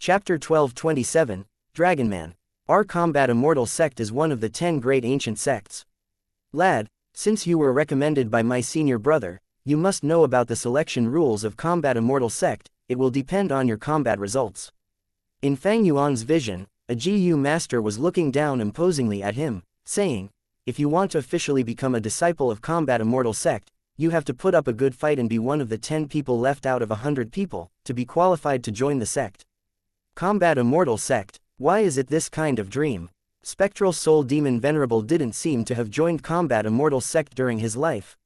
Chapter 1227, Dragonman. Our combat immortal sect is one of the 10 great ancient sects. Lad, since you were recommended by my senior brother, you must know about the selection rules of combat immortal sect. It will depend on your combat results. In Fang Yuan's vision, a GU master was looking down imposingly at him, saying, if you want to officially become a disciple of combat immortal sect, you have to put up a good fight and be one of the 10 people left out of 100 people, to be qualified to join the sect. Combat immortal sect, why is it this kind of dream? Spectral soul demon Venerable didn't seem to have joined combat immortal sect during his life.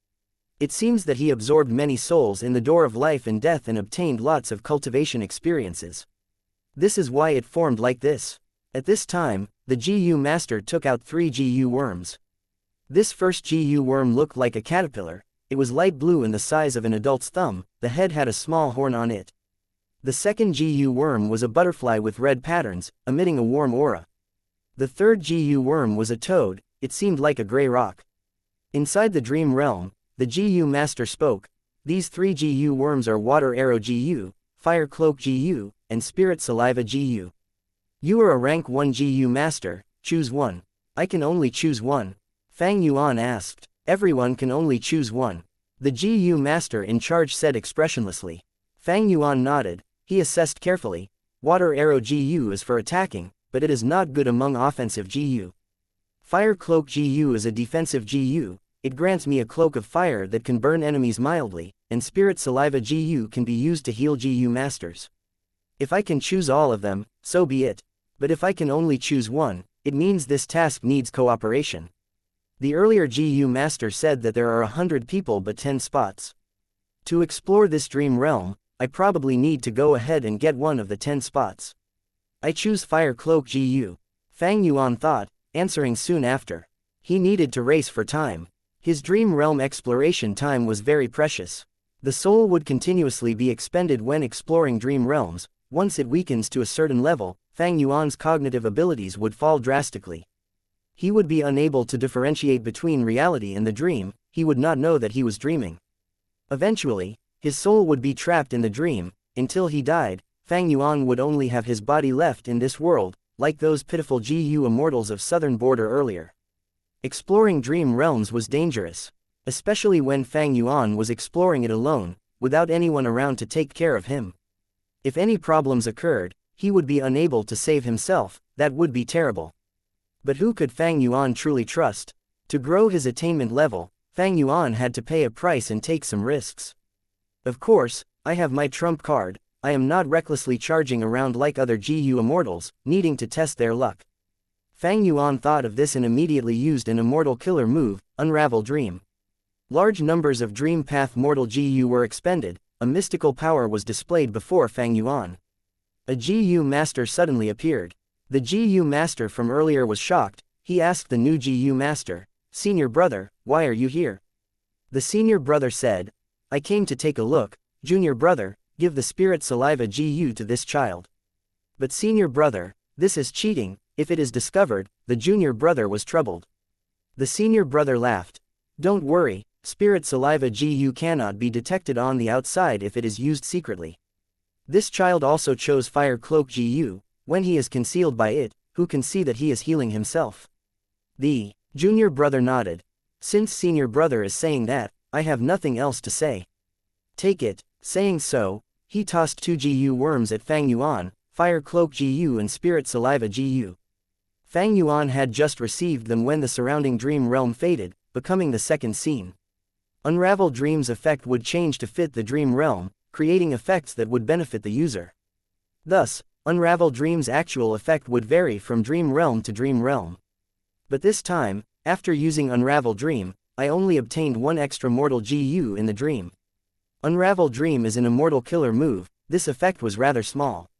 It seems that he absorbed many souls in the door of life and death and obtained lots of cultivation experiences. This is why it formed like this. At this time, the GU master took out 3 GU worms. This first GU worm looked like a caterpillar. It was light blue and the size of an adult's thumb. The head had a small horn on it. The second GU worm was a butterfly with red patterns, emitting a warm aura. The third GU worm was a toad. It seemed like a gray rock. Inside the dream realm, the GU master spoke. These 3 GU worms are Water Arrow GU, Fire Cloak GU, and Spirit Saliva GU. You are a rank 1 GU master, choose one. I can only choose one. Fang Yuan asked. Everyone can only choose one. The GU master in charge said expressionlessly. Fang Yuan nodded. He assessed carefully. Water Arrow GU is for attacking, but it is not good among offensive GU. Fire Cloak GU is a defensive GU. It grants me a cloak of fire that can burn enemies mildly, and Spirit Saliva GU can be used to heal GU masters. If I can choose all of them, so be it. But if I can only choose one, it means this task needs cooperation. The earlier GU master said that there are 100 people but 10 spots. To explore this dream realm, I probably need to go ahead and get one of the 10 spots. I choose Fire Cloak GU. Fang Yuan thought, answering soon after. He needed to race for time. His dream realm exploration time was very precious. The soul would continuously be expended when exploring dream realms. Once it weakens to a certain level, Fang Yuan's cognitive abilities would fall drastically. He would be unable to differentiate between reality and the dream. He would not know that he was dreaming. Eventually, his soul would be trapped in the dream. Until he died, Fang Yuan would only have his body left in this world, like those pitiful GU immortals of southern border earlier. Exploring dream realms was dangerous, especially when Fang Yuan was exploring it alone, without anyone around to take care of him. If any problems occurred, he would be unable to save himself. That would be terrible. But who could Fang Yuan truly trust? To grow his attainment level, Fang Yuan had to pay a price and take some risks. Of course, I have my trump card. I am not recklessly charging around like other GU immortals, needing to test their luck. Fang Yuan thought of this and immediately used an immortal killer move, Unravel Dream. Large numbers of Dream Path Mortal GU were expended. A mystical power was displayed before Fang Yuan. A GU master suddenly appeared. The GU master from earlier was shocked. He asked the new GU master, "Senior brother, why are you here?" The senior brother said, "I came to take a look. Junior brother, give the Spirit Saliva GU to this child." "But senior brother, this is cheating. If it is discovered," the junior brother was troubled. The senior brother laughed. "Don't worry, Spirit Saliva GU cannot be detected on the outside if it is used secretly. This child also chose Fire Cloak GU. When he is concealed by it, who can see that he is healing himself?" The junior brother nodded. "Since senior brother is saying that, I have nothing else to say. Take it." Saying so, he tossed 2 GU worms at Fang Yuan, Fire Cloak GU and Spirit Saliva GU. Fang Yuan had just received them when the surrounding dream realm faded, becoming the second scene. Unravel Dream's effect would change to fit the dream realm, creating effects that would benefit the user. Thus, Unravel Dream's actual effect would vary from dream realm to dream realm. But this time, after using Unravel Dream, I only obtained 1 extra mortal GU in the dream. Unravel Dream is an immortal killer move. This effect was rather small.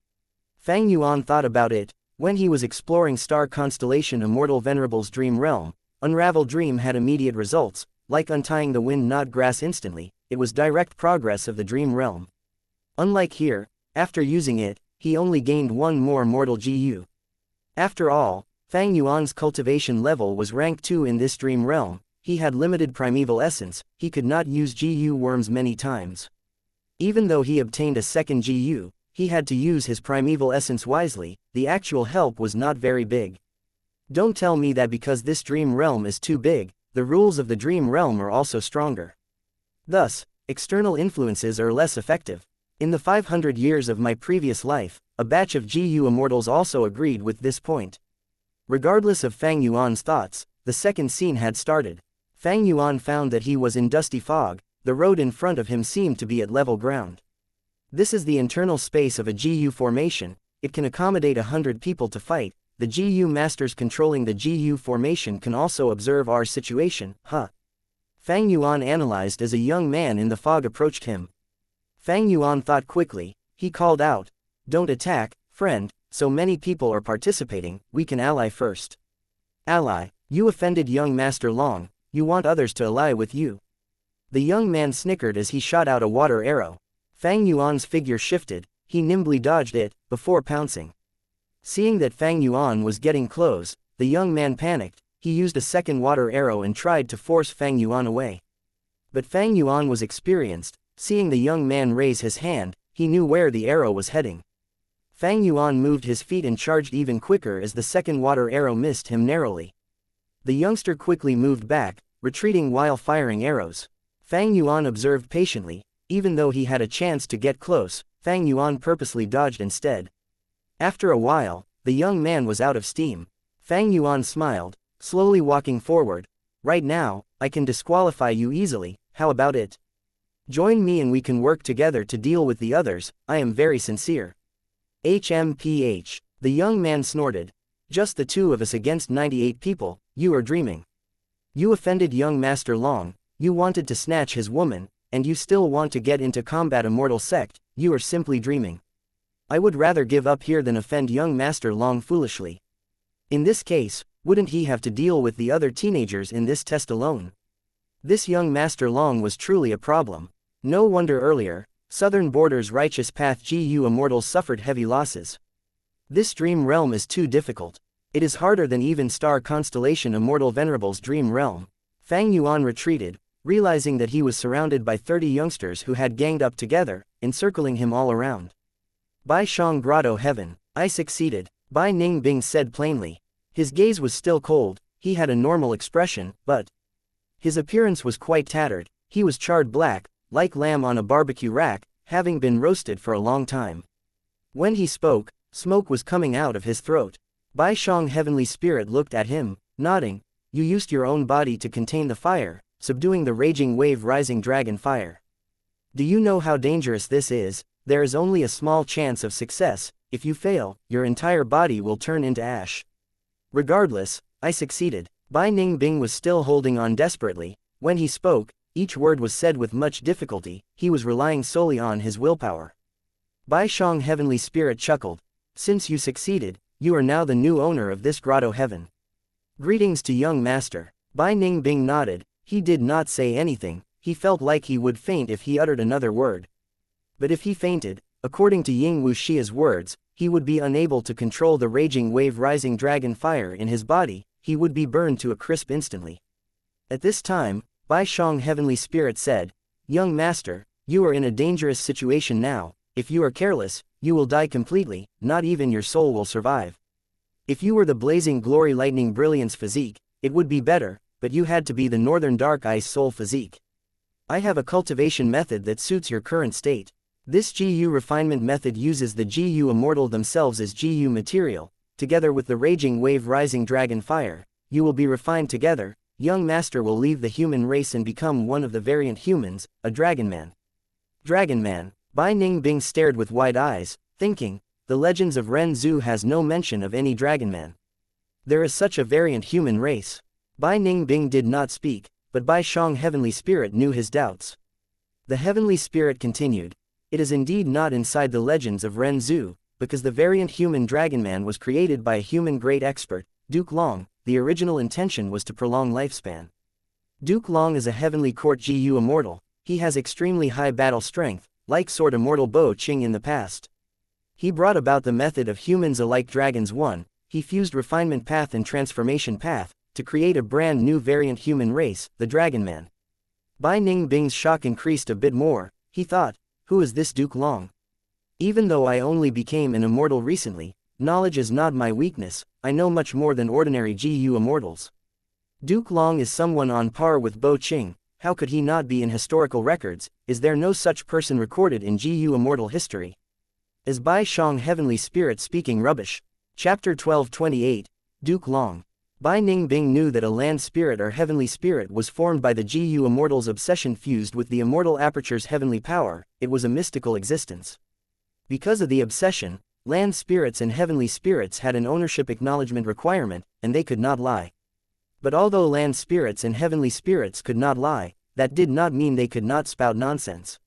Fang Yuan thought about it. When he was exploring star constellation Immortal Venerable's dream realm, Unravel Dream had immediate results, like untying the wind knot grass instantly. It was direct progress of the dream realm. Unlike here, after using it, he only gained 1 more mortal GU. After all, Fang Yuan's cultivation level was rank 2 in this dream realm. He had limited primeval essence. He could not use GU worms many times. Even though he obtained a second GU, he had to use his primeval essence wisely, the actual help was not very big. Don't tell me that because this dream realm is too big, the rules of the dream realm are also stronger. Thus, external influences are less effective. In the 500 years of my previous life, a batch of GU immortals also agreed with this point. Regardless of Fang Yuan's thoughts, the second scene had started. Fang Yuan found that he was in dusty fog, the road in front of him seemed to be at level ground. This is the internal space of a GU formation, it can accommodate 100 people to fight. The GU masters controlling the GU formation can also observe our situation, huh? Fang Yuan analyzed as a young man in the fog approached him. Fang Yuan thought quickly, he called out, "Don't attack, friend, so many people are participating, we can ally first." "Ally? You offended young Master Long, you want others to ally with you." The young man snickered as he shot out a water arrow. Fang Yuan's figure shifted, he nimbly dodged it, before pouncing. Seeing that Fang Yuan was getting close, the young man panicked, he used a second water arrow and tried to force Fang Yuan away. But Fang Yuan was experienced, seeing the young man raise his hand, he knew where the arrow was heading. Fang Yuan moved his feet and charged even quicker as the second water arrow missed him narrowly. The youngster quickly moved back, retreating while firing arrows. Fang Yuan observed patiently, even though he had a chance to get close, Fang Yuan purposely dodged instead. After a while, the young man was out of steam. Fang Yuan smiled, slowly walking forward. "Right now, I can disqualify you easily, how about it? Join me and we can work together to deal with the others, I am very sincere." "HMPH. The young man snorted. "Just the two of us against 98 people, you are dreaming. You offended young Master Long, you wanted to snatch his woman, and you still want to get into combat Immortal sect, you are simply dreaming. I would rather give up here than offend young Master Long foolishly. In this case, wouldn't he have to deal with the other teenagers in this test alone?" This young Master Long was truly a problem. No wonder earlier, Southern Border's Righteous Path GU Immortals suffered heavy losses. This dream realm is too difficult. It is harder than even Star Constellation Immortal Venerable's dream realm. Fang Yuan retreated, realizing that he was surrounded by 30 youngsters who had ganged up together, encircling him all around. "Bai Shang Grotto Heaven, I succeeded," Bai Ningbing said plainly. His gaze was still cold, he had a normal expression, but his appearance was quite tattered, he was charred black, like lamb on a barbecue rack, having been roasted for a long time. When he spoke, smoke was coming out of his throat. Bai Shang Heavenly Spirit looked at him, nodding, "You used your own body to contain the fire, subduing the raging wave rising dragon fire. Do you know how dangerous this is? There is only a small chance of success, if you fail, your entire body will turn into ash. Regardless, I succeeded." Bai Ningbing was still holding on desperately. When he spoke, each word was said with much difficulty, he was relying solely on his willpower. Bai Shang Heavenly Spirit chuckled, "Since you succeeded, you are now the new owner of this grotto heaven. Greetings to young master." Bai Ningbing nodded, he did not say anything, he felt like he would faint if he uttered another word. But if he fainted, according to Ying Wuxia's words, he would be unable to control the raging wave rising dragon fire in his body, he would be burned to a crisp instantly. At this time, Bai Shang Heavenly Spirit said, "Young master, you are in a dangerous situation now, if you are careless, you will die completely, not even your soul will survive. If you were the blazing glory lightning brilliance physique, it would be better, but you had to be the northern dark ice soul physique. I have a cultivation method that suits your current state. This GU refinement method uses the GU Immortal themselves as GU material, together with the raging wave rising dragon fire, you will be refined together, young master will leave the human race and become one of the variant humans, a dragon man." Dragon man, Bai Ningbing stared with wide eyes, thinking, the legends of Ren Zhu has no mention of any dragon man. There is such a variant human race. Bai Ningbing did not speak, but Bai Shang Heavenly Spirit knew his doubts. The Heavenly Spirit continued, "It is indeed not inside the legends of Ren Zhu, because the variant human dragon man was created by a human great expert, Duke Long. The original intention was to prolong lifespan. Duke Long is a heavenly court GU immortal, he has extremely high battle strength, like Sword Immortal Bo Qing in the past. He brought about the method of humans alike dragons 1, he fused refinement path and transformation path, to create a brand new variant human race, the Dragon Man." Bai Ningbing's shock increased a bit more, he thought, who is this Duke Long? Even though I only became an immortal recently, knowledge is not my weakness, I know much more than ordinary GU immortals. Duke Long is someone on par with Bo Qing, how could he not be in historical records, is there no such person recorded in GU immortal history? Is Bai Shang heavenly spirit speaking rubbish? Chapter 1228, Duke Long. Bai Ningbing knew that a land spirit or heavenly spirit was formed by the GU immortal's obsession fused with the immortal aperture's heavenly power, it was a mystical existence. Because of the obsession, land spirits and heavenly spirits had an ownership acknowledgement requirement, and they could not lie. But although land spirits and heavenly spirits could not lie, that did not mean they could not spout nonsense.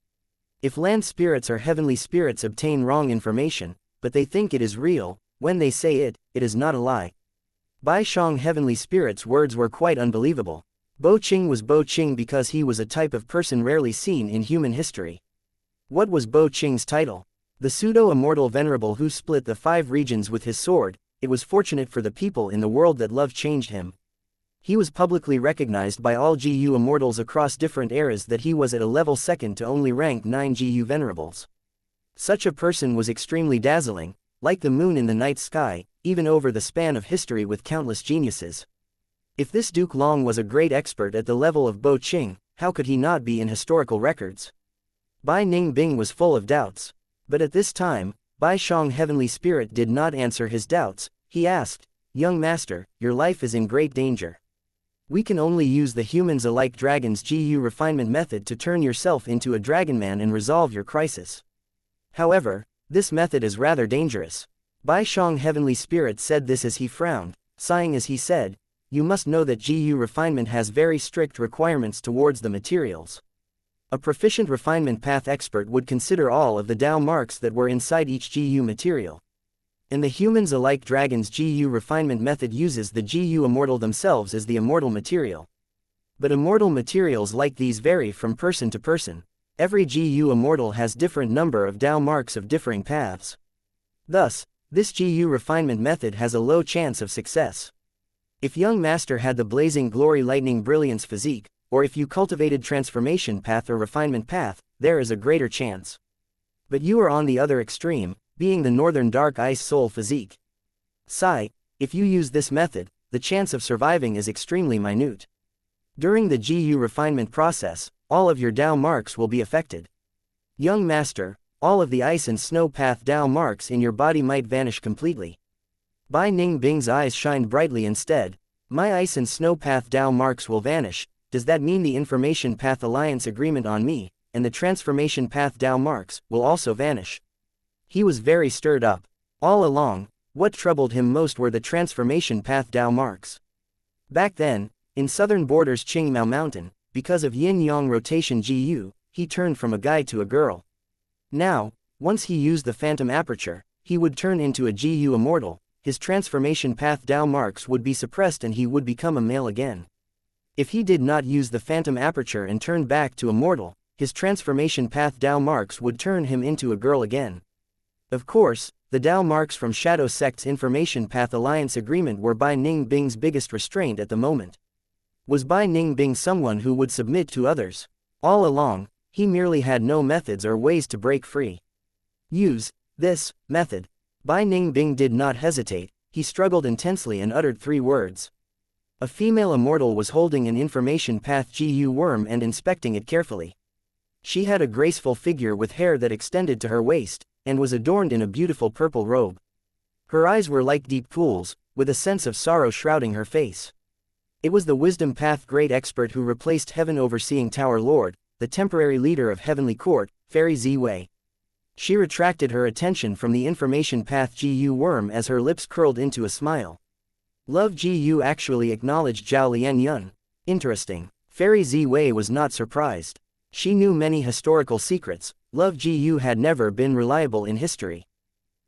If land spirits or heavenly spirits obtain wrong information, but they think it is real, when they say it, it is not a lie. Bai Shang heavenly spirit's words were quite unbelievable. Bo Qing was Bo Qing because he was a type of person rarely seen in human history. What was Bo Qing's title? The pseudo-immortal venerable who split the 5 regions with his sword. It was fortunate for the people in the world that love changed him. He was publicly recognized by all GU immortals across different eras that he was at a level second to only rank 9 GU venerables. Such a person was extremely dazzling, like the moon in the night sky, even over the span of history with countless geniuses. If this Duke Long was a great expert at the level of Bo Qing, how could he not be in historical records? Bai Ningbing was full of doubts. But at this time, Bai Shang heavenly spirit did not answer his doubts. He asked, "Young master, your life is in great danger. We can only use the humans alike dragon's GU refinement method to turn yourself into a dragon man and resolve your crisis. However, this method is rather dangerous." Bai Shang heavenly spirit said this as he frowned, sighing as he said, "You must know that GU refinement has very strict requirements towards the materials. A proficient refinement path expert would consider all of the Dao marks that were inside each GU material. And the humans alike dragon's GU refinement method uses the GU immortal themselves as the immortal material. But immortal materials like these vary from person to person. Every GU immortal has different number of Dao marks of differing paths. Thus, this GU refinement method has a low chance of success. If young master had the blazing glory lightning brilliance physique, or if you cultivated transformation path or refinement path, there is a greater chance. But you are on the other extreme, being the northern dark ice soul physique. Sigh, if you use this method, the chance of surviving is extremely minute. During the GU refinement process, all of your Dao marks will be affected. Young master, all of the ice and snow path Dao marks in your body might vanish completely. Bai Ningbing's eyes shined brightly instead. My ice and snow path Dao marks will vanish. Does that mean the information path alliance agreement on me, and the transformation path Dao marks, will also vanish? He was very stirred up. All along, what troubled him most were the transformation path Dao marks. Back then, in southern borders Qingmao Mountain, because of yin-yang rotation GU, he turned from a guy to a girl. Now, once he used the phantom aperture, he would turn into a GU immortal, his transformation path Dao marks would be suppressed and he would become a male again. If he did not use the phantom aperture and turn back to immortal, his transformation path Dao marks would turn him into a girl again. Of course, the Dao marks from Shadow Sect's Information Path Alliance agreement were Bai Ningbing's biggest restraint at the moment. Was Bai Ningbing someone who would submit to others? All along, he merely had no methods or ways to break free. Use this method. Bai Ningbing did not hesitate, he struggled intensely and uttered 3 words. A female immortal was holding an Information Path GU worm and inspecting it carefully. She had a graceful figure with hair that extended to her waist, and was adorned in a beautiful purple robe. Her eyes were like deep pools, with a sense of sorrow shrouding her face. It was the Wisdom Path Great Expert who replaced Heaven Overseeing Tower Lord, the temporary leader of Heavenly Court, Fairy Ziwei. She retracted her attention from the Information Path GU worm as her lips curled into a smile. Love GU actually acknowledged Zhao Lian Yun. Interesting. Fairy Ziwei was not surprised. She knew many historical secrets. Love GU had never been reliable in history.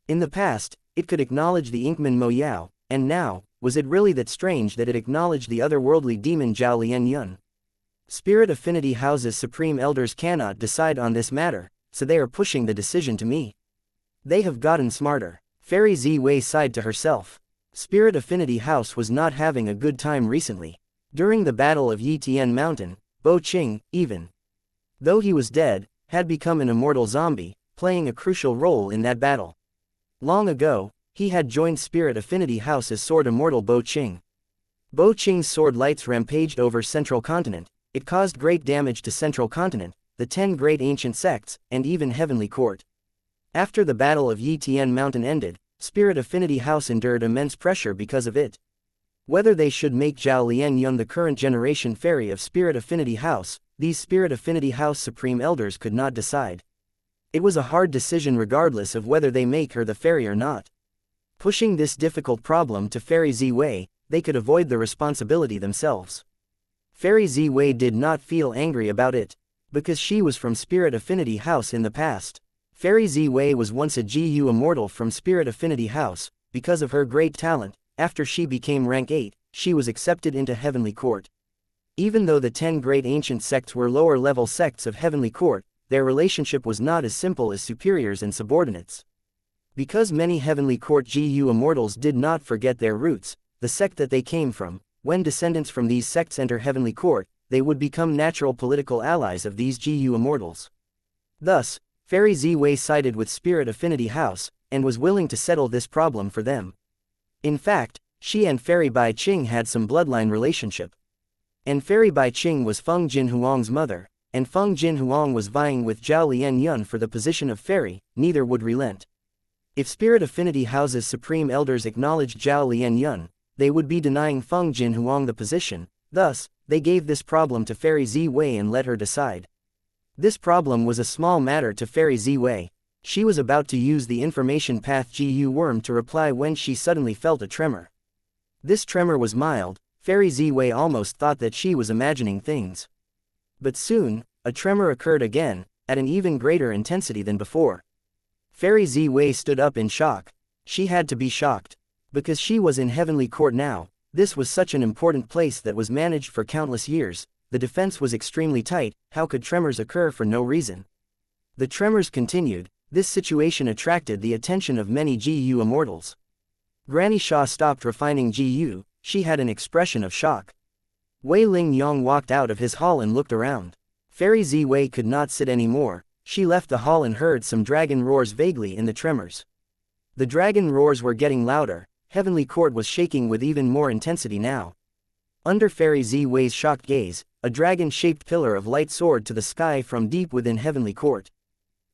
In the past, it could acknowledge the Inkman Mo Yao, and now, was it really that strange that it acknowledged the otherworldly demon Zhao Lian Yun? Spirit Affinity House's Supreme Elders cannot decide on this matter, so they are pushing the decision to me. They have gotten smarter. Fairy Ziwei sighed to herself. Spirit Affinity House was not having a good time recently. During the Battle of Yitian Mountain, Bo Qing, even though he was dead, had become an immortal zombie, playing a crucial role in that battle. Long ago, he had joined Spirit Affinity House as Sword Immortal Bo Qing. Bo Qing's sword lights rampaged over Central Continent. It caused great damage to Central Continent, the 10 great ancient sects, and even Heavenly Court. After the Battle of Yitian Mountain ended, Spirit Affinity House endured immense pressure because of it. Whether they should make Zhao Lianyun the current generation fairy of Spirit Affinity House, these Spirit Affinity House Supreme Elders could not decide. It was a hard decision regardless of whether they make her the fairy or not. Pushing this difficult problem to Fairy Ziwei, they could avoid the responsibility themselves. Fairy Ziwei did not feel angry about it, because she was from Spirit Affinity House in the past. Fairy Ziwei was once a GU Immortal from Spirit Affinity House. Because of her great talent, after she became rank 8, she was accepted into Heavenly Court. Even though the 10 great ancient sects were lower-level sects of Heavenly Court, their relationship was not as simple as superiors and subordinates. Because many Heavenly Court GU Immortals did not forget their roots, the sect that they came from, when descendants from these sects enter Heavenly Court, they would become natural political allies of these GU Immortals. Thus, Fairy Ziwei sided with Spirit Affinity House, and was willing to settle this problem for them. In fact, she and Fairy Bai Qing had some bloodline relationship. And Fairy Bai Qing was Feng Jinhuang's mother, and Feng Jinhuang was vying with Zhao Lianyun for the position of fairy. Neither would relent. If Spirit Affinity House's Supreme Elders acknowledged Zhao Lianyun, they would be denying Feng Jinhuang the position. Thus, they gave this problem to Fairy Ziwei and let her decide. This problem was a small matter to Fairy Ziwei. She was about to use the information path GU worm to reply when she suddenly felt a tremor. This tremor was mild. Fairy Ziwei almost thought that she was imagining things. But soon, a tremor occurred again, at an even greater intensity than before. Fairy Ziwei stood up in shock. She had to be shocked. Because she was in Heavenly Court now. This was such an important place that was managed for countless years. The defense was extremely tight. How could tremors occur for no reason? The tremors continued. This situation attracted the attention of many GU Immortals. Granny Xia stopped refining GU. She had an expression of shock. Wei Ling Yong walked out of his hall and looked around. Fairy Ziwei could not sit anymore. She left the hall and heard some dragon roars vaguely in the tremors. The dragon roars were getting louder. Heavenly Court was shaking with even more intensity now. Under Fairy Ziwei's shocked gaze, a dragon-shaped pillar of light soared to the sky from deep within Heavenly Court.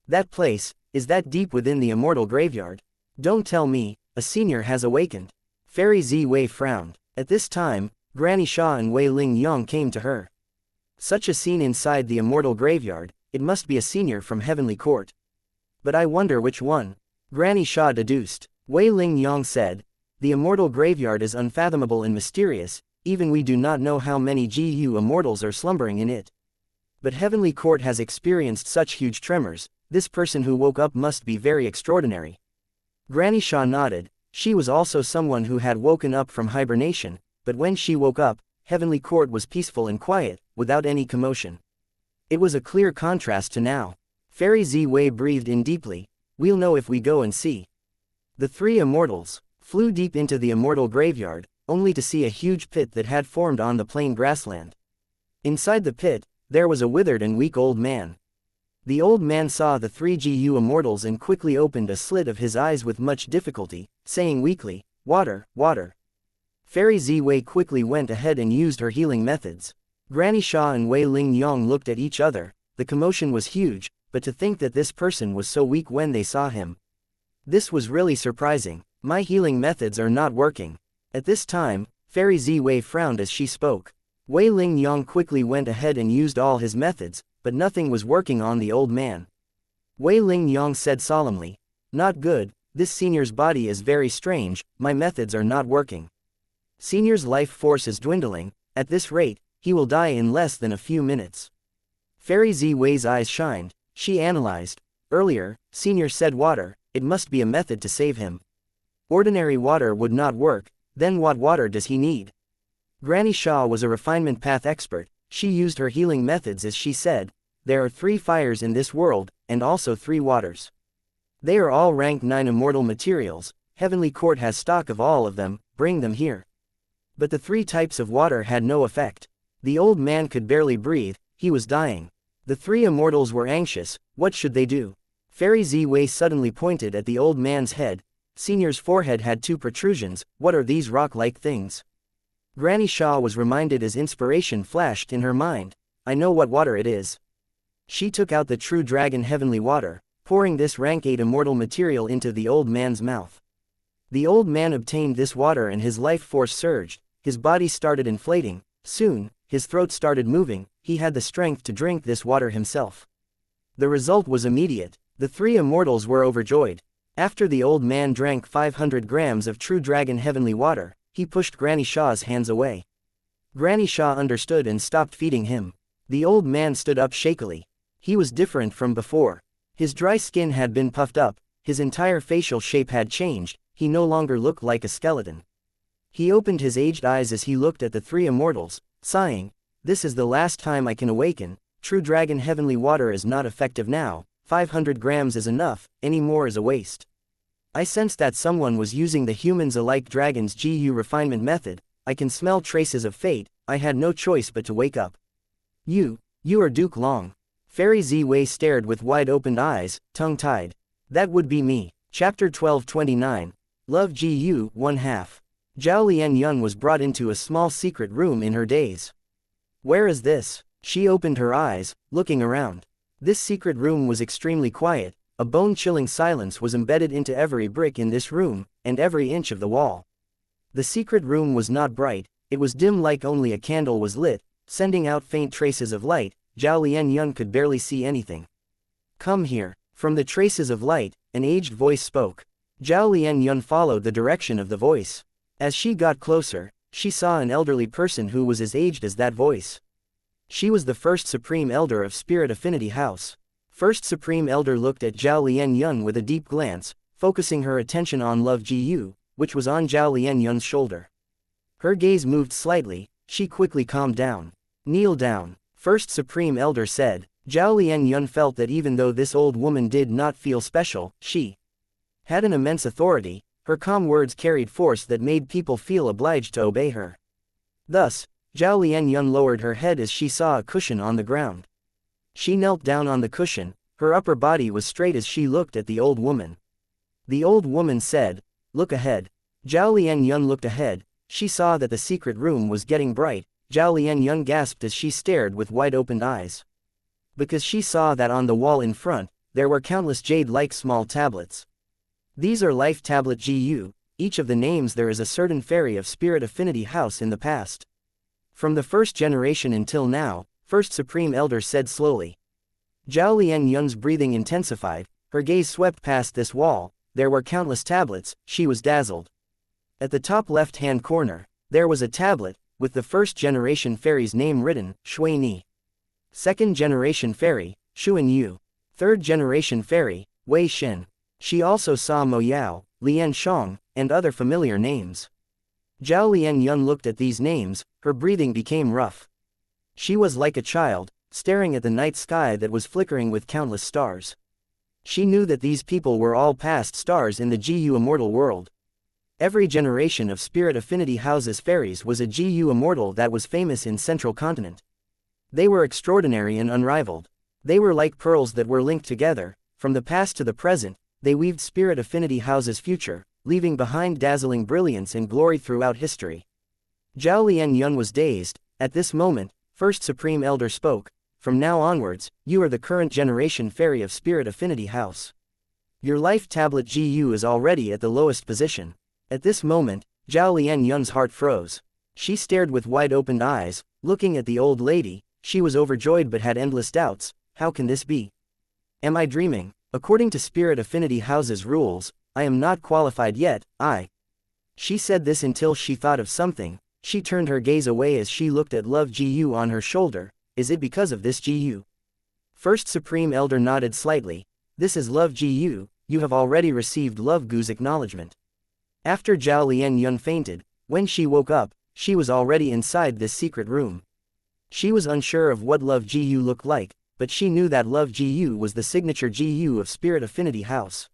That place, is that deep within the Immortal Graveyard? Don't tell me, a senior has awakened. Fairy Ziwei frowned. At this time, Granny Xia and Wei Ling Yong came to her. Such a scene inside the Immortal Graveyard, it must be a senior from Heavenly Court. But I wonder which one. Granny Xia deduced. Wei Ling Yong said, the Immortal Graveyard is unfathomable and mysterious, even we do not know how many GU Immortals are slumbering in it. But Heavenly Court has experienced such huge tremors. This person who woke up must be very extraordinary. Granny Xia nodded. She was also someone who had woken up from hibernation, but when she woke up, Heavenly Court was peaceful and quiet, without any commotion. It was a clear contrast to now. Fairy Ziwei breathed in deeply. We'll know if we go and see. The 3 Immortals flew deep into the Immortal Graveyard, only to see a huge pit that had formed on the plain grassland. Inside the pit, there was a withered and weak old man. The old man saw the 3 GU Immortals and quickly opened a slit of his eyes with much difficulty, saying weakly, water, water. Fairy Ziwei quickly went ahead and used her healing methods. Granny Xia and Wei Ling Yong looked at each other. The commotion was huge, but to think that this person was so weak when they saw him. This was really surprising. My healing methods are not working. At this time, Fairy Ziwei frowned as she spoke. Wei Ling Yong quickly went ahead and used all his methods, but nothing was working on the old man. Wei Ling Yong said solemnly, not good, this senior's body is very strange, my methods are not working. Senior's life force is dwindling, at this rate, he will die in less than a few minutes. Fairy Ziwei's eyes shined. She analyzed. Earlier, Senior said water, it must be a method to save him. Ordinary water would not work, then what water does he need? Granny Xia was a refinement path expert. She used her healing methods as she said, there are 3 fires in this world, and also 3 waters. They are all rank 9 immortal materials. Heavenly Court has stock of all of them, bring them here. But the 3 types of water had no effect. The old man could barely breathe, he was dying. The 3 immortals were anxious. What should they do? Fairy Ziwei suddenly pointed at the old man's head. Senior's forehead had 2 protrusions. What are these rock-like things? Granny Shaw was reminded as inspiration flashed in her mind. I know what water it is. She took out the true dragon heavenly water, pouring this rank 8 immortal material into the old man's mouth. The old man obtained this water and his life force surged, his body started inflating, soon, his throat started moving, he had the strength to drink this water himself. The result was immediate. The 3 immortals were overjoyed. After the old man drank 500 grams of true dragon heavenly water, he pushed Granny Shaw's hands away. Granny Shaw understood and stopped feeding him. The old man stood up shakily. He was different from before. His dry skin had been puffed up, his entire facial shape had changed, he no longer looked like a skeleton. He opened his aged eyes as he looked at the 3 immortals, sighing, "This is the last time I can awaken, true dragon heavenly water is not effective now, 500 grams is enough, any more is a waste." I sensed that someone was using the humans-alike dragon's GU refinement method. I can smell traces of fate. I had no choice but to wake up. You are Duke Long. Fairy Ziwei stared with wide-opened eyes, tongue-tied. That would be me. Chapter 1229. Love GU, 1/2. Zhao Lianyun was brought into a small secret room in her daze. Where is this? She opened her eyes, looking around. This secret room was extremely quiet. A bone-chilling silence was embedded into every brick in this room, and every inch of the wall. The secret room was not bright, it was dim like only a candle was lit, sending out faint traces of light. Zhao Lianyun could barely see anything. Come here. From the traces of light, an aged voice spoke. Zhao Lianyun followed the direction of the voice. As she got closer, she saw an elderly person who was as aged as that voice. She was the first Supreme Elder of Spirit Affinity House. First Supreme Elder looked at Zhao Lianyun with a deep glance, focusing her attention on Love GU, which was on Zhao Lianyun's shoulder. Her gaze moved slightly, she quickly calmed down. Kneel down, First Supreme Elder said. Zhao Lianyun felt that even though this old woman did not feel special, she had an immense authority. Her calm words carried force that made people feel obliged to obey her. Thus, Zhao Lianyun lowered her head as she saw a cushion on the ground. She knelt down on the cushion, her upper body was straight as she looked at the old woman. The old woman said, "Look ahead." Zhao Lianyun looked ahead, she saw that the secret room was getting bright. Zhao Lianyun gasped as she stared with wide-opened eyes. Because she saw that on the wall in front, there were countless jade-like small tablets. These are Life Tablet GU, each of the names there is a certain fairy of Spirit Affinity House in the past. From the first generation until now, First Supreme Elder said slowly. Zhao Lianyun's breathing intensified, her gaze swept past this wall, there were countless tablets, she was dazzled. At the top left-hand corner, there was a tablet, with the first generation fairy's name written, Shui Ni. Second generation fairy, Xuan Yu. Third generation fairy, Wei Shen. She also saw Mo Yao, Lian Shang, and other familiar names. Zhao Lianyun looked at these names, her breathing became rough. She was like a child, staring at the night sky that was flickering with countless stars. She knew that these people were all past stars in the GU Immortal world. Every generation of Spirit Affinity House's fairies was a GU Immortal that was famous in Central Continent. They were extraordinary and unrivaled. They were like pearls that were linked together, from the past to the present, they weaved Spirit Affinity House's future, leaving behind dazzling brilliance and glory throughout history. Zhao Lianyun was dazed. At this moment, First Supreme Elder spoke. From now onwards, you are the current generation fairy of Spirit Affinity House. Your Life Tablet GU is already at the lowest position. At this moment, Zhao Lianyun's heart froze. She stared with wide-opened eyes, looking at the old lady. She was overjoyed but had endless doubts. How can this be? Am I dreaming? According to Spirit Affinity House's rules, I am not qualified yet. She said this until she thought of something. She turned her gaze away as she looked at Love GU on her shoulder. Is it because of this GU? First Supreme Elder nodded slightly. This is Love GU, you have already received Love Gu's acknowledgement. After Zhao Lianyun fainted, when she woke up, she was already inside this secret room. She was unsure of what Love GU looked like, but she knew that Love GU was the signature GU of Spirit Affinity House.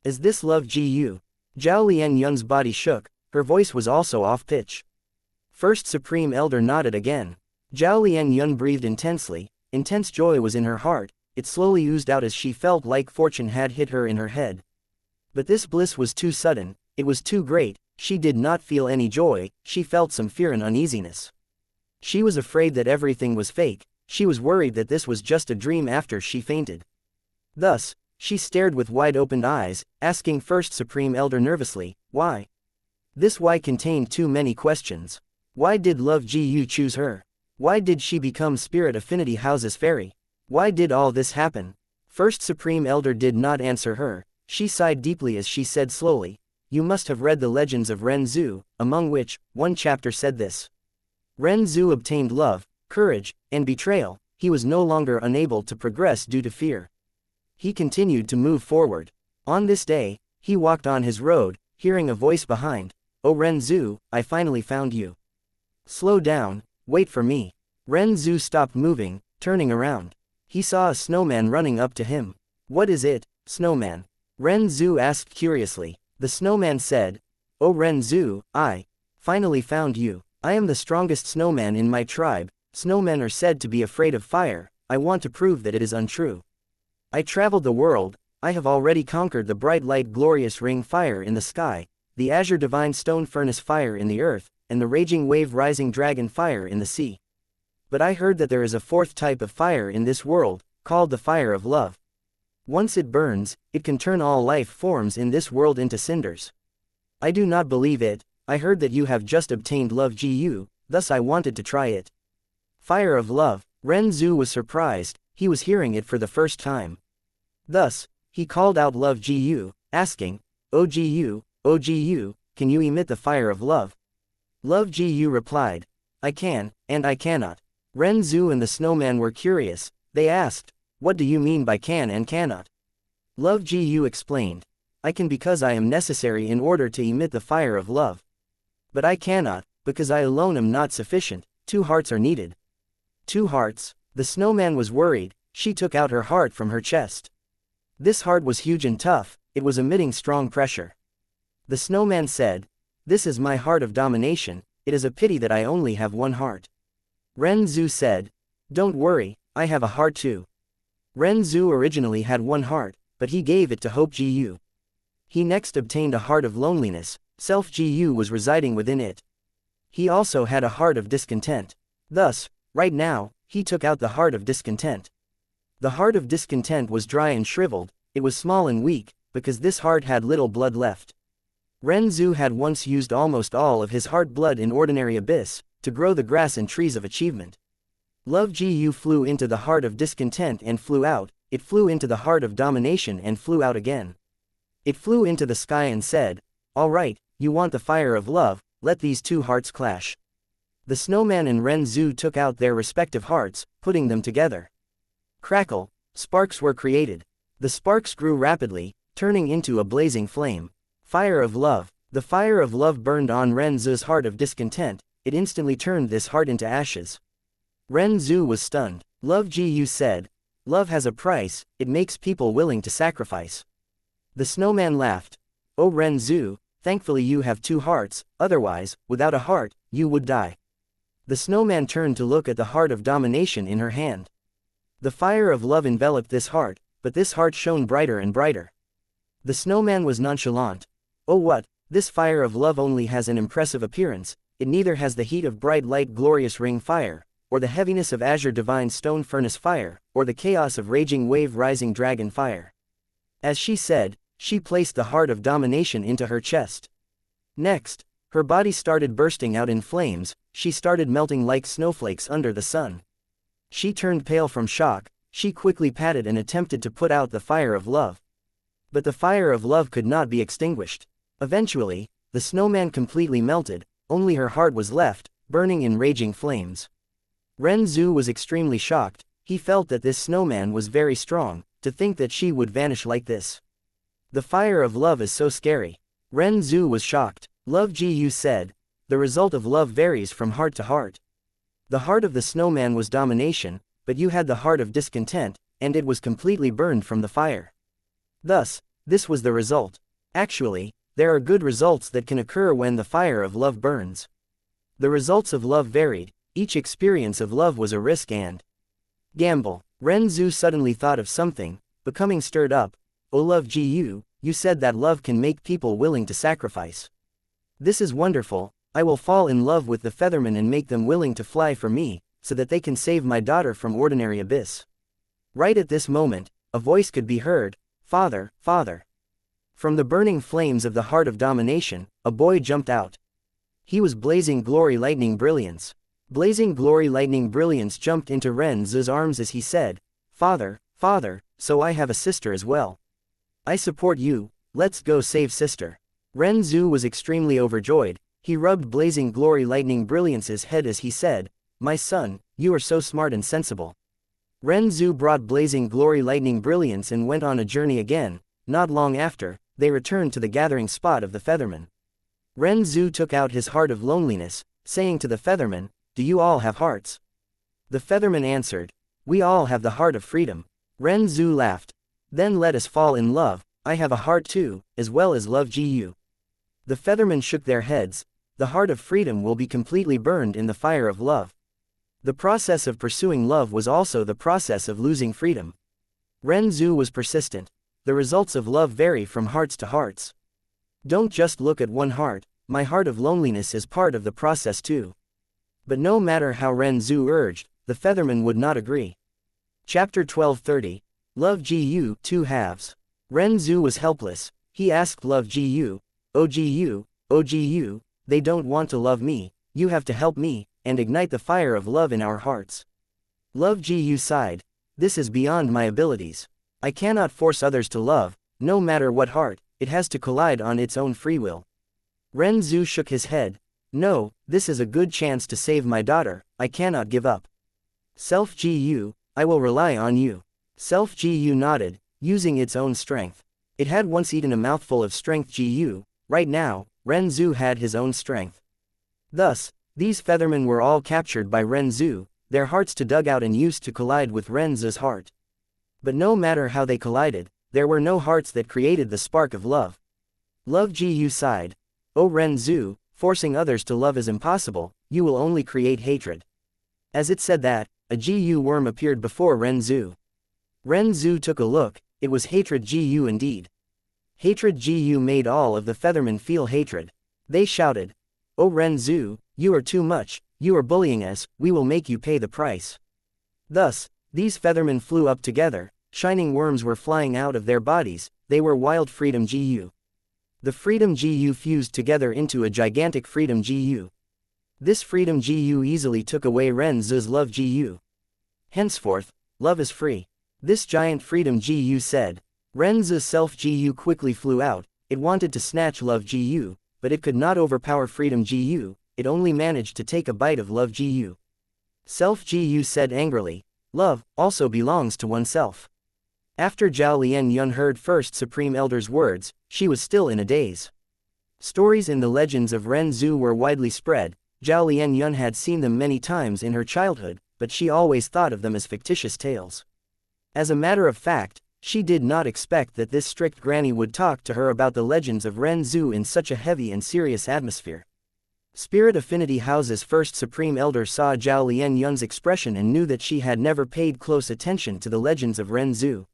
Is this Love GU? Zhao Lianyun's body shook, her voice was also off-pitch. First Supreme Elder nodded again. Zhao Lianyun breathed intensely, intense joy was in her heart, it slowly oozed out as she felt like fortune had hit her in her head. But this bliss was too sudden, it was too great, she did not feel any joy, she felt some fear and uneasiness. She was afraid that everything was fake, she was worried that this was just a dream after she fainted. Thus, she stared with wide-opened eyes, asking First Supreme Elder nervously, why? This why contained too many questions. Why did Love Gu choose her? Why did she become Spirit Affinity House's fairy? Why did all this happen? First Supreme Elder did not answer her, she sighed deeply as she said slowly, you must have read the legends of Ren Zhu, among which, one chapter said this. Ren Zhu obtained love, courage, and betrayal, he was no longer unable to progress due to fear. He continued to move forward. On this day, he walked on his road, hearing a voice behind, "Oh Ren Zhu, I finally found you. Slow down, wait for me." Ren Zhu stopped moving, turning around. He saw a snowman running up to him. "What is it, snowman?" Ren Zhu asked curiously. The snowman said, "Oh Ren Zhu, I finally found you. I am the strongest snowman in my tribe. Snowmen are said to be afraid of fire, I want to prove that it is untrue. I traveled the world, I have already conquered the bright light glorious ring fire in the sky, the azure divine stone furnace fire in the earth, and the raging wave rising dragon fire in the sea. But I heard that there is a fourth type of fire in this world, called the fire of love. Once it burns, it can turn all life forms in this world into cinders. I do not believe it, I heard that you have just obtained Love Gu, thus I wanted to try it." Fire of love, Ren Zhu was surprised, he was hearing it for the first time. Thus, he called out Love Gu, asking, "O Gu, can you emit the fire of love?" Love Gu replied, "I can, and I cannot." Ren Zhu and the snowman were curious, they asked, "What do you mean by can and cannot?" Love Gu explained, "I can because I am necessary in order to emit the fire of love. But I cannot, because I alone am not sufficient, 2 hearts are needed." 2 hearts, the snowman was worried, she took out her heart from her chest. This heart was huge and tough, it was emitting strong pressure. The snowman said, "This is my heart of domination, it is a pity that I only have 1 heart." Ren Zhu said, "Don't worry, I have a heart too." Ren Zhu originally had 1 heart, but he gave it to Hope Gu. He next obtained a heart of loneliness, Self Gu was residing within it. He also had a heart of discontent. Thus, right now, he took out the heart of discontent. The heart of discontent was dry and shriveled, it was small and weak, because this heart had little blood left. Ren Zhu had once used almost all of his heart blood in ordinary abyss, to grow the grass and trees of achievement. Love Gu flew into the heart of discontent and flew out, it flew into the heart of domination and flew out again. It flew into the sky and said, "All right, you want the fire of love, let these 2 hearts clash." The snowman and Ren Zhu took out their respective hearts, putting them together. Crackle, sparks were created. The sparks grew rapidly, turning into a blazing flame. Fire of love. The fire of love burned on Ren Zhu's heart of discontent, it instantly turned this heart into ashes. Ren Zhu was stunned. Love Gu said, "Love has a price, it makes people willing to sacrifice." The snowman laughed. "Oh Ren Zhu, thankfully you have 2 hearts, otherwise, without a heart, you would die." The snowman turned to look at the heart of domination in her hand. The fire of love enveloped this heart, but this heart shone brighter and brighter. The snowman was nonchalant. "Oh what, this fire of love only has an impressive appearance, it neither has the heat of bright light glorious ring fire, or the heaviness of azure divine stone furnace fire, or the chaos of raging wave rising dragon fire." As she said, she placed the heart of domination into her chest. Next, her body started bursting out in flames, she started melting like snowflakes under the sun. She turned pale from shock, she quickly patted and attempted to put out the fire of love. But the fire of love could not be extinguished. Eventually, the snowman completely melted, only her heart was left, burning in raging flames. Ren Zhu was extremely shocked, he felt that this snowman was very strong, to think that she would vanish like this. The fire of love is so scary. Ren Zhu was shocked. Love Gu said, "The result of love varies from heart to heart. The heart of the snowman was domination, but you had the heart of discontent, and it was completely burned from the fire. Thus, this was the result. Actually, there are good results that can occur when the fire of love burns. The results of love varied, each experience of love was a risk and gamble. Ren Zhu suddenly thought of something, becoming stirred up. "Oh Love Ji, you said that love can make people willing to sacrifice. This is wonderful. I will fall in love with the feathermen and make them willing to fly for me, so that they can save my daughter from ordinary abyss." Right at this moment, a voice could be heard, "Father, father." From the burning flames of the heart of domination, a boy jumped out. He was Blazing Glory Lightning Brilliance. Blazing Glory Lightning Brilliance jumped into Ren Zhu's arms as he said, "Father, father, so I have a sister as well. I support you, let's go save sister." Ren Zhu was extremely overjoyed. He rubbed Blazing Glory Lightning Brilliance's head as he said, "My son, you are so smart and sensible." Ren Zhu brought Blazing Glory Lightning Brilliance and went on a journey again. Not long after, they returned to the gathering spot of the feathermen. Ren Zhu took out his heart of loneliness, saying to the feathermen, "Do you all have hearts?" The feathermen answered, "We all have the heart of freedom." Ren Zhu laughed. "Then let us fall in love. I have a heart too, as well as Love Ji." The feathermen shook their heads. The heart of freedom will be completely burned in the fire of love. The process of pursuing love was also the process of losing freedom. Ren Zhu was persistent. The results of love vary from hearts to hearts. Don't just look at one heart. My heart of loneliness is part of the process too. But no matter how Ren Zhu urged, the feathermen would not agree. Chapter 12:30. Love Ji, Two Halves. Ren Zhu was helpless. He asked Love Ji, "Oh Ji, oh Ji, they don't want to love me, you have to help me, and ignite the fire of love in our hearts." Love Ji sighed. "This is beyond my abilities. I cannot force others to love, no matter what heart, it has to collide on its own free will." Ren Zhu shook his head. "No, this is a good chance to save my daughter, I cannot give up. Self Ji, I will rely on you." Self Ji nodded, using its own strength. It had once eaten a mouthful of strength Ji. Right now, Ren Zhu had his own strength. Thus, these feathermen were all captured by Ren Zhu, their hearts to dug out and used to collide with Ren Zhu's heart. But no matter how they collided, there were no hearts that created the spark of love. Love Ji sighed. "Oh Ren Zhu, forcing others to love is impossible, you will only create hatred." As it said that, a Ji worm appeared before Ren Zhu. Ren Zhu took a look, it was hatred Ji indeed. Hatred Ji made all of the feathermen feel hatred. They shouted, "Oh Ren Zhu, you are too much, you are bullying us, we will make you pay the price." Thus, these feathermen flew up together, shining worms were flying out of their bodies, they were wild Freedom Ji. The Freedom Ji fused together into a gigantic Freedom Ji. This Freedom Ji easily took away Ren Zhu's Love Ji. Henceforth, love is free. This giant Freedom Ji said. Ren Zhu's Self Ji quickly flew out, it wanted to snatch Love Ji, but it could not overpower Freedom Ji, it only managed to take a bite of Love Ji. Self Ji said angrily, "Love also belongs to oneself." After Zhao Lianyun heard First Supreme Elder's words, she was still in a daze. Stories in the legends of Ren Zhu were widely spread. Zhao Lianyun had seen them many times in her childhood, but she always thought of them as fictitious tales. As a matter of fact, she did not expect that this strict granny would talk to her about the legends of Ren Zhu in such a heavy and serious atmosphere. Spirit Affinity House's First Supreme Elder saw Zhao Lianyun's expression and knew that she had never paid close attention to the legends of Ren Zhu.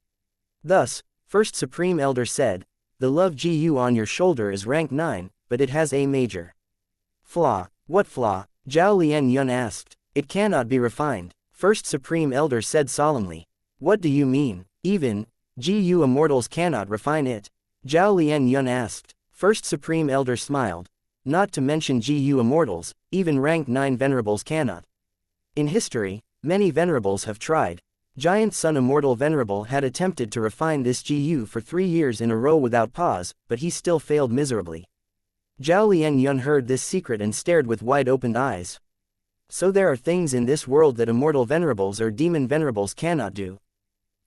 Thus, First Supreme Elder said, "The Love Ji on your shoulder is rank 9, but it has a major flaw." "What flaw?" Zhao Lianyun asked. "It cannot be refined." First Supreme Elder said solemnly. "What do you mean? Even Ji immortals cannot refine it?" Zhao Lianyun asked. First Supreme Elder smiled. "Not to mention Ji immortals, even rank 9 venerables cannot." In history, many venerables have tried. Giant Sun Immortal Venerable had attempted to refine this Ji for 3 years in a row without pause, but he still failed miserably. Zhao Lianyun heard this secret and stared with wide-opened eyes. So there are things in this world that immortal venerables or demon venerables cannot do.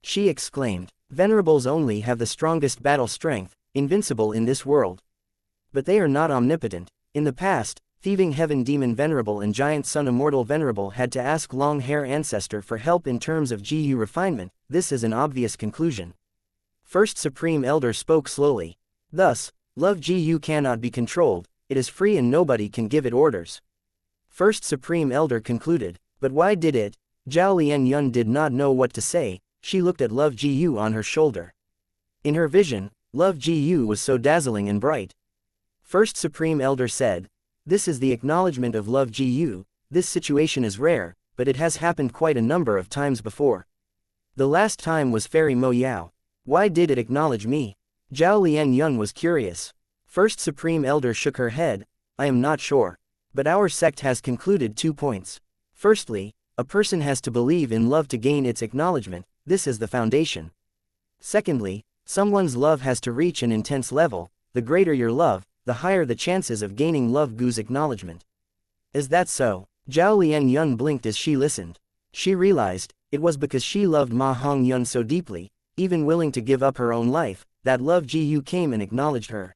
She exclaimed. Venerables only have the strongest battle strength, invincible in this world. But they are not omnipotent. In the past, Thieving Heaven Demon Venerable and Giant Sun Immortal Venerable had to ask Long Hair Ancestor for help in terms of Ji refinement. This is an obvious conclusion. First Supreme Elder spoke slowly. Thus, Love Ji cannot be controlled, it is free and nobody can give it orders. First Supreme Elder concluded. But why did it? Zhao Lianyun did not know what to say. She looked at Love Ji on her shoulder. In her vision, Love Ji was so dazzling and bright. First Supreme Elder said, "This is the acknowledgement of Love Ji. This situation is rare, but it has happened quite a number of times before. The last time was Fairy Mo Yao. Why did it acknowledge me?" Zhao Lianyun was curious. First Supreme Elder shook her head. "I am not sure. But our sect has concluded 2 points. Firstly, a person has to believe in love to gain its acknowledgement. This is the foundation. Secondly, someone's love has to reach an intense level. The greater your love, the higher the chances of gaining Love Gu's acknowledgement." "Is that so?" Zhao Lianyun blinked as she listened. She realized, it was because she loved Ma Hongyun so deeply, even willing to give up her own life, that Love Ji came and acknowledged her.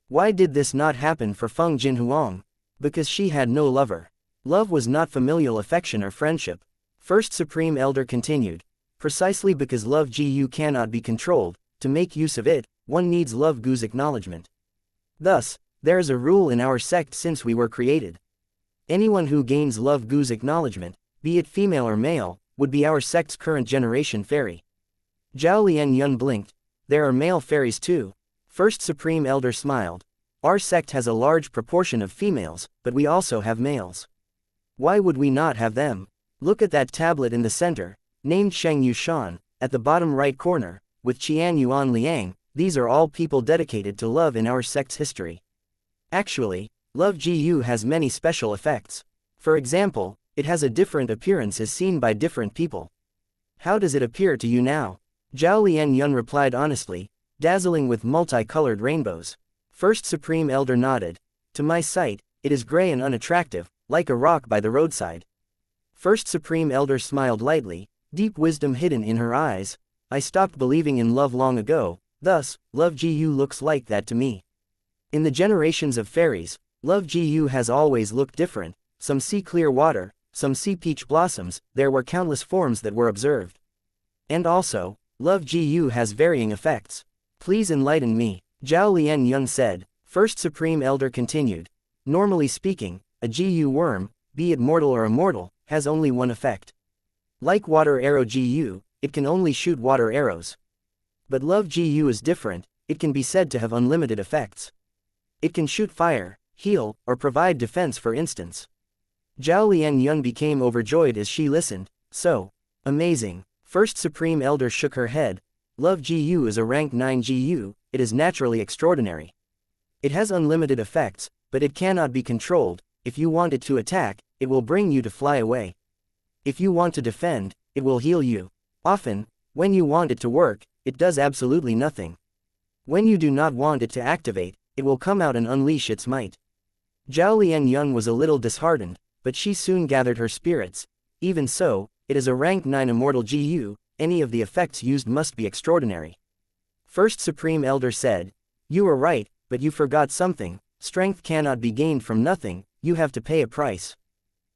Why did this not happen for Feng Jinhuang? Because she had no lover. Love was not familial affection or friendship. First Supreme Elder continued. Precisely because Love Ji cannot be controlled, to make use of it, one needs Love Gu's acknowledgement. Thus, there is a rule in our sect since we were created. Anyone who gains Love Gu's acknowledgement, be it female or male, would be our sect's current generation fairy. Zhao Lianyun blinked. There are male fairies too. First Supreme Elder smiled. Our sect has a large proportion of females, but we also have males. Why would we not have them? Look at that tablet in the center, named Sheng Yushan, at the bottom right corner, with Qian Yuan Liang. These are all people dedicated to love in our sect's history. Actually, Love Ji has many special effects. For example, it has a different appearance as seen by different people. How does it appear to you now? Zhao Lianyun replied honestly, dazzling with multicolored rainbows. First Supreme Elder nodded. To my sight, it is gray and unattractive, like a rock by the roadside. First Supreme Elder smiled lightly, deep wisdom hidden in her eyes. I stopped believing in love long ago, thus, Love Ji looks like that to me. In the generations of fairies, Love Ji has always looked different. Some see clear water, some see peach blossoms. There were countless forms that were observed. And also, Love Ji has varying effects. Please enlighten me, Zhao Lianyun said. First Supreme Elder continued. Normally speaking, a Ji worm, be it mortal or immortal, has only one effect. Like water arrow Ji, it can only shoot water arrows. But Love Ji is different, it can be said to have unlimited effects. It can shoot fire, heal, or provide defense for instance. Zhao Lianyun became overjoyed as she listened. So amazing. First Supreme Elder shook her head. Love Ji is a rank 9 Ji, it is naturally extraordinary. It has unlimited effects, but it cannot be controlled. If you want it to attack, it will bring you to fly away. If you want to defend, it will heal you. Often, when you want it to work, it does absolutely nothing. When you do not want it to activate, it will come out and unleash its might. Zhao Lianyun was a little disheartened, but she soon gathered her spirits. Even so, it is a rank 9 immortal Ji, any of the effects used must be extraordinary. First Supreme Elder said, you are right, but you forgot something. Strength cannot be gained from nothing, you have to pay a price.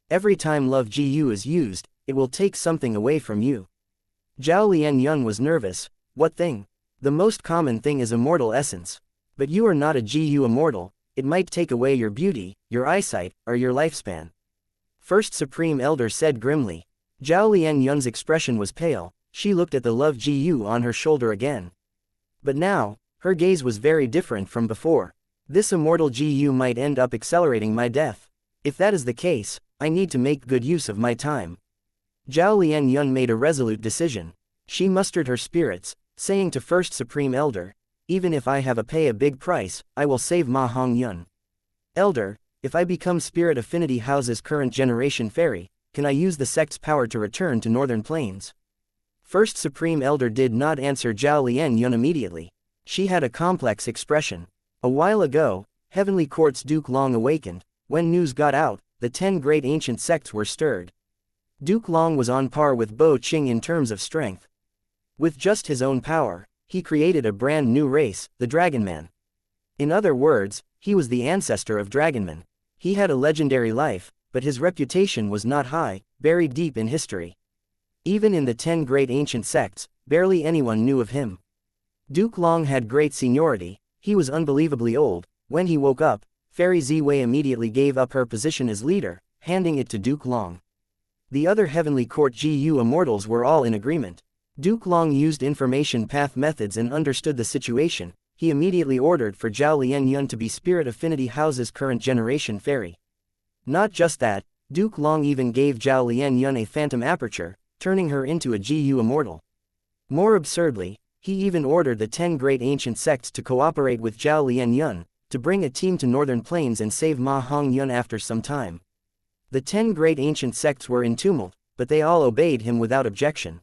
Every time Love Ji is used, it will take something away from you. Zhao Lianyun was nervous. What thing? The most common thing is immortal essence. But you are not a Ji immortal, it might take away your beauty, your eyesight, or your lifespan. First Supreme Elder said grimly. Zhao Lianyun's expression was pale, she looked at the Love Ji on her shoulder again. But now, her gaze was very different from before. This immortal Ji might end up accelerating my death. If that is the case, I need to make good use of my time. Zhao Lianyun made a resolute decision. She mustered her spirits, saying to First Supreme Elder, even if I have to pay a big price, I will save Ma Hongyun. Elder, if I become Spirit Affinity House's current generation fairy, can I use the sect's power to return to Northern Plains? First Supreme Elder did not answer Zhao Lianyun immediately. She had a complex expression. A while ago, Heavenly Court's Duke Long awakened. When news got out, the 10 great ancient sects were stirred. Duke Long was on par with Bo Qing in terms of strength. With just his own power, he created a brand new race, the Dragonman. In other words, he was the ancestor of Dragonmen. He had a legendary life, but his reputation was not high, buried deep in history. Even in the 10 great ancient sects, barely anyone knew of him. Duke Long had great seniority, he was unbelievably old. When he woke up, Fairy Ziwei immediately gave up her position as leader, handing it to Duke Long. The other Heavenly Court GU Immortals were all in agreement. Duke Long used information path methods and understood the situation. He immediately ordered for Zhao Lianyun to be Spirit Affinity House's current generation fairy. Not just that, Duke Long even gave Zhao Lianyun a phantom aperture, turning her into a GU Immortal. More absurdly, he even ordered the 10 great ancient sects to cooperate with Zhao Lianyun, to bring a team to Northern Plains and save Ma Hongyun after some time. The 10 great ancient sects were in tumult, but they all obeyed him without objection.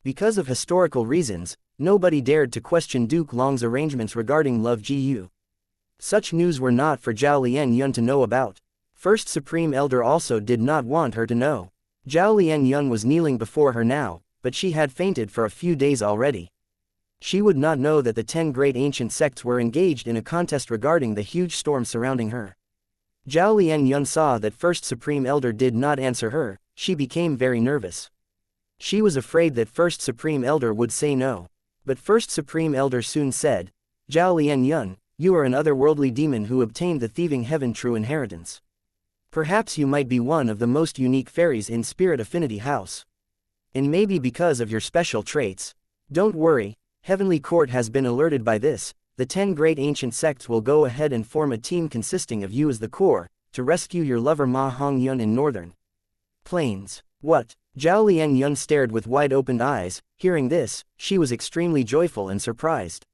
Because of historical reasons, nobody dared to question Duke Long's arrangements regarding Love GU. Such news were not for Zhao Lianyun to know about. First Supreme Elder also did not want her to know. Zhao Lianyun was kneeling before her now, but she had fainted for a few days already. She would not know that the 10 great ancient sects were engaged in a contest regarding the huge storm surrounding her. Zhao Lianyun saw that First Supreme Elder did not answer her. She became very nervous. She was afraid that First Supreme Elder would say no. But First Supreme Elder soon said, Zhao Lianyun, you are an otherworldly demon who obtained the thieving heaven true inheritance. Perhaps you might be one of the most unique fairies in Spirit Affinity House. And maybe because of your special traits. Don't worry, Heavenly Court has been alerted by this. The 10 great ancient sects will go ahead and form a team consisting of you as the core, to rescue your lover Ma Hongyun in Northern Plains. What? Zhao Lianyun stared with wide-opened eyes. Hearing this, she was extremely joyful and surprised.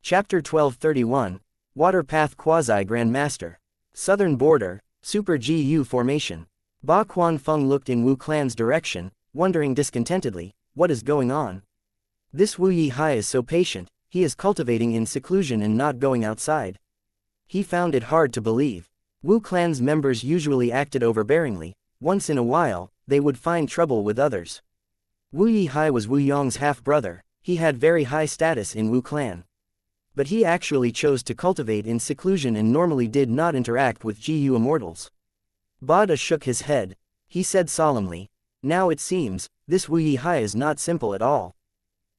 Chapter 1231, Water Path Quasi-Grand Master. Southern Border, Super GU Formation. Ba Quanfeng looked in Wu Clan's direction, wondering discontentedly, what is going on? This Wu Yihai is so patient, he is cultivating in seclusion and not going outside. He found it hard to believe. Wu Clan's members usually acted overbearingly. Once in a while, they would find trouble with others. Wu Yihai was Wu Yong's half-brother. He had very high status in Wu Clan. But he actually chose to cultivate in seclusion and normally did not interact with GU Immortals. Bada shook his head. He said solemnly, now it seems, this Wu Yihai is not simple at all.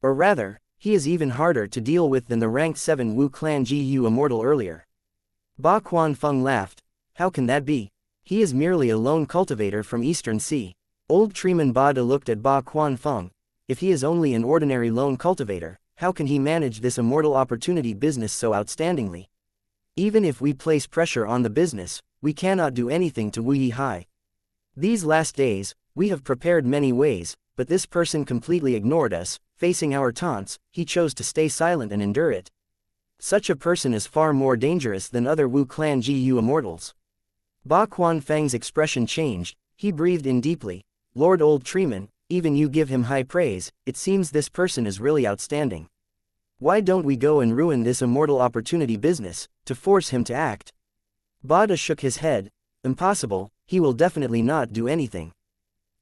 Or rather, he is even harder to deal with than the rank 7 Wu Clan GU Immortal earlier. Ba Quanfeng laughed. How can that be? He is merely a lone cultivator from Eastern Sea. Old Treeman Bada looked at Ba Quanfeng. If he is only an ordinary lone cultivator, how can he manage this immortal opportunity business so outstandingly? Even if we place pressure on the business, we cannot do anything to Wu Yihai. These last days, we have prepared many ways, but this person completely ignored us. Facing our taunts, he chose to stay silent and endure it. Such a person is far more dangerous than other Wu Clan GU Immortals. Ba Quanfeng's expression changed. He breathed in deeply. Lord Old Treeman, even you give him high praise. It seems this person is really outstanding. Why don't we go and ruin this immortal opportunity business, to force him to act? Bada shook his head. Impossible, he will definitely not do anything.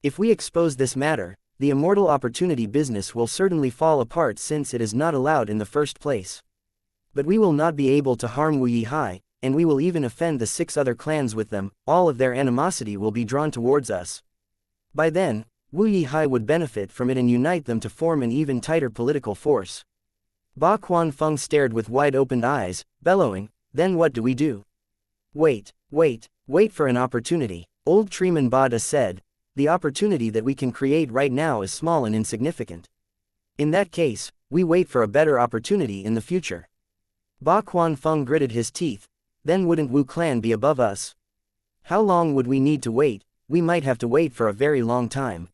If we expose this matter, the immortal opportunity business will certainly fall apart since it is not allowed in the first place. But we will not be able to harm Wu Yihai, and we will even offend the 6 other clans with them. All of their animosity will be drawn towards us. By then, Wu Yihai would benefit from it and unite them to form an even tighter political force. Ba Quanfeng stared with wide-opened eyes, bellowing, then what do we do? Wait for an opportunity. Old Treeman Bada said, the opportunity that we can create right now is small and insignificant. In that case, we wait for a better opportunity in the future. Ba Quanfeng gritted his teeth. Then wouldn't Wu Clan be above us? How long would we need to wait? We might have to wait for a very long time.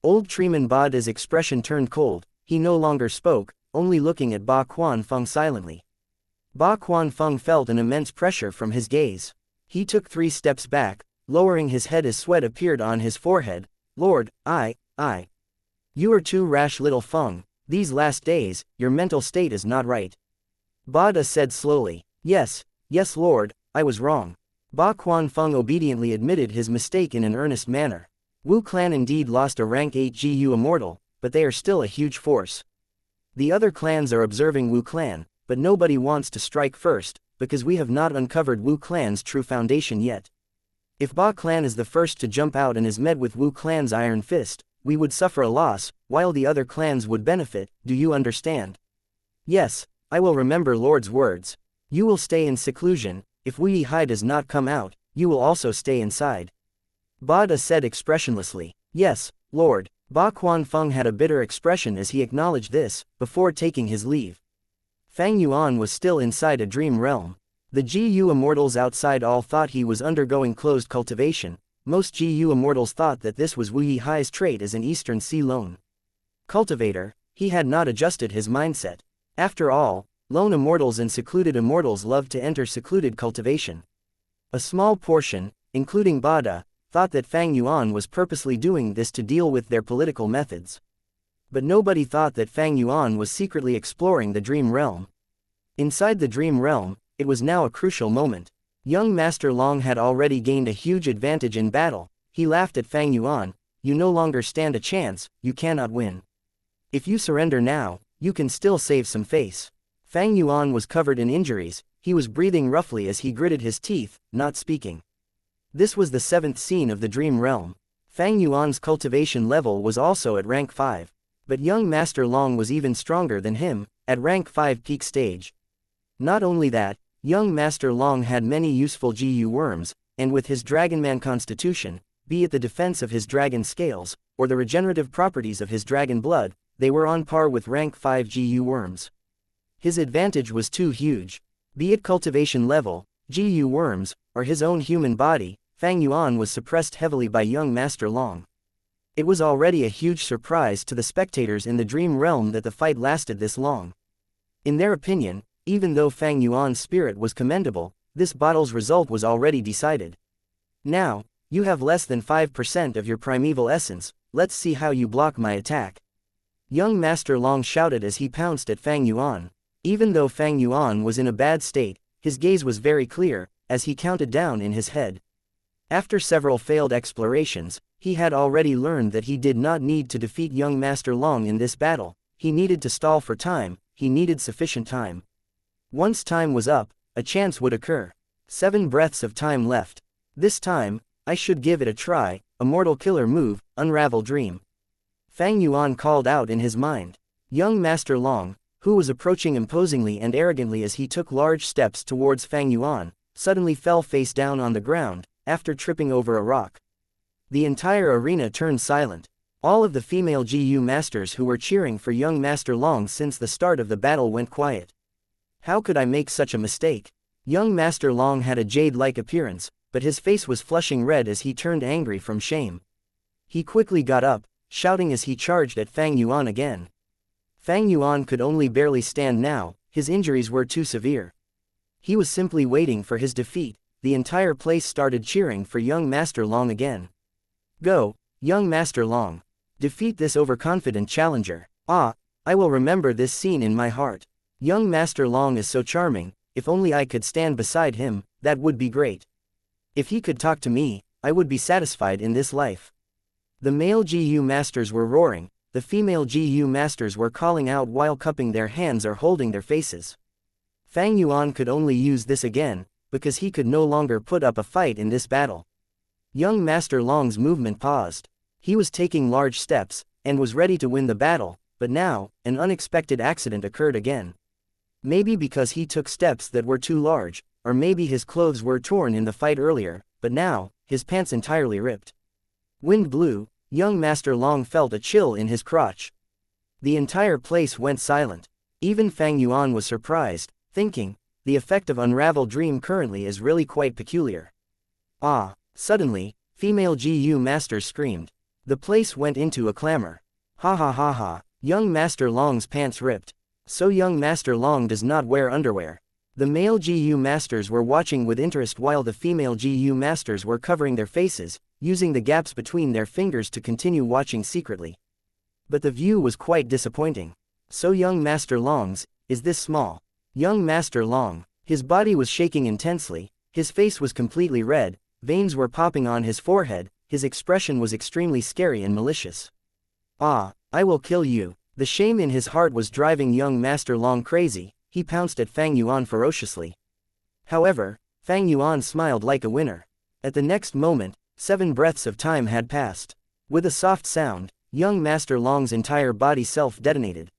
Old Treeman Bada's expression turned cold. He no longer spoke, only looking at Ba Quanfeng silently. Ba Quanfeng felt an immense pressure from his gaze. He took 3 steps back, lowering his head as sweat appeared on his forehead. Lord, you are too rash, little Feng. These last days, your mental state is not right. Bada said slowly. Yes, Lord, I was wrong. Ba Quanfeng obediently admitted his mistake in an earnest manner. Wu Clan indeed lost a rank 8 GU Immortal, but they are still a huge force. The other clans are observing Wu Clan, but nobody wants to strike first, because we have not uncovered Wu Clan's true foundation yet. If Ba Clan is the first to jump out and is met with Wu Clan's iron fist, we would suffer a loss, while the other clans would benefit. Do you understand? Yes, I will remember Lord's words. You will stay in seclusion. If Wu Yihai does not come out, you will also stay inside. Bada said expressionlessly. Yes, Lord. Ba Quanfeng had a bitter expression as he acknowledged this, before taking his leave. Fang Yuan was still inside a dream realm. The GU immortals outside all thought he was undergoing closed cultivation. Most GU immortals thought that this was Wu Yihai's trait as an Eastern Sea lone cultivator. He had not adjusted his mindset. After all, lone immortals and secluded immortals loved to enter secluded cultivation. A small portion, including Bada, thought that Fang Yuan was purposely doing this to deal with their political methods. But nobody thought that Fang Yuan was secretly exploring the dream realm. Inside the dream realm, it was now a crucial moment. Young Master Long had already gained a huge advantage in battle. He laughed at Fang Yuan. You no longer stand a chance, you cannot win. If you surrender now, you can still save some face. Fang Yuan was covered in injuries. He was breathing roughly as he gritted his teeth, not speaking. This was the 7th scene of the dream realm. Fang Yuan's cultivation level was also at rank 5. But young Master Long was even stronger than him, at rank 5 peak stage. Not only that, young Master Long had many useful GU worms, and with his Dragonman constitution, be it the defense of his dragon scales, or the regenerative properties of his dragon blood, they were on par with rank 5 GU worms. His advantage was too huge. Be it cultivation level, GU worms, or his own human body, Fang Yuan was suppressed heavily by young Master Long. It was already a huge surprise to the spectators in the dream realm that the fight lasted this long. In their opinion, even though Fang Yuan's spirit was commendable, this battle's result was already decided. Now, you have less than 5% of your primeval essence, let's see how you block my attack. Young Master Long shouted as he pounced at Fang Yuan. Even though Fang Yuan was in a bad state, his gaze was very clear, as he counted down in his head. After several failed explorations, he had already learned that he did not need to defeat young Master Long in this battle. He needed to stall for time, he needed sufficient time. Once time was up, a chance would occur. 7 breaths of time left. This time, I should give it a try, a mortal killer move, unravel dream. Fang Yuan called out in his mind. Young Master Long, who was approaching imposingly and arrogantly as he took large steps towards Fang Yuan, suddenly fell face down on the ground, after tripping over a rock. The entire arena turned silent. All of the female GU masters who were cheering for young Master Long since the start of the battle went quiet. How could I make such a mistake? Young Master Long had a jade-like appearance, but his face was flushing red as he turned angry from shame. He quickly got up, shouting as he charged at Fang Yuan again. Fang Yuan could only barely stand now, his injuries were too severe. He was simply waiting for his defeat. The entire place started cheering for young Master Long again. Go, young Master Long. Defeat this overconfident challenger. Ah, I will remember this scene in my heart. Young Master Long is so charming, if only I could stand beside him, that would be great. If he could talk to me, I would be satisfied in this life. The male GU masters were roaring, the female GU masters were calling out while cupping their hands or holding their faces. Fang Yuan could only use this again, because he could no longer put up a fight in this battle. Young Master Long's movement paused. He was taking large steps, and was ready to win the battle, but now, an unexpected accident occurred again. Maybe because he took steps that were too large, or maybe his clothes were torn in the fight earlier, but now, his pants entirely ripped. Wind blew, young Master Long felt a chill in his crotch. The entire place went silent. Even Fang Yuan was surprised, thinking, the effect of Unravel Dream currently is really quite peculiar. Ah! Suddenly, female GU masters screamed. The place went into a clamor. Ha ha ha ha, young Master Long's pants ripped. So young Master Long does not wear underwear. The male GU masters were watching with interest while the female GU masters were covering their faces, using the gaps between their fingers to continue watching secretly. But the view was quite disappointing. So young Master Long's, is this small? Young Master Long, his body was shaking intensely, his face was completely red, veins were popping on his forehead, his expression was extremely scary and malicious. Ah, I will kill you. The shame in his heart was driving young Master Long crazy. He pounced at Fang Yuan ferociously. However, Fang Yuan smiled like a winner. At the next moment, 7 breaths of time had passed. With a soft sound, young Master Long's entire body self-detonated.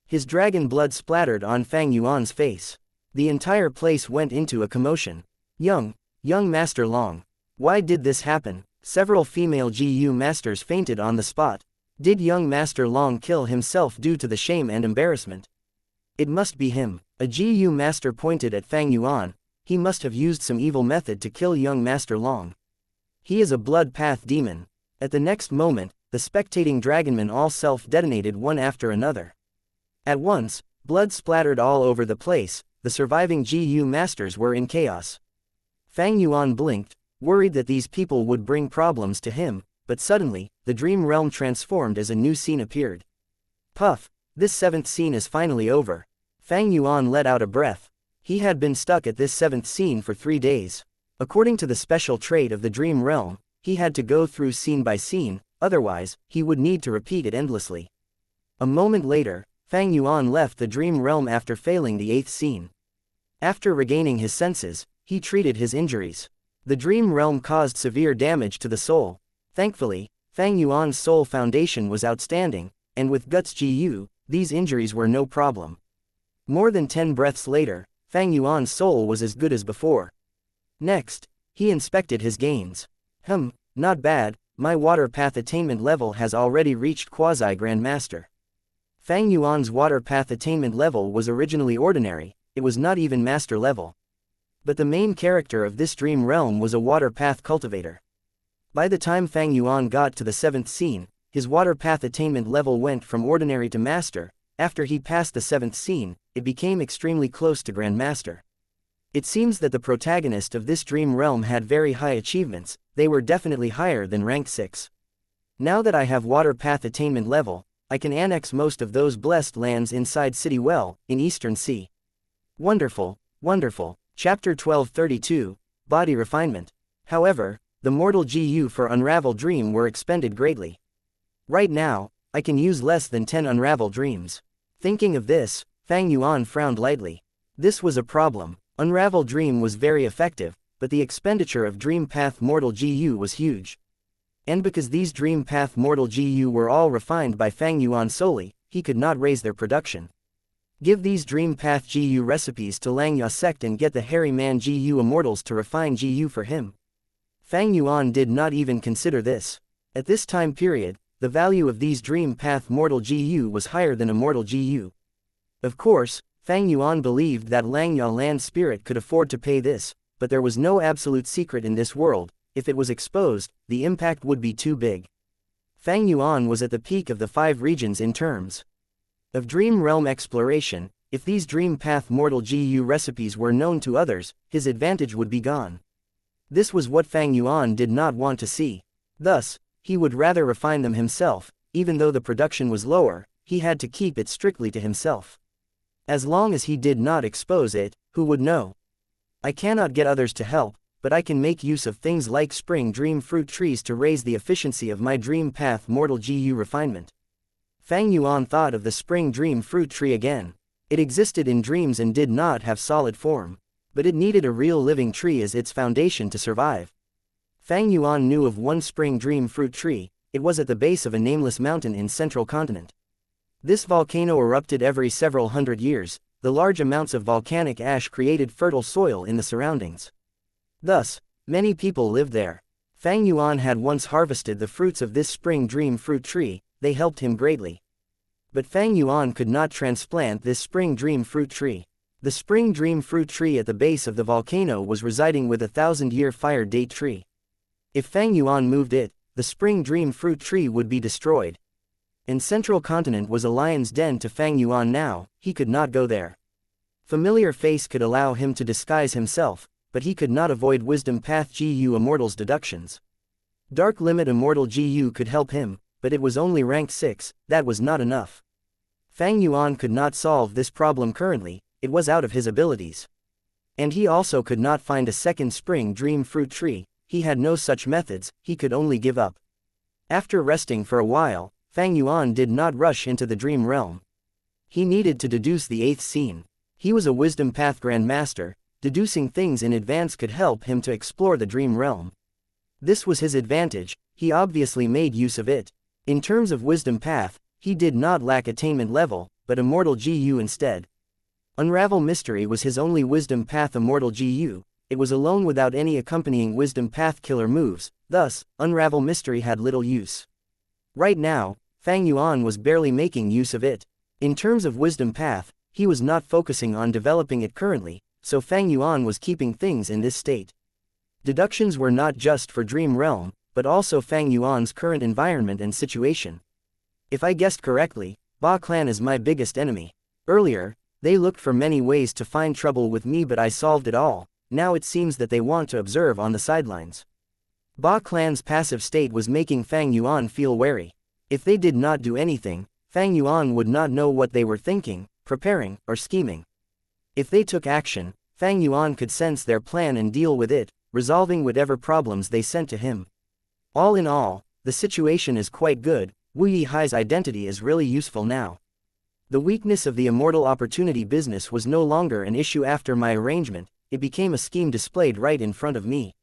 His dragon blood splattered on Fang Yuan's face. The entire place went into a commotion. Young Master Long. Why did this happen? Several female GU masters fainted on the spot. Did young Master Long kill himself due to the shame and embarrassment? It must be him. A GU master pointed at Fang Yuan. He must have used some evil method to kill young Master Long. He is a blood path demon. At the next moment, the spectating dragonmen all self-detonated one after another. At once, blood splattered all over the place. The surviving GU masters were in chaos. Fang Yuan blinked, worried that these people would bring problems to him, but suddenly, the dream realm transformed as a new scene appeared. Puff! This 7th scene is finally over. Fang Yuan let out a breath. He had been stuck at this 7th scene for 3 days. According to the special trait of the dream realm, he had to go through scene by scene, otherwise, he would need to repeat it endlessly. A moment later, Fang Yuan left the dream realm after failing the 8th scene. After regaining his senses, he treated his injuries. The dream realm caused severe damage to the soul. Thankfully, Fang Yuan's soul foundation was outstanding, and with Guts GU, these injuries were no problem. More than 10 breaths later, Fang Yuan's soul was as good as before. Next, he inspected his gains. Not bad, my water path attainment level has already reached quasi-grandmaster. Fang Yuan's water path attainment level was originally ordinary, it was not even master level. But the main character of this dream realm was a water path cultivator. By the time Fang Yuan got to the 7th scene, his water path attainment level went from ordinary to master. After he passed the 7th scene, it became extremely close to grandmaster. It seems that the protagonist of this dream realm had very high achievements, they were definitely higher than rank 6. Now that I have water path attainment level, I can annex most of those blessed lands inside City Well, in Eastern Sea. Wonderful, wonderful. Chapter 1232, Body Refinement. However, the mortal GU for Unravel Dream were expended greatly. Right now, I can use less than 10 Unravel Dreams. Thinking of this, Fang Yuan frowned lightly. This was a problem. Unravel Dream was very effective, but the expenditure of Dream Path Mortal GU was huge. And because these Dream Path Mortal GU were all refined by Fang Yuan solely, he could not raise their production. Give these Dream Path GU recipes to Xianxia sect and get the Hairy Man GU Immortals to refine GU for him. Fang Yuan did not even consider this. At this time period, the value of these Dream Path Mortal GU was higher than Immortal GU. Of course, Fang Yuan believed that Xianxia Land Spirit could afford to pay this, but there was no absolute secret in this world. If it was exposed, the impact would be too big. Fang Yuan was at the peak of the 5 regions in terms of Dream Realm exploration. If these Dream Path Mortal GU recipes were known to others, his advantage would be gone. This was what Fang Yuan did not want to see. Thus, he would rather refine them himself. Even though the production was lower, he had to keep it strictly to himself. As long as he did not expose it, who would know? I cannot get others to help, but I can make use of things like spring dream fruit trees to raise the efficiency of my Dream Path Mortal GU refinement. Fang Yuan thought of the spring dream fruit tree again. It existed in dreams and did not have solid form. But it needed a real living tree as its foundation to survive. Fang Yuan knew of one spring dream fruit tree. It was at the base of a nameless mountain in central continent. This volcano erupted every several hundred years. The large amounts of volcanic ash created fertile soil in the surroundings. Thus, many people lived there. Fang Yuan had once harvested the fruits of this spring dream fruit tree. They helped him greatly. But Fang Yuan could not transplant this spring dream fruit tree. The spring dream fruit tree at the base of the volcano was residing with a 1,000-year fire date tree. If Fang Yuan moved it, the spring dream fruit tree would be destroyed. And central continent was a lion's den to Fang Yuan now, he could not go there. Familiar face could allow him to disguise himself, but he could not avoid Wisdom Path GU Immortal's deductions. Dark Limit Immortal GU could help him, but it was only ranked 6, that was not enough. Fang Yuan could not solve this problem currently, it was out of his abilities. And he also could not find a second spring dream fruit tree, he had no such methods, he could only give up. After resting for a while, Fang Yuan did not rush into the dream realm. He needed to deduce the 8th scene. He was a Wisdom Path Grandmaster, deducing things in advance could help him to explore the dream realm. This was his advantage, he obviously made use of it. In terms of Wisdom Path, he did not lack attainment level, but Immortal GU instead. Unravel Mystery was his only Wisdom Path Immortal GU, it was alone without any accompanying wisdom path killer moves, thus, unravel mystery had little use. Right now, Fang Yuan was barely making use of it. In terms of wisdom path, he was not focusing on developing it currently, so Fang Yuan was keeping things in this state. Deductions were not just for Dream Realm, but also Fang Yuan's current environment and situation. If I guessed correctly, Ba Clan is my biggest enemy. Earlier, they looked for many ways to find trouble with me, but I solved it all. Now it seems that they want to observe on the sidelines. Ba Clan's passive state was making Fang Yuan feel wary. If they did not do anything, Fang Yuan would not know what they were thinking, preparing, or scheming. If they took action, Fang Yuan could sense their plan and deal with it, resolving whatever problems they sent to him. All in all, the situation is quite good. Wu Yihai's identity is really useful now. The weakness of the Immortal opportunity business was no longer an issue after my arrangement, it became a scheme displayed right in front of me.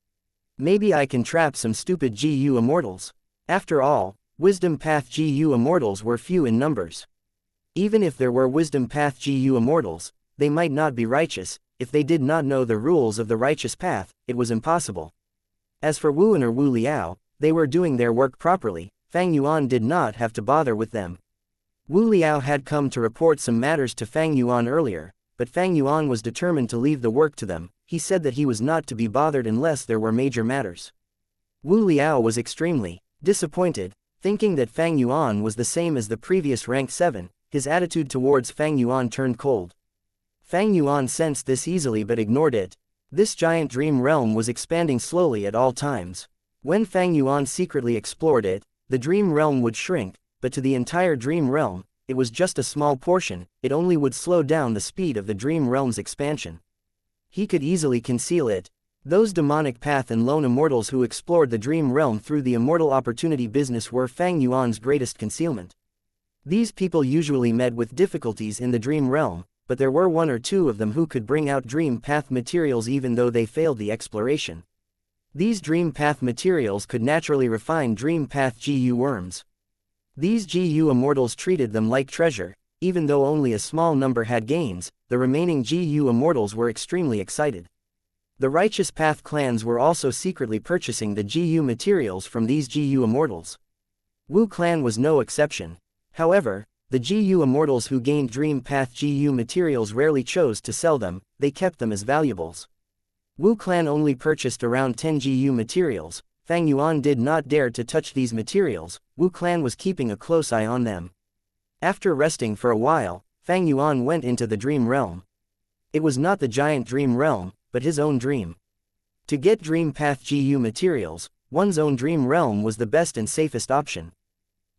Maybe I can trap some stupid GU Immortals. After all, Wisdom Path GU Immortals were few in numbers. Even if there were Wisdom Path GU Immortals, they might not be righteous. If they did not know the rules of the righteous path, it was impossible. As for Wu and or Wu Liao, they were doing their work properly. Fang Yuan did not have to bother with them. Wu Liao had come to report some matters to Fang Yuan earlier, but Fang Yuan was determined to leave the work to them. He said that he was not to be bothered unless there were major matters. Wu Liao was extremely disappointed, thinking that Fang Yuan was the same as the previous rank 7, his attitude towards Fang Yuan turned cold. Fang Yuan sensed this easily but ignored it. This giant dream realm was expanding slowly at all times. When Fang Yuan secretly explored it, the dream realm would shrink, but to the entire dream realm, it was just a small portion, it only would slow down the speed of the dream realm's expansion. He could easily conceal it. Those demonic path and lone immortals who explored the dream realm through the Immortal opportunity business were Fang Yuan's greatest concealment. These people usually met with difficulties in the dream realm, but there were one or two of them who could bring out dream path materials even though they failed the exploration. These dream path materials could naturally refine dream path GU worms. These GU immortals treated them like treasure. Even though only a small number had gains, the remaining GU immortals were extremely excited. The righteous path clans were also secretly purchasing the GU materials from these GU immortals. Wu clan was no exception. However, the GU immortals who gained dream path GU materials rarely chose to sell them, they kept them as valuables. Wu clan only purchased around 10 GU materials. Fang Yuan did not dare to touch these materials. Wu clan was keeping a close eye on them. After resting for a while, Fang Yuan went into the dream realm. It was not the giant dream realm, but his own dream. To get dream path GU materials, one's own dream realm was the best and safest option.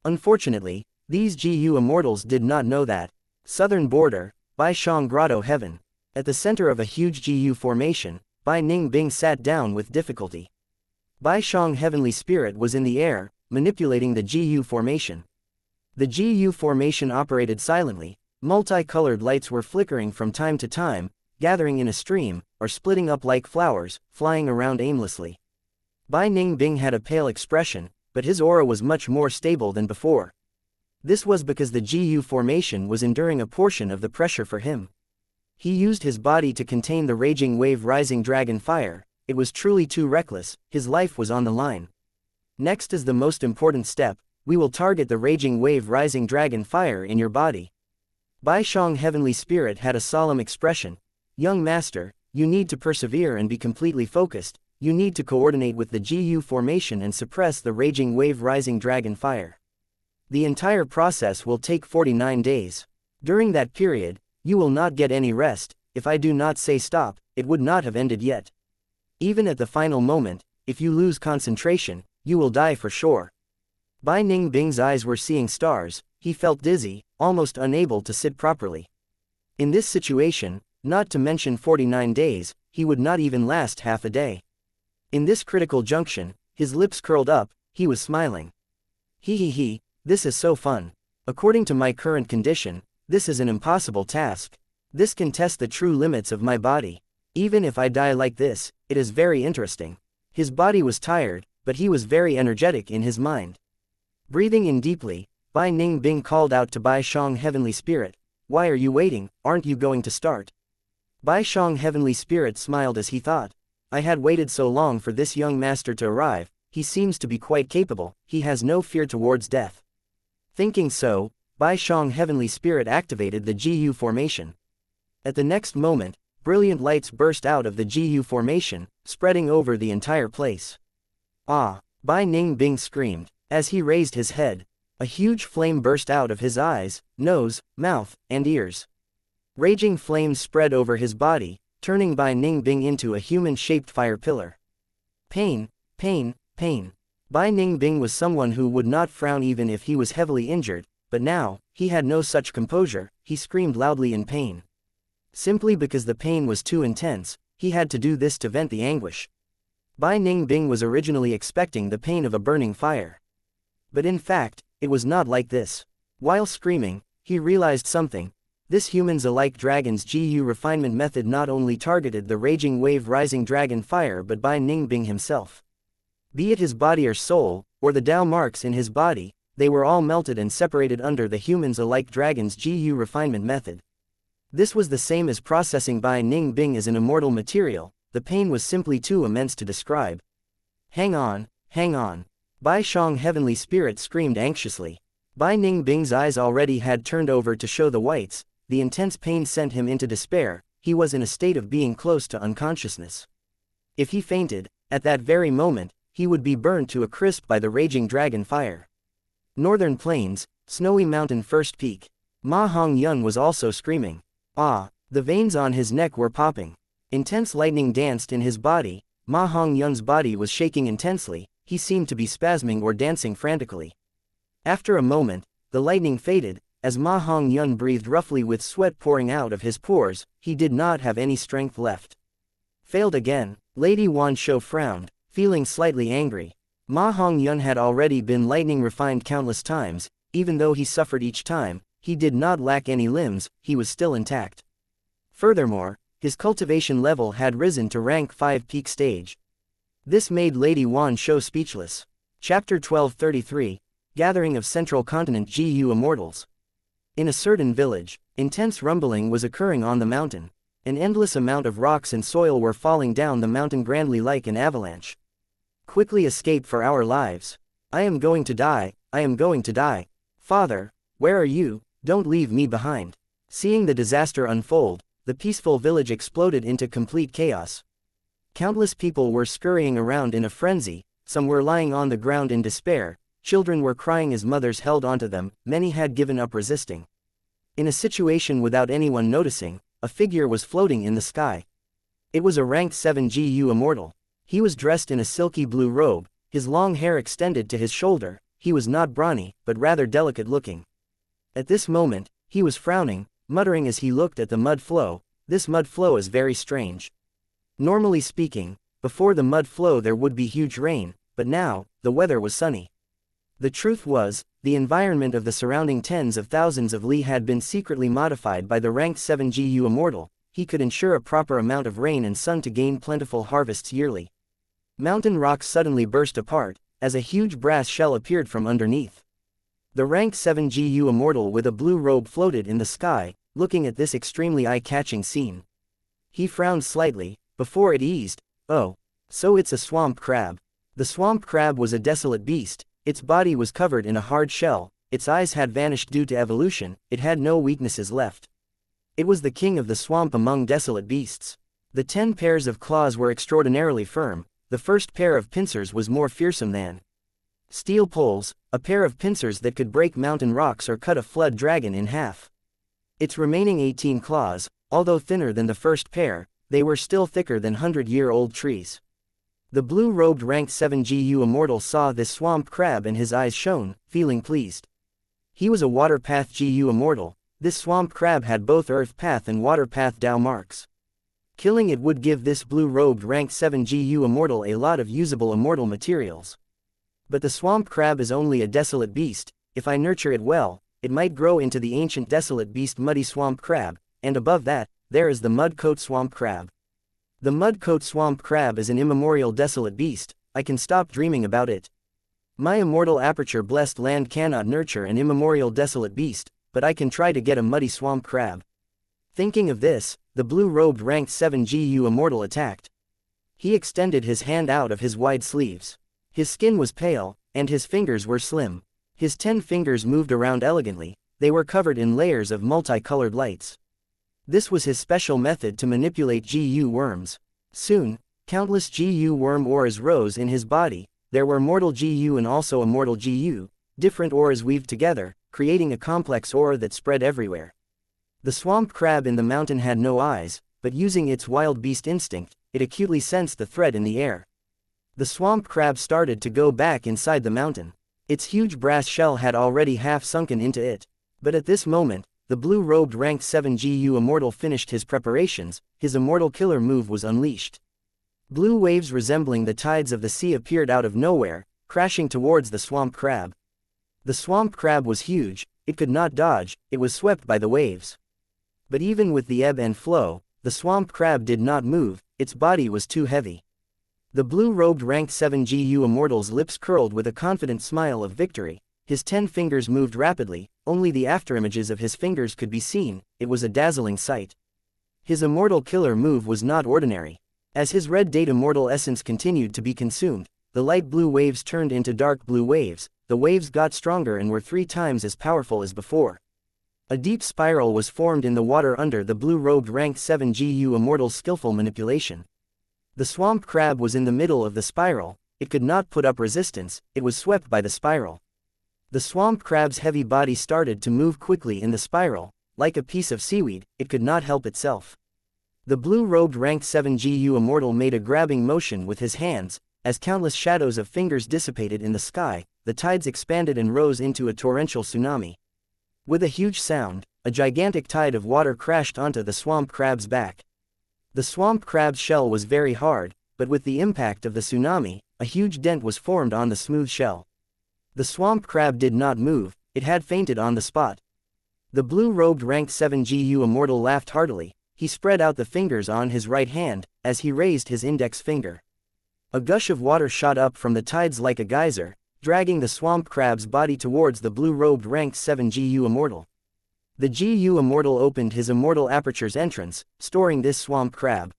Unfortunately, these GU immortals did not know that. Southern border, Baishang Grotto Heaven. At the center of a huge GU formation, Bai Ning Bing sat down with difficulty. Baishang Heavenly Spirit was in the air, manipulating the GU formation. The GU formation operated silently. Multicolored lights were flickering from time to time, gathering in a stream, or splitting up like flowers, flying around aimlessly. Bai Ning Bing had a pale expression, but his aura was much more stable than before. This was because the GU formation was enduring a portion of the pressure for him. He used his body to contain the raging wave rising dragon fire. It was truly too reckless, his life was on the line. Next is the most important step. We will target the raging wave rising dragon fire in your body. Baishang Heavenly Spirit had a solemn expression. Young master, you need to persevere and be completely focused. You need to coordinate with the GU formation and suppress the raging wave rising dragon fire. The entire process will take 49 days. During that period, you will not get any rest. If I do not say stop, it would not have ended yet. Even at the final moment, if you lose concentration, you will die for sure. Bai Ning Bing's eyes were seeing stars. He felt dizzy, almost unable to sit properly. In this situation, not to mention 49 days, he would not even last half a day. In this critical junction, his lips curled up, he was smiling. He, this is so fun. According to my current condition, this is an impossible task. This can test the true limits of my body. Even if I die like this, it is very interesting. His body was tired, but he was very energetic in his mind. Breathing in deeply, Bai Ning Bing called out to Baishang Heavenly Spirit. Why are you waiting, aren't you going to start? Baishang Heavenly Spirit smiled as he thought. I had waited so long for this young master to arrive, he seems to be quite capable, he has no fear towards death. Thinking so, Bai Shang Heavenly Spirit activated the Jiyu formation. At the next moment, brilliant lights burst out of the Jiyu formation, spreading over the entire place. Ah! Bai Ningbing screamed. As he raised his head, a huge flame burst out of his eyes, nose, mouth, and ears. Raging flames spread over his body, turning Bai Ningbing into a human-shaped fire pillar. Pain, pain, pain. Bai Ningbing was someone who would not frown even if he was heavily injured, but now, he had no such composure, he screamed loudly in pain. Simply because the pain was too intense, he had to do this to vent the anguish. Bai Ningbing was originally expecting the pain of a burning fire. But in fact, it was not like this. While screaming, he realized something. This humans-alike dragon's Jiyu refinement method not only targeted the raging wave rising dragon fire but Bai Ningbing himself. Be it his body or soul, or the Dao marks in his body, they were all melted and separated under the humans-alike dragon's Jiyu refinement method. This was the same as processing Bai Ningbing as an immortal material. The pain was simply too immense to describe. Hang on, hang on. Bai Shang Heavenly Spirit screamed anxiously. Bai Ningbing's eyes already had turned over to show the whites, the intense pain sent him into despair, he was in a state of being close to unconsciousness. If he fainted, at that very moment, he would be burned to a crisp by the raging dragon fire. Northern Plains, Snowy Mountain First Peak. Ma Hongyun was also screaming. Ah! The veins on his neck were popping. Intense lightning danced in his body, Ma Hongyun's body was shaking intensely, he seemed to be spasming or dancing frantically. After a moment, the lightning faded, as Ma Hongyun breathed roughly with sweat pouring out of his pores, he did not have any strength left. Failed again, Lady Wan Shou frowned, feeling slightly angry. Ma Hongyun had already been lightning refined countless times, even though he suffered each time, he did not lack any limbs, he was still intact. Furthermore, his cultivation level had risen to rank 5 peak stage. This made Lady Wan Shou speechless. Chapter 1233, Gathering of Central Continent GU Immortals. In a certain village, intense rumbling was occurring on the mountain. An endless amount of rocks and soil were falling down the mountain grandly like an avalanche. Quickly escape for our lives. I am going to die, I am going to die. Father, where are you? Don't leave me behind. Seeing the disaster unfold, the peaceful village exploded into complete chaos. Countless people were scurrying around in a frenzy, some were lying on the ground in despair, children were crying as mothers held onto them, many had given up resisting. In a situation without anyone noticing, a figure was floating in the sky. It was a rank 7 GU immortal. He was dressed in a silky blue robe, his long hair extended to his shoulder, he was not brawny, but rather delicate looking. At this moment, he was frowning, muttering as he looked at the mud flow. This mud flow is very strange. Normally speaking, before the mud flow there would be huge rain, but now, the weather was sunny. The truth was, the environment of the surrounding tens of thousands of li had been secretly modified by the rank 7 GU immortal. He could ensure a proper amount of rain and sun to gain plentiful harvests yearly. Mountain rocks suddenly burst apart, as a huge brass shell appeared from underneath. The rank 7 GU immortal with a blue robe floated in the sky, looking at this extremely eye-catching scene. He frowned slightly, before it eased. Oh, so it's a swamp crab. The swamp crab was a desolate beast, its body was covered in a hard shell, its eyes had vanished due to evolution, it had no weaknesses left. It was the king of the swamp among desolate beasts. The 10 pairs of claws were extraordinarily firm, the first pair of pincers was more fearsome than steel poles, a pair of pincers that could break mountain rocks or cut a flood dragon in half. Its remaining 18 claws, although thinner than the first pair, they were still thicker than 100-year-old trees. The blue-robed rank 7 GU immortal saw this swamp crab and his eyes shone, feeling pleased. He was a water path GU immortal. This swamp crab had both earth path and water path Dao marks. Killing it would give this blue-robed rank 7 GU immortal a lot of usable immortal materials. But the swamp crab is only a desolate beast. If I nurture it well, it might grow into the ancient desolate beast muddy swamp crab, and above that, there is the mud-coat swamp crab. The mud-coat swamp crab is an immemorial desolate beast, I can stop dreaming about it. My immortal aperture blessed land cannot nurture an immemorial desolate beast, but I can try to get a muddy swamp crab. Thinking of this, the blue-robed ranked 7 GU immortal attacked. He extended his hand out of his wide sleeves. His skin was pale, and his fingers were slim. His 10 fingers moved around elegantly, they were covered in layers of multicolored lights. This was his special method to manipulate GU worms. Soon, countless GU worm auras rose in his body. There were mortal GU and also immortal GU, different auras weaved together, creating a complex aura that spread everywhere. The swamp crab in the mountain had no eyes, but using its wild beast instinct, it acutely sensed the threat in the air. The swamp crab started to go back inside the mountain. Its huge brass shell had already half sunken into it. But at this moment, the blue-robed rank 7 GU Immortal finished his preparations. His immortal killer move was unleashed. Blue waves resembling the tides of the sea appeared out of nowhere, crashing towards the swamp crab. The swamp crab was huge, it could not dodge, it was swept by the waves. But even with the ebb and flow, the swamp crab did not move, its body was too heavy. The blue-robed rank 7 GU Immortal's lips curled with a confident smile of victory. His 10 fingers moved rapidly, only the afterimages of his fingers could be seen. It was a dazzling sight. His immortal killer move was not ordinary. As his red date immortal essence continued to be consumed, the light blue waves turned into dark blue waves. The waves got stronger and were 3 times as powerful as before. A deep spiral was formed in the water under the blue-robed rank 7 GU Immortal's skillful manipulation. The swamp crab was in the middle of the spiral. It could not put up resistance, it was swept by the spiral. The swamp crab's heavy body started to move quickly in the spiral. Like a piece of seaweed, it could not help itself. The blue-robed rank 7 GU Immortal made a grabbing motion with his hands. As countless shadows of fingers dissipated in the sky, the tides expanded and rose into a torrential tsunami. With a huge sound, a gigantic tide of water crashed onto the swamp crab's back. The swamp crab's shell was very hard, but with the impact of the tsunami, a huge dent was formed on the smooth shell. The swamp crab did not move, it had fainted on the spot. The blue-robed rank 7 GU Immortal laughed heartily. He spread out the fingers on his right hand, as he raised his index finger. A gush of water shot up from the tides like a geyser, dragging the swamp crab's body towards the blue-robed rank 7 GU Immortal. The GU Immortal opened his immortal aperture's entrance, storing this swamp crab.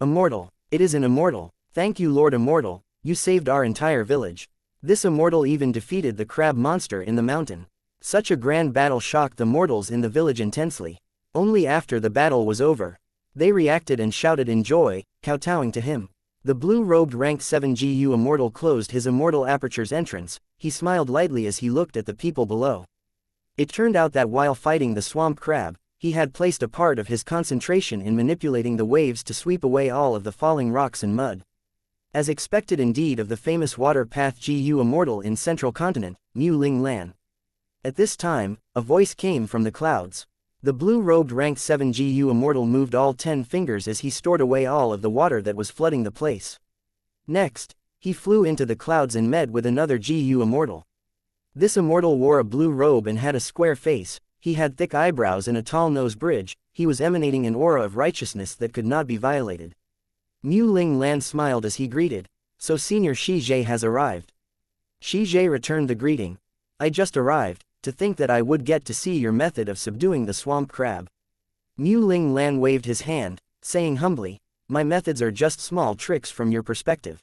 Immortal, it is an immortal. Thank you, Lord Immortal, you saved our entire village. This immortal even defeated the crab monster in the mountain. Such a grand battle shocked the mortals in the village intensely. Only after the battle was over, they reacted and shouted in joy, kowtowing to him. The blue-robed rank 7 GU Immortal closed his immortal aperture's entrance. He smiled lightly as he looked at the people below. It turned out that while fighting the swamp crab, he had placed a part of his concentration in manipulating the waves to sweep away all of the falling rocks and mud. As expected indeed of the famous water path GU Immortal in Central Continent, Mu Ling Lan. At this time, a voice came from the clouds. The blue-robed rank 7 GU Immortal moved all 10 fingers as he stored away all of the water that was flooding the place. Next, he flew into the clouds and met with another GU Immortal. This immortal wore a blue robe and had a square face. He had thick eyebrows and a tall nose bridge. He was emanating an aura of righteousness that could not be violated. Mu Ling Lan smiled as he greeted. So Senior Shi Zhe has arrived. Shi Zhe returned the greeting. I just arrived. To think that I would get to see your method of subduing the swamp crab. Mu Ling Lan waved his hand, saying humbly, my methods are just small tricks from your perspective.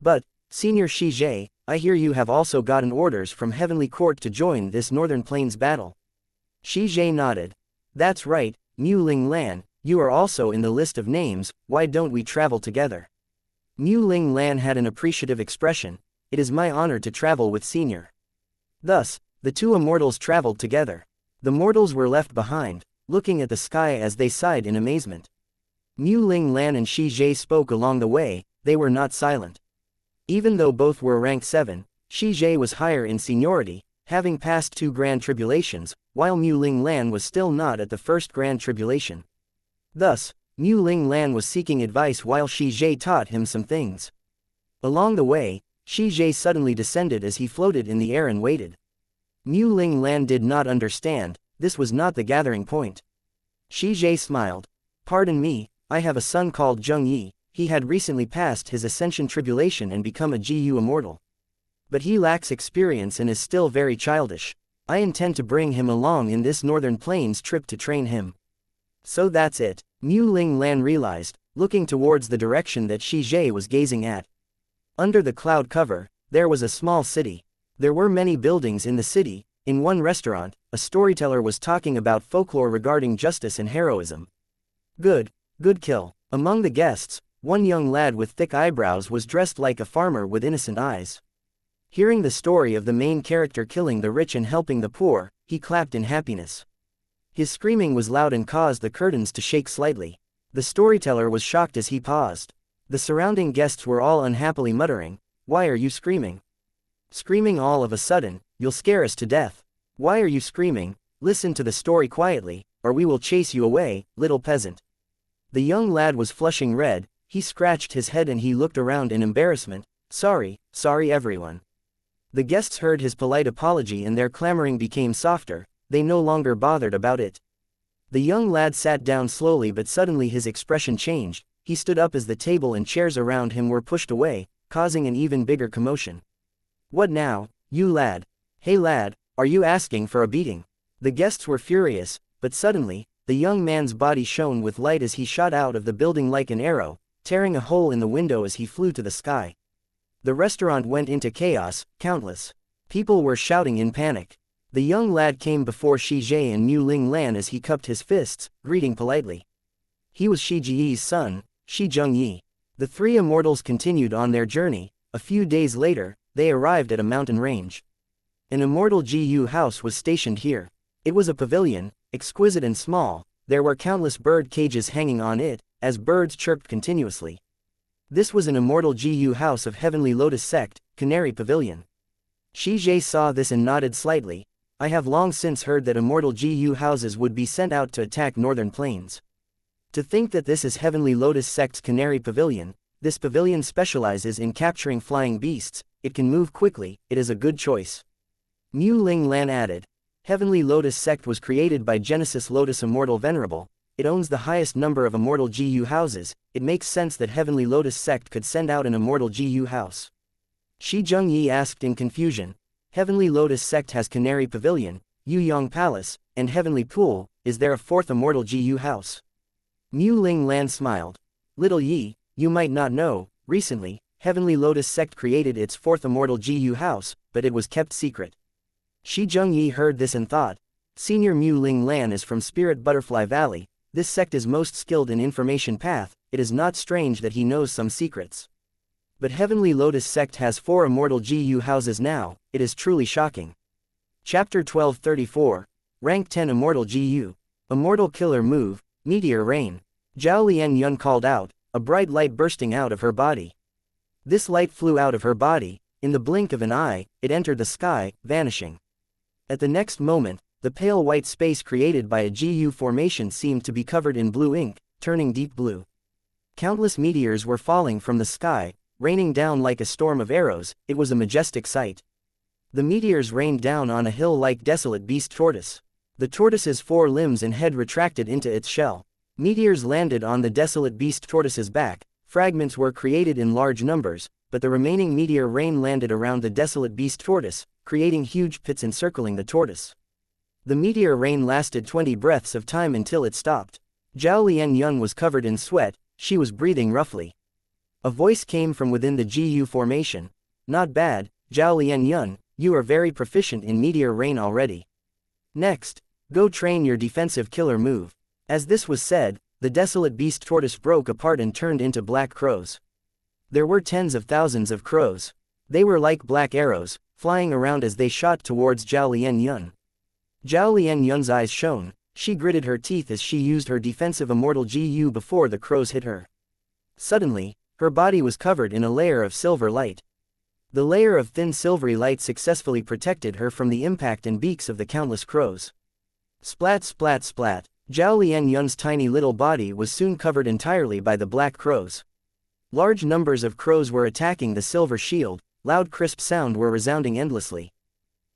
But, Senior Shi Zhe, I hear you have also gotten orders from Heavenly Court to join this Northern Plains battle. Shi Zhe nodded. That's right, Mu Ling Lan, you are also in the list of names. Why don't we travel together? Mu Ling Lan had an appreciative expression. It is my honor to travel with Senior. Thus, the two immortals traveled together. The mortals were left behind, looking at the sky as they sighed in amazement. Mu Ling Lan and Shi Zhe spoke along the way. They were not silent. Even though both were rank 7, Shi Zhe was higher in seniority, having passed 2 grand tribulations, while Mu Ling Lan was still not at the first grand tribulation. Thus, Mu Ling Lan was seeking advice while Shi Zhe taught him some things. Along the way, Shi Zhe suddenly descended as he floated in the air and waited. Mu Ling Lan did not understand. This was not the gathering point. Shi Zhe smiled. Pardon me, I have a son called Zheng Yi. He had recently passed his ascension tribulation and become a GU Immortal. But he lacks experience and is still very childish. I intend to bring him along in this Northern Plains trip to train him. So that's it. Mu Ling Lan realized, looking towards the direction that Xianxia was gazing at. Under the cloud cover, there was a small city. There were many buildings in the city. In one restaurant, a storyteller was talking about folklore regarding justice and heroism. Good kill. Among the guests, one young lad with thick eyebrows was dressed like a farmer with innocent eyes. Hearing the story of the main character killing the rich and helping the poor, he clapped in happiness. His screaming was loud and caused the curtains to shake slightly. The storyteller was shocked as he paused. The surrounding guests were all unhappily muttering, "Why are you screaming? Screaming all of a sudden, you'll scare us to death. Why are you screaming? Listen to the story quietly, or we will chase you away, little peasant." The young lad was flushing red, he scratched his head and he looked around in embarrassment. Sorry everyone." The guests heard his polite apology and their clamoring became softer, they no longer bothered about it. The young lad sat down slowly but suddenly his expression changed, he stood up as the table and chairs around him were pushed away, causing an even bigger commotion. "What now, you lad? Hey lad, are you asking for a beating?" The guests were furious, but suddenly, the young man's body shone with light as he shot out of the building like an arrow, tearing a hole in the window as he flew to the sky. The restaurant went into chaos, countless people were shouting in panic. The young lad came before Xianxia and Mu Ling Lan as he cupped his fists, greeting politely. He was Shi Jiyi's son, Shi Zhengyi. The three immortals continued on their journey. A few days later, they arrived at a mountain range. An immortal Gu house was stationed here. It was a pavilion, exquisite and small. There were countless bird cages hanging on it, as birds chirped continuously. This was an immortal Gu house of Heavenly Lotus Sect, Canary Pavilion. Xianxia saw this and nodded slightly. I have long since heard that immortal Gu houses would be sent out to attack northern plains. To think that this is Heavenly Lotus Sect's Canary Pavilion. This pavilion specializes in capturing flying beasts, it can move quickly, it is a good choice. Mu Ling Lan added. Heavenly Lotus Sect was created by Genesis Lotus Immortal Venerable. It owns the highest number of immortal Gu houses, it makes sense that Heavenly Lotus Sect could send out an immortal Gu house. Shi Zhengyi asked in confusion. Heavenly Lotus Sect has Canary Pavilion, Yuyang Palace, and Heavenly Pool, is there a fourth immortal Gu house? Mu Ling Lan smiled. Little Yi, you might not know, recently, Heavenly Lotus Sect created its fourth immortal Gu house, but it was kept secret. Shi Zhengyi heard this and thought, Senior Mu Ling Lan is from Spirit Butterfly Valley, this sect is most skilled in information path, it is not strange that he knows some secrets. But Heavenly Lotus Sect has 4 immortal Gu houses now, it is truly shocking. Chapter 1234, Rank 10 Immortal Gu. Immortal Killer Move, Meteor Rain. Zhao Lian Yun called out, a bright light bursting out of her body. This light flew out of her body, in the blink of an eye, it entered the sky, vanishing. At the next moment, the pale white space created by a Gu formation seemed to be covered in blue ink, turning deep blue. Countless meteors were falling from the sky, raining down like a storm of arrows, it was a majestic sight. The meteors rained down on a hill like desolate beast tortoise. The tortoise's 4 limbs and head retracted into its shell. Meteors landed on the desolate beast tortoise's back, fragments were created in large numbers, but the remaining meteor rain landed around the desolate beast tortoise, creating huge pits encircling the tortoise. The meteor rain lasted 20 breaths of time until it stopped. Zhao Lian Yun was covered in sweat, she was breathing roughly. A voice came from within the Gu formation. Not bad, Zhao Lian Yun, you are very proficient in meteor rain already. Next, go train your defensive killer move. As this was said, the desolate beast tortoise broke apart and turned into black crows. There were tens of thousands of crows. They were like black arrows, flying around as they shot towards Zhao Lian Yun. Zhao Lian Yun's eyes shone, she gritted her teeth as she used her defensive immortal Gu before the crows hit her. Suddenly, her body was covered in a layer of silver light. The layer of thin silvery light successfully protected her from the impact and beaks of the countless crows. Splat splat splat, Zhao Lian Yun's tiny little body was soon covered entirely by the black crows. Large numbers of crows were attacking the silver shield, loud crisp sound were resounding endlessly.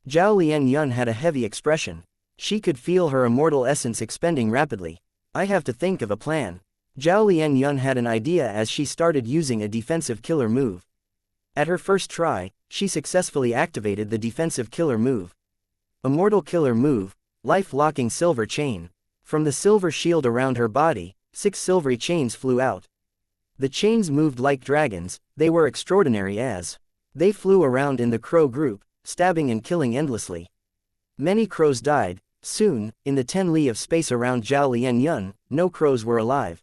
Zhao Lian Yun had a heavy expression. She could feel her immortal essence expending rapidly. I have to think of a plan. Zhao Lian Yun had an idea as she started using a defensive killer move. At her first try, she successfully activated the defensive killer move. Immortal Killer Move, Life-Locking Silver Chain. From the silver shield around her body, 6 silvery chains flew out. The chains moved like dragons, they were extraordinary as they flew around in the crow group, stabbing and killing endlessly. Many crows died. Soon, in the 10 li of space around Zhao Lianyun, no crows were alive.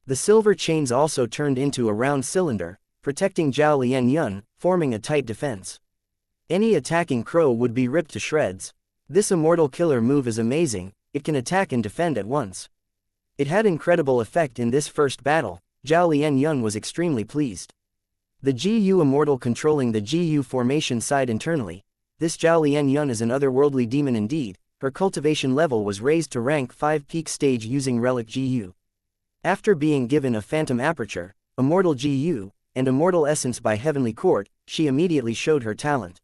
The silver chains also turned into a round cylinder, protecting Zhao Lianyun, forming a tight defense. Any attacking crow would be ripped to shreds. This immortal killer move is amazing, it can attack and defend at once. It had incredible effect in this first battle. Zhao Lianyun was extremely pleased. The GU Immortal controlling the GU formation side internally. This Zhao Lianyun is an otherworldly demon indeed. Her cultivation level was raised to rank 5 peak stage using relic GU. After being given a phantom aperture, immortal GU, and immortal essence by Heavenly Court, she immediately showed her talent.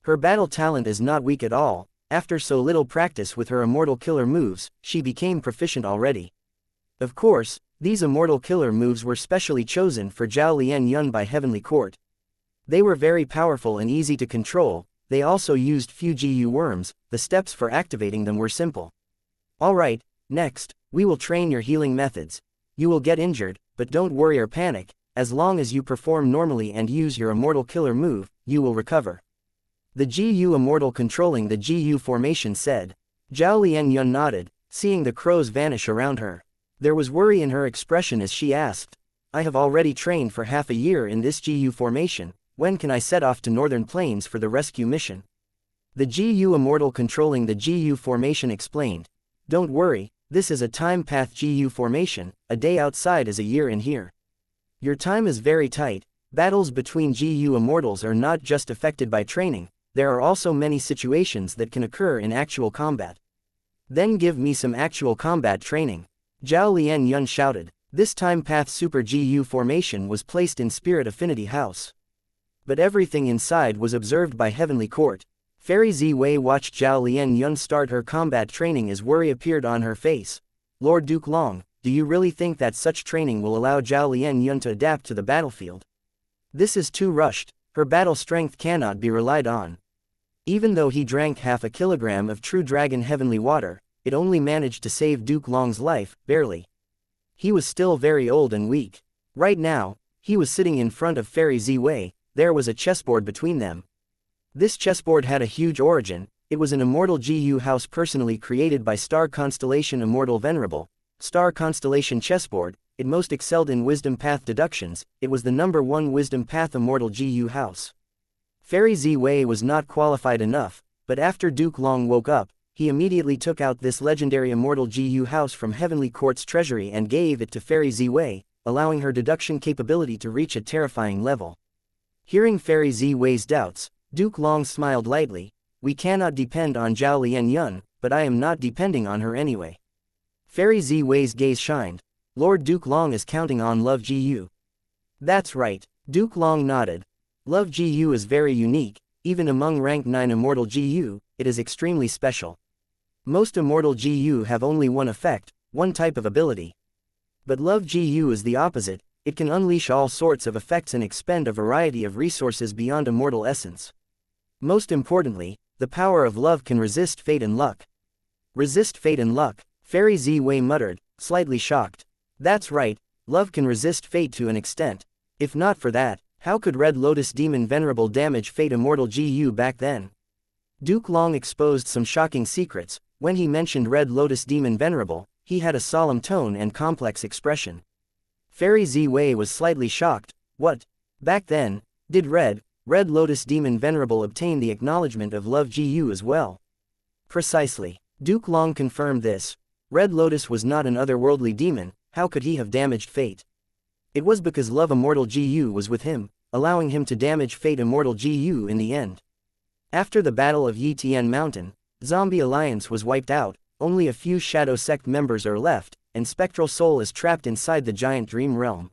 Her battle talent is not weak at all. After so little practice with her immortal killer moves, she became proficient already. Of course, these immortal killer moves were specially chosen for Zhao Lianyun by Heavenly Court. They were very powerful and easy to control. They also used few GU worms. The steps for activating them were simple. Alright, next, we will train your healing methods. You will get injured, but don't worry or panic. As long as you perform normally and use your immortal killer move, you will recover. The GU Immortal controlling the GU formation said. Zhao Lianyun nodded, seeing the crows vanish around her. There was worry in her expression as she asked, I have already trained for half a year in this GU formation. When can I set off to Northern Plains for the rescue mission? The GU Immortal controlling the GU formation explained. Don't worry, this is a time path GU formation, a day outside is a year in here. Your time is very tight. Battles between GU Immortals are not just affected by training, there are also many situations that can occur in actual combat. Then give me some actual combat training. Zhao Lianyun shouted. This time path Super GU formation was placed in Spirit Affinity House. But everything inside was observed by Heavenly Court. Fairy Ziwei watched Zhao Lianyun start her combat training as worry appeared on her face. Lord Duke Long, do you really think that such training will allow Zhao Lianyun to adapt to the battlefield? This is too rushed, her battle strength cannot be relied on. Even though he drank half a kilogram of true dragon heavenly water, it only managed to save Duke Long's life, barely. He was still very old and weak. Right now, he was sitting in front of Fairy Ziwei. There was a chessboard between them. This chessboard had a huge origin. It was an immortal GU house personally created by Star Constellation Immortal Venerable. Star Constellation chessboard, it most excelled in wisdom path deductions. It was the #1 wisdom path immortal GU house. Fairy Ziwei was not qualified enough, but after Duke Long woke up, he immediately took out this legendary immortal GU house from Heavenly Court's treasury and gave it to Fairy Ziwei, allowing her deduction capability to reach a terrifying level. Hearing Fairy Ziwei's doubts, Duke Long smiled lightly. We cannot depend on Zhao Lianyun, but I am not depending on her anyway. Fairy Ziwei's gaze shined. Lord Duke Long is counting on Love GU. That's right, Duke Long nodded. Love GU is very unique, even among rank 9 immortal GU, it is extremely special. Most immortal GU have only one effect, one type of ability. But Love GU is the opposite. It can unleash all sorts of effects and expend a variety of resources beyond immortal essence. Most importantly, the power of love can resist fate and luck. Resist fate and luck, Fairy Ziwei muttered, slightly shocked. That's right, love can resist fate to an extent. If not for that, how could Red Lotus Demon Venerable damage Fate Immortal GU back then? Duke Long exposed some shocking secrets. When he mentioned Red Lotus Demon Venerable, he had a solemn tone and complex expression. Fairy Ziwei was slightly shocked. What? Back then, did Red Lotus Demon Venerable obtain the acknowledgement of Love GU as well? Precisely. Duke Long confirmed this. Red Lotus was not an otherworldly demon, how could he have damaged Fate? It was because Love Immortal GU was with him, allowing him to damage Fate Immortal GU in the end. After the Battle of Yitian Mountain, Zombie Alliance was wiped out, only a few Shadow Sect members are left, and Spectral Soul is trapped inside the giant dream realm.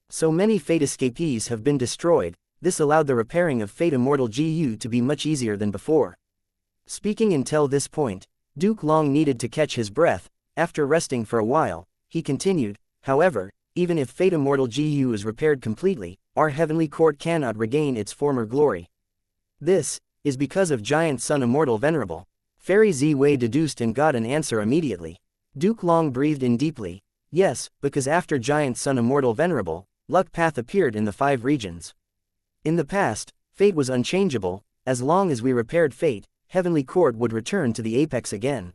So many Fate escapees have been destroyed. This allowed the repairing of Fate Immortal GU to be much easier than before. Speaking until this point, Duke Long needed to catch his breath. After resting for a while, he continued, however, even if Fate Immortal GU is repaired completely, our Heavenly Court cannot regain its former glory. This is because of Giant Sun Immortal Venerable. Fairy Ziwei deduced and got an answer immediately. Duke Long breathed in deeply. Yes, because after Giant Sun Immortal Venerable, luck path appeared in the 5 regions. In the past, fate was unchangeable. As long as we repaired fate, Heavenly Court would return to the apex again.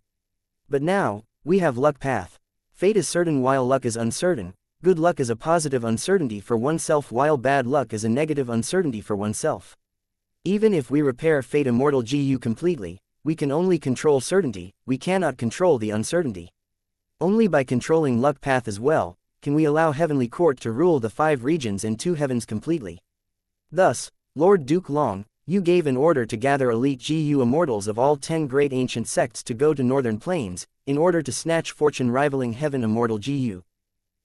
But now, we have luck path. Fate is certain while luck is uncertain. Good luck is a positive uncertainty for oneself while bad luck is a negative uncertainty for oneself. Even if we repair fate Immortal GU completely, we can only control certainty, we cannot control the uncertainty. Only by controlling luck path as well, can we allow Heavenly Court to rule the 5 regions and 2 heavens completely. Thus, Lord Duke Long, you gave an order to gather elite GU immortals of all 10 great ancient sects to go to Northern Plains, in order to snatch fortune rivaling heaven Immortal GU.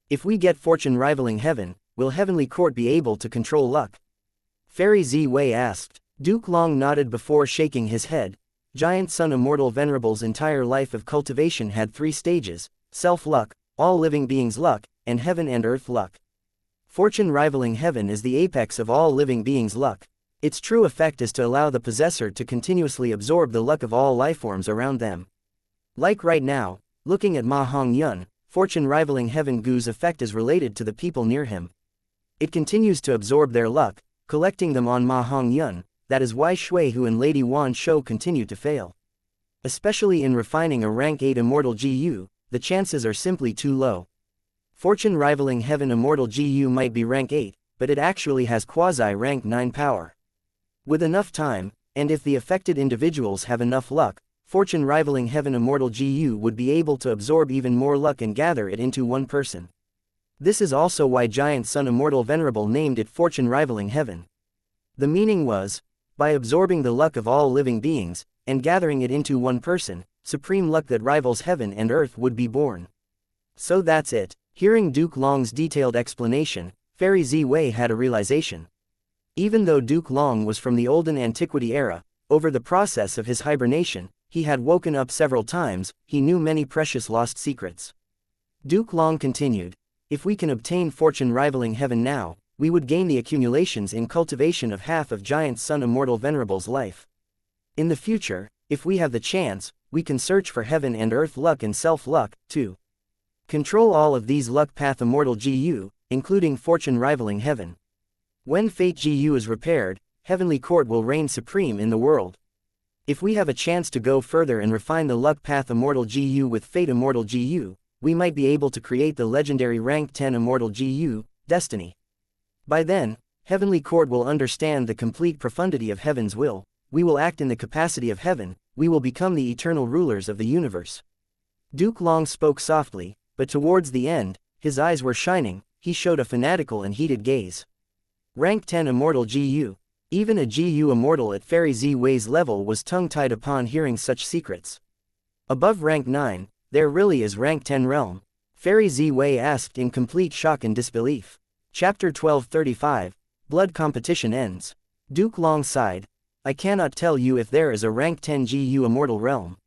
If we get fortune rivaling heaven, will Heavenly Court be able to control luck? Fairy Z Wei asked. Duke Long nodded before shaking his head. Giant Sun Immortal Venerable's entire life of cultivation had 3 stages: self-luck, all living beings' luck, and heaven and earth luck. Fortune rivaling heaven is the apex of all living beings' luck. Its true effect is to allow the possessor to continuously absorb the luck of all lifeforms around them. Like right now, looking at Ma Hong Yun, fortune rivaling heaven Gu's effect is related to the people near him. It continues to absorb their luck, collecting them on Ma Hong Yun. That is why Shui Hu and Lady Wan Shou continue to fail. Especially in refining a rank 8 Immortal GU, the chances are simply too low. Fortune rivaling heaven Immortal GU might be rank 8, but it actually has quasi-rank 9 power. With enough time, and if the affected individuals have enough luck, fortune rivaling heaven Immortal GU would be able to absorb even more luck and gather it into one person. This is also why Giant Sun Immortal Venerable named it fortune rivaling heaven. The meaning was, by absorbing the luck of all living beings, and gathering it into one person, supreme luck that rivals heaven and earth would be born. So that's it. Hearing Duke Long's detailed explanation, Fairy Z Wei had a realization. Even though Duke Long was from the olden antiquity era, over the process of his hibernation, he had woken up several times, he knew many precious lost secrets. Duke Long continued, if we can obtain fortune rivaling heaven now, we would gain the accumulations in cultivation of half of Giant Sun Immortal Venerable's life. In the future, if we have the chance, we can search for heaven and earth luck and self-luck, too. Control all of these luck path Immortal GU, including fortune rivaling heaven. When Fate GU is repaired, Heavenly Court will reign supreme in the world. If we have a chance to go further and refine the luck path Immortal GU with Fate Immortal GU, we might be able to create the legendary rank 10 Immortal GU, Destiny. By then, Heavenly Court will understand the complete profundity of heaven's will, we will act in the capacity of heaven, we will become the eternal rulers of the universe. Duke Long spoke softly, but towards the end, his eyes were shining, he showed a fanatical and heated gaze. Rank 10 Immortal GU. Even a GU Immortal at Fairy Z Wei's level was tongue-tied upon hearing such secrets. Above rank 9, there really is rank 10 realm. Fairy Z Wei asked in complete shock and disbelief. Chapter 1235, Blood Competition Ends. Duke Long sighed. I cannot tell you if there is a rank 10 GU Immortal realm.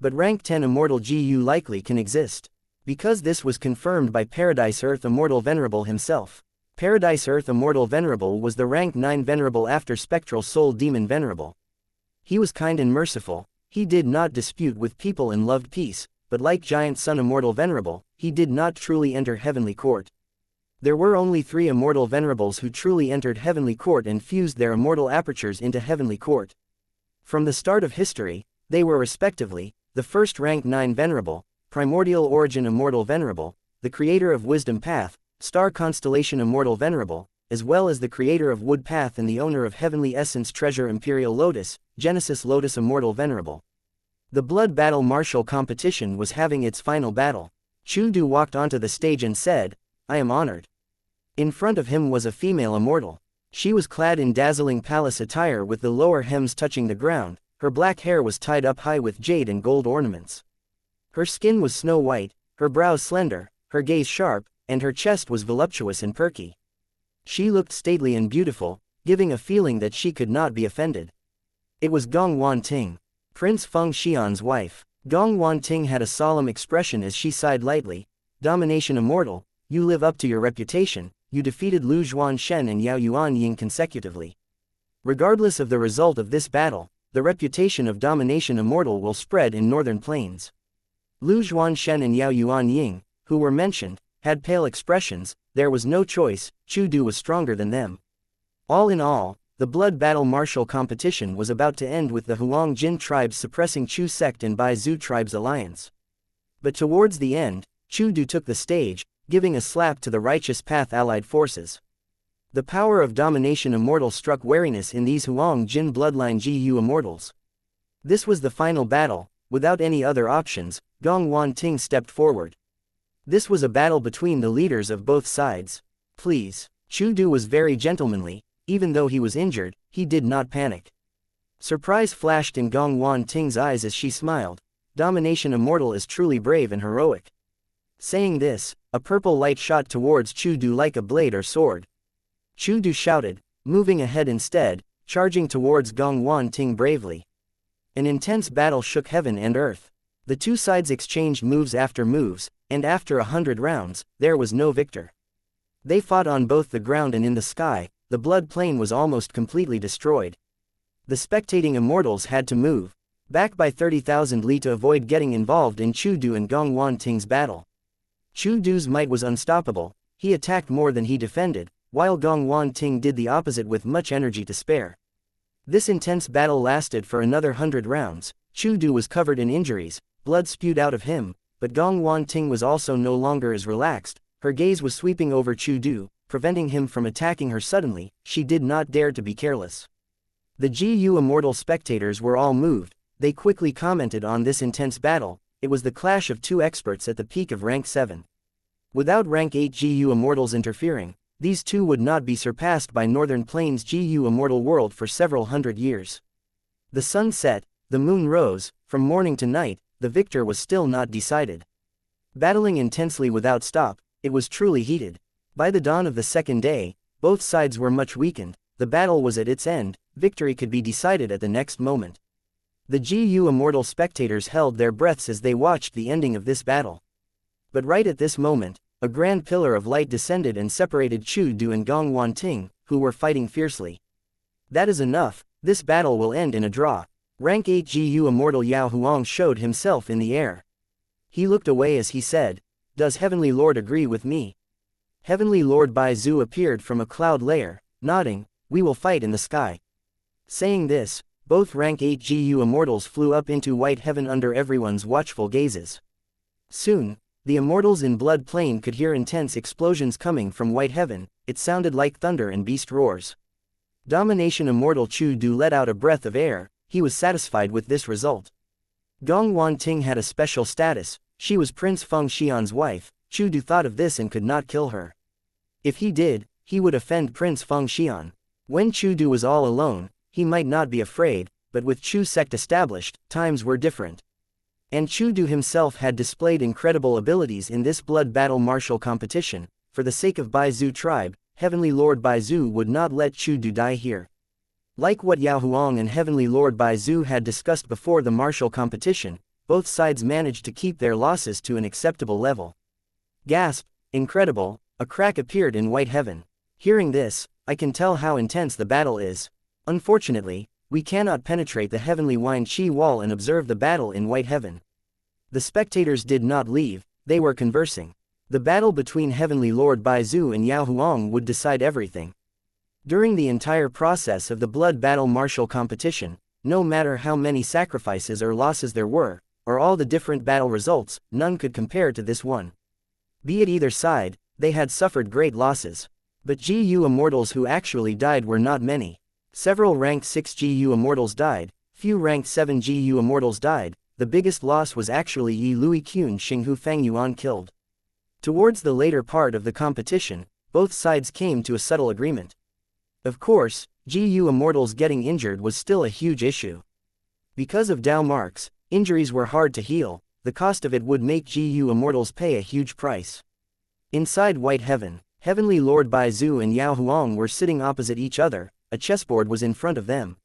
But rank 10 Immortal GU likely can exist. Because this was confirmed by Paradise Earth Immortal Venerable himself. Paradise Earth Immortal Venerable was the rank 9 Venerable after Spectral Soul Demon Venerable. He was kind and merciful, he did not dispute with people and loved peace, but like Giant Sun Immortal Venerable, he did not truly enter Heavenly Court. There were only 3 Immortal Venerables who truly entered Heavenly Court and fused their immortal apertures into Heavenly Court. From the start of history, they were respectively, the first rank 9 Venerable, Primordial Origin Immortal Venerable, the creator of Wisdom Path, Star Constellation Immortal Venerable, as well as the creator of Wood Path and the owner of Heavenly Essence Treasure Imperial Lotus, Genesis Lotus Immortal Venerable. The Blood Battle Martial competition was having its final battle. Chundu walked onto the stage and said, I am honored. In front of him was a female immortal. She was clad in dazzling palace attire with the lower hems touching the ground, her black hair was tied up high with jade and gold ornaments. Her skin was snow white, her brows slender, her gaze sharp, and her chest was voluptuous and perky. She looked stately and beautiful, giving a feeling that she could not be offended. It was Gong Wanting, Prince Feng Xian's wife. Gong Wanting had a solemn expression as she sighed lightly. Domination Immortal, you live up to your reputation, you defeated Lu Zhuanshen and Yao Yuanying consecutively. Regardless of the result of this battle, the reputation of Domination Immortal will spread in Northern Plains. Lu Zhuanshen and Yao Yuanying, who were mentioned, had pale expressions. There was no choice, Chu Du was stronger than them. All in all, the blood battle martial competition was about to end with the Huang Jin tribes suppressing Chu sect and Bai Zhu tribe's alliance. But towards the end, Chu Du took the stage, giving a slap to the righteous path allied forces. The power of domination Immortal struck wariness in these Huang Jin bloodline Gu Immortals. This was the final battle. Without any other options, Gong Wan Ting stepped forward. This was a battle between the leaders of both sides. Please. Chu Du was very gentlemanly. Even though he was injured, he did not panic. Surprise flashed in Gong Wan Ting's eyes as she smiled. Domination Immortal is truly brave and heroic. Saying this, a purple light shot towards Chu Du like a blade or sword. Chu Du shouted, moving ahead instead, charging towards Gong Wan Ting bravely. An intense battle shook heaven and earth. The two sides exchanged moves, and after 100 rounds, there was no victor. They fought on both the ground and in the sky. The blood plane was almost completely destroyed. The spectating immortals had to move back by 30,000 li to avoid getting involved in Chu Du and Gong Wan Ting's battle. Chu Du's might was unstoppable. He attacked more than he defended, while Gong Wan Ting did the opposite with much energy to spare. This intense battle lasted for another 100 rounds. Chu Du was covered in injuries, blood spewed out of him, but Gong Wan Ting was also no longer as relaxed. Her gaze was sweeping over Chu Du, preventing him from attacking her suddenly. She did not dare to be careless. The Gu Immortal spectators were all moved. They quickly commented on this intense battle. It was the clash of two experts at the peak of rank 7. Without rank 8 Gu Immortals interfering, these two would not be surpassed by Northern Plains Gu Immortal world for several hundred years. The sun set, the moon rose. From morning to night, the victor was still not decided. Battling intensely without stop, it was truly heated. By the dawn of the second day, both sides were much weakened. The battle was at its end. Victory could be decided at the next moment. The Gu Immortal spectators held their breaths as they watched the ending of this battle. But right at this moment, a grand pillar of light descended and separated Chu Du and Gong Wan Ting, who were fighting fiercely. That is enough. This battle will end in a draw. Rank 8 Gu Immortal Yao Huang showed himself in the air. He looked away as he said, "Does Heavenly Lord agree with me?" Heavenly Lord Bai Zhu appeared from a cloud layer, nodding, "We will fight in the sky." Saying this, both rank 8 Gu Immortals flew up into white heaven under everyone's watchful gazes. Soon, the Immortals in Blood Plain could hear intense explosions coming from white heaven. It sounded like thunder and beast roars. Domination Immortal Chu Du let out a breath of air. He was satisfied with this result. Gong Wan Ting had a special status. She was Prince Feng Xian's wife. Chu Du thought of this and could not kill her. If he did, he would offend Prince Feng Xian. When Chu Du was all alone, he might not be afraid, but with Chu sect established, times were different. And Chu Du himself had displayed incredible abilities in this blood battle martial competition. For the sake of Bai Zhu tribe, Heavenly Lord Bai Zhu would not let Chu Du die here. Like what Yao Huang and Heavenly Lord Bai Zhu had discussed before the martial competition, both sides managed to keep their losses to an acceptable level. Gasp! Incredible! A crack appeared in white heaven. Hearing this, I can tell how intense the battle is. Unfortunately, we cannot penetrate the heavenly Wine Chi wall and observe the battle in white heaven. The spectators did not leave, they were conversing. The battle between Heavenly Lord Bai Zhu and Yao Huang would decide everything. During the entire process of the blood battle martial competition, no matter how many sacrifices or losses there were, or all the different battle results, none could compare to this one. Be it either side, they had suffered great losses. But Gu Immortals who actually died were not many. Several rank 6 Gu Immortals died, few rank 7 Gu Immortals died. The biggest loss was actually Yi Lui Qun Xing who Feng Yuan killed. Towards the later part of the competition, both sides came to a subtle agreement. Of course, Gu Immortals getting injured was still a huge issue. Because of Dao marks, injuries were hard to heal. The cost of it would make Gu Immortals pay a huge price. Inside White Heaven, Heavenly Lord Bai Zhu and Yao Huang were sitting opposite each other. A chessboard was in front of them.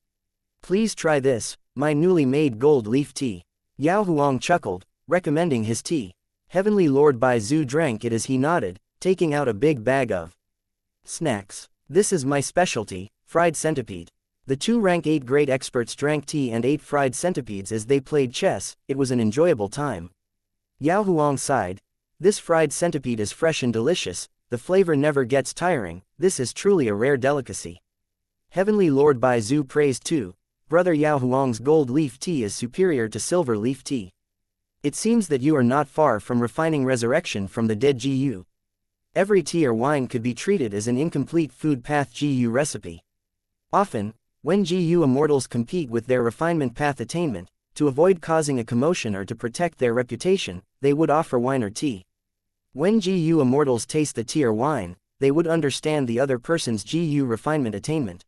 "Please try this, my newly made gold leaf tea." Yao Huang chuckled, recommending his tea. Heavenly Lord Bai Zhu drank it as he nodded, taking out a big bag of snacks. "This is my specialty, fried centipede." The two rank 8 great experts drank tea and ate fried centipedes as they played chess. It was an enjoyable time. Yao Huang sighed. This fried centipede is fresh and delicious, the flavor never gets tiring, this is truly a rare delicacy. Heavenly Lord Bai Zhu praised too. Brother Yao Huang's gold leaf tea is superior to silver leaf tea. It seems that you are not far from refining resurrection from the dead Gu. Every tea or wine could be treated as an incomplete food path Gu recipe. Often, when Gu immortals compete with their refinement path attainment, to avoid causing a commotion or to protect their reputation, they would offer wine or tea. When Gu immortals taste the tea or wine, they would understand the other person's Gu refinement attainment.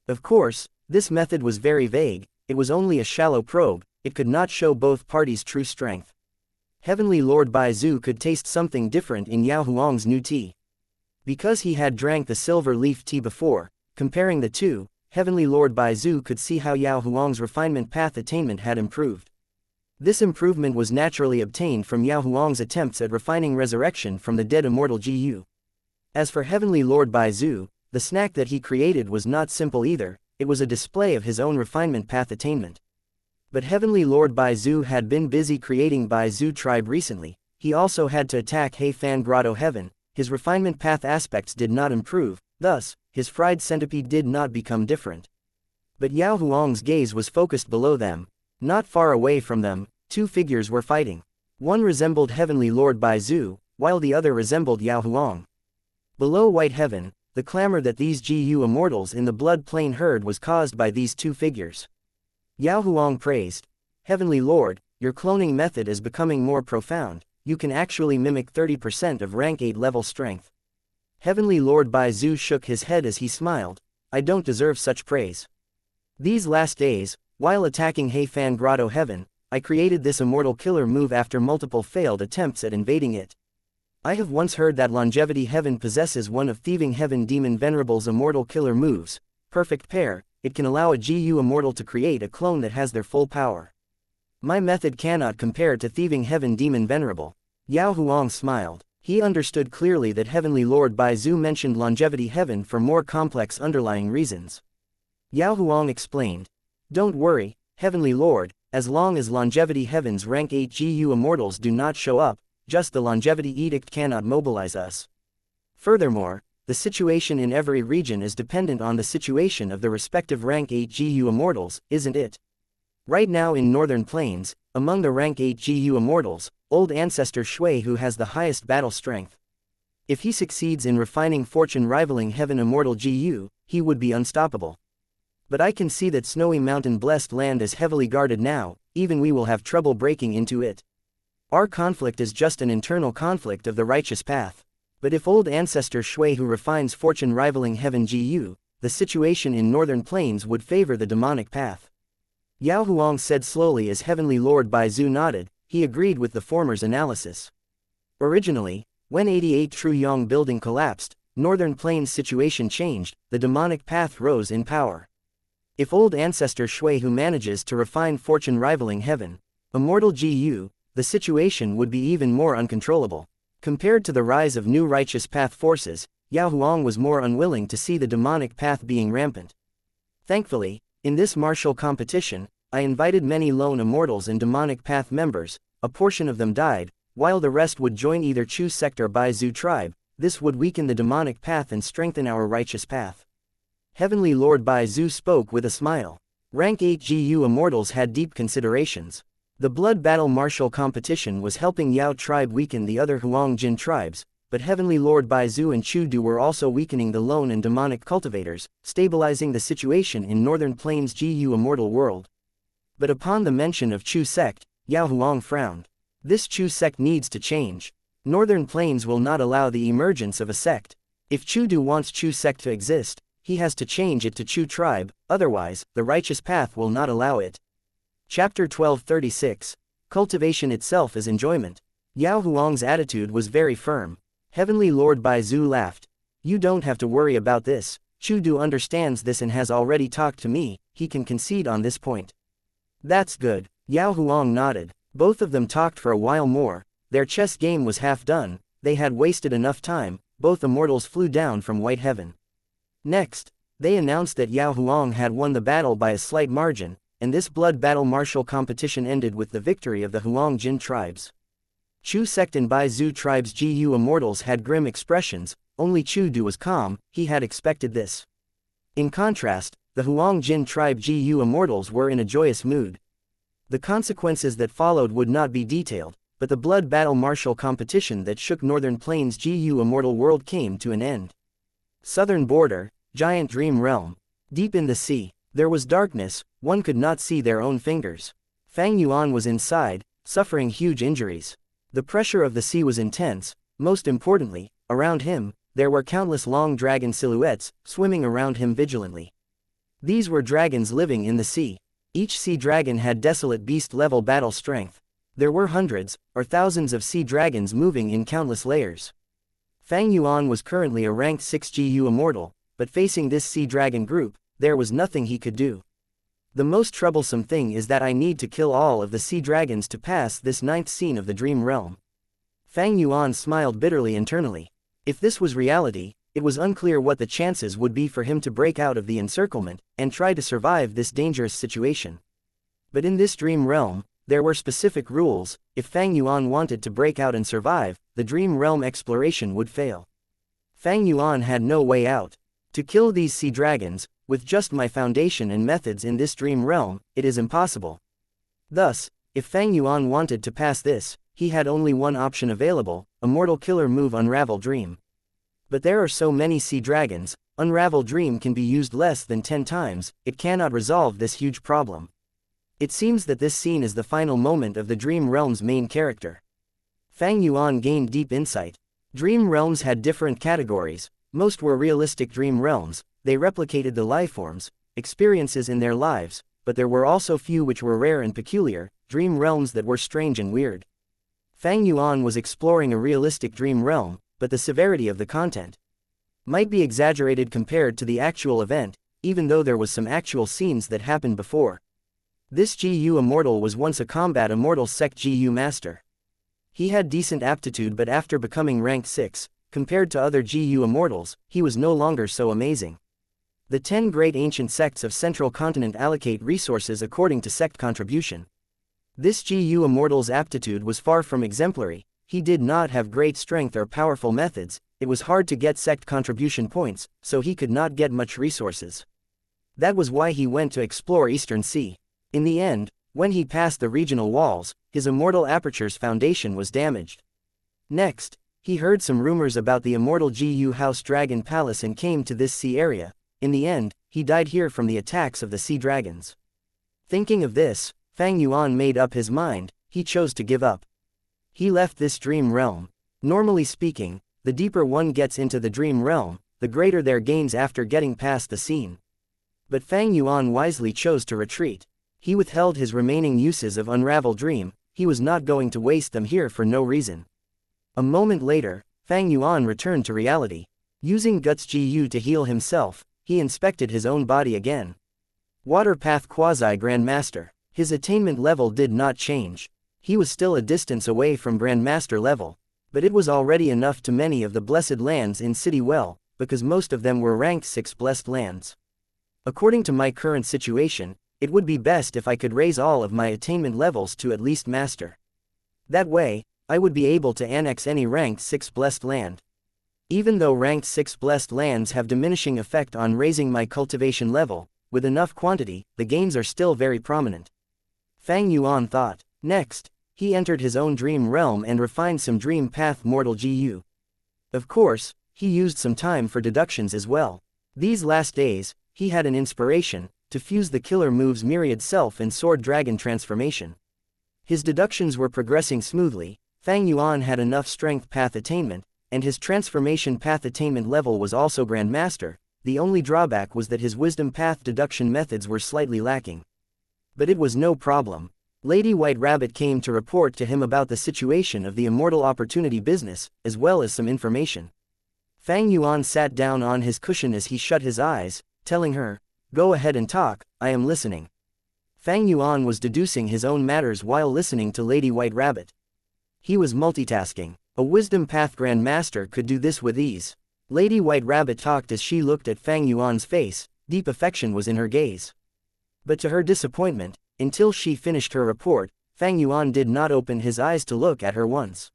Of course, this method was very vague, it was only a shallow probe, it could not show both parties' true strength. Heavenly Lord Bai Zhu could taste something different in Yao Huang's new tea. Because he had drank the silver leaf tea before, comparing the two, Heavenly Lord Bai Zhu could see how Yao Huang's refinement path attainment had improved. This improvement was naturally obtained from Yao Huang's attempts at refining resurrection from the dead immortal Gu. As for Heavenly Lord Bai Zhu, the snack that he created was not simple either, it was a display of his own refinement path attainment. But Heavenly Lord Bai Zhu had been busy creating Bai Zhu tribe recently, he also had to attack He Fan Grotto Heaven, his refinement path aspects did not improve, thus, his fried centipede did not become different. But Yao Huang's gaze was focused below them. Not far away from them, two figures were fighting. One resembled Heavenly Lord Bai Zhu, while the other resembled Yao Huang. Below White Heaven, the clamor that these Gu immortals in the blood plane heard was caused by these two figures. Yao Huang praised, Heavenly Lord, your cloning method is becoming more profound, you can actually mimic 30% of rank 8 level strength. Heavenly Lord Bai Zhu shook his head as he smiled, I don't deserve such praise. These last days, while attacking He Fan Grotto Heaven, I created this immortal killer move after multiple failed attempts at invading it. I have once heard that Longevity Heaven possesses one of Thieving Heaven Demon Venerable's immortal killer moves, Perfect Pair. It can allow a Gu immortal to create a clone that has their full power. My method cannot compare to Thieving Heaven Demon Venerable. Yao Huang smiled. He understood clearly that Heavenly Lord Bai Zhu mentioned Longevity Heaven for more complex underlying reasons. Yao Huang explained, don't worry, Heavenly Lord, as long as Longevity Heaven's rank 8 Gu immortals do not show up, just the Longevity Edict cannot mobilize us. Furthermore, the situation in every region is dependent on the situation of the respective rank 8 Gu immortals, isn't it? Right now in Northern Plains, among the rank 8 Gu immortals, old ancestor Shui who has the highest battle strength. If he succeeds in refining fortune rivaling heaven immortal Gu, he would be unstoppable. But I can see that Snowy Mountain blessed land is heavily guarded now, even we will have trouble breaking into it. Our conflict is just an internal conflict of the righteous path. But if old ancestor Shui who refines fortune rivaling heaven Gu, the situation in Northern Plains would favor the demonic path. Yao Huang said slowly as Heavenly Lord Bai Zhu nodded, he agreed with the former's analysis. Originally, when 88 True Yong building collapsed, Northern Plains' situation changed, the demonic path rose in power. If old ancestor Shui who manages to refine fortune rivaling heaven, immortal Gu, the situation would be even more uncontrollable. Compared to the rise of new righteous path forces, Yao Huang was more unwilling to see the demonic path being rampant. Thankfully, in this martial competition, I invited many lone immortals and demonic path members, a portion of them died, while the rest would join either Chu sect or Bai Zhu tribe, this would weaken the demonic path and strengthen our righteous path. Heavenly Lord Bai Zhu spoke with a smile. Rank 8 Gu immortals had deep considerations. The blood battle martial competition was helping Yao tribe weaken the other Huang Jin tribes, but Heavenly Lord Bai Zhu and Chu Du were also weakening the lone and demonic cultivators, stabilizing the situation in Northern Plains Gu immortal world. But upon the mention of Chu sect, Yao Huang frowned. This Chu sect needs to change. Northern Plains will not allow the emergence of a sect. If Chu Du wants Chu sect to exist, he has to change it to Chu tribe, otherwise, the righteous path will not allow it. Chapter 1236. Cultivation itself is enjoyment. Yao Huang's attitude was very firm. Heavenly Lord Bai Zhu laughed. You don't have to worry about this, Chu Du understands this and has already talked to me, he can concede on this point. That's good. Yao Huang nodded. Both of them talked for a while more, their chess game was half done, they had wasted enough time, both immortals flew down from White Heaven. Next, they announced that Yao Huang had won the battle by a slight margin, and this blood battle martial competition ended with the victory of the Huang Jin tribes. Chu sect and Bai Zhu tribe's Gu immortals had grim expressions, only Chu Du was calm, he had expected this. In contrast, the Huang Jin tribe Gu immortals were in a joyous mood. The consequences that followed would not be detailed, but the blood battle martial competition that shook Northern Plains' Gu immortal world came to an end. Southern border, giant dream realm. Deep in the sea, there was darkness, one could not see their own fingers. Fang Yuan was inside, suffering huge injuries. The pressure of the sea was intense, most importantly, around him, there were countless long dragon silhouettes, swimming around him vigilantly. These were dragons living in the sea. Each sea dragon had desolate beast-level battle strength. There were hundreds, or thousands of sea dragons moving in countless layers. Fang Yuan was currently a ranked 6 Gu immortal, but facing this sea dragon group, there was nothing he could do. The most troublesome thing is that I need to kill all of the sea dragons to pass this 9th scene of the dream realm. Fang Yuan smiled bitterly internally. If this was reality, it was unclear what the chances would be for him to break out of the encirclement and try to survive this dangerous situation. But in this dream realm, there were specific rules. If Fang Yuan wanted to break out and survive, the dream realm exploration would fail. Fang Yuan had no way out. To kill these sea dragons, with just my foundation and methods in this dream realm, it is impossible. Thus, if Fang Yuan wanted to pass this, he had only one option available, a mortal killer move Unravel Dream. But there are so many sea dragons, Unravel Dream can be used less than 10 times, it cannot resolve this huge problem. It seems that this scene is the final moment of the Dream Realm's main character. Fang Yuan gained deep insight. Dream Realms had different categories, most were realistic dream realms, they replicated the lifeforms, experiences in their lives, but there were also few which were rare and peculiar, dream realms that were strange and weird. Fang Yuan was exploring a realistic dream realm, but the severity of the content might be exaggerated compared to the actual event, even though there was some actual scenes that happened before. This Gu immortal was once a combat immortal sect Gu master. He had decent aptitude, but after becoming ranked 6, compared to other Gu immortals, he was no longer so amazing. The 10 great ancient sects of Central Continent allocate resources according to sect contribution. This Gu immortal's aptitude was far from exemplary, he did not have great strength or powerful methods, it was hard to get sect contribution points, so he could not get much resources. That was why he went to explore Eastern Sea. In the end, when he passed the regional walls, his immortal aperture's foundation was damaged. Next, he heard some rumors about the immortal Gu House Dragon Palace and came to this sea area. In the end, he died here from the attacks of the sea dragons. Thinking of this, Fang Yuan made up his mind, he chose to give up. He left this dream realm. Normally speaking, the deeper one gets into the dream realm, the greater their gains after getting past the scene. But Fang Yuan wisely chose to retreat. He withheld his remaining uses of Unravel Dream, he was not going to waste them here for no reason. A moment later, Fang Yuan returned to reality. Using Guts Gu to heal himself, he inspected his own body again. Water Path Quasi-Grandmaster. His attainment level did not change. He was still a distance away from Grandmaster level, but it was already enough to many of the blessed lands in City Well, because most of them were ranked 6 blessed lands. According to my current situation, it would be best if I could raise all of my attainment levels to at least Master. That way, I would be able to annex any ranked 6 blessed land. Even though ranked 6 blessed lands have diminishing effect on raising my cultivation level, with enough quantity, the gains are still very prominent. Fang Yuan thought. Next, he entered his own dream realm and refined some dream path mortal Gu. Of course, he used some time for deductions as well. These last days, he had an inspiration to fuse the killer move's myriad self and sword dragon transformation. His deductions were progressing smoothly. Fang Yuan had enough strength path attainment, and his transformation path attainment level was also Grandmaster. The only drawback was that his wisdom path deduction methods were slightly lacking. But it was no problem. Lady White Rabbit came to report to him about the situation of the immortal opportunity business, as well as some information. Fang Yuan sat down on his cushion as he shut his eyes, telling her, "Go ahead and talk, I am listening." Fang Yuan was deducing his own matters while listening to Lady White Rabbit. He was multitasking. A Wisdom Path Grandmaster could do this with ease. Lady White Rabbit talked as she looked at Fang Yuan's face, deep affection was in her gaze. But to her disappointment, until she finished her report, Fang Yuan did not open his eyes to look at her once.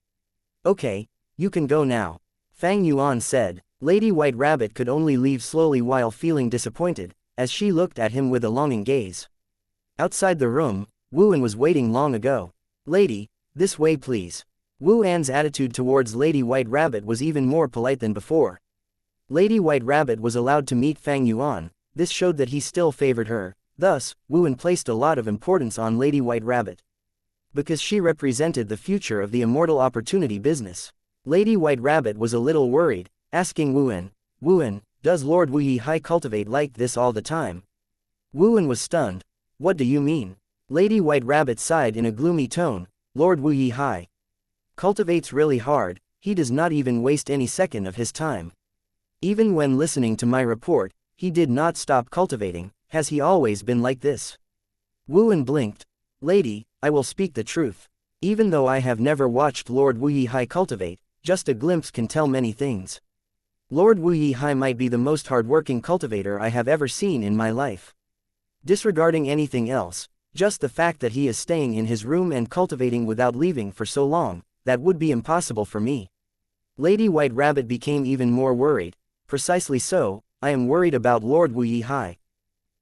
Okay, you can go now. Fang Yuan said. Lady White Rabbit could only leave slowly while feeling disappointed, as she looked at him with a longing gaze. Outside the room, Wu An was waiting long ago. Lady, this way please. Wu An's attitude towards Lady White Rabbit was even more polite than before. Lady White Rabbit was allowed to meet Fang Yuan, this showed that he still favored her, thus, Wu An placed a lot of importance on Lady White Rabbit. Because she represented the future of the immortal opportunity business. Lady White Rabbit was a little worried, asking Wu An, does Lord Wu Yihai cultivate like this all the time? Wu An was stunned. What do you mean? Lady White Rabbit sighed in a gloomy tone, Lord Wu Yihai cultivates really hard, he does not even waste any second of his time. Even when listening to my report, he did not stop cultivating. Has he always been like this? Wu An blinked. Lady, I will speak the truth. Even though I have never watched Lord Wu Yihai cultivate, just a glimpse can tell many things. Lord Wu Yihai might be the most hardworking cultivator I have ever seen in my life. Disregarding anything else, just the fact that he is staying in his room and cultivating without leaving for so long, that would be impossible for me. Lady White Rabbit became even more worried. Precisely so, I am worried about Lord Wu Yihai.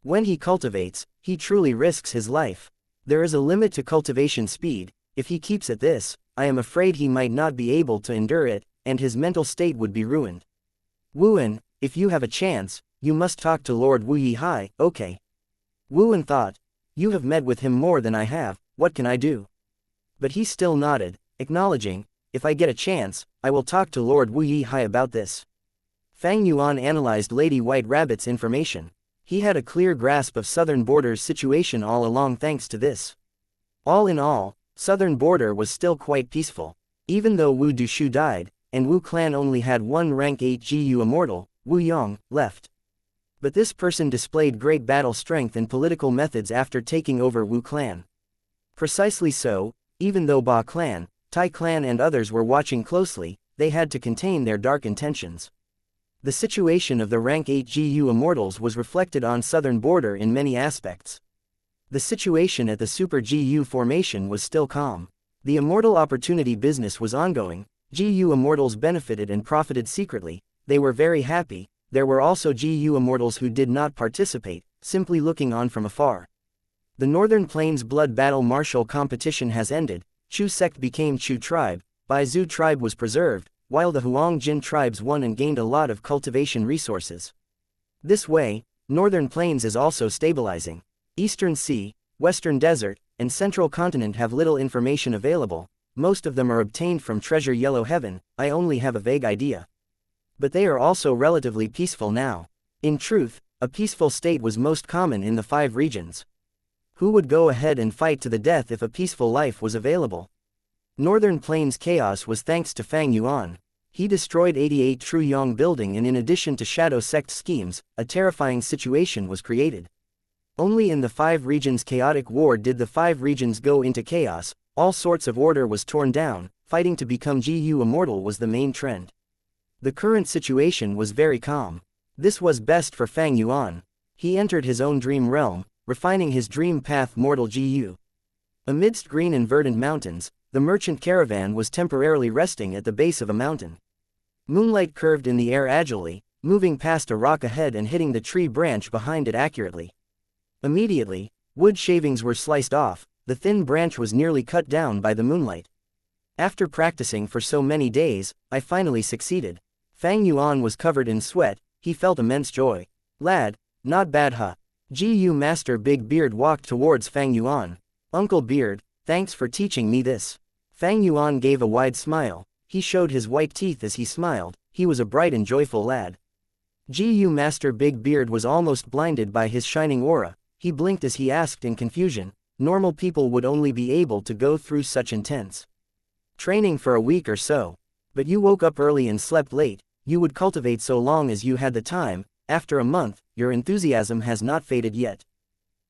When he cultivates, he truly risks his life. There is a limit to cultivation speed. If he keeps at this, I am afraid he might not be able to endure it, and his mental state would be ruined. Wu An, if you have a chance, you must talk to Lord Wu Yihai, okay? Wu An thought, you have met with him more than I have, what can I do? But he still nodded, acknowledging, if I get a chance, I will talk to Lord Wu Yihai about this. Fang Yuan analyzed Lady White Rabbit's information. He had a clear grasp of Southern Border's situation all along thanks to this. All in all, Southern Border was still quite peaceful. Even though Wu Dushu died, and Wu Clan only had one rank 8 GU Immortal, Wu Yong, left. But this person displayed great battle strength and political methods after taking over Wu Clan. Precisely so, even though Ba Clan, Tai Clan and others were watching closely, they had to contain their dark intentions. The situation of the rank 8 GU Immortals was reflected on Southern Border in many aspects. The situation at the Super GU formation was still calm. The Immortal opportunity business was ongoing, GU Immortals benefited and profited secretly, they were very happy. There were also GU Immortals who did not participate, simply looking on from afar. The Northern Plains Blood Battle Martial competition has ended, Chu sect became Chu tribe, Bai Zhu tribe was preserved, while the Huang Jin tribes won and gained a lot of cultivation resources. This way, Northern Plains is also stabilizing. Eastern Sea, Western Desert, and Central Continent have little information available, most of them are obtained from Treasure Yellow Heaven, I only have a vague idea. But they are also relatively peaceful now. In truth, a peaceful state was most common in the 5 regions. Who would go ahead and fight to the death if a peaceful life was available? Northern Plains chaos was thanks to Fang Yuan. He destroyed 88 True Yong building, and in addition to shadow sect schemes, a terrifying situation was created. Only in the 5 regions chaotic war did the 5 regions go into chaos, all sorts of order was torn down, fighting to become GU Immortal was the main trend. The current situation was very calm. This was best for Fang Yuan. He entered his own dream realm, refining his dream path mortal GU. Amidst green and verdant mountains, the merchant caravan was temporarily resting at the base of a mountain. Moonlight curved in the air agilely, moving past a rock ahead and hitting the tree branch behind it accurately. Immediately, wood shavings were sliced off, the thin branch was nearly cut down by the moonlight. After practicing for so many days, I finally succeeded. Fang Yuan was covered in sweat, he felt immense joy. Lad, not bad huh? GU Master Big Beard walked towards Fang Yuan. Uncle Beard, thanks for teaching me this. Fang Yuan gave a wide smile, he showed his white teeth as he smiled, he was a bright and joyful lad. GU Master Big Beard was almost blinded by his shining aura, he blinked as he asked in confusion, normal people would only be able to go through such intense training for a week or so. But you woke up early and slept late, you would cultivate so long as you had the time, after a month, your enthusiasm has not faded yet.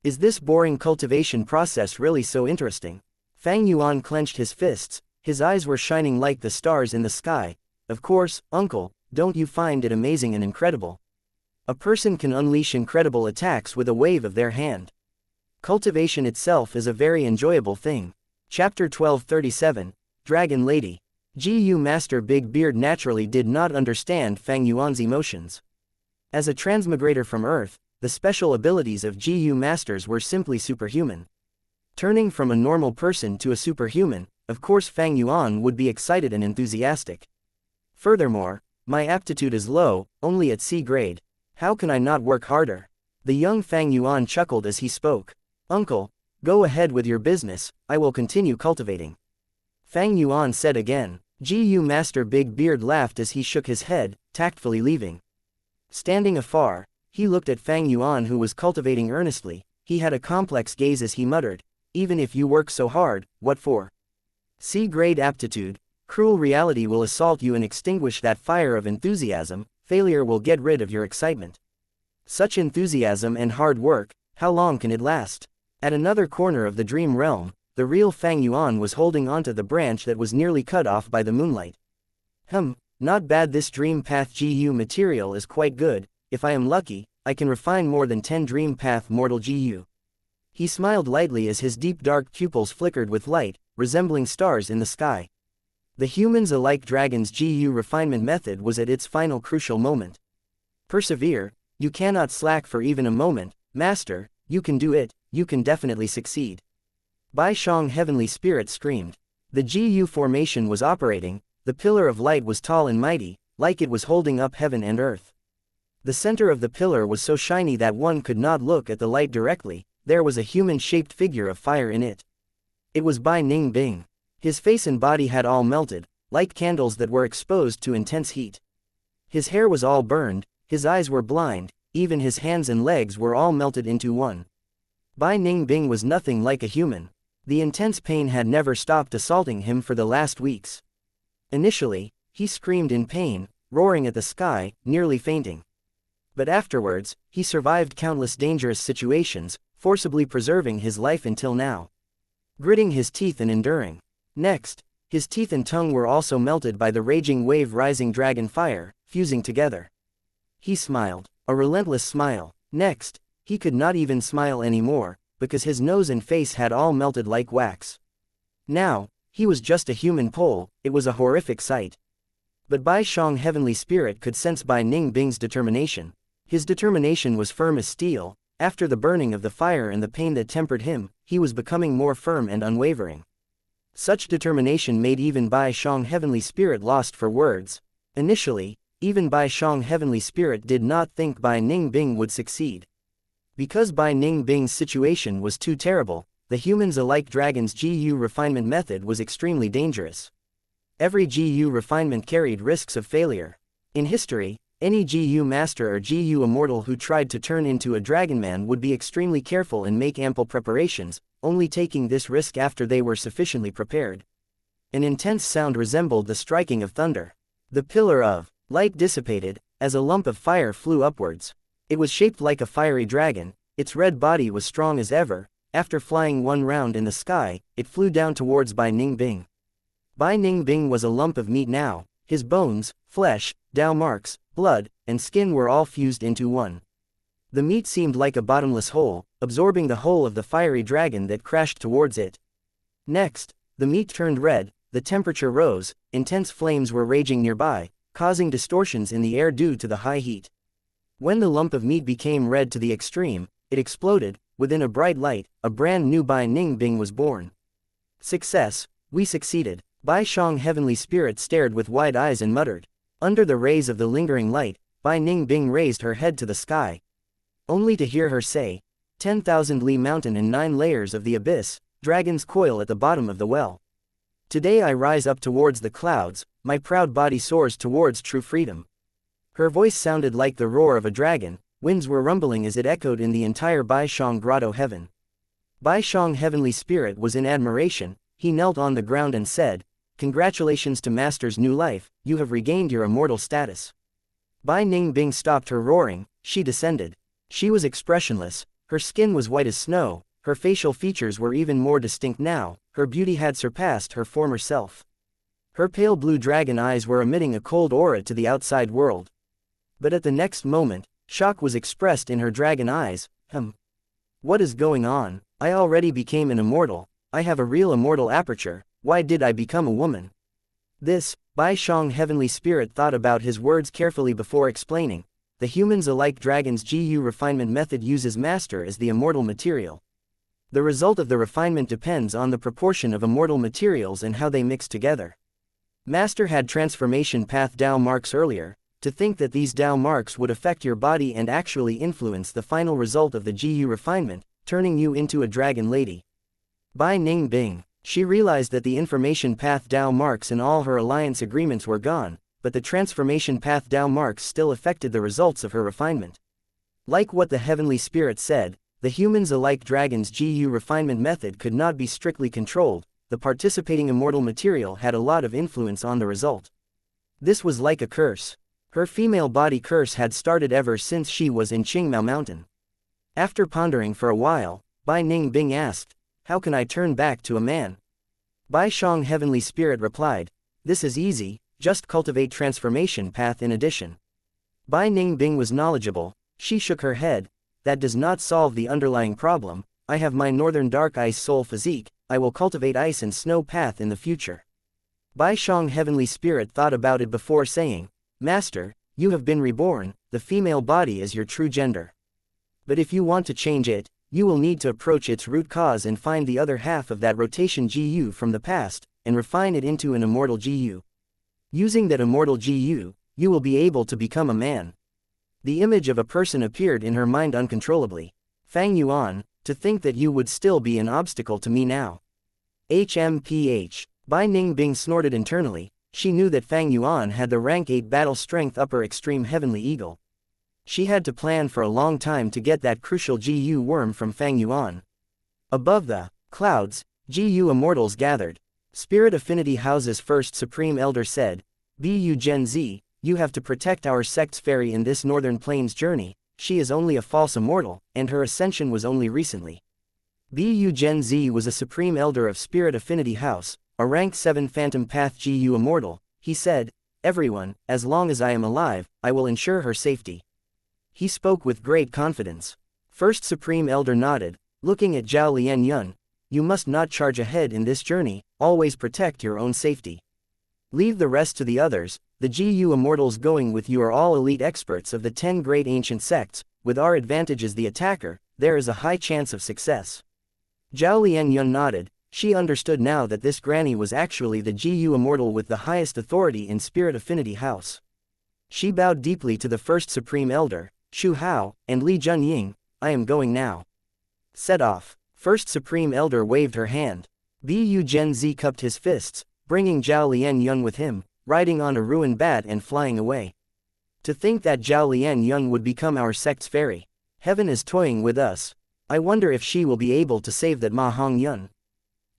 Is this boring cultivation process really so interesting? Fang Yuan clenched his fists, his eyes were shining like the stars in the sky. Of course, uncle, don't you find it amazing and incredible? A person can unleash incredible attacks with a wave of their hand. Cultivation itself is a very enjoyable thing. Chapter 1237, Dragon Lady. GU Master Big Beard naturally did not understand Fang Yuan's emotions. As a transmigrator from Earth, the special abilities of GU Masters were simply superhuman. Turning from a normal person to a superhuman, of course Fang Yuan would be excited and enthusiastic. Furthermore, my aptitude is low, only at C grade. How can I not work harder? The young Fang Yuan chuckled as he spoke. Uncle, go ahead with your business, I will continue cultivating. Fang Yuan said again. GU Master Big Beard laughed as he shook his head, tactfully leaving. Standing afar, he looked at Fang Yuan who was cultivating earnestly. He had a complex gaze as he muttered, even if you work so hard, what for? C-grade aptitude, cruel reality will assault you and extinguish that fire of enthusiasm, failure will get rid of your excitement. Such enthusiasm and hard work, how long can it last? At another corner of the dream realm, the real Fang Yuan was holding onto the branch that was nearly cut off by the moonlight. Not bad. This dream path GU material is quite good. If I am lucky, I can refine more than 10 dream path mortal GU. He smiled lightly as his deep dark pupils flickered with light, resembling stars in the sky. The humans alike dragon's GU refinement method was at its final crucial moment. Persevere, you cannot slack for even a moment, Master, you can do it, you can definitely succeed. Bai Shang Heavenly Spirit screamed. The GU formation was operating, the pillar of light was tall and mighty, like it was holding up heaven and earth. The center of the pillar was so shiny that one could not look at the light directly, there was a human-shaped figure of fire in it. It was Bai Ning Bing. His face and body had all melted, like candles that were exposed to intense heat. His hair was all burned, his eyes were blind, even his hands and legs were all melted into one. Bai Ning Bing was nothing like a human. The intense pain had never stopped assaulting him for the last weeks. Initially, he screamed in pain, roaring at the sky, nearly fainting. But afterwards, he survived countless dangerous situations, forcibly preserving his life until now. Gritting his teeth and enduring. Next, his teeth and tongue were also melted by the raging wave rising dragon fire, fusing together. He smiled, a relentless smile. Next, he could not even smile anymore, because his nose and face had all melted like wax. Now, he was just a human pole. It was a horrific sight. But Bai Shang Heavenly Spirit could sense Bai Ning Bing's determination. His determination was firm as steel. After the burning of the fire and the pain that tempered him, he was becoming more firm and unwavering. Such determination made even Bai Shang Heavenly Spirit lost for words. Initially, even Bai Shang Heavenly Spirit did not think Bai Ning Bing would succeed. Because Bai Ning Bing's situation was too terrible, the humans alike dragon's GU refinement method was extremely dangerous. Every GU refinement carried risks of failure. In history, any GU master or GU immortal who tried to turn into a dragonman would be extremely careful and make ample preparations, only taking this risk after they were sufficiently prepared. An intense sound resembled the striking of thunder. The pillar of light dissipated, as a lump of fire flew upwards. It was shaped like a fiery dragon, its red body was strong as ever. After flying one round in the sky, it flew down towards Bai Ning Bing. Bai Ning Bing was a lump of meat now. His bones, flesh, Dao marks, blood, and skin were all fused into one. The meat seemed like a bottomless hole, absorbing the whole of the fiery dragon that crashed towards it. Next, the meat turned red, the temperature rose, intense flames were raging nearby, causing distortions in the air due to the high heat. When the lump of meat became red to the extreme, it exploded. Within a bright light, a brand new Bai Ning Bing was born. Success, we succeeded. Bai Shang Heavenly Spirit stared with wide eyes and muttered. Under the rays of the lingering light, Bai Ning Bing raised her head to the sky. Only to hear her say, 10,000 Li Mountain and 9 layers of the abyss, dragons coil at the bottom of the well. Today I rise up towards the clouds, my proud body soars towards true freedom. Her voice sounded like the roar of a dragon, winds were rumbling as it echoed in the entire Bai Shang grotto heaven. Bai Shang Heavenly Spirit was in admiration. He knelt on the ground and said, "Congratulations to Master's new life, you have regained your immortal status." Bai Ning Bing stopped her roaring, she descended. She was expressionless, her skin was white as snow, her facial features were even more distinct now, her beauty had surpassed her former self. Her pale blue dragon eyes were emitting a cold aura to the outside world. But at the next moment, shock was expressed in her dragon eyes. What is going on? I already became an immortal. I have a real immortal aperture, why did I become a woman? This, Bai Shang Heavenly Spirit thought about his words carefully before explaining. The humans alike dragon's GU refinement method uses master as the immortal material. The result of the refinement depends on the proportion of immortal materials and how they mix together. Master had transformation path Dao marks earlier. To think that these Dao marks would affect your body and actually influence the final result of the GU refinement, turning you into a dragon lady. Bai Ning Bing. She realized that the information path Dao marks in all her alliance agreements were gone, but the transformation path Dao marks still affected the results of her refinement. Like what the Heavenly Spirit said, the humans alike dragon's GU refinement method could not be strictly controlled. The participating immortal material had a lot of influence on the result. This was like a curse. Her female body curse had started ever since she was in Qingmao Mountain. After pondering for a while, Bai Ning Bing asked, how can I turn back to a man? Bai Shang Heavenly Spirit replied, this is easy, just cultivate transformation path in addition. Bai Ning Bing was knowledgeable, she shook her head, that does not solve the underlying problem. I have my northern dark ice soul physique, I will cultivate ice and snow path in the future. Bai Shang Heavenly Spirit thought about it before saying, Master, you have been reborn, the female body is your true gender. But if you want to change it, you will need to approach its root cause and find the other half of that rotation GU from the past, and refine it into an immortal GU. Using that immortal GU, you will be able to become a man. The image of a person appeared in her mind uncontrollably. Fang Yuan, to think that you would still be an obstacle to me now. HMPH. Bai Ning Bing snorted internally. She knew that Fang Yuan had the rank 8 battle strength upper extreme heavenly eagle. She had to plan for a long time to get that crucial GU worm from Fang Yuan. Above the clouds, GU immortals gathered. Spirit Affinity House's first Supreme Elder said, Bu Gen Z, you have to protect our sect's fairy in this Northern Plains journey. She is only a false immortal, and her ascension was only recently. Bu Gen Z was a Supreme Elder of Spirit Affinity House, a rank 7 Phantom Path GU immortal. He said, everyone, as long as I am alive, I will ensure her safety. He spoke with great confidence. First Supreme Elder nodded, looking at Zhao Lian Yun. You must not charge ahead in this journey, always protect your own safety. Leave the rest to the others. The GU immortals going with you are all elite experts of the 10 great ancient sects. With our advantage as the attacker, there is a high chance of success. Zhao Lian Yun nodded. She understood now that this granny was actually the GU immortal with the highest authority in Spirit Affinity House. She bowed deeply to the first Supreme Elder, Shu Hao, and Li Junying. I am going now. Set off. First Supreme Elder waved her hand. Bu Gen Z cupped his fists, bringing Zhao Lian Yun with him, riding on a ruined bat and flying away. To think that Zhao Lian Yun would become our sect's fairy. Heaven is toying with us. I wonder if she will be able to save that Ma Hong Yun.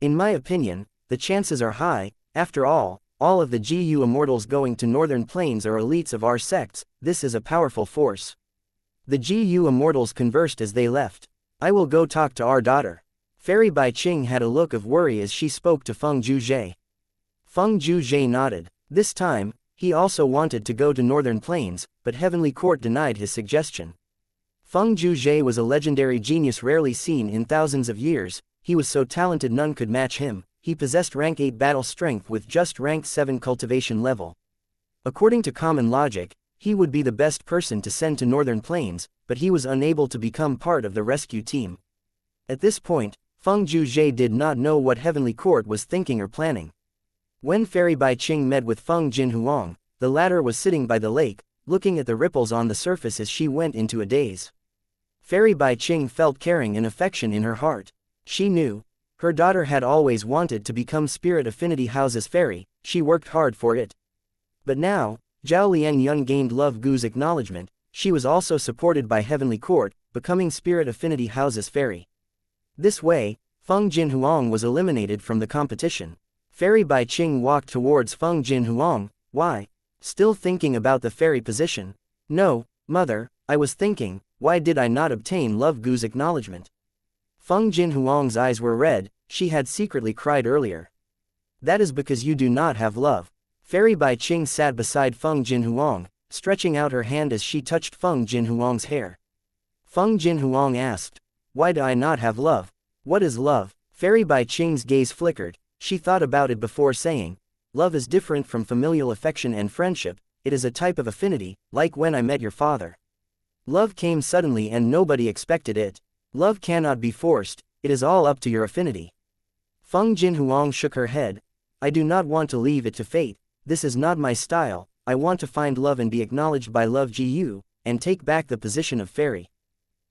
In my opinion, the chances are high. After all of the GU immortals going to Northern Plains are elites of our sects. This is a powerful force. The GU immortals conversed as they left. I will go talk to our daughter. Fairy Bai Qing had a look of worry as she spoke to Feng Zhuzhe. Feng Zhuzhe nodded. This time, he also wanted to go to Northern Plains, but Heavenly Court denied his suggestion. Feng Zhuzhe was a legendary genius rarely seen in thousands of years. He was so talented none could match him. He possessed rank 8 battle strength with just rank 7 cultivation level. According to common logic, he would be the best person to send to Northern Plains, but he was unable to become part of the rescue team. At this point, Feng Zhuzhe did not know what Heavenly Court was thinking or planning. When Fairy Bai Qing met with Feng Jinhuang, the latter was sitting by the lake, looking at the ripples on the surface as she went into a daze. Fairy Bai Qing felt caring and affection in her heart. She knew her daughter had always wanted to become Spirit Affinity House's fairy. She worked hard for it. But now, Zhao Lian Yun gained Love Gu's acknowledgement. She was also supported by Heavenly Court, becoming Spirit Affinity House's fairy. This way, Feng Jinhuang was eliminated from the competition. Fairy Bai Qing walked towards Feng Jinhuang. Why? Still thinking about the fairy position? No, mother, I was thinking, why did I not obtain Love Gu's acknowledgement? Feng Jinhuang's eyes were red. She had secretly cried earlier. That is because you do not have love. Fairy Bai Qing sat beside Feng Jinhuang, stretching out her hand as she touched Feng Jinhuang's hair. Feng Jinhuang asked, why do I not have love? What is love? Fairy Bai Qing's gaze flickered. She thought about it before saying, love is different from familial affection and friendship, it is a type of affinity, like when I met your father. Love came suddenly and nobody expected it. Love cannot be forced, it is all up to your affinity. Feng Jinhuang shook her head. I do not want to leave it to fate, this is not my style, I want to find love and be acknowledged by love Gu, and take back the position of fairy.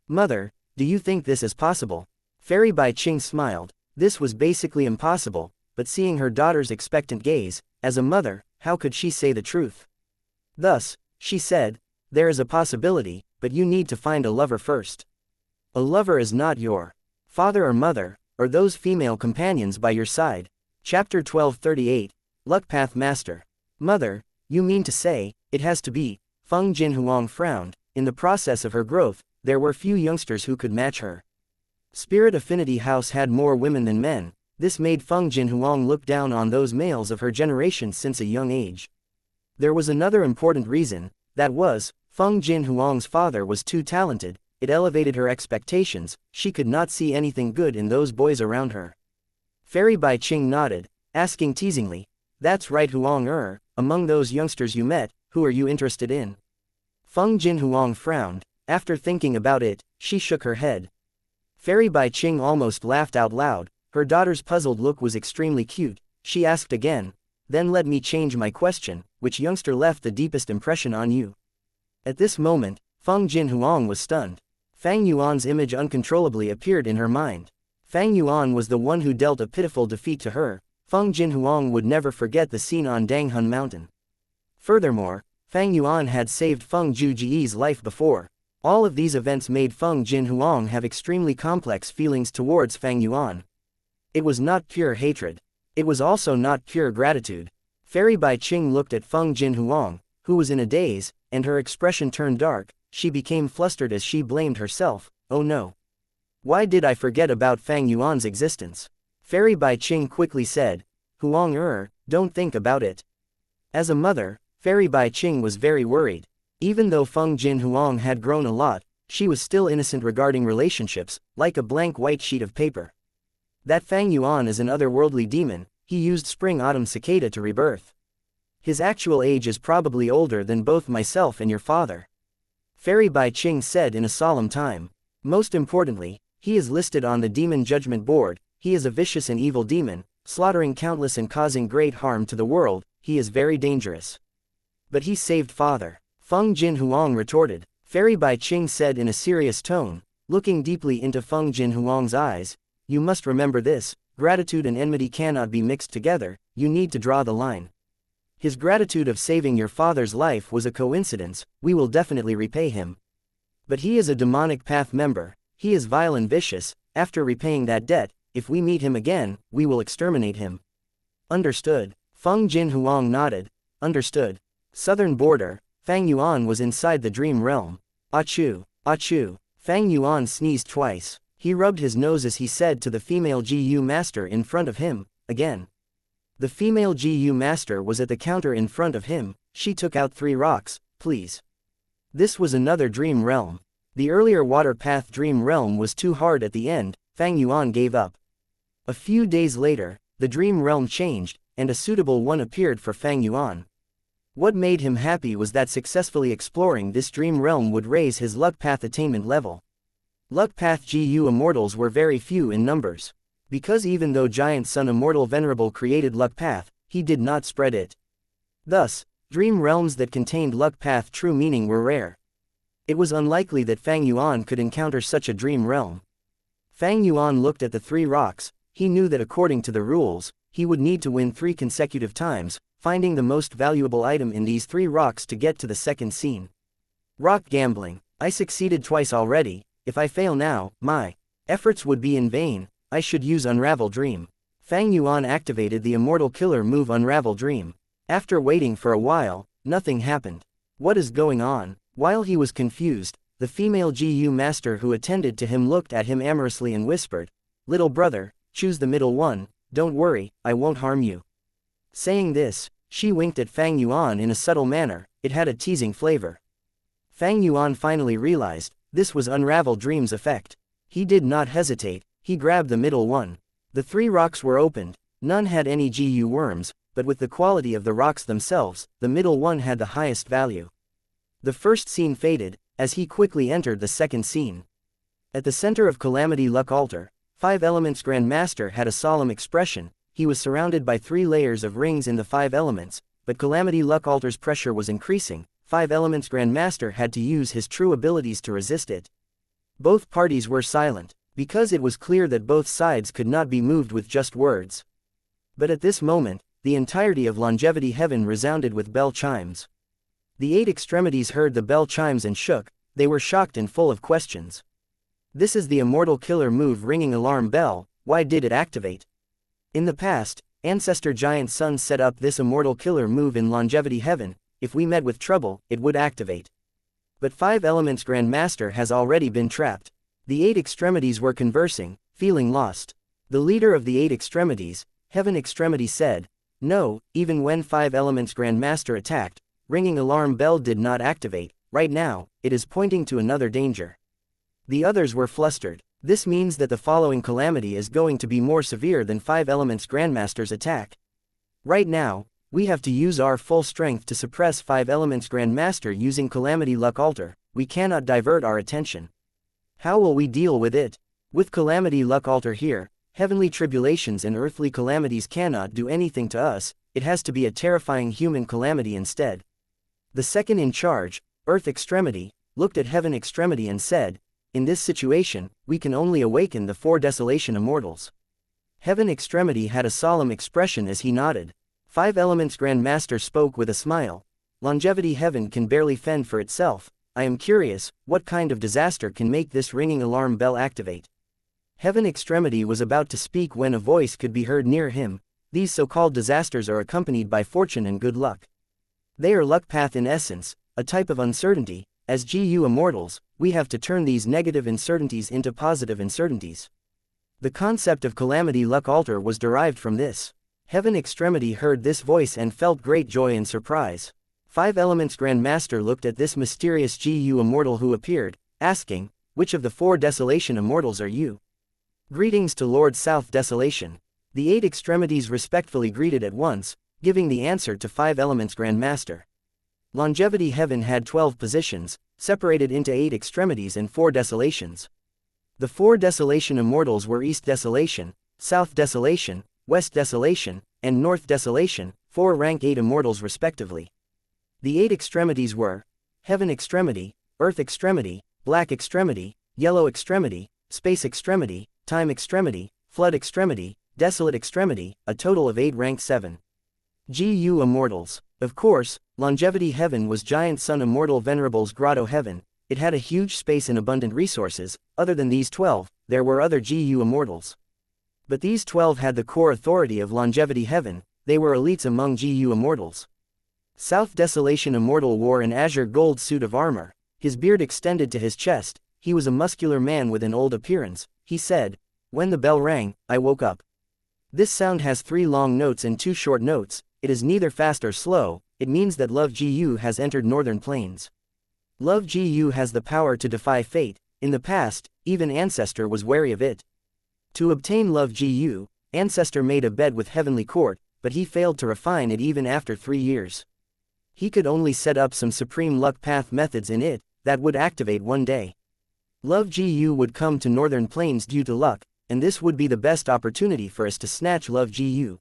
Mother, do you think this is possible? Fairy Bai Qing smiled. This was basically impossible, but seeing her daughter's expectant gaze, as a mother, how could she say the truth? Thus, she said, there is a possibility, but you need to find a lover first. A lover is not your father or mother, or those female companions by your side. Chapter 1238, Luck Path Master. Mother, you mean to say, it has to be. Feng Jinhuang frowned. In the process of her growth, there were few youngsters who could match her. Spirit Affinity House had more women than men. This made Feng Jinhuang look down on those males of her generation since a young age. There was another important reason, that was, Feng Jinhuang's father was too talented, it elevated her expectations, she could not see anything good in those boys around her. Fairy Bai Qing nodded, asking teasingly, that's right Huang among those youngsters you met, who are you interested in? Feng Jinhuang frowned. After thinking about it, she shook her head. Fairy Bai Qing almost laughed out loud, her daughter's puzzled look was extremely cute. She asked again, then let me change my question, which youngster left the deepest impression on you? At this moment, Feng Jinhuang was stunned. Fang Yuan's image uncontrollably appeared in her mind. Fang Yuan was the one who dealt a pitiful defeat to her. Feng Jinhuang would never forget the scene on Danghun Mountain. Furthermore, Fang Yuan had saved Feng Juji's life before. All of these events made Feng Jinhuang have extremely complex feelings towards Fang Yuan. It was not pure hatred. It was also not pure gratitude. Fairy Bai Qing looked at Feng Jinhuang, who was in a daze, and her expression turned dark. She became flustered as she blamed herself. Oh no. Why did I forget about Fang Yuan's existence? Fairy Bai Qing quickly said, Huang don't think about it. As a mother, Fairy Bai Qing was very worried. Even though Feng Jinhuang had grown a lot, she was still innocent regarding relationships, like a blank white sheet of paper. That Fang Yuan is an otherworldly demon, he used spring-autumn cicada to rebirth. His actual age is probably older than both myself and your father. Fairy Bai Qing said in a solemn time. Most importantly, he is listed on the Demon Judgment Board, he is a vicious and evil demon, slaughtering countless and causing great harm to the world, he is very dangerous. But he saved father. Feng Jinhuang retorted. Fairy Bai Qing said in a serious tone, looking deeply into Feng Jinhuang's eyes, you must remember this, gratitude and enmity cannot be mixed together, you need to draw the line. His gratitude of saving your father's life was a coincidence, we will definitely repay him. But he is a demonic path member, he is vile and vicious, after repaying that debt, if we meet him again, we will exterminate him. Understood. Feng Jinhuang nodded. Understood. Southern border. Fang Yuan was inside the dream realm. Achoo, achoo. Fang Yuan sneezed twice. He rubbed his nose as he said to the female GU master in front of him, again. The female GU master was at the counter in front of him, she took out 3 rocks, please. This was another dream realm. The earlier water path dream realm was too hard at the end, Fang Yuan gave up. A few days later, the dream realm changed, and a suitable one appeared for Fang Yuan. What made him happy was that successfully exploring this dream realm would raise his luck path attainment level. Luck path GU immortals were very few in numbers. Because even though Giant Sun Immortal Venerable created luck path, he did not spread it. Thus, dream realms that contained luck path true meaning were rare. It was unlikely that Fang Yuan could encounter such a dream realm. Fang Yuan looked at the 3 rocks, he knew that according to the rules, he would need to win 3 consecutive times, finding the most valuable item in these 3 rocks to get to the second scene. Rock gambling. I succeeded twice already, if I fail now, my efforts would be in vain, I should use Unravel Dream. Fang Yuan activated the immortal killer move Unravel Dream. After waiting for a while, nothing happened. What is going on? While he was confused, the female GU master who attended to him looked at him amorously and whispered, little brother, choose the middle one, don't worry, I won't harm you. Saying this, she winked at Fang Yuan in a subtle manner, it had a teasing flavor. Fang Yuan finally realized, this was Unravel Dream's effect. He did not hesitate, he grabbed the middle one. The 3 rocks were opened, none had any GU worms, but with the quality of the rocks themselves, the middle one had the highest value. The first scene faded, as he quickly entered the second scene. At the center of Calamity Luck Altar, 5 Elements Grandmaster had a solemn expression. He was surrounded by 3 layers of rings in the 5 elements, but Calamity Luck Altar's pressure was increasing. 5 Elements Grandmaster had to use his true abilities to resist it. Both parties were silent, because it was clear that both sides could not be moved with just words. But at this moment, the entirety of Longevity Heaven resounded with bell chimes. The 8 extremities heard the bell chimes and shook. They were shocked and full of questions. This is the Immortal Killer move, ringing alarm bell. Why did it activate? In the past, Ancestor Giant Sun set up this Immortal Killer move in Longevity Heaven. If we met with trouble, it would activate. But 5 Elements Grandmaster has already been trapped. The 8 extremities were conversing, feeling lost. The leader of the 8 extremities, Heaven Extremity, said, "No, even when 5 Elements Grandmaster attacked, ringing alarm bell did not activate. Right now, it is pointing to another danger." The others were flustered. This means that the following calamity is going to be more severe than 5 Elements Grandmaster's attack. Right now, we have to use our full strength to suppress 5 Elements Grandmaster using Calamity Luck Altar. We cannot divert our attention. How will we deal with it? With Calamity Luck Altar here, heavenly tribulations and earthly calamities cannot do anything to us. It has to be a terrifying human calamity instead. The second in charge, Earth Extremity, looked at Heaven Extremity and said, "In this situation, we can only awaken the 4 Desolation Immortals." Heaven Extremity had a solemn expression as he nodded. 5 Elements Grandmaster spoke with a smile. "Longevity Heaven can barely fend for itself. I am curious, what kind of disaster can make this ringing alarm bell activate?" Heaven Extremity was about to speak when a voice could be heard near him. These so-called disasters are accompanied by fortune and good luck. They are luck path in essence, a type of uncertainty. As GU Immortals, we have to turn these negative uncertainties into positive uncertainties. The concept of Calamity Luck Altar was derived from this. Heaven Extremity heard this voice and felt great joy and surprise. 5 Elements Grandmaster looked at this mysterious GU Immortal who appeared, asking, "Which of the 4 Desolation Immortals are you?" "Greetings to Lord South Desolation." The 8 extremities respectfully greeted at once, giving the answer to 5 Elements Grandmaster. Longevity Heaven had 12 positions, separated into 8 extremities and 4 desolations. The 4 Desolation Immortals were East Desolation, South Desolation, West Desolation, and North Desolation, 4 rank 8 Immortals respectively. The 8 extremities were Heaven Extremity, Earth Extremity, Black Extremity, Yellow Extremity, Space Extremity, Time Extremity, Flood Extremity, Desolate Extremity, a total of 8 rank 7. GU Immortals. Of course, Longevity Heaven was Giant Sun Immortal Venerable's Grotto Heaven. It had a huge space and abundant resources. Other than these 12, there were other GU Immortals. But these 12 had the core authority of Longevity Heaven. They were elites among GU Immortals. South Desolation Immortal wore an azure gold suit of armor. His beard extended to his chest. He was a muscular man with an old appearance. He said, "When the bell rang, I woke up. This sound has 3 long notes and 2 short notes. It is neither fast or slow. It means that Love GU has entered Northern Plains. Love GU has the power to defy fate. In the past, even Ancestor was wary of it. To obtain Love GU, Ancestor made a bet with Heavenly Court, but he failed to refine it even after 3 years. He could only set up some supreme luck path methods in it that would activate one day. Love GU would come to Northern Plains due to luck, and this would be the best opportunity for us to snatch Love GU."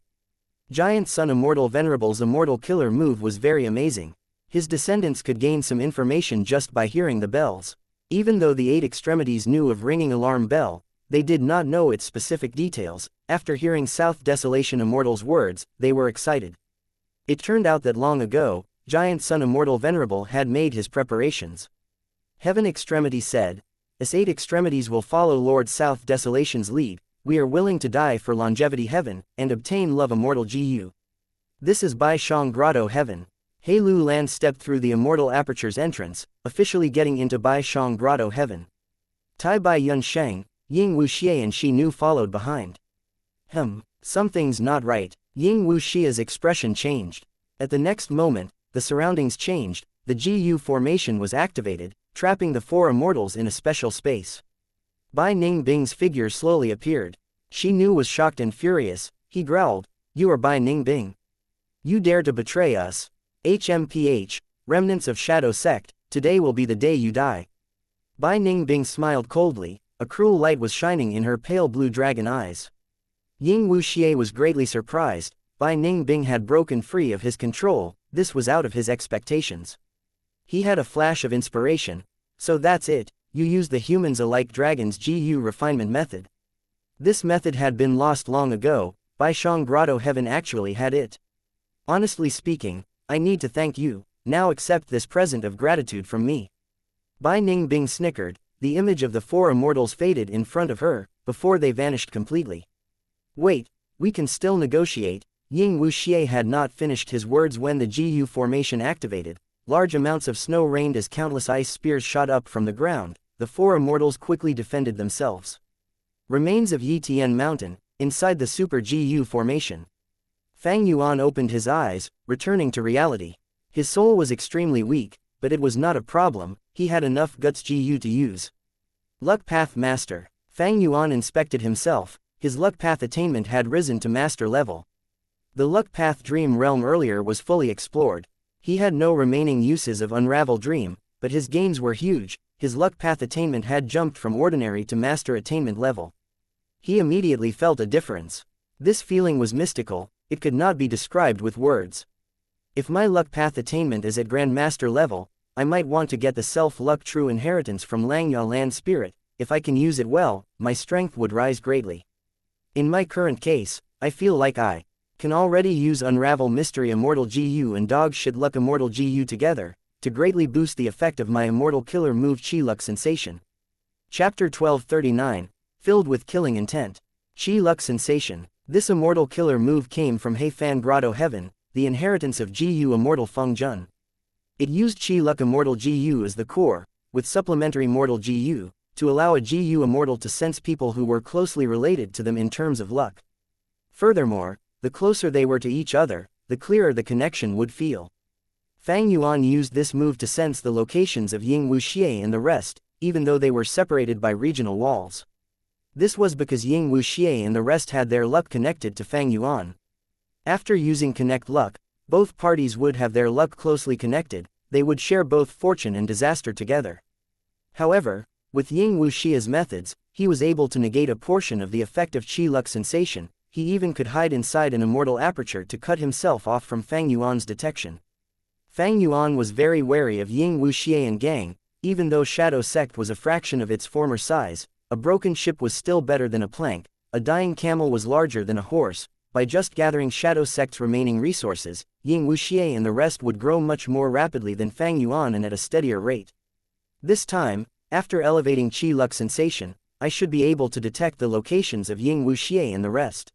Giant Sun Immortal Venerable's Immortal Killer move was very amazing. His descendants could gain some information just by hearing the bells. Even though the 8 extremities knew of ringing alarm bell, they did not know its specific details. After hearing South Desolation Immortal's words, they were excited. It turned out that long ago, Giant Sun Immortal Venerable had made his preparations. Heaven Extremity said, "As 8 extremities will follow Lord South Desolation's lead, we are willing to die for Longevity Heaven, and obtain Love Immortal GU. This is Bai Shang Grotto Heaven." He Lu Lan stepped through the Immortal Aperture's entrance, officially getting into Bai Shang Grotto Heaven. Tai Bai Yun Sheng, Ying Wuxia and Shi Nu followed behind. Something's not right. Ying Wuxia's expression changed. At the next moment, the surroundings changed. The GU formation was activated, trapping the 4 immortals in a special space. Bai Ning Bing's figure slowly appeared. Shi Nu was shocked and furious. He growled, "You are Bai Ningbing. You dare to betray us. HMPH, remnants of Shadow Sect, today will be the day you die." Bai Ningbing smiled coldly, a cruel light was shining in her pale blue dragon eyes. Ying Wuxia was greatly surprised. Bai Ningbing had broken free of his control. This was out of his expectations. He had a flash of inspiration. "So that's it, you use the humans-alike dragon's GU refinement method." This method had been lost long ago. Bai Shang Grotto Heaven actually had it. "Honestly speaking, I need to thank you. Now accept this present of gratitude from me." Bai Ningbing snickered. The image of the four immortals faded in front of her, before they vanished completely. "Wait, we can still negotiate." Ying Wuxia had not finished his words when the GU formation activated. Large amounts of snow rained as countless ice spears shot up from the ground. The four immortals quickly defended themselves. Remains of Yitian Mountain, inside the Super GU formation. Fang Yuan opened his eyes, returning to reality. His soul was extremely weak, but it was not a problem. He had enough guts GU to use. Luck Path Master. Fang Yuan inspected himself. His luck path attainment had risen to master level. The luck path dream realm earlier was fully explored. He had no remaining uses of Unravel Dream, but his gains were huge. His luck path attainment had jumped from ordinary to master attainment level. He immediately felt a difference. This feeling was mystical, it could not be described with words. If my luck path attainment is at Grandmaster level, I might want to get the self-luck true inheritance from Langya Land Spirit. If I can use it well, my strength would rise greatly. In my current case, I feel like I can already use Unravel Mystery Immortal GU and Dog Shit Luck Immortal GU together, to greatly boost the effect of my Immortal Killer move Chi Luck Sensation. Chapter 1239, filled with killing intent. Chi Luck Sensation. This Immortal Killer move came from Heifan Grotto Heaven, the inheritance of GU Immortal Feng Jun. It used Chi Luck Immortal GU as the core, with supplementary Mortal GU, to allow a GU Immortal to sense people who were closely related to them in terms of luck. Furthermore, the closer they were to each other, the clearer the connection would feel. Fang Yuan used this move to sense the locations of Ying Wuxia and the rest, even though they were separated by regional walls. This was because Ying Wuxia and the rest had their luck connected to Fang Yuan. After using Connect Luck, both parties would have their luck closely connected. They would share both fortune and disaster together. However, with Ying Wuxia's methods, he was able to negate a portion of the effect of Chi Luck Sensation. He even could hide inside an immortal aperture to cut himself off from Fang Yuan's detection. Fang Yuan was very wary of Ying Wuxia and gang. Even though Shadow Sect was a fraction of its former size, a broken ship was still better than a plank, a dying camel was larger than a horse. By just gathering Shadow Sect's remaining resources, Ying Wuxia and the rest would grow much more rapidly than Fang Yuan and at a steadier rate. This time, after elevating Chi Luck Sensation, I should be able to detect the locations of Ying Wuxia and the rest.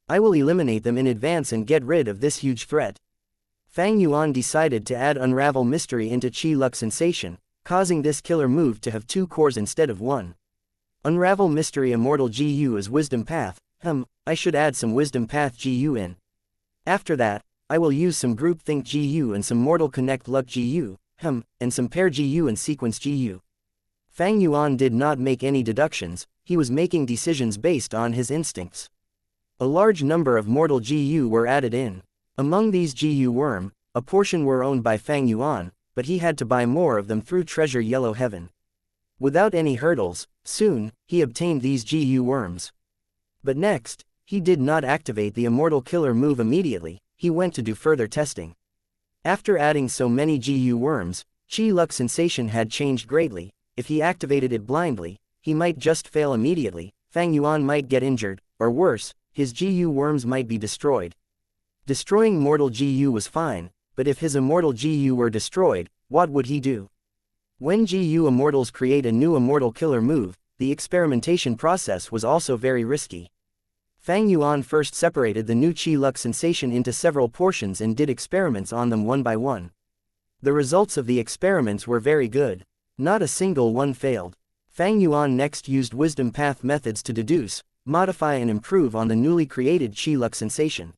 I will eliminate them in advance and get rid of this huge threat. Fang Yuan decided to add Unravel Mystery into Chi Luck Sensation, causing this killer move to have two cores instead of one. Unravel Mystery Immortal GU is Wisdom Path. I should add some Wisdom Path GU in. After that, I will use some Groupthink GU and some Mortal Connect Luck GU, and some Pair GU and Sequence GU. Fang Yuan did not make any deductions, he was making decisions based on his instincts. A large number of Mortal GU were added in. Among these GU worm, a portion were owned by Fang Yuan, but he had to buy more of them through Treasure Yellow Heaven. Without any hurdles, soon, he obtained these GU worms. But next, he did not activate the Immortal Killer move immediately, he went to do further testing. After adding so many GU worms, Chi Luck Sensation had changed greatly. If he activated it blindly, he might just fail immediately, Fang Yuan might get injured, or worse, his GU worms might be destroyed. Destroying Mortal GU was fine, but if his Immortal GU were destroyed, what would he do? When GU Immortals create a new Immortal Killer move, the experimentation process was also very risky. Fang Yuan first separated the new Chi Luck Sensation into several portions and did experiments on them one by one. The results of the experiments were very good. Not a single one failed. Fang Yuan next used Wisdom Path methods to deduce, modify and improve on the newly created Chi Luck Sensation.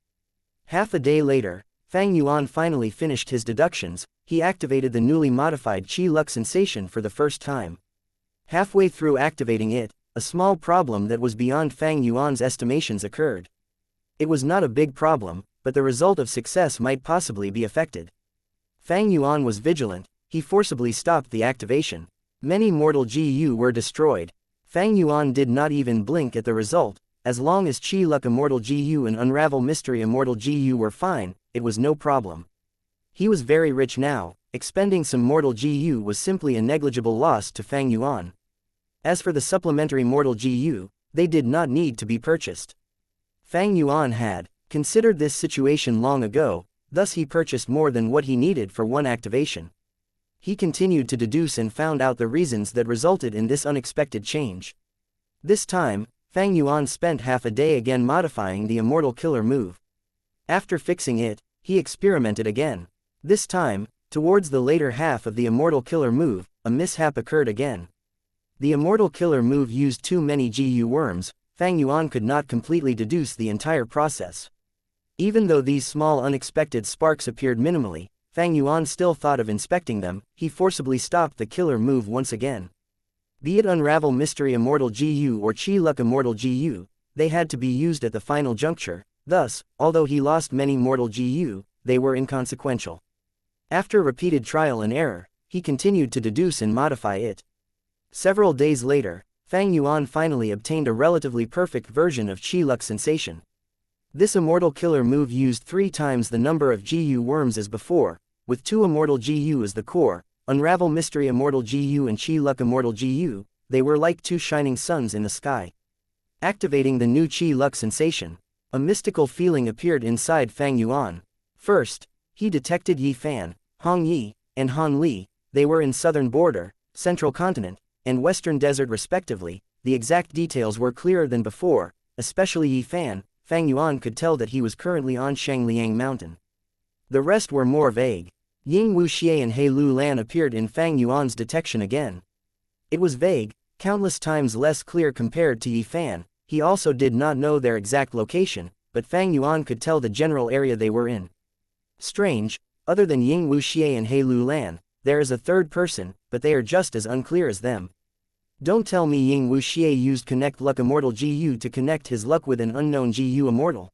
Half a day later, Fang Yuan finally finished his deductions. He activated the newly modified Chi Luck Sensation for the first time. Halfway through activating it, a small problem that was beyond Fang Yuan's estimations occurred. It was not a big problem, but the result of success might possibly be affected. Fang Yuan was vigilant, he forcibly stopped the activation. Many mortal GU were destroyed. Fang Yuan did not even blink at the result. As long as Qi Luck Immortal GU and Unravel Mystery Immortal GU were fine, it was no problem. He was very rich now, expending some mortal GU was simply a negligible loss to Fang Yuan. As for the supplementary mortal GU, they did not need to be purchased. Fang Yuan had considered this situation long ago, thus he purchased more than what he needed for one activation. He continued to deduce and found out the reasons that resulted in this unexpected change. This time, Fang Yuan spent half a day again modifying the Immortal Killer move. After fixing it, he experimented again. This time, towards the later half of the Immortal Killer move, a mishap occurred again. The Immortal Killer move used too many GU worms. Fang Yuan could not completely deduce the entire process. Even though these small unexpected sparks appeared minimally, Fang Yuan still thought of inspecting them. He forcibly stopped the killer move once again. Be it Unravel Mystery Immortal GU or Qi Luck Immortal GU, they had to be used at the final juncture. Thus, although he lost many mortal GU, they were inconsequential. After repeated trial and error, he continued to deduce and modify it. Several days later, Fang Yuan finally obtained a relatively perfect version of Qi Luck Sensation. This Immortal Killer move used 3 times the number of GU worms as before, with 2 Immortal GU as the core, Unravel Mystery Immortal GU and Qi Luck Immortal GU, they were like 2 shining suns in the sky. Activating the new Qi Luck Sensation, a mystical feeling appeared inside Fang Yuan. First, he detected Yi Fan, Hong Yi, and Han Li. They were in southern border, central continent, and western desert respectively. The exact details were clearer than before, especially Yi Fan. Fang Yuan could tell that he was currently on Shangliang Mountain. The rest were more vague. Ying Wuxia and He Lu Lan appeared in Fang Yuan's detection again. It was vague, countless times less clear compared to Yi Fan. He also did not know their exact location, but Fang Yuan could tell the general area they were in. Strange, other than Ying Wuxia and He Lu Lan, there is a third person, but they are just as unclear as them. Don't tell me Ying Wuxia used Connect Luck Immortal GU to connect his luck with an unknown GU Immortal.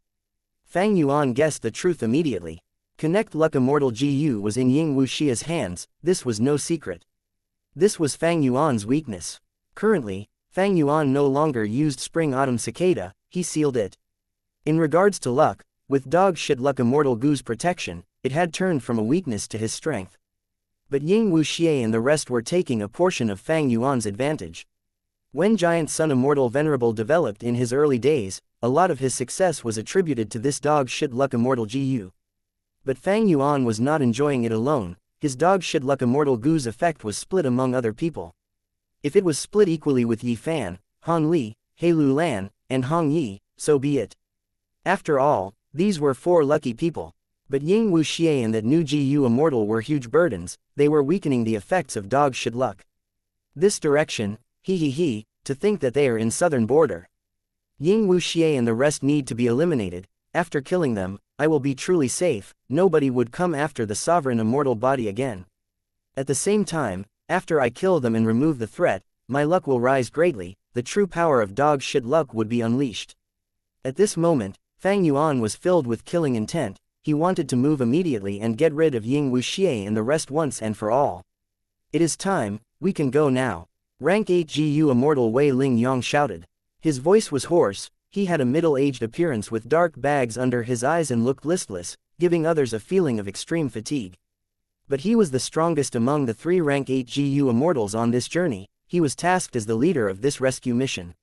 Fang Yuan guessed the truth immediately. Connect Luck Immortal GU was in Ying Wuxia's hands. This was no secret. This was Fang Yuan's weakness. Currently, Fang Yuan no longer used Spring Autumn Cicada, he sealed it. In regards to luck, with Dog Shit Luck Immortal Gu's protection, it had turned from a weakness to his strength. But Ying Wuxia and the rest were taking a portion of Fang Yuan's advantage. When Giant Sun Immortal Venerable developed in his early days, a lot of his success was attributed to this Dog Shit Luck Immortal GU. But Fang Yuan was not enjoying it alone. His Dog Shit Luck Immortal Gu's effect was split among other people. If it was split equally with Yi Fan, Han Li, He Lu Lan, and Hong Yi, so be it. After all, these were 4 lucky people. But Ying Wuxia and that new GU Immortal were huge burdens. They were weakening the effects of Dog Shit Luck. This direction, to think that they are in southern border. Ying Wuxia and the rest need to be eliminated. After killing them, I will be truly safe. Nobody would come after the sovereign immortal body again. At the same time, after I kill them and remove the threat, my luck will rise greatly. The true power of Dog Shit Luck would be unleashed. At this moment, Fang Yuan was filled with killing intent. He wanted to move immediately and get rid of Ying Wuxia and the rest once and for all. It is time, we can go now. Rank 8 GU Immortal Wei Ling Yang shouted. His voice was hoarse. He had a middle-aged appearance with dark bags under his eyes and looked listless, giving others a feeling of extreme fatigue. But he was the strongest among the 3 rank 8 GU Immortals on this journey. He was tasked as the leader of this rescue mission.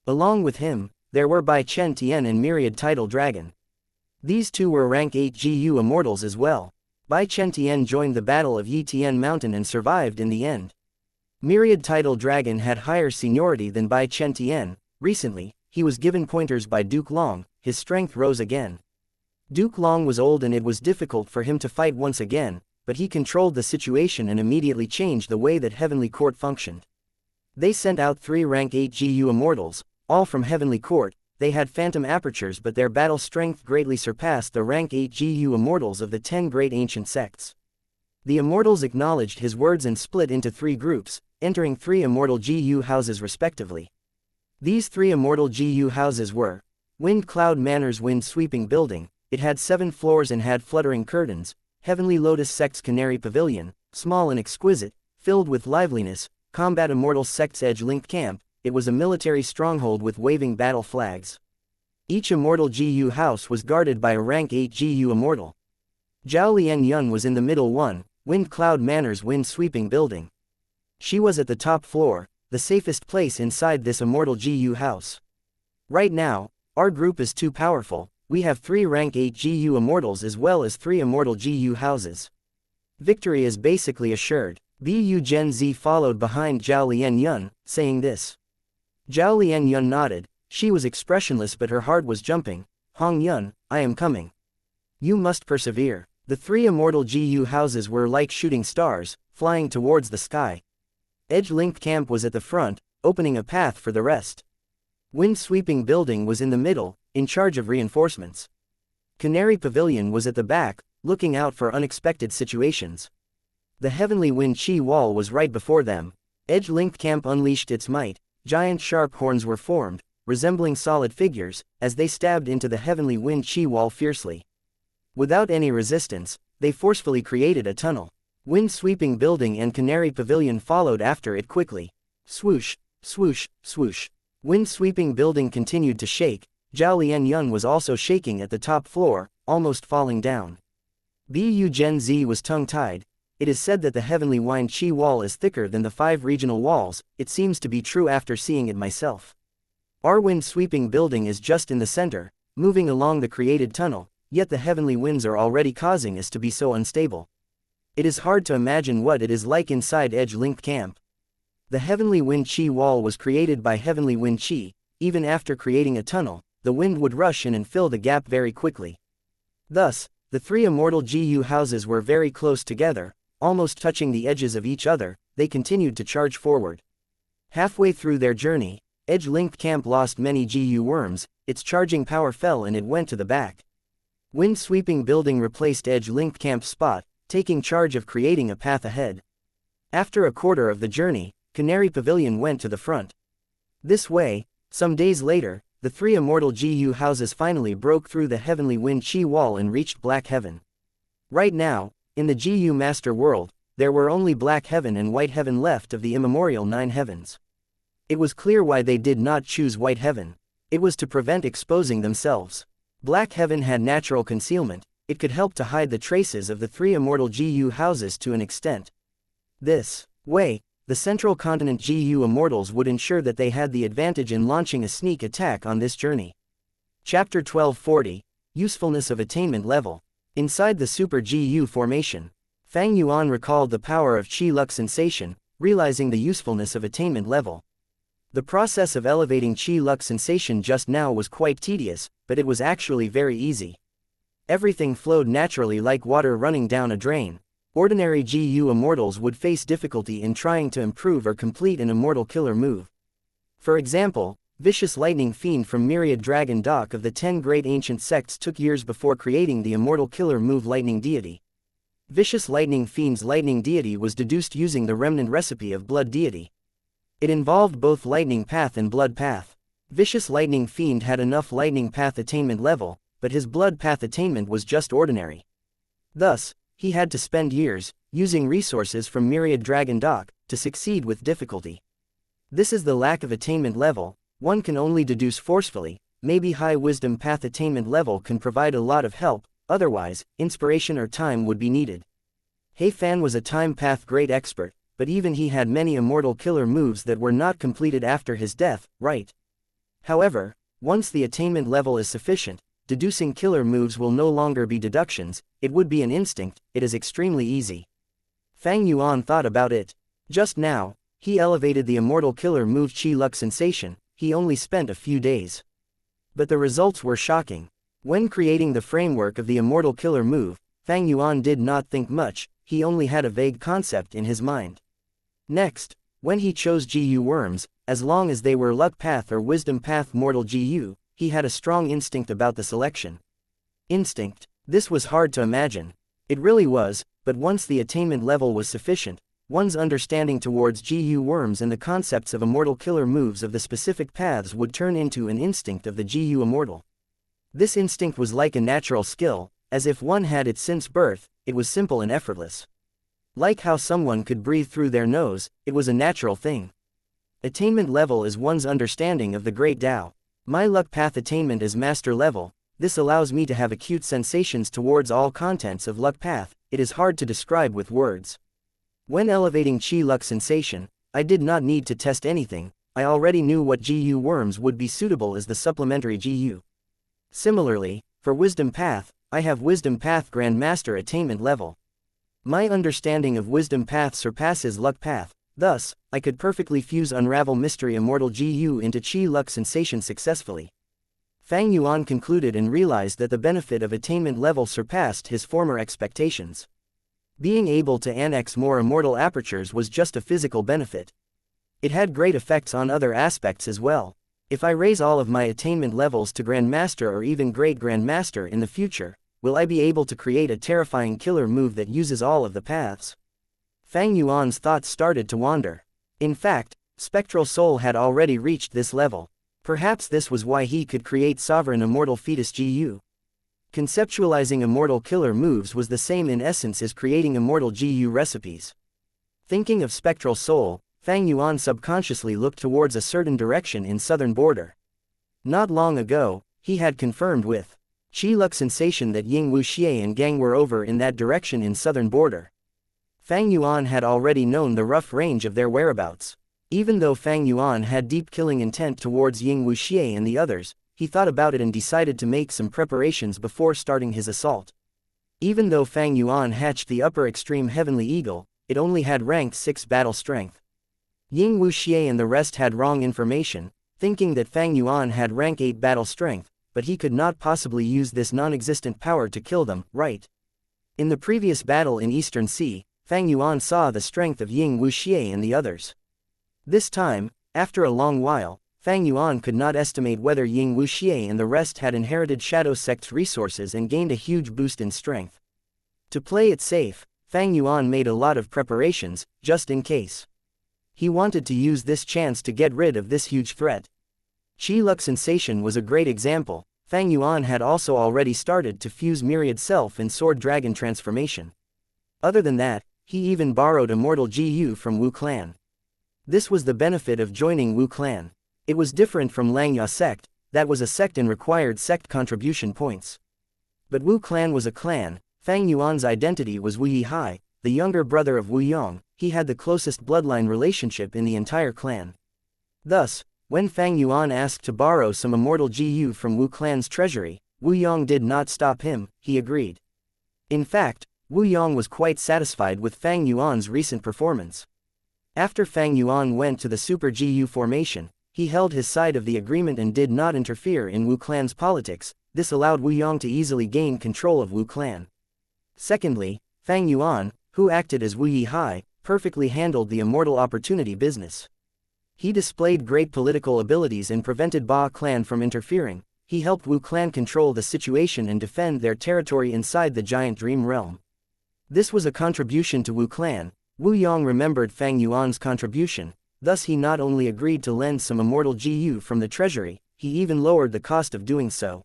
Along with him, there were Bai Chen Tian and Myriad Tidal Dragon. These 2 were rank 8 GU Immortals as well. Bai Chen Tian joined the Battle of Yi Tian Mountain and survived in the end. Myriad Tidal Dragon had higher seniority than Bai Chen Tian. Recently, he was given pointers by Duke Long. His strength rose again. Duke Long was old and it was difficult for him to fight once again, but he controlled the situation and immediately changed the way that Heavenly Court functioned. They sent out 3 rank 8 GU Immortals, all from Heavenly Court. They had phantom apertures, but their battle strength greatly surpassed the rank 8 GU Immortals of the 10 great ancient sects. The Immortals acknowledged his words and split into 3 groups, entering 3 Immortal GU houses respectively. These 3 immortal GU houses were Wind Cloud Manor's wind-sweeping building. It had 7 floors and had fluttering curtains. Heavenly Lotus Sect's Canary Pavilion, small and exquisite, filled with liveliness. Combat Immortal Sect's Edge-linked camp. It was a military stronghold with waving battle flags. Each immortal GU house was guarded by a rank 8 GU immortal. Zhao Lianyun was in the middle one, Wind Cloud Manor's wind-sweeping building. She was at the top floor, the safest place inside this immortal GU house. Right now, our group is too powerful. We have 3 rank 8 GU immortals as well as 3 immortal GU houses. Victory is basically assured. Bu Gen Z followed behind Zhao Lianyun, saying this. Zhao Lianyun nodded. She was expressionless but her heart was jumping. Hong Yun, I am coming. You must persevere. The 3 immortal GU houses were like shooting stars, flying towards the sky. Edge-linked camp was at the front, opening a path for the rest. Wind-sweeping building was in the middle, in charge of reinforcements. Canary Pavilion was at the back, looking out for unexpected situations. The Heavenly Wind Chi wall was right before them. Edge-linked camp unleashed its might. Giant sharp horns were formed, resembling solid figures, as they stabbed into the Heavenly Wind Chi wall fiercely. Without any resistance, they forcefully created a tunnel. Wind-sweeping building and Canary Pavilion followed after it quickly. Swoosh, swoosh, swoosh. Wind-sweeping building continued to shake. Zhao Lianyun was also shaking at the top floor, almost falling down. Bu Gen Z was tongue-tied. It is said that the Heavenly Wind Chi wall is thicker than the 5 regional walls. It seems to be true after seeing it myself. Our wind-sweeping building is just in the center, moving along the created tunnel, yet the heavenly winds are already causing us to be so unstable. It is hard to imagine what it is like inside Edge-linked camp. The Heavenly Wind Chi wall was created by Heavenly Wind Chi. Even after creating a tunnel, the wind would rush in and fill the gap very quickly. Thus, the 3 immortal GU houses were very close together, almost touching the edges of each other. They continued to charge forward. Halfway through their journey, Edge-linked camp lost many GU worms. Its charging power fell and it went to the back. Wind-sweeping building replaced Edge-linked camp's spot, taking charge of creating a path ahead. After a quarter of the journey, Canary Pavilion went to the front. This way, some days later, the 3 immortal GU houses finally broke through the Heavenly Wind Chi wall and reached Black Heaven. Right now, in the GU Master World, there were only Black Heaven and White Heaven left of the immemorial 9 heavens. It was clear why they did not choose White Heaven. It was to prevent exposing themselves. Black Heaven had natural concealment. It could help to hide the traces of the 3 immortal GU houses to an extent. This way, the Central Continent GU Immortals would ensure that they had the advantage in launching a sneak attack on this journey. Chapter 1240, Usefulness of Attainment Level. Inside the Super GU formation, Fang Yuan recalled the power of Qi Luck Sensation, realizing the usefulness of attainment level. The process of elevating Qi Luck Sensation just now was quite tedious, but it was actually very easy. Everything flowed naturally like water running down a drain. Ordinary GU Immortals would face difficulty in trying to improve or complete an Immortal Killer move. For example, Vicious Lightning Fiend from Myriad Dragon Dock of the 10 Great Ancient Sects took years before creating the Immortal Killer move Lightning Deity. Vicious Lightning Fiend's Lightning Deity was deduced using the remnant recipe of Blood Deity. It involved both Lightning Path and Blood Path. Vicious Lightning Fiend had enough Lightning Path attainment level, but his Blood Path attainment was just ordinary. Thus, he had to spend years, using resources from Myriad Dragon Dock, to succeed with difficulty. This is the lack of attainment level. One can only deduce forcefully. Maybe high wisdom path attainment level can provide a lot of help, otherwise, inspiration or time would be needed. He Fan was a time path great expert, but even he had many immortal killer moves that were not completed after his death, right? However, once the attainment level is sufficient, deducing killer moves will no longer be deductions, it would be an instinct. It is extremely easy. Fang Yuan thought about it. Just now, he elevated the immortal killer move Qi Luck Sensation. He only spent a few days. But the results were shocking. When creating the framework of the immortal killer move, Fang Yuan did not think much. He only had a vague concept in his mind. Next, when he chose GU worms, as long as they were Luck Path or Wisdom Path mortal GU, he had a strong instinct about the selection. Instinct. This was hard to imagine. It really was, but once the attainment level was sufficient, one's understanding towards GU worms and the concepts of immortal killer moves of the specific paths would turn into an instinct of the GU immortal. This instinct was like a natural skill, as if one had it since birth. It was simple and effortless. Like how someone could breathe through their nose, it was a natural thing. Attainment level is one's understanding of the Great Tao. My luck path attainment is master level. This allows me to have acute sensations towards all contents of luck path. It is hard to describe with words. When elevating Qi luck sensation, I did not need to test anything. I already knew what GU worms would be suitable as the supplementary GU. Similarly, for wisdom path, I have wisdom path grandmaster attainment level. My understanding of wisdom path surpasses luck path. Thus, I could perfectly fuse unravel mystery immortal GU into Qi luck sensation successfully. Fang Yuan concluded and realized that the benefit of attainment level surpassed his former expectations. Being able to annex more immortal apertures was just a physical benefit. It had great effects on other aspects as well. If I raise all of my attainment levels to Grandmaster or even Great Grandmaster in the future, will I be able to create a terrifying killer move that uses all of the paths? Fang Yuan's thoughts started to wander. In fact, Spectral Soul had already reached this level. Perhaps this was why he could create sovereign immortal fetus GU. Conceptualizing immortal killer moves was the same in essence as creating immortal GU recipes. Thinking of Spectral Soul, Fang Yuan subconsciously looked towards a certain direction in southern border. Not long ago, he had confirmed with Qi luck sensation that Ying Wuxia and gang were over in that direction in southern border. Fang Yuan had already known the rough range of their whereabouts. Even though Fang Yuan had deep killing intent towards Ying Wuxia and the others, he thought about it and decided to make some preparations before starting his assault. Even though Fang Yuan hatched the upper extreme Heavenly Eagle, it only had rank 6 battle strength. Ying Wuxia and the rest had wrong information, thinking that Fang Yuan had rank 8 battle strength, but he could not possibly use this non-existent power to kill them, right? In the previous battle in Eastern Sea, Fang Yuan saw the strength of Ying Wuxia and the others. This time, after a long while, Fang Yuan could not estimate whether Ying Wuxia and the rest had inherited Shadow Sect's resources and gained a huge boost in strength. To play it safe, Fang Yuan made a lot of preparations, just in case. He wanted to use this chance to get rid of this huge threat. Qi luck sensation was a great example. Fang Yuan had also already started to fuse Myriad Self and Sword Dragon transformation. Other than that, he even borrowed Immortal GU from Wu Clan. This was the benefit of joining Wu Clan. It was different from Langya sect, that was a sect and required sect contribution points. But Wu Clan was a clan. Fang Yuan's identity was Wu Yihai, the younger brother of Wu Yong. He had the closest bloodline relationship in the entire clan. Thus, when Fang Yuan asked to borrow some Immortal GU from Wu Clan's treasury, Wu Yong did not stop him, he agreed. In fact, Wu Yong was quite satisfied with Fang Yuan's recent performance. After Fang Yuan went to the Super GU formation, he held his side of the agreement and did not interfere in Wu Clan's politics. This allowed Wu Yong to easily gain control of Wu Clan. Secondly, Fang Yuan, who acted as Wu Yihai, perfectly handled the immortal opportunity business. He displayed great political abilities and prevented Ba Clan from interfering. He helped Wu Clan control the situation and defend their territory inside the giant dream realm. This was a contribution to Wu Clan. Wu Yong remembered Fang Yuan's contribution, thus he not only agreed to lend some Immortal GU from the treasury, he even lowered the cost of doing so.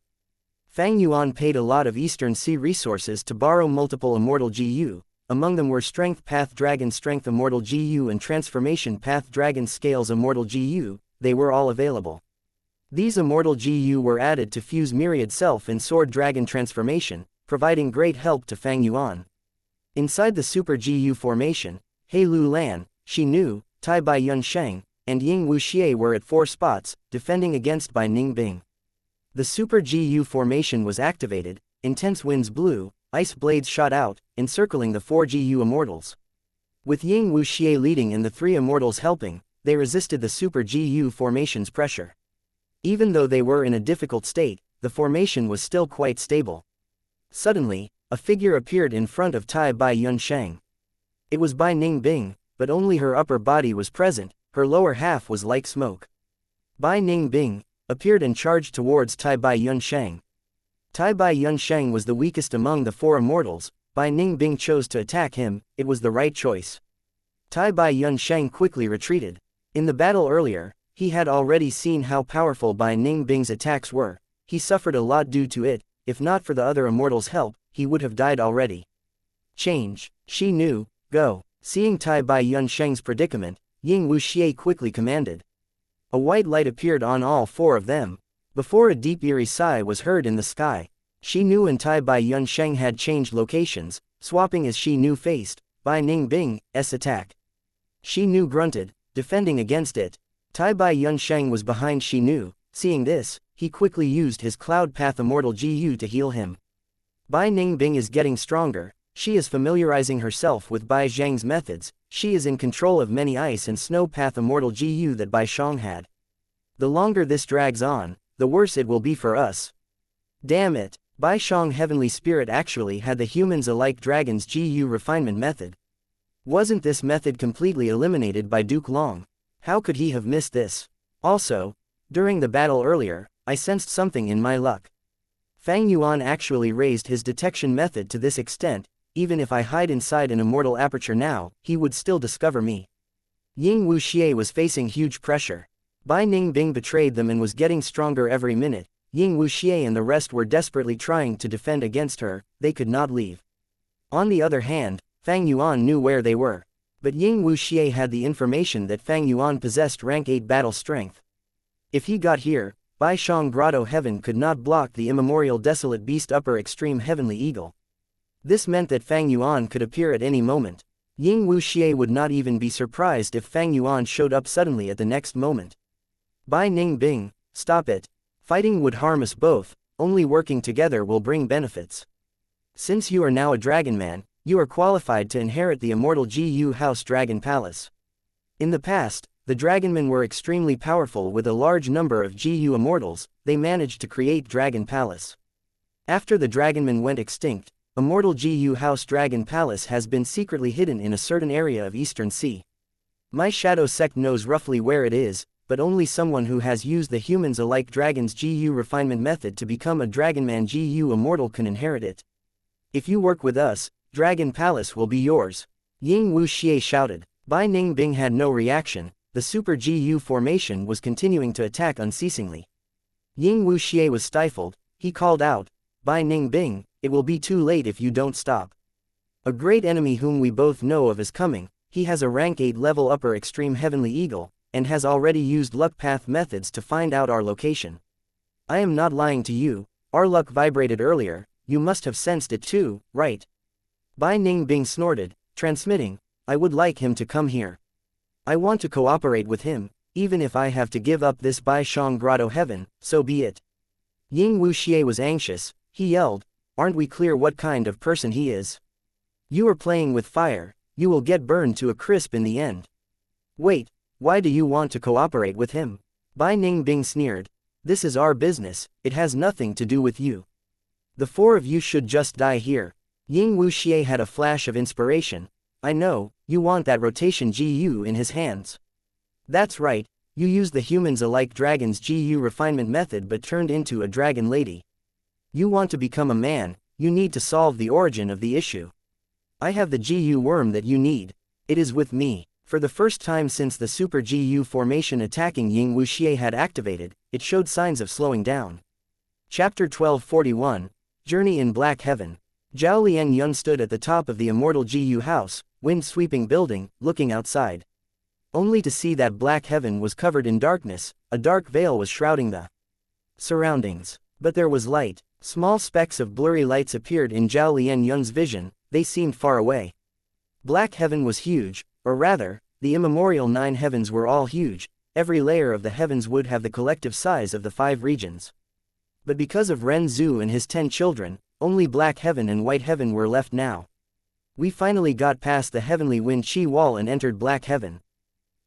Fang Yuan paid a lot of Eastern Sea resources to borrow multiple Immortal GU. Among them were Strength Path Dragon Strength Immortal GU and Transformation Path Dragon Scales Immortal GU. They were all available. These Immortal GU were added to fuse Myriad Self and Sword Dragon transformation, providing great help to Fang Yuan. Inside the Super GU formation, He Lu Lan, Shi Nu, Tai Bai Yun Sheng, and Ying Wuxia were at 4 spots, defending against by Ning Bing. The Super GU formation was activated, intense winds blew, ice blades shot out, encircling the 4 GU immortals. With Ying Wuxia leading and the 3 immortals helping, they resisted the Super GU formation's pressure. Even though they were in a difficult state, the formation was still quite stable. Suddenly, a figure appeared in front of Tai Bai Yun Sheng. It was Bai Ning Bing, but only her upper body was present, her lower half was like smoke. Bai Ning Bing appeared and charged towards Tai Bai Yun Sheng. Tai Bai Yun Sheng was the weakest among the 4 immortals. Bai Ning Bing chose to attack him. It was the right choice. Tai Bai Yunsheng quickly retreated. In the battle earlier, he had already seen how powerful Bai Ningbing's attacks were. He suffered a lot due to it. If not for the other immortals' help, he would have died already. Change. She knew, go. Seeing Tai Bai Yunsheng's predicament, Ying Wuxia quickly commanded. A white light appeared on all four of them. Before a deep eerie sigh was heard in the sky. She knew and Tai Bai Yunsheng had changed locations, swapping as She knew faced Bai Ningbing's attack. She knew grunted, defending against it. Tai Bai Yunsheng was behind She knew. Seeing this, he quickly used his Cloud Path Immortal GU to heal him. Bai Ningbing is getting stronger. She is familiarizing herself with Bai Zhang's methods. She is in control of many Ice and Snow Path Immortal GU that Bai Shang had. The longer this drags on, the worse it will be for us. Damn it, Bai Shang Heavenly Spirit actually had the humans alike dragon's GU refinement method. Wasn't this method completely eliminated by Duke Long? How could he have missed this? Also, during the battle earlier, I sensed something in my luck. Fang Yuan actually raised his detection method to this extent. Even if I hide inside an immortal aperture now, he would still discover me. Ying Wuxia was facing huge pressure. Bai Ningbing betrayed them and was getting stronger every minute. Ying Wuxia and the rest were desperately trying to defend against her. They could not leave. On the other hand, Fang Yuan knew where they were. But Ying Wuxia had the information that Fang Yuan possessed rank 8 battle strength. If he got here, Bai Shang Grotto Heaven could not block the immemorial Desolate Beast Upper Extreme Heavenly Eagle. This meant that Fang Yuan could appear at any moment. Ying Wuxia would not even be surprised if Fang Yuan showed up suddenly at the next moment. Bai Ningbing, stop it. Fighting would harm us both, only working together will bring benefits. Since you are now a Dragon Man, you are qualified to inherit the immortal GU House Dragon Palace. In the past, the Dragonmen were extremely powerful with a large number of GU immortals. They managed to create Dragon Palace. After the Dragonmen went extinct, Immortal GU House Dragon Palace has been secretly hidden in a certain area of Eastern Sea. My Shadow Sect knows roughly where it is, but only someone who has used the humans alike Dragon's GU refinement method to become a Dragonman GU immortal can inherit it. If you work with us, Dragon Palace will be yours. Ying Wuxia shouted. Bai Ningbing had no reaction. The Super GU formation was continuing to attack unceasingly. Ying Wuxia was stifled. He called out, Bai Ningbing, it will be too late if you don't stop. A great enemy whom we both know of is coming. He has a rank 8 level upper extreme heavenly eagle, and has already used luck path methods to find out our location. I am not lying to you, our luck vibrated earlier, you must have sensed it too, right? Bai Ningbing snorted, transmitting, I would like him to come here. I want to cooperate with him, even if I have to give up this Bai Shang Grotto Heaven, so be it. Ying Wuxia was anxious. He yelled, aren't we clear what kind of person he is? You are playing with fire, you will get burned to a crisp in the end. Wait, why do you want to cooperate with him? Bai Ningbing sneered. This is our business, it has nothing to do with you. The four of you should just die here. Ying Wuxia had a flash of inspiration. I know, you want that rotation GU in his hands. That's right, you used the humans alike dragon's GU refinement method but turned into a dragon lady. You want to become a man, you need to solve the origin of the issue. I have the GU worm that you need. It is with me. For the first time since the Super GU formation attacking Ying Wuxia had activated, it showed signs of slowing down. Chapter 1241, Journey in Black Heaven. Zhao Lian Yun stood at the top of the immortal GU house, wind-sweeping building, looking outside. Only to see that Black Heaven was covered in darkness, a dark veil was shrouding the surroundings. But there was light. Small specks of blurry lights appeared in Zhao Lian Yun's vision, they seemed far away. Black Heaven was huge, or rather, the immemorial 9 heavens were all huge, every layer of the heavens would have the collective size of the 5 regions. But because of Ren Zhu and his 10 children, only Black Heaven and White Heaven were left now. We finally got past the heavenly wind chi wall and entered Black Heaven.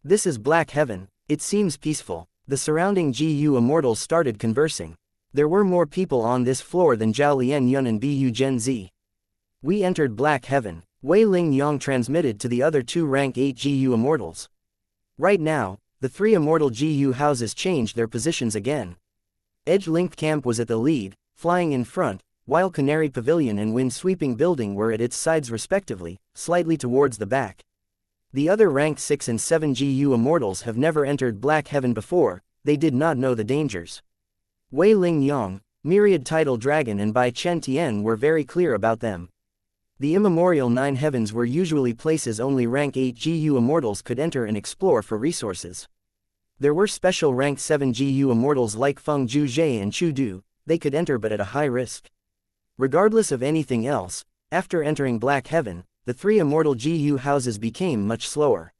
This is Black Heaven, it seems peaceful. The surrounding GU immortals started conversing. There were more people on this floor than Zhao Lian Yun and Bu Gen Z. We entered Black Heaven, Wei Ling Yang transmitted to the other 2 rank 8 GU immortals. Right now, the 3 immortal GU houses changed their positions again. Edge Link Camp was at the lead, flying in front, while Canary Pavilion and Wind Sweeping Building were at its sides respectively, slightly towards the back. The other ranked 6 and 7 GU immortals have never entered Black Heaven before, they did not know the dangers. Wei Ling Yang, Myriad Tidal Dragon and Bai Chen Tian were very clear about them. The immemorial 9 heavens were usually places only rank 8 GU immortals could enter and explore for resources. There were special rank 7 GU immortals like Feng Zhuzhe and Chu Du, they could enter but at a high risk. Regardless of anything else, after entering Black Heaven, the 3 immortal GU houses became much slower.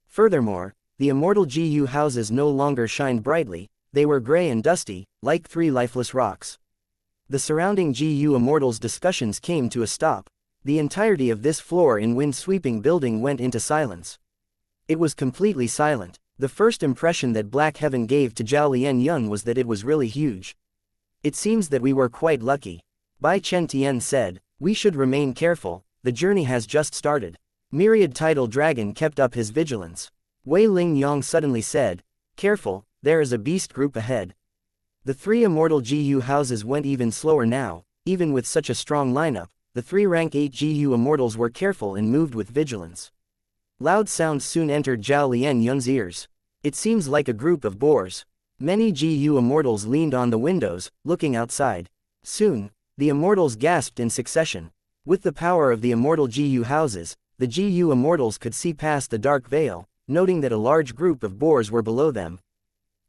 Furthermore, the immortal GU houses no longer shined brightly, they were gray and dusty, like 3 lifeless rocks. The surrounding GU immortals' discussions came to a stop. The entirety of this floor in wind-sweeping building went into silence. It was completely silent. The first impression that Black Heaven gave to Zhao Lian Yun was that it was really huge. It seems that we were quite lucky. Bai Chen Tian said, we should remain careful, the journey has just started. Myriad Tidal Dragon kept up his vigilance. Wei Ling Yang suddenly said, careful, there is a beast group ahead. The 3 immortal GU houses went even slower now, even with such a strong lineup, the 3 rank 8 GU immortals were careful and moved with vigilance. Loud sounds soon entered Zhao Lian Yun's ears. It seems like a group of boars. Many GU immortals leaned on the windows, looking outside. Soon, the immortals gasped in succession. With the power of the immortal GU houses, the GU immortals could see past the dark veil, noting that a large group of boars were below them.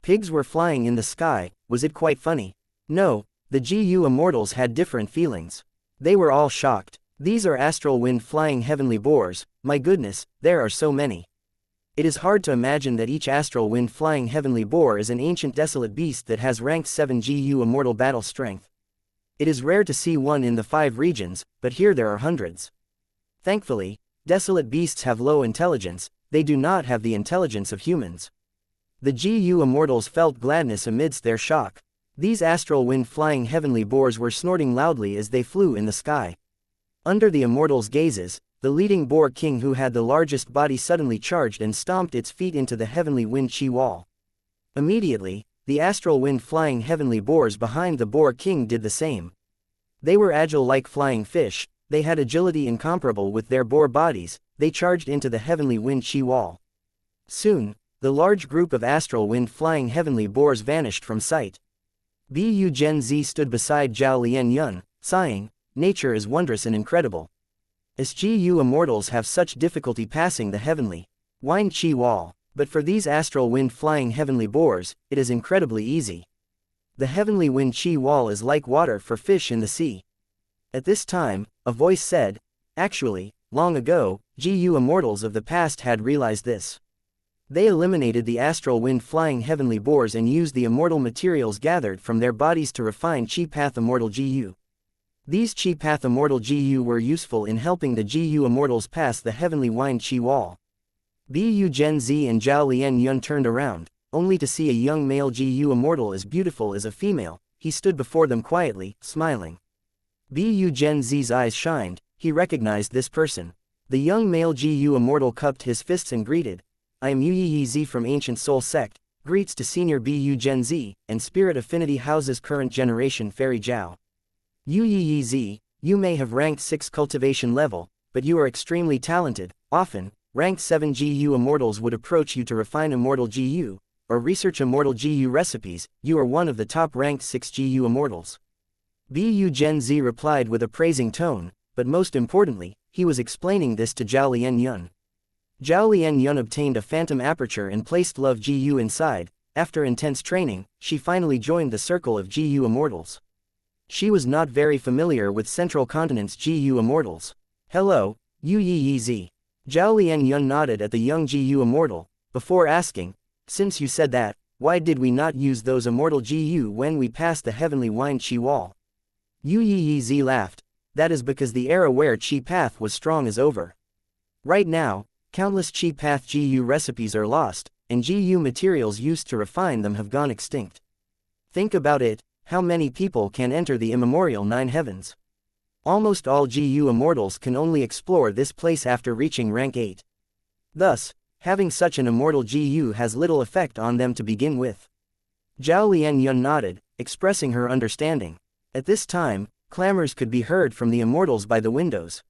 Pigs were flying in the sky, was it quite funny? No, the GU immortals had different feelings. They were all shocked. These are astral wind flying heavenly boars, my goodness, there are so many. It is hard to imagine that each astral wind flying heavenly boar is an ancient desolate beast that has ranked 7 GU immortal battle strength. It is rare to see one in the 5 regions, but here there are hundreds. Thankfully, desolate beasts have low intelligence, they do not have the intelligence of humans. The GU immortals felt gladness amidst their shock. These astral wind flying heavenly boars were snorting loudly as they flew in the sky. Under the immortals' gazes, the leading boar king who had the largest body suddenly charged and stomped its feet into the heavenly wind chi wall. Immediately, the astral wind flying heavenly boars behind the boar king did the same. They were agile like flying fish, they had agility incomparable with their boar bodies, they charged into the heavenly wind chi wall. Soon, the large group of astral wind flying heavenly boars vanished from sight. Bu Gen Z stood beside Zhao Lian Yun, sighing, nature is wondrous and incredible. As GU immortals have such difficulty passing the heavenly wind chi wall, but for these astral wind flying heavenly boars, it is incredibly easy. The heavenly wind chi wall is like water for fish in the sea. At this time, a voice said, actually, long ago, GU immortals of the past had realized this. They eliminated the astral wind flying heavenly boars and used the immortal materials gathered from their bodies to refine Chi Path immortal GU. These Chi Path immortal GU were useful in helping the GU immortals pass the heavenly wind chi wall. Bu Gen Z and Zhao Lian Yun turned around, only to see a young male GU immortal as beautiful as a female. He stood before them quietly, smiling. Bu Gen Z's eyes shined, he recognized this person. The young male GU immortal cupped his fists and greeted, I am Yu Z from Ancient Soul Sect, greets to Senior Bu Gen Z, and Spirit Affinity House's current generation Fairy Zhao. Yu Z, you may have ranked 6 cultivation level, but you are extremely talented. Often, ranked 7 GU immortals would approach you to refine immortal GU, or research immortal GU recipes. You are one of the top ranked 6 GU immortals. Bu Gen Z replied with a praising tone, but most importantly, he was explaining this to Zhao Lian Yun. Zhao Lian Yun obtained a phantom aperture and placed Love GU inside. After intense training, she finally joined the circle of GU immortals. She was not very familiar with Central Continent's GU immortals. Hello, Yu Z. Zhao Lian Yun nodded at the young GU immortal, before asking, since you said that, why did we not use those immortal GU when we passed the heavenly wind chi wall? Yu Z laughed, that is because the era where Chi Path was strong is over. Right now, countless Chi Path GU recipes are lost, and GU materials used to refine them have gone extinct. Think about it, how many people can enter the immemorial 9 heavens? Almost all GU immortals can only explore this place after reaching rank 8. Thus, having such an immortal GU has little effect on them to begin with. Zhao Lian Yun nodded, expressing her understanding. At this time, clamors could be heard from the immortals by the windows.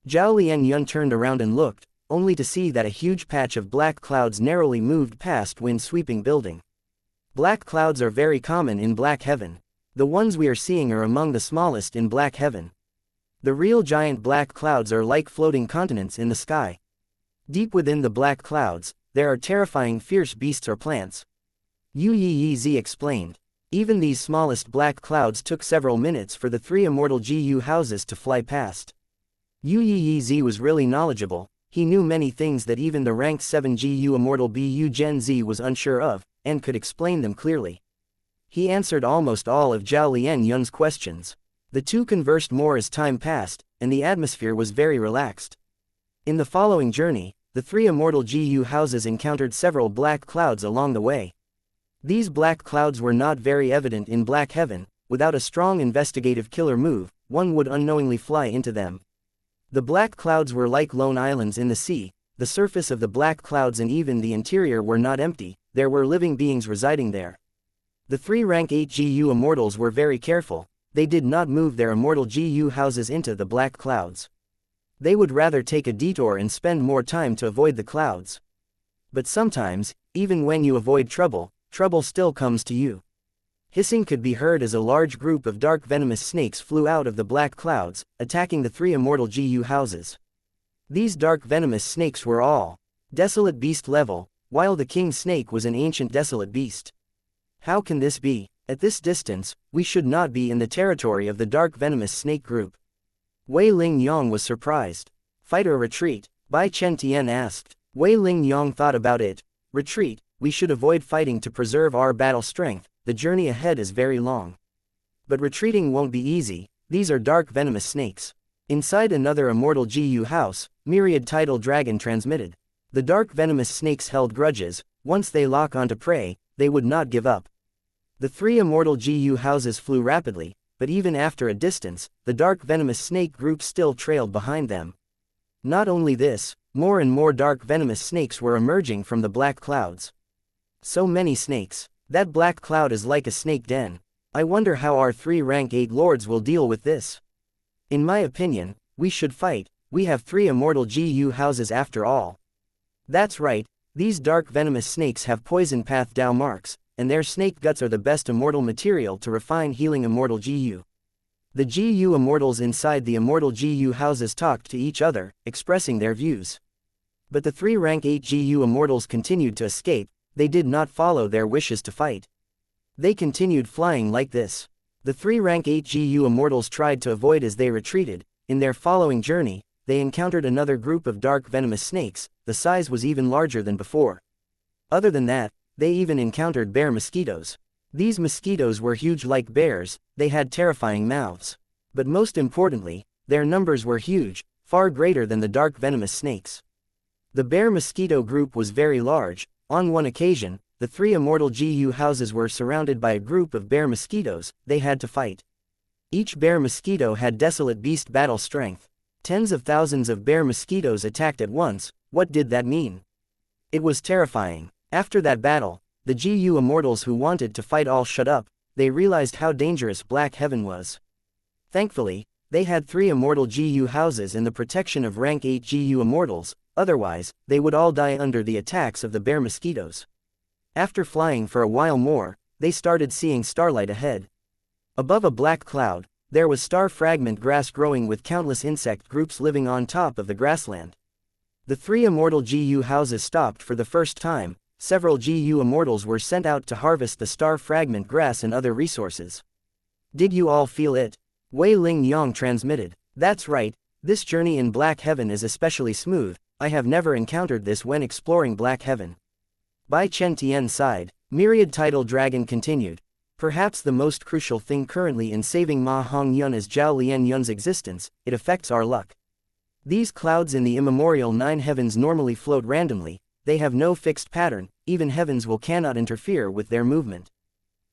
Zhao Lian Yun turned around and looked, only to see that a huge patch of black clouds narrowly moved past wind-sweeping building. Black clouds are very common in Black Heaven. The ones we are seeing are among the smallest in Black Heaven. The real giant black clouds are like floating continents in the sky. Deep within the black clouds, there are terrifying fierce beasts or plants. Yu Yi explained. Even these smallest black clouds took several minutes for the 3 immortal GU houses to fly past. Yu Yi was really knowledgeable. He knew many things that even the rank 7 GU immortal BU Gen Z was unsure of, and could explain them clearly. He answered almost all of Zhao Lian Yun's questions. The two conversed more as time passed, and the atmosphere was very relaxed. In the following journey, the 3 immortal GU houses encountered several black clouds along the way. These black clouds were not very evident in Black Heaven. Without a strong investigative killer move, one would unknowingly fly into them. The black clouds were like lone islands in the sea. The surface of the black clouds and even the interior were not empty, there were living beings residing there. The 3 rank 8 GU immortals were very careful. They did not move their immortal GU houses into the black clouds. They would rather take a detour and spend more time to avoid the clouds. But sometimes, even when you avoid trouble, trouble still comes to you. Hissing could be heard as a large group of dark venomous snakes flew out of the black clouds, attacking the 3 immortal GU houses. These dark venomous snakes were all desolate beast level, while the king snake was an ancient desolate beast. How can this be? At this distance, we should not be in the territory of the dark venomous snake group. Wei Ling Yong was surprised. Fight or retreat? Bai Chen Tian asked. Wei Ling Yong thought about it. Retreat. We should avoid fighting to preserve our battle strength. The journey ahead is very long. But retreating won't be easy. These are dark venomous snakes. Inside another immortal GU house, myriad tidal dragon transmitted. The dark venomous snakes held grudges. Once they lock onto prey, they would not give up. The 3 immortal GU houses flew rapidly, but even after a distance, the dark venomous snake group still trailed behind them. Not only this, more and more dark venomous snakes were emerging from the black clouds. So many snakes. That black cloud is like a snake den. I wonder how our 3 rank 8 lords will deal with this. In my opinion, we should fight. We have 3 immortal GU houses after all. That's right, these dark venomous snakes have poison path Dao marks, and their snake guts are the best immortal material to refine healing immortal GU. The GU immortals inside the immortal GU houses talked to each other, expressing their views. But the 3 rank 8 GU immortals continued to escape. They did not follow their wishes to fight. They continued flying like this. The 3 rank 8 GU immortals tried to avoid as they retreated. In their following journey, they encountered another group of dark venomous snakes. The size was even larger than before. Other than that, they even encountered bear mosquitoes. These mosquitoes were huge like bears. They had terrifying mouths. But most importantly, their numbers were huge, far greater than the dark venomous snakes. The bear mosquito group was very large. On one occasion, the 3 immortal GU houses were surrounded by a group of bear mosquitoes. They had to fight. Each bear mosquito had desolate beast battle strength. Tens of thousands of bear mosquitoes attacked at once. What did that mean? It was terrifying. After that battle, the GU immortals who wanted to fight all shut up. They realized how dangerous Black Heaven was. Thankfully, they had 3 immortal GU houses and the protection of rank 8 GU immortals. Otherwise, they would all die under the attacks of the bear mosquitoes. After flying for a while more, they started seeing starlight ahead. Above a black cloud, there was star fragment grass growing with countless insect groups living on top of the grassland. The 3 immortal GU houses stopped for the first time. Several GU immortals were sent out to harvest the star fragment grass and other resources. Did you all feel it? Wei Ling Yong transmitted. That's right, this journey in Black Heaven is especially smooth. I have never encountered this when exploring Black Heaven. Bai Chen Tian sighed. Myriad tidal dragon continued. Perhaps the most crucial thing currently in saving Ma Hong Yun is Zhao Lian Yun's existence. It affects our luck. These clouds in the immemorial 9 heavens normally float randomly. They have no fixed pattern. Even heavens will cannot interfere with their movement.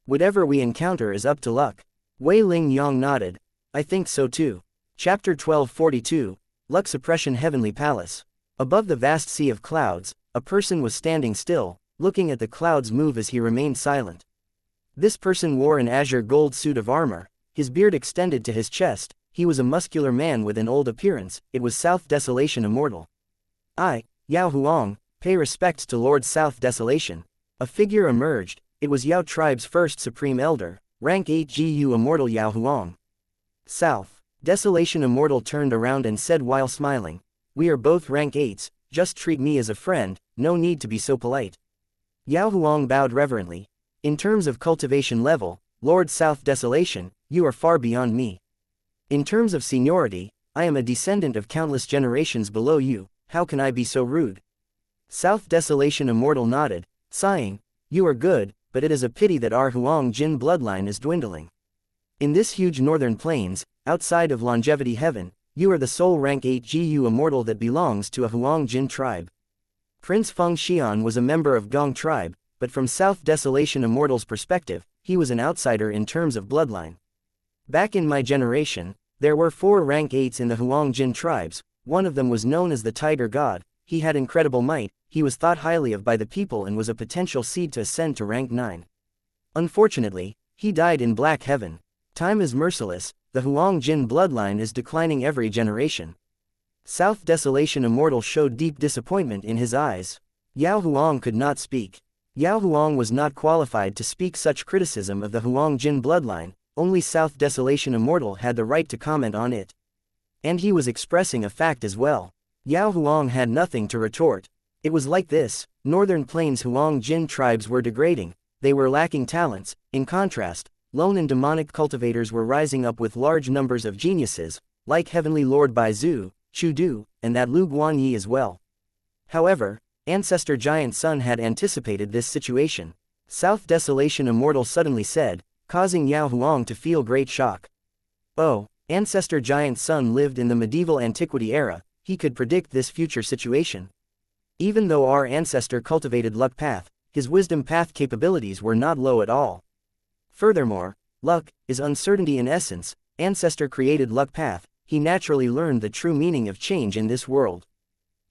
Whatever we encounter is up to luck. Wei Ling Yong nodded. I think so too. Chapter 1242. Luck Suppression Heavenly Palace. Above the vast sea of clouds, a person was standing still, looking at the clouds move as he remained silent. This person wore an azure gold suit of armor. His beard extended to his chest. He was a muscular man with an old appearance. It was South Desolation Immortal. I, Yao Huang, pay respects to Lord South Desolation. A figure emerged. It was Yao tribe's first supreme elder, rank 8 GU Immortal Yao Huang. South Desolation Immortal turned around and said while smiling, "We are both rank 8s, just treat me as a friend, no need to be so polite." Yao Huang bowed reverently. "In terms of cultivation level, Lord South Desolation, you are far beyond me. In terms of seniority, I am a descendant of countless generations below you, how can I be so rude?" South Desolation Immortal nodded, sighing, "You are good, but it is a pity that our Huang Jin bloodline is dwindling. In this huge northern plains, outside of longevity heaven, you are the sole rank 8 GU Immortal that belongs to a Huang Jin tribe." Prince Feng Xian was a member of Gong tribe, but from South Desolation Immortal's perspective, he was an outsider in terms of bloodline. "Back in my generation, there were 4 rank 8s in the Huang Jin tribes. One of them was known as the Tiger God. He had incredible might, he was thought highly of by the people and was a potential seed to ascend to rank 9. Unfortunately, he died in Black Heaven. Time is merciless, the Huang Jin bloodline is declining every generation." South Desolation Immortal showed deep disappointment in his eyes. Yao Huang could not speak. Yao Huang was not qualified to speak such criticism of the Huang Jin bloodline, only South Desolation Immortal had the right to comment on it. And he was expressing a fact as well. Yao Huang had nothing to retort. It was like this, Northern Plains Huang Jin tribes were degrading, they were lacking talents. In contrast, lone and demonic cultivators were rising up with large numbers of geniuses, like Heavenly Lord Baizu, Chu Du, and that Lu Guanyi as well. However, Ancestor Giant Sun had anticipated this situation. South Desolation Immortal suddenly said, causing Yao Huang to feel great shock. "Oh, Ancestor Giant Sun lived in the medieval antiquity era, he could predict this future situation. Even though our ancestor cultivated luck path, his wisdom path capabilities were not low at all. Furthermore, luck is uncertainty in essence. Ancestor created luck path, he naturally learned the true meaning of change in this world.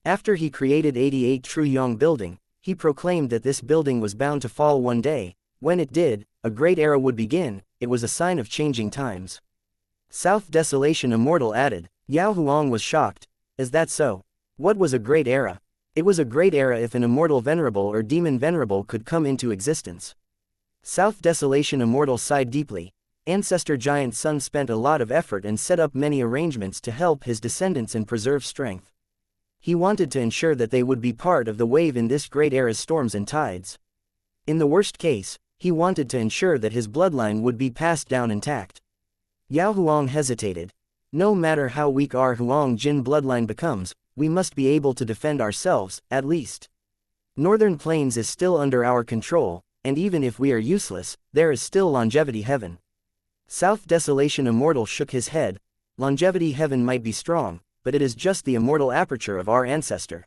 After he created 88 True Yong building, he proclaimed that this building was bound to fall one day. When it did, a great era would begin. It was a sign of changing times." South Desolation Immortal added. Yao Huang was shocked. "Is that so? What was a great era?" "It was a great era if an immortal venerable or demon venerable could come into existence." South Desolation Immortal sighed deeply. Ancestor Giant Sun spent a lot of effort and set up many arrangements to help his descendants and preserve strength. He wanted to ensure that they would be part of the wave in this great era's storms and tides. In the worst case, he wanted to ensure that his bloodline would be passed down intact. Yao Huang hesitated. "No matter how weak our Huang Jin bloodline becomes, we must be able to defend ourselves, at least. Northern Plains is still under our control, and even if we are useless, there is still longevity heaven." South Desolation Immortal shook his head. "Longevity heaven might be strong, but it is just the immortal aperture of our ancestor.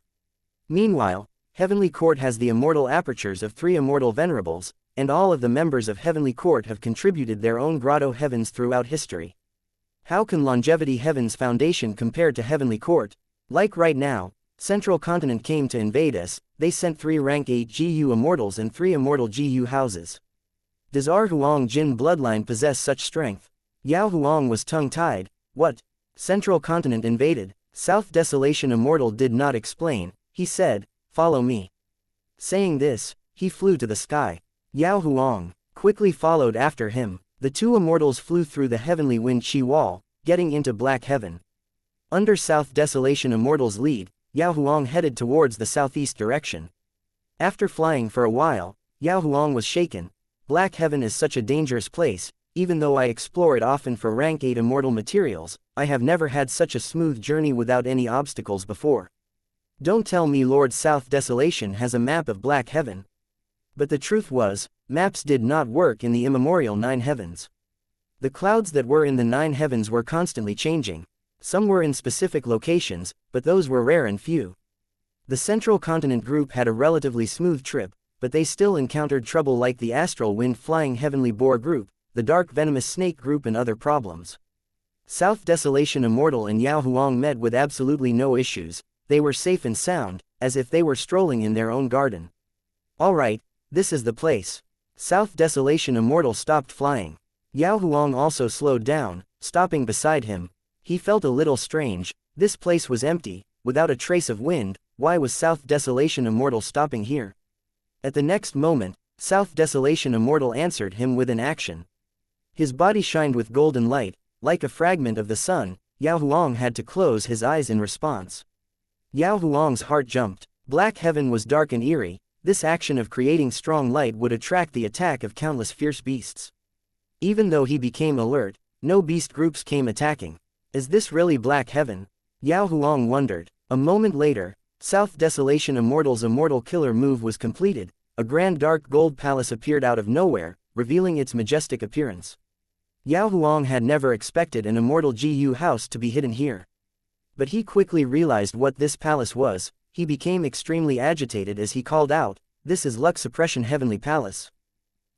Meanwhile, Heavenly Court has the immortal apertures of 3 immortal venerables, and all of the members of Heavenly Court have contributed their own grotto heavens throughout history. How can longevity heaven's foundation compare to Heavenly Court? Like right now, Central Continent came to invade us, they sent 3 rank 8 GU immortals and 3 immortal GU houses. Does our Huang Jin bloodline possess such strength?" Yao Huang was tongue-tied. "What? Central Continent invaded?" South Desolation Immortal did not explain, he said, "Follow me." Saying this, he flew to the sky. Yao Huang quickly followed after him. The 2 immortals flew through the heavenly wind chi wall, getting into Black Heaven. Under South Desolation Immortal's lead, Yao Huang headed towards the southeast direction. After flying for a while, Yao Huang was shaken. Black Heaven is such a dangerous place. Even though I explore it often for rank 8 immortal materials, I have never had such a smooth journey without any obstacles before. Don't tell me Lord South Desolation has a map of Black Heaven. But the truth was, maps did not work in the immemorial 9 heavens. The clouds that were in the 9 heavens were constantly changing. Some were in specific locations, but those were rare and few. The Central Continent group had a relatively smooth trip, but they still encountered trouble like the Astral Wind Flying Heavenly Boar group, the Dark Venomous Snake group and other problems. South Desolation Immortal and Yao Huang met with absolutely no issues. They were safe and sound, as if they were strolling in their own garden. "Alright, this is the place." South Desolation Immortal stopped flying. Yao Huang also slowed down, stopping beside him. He felt a little strange. This place was empty, without a trace of wind, why was South Desolation Immortal stopping here? At the next moment, South Desolation Immortal answered him with an action. His body shined with golden light, like a fragment of the sun. Yao Huang had to close his eyes in response. Yao Huang's heart jumped. Black heaven was dark and eerie. This action of creating strong light would attract the attack of countless fierce beasts. Even though he became alert, no beast groups came attacking. Is this really black heaven? Yao Huang wondered. A moment later, South Desolation Immortal's immortal killer move was completed. A grand dark gold palace appeared out of nowhere, revealing its majestic appearance. Yao Huang had never expected an immortal GU house to be hidden here. But he quickly realized what this palace was. He became extremely agitated as he called out, "This is Luck Suppression Heavenly Palace.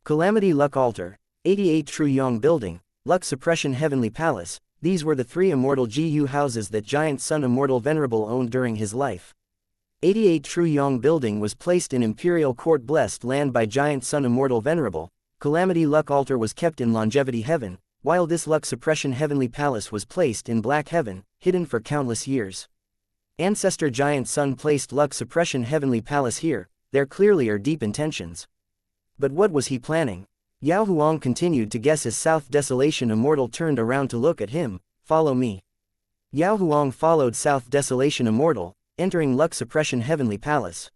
Calamity Luck Altar, 88 True Yong Building, Luck Suppression Heavenly Palace." These were the 3 immortal GU houses that Giant Sun Immortal Venerable owned during his life. 88 True Yong Building was placed in Imperial Court Blessed Land by Giant Sun Immortal Venerable. Calamity Luck Altar was kept in Longevity Heaven, while this Luck Suppression Heavenly Palace was placed in Black Heaven, hidden for countless years. Ancestor Giant Sun placed Luck Suppression Heavenly Palace here. There clearly are deep intentions. But what was he planning? Yao Huang continued to guess as South Desolation Immortal turned around to look at him. "Follow me." Yao Huang followed South Desolation Immortal, entering Luck Suppression Heavenly Palace.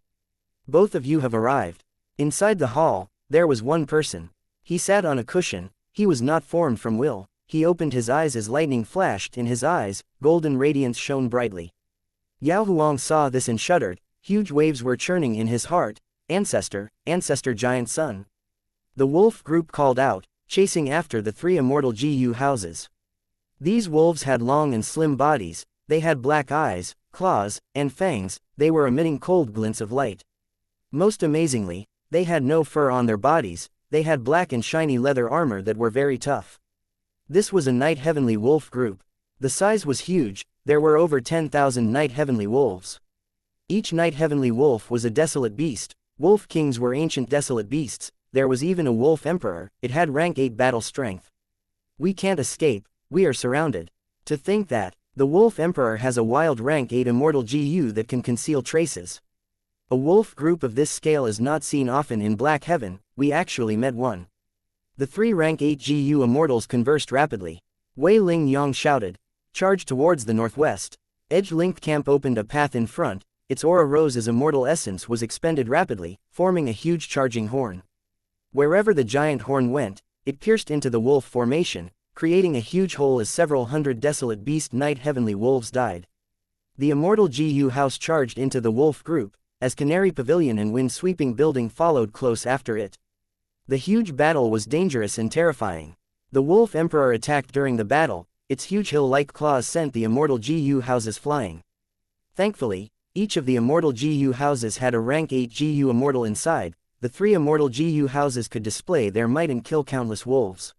"Both of you have arrived." Inside the hall, there was one person. He sat on a cushion. He was not formed from will. He opened his eyes as lightning flashed in his eyes. Golden radiance shone brightly. Yao Huang saw this and shuddered. Huge waves were churning in his heart. Ancestor Giant Sun. The wolf group called out, chasing after the 3 immortal GU houses. These wolves had long and slim bodies. They had black eyes, claws, and fangs. They were emitting cold glints of light. Most amazingly, they had no fur on their bodies. They had black and shiny leather armor that were very tough. This was a Night Heavenly Wolf group. The size was huge. There were over 10,000 Night Heavenly Wolves. Each Night Heavenly Wolf was a desolate beast. Wolf Kings were ancient desolate beasts. There was even a Wolf Emperor. It had rank 8 battle strength. "We can't escape. We are surrounded." To think that, the Wolf Emperor has a wild rank 8 immortal GU that can conceal traces. A wolf group of this scale is not seen often in Black Heaven. We actually met one. The 3 rank 8 GU immortals conversed rapidly. Wei Ling Yang shouted, "Charge towards the northwest." Edge-linked camp opened a path in front. Its aura rose as immortal essence was expended rapidly, forming a huge charging horn. Wherever the giant horn went, it pierced into the wolf formation, creating a huge hole as several hundred desolate beast Night Heavenly Wolves died. The immortal GU house charged into the wolf group, as Canary Pavilion and Wind-Sweeping Building followed close after it. The huge battle was dangerous and terrifying. The Wolf Emperor attacked during the battle. Its huge hill-like claws sent the immortal GU houses flying. Thankfully, each of the immortal GU houses had a rank 8 GU immortal inside. The 3 immortal GU houses could display their might and kill countless wolves.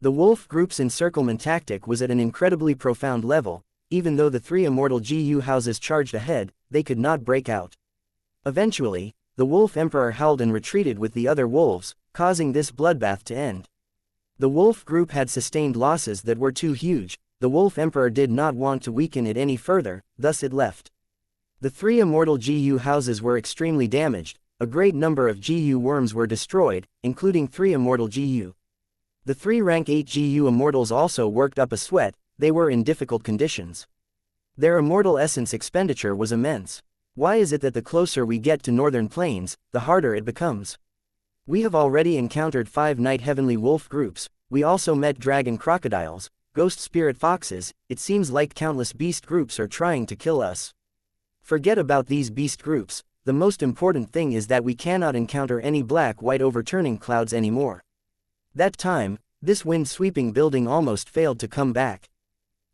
The wolf group's encirclement tactic was at an incredibly profound level. Even though the 3 immortal GU houses charged ahead, they could not break out. Eventually, the Wolf Emperor howled and retreated with the other wolves, causing this bloodbath to end. The wolf group had sustained losses that were too huge. The Wolf Emperor did not want to weaken it any further, thus it left. The 3 immortal GU houses were extremely damaged. A great number of GU worms were destroyed, including 3 immortal GU. The 3 rank 8 GU immortals also worked up a sweat. They were in difficult conditions. Their immortal essence expenditure was immense. Why is it that the closer we get to northern plains, the harder it becomes? We have already encountered 5 Night Heavenly Wolf groups. We also met dragon crocodiles, ghost spirit foxes. It seems like countless beast groups are trying to kill us. Forget about these beast groups. The most important thing is that we cannot encounter any black-white overturning clouds anymore. That time, this wind-sweeping building almost failed to come back.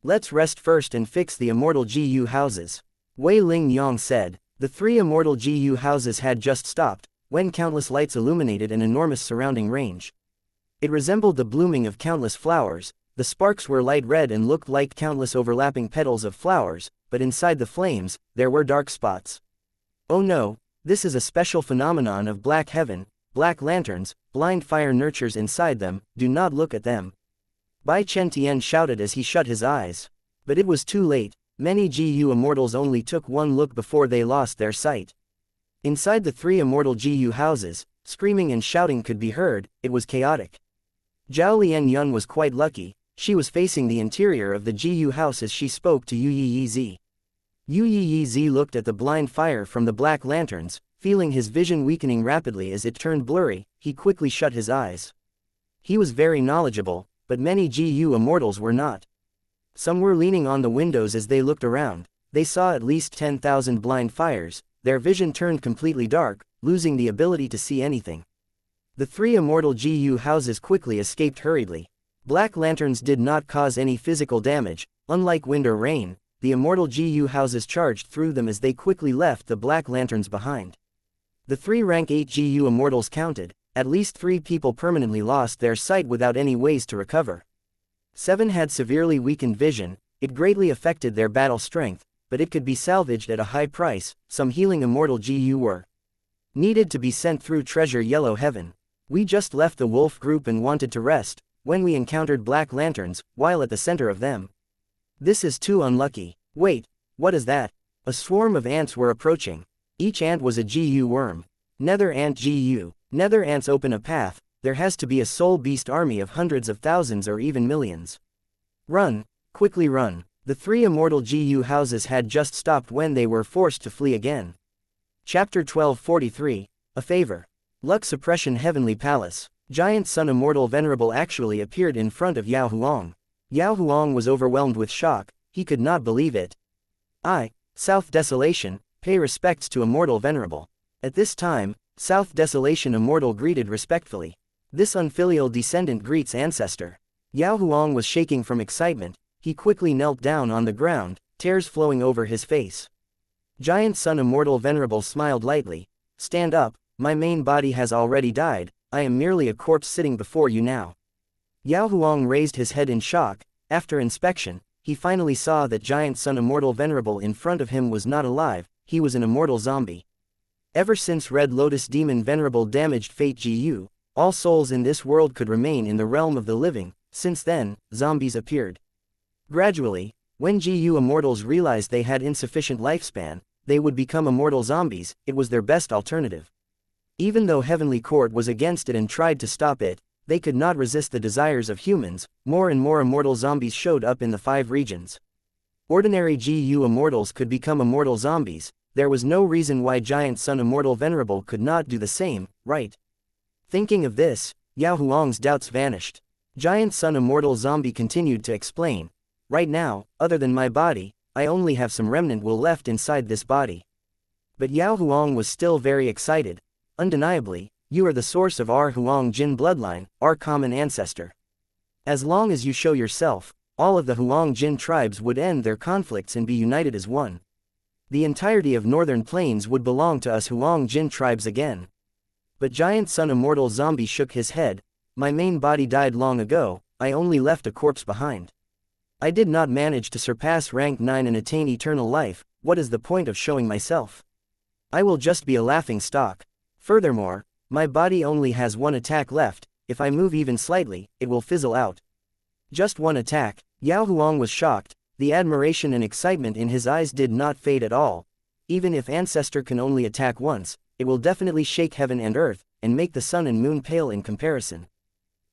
Let's rest first and fix the immortal GU houses. Wei Ling Yang said. The 3 immortal GU houses had just stopped, when countless lights illuminated an enormous surrounding range. It resembled the blooming of countless flowers. The sparks were light red and looked like countless overlapping petals of flowers, but inside the flames, there were dark spots. Oh no, this is a special phenomenon of Black Heaven. Black lanterns, blind fire nurtures inside them. Do not look at them. Bai Chen Tian shouted as he shut his eyes. But it was too late. Many GU immortals only took one look before they lost their sight. Inside the 3 immortal GU houses, screaming and shouting could be heard. It was chaotic. Zhao Lianyun was quite lucky. She was facing the interior of the GU house as she spoke to Yu Yizi. Yu Yizi looked at the blind fire from the black lanterns, feeling his vision weakening rapidly as it turned blurry. He quickly shut his eyes. He was very knowledgeable, but many GU immortals were not. Some were leaning on the windows as they looked around. They saw at least 10,000 blind fires. Their vision turned completely dark, losing the ability to see anything. The 3 immortal GU houses quickly escaped hurriedly. Black lanterns did not cause any physical damage. Unlike wind or rain, the immortal GU houses charged through them as they quickly left the black lanterns behind. The 3 rank 8 GU immortals counted. At least 3 people permanently lost their sight without any ways to recover. 7 had severely weakened vision. It greatly affected their battle strength, but it could be salvaged at a high price. Some healing immortal GU were needed to be sent through treasure yellow heaven. We just left the wolf group and wanted to rest, when we encountered black lanterns, while at the center of them. This is too unlucky. Wait, what is that? A swarm of ants were approaching. Each ant was a GU worm. Nether ant GU. Nether ants open a path. There has to be a soul beast army of hundreds of thousands or even millions. Run, quickly run. The 3 immortal GU houses had just stopped when they were forced to flee again. Chapter 1243, A Favor. Luck Suppression Heavenly Palace. Giant Sun Immortal Venerable actually appeared in front of Yao Huang. Yao Huang was overwhelmed with shock. He could not believe it. South Desolation, pay respects to Immortal Venerable. At this time, South Desolation Immortal greeted respectfully. This unfilial descendant greets ancestor. Yao Huang was shaking from excitement. He quickly knelt down on the ground, tears flowing over his face. Giant Sun Immortal Venerable smiled lightly. Stand up, my main body has already died. I am merely a corpse sitting before you now. Yao Huang raised his head in shock. After inspection, he finally saw that Giant Sun Immortal Venerable in front of him was not alive. He was an immortal zombie. Ever since Red Lotus Demon Venerable damaged Fate GU, all souls in this world could remain in the realm of the living. Since then, zombies appeared. Gradually, when GU immortals realized they had insufficient lifespan, they would become immortal zombies. It was their best alternative. Even though Heavenly Court was against it and tried to stop it, they could not resist the desires of humans. More and more immortal zombies showed up in the 5 regions. Ordinary GU immortals could become immortal zombies. There was no reason why Giant Sun Immortal Venerable could not do the same, right? Thinking of this, Yao Huang's doubts vanished. Giant Sun Immortal Zombie continued to explain. Right now, other than my body, I only have some remnant will left inside this body. But Yao Huang was still very excited. Undeniably, you are the source of our Huang Jin bloodline, our common ancestor. As long as you show yourself, all of the Huang Jin tribes would end their conflicts and be united as one. The entirety of Northern Plains would belong to us Huang Jin tribes again. But Giant Sun Immortal Zombie shook his head. My main body died long ago. I only left a corpse behind. I did not manage to surpass rank 9 and attain eternal life. What is the point of showing myself? I will just be a laughing stock. Furthermore, my body only has 1 attack left. If I move even slightly, it will fizzle out. Just 1 attack. Yao Huang was shocked. The admiration and excitement in his eyes did not fade at all. Even if Ancestor can only attack once, it will definitely shake heaven and earth, and make the sun and moon pale in comparison.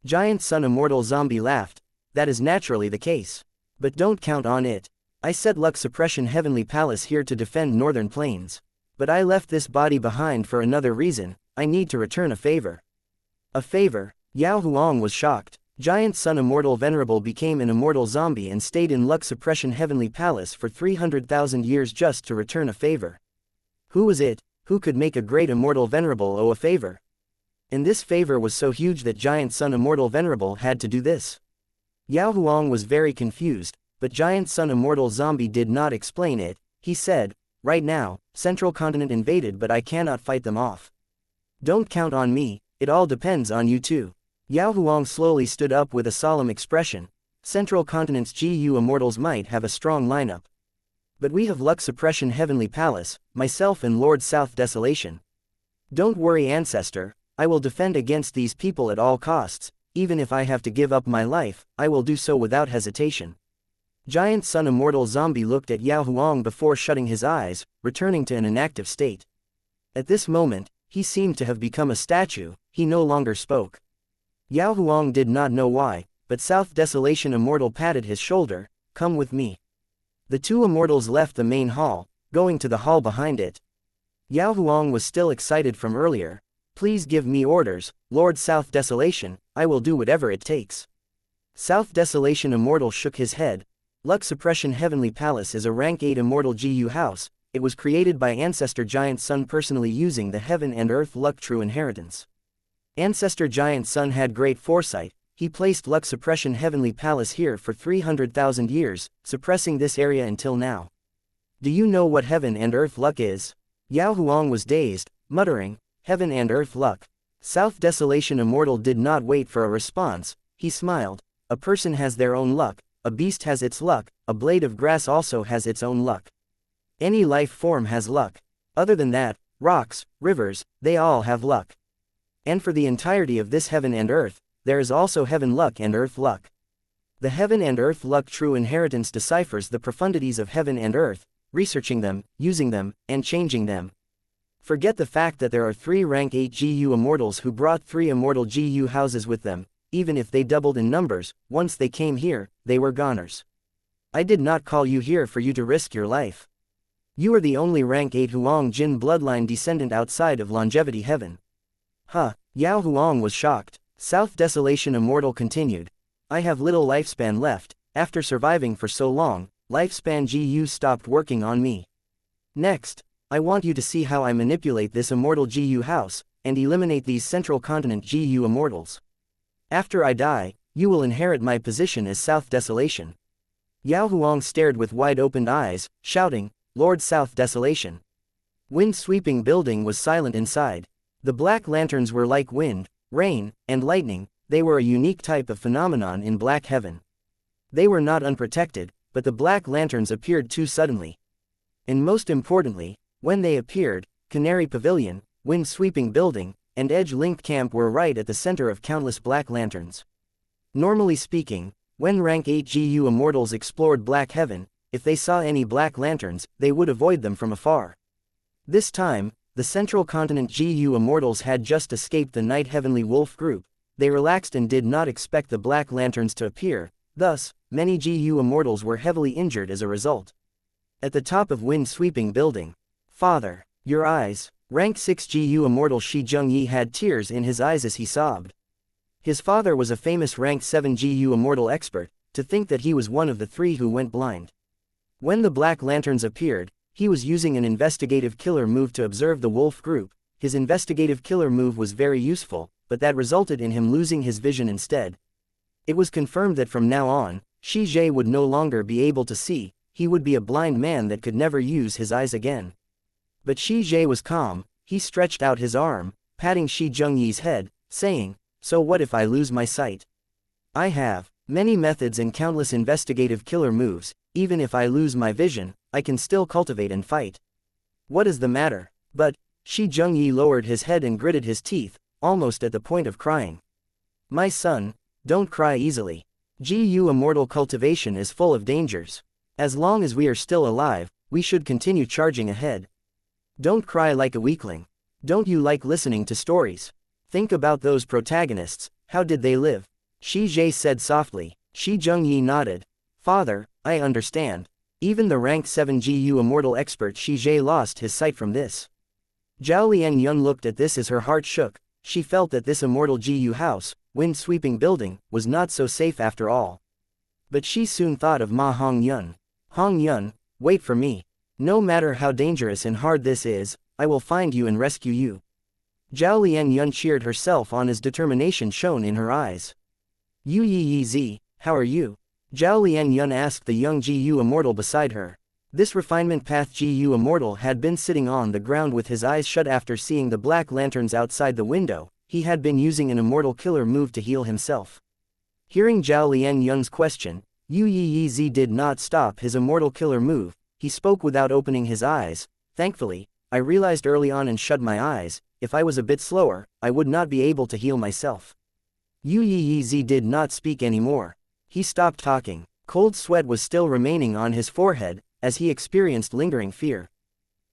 Giant Sun Immortal Zombie laughed. That is naturally the case. But don't count on it. I set Luck Suppression Heavenly Palace here to defend Northern Plains. But I left this body behind for another reason. I need to return a favor. A favor? Yao Huang was shocked. Giant Sun Immortal Venerable became an immortal zombie and stayed in Luck Suppression Heavenly Palace for 300,000 years just to return a favor. Who was it? Who could make a great immortal venerable owe a favor? And this favor was so huge that Giant Sun Immortal Venerable had to do this. Yao Huang was very confused, but Giant Sun Immortal Zombie did not explain it. He said, right now, Central Continent invaded but I cannot fight them off. Don't count on me, it all depends on you too. Yao Huang slowly stood up with a solemn expression. Central Continent's GU immortals might have a strong lineup. But we have Luck Suppression Heavenly Palace, myself and Lord South Desolation. Don't worry Ancestor, I will defend against these people at all costs. Even if I have to give up my life, I will do so without hesitation. Giant Sun Immortal Zombie looked at Yao Huang before shutting his eyes, returning to an inactive state. At this moment, he seemed to have become a statue. He no longer spoke. Yao Huang did not know why, but South Desolation Immortal patted his shoulder. Come with me. The two immortals left the main hall, going to the hall behind it. Yao Huang was still excited from earlier. Please give me orders, Lord South Desolation, I will do whatever it takes. South Desolation Immortal shook his head. Luck Suppression Heavenly Palace is a rank 8 immortal GU house. It was created by Ancestor Giant Sun personally using the Heaven and Earth Luck True Inheritance. Ancestor Giant Sun had great foresight. He placed Luck Suppression Heavenly Palace here for 300,000 years, suppressing this area until now. Do you know what Heaven and Earth Luck is? Yao Huang was dazed, muttering, Heaven and Earth Luck. South Desolation Immortal did not wait for a response. He smiled. A person has their own luck, a beast has its luck, a blade of grass also has its own luck. Any life form has luck. Other than that, rocks, rivers, they all have luck. And for the entirety of this heaven and earth, there is also heaven luck and earth luck. The heaven and earth luck true inheritance deciphers the profundities of heaven and earth, researching them, using them, and changing them. Forget the fact that there are 3 rank 8 GU immortals who brought 3 immortal GU houses with them. Even if they doubled in numbers, once they came here, they were goners. I did not call you here for you to risk your life. You are the only rank 8 Huang Jin bloodline descendant outside of longevity heaven. Huh, Yao Huang was shocked. South Desolation Immortal continued. I have little lifespan left. After surviving for so long, lifespan GU stopped working on me. Next, I want you to see how I manipulate this immortal GU house, and eliminate these central continent GU immortals. After I die, you will inherit my position as South Desolation. Yao Huang stared with wide-opened eyes, shouting, Lord South Desolation. Wind-sweeping building was silent inside. The black lanterns were like wind, rain, and lightning. They were a unique type of phenomenon in Black Heaven. They were not unprotected, but the black lanterns appeared too suddenly. And most importantly, when they appeared, Canary Pavilion, wind-sweeping building, and Edge Link Camp were right at the center of countless black lanterns. Normally speaking, when rank 8 GU immortals explored Black Heaven, if they saw any black lanterns, they would avoid them from afar. This time, the central continent GU immortals had just escaped the Night Heavenly Wolf group. They relaxed and did not expect the black lanterns to appear. Thus, many GU immortals were heavily injured as a result. At the top of wind-sweeping building. Father, your eyes. Rank 6 GU immortal Shi Zhengyi had tears in his eyes as he sobbed. His father was a famous rank 7 GU immortal expert. To think that he was one of the 3 who went blind. When the black lanterns appeared, he was using an investigative killer move to observe the wolf group. His investigative killer move was very useful, but that resulted in him losing his vision instead. It was confirmed that from now on, Shi Zhe would no longer be able to see. He would be a blind man that could never use his eyes again. But Shi Zhe was calm. He stretched out his arm, patting Shi Zhengyi's head, saying, so what if I lose my sight? I have many methods and countless investigative killer moves. Even if I lose my vision, I can still cultivate and fight. What is the matter? But, Shi Zhengyi lowered his head and gritted his teeth, almost at the point of crying. My son, don't cry easily. GU immortal cultivation is full of dangers. As long as we are still alive, we should continue charging ahead. Don't cry like a weakling. Don't you like listening to stories? Think about those protagonists. How did they live? Shi Zhe said softly. Shi Zhengyi nodded. Father, I understand. Even the rank 7 GU immortal expert Shi Zhe lost his sight from this. Zhao Lianyun looked at this as her heart shook. She felt that this immortal GU house, wind-sweeping building, was not so safe after all. But she soon thought of Ma Hongyun. Hongyun, wait for me. No matter how dangerous and hard this is, I will find you and rescue you. Zhao Lianyun cheered herself on his determination shown in her eyes. Yu Yi Zi, how are you? Zhao Lianyun asked the young GU immortal beside her. This refinement path GU immortal had been sitting on the ground with his eyes shut after seeing the black lanterns outside the window. He had been using an immortal killer move to heal himself. Hearing Zhao Lianyun's question, Yu Yi Zi did not stop his immortal killer move. He spoke without opening his eyes. Thankfully, I realized early on and shut my eyes. If I was a bit slower, I would not be able to heal myself. Yu Yi Zi did not speak anymore. He stopped talking. Cold sweat was still remaining on his forehead, as he experienced lingering fear.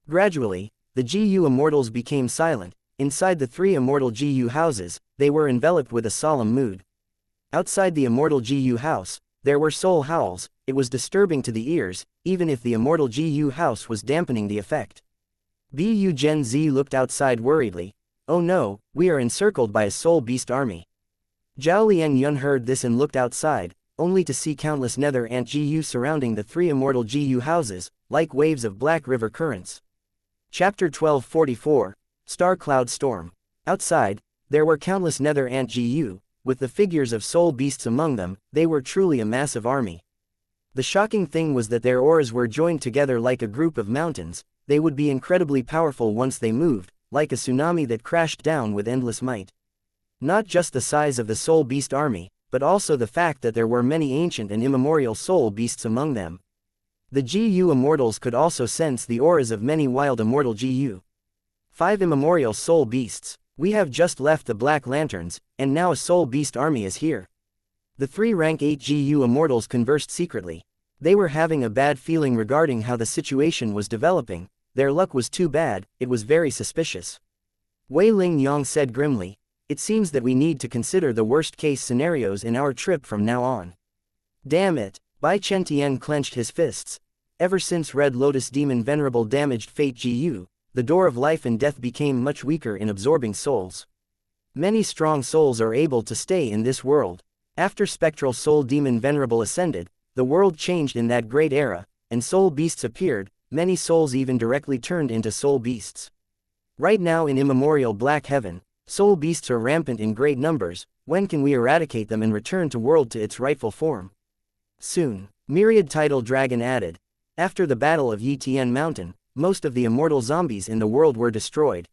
Gradually, the GU Immortals became silent. Inside the three immortal GU houses, they were enveloped with a solemn mood. Outside the immortal GU house, there were soul howls. It was disturbing to the ears, even if the immortal GU house was dampening the effect. Bu Gen Z looked outside worriedly. Oh no, we are encircled by a soul beast army. Zhao Liang Yun heard this and looked outside, only to see countless nether ant GU surrounding the three immortal GU houses, like waves of black river currents. Chapter 1244, Star Cloud Storm. Outside, there were countless nether ant GU, with the figures of soul beasts among them. They were truly a massive army. The shocking thing was that their auras were joined together like a group of mountains. They would be incredibly powerful once they moved, like a tsunami that crashed down with endless might. Not just the size of the soul beast army, but also the fact that there were many ancient and immemorial soul beasts among them. The GU Immortals could also sense the auras of many wild immortal GU. 5 immemorial soul beasts. We have just left the Black Lanterns, and now a soul beast army is here. The 3 rank 8 GU Immortals conversed secretly. They were having a bad feeling regarding how the situation was developing. Their luck was too bad, it was very suspicious. Wei Ling Yang said grimly, "It seems that we need to consider the worst-case scenarios in our trip from now on." Damn it, Bai Chen clenched his fists. Ever since Red Lotus Demon Venerable damaged Fate GU, the door of life and death became much weaker in absorbing souls. Many strong souls are able to stay in this world. After Spectral Soul Demon Venerable ascended, the world changed in that great era, and soul beasts appeared. Many souls even directly turned into soul beasts. Right now in immemorial Black Heaven, soul beasts are rampant in great numbers. When can we eradicate them and return the world to its rightful form? Soon, Myriad Tidal Dragon added. After the Battle of Yitian Mountain, most of the immortal zombies in the world were destroyed.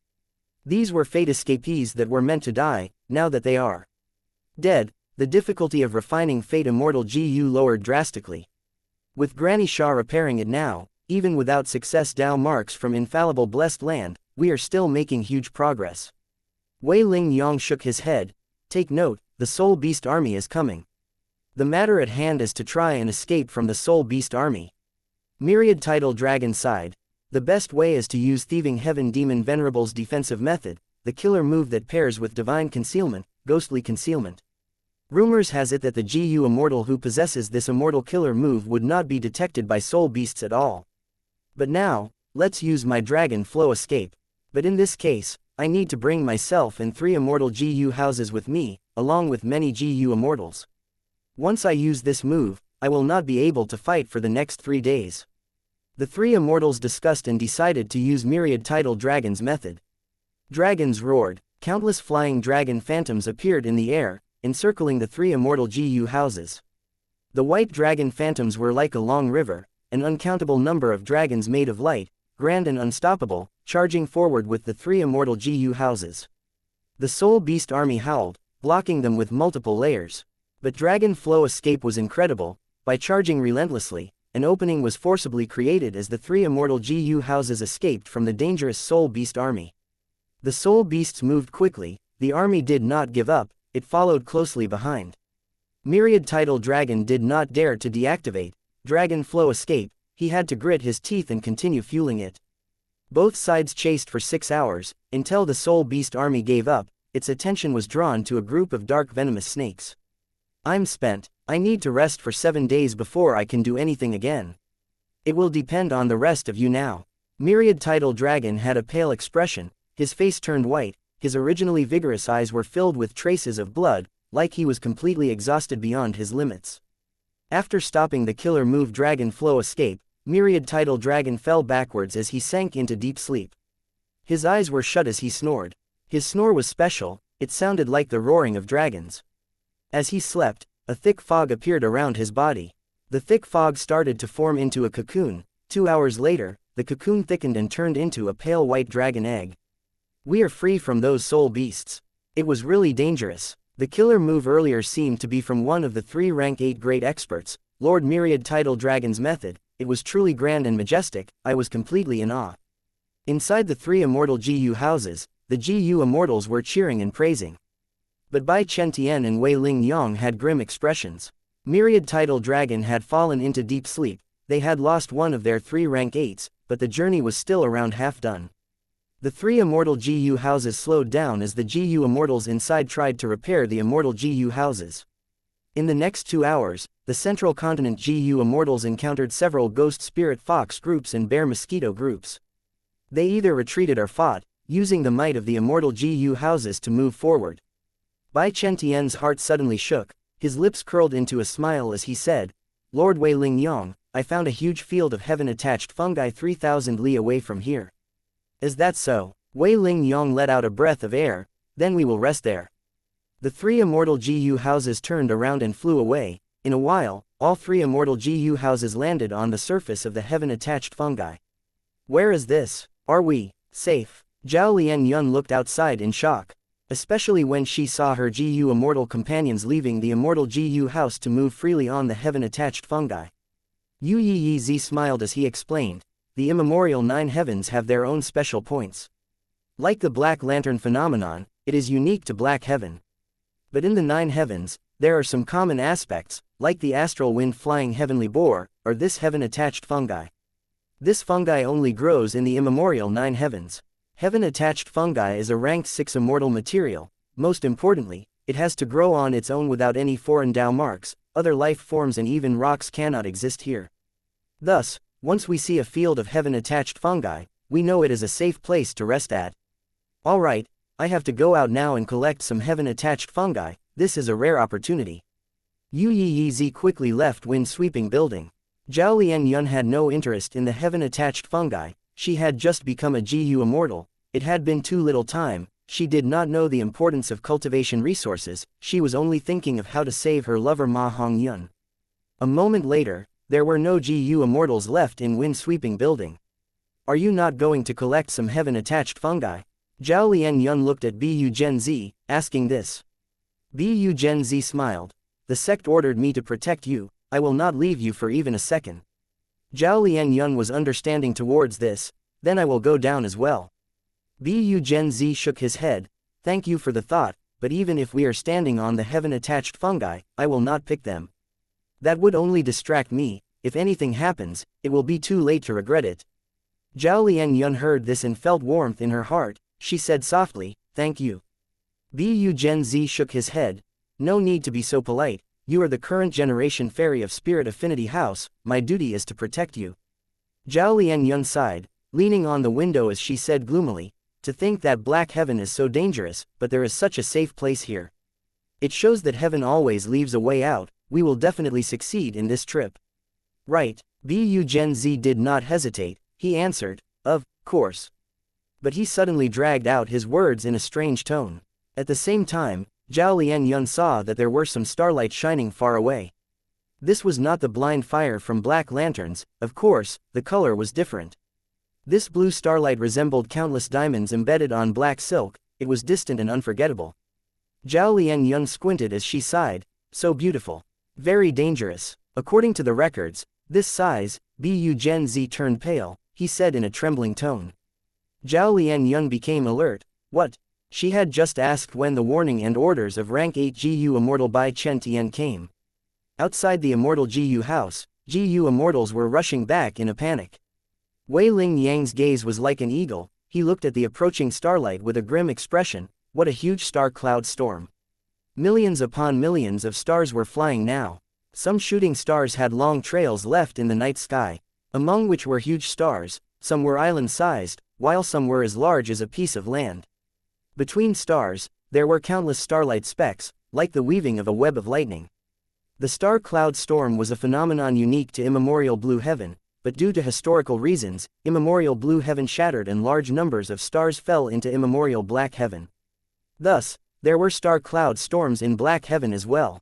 These were fate escapees that were meant to die. Now that they are dead, the difficulty of refining Fate Immortal GU lowered drastically. With Granny Shah repairing it now, even without success Dao marks from infallible blessed land, we are still making huge progress. Wei Ling Yang shook his head. Take note, the Soul Beast Army is coming. The matter at hand is to try and escape from the Soul Beast Army. Myriad Tidal Dragon sighed. The best way is to use Thieving Heaven Demon Venerable's defensive method, the killer move that pairs with divine concealment, ghostly concealment. Rumors has it that the GU Immortal who possesses this immortal killer move would not be detected by soul beasts at all. But now, let's use my dragon flow escape. But in this case, I need to bring myself and 3 immortal GU houses with me, along with many GU Immortals. Once I use this move, I will not be able to fight for the next 3 days. The 3 Immortals discussed and decided to use Myriad Tidal Dragon's method. Dragons roared. Countless flying dragon phantoms appeared in the air, encircling the 3 immortal GU houses. The white dragon phantoms were like a long river, an uncountable number of dragons made of light, grand and unstoppable, charging forward with the 3 immortal GU houses. The Soul Beast Army howled, blocking them with multiple layers. But Dragon Flow Escape was incredible. By charging relentlessly, an opening was forcibly created as the 3 immortal GU houses escaped from the dangerous Soul Beast Army. The Soul Beasts moved quickly. The army did not give up, it followed closely behind. Myriad Tidal Dragon did not dare to deactivate Dragon Flow Escape. He had to grit his teeth and continue fueling it. Both sides chased for 6 hours, until the Soul Beast Army gave up. Its attention was drawn to a group of dark venomous snakes. I'm spent. I need to rest for 7 days before I can do anything again. It will depend on the rest of you now. Myriad Tidal Dragon had a pale expression. His face turned white. His originally vigorous eyes were filled with traces of blood, like he was completely exhausted beyond his limits. After stopping the killer move Dragon Flow Escape, Myriad Tidal Dragon fell backwards as he sank into deep sleep. His eyes were shut as he snored. His snore was special, it sounded like the roaring of dragons. As he slept, a thick fog appeared around his body. The thick fog started to form into a cocoon. 2 hours later, the cocoon thickened and turned into a pale white dragon egg. We are free from those soul beasts. It was really dangerous. The killer move earlier seemed to be from one of the 3 rank 8 great experts, Lord Myriad Tidal Dragon's method. It was truly grand and majestic. I was completely in awe. Inside the 3 immortal GU houses, the GU Immortals were cheering and praising. But Bai Chen and Wei Ling Yang had grim expressions. Myriad Tidal Dragon had fallen into deep sleep. They had lost one of their 3 rank 8s, but the journey was still around half done. The 3 immortal GU houses slowed down as the GU immortals inside tried to repair the immortal GU houses. In the next 2 hours, the central continent GU immortals encountered several ghost spirit fox groups and bear mosquito groups. They either retreated or fought, using the might of the immortal GU houses to move forward. Bai Chentian's heart suddenly shook, his lips curled into a smile as he said, Lord Wei Ling Yong, I found a huge field of heaven-attached fungi 3,000 li away from here. Is that so? Wei Ling Yong let out a breath of air, then we will rest there. The 3 immortal GU houses turned around and flew away. In a while, all 3 immortal GU houses landed on the surface of the heaven-attached fungi. Where is this? Are we safe? Zhao Lian Yun looked outside in shock, especially when she saw her GU immortal companions leaving the immortal GU house to move freely on the heaven-attached fungi. Yu Yi Zi smiled as he explained, the immemorial 9 heavens have their own special points. Like the Black Lantern phenomenon, it is unique to Black Heaven. But in the 9 heavens, there are some common aspects, like the astral wind flying heavenly boar, or this heaven-attached fungi. This fungi only grows in the immemorial 9 heavens. Heaven-attached fungi is a ranked 6 immortal material. Most importantly, it has to grow on its own without any foreign Dao marks. Other life forms and even rocks cannot exist here. Thus, once we see a field of heaven-attached fungi, we know it is a safe place to rest at. Alright, I have to go out now and collect some heaven-attached fungi. This is a rare opportunity. Yu Yi Zi quickly left wind-sweeping building. Zhao Lian Yun had no interest in the heaven-attached fungi. She had just become a GU immortal. It had been too little time. She did not know the importance of cultivation resources. She was only thinking of how to save her lover Ma Hongyun. A moment later, there were no GU immortals left in wind-sweeping building. Are you not going to collect some heaven-attached fungi? Zhao Lian Yun looked at Bu Gen Zi, asking this. Bu Gen Zi smiled. The sect ordered me to protect you. I will not leave you for even a second. Zhao Lian Yun was understanding towards this. Then I will go down as well. Bu Gen Zi shook his head. Thank you for the thought, but even if we are standing on the heaven-attached fungi, I will not pick them. That would only distract me. If anything happens, it will be too late to regret it. Zhao Lian Yun heard this and felt warmth in her heart. She said softly, thank you. Bu Gen Zi shook his head. No need to be so polite. You are the current generation fairy of Spirit Affinity House. My duty is to protect you. Zhao Lian Yun sighed, leaning on the window as she said gloomily, to think that Black Heaven is so dangerous, but there is such a safe place here. It shows that heaven always leaves a way out. We will definitely succeed in this trip. Right. Bu Gen Zi did not hesitate. He answered, of course. But he suddenly dragged out his words in a strange tone. At the same time, Zhao Lian Yun saw that there were some starlight shining far away. This was not the blind fire from black lanterns. Of course, the color was different. This blue starlight resembled countless diamonds embedded on black silk. It was distant and unforgettable. Zhao Lian Yun squinted as she sighed. So beautiful. Very dangerous. According to the records, this size. Bu Gen Zi turned pale. He said in a trembling tone. Zhao Lian Yun became alert. What? She had just asked when the warning and orders of rank 8 GU Immortal Bai Chen Tian came. Outside the Immortal GU house, GU Immortals were rushing back in a panic. Wei Ling Yang's gaze was like an eagle. He looked at the approaching starlight with a grim expression. What a huge star cloud storm. Millions upon millions of stars were flying now. Some shooting stars had long trails left in the night sky, among which were huge stars. Some were island-sized, while some were as large as a piece of land. Between stars, there were countless starlight specks, like the weaving of a web of lightning. The star cloud storm was a phenomenon unique to immemorial blue heaven, but due to historical reasons, immemorial blue heaven shattered and large numbers of stars fell into immemorial black heaven. Thus, there were star cloud storms in black heaven as well.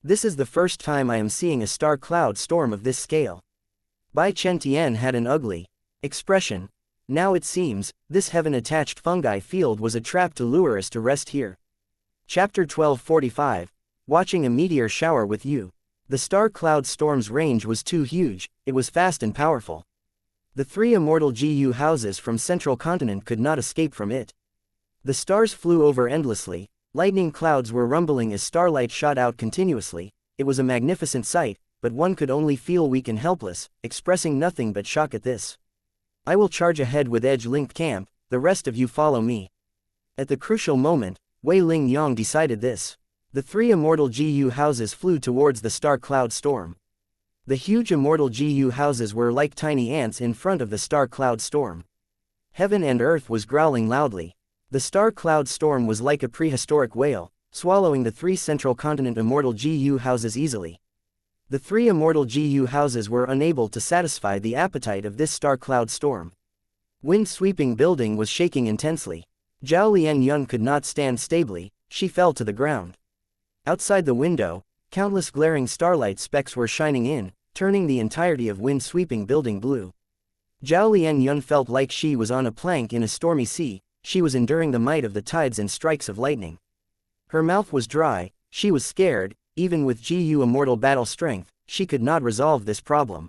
This is the first time I am seeing a star cloud storm of this scale. Bai Chen Tian had an ugly expression. Now it seems, this heaven-attached fungi field was a trap to lure us to rest here. Chapter 1245. Watching a meteor shower with you. The star cloud storm's range was too huge. It was fast and powerful. The 3 immortal GU houses from Central Continent could not escape from it. The stars flew over endlessly. Lightning clouds were rumbling as starlight shot out continuously. it was a magnificent sight, but one could only feel weak and helpless, expressing nothing but shock at this. I will charge ahead with edge-linked camp, the rest of you follow me. At the crucial moment, Wei Ling Yang decided this. The 3 immortal GU houses flew towards the star cloud storm. The huge immortal GU houses were like tiny ants in front of the star cloud storm. Heaven and earth was growling loudly. The star cloud storm was like a prehistoric whale, swallowing the 3 central continent immortal GU houses easily. The 3 immortal GU houses were unable to satisfy the appetite of this star cloud storm. Wind-sweeping building was shaking intensely. Zhao Lianyun could not stand stably, she fell to the ground. Outside the window, countless glaring starlight specks were shining in, turning the entirety of wind-sweeping building blue. Zhao Lianyun felt like she was on a plank in a stormy sea, she was enduring the might of the tides and strikes of lightning. Her mouth was dry, she was scared, even with GU immortal battle strength, she could not resolve this problem.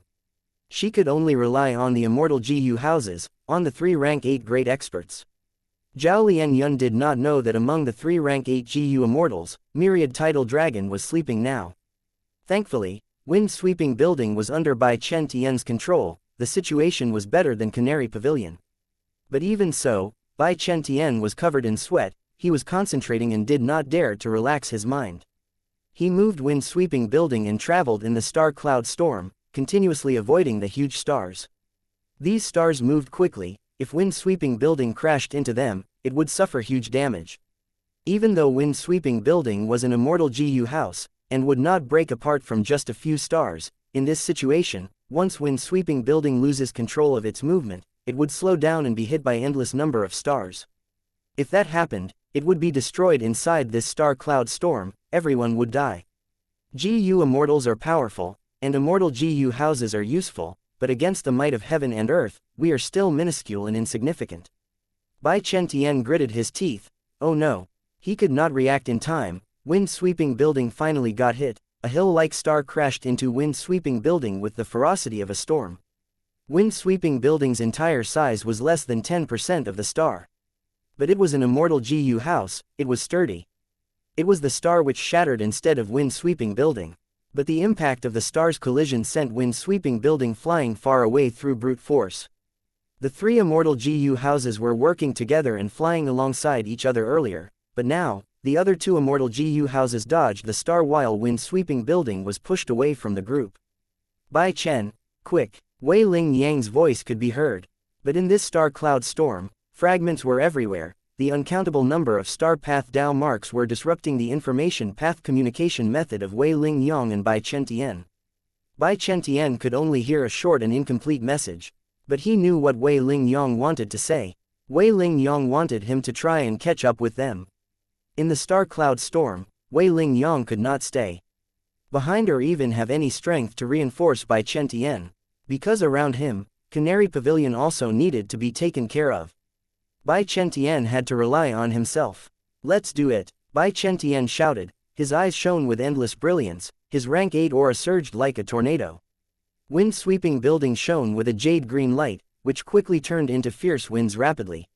She could only rely on the immortal GU houses, on the 3 rank 8 great experts. Zhao Lianyun did not know that among the 3 rank 8 GU immortals, Myriad Tidal Dragon was sleeping now. Thankfully, wind-sweeping building was under Bai Chen Tian's control, the situation was better than Canary Pavilion. But even so, Bai Chen Tian was covered in sweat, he was concentrating and did not dare to relax his mind. He moved wind-sweeping building and traveled in the star cloud storm, continuously avoiding the huge stars. These stars moved quickly, if wind-sweeping building crashed into them, it would suffer huge damage. Even though wind-sweeping building was an immortal GU house, and would not break apart from just a few stars, in this situation, once wind-sweeping building loses control of its movement, it would slow down and be hit by endless number of stars. If that happened, it would be destroyed inside this star cloud storm, everyone would die. GU immortals are powerful, and immortal GU houses are useful, but against the might of heaven and earth, we are still minuscule and insignificant. Bai Chen Tian gritted his teeth, oh no. He could not react in time, wind-sweeping building finally got hit, a hill-like star crashed into wind-sweeping building with the ferocity of a storm. Wind-sweeping building's entire size was less than 10% of the star. But it was an immortal GU house, it was sturdy. It was the star which shattered instead of wind-sweeping building. But the impact of the star's collision sent wind-sweeping building flying far away through brute force. The 3 immortal GU houses were working together and flying alongside each other earlier, but now, the other 2 immortal GU houses dodged the star while wind-sweeping building was pushed away from the group. Bai Chen, quick, Wei Ling Yang's voice could be heard. But in this star cloud storm, fragments were everywhere, the uncountable number of star path Dao marks were disrupting the information path communication method of Wei Ling Yang and Bai Chen Tian. Bai Chen Tian could only hear a short and incomplete message. But he knew what Wei Ling Yang wanted to say. Wei Ling Yang wanted him to try and catch up with them. In the star cloud storm, Wei Ling Yang could not stay behind or even have any strength to reinforce Bai Chen Tian, because around him, Canary Pavilion also needed to be taken care of. Bai Chen Tian had to rely on himself. Let's do it, Bai Chen Tian shouted, his eyes shone with endless brilliance, his rank 8 aura surged like a tornado. Wind-sweeping building shone with a jade-green light, which quickly turned into fierce winds rapidly.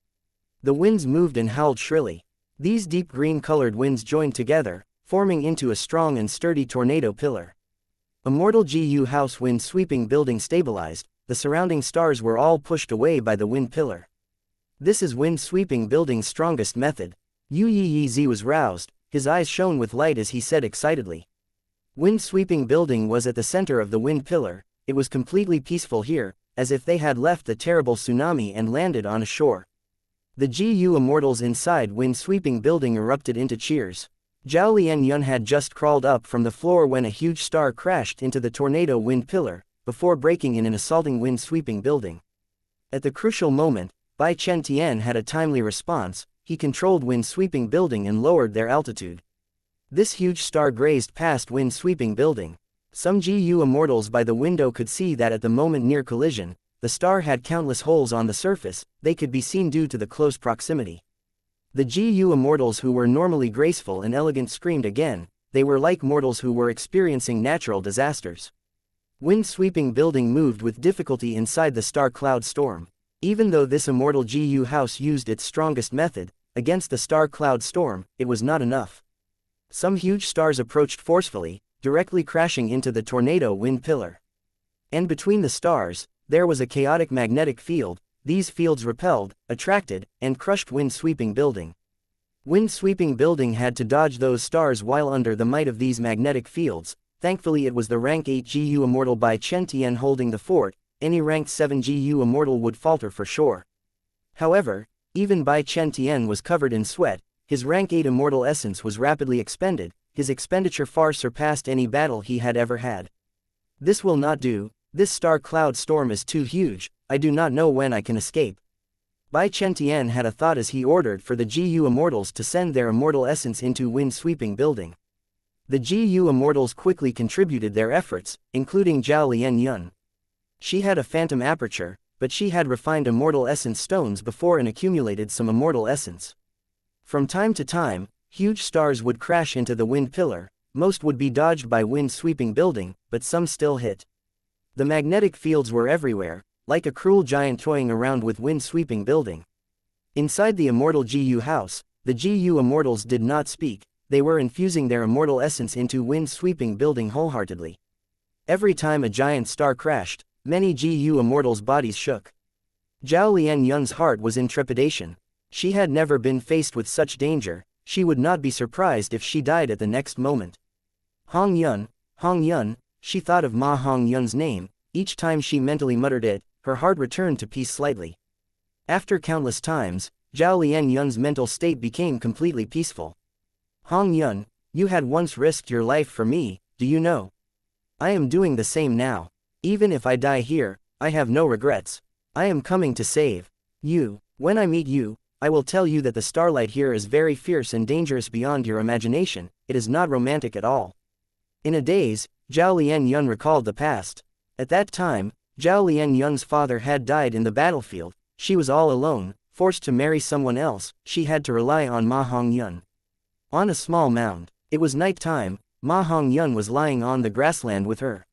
The winds moved and howled shrilly. These deep green-colored winds joined together, forming into a strong and sturdy tornado pillar. Immortal GU house wind-sweeping building stabilized, the surrounding stars were all pushed away by the wind pillar. This is wind-sweeping building's strongest method. Yu Yi was roused, his eyes shone with light as he said excitedly. Wind-sweeping building was at the center of the wind pillar, it was completely peaceful here, as if they had left the terrible tsunami and landed on a shore. The GU immortals inside wind-sweeping building erupted into cheers. Zhao Lianyun had just crawled up from the floor when a huge star crashed into the tornado wind pillar, before breaking in an assaulting wind-sweeping building. At the crucial moment, Bai Chen Tian had a timely response, he controlled wind-sweeping building and lowered their altitude. This huge star grazed past wind-sweeping building. Some GU immortals by the window could see that at the moment near collision, the star had countless holes on the surface, they could be seen due to the close proximity. The GU immortals who were normally graceful and elegant screamed again, they were like mortals who were experiencing natural disasters. Wind-sweeping building moved with difficulty inside the star cloud storm. Even though this immortal GU house used its strongest method, against the star cloud storm, it was not enough. Some huge stars approached forcefully, directly crashing into the tornado wind pillar. And between the stars, there was a chaotic magnetic field. These fields repelled, attracted, and crushed wind-sweeping building. Wind-sweeping building had to dodge those stars while under the might of these magnetic fields. Thankfully it was the rank 8 GU Immortal Bai Chen Tian holding the fort. Any ranked 7 GU Immortal would falter for sure. However, even Bai Chen Tian was covered in sweat. His rank 8 Immortal essence was rapidly expended. His expenditure far surpassed any battle he had ever had. This will not do. This star cloud storm is too huge. I do not know when I can escape. Bai Chen Tian had a thought as he ordered for the GU Immortals to send their immortal essence into wind-sweeping building. The GU Immortals quickly contributed their efforts, including Zhao Lian Yun. She had a phantom aperture, but she had refined immortal essence stones before and accumulated some immortal essence. From time to time, huge stars would crash into the wind pillar. Most would be dodged by wind-sweeping building, but some still hit. The magnetic fields were everywhere, like a cruel giant toying around with wind-sweeping building. Inside the immortal GU house, the GU Immortals did not speak. They were infusing their immortal essence into wind-sweeping building wholeheartedly. Every time a giant star crashed, many GU Immortals' bodies shook. Zhao Lian Yun's heart was in trepidation. She had never been faced with such danger. She would not be surprised if she died at the next moment. Hong Yun, she thought of Ma Hong Yun's name. Each time she mentally muttered it, her heart returned to peace slightly. After countless times, Zhao Lian Yun's mental state became completely peaceful. Hong Yun, you had once risked your life for me, do you know? I am doing the same now. Even if I die here, I have no regrets. I am coming to save you. When I meet you, I will tell you that the starlight here is very fierce and dangerous beyond your imagination. It is not romantic at all. In a daze, Zhao Lian Yun recalled the past. At that time, Zhao Lian Yun's father had died in the battlefield. She was all alone, forced to marry someone else. She had to rely on Ma Hong Yun. On a small mound. It was night time. Ma Hong Yun was lying on the grassland with her.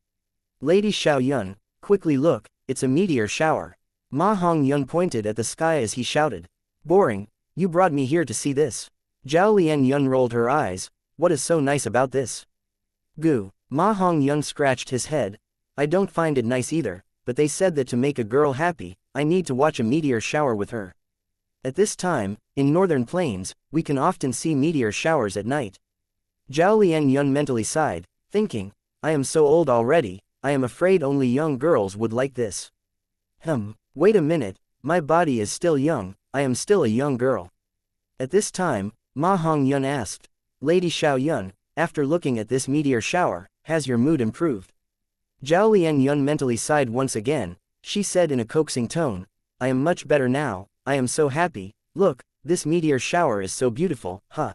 Lady Xiao Yun, quickly look, it's a meteor shower. Ma Hong Yun pointed at the sky as he shouted. Boring, you brought me here to see this. Zhao Lian Yun rolled her eyes. What is so nice about this? Goo. Ma Hong Yun scratched his head. I don't find it nice either, but they said that to make a girl happy, I need to watch a meteor shower with her. At this time, in northern plains, we can often see meteor showers at night. Zhao Lian Yun mentally sighed, thinking, I am so old already, I am afraid only young girls would like this. Wait a minute, my body is still young, I am still a young girl. At this time, Ma Hong Yun asked, Lady Xiao Yun, after looking at this meteor shower, has your mood improved? Zhao Lian Yun mentally sighed once again. She said in a coaxing tone, I am much better now, I am so happy, look, this meteor shower is so beautiful, huh?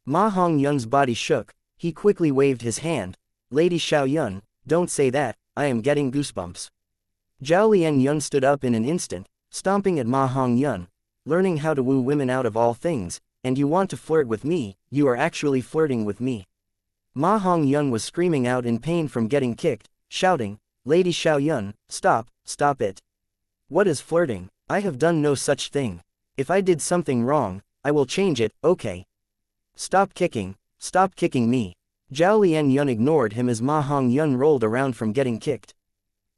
Ma Hong Yun's body shook. He quickly waved his hand. Lady Xiao Yun, don't say that, I am getting goosebumps. Zhao Lian Yun stood up in an instant, stomping at Ma Hong Yun. Learning how to woo women out of all things, and you want to flirt with me, you are actually flirting with me. Ma Hong Yun was screaming out in pain from getting kicked, shouting, Lady Xiao Yun, stop it. What is flirting? I have done no such thing. If I did something wrong, I will change it, okay? Stop kicking me. Zhao Lian Yun ignored him as Ma Hong Yun rolled around from getting kicked.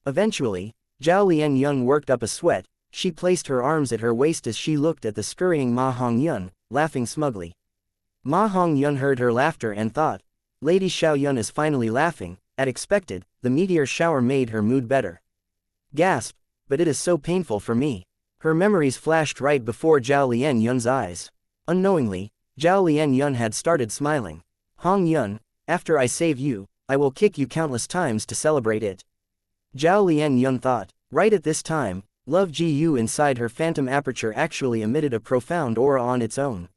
Eventually, Zhao Lian Yun worked up a sweat. She placed her arms at her waist as she looked at the scurrying Ma Hong Yun, laughing smugly. Ma Hong Yun heard her laughter and thought, Lady Xiao Yun is finally laughing. As expected, the meteor shower made her mood better. Gasp, but it is so painful for me. Her memories flashed right before Zhao Lian Yun's eyes. Unknowingly, Zhao Lian Yun had started smiling. Hong Yun, after I save you, I will kick you countless times to celebrate it. Zhao Lian Yun thought. Right at this time, Love GU inside her phantom aperture actually emitted a profound aura on its own.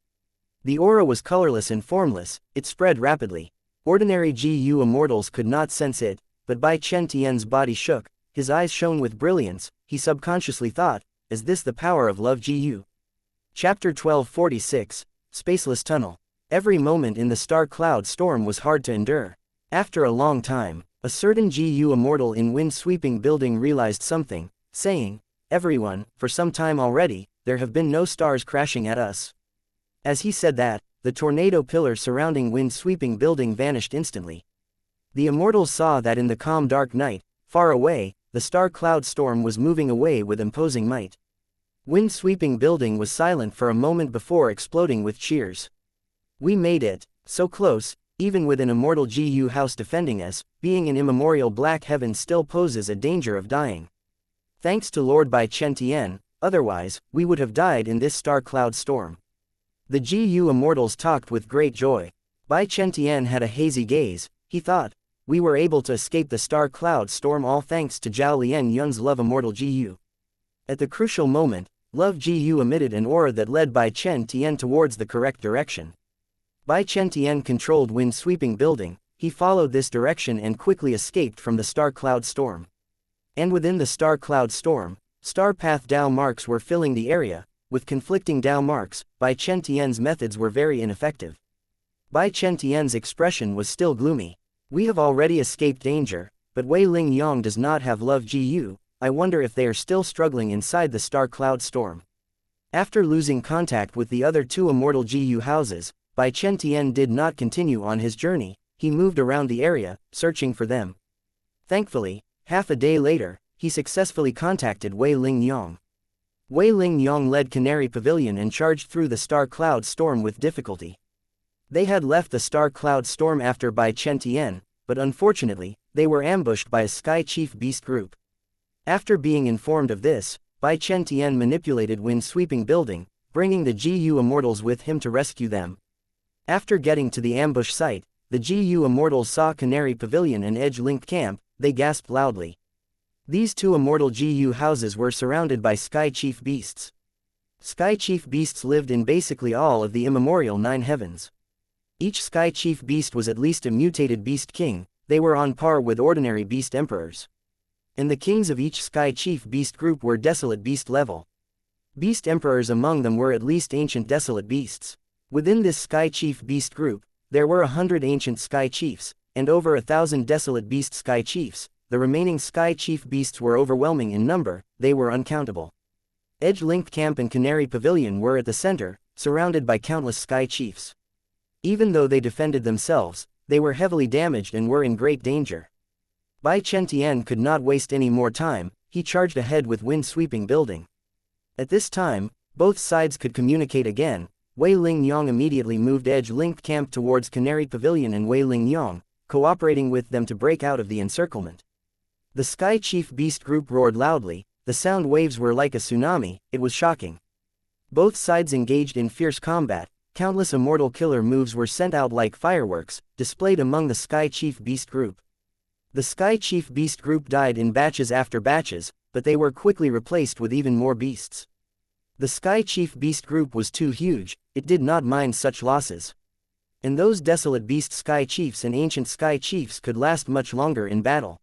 The aura was colorless and formless, it spread rapidly. Ordinary GU immortals could not sense it, but Bai Chen Tian's body shook, his eyes shone with brilliance. He subconsciously thought, is this the power of Love GU? Chapter 1246, Spaceless Tunnel. Every moment in the star cloud storm was hard to endure. After a long time, a certain GU immortal in wind-sweeping building realized something, saying, Everyone, for some time already, there have been no stars crashing at us. As he said that, the tornado pillar surrounding wind-sweeping building vanished instantly. The immortals saw that in the calm dark night, far away, the star cloud storm was moving away with imposing might. Wind-sweeping building was silent for a moment before exploding with cheers. We made it, so close, even with an immortal GU house defending us, being in immemorial black heaven still poses a danger of dying. Thanks to Lord Bai Chen Tian, otherwise, we would have died in this star cloud storm. The GU immortals talked with great joy. Bai Chen Tian had a hazy gaze. He thought, we were able to escape the star cloud storm all thanks to Zhao Lian Yun's love immortal GU. At the crucial moment, love GU emitted an aura that led Bai Chen Tian towards the correct direction. Bai Chen Tian controlled wind-sweeping building. He followed this direction and quickly escaped from the star cloud storm. And within the star cloud storm, star path Dao marks were filling the area. With conflicting Dao marks, Bai Chen Tian's methods were very ineffective. Bai Chen Tian's expression was still gloomy. We have already escaped danger, but Wei Ling Yong does not have love GU. I wonder if they are still struggling inside the star cloud storm. After losing contact with the other two immortal GU houses, Bai Chen Tian did not continue on his journey. He moved around the area, searching for them. Thankfully, half a day later, he successfully contacted Wei Ling Yong. Wei Ling Yong led Canary Pavilion and charged through the star cloud storm with difficulty. They had left the star cloud storm after Bai Chen Tian, but unfortunately, they were ambushed by a Sky Chief Beast group. After being informed of this, Bai Chen Tian manipulated wind-sweeping building, bringing the GU immortals with him to rescue them. After getting to the ambush site, the GU immortals saw Canary Pavilion and Edge-linked camp. They gasped loudly. These two immortal GU houses were surrounded by Sky Chief Beasts. Sky Chief Beasts lived in basically all of the immemorial 9 heavens. Each Sky Chief Beast was at least a mutated Beast King. They were on par with ordinary Beast Emperors. And the kings of each Sky Chief Beast group were desolate beast level. Beast Emperors among them were at least ancient desolate beasts. Within this Sky Chief Beast group, there were 100 ancient Sky Chiefs, and over 1,000 desolate beast Sky Chiefs. The remaining Sky Chief Beasts were overwhelming in number. They were uncountable. Edge-linked camp and Canary Pavilion were at the center, surrounded by countless Sky Chiefs. Even though they defended themselves, they were heavily damaged and were in great danger. Bai Chen Tian could not waste any more time. He charged ahead with wind-sweeping building. At this time, both sides could communicate again. Wei Ling Yong immediately moved edge-linked camp towards Canary Pavilion and Wei Ling Yong, cooperating with them to break out of the encirclement. The Sky Chief Beast group roared loudly. The sound waves were like a tsunami. It was shocking. Both sides engaged in fierce combat. Countless immortal killer moves were sent out like fireworks, displayed among the Sky Chief Beast group. The Sky Chief Beast group died in batches after batches, but they were quickly replaced with even more beasts. The Sky Chief Beast group was too huge. It did not mind such losses. And those desolate beast Sky Chiefs and ancient Sky Chiefs could last much longer in battle.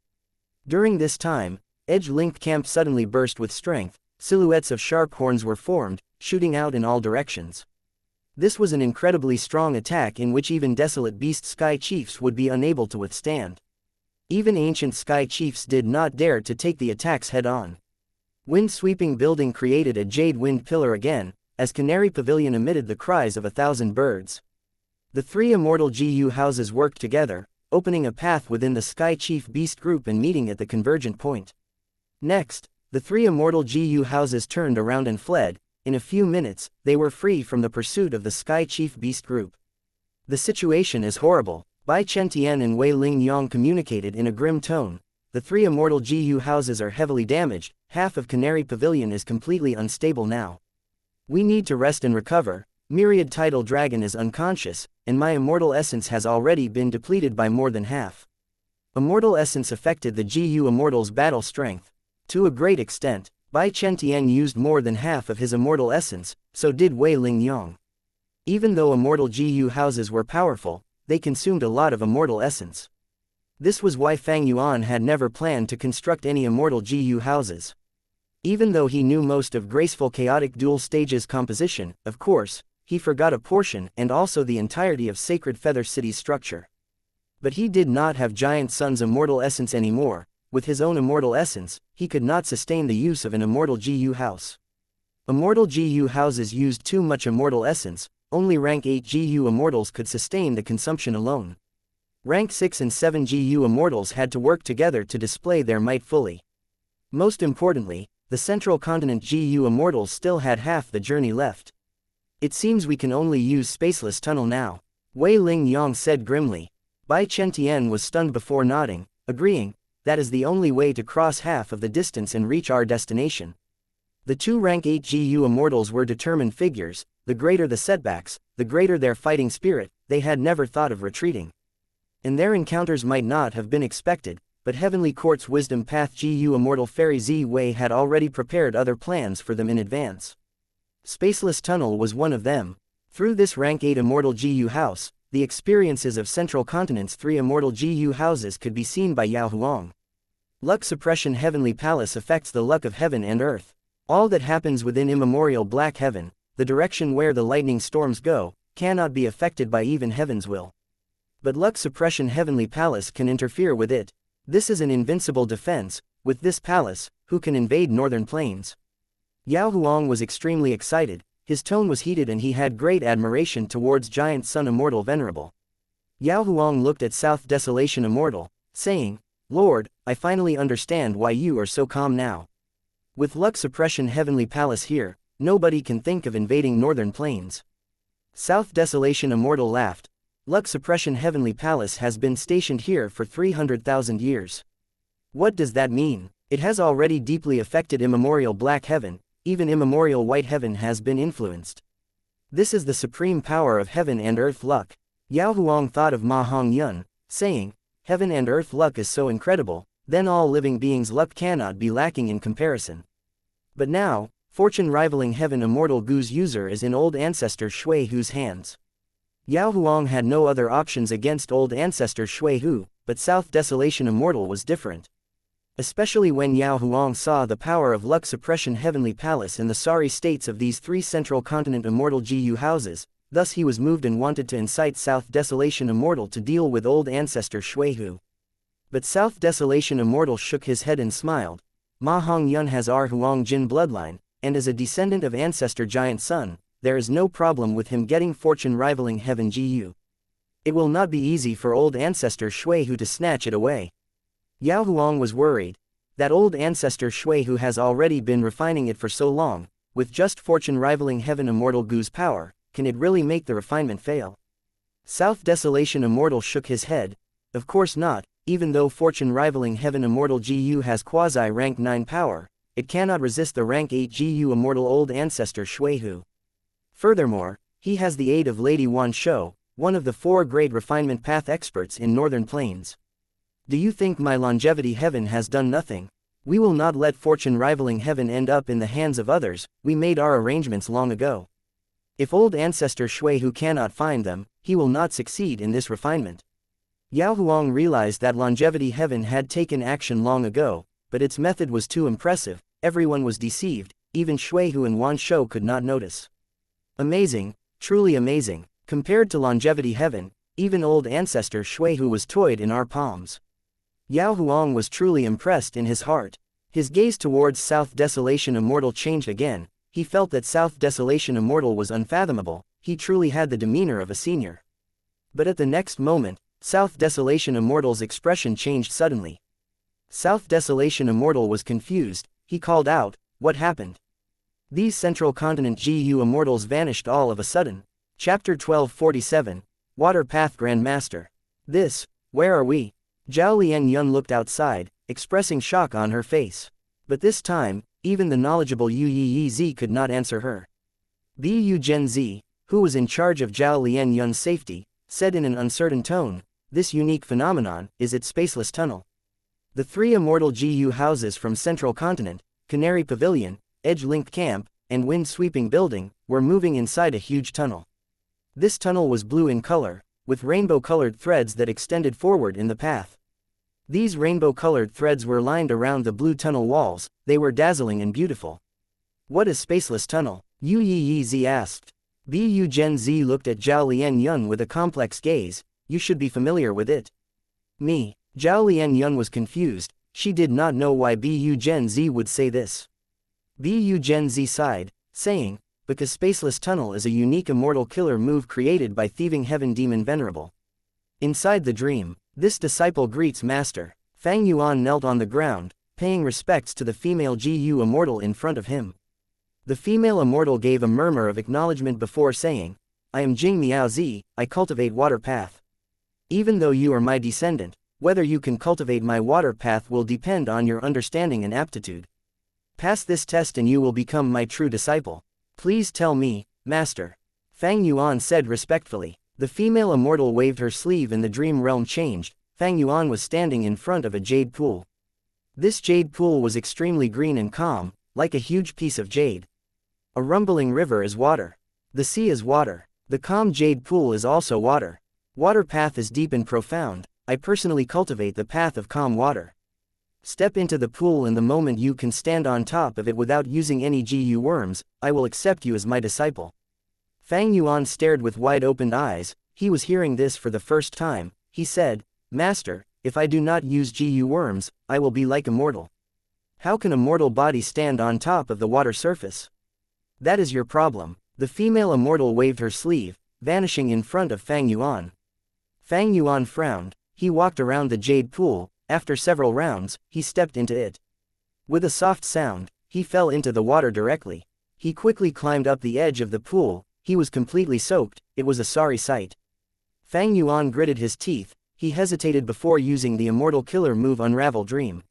During this time, Edge-linked camp suddenly burst with strength. Silhouettes of sharp horns were formed, shooting out in all directions. This was an incredibly strong attack in which even desolate beast Sky Chiefs would be unable to withstand. Even ancient Sky Chiefs did not dare to take the attacks head-on. Wind-sweeping building created a jade wind pillar again, as Canary Pavilion emitted the cries of 1,000 birds. The 3 immortal GU houses worked together, opening a path within the Sky Chief Beast group and meeting at the convergent point. Next, the 3 immortal GU houses turned around and fled. In a few minutes, they were free from the pursuit of the Sky Chief Beast group. The situation is horrible. Bai Chen Tian and Wei Ling Yong communicated in a grim tone. The 3 immortal GU houses are heavily damaged. Half of Canary Pavilion is completely unstable now. We need to rest and recover. Myriad Tidal Dragon is unconscious, and my immortal essence has already been depleted by more than half. Immortal essence affected the GU immortals' battle strength. To a great extent, Bai Chen Tian used more than half of his immortal essence, so did Wei Ling Yong. Even though immortal GU houses were powerful, they consumed a lot of immortal essence. This was why Fang Yuan had never planned to construct any immortal GU houses. Even though he knew most of graceful chaotic dual stages composition, of course, he forgot a portion and also the entirety of Sacred Feather City's structure. But he did not have Giant Sun's immortal essence anymore. With his own immortal essence, he could not sustain the use of an immortal GU house. Immortal GU houses used too much immortal essence. Only rank 8 GU immortals could sustain the consumption alone. Rank 6 and 7 GU Immortals had to work together to display their might fully. Most importantly, the central continent GU Immortals still had half the journey left. It seems we can only use Spaceless Tunnel now, Wei Ling Yang said grimly. Bai Chen-Tian was stunned before nodding, agreeing, that is the only way to cross half of the distance and reach our destination. The two rank 8 GU Immortals were determined figures, the greater the setbacks, the greater their fighting spirit, they had never thought of retreating. And their encounters might not have been expected, but Heavenly Court's Wisdom Path GU Immortal Fairy Z Wei had already prepared other plans for them in advance. Spaceless Tunnel was one of them. Through this rank 8 Immortal GU house, the experiences of Central Continent's 3 Immortal GU houses could be seen by Yao Huang. Luck Suppression Heavenly Palace affects the luck of heaven and earth. All that happens within immemorial Black Heaven, the direction where the lightning storms go, cannot be affected by even heaven's will. But Luck Suppression Heavenly Palace can interfere with it. This is an invincible defense. With this palace, who can invade northern plains? Yao Huang was extremely excited, his tone was heated and he had great admiration towards Giant Sun Immortal Venerable. Yao Huang looked at South Desolation Immortal, saying, Lord, I finally understand why you are so calm now. With Luck Suppression Heavenly Palace here, nobody can think of invading northern plains. South Desolation Immortal laughed. Luck Suppression Heavenly Palace has been stationed here for 300,000 years. What does that mean? It has already deeply affected immemorial Black Heaven, even immemorial White Heaven has been influenced. This is the supreme power of heaven and earth luck. Yao Huang thought of Ma Hongyun, saying, heaven and earth luck is so incredible, then all living beings' luck cannot be lacking in comparison. But now, fortune rivaling heaven Immortal Gu's user is in old ancestor Shui Hu's hands. Yao Huang had no other options against old ancestor Shui Hu, but South Desolation Immortal was different. Especially when Yao Huang saw the power of Luck Suppression Heavenly Palace in the sorry states of these 3 Central Continent Immortal GU houses, thus he was moved and wanted to incite South Desolation Immortal to deal with old ancestor Shui Hu. But South Desolation Immortal shook his head and smiled. Ma Hongyun has our Huang Jin bloodline, and as a descendant of ancestor Giant Sun, there is no problem with him getting fortune rivaling heaven GU. It will not be easy for old ancestor Shui Hu to snatch it away. Yao Huang was worried. That old ancestor Shui Hu has already been refining it for so long, with just fortune rivaling heaven Immortal Gu's power, can it really make the refinement fail? South Desolation Immortal shook his head. Of course not, even though fortune rivaling heaven Immortal GU has quasi-rank 9 power, it cannot resist the rank 8 GU Immortal old ancestor Shui Hu. Furthermore, he has the aid of Lady Wan Shou, one of the 4 great refinement path experts in northern plains. Do you think my longevity heaven has done nothing? We will not let fortune rivaling heaven end up in the hands of others, we made our arrangements long ago. If old ancestor Shui Hu cannot find them, he will not succeed in this refinement. Yao Huang realized that longevity heaven had taken action long ago, but its method was too impressive, everyone was deceived, even Shui Hu and Wan Shou could not notice. Amazing, truly amazing, compared to longevity heaven, even old ancestor Shui Hu was toyed in our palms. Yao Huang was truly impressed in his heart. His gaze towards South Desolation Immortal changed again, he felt that South Desolation Immortal was unfathomable, he truly had the demeanor of a senior. But at the next moment, South Desolation Immortal's expression changed suddenly. South Desolation Immortal was confused, he called out, what happened? These Central Continent GU Immortals vanished all of a sudden. Chapter 1247, Water Path Grandmaster. Where are we? Zhao Lian Yun looked outside, expressing shock on her face. But this time, even the knowledgeable Yu Yi Z could not answer her. Bu Gen Z, who was in charge of Zhao Lian Yun's safety, said in an uncertain tone, this unique phenomenon is its spaceless tunnel. The 3 immortal GU houses from Central Continent, Canary Pavilion, Edge-linked camp, and wind-sweeping building, were moving inside a huge tunnel. This tunnel was blue in color, with rainbow-colored threads that extended forward in the path. These rainbow-colored threads were lined around the blue tunnel walls, they were dazzling and beautiful. What is spaceless tunnel? Yu Yi Z asked. Bu Gen Z looked at Zhao Lian Yun with a complex gaze, you should be familiar with it. Me. Zhao Lian Yun was confused, she did not know why Bu Gen Z would say this. Bu Gen Z sighed, saying, because Spaceless Tunnel is a unique immortal killer move created by Thieving Heaven Demon Venerable. Inside the dream, this disciple greets Master. Fang Yuan knelt on the ground, paying respects to the female Gu Immortal in front of him. The female Immortal gave a murmur of acknowledgement before saying, I am Jing Miaozi, I cultivate water path. Even though you are my descendant, whether you can cultivate my water path will depend on your understanding and aptitude. Pass this test and you will become my true disciple. Please tell me, Master. Fang Yuan said respectfully. The female Immortal waved her sleeve and the dream realm changed. Fang Yuan was standing in front of a jade pool. This jade pool was extremely green and calm, like a huge piece of jade. A rumbling river is water. The sea is water. The calm jade pool is also water. Water path is deep and profound. I personally cultivate the path of calm water. Step into the pool and the moment you can stand on top of it without using any Gu worms, I will accept you as my disciple. Fang Yuan stared with wide-opened eyes. He was hearing this for the first time. He said, Master, if I do not use Gu worms, I will be like Immortal. How can a mortal body stand on top of the water surface? That is your problem. The female Immortal waved her sleeve, vanishing in front of Fang Yuan. Fang Yuan frowned. He walked around the jade pool. After several rounds, he stepped into it. With a soft sound, he fell into the water directly. He quickly climbed up the edge of the pool. He was completely soaked. It was a sorry sight. Fang Yuan gritted his teeth. He hesitated before using the immortal killer move Unravel Dream.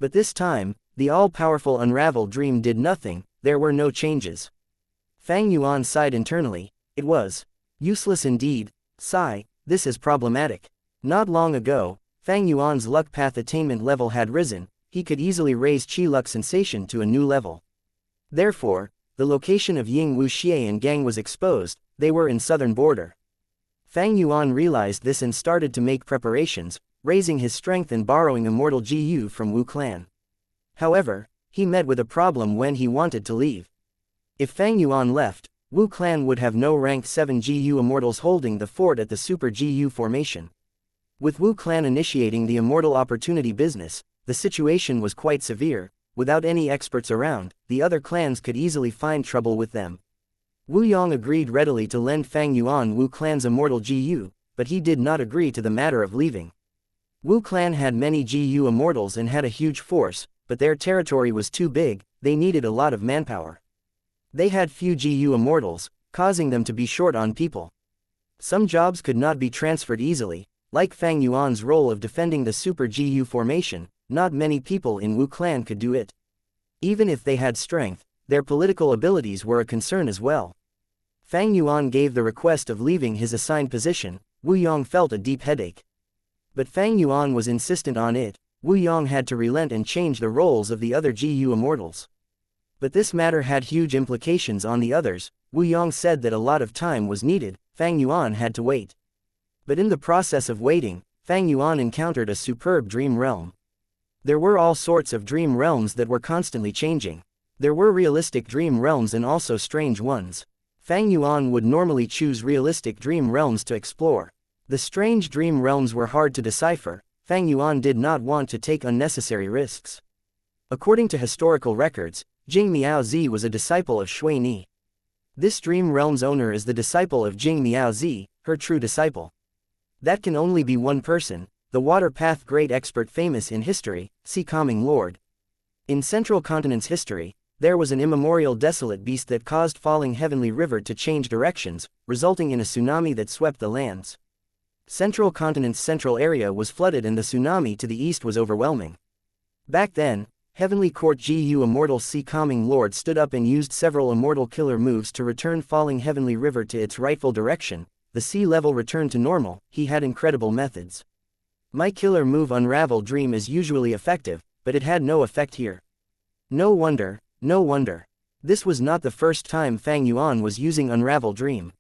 But this time, the all-powerful Unravel Dream did nothing. There were no changes. Fang Yuan sighed internally. It was useless indeed. Sigh, this is problematic. Not long ago, Fang Yuan's luck path attainment level had risen. He could easily raise Qi luck sensation to a new level. Therefore, the location of Ying Wuxia and gang was exposed. They were in southern border. Fang Yuan realized this and started to make preparations, raising his strength and borrowing immortal Gu from Wu clan. However, he met with a problem when he wanted to leave. If Fang Yuan left, Wu clan would have no rank 7 Gu immortals holding the fort at the Super Gu formation. With Wu clan initiating the immortal opportunity business, the situation was quite severe. Without any experts around, the other clans could easily find trouble with them. Wu Yong agreed readily to lend Fang Yuan Wu clan's immortal Gu, but he did not agree to the matter of leaving. Wu clan had many Gu immortals and had a huge force, but their territory was too big. They needed a lot of manpower. They had few Gu immortals, causing them to be short on people. Some jobs could not be transferred easily, like Fang Yuan's role of defending the Super Gu formation. Not many people in Wu clan could do it. Even if they had strength, their political abilities were a concern as well. Fang Yuan gave the request of leaving his assigned position. Wu Yong felt a deep headache. But Fang Yuan was insistent on it. Wu Yong had to relent and change the roles of the other Gu immortals. But this matter had huge implications on the others. Wu Yong said that a lot of time was needed. Fang Yuan had to wait. But in the process of waiting, Fang Yuan encountered a superb dream realm. There were all sorts of dream realms that were constantly changing. There were realistic dream realms and also strange ones. Fang Yuan would normally choose realistic dream realms to explore. The strange dream realms were hard to decipher. Fang Yuan did not want to take unnecessary risks. According to historical records, Jing Miaozi was a disciple of Shui Ni. This dream realm's owner is the disciple of Jing Miaozi, her true disciple. That can only be one person. The water path great expert famous in history, Sea Calming Lord. In Central Continent's history, there was an immemorial desolate beast that caused falling heavenly river to change directions, resulting in a tsunami that swept the lands. Central Continent's central area was flooded and the tsunami to the east was overwhelming. Back then, Heavenly Court Gu Immortal Sea Calming Lord stood up and used several immortal killer moves to return falling heavenly river to its rightful direction. The sea level returned to normal. He had incredible methods. My killer move Unravel Dream is usually effective, but it had no effect here. No wonder, no wonder. This was not the first time Fang Yuan was using Unravel Dream.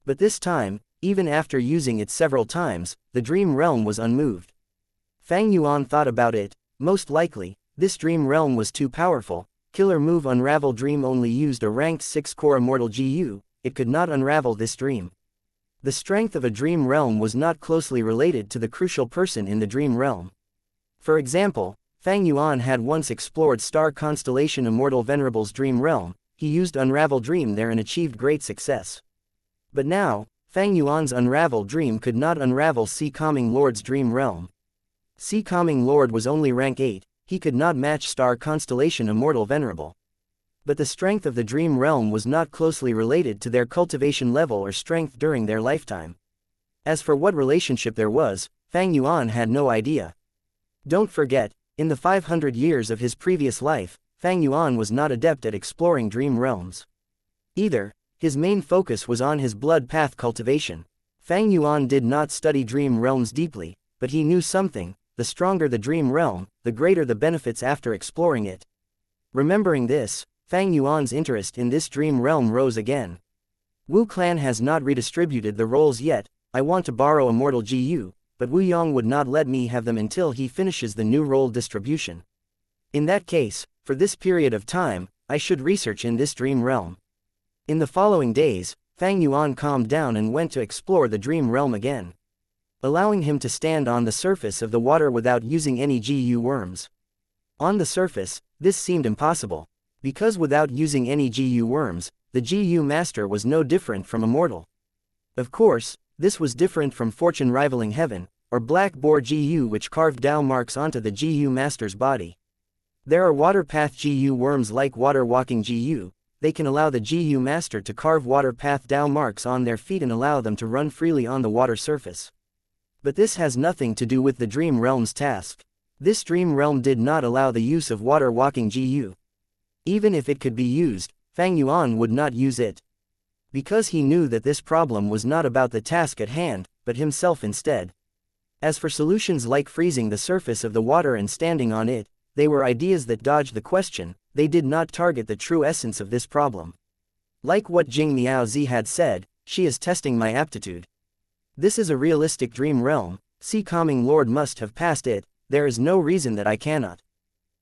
But this time, even after using it several times, the dream realm was unmoved. Fang Yuan thought about it. Most likely, this dream realm was too powerful. Killer move Unravel Dream only used a ranked 6 core immortal Gu. It could not unravel this dream. The strength of a dream realm was not closely related to the crucial person in the dream realm. For example, Fang Yuan had once explored star constellation Immortal Venerable's dream realm. He used Unravel Dream there and achieved great success. But now, Fang Yuan's unraveled dream could not unravel Calming Lord's dream realm. Calming Lord was only rank 8, he could not match star constellation Immortal Venerable. But the strength of the dream realm was not closely related to their cultivation level or strength during their lifetime. As for what relationship there was, Fang Yuan had no idea. Don't forget, in the 500 years of his previous life, Fang Yuan was not adept at exploring dream realms. Either, his main focus was on his blood path cultivation. Fang Yuan did not study dream realms deeply, but he knew something: the stronger the dream realm, the greater the benefits after exploring it. Remembering this, Fang Yuan's interest in this dream realm rose again. Wu clan has not redistributed the roles yet. I want to borrow Immortal GU, but Wu Yong would not let me have them until he finishes the new role distribution. In that case, for this period of time, I should research in this dream realm. In the following days, Fang Yuan calmed down and went to explore the dream realm again, allowing him to stand on the surface of the water without using any GU worms. On the surface, this seemed impossible, because without using any GU worms, the GU master was no different from Immortal. Of course, this was different from Fortune Rivaling Heaven, or Black Boar GU, which carved Dao marks onto the GU master's body. There are water path GU worms like Water Walking GU. They can allow the GU master to carve water path Dao marks on their feet and allow them to run freely on the water surface. But this has nothing to do with the dream realm's task. This dream realm did not allow the use of water walking GU. Even if it could be used, Fang Yuan would not use it, because he knew that this problem was not about the task at hand, but himself instead. As for solutions like freezing the surface of the water and standing on it, they were ideas that dodged the question. They did not target the true essence of this problem. Like what Jing Miaozi had said, she is testing my aptitude. This is a realistic dream realm, Calming Lord must have passed it, there is no reason that I cannot.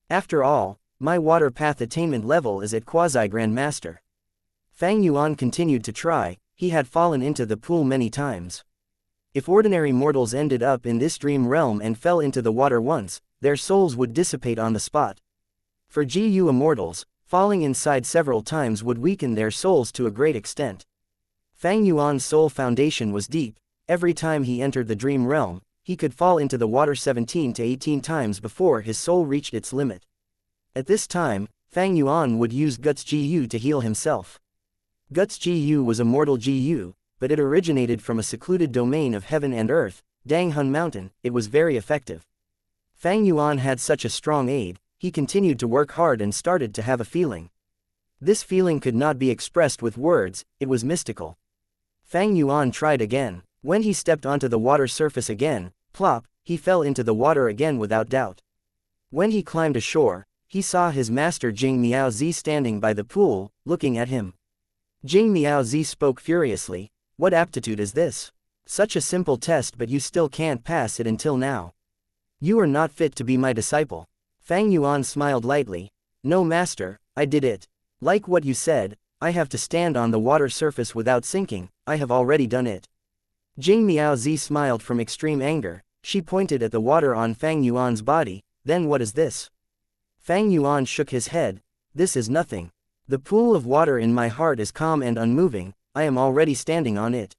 After all, my water path attainment level is at quasi-Grand Master. Fang Yuan continued to try. He had fallen into the pool many times. If ordinary mortals ended up in this dream realm and fell into the water once, their souls would dissipate on the spot. For GU immortals, falling inside several times would weaken their souls to a great extent. Fang Yuan's soul foundation was deep. Every time he entered the dream realm, he could fall into the water 17 to 18 times before his soul reached its limit. At this time, Fang Yuan would use Guts GU to heal himself. Guts GU was Immortal GU, but it originated from a secluded domain of heaven and earth, Danghun Mountain. It was very effective. Fang Yuan had such a strong aid, he continued to work hard and started to have a feeling. This feeling could not be expressed with words, it was mystical. Fang Yuan tried again. When he stepped onto the water surface again, plop, he fell into the water again without doubt. When he climbed ashore, he saw his master Jing Miaozi standing by the pool, looking at him. Jing Miaozi spoke furiously. What aptitude is this? Such a simple test, but you still can't pass it until now. You are not fit to be my disciple. Fang Yuan smiled lightly. No master, I did it. Like what you said, I have to stand on the water surface without sinking, I have already done it. Jing Miaozi smiled from extreme anger. She pointed at the water on Fang Yuan's body. Then what is this? Fang Yuan shook his head. This is nothing. The pool of water in my heart is calm and unmoving, I am already standing on it.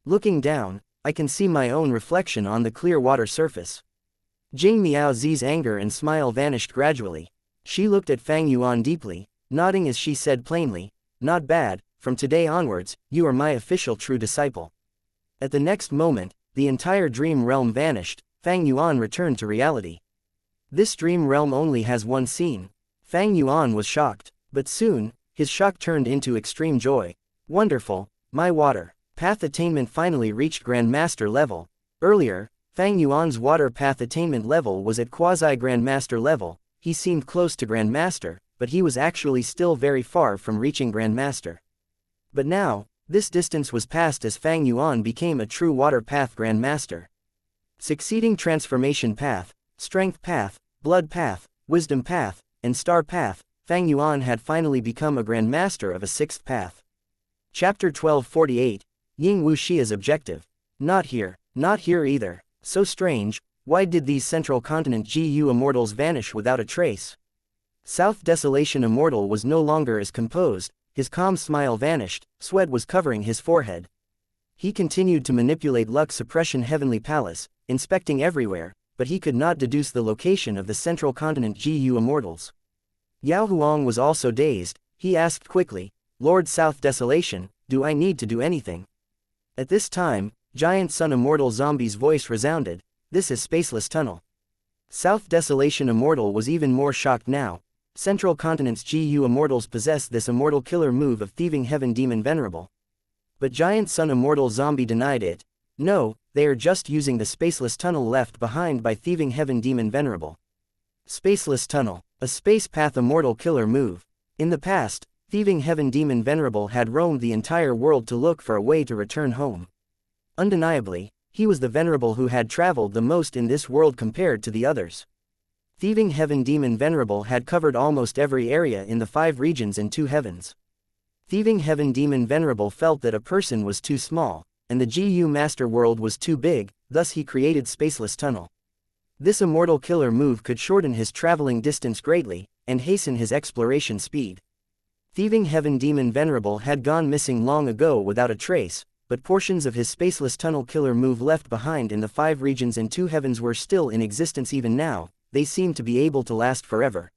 Looking down, I can see my own reflection on the clear water surface. Jing Miaozi's anger and smile vanished gradually. She looked at Fang Yuan deeply, nodding as she said plainly, not bad, from today onwards, you are my official true disciple. At the next moment, the entire dream realm vanished. Fang Yuan returned to reality. This dream realm only has one scene. Fang Yuan was shocked, but soon, his shock turned into extreme joy. Wonderful, my water path attainment finally reached Grandmaster level. Earlier, Fang Yuan's water path attainment level was at quasi-Grandmaster level. He seemed close to Grandmaster, but he was actually still very far from reaching Grandmaster. But now, this distance was passed as Fang Yuan became a true water path Grandmaster. Succeeding transformation path, strength path, blood path, wisdom path, and star path, Fang Yuan had finally become a Grandmaster of a sixth path. Chapter 1248, Ying Wuxia's objective. Not here either. So strange, why did these Central Continent GU immortals vanish without a trace? South Desolation Immortal was no longer as composed, his calm smile vanished, sweat was covering his forehead. He continued to manipulate luck suppression Heavenly Palace, inspecting everywhere, but he could not deduce the location of the central continent GU Immortals. Yao Huang was also dazed. He asked quickly, Lord South Desolation, do I need to do anything? At this time, Giant Sun Immortal Zombie's voice resounded, this is Spaceless Tunnel. South Desolation Immortal was even more shocked now. Central Continent's GU Immortals possessed this immortal killer move of Thieving Heaven Demon Venerable. But Giant Sun Immortal Zombie denied it. No, they are just using the Spaceless Tunnel left behind by Thieving Heaven Demon Venerable. Spaceless Tunnel, a space path immortal killer move. In the past, Thieving Heaven Demon Venerable had roamed the entire world to look for a way to return home. Undeniably, he was the Venerable who had traveled the most in this world compared to the others. Thieving Heaven Demon Venerable had covered almost every area in the 5 regions and 2 heavens. Thieving Heaven Demon Venerable felt that a person was too small, and the GU Master World was too big, thus he created Spaceless Tunnel. This immortal killer move could shorten his traveling distance greatly, and hasten his exploration speed. Thieving Heaven Demon Venerable had gone missing long ago without a trace, but portions of his Spaceless Tunnel killer move left behind in the 5 regions and 2 heavens were still in existence even now. They seemed to be able to last forever.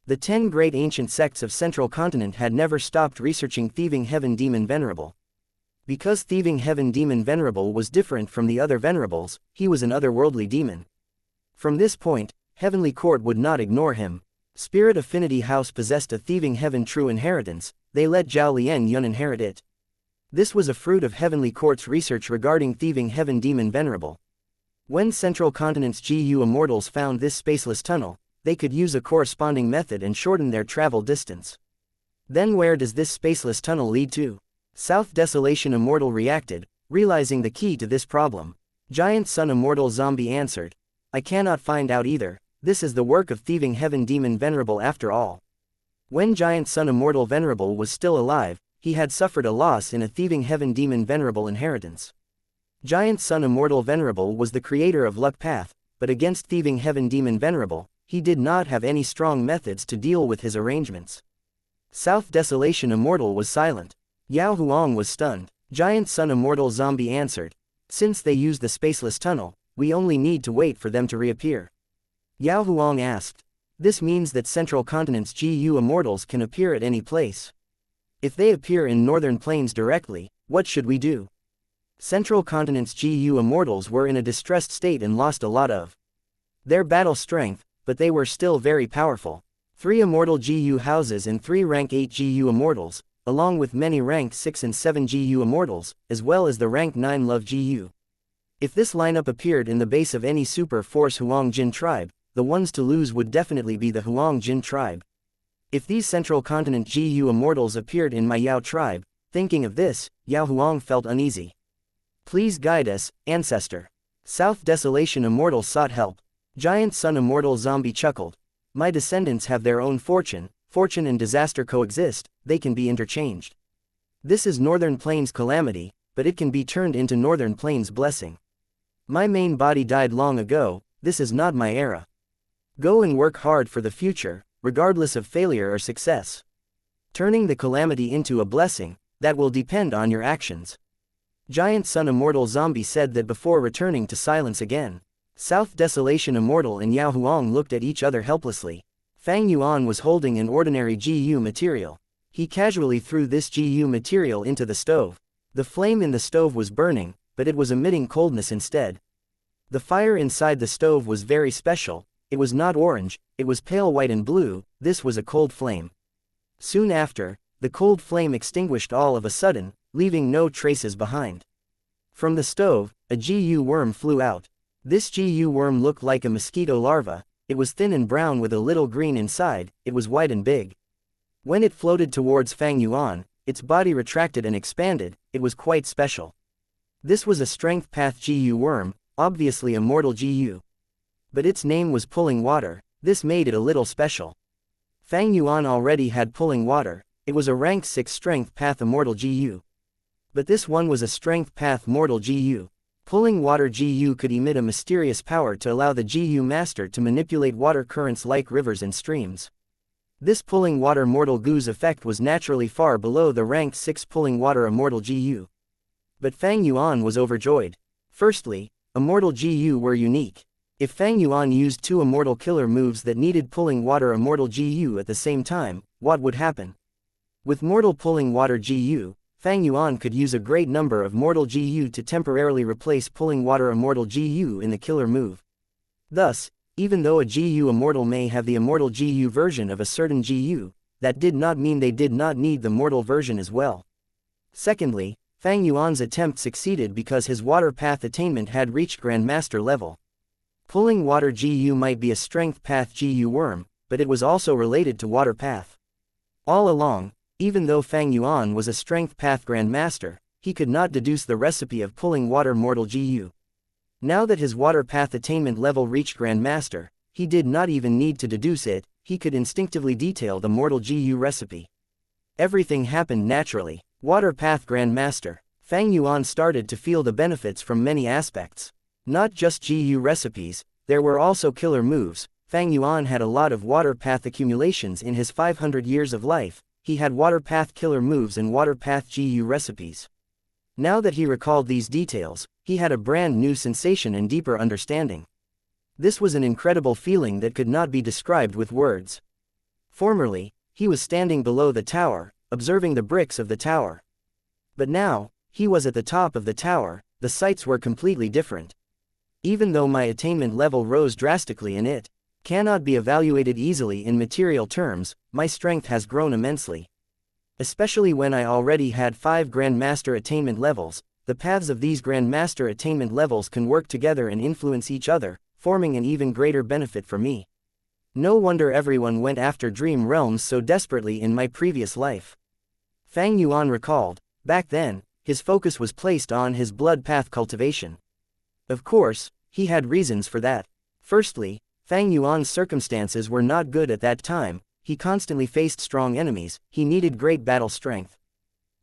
The 10 great ancient sects of Central Continent had never stopped researching Thieving Heaven Demon Venerable. Because Thieving Heaven Demon Venerable was different from the other Venerables, he was an otherworldly demon. From this point, Heavenly Court would not ignore him. Spirit Affinity House possessed a Thieving Heaven true inheritance, they let Zhao Lian Yun inherit it. This was a fruit of Heavenly Court's research regarding Thieving Heaven Demon Venerable. When Central Continent's GU Immortals found this Spaceless Tunnel, they could use a corresponding method and shorten their travel distance. Then where does this Spaceless Tunnel lead to? South Desolation Immortal reacted, realizing the key to this problem. Giant Sun Immortal Zombie answered, I cannot find out either, this is the work of Thieving Heaven Demon Venerable after all. When Giant Sun Immortal Venerable was still alive, he had suffered a loss in a Thieving Heaven Demon Venerable inheritance. Giant Sun Immortal Venerable was the creator of Luck Path, but against Thieving Heaven Demon Venerable, he did not have any strong methods to deal with his arrangements. South Desolation Immortal was silent. Yao Huang was stunned. Giant Sun Immortal Zombie answered, since they used the Spaceless Tunnel, we only need to wait for them to reappear. Yao Huang asked, this means that Central Continent's GU Immortals can appear at any place. If they appear in Northern Plains directly, what should we do? Central Continent's GU Immortals were in a distressed state and lost a lot of their battle strength, but they were still very powerful. 3 Immortal GU houses and 3 rank 8 GU Immortals, along with many rank 6 and 7 GU Immortals, as well as the rank 9 Love GU. If this lineup appeared in the base of any Super Force Huang Jin tribe, the ones to lose would definitely be the Huang Jin tribe. If these Central Continent GU Immortals appeared in my Yao tribe, thinking of this, Yao Huang felt uneasy. Please guide us, Ancestor. South Desolation Immortal sought help. Giant Sun Immortal Zombie chuckled. My descendants have their own fortune, fortune and disaster coexist, they can be interchanged. This is Northern Plains calamity, but it can be turned into Northern Plains blessing. My main body died long ago, this is not my era. Go and work hard for the future, regardless of failure or success. Turning the calamity into a blessing, that will depend on your actions. Giant Sun Immortal Zombie said that before returning to silence again. South Desolation Immortal and Yao Huang looked at each other helplessly. Fang Yuan was holding an ordinary GU material. He casually threw this GU material into the stove. The flame in the stove was burning, but it was emitting coldness instead. The fire inside the stove was very special. It was not orange, it was pale white and blue. This was a cold flame. Soon after, the cold flame extinguished all of a sudden, leaving no traces behind. From the stove, a GU worm flew out. This GU worm looked like a mosquito larva. It was thin and brown with a little green inside, it was white and big. When it floated towards Fang Yuan, its body retracted and expanded, it was quite special. This was a Strength Path GU worm, obviously a mortal GU. But its name was Pulling Water, this made it a little special. Fang Yuan already had Pulling Water, it was a rank 6 Strength Path Immortal GU. But this one was a Strength Path Mortal GU. Pulling Water GU could emit a mysterious power to allow the GU Master to manipulate water currents like rivers and streams. This Pulling Water Mortal GU's effect was naturally far below the rank 6 Pulling Water Immortal GU. But Fang Yuan was overjoyed. Firstly, Immortal GU were unique. If Fang Yuan used two Immortal killer moves that needed pulling water Immortal GU at the same time, what would happen? With Mortal pulling water GU, Fang Yuan could use a great number of Mortal GU to temporarily replace pulling water Immortal GU in the killer move. Thus, even though a GU Immortal may have the Immortal GU version of a certain GU, that did not mean they did not need the Mortal version as well. Secondly, Fang Yuan's attempt succeeded because his water path attainment had reached Grandmaster level. Pulling water GU might be a strength path GU worm, but it was also related to water path. All along, even though Fang Yuan was a strength path Grandmaster, he could not deduce the recipe of pulling water Mortal GU. Now that his water path attainment level reached Grandmaster, he did not even need to deduce it, he could instinctively detail the Mortal GU recipe. Everything happened naturally. Water path Grandmaster. Fang Yuan started to feel the benefits from many aspects. Not just GU recipes, there were also killer moves. Fang Yuan had a lot of water path accumulations in his 500 years of life. He had water path killer moves and water path GU recipes. Now that he recalled these details, he had a brand new sensation and deeper understanding. This was an incredible feeling that could not be described with words. Formerly, he was standing below the tower, observing the bricks of the tower. But now, he was at the top of the tower. The sights were completely different. Even though my attainment level rose drastically and it cannot be evaluated easily in material terms, my strength has grown immensely. Especially when I already had 5 Grandmaster attainment levels, the paths of these Grandmaster attainment levels can work together and influence each other, forming an even greater benefit for me. No wonder everyone went after dream realms so desperately in my previous life. Fang Yuan recalled, back then, his focus was placed on his blood path cultivation. Of course, he had reasons for that. Firstly, Fang Yuan's circumstances were not good at that time, he constantly faced strong enemies, he needed great battle strength.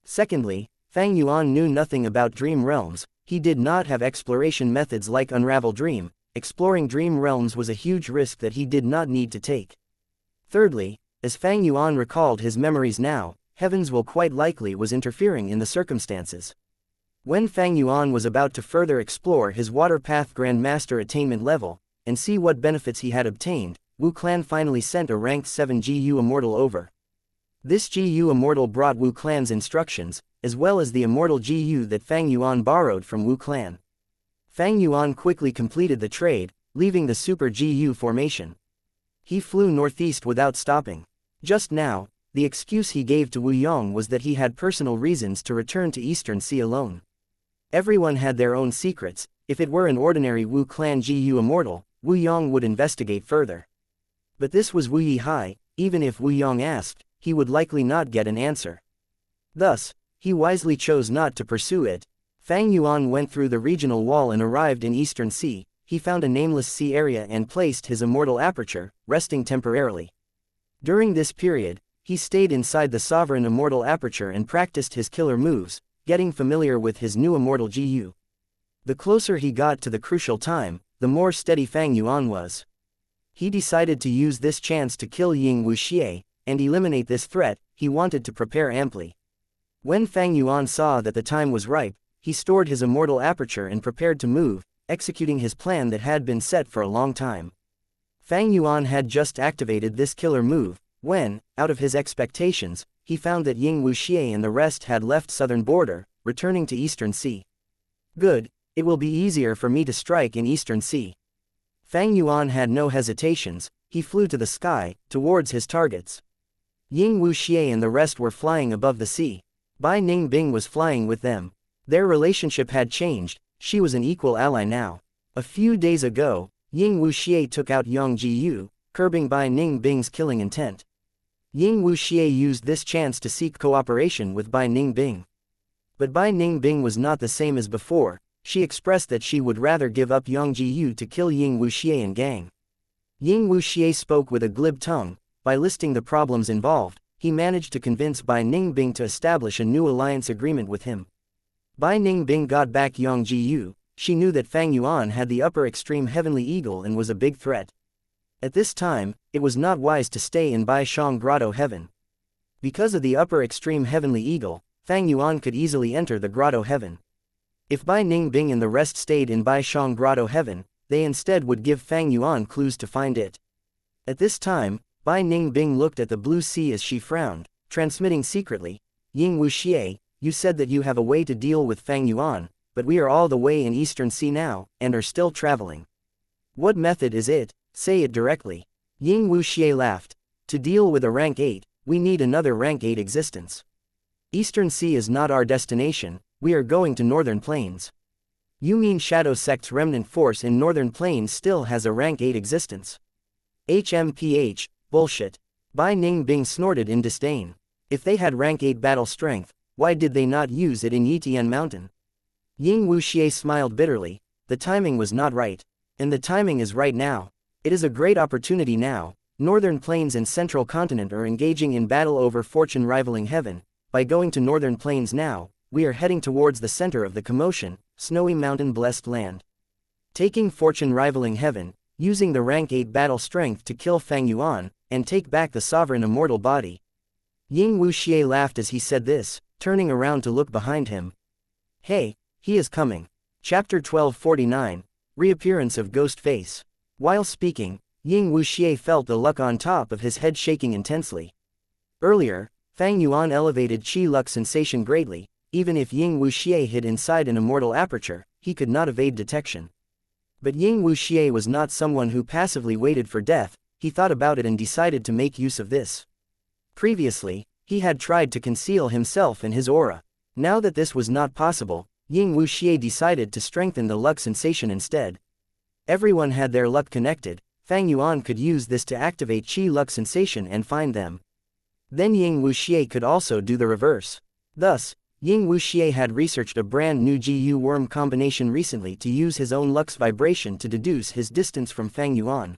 Secondly, Fang Yuan knew nothing about dream realms, he did not have exploration methods like Unravel Dream. Exploring dream realms was a huge risk that he did not need to take. Thirdly, as Fang Yuan recalled his memories now, Heavens will quite likely was interfering in the circumstances. When Fang Yuan was about to further explore his water path Grandmaster attainment level, and see what benefits he had obtained, Wu Clan finally sent a ranked 7 GU Immortal over. This GU Immortal brought Wu Clan's instructions, as well as the Immortal GU that Fang Yuan borrowed from Wu Clan. Fang Yuan quickly completed the trade, leaving the Super GU formation. He flew northeast without stopping. Just now, the excuse he gave to Wu Yong was that he had personal reasons to return to Eastern Sea alone. Everyone had their own secrets. If it were an ordinary Wu Clan GU Immortal, Wu Yong would investigate further. But this was Wu Yihai, even if Wu Yong asked, he would likely not get an answer. Thus, he wisely chose not to pursue it. Fang Yuan went through the regional wall and arrived in Eastern Sea. He found a nameless sea area and placed his Immortal aperture, resting temporarily. During this period, he stayed inside the sovereign Immortal aperture and practiced his killer moves, getting familiar with his new Immortal GU. The closer he got to the crucial time, the more steady Fang Yuan was. He decided to use this chance to kill Ying Wuxia, and eliminate this threat. He wanted to prepare amply. When Fang Yuan saw that the time was ripe, he stored his Immortal aperture and prepared to move, executing his plan that had been set for a long time. Fang Yuan had just activated this killer move, when, out of his expectations, he found that Ying Wuxia and the rest had left southern border, returning to Eastern Sea. Good, it will be easier for me to strike in Eastern Sea. Fang Yuan had no hesitations, he flew to the sky, towards his targets. Ying Wuxia and the rest were flying above the sea. Bai Ningbing was flying with them. Their relationship had changed, she was an equal ally now. A few days ago, Ying Wuxia took out Yang Jiyu, curbing Bai Ningbing's killing intent. Ying Wuxia used this chance to seek cooperation with Bai Ningbing. But Bai Ningbing was not the same as before, she expressed that she would rather give up Yang Jiyu to kill Ying Wuxia and gang. Ying Wuxia spoke with a glib tongue. By listing the problems involved, he managed to convince Bai Ningbing to establish a new alliance agreement with him. Bai Ningbing got back Yang Jiyu. She knew that Fang Yuan had the upper extreme Heavenly Eagle and was a big threat. At this time, it was not wise to stay in Bai Shang Grotto Heaven. Because of the upper extreme Heavenly Eagle, Fang Yuan could easily enter the Grotto Heaven. If Bai Ningbing and the rest stayed in Bai Shang Grotto Heaven, they instead would give Fang Yuan clues to find it. At this time, Bai Ningbing looked at the blue sea as she frowned, transmitting secretly, Ying Wuxia, you said that you have a way to deal with Fang Yuan, but we are all the way in Eastern Sea now, and are still traveling. What method is it? Say it directly. Ying Wuxia laughed. To deal with a rank 8, we need another rank 8 existence. Eastern Sea is not our destination, we are going to Northern Plains. You mean Shadow Sect's remnant force in Northern Plains still has a rank 8 existence? HMPH, bullshit. Bai Ningbing snorted in disdain. If they had rank 8 battle strength, why did they not use it in Yitian Mountain? Ying Wuxia smiled bitterly. The timing was not right. And the timing is right now. It is a great opportunity now. Northern Plains and Central Continent are engaging in battle over fortune rivaling heaven. By going to Northern Plains now, we are heading towards the center of the commotion, snowy mountain blessed land. Taking fortune rivaling heaven, using the rank 8 battle strength to kill Fang Yuan, and take back the sovereign immortal body. Ying Wuxia laughed as he said this, turning around to look behind him. Hey, he is coming. Chapter 1249, Reappearance of Ghost Face. While speaking, Ying Wuxia felt the luck on top of his head shaking intensely. Earlier, Fang Yuan elevated Qi luck sensation greatly. Even if Ying Wuxia hid inside an immortal aperture, he could not evade detection. But Ying Wuxia was not someone who passively waited for death. He thought about it and decided to make use of this. Previously, he had tried to conceal himself and his aura. Now that this was not possible, Ying Wuxia decided to strengthen the luck sensation instead. Everyone had their luck connected. Fang Yuan could use this to activate Qi luck sensation and find them. Then Ying Wuxia could also do the reverse. Thus, Ying Wuxia had researched a brand new GU worm combination recently to use his own luck's vibration to deduce his distance from Fang Yuan.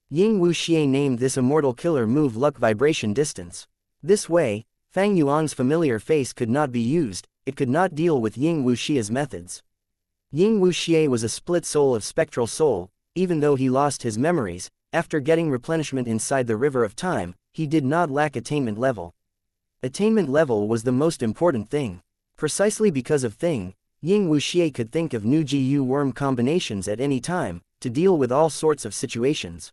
Ying Wuxia named this immortal killer move luck vibration distance. This way, Fang Yuan's familiar face could not be used, it could not deal with Ying Wuxia's methods. Ying Wuxia was a split soul of spectral soul. Even though he lost his memories, after getting replenishment inside the river of time, he did not lack attainment level. Attainment level was the most important thing. Precisely because of thing, Ying Wuxia could think of new GU worm combinations at any time, to deal with all sorts of situations.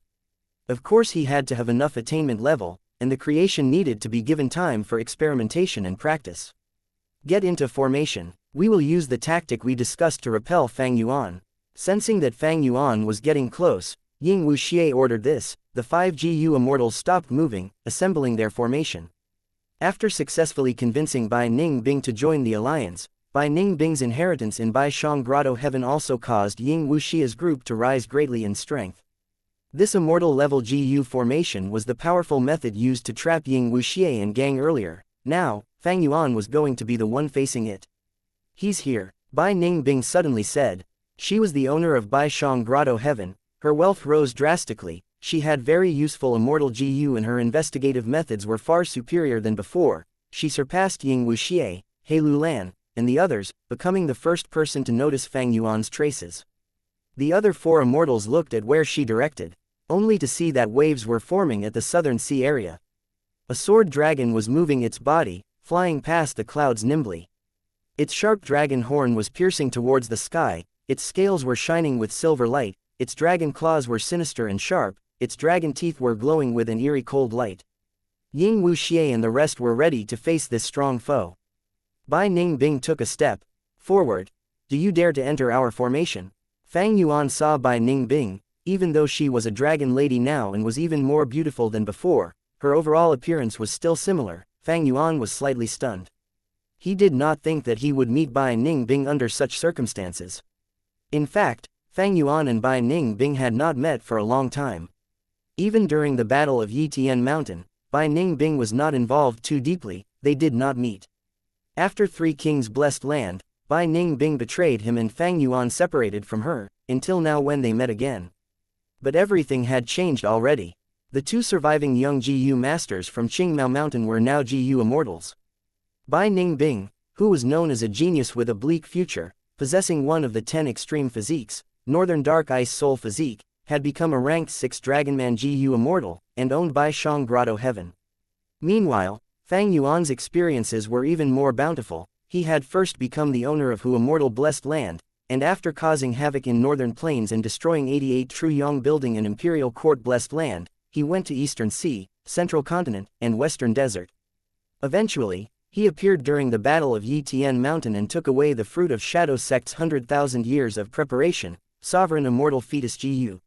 Of course he had to have enough attainment level, and the creation needed to be given time for experimentation and practice. Get into formation. We will use the tactic we discussed to repel Fang Yuan. Sensing that Fang Yuan was getting close, Ying Wuxia ordered this. The 5 GU immortals stopped moving, assembling their formation. After successfully convincing Bai Ningbing to join the alliance, Bai Ningbing's inheritance in Bai Shang Grotto Heaven also caused Ying Wuxia's group to rise greatly in strength. This immortal level GU formation was the powerful method used to trap Ying Wuxia and gang earlier. Now, Fang Yuan was going to be the one facing it. He's here, Bai Ningbing suddenly said. She was the owner of Bai Shang Grotto Heaven. Her wealth rose drastically. She had very useful immortal GU and her investigative methods were far superior than before. She surpassed Ying Wuxia, He Lulan, and the others, becoming the first person to notice Fang Yuan's traces. The other 4 immortals looked at where she directed, only to see that waves were forming at the southern sea area. A sword dragon was moving its body, flying past the clouds nimbly. Its sharp dragon horn was piercing towards the sky. Its scales were shining with silver light, its dragon claws were sinister and sharp, its dragon teeth were glowing with an eerie cold light. Ying Wuxia and the rest were ready to face this strong foe. Bai Ningbing took a step forward. Do you dare to enter our formation? Fang Yuan saw Bai Ningbing. Even though she was a dragon lady now and was even more beautiful than before, her overall appearance was still similar. Fang Yuan was slightly stunned. He did not think that he would meet Bai Ningbing under such circumstances. In fact, Fang Yuan and Bai Ningbing had not met for a long time. Even during the Battle of Yitian Mountain, Bai Ningbing was not involved too deeply. They did not meet. After 3 Kings' blessed land, Bai Ningbing betrayed him and Fang Yuan separated from her, until now when they met again. But everything had changed already. The 2 surviving young GU masters from Qingmao Mountain were now GU immortals. Bai Ningbing, who was known as a genius with a bleak future, possessing one of the 10 extreme physiques, Northern Dark Ice Soul Physique, had become a ranked 6 Dragonman GU immortal, and owned Bai Shang Grotto Heaven. Meanwhile, Fang Yuan's experiences were even more bountiful. He had first become the owner of Immortal blessed land, and after causing havoc in northern plains and destroying 88 True Yong building an imperial court blessed land, he went to Eastern Sea, Central Continent, and Western Desert. Eventually, he appeared during the Battle of Yi Tian Mountain and took away the fruit of Shadow Sect's 100,000 years of preparation, Sovereign Immortal Fetus GU.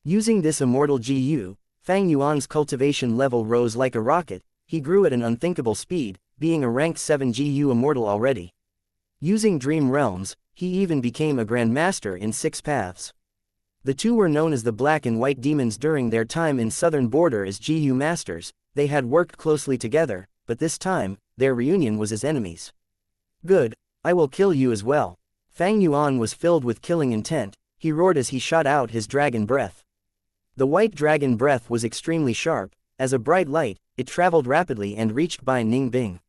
Using this Immortal GU, Fang Yuan's cultivation level rose like a rocket. He grew at an unthinkable speed, being a rank 7 GU Immortal already. Using Dream Realms, he even became a Grandmaster in 6 paths. The two were known as the Black and White Demons during their time in Southern Border as GU Masters. They had worked closely together, but this time, their reunion was as enemies. Good, I will kill you as well. Fang Yuan was filled with killing intent. He roared as he shot out his dragon breath. The white dragon breath was extremely sharp. As a bright light, it traveled rapidly and reached Bai Ningbing.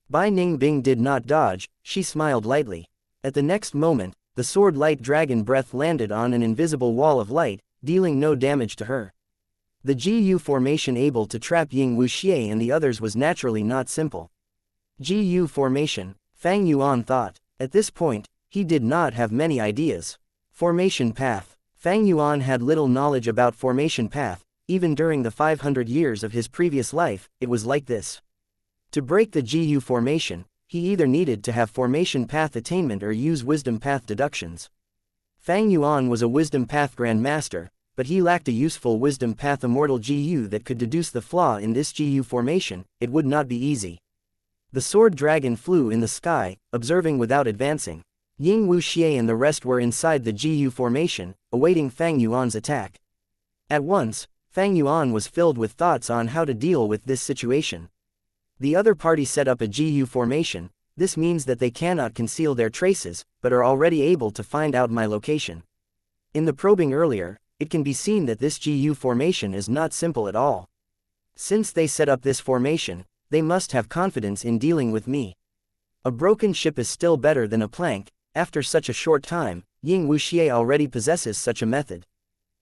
Bai Ningbing did not dodge, she smiled lightly. At the next moment, the sword-light dragon breath landed on an invisible wall of light, dealing no damage to her. The GU formation able to trap Ying Wuxia and the others was naturally not simple. GU formation, Fang Yuan thought. At this point, he did not have many ideas. Formation path. Fang Yuan had little knowledge about formation path. Even during the 500 years of his previous life, it was like this. To break the GU formation, he either needed to have formation path attainment or use wisdom path deductions. Fang Yuan was a wisdom path grandmaster, but he lacked a useful wisdom path immortal GU that could deduce the flaw in this GU formation. It would not be easy. The sword dragon flew in the sky, observing without advancing. Ying Wuxia and the rest were inside the GU formation, awaiting Fang Yuan's attack. At once, Fang Yuan was filled with thoughts on how to deal with this situation. The other party set up a GU formation. This means that they cannot conceal their traces, but are already able to find out my location. In the probing earlier, it can be seen that this GU formation is not simple at all. Since they set up this formation, they must have confidence in dealing with me. A broken ship is still better than a plank. After such a short time, Ying Wuxia already possesses such a method.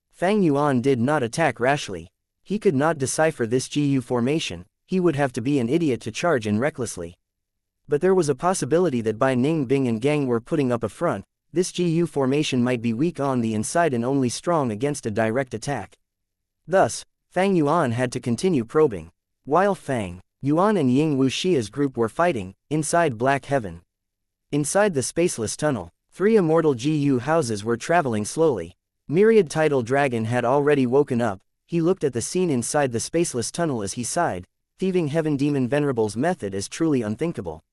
Fang Yuan did not attack rashly. He could not decipher this GU formation. He would have to be an idiot to charge in recklessly. But there was a possibility that Bai Ningbing and gang were putting up a front. This GU formation might be weak on the inside and only strong against a direct attack. Thus, Fang Yuan had to continue probing. While Fang Yuan and Ying Wuxia's group were fighting, inside Black Heaven. Inside the spaceless tunnel, 3 immortal GU houses were traveling slowly. Myriad Tidal Dragon had already woken up. He looked at the scene inside the spaceless tunnel as he sighed. Thieving Heaven Demon Venerable's method is truly unthinkable.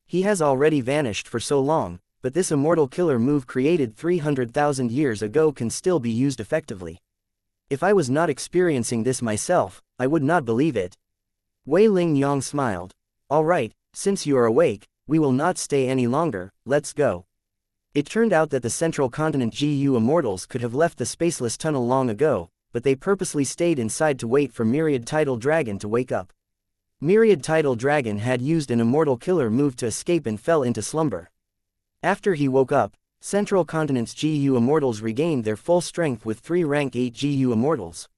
He has already vanished for so long, but this immortal killer move created 300,000 years ago can still be used effectively. If I was not experiencing this myself, I would not believe it. Wei Ling Yang smiled. All right, since you are awake, we will not stay any longer, let's go. It turned out that the Central Continent GU Immortals could have left the spaceless tunnel long ago, but they purposely stayed inside to wait for Myriad Tidal Dragon to wake up. Myriad Tidal Dragon had used an immortal killer move to escape and fell into slumber. After he woke up, Central Continent's GU Immortals regained their full strength with 3 rank 8 GU Immortals.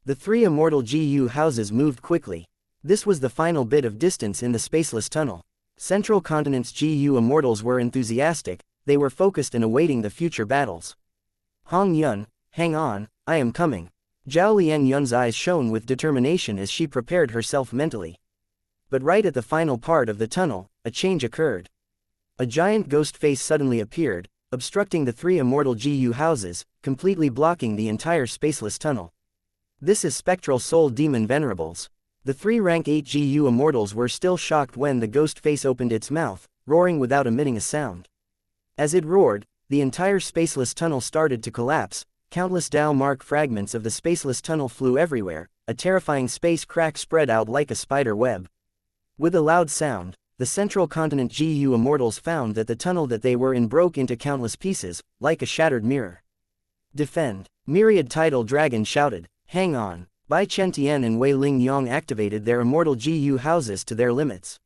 The 3 immortal GU houses moved quickly. This was the final bit of distance in the spaceless tunnel. Central Continent's GU Immortals were enthusiastic. They were focused and awaiting the future battles. Hong Yun, hang on, I am coming. Zhao Lian Yun's eyes shone with determination as she prepared herself mentally. But right at the final part of the tunnel, a change occurred. A giant ghost face suddenly appeared, obstructing the 3 immortal GU houses, completely blocking the entire spaceless tunnel. This is Spectral Soul Demon Venerables. The 3 rank 8 GU Immortals were still shocked when the ghost face opened its mouth, roaring without emitting a sound. As it roared, the entire spaceless tunnel started to collapse. Countless Dao mark fragments of the spaceless tunnel flew everywhere. A terrifying space crack spread out like a spider web. With a loud sound, the Central Continent GU Immortals found that the tunnel that they were in broke into countless pieces, like a shattered mirror. Defend! Myriad Tidal Dragon shouted. Hang on! Bai Chentian and Wei Ling Yang activated their immortal GU houses to their limits.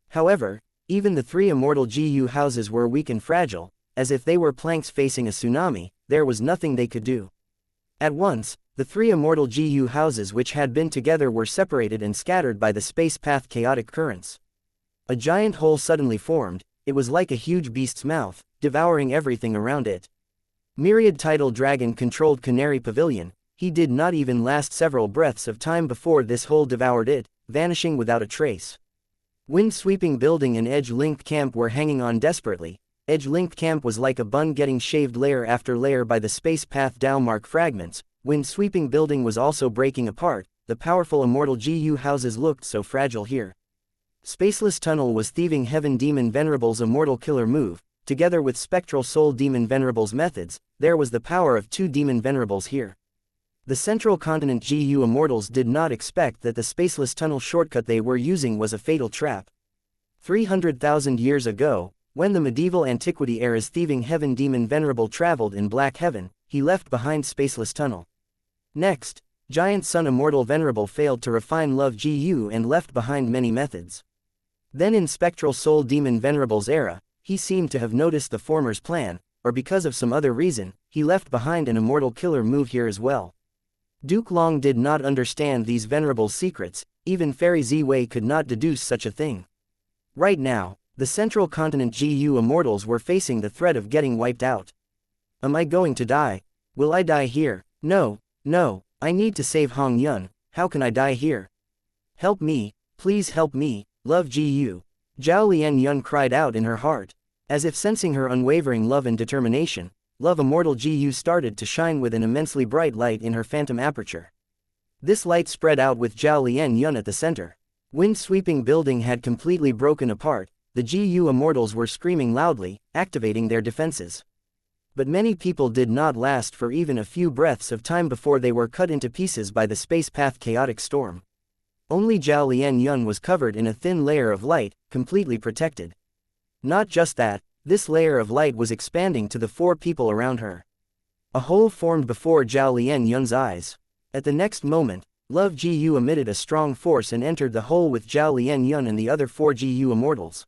However, even the 3 immortal GU houses were weak and fragile, as if they were planks facing a tsunami. There was nothing they could do. At once, the 3 immortal GU houses which had been together were separated and scattered by the space path chaotic currents. A giant hole suddenly formed. It was like a huge beast's mouth, devouring everything around it. Myriad tidal dragon controlled Canary Pavilion. He did not even last several breaths of time before this hole devoured it, vanishing without a trace. Wind-sweeping building and edge-linked camp were hanging on desperately. Edge-linked camp was like a bun getting shaved layer after layer by the space path Dowmark fragments. Wind-sweeping building was also breaking apart. The powerful immortal GU houses looked so fragile here. Spaceless Tunnel was thieving Heaven Demon Venerable's immortal killer move. Together with Spectral Soul Demon Venerable's methods, there was the power of 2 Demon Venerables here. The Central Continent GU Immortals did not expect that the Spaceless Tunnel shortcut they were using was a fatal trap. 300,000 years ago, when the medieval antiquity era's thieving Heaven Demon Venerable traveled in Black Heaven, he left behind Spaceless Tunnel. Next, Giant Sun Immortal Venerable failed to refine Love GU and left behind many methods. Then in Spectral Soul Demon Venerable's era, he seemed to have noticed the former's plan, or because of some other reason, he left behind an immortal killer move here as well. Duke Long did not understand these Venerable's secrets. Even Fairy Z-Wei could not deduce such a thing. Right now, the Central Continent GU Immortals were facing the threat of getting wiped out. Am I going to die? Will I die here? No, no, I need to save Hong Yun. How can I die here? Help me, please help me, Love GU. Zhao Lian Yun cried out in her heart. As if sensing her unwavering love and determination, Love Immortal GU started to shine with an immensely bright light in her phantom aperture. This light spread out with Zhao Lian Yun at the center. Wind-sweeping building had completely broken apart. The GU Immortals were screaming loudly, activating their defenses. But many people did not last for even a few breaths of time before they were cut into pieces by the space path chaotic storm. Only Zhao Lian Yun was covered in a thin layer of light, completely protected. Not just that, this layer of light was expanding to the 4 people around her. A hole formed before Zhao Lian Yun's eyes. At the next moment, Love GU emitted a strong force and entered the hole with Zhao Lian Yun and the other 4 GU Immortals.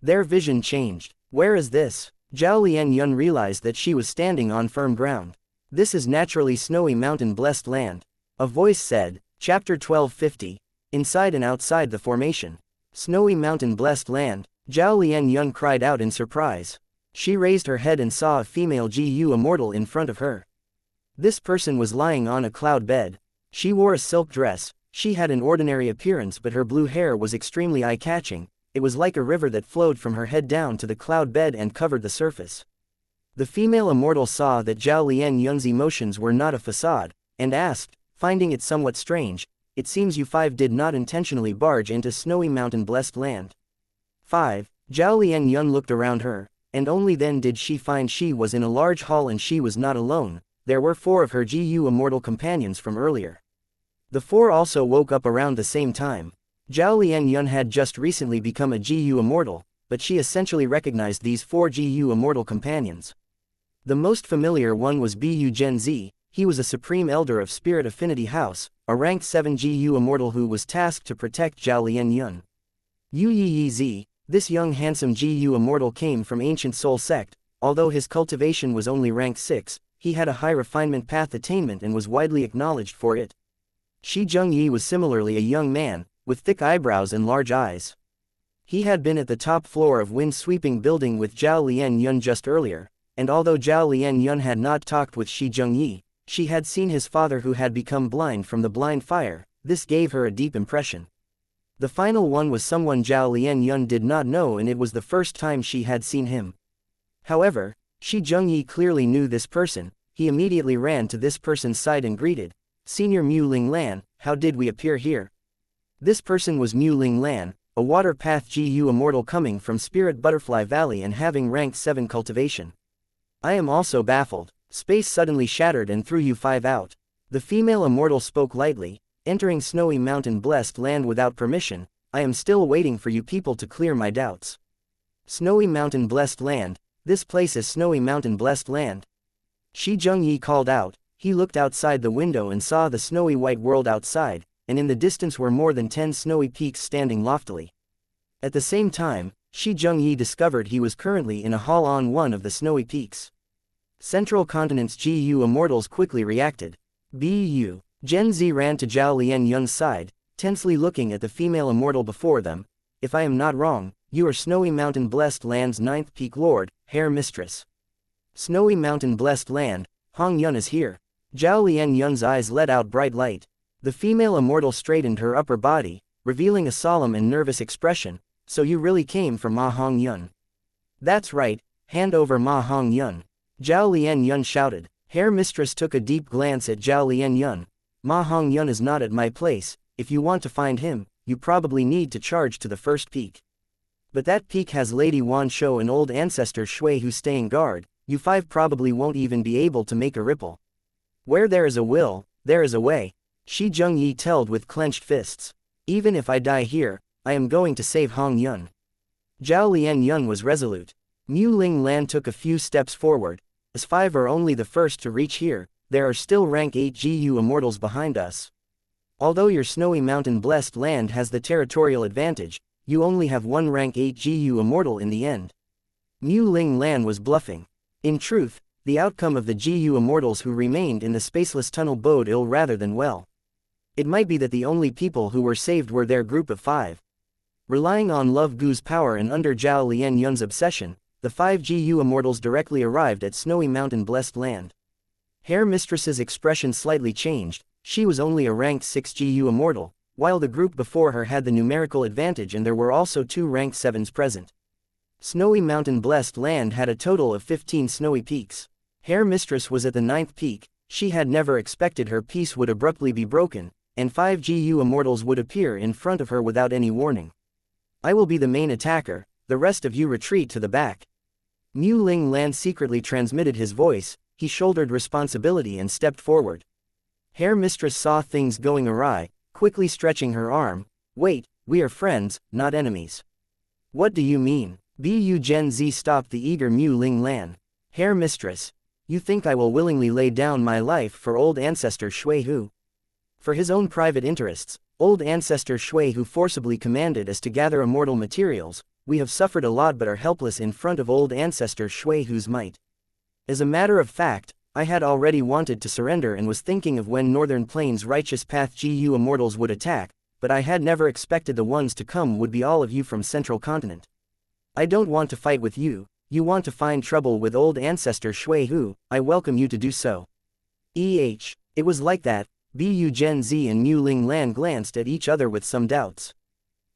Their vision changed. Where is this? Zhao Lian Yun realized that she was standing on firm ground. This is naturally Snowy Mountain Blessed Land. A voice said, Chapter 1250. Inside and outside the formation. Snowy Mountain Blessed Land. Zhao Lian Yun cried out in surprise. She raised her head and saw a female GU Immortal in front of her. This person was lying on a cloud bed. She wore a silk dress. She had an ordinary appearance, but her blue hair was extremely eye-catching. It was like a river that flowed from her head down to the cloud bed and covered the surface. The female immortal saw that Zhao Lian Yun's emotions were not a facade, and asked, finding it somewhat strange, "It seems you 5 did not intentionally barge into Snowy Mountain Blessed Land." 5. Zhao Lian Yun looked around her, and only then did she find she was in a large hall and she was not alone. There were 4 of her GU Immortal companions from earlier. The 4 also woke up around the same time. Zhao Lian Yun had just recently become a GU Immortal, but she essentially recognized these 4 GU Immortal companions. The most familiar one was Bu Gen Z. He was a Supreme Elder of Spirit Affinity House, a ranked 7 GU Immortal who was tasked to protect Zhao Lian Yun. Yu Yi Z. This young handsome GU Immortal came from Ancient Soul Sect. Although his cultivation was only rank 6, he had a high refinement path attainment and was widely acknowledged for it. Shi Zhengyi was similarly a young man, with thick eyebrows and large eyes. He had been at the top floor of wind-sweeping building with Zhao Lian Yun just earlier, and although Zhao Lian Yun had not talked with Shi Zhengyi, she had seen his father who had become blind from the blind fire. This gave her a deep impression. The final one was someone Zhao Lian Yun did not know, and it was the first time she had seen him. However, Shi Zhengyi clearly knew this person. He immediately ran to this person's side and greeted, "Senior Mu Ling Lan, how did we appear here?" This person was Mu Ling Lan, a water path GU Immortal coming from Spirit Butterfly Valley and having rank 7 cultivation. "I am also baffled. Space suddenly shattered and threw you 5 out." The female Immortal spoke lightly, "Entering Snowy Mountain Blessed Land without permission. I am still waiting for you people to clear my doubts." Snowy Mountain Blessed Land. This place is Snowy Mountain Blessed Land. Shi Zhengyi called out. He looked outside the window and saw the snowy white world outside, and in the distance were more than 10 snowy peaks standing loftily. At the same time, Shi Zhengyi discovered he was currently in a hall on one of the snowy peaks. Central Continent's GU Immortals quickly reacted. Bu Gen Z ran to Zhao Lian Yun's side, tensely looking at the female immortal before them. if I am not wrong, you are Snowy Mountain Blessed Land's 9th Peak Lord, Hair Mistress. Snowy Mountain Blessed Land, Hong Yun is here. Zhao Lian Yun's eyes let out bright light. The female immortal straightened her upper body, revealing a solemn and nervous expression. So you really came from Ma Hong Yun. That's right, hand over Ma Hong Yun. Zhao Lian Yun shouted. Hair Mistress took a deep glance at Zhao Lian Yun. Ma Hong Yun is not at my place. If you want to find him, you probably need to charge to the first peak. But that peak has Lady Wan Shou and old ancestor Shui who staying guard. You 5 probably won't even be able to make a ripple. Where there is a will, there is a way. Shi Zhengyi told with clenched fists. Even if I die here, I am going to save Hong Yun. Zhao Lian Yun was resolute. Mu Ling Lan took a few steps forward. As 5 are only the first to reach here, there are still rank 8 GU immortals behind us. Although your Snowy Mountain Blessed Land has the territorial advantage, you only have 1 rank 8 GU immortal in the end. Mu Ling Lan was bluffing. In truth, the outcome of the GU immortals who remained in the spaceless tunnel bode ill rather than well. It might be that the only people who were saved were their group of 5. Relying on Love Gu's power and under Zhao Lian Yun's obsession, the 5 GU immortals directly arrived at Snowy Mountain Blessed Land. Hair Mistress's expression slightly changed. She was only a ranked 6 GU immortal, while the group before her had the numerical advantage and there were also 2 ranked 7s present. Snowy Mountain Blessed Land had a total of 15 snowy peaks. Hair Mistress was at the 9th peak. She had never expected her peace would abruptly be broken, and 5 GU immortals would appear in front of her without any warning. I will be the main attacker, the rest of you retreat to the back. Mu Ling Lan secretly transmitted his voice. He shouldered responsibility and stepped forward. Hair Mistress saw things going awry, quickly stretching her arm. Wait, we are friends, not enemies. What do you mean? Bu Gen Z stopped the eager Mu Ling Lan. Hair Mistress, you think I will willingly lay down my life for old ancestor Shui Hu? For his own private interests, old ancestor Shui Hu forcibly commanded us to gather immortal materials. We have suffered a lot but are helpless in front of old ancestor Shui Hu's might. As a matter of fact, I had already wanted to surrender and was thinking of when Northern Plains Righteous Path GU immortals would attack, but I had never expected the ones to come would be all of you from Central Continent. I don't want to fight with you. You want to find trouble with old ancestor Shui Hu, I welcome you to do so. It was like that. Bu Gen Z and Mu Ling Lan glanced at each other with some doubts.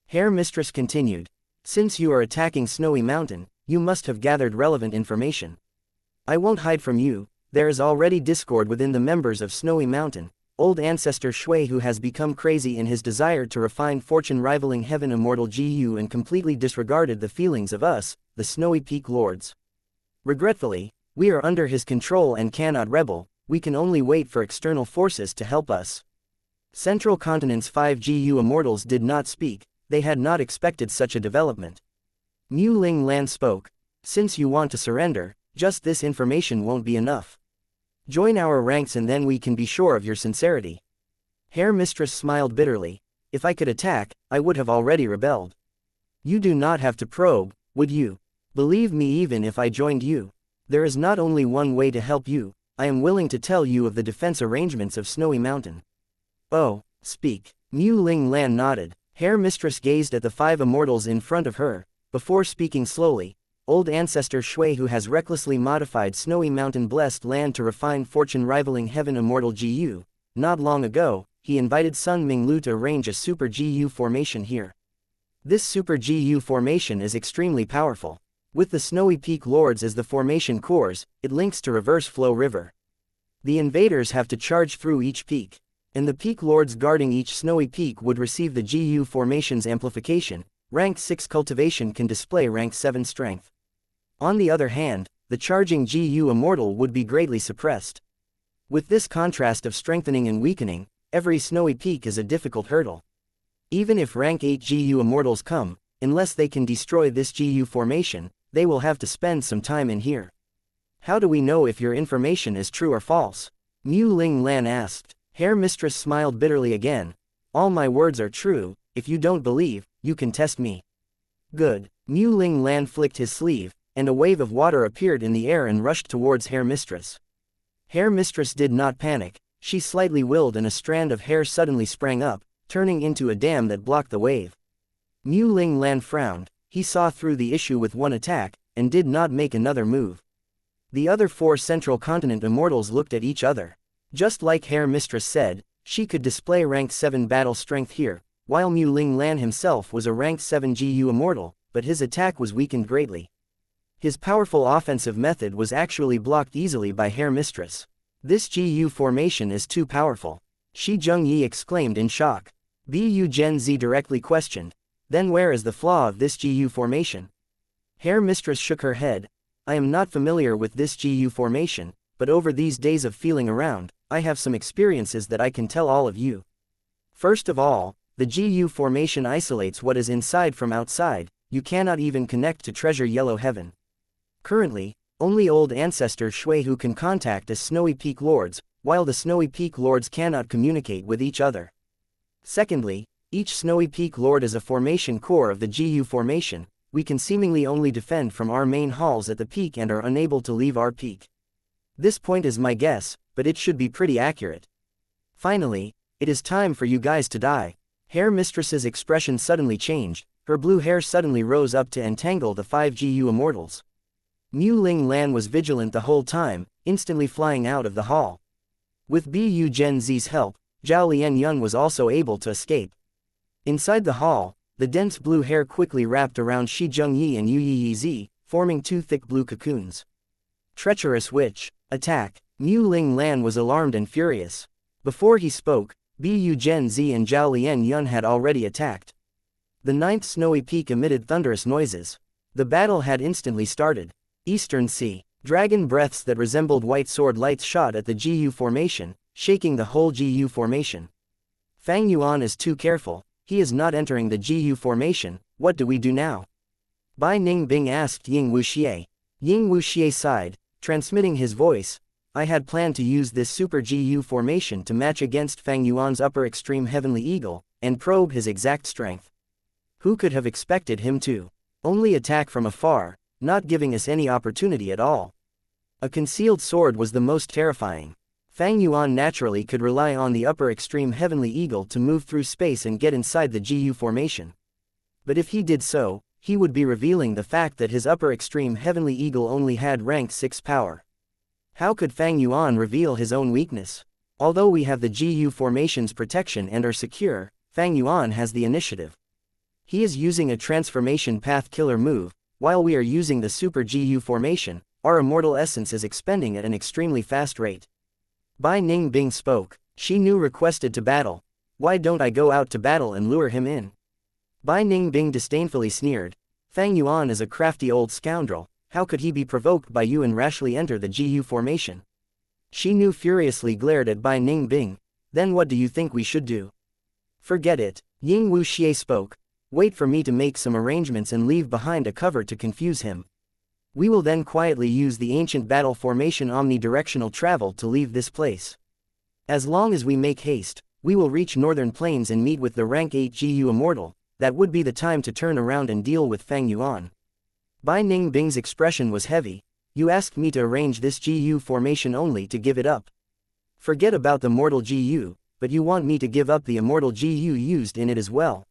Hair Mistress continued. Since you are attacking Snowy Mountain, you must have gathered relevant information. I won't hide from you, there is already discord within the members of Snowy Mountain. Old ancestor Shui Hu has become crazy in his desire to refine fortune rivaling heaven immortal GU and completely disregarded the feelings of us, the Snowy Peak Lords. Regretfully, we are under his control and cannot rebel. We can only wait for external forces to help us. Central Continent's 5 GU immortals did not speak. They had not expected such a development. Mu Ling Lan spoke. Since you want to surrender, just this information won't be enough. Join our ranks and then we can be sure of your sincerity. Hair Mistress smiled bitterly. If I could attack, I would have already rebelled. You do not have to probe, would you? Believe me, even if I joined you, there is not only one way to help you. I am willing to tell you of the defense arrangements of Snowy Mountain. Oh, speak. Mu Ling Lan nodded. Hair Mistress gazed at the 5 immortals in front of her, before speaking slowly. Old ancestor Shui Hu has recklessly modified Snowy Mountain Blessed Land to refine fortune rivaling heaven immortal GU. Not long ago, he invited Sun Minglu to arrange a super GU formation here. This super GU formation is extremely powerful. With the Snowy Peak Lords as the formation cores, it links to Reverse Flow River. The invaders have to charge through each peak, and the Peak Lords guarding each snowy peak would receive the GU formation's amplification. Rank 6 cultivation can display rank 7 strength. On the other hand, the charging GU immortal would be greatly suppressed. With this contrast of strengthening and weakening, every snowy peak is a difficult hurdle. Even if rank 8 GU immortals come, unless they can destroy this GU formation, they will have to spend some time in here. How do we know if your information is true or false? Mu Ling Lan asked. Hair Mistress smiled bitterly again. All my words are true. If you don't believe, you can test me. Good. Mu Ling Lan flicked his sleeve, and a wave of water appeared in the air and rushed towards Hair Mistress. Hair Mistress did not panic. She slightly willed and a strand of hair suddenly sprang up, turning into a dam that blocked the wave. Mu Ling Lan frowned. He saw through the issue with one attack, and did not make another move. The other 4 Central Continent Immortals looked at each other. Just like Herr Mistress said, she could display rank 7 battle strength here, while Mu Ling Lan himself was a rank 7 GU Immortal, but his attack was weakened greatly. His powerful offensive method was actually blocked easily by Herr Mistress. This GU formation is too powerful. Shi Zhengyi exclaimed in shock. Bu Gen Z directly questioned. Then where is the flaw of this GU formation? Herr Mistress shook her head. I am not familiar with this GU formation, but over these days of feeling around, I have some experiences that I can tell all of you. First of all, the GU formation isolates what is inside from outside. You cannot even connect to Treasure Yellow Heaven. Currently, only old ancestor Shui who can contact as Snowy Peak Lords, while the Snowy Peak Lords cannot communicate with each other. Secondly, each Snowy Peak Lord is a formation core of the GU formation. We can seemingly only defend from our main halls at the peak and are unable to leave our peak. This point is my guess, but it should be pretty accurate. Finally, it is time for you guys to die. Herr Mistress's expression suddenly changed. Her blue hair suddenly rose up to entangle the 5 GU Immortals. Mu Ling Lan was vigilant the whole time, instantly flying out of the hall. With Bu Gen Z's help, Zhao Lian Yun was also able to escape. Inside the hall, the dense blue hair quickly wrapped around Shi Zhengyi and Yu Yi, forming 2 thick blue cocoons. Treacherous witch, attack! Mu Ling Lan was alarmed and furious. Before he spoke, Bu Gen Z and Zhao Lian Yun had already attacked. The 9th Snowy Peak emitted thunderous noises. The battle had instantly started. Eastern Sea. Dragon breaths that resembled white sword lights shot at the GU formation, shaking the whole GU formation. Fang Yuan is too careful. He is not entering the GU formation. What do we do now? Bai Ningbing asked Ying Wuxia. Ying Wuxia sighed, transmitting his voice. I had planned to use this super GU formation to match against Fang Yuan's upper extreme Heavenly Eagle, and probe his exact strength. Who could have expected him to only attack from afar, not giving us any opportunity at all? A concealed sword was the most terrifying. Fang Yuan naturally could rely on the upper extreme Heavenly Eagle to move through space and get inside the GU formation. But if he did so, he would be revealing the fact that his upper extreme Heavenly Eagle only had rank 6 power. How could Fang Yuan reveal his own weakness? Although we have the GU formation's protection and are secure, Fang Yuan has the initiative. He is using a transformation path killer move, while we are using the super GU formation. Our immortal essence is expending at an extremely fast rate. Bai Ningbing spoke. She knew requested to battle. Why don't I go out to battle and lure him in? Bai Ningbing disdainfully sneered. Fang Yuan is a crafty old scoundrel. How could he be provoked by you and rashly enter the GU formation? Shi Nu furiously glared at Bai Ningbing. Then what do you think we should do? Forget it. Ying Wuxia spoke. Wait for me to make some arrangements and leave behind a cover to confuse him. We will then quietly use the ancient battle formation omnidirectional travel to leave this place. As long as we make haste, we will reach Northern Plains and meet with the rank 8 GU Immortal. That would be the time to turn around and deal with Fang Yuan. Bai Ningbing's expression was heavy. You asked me to arrange this GU formation only to give it up. Forget about the mortal GU, but you want me to give up the immortal GU used in it as well.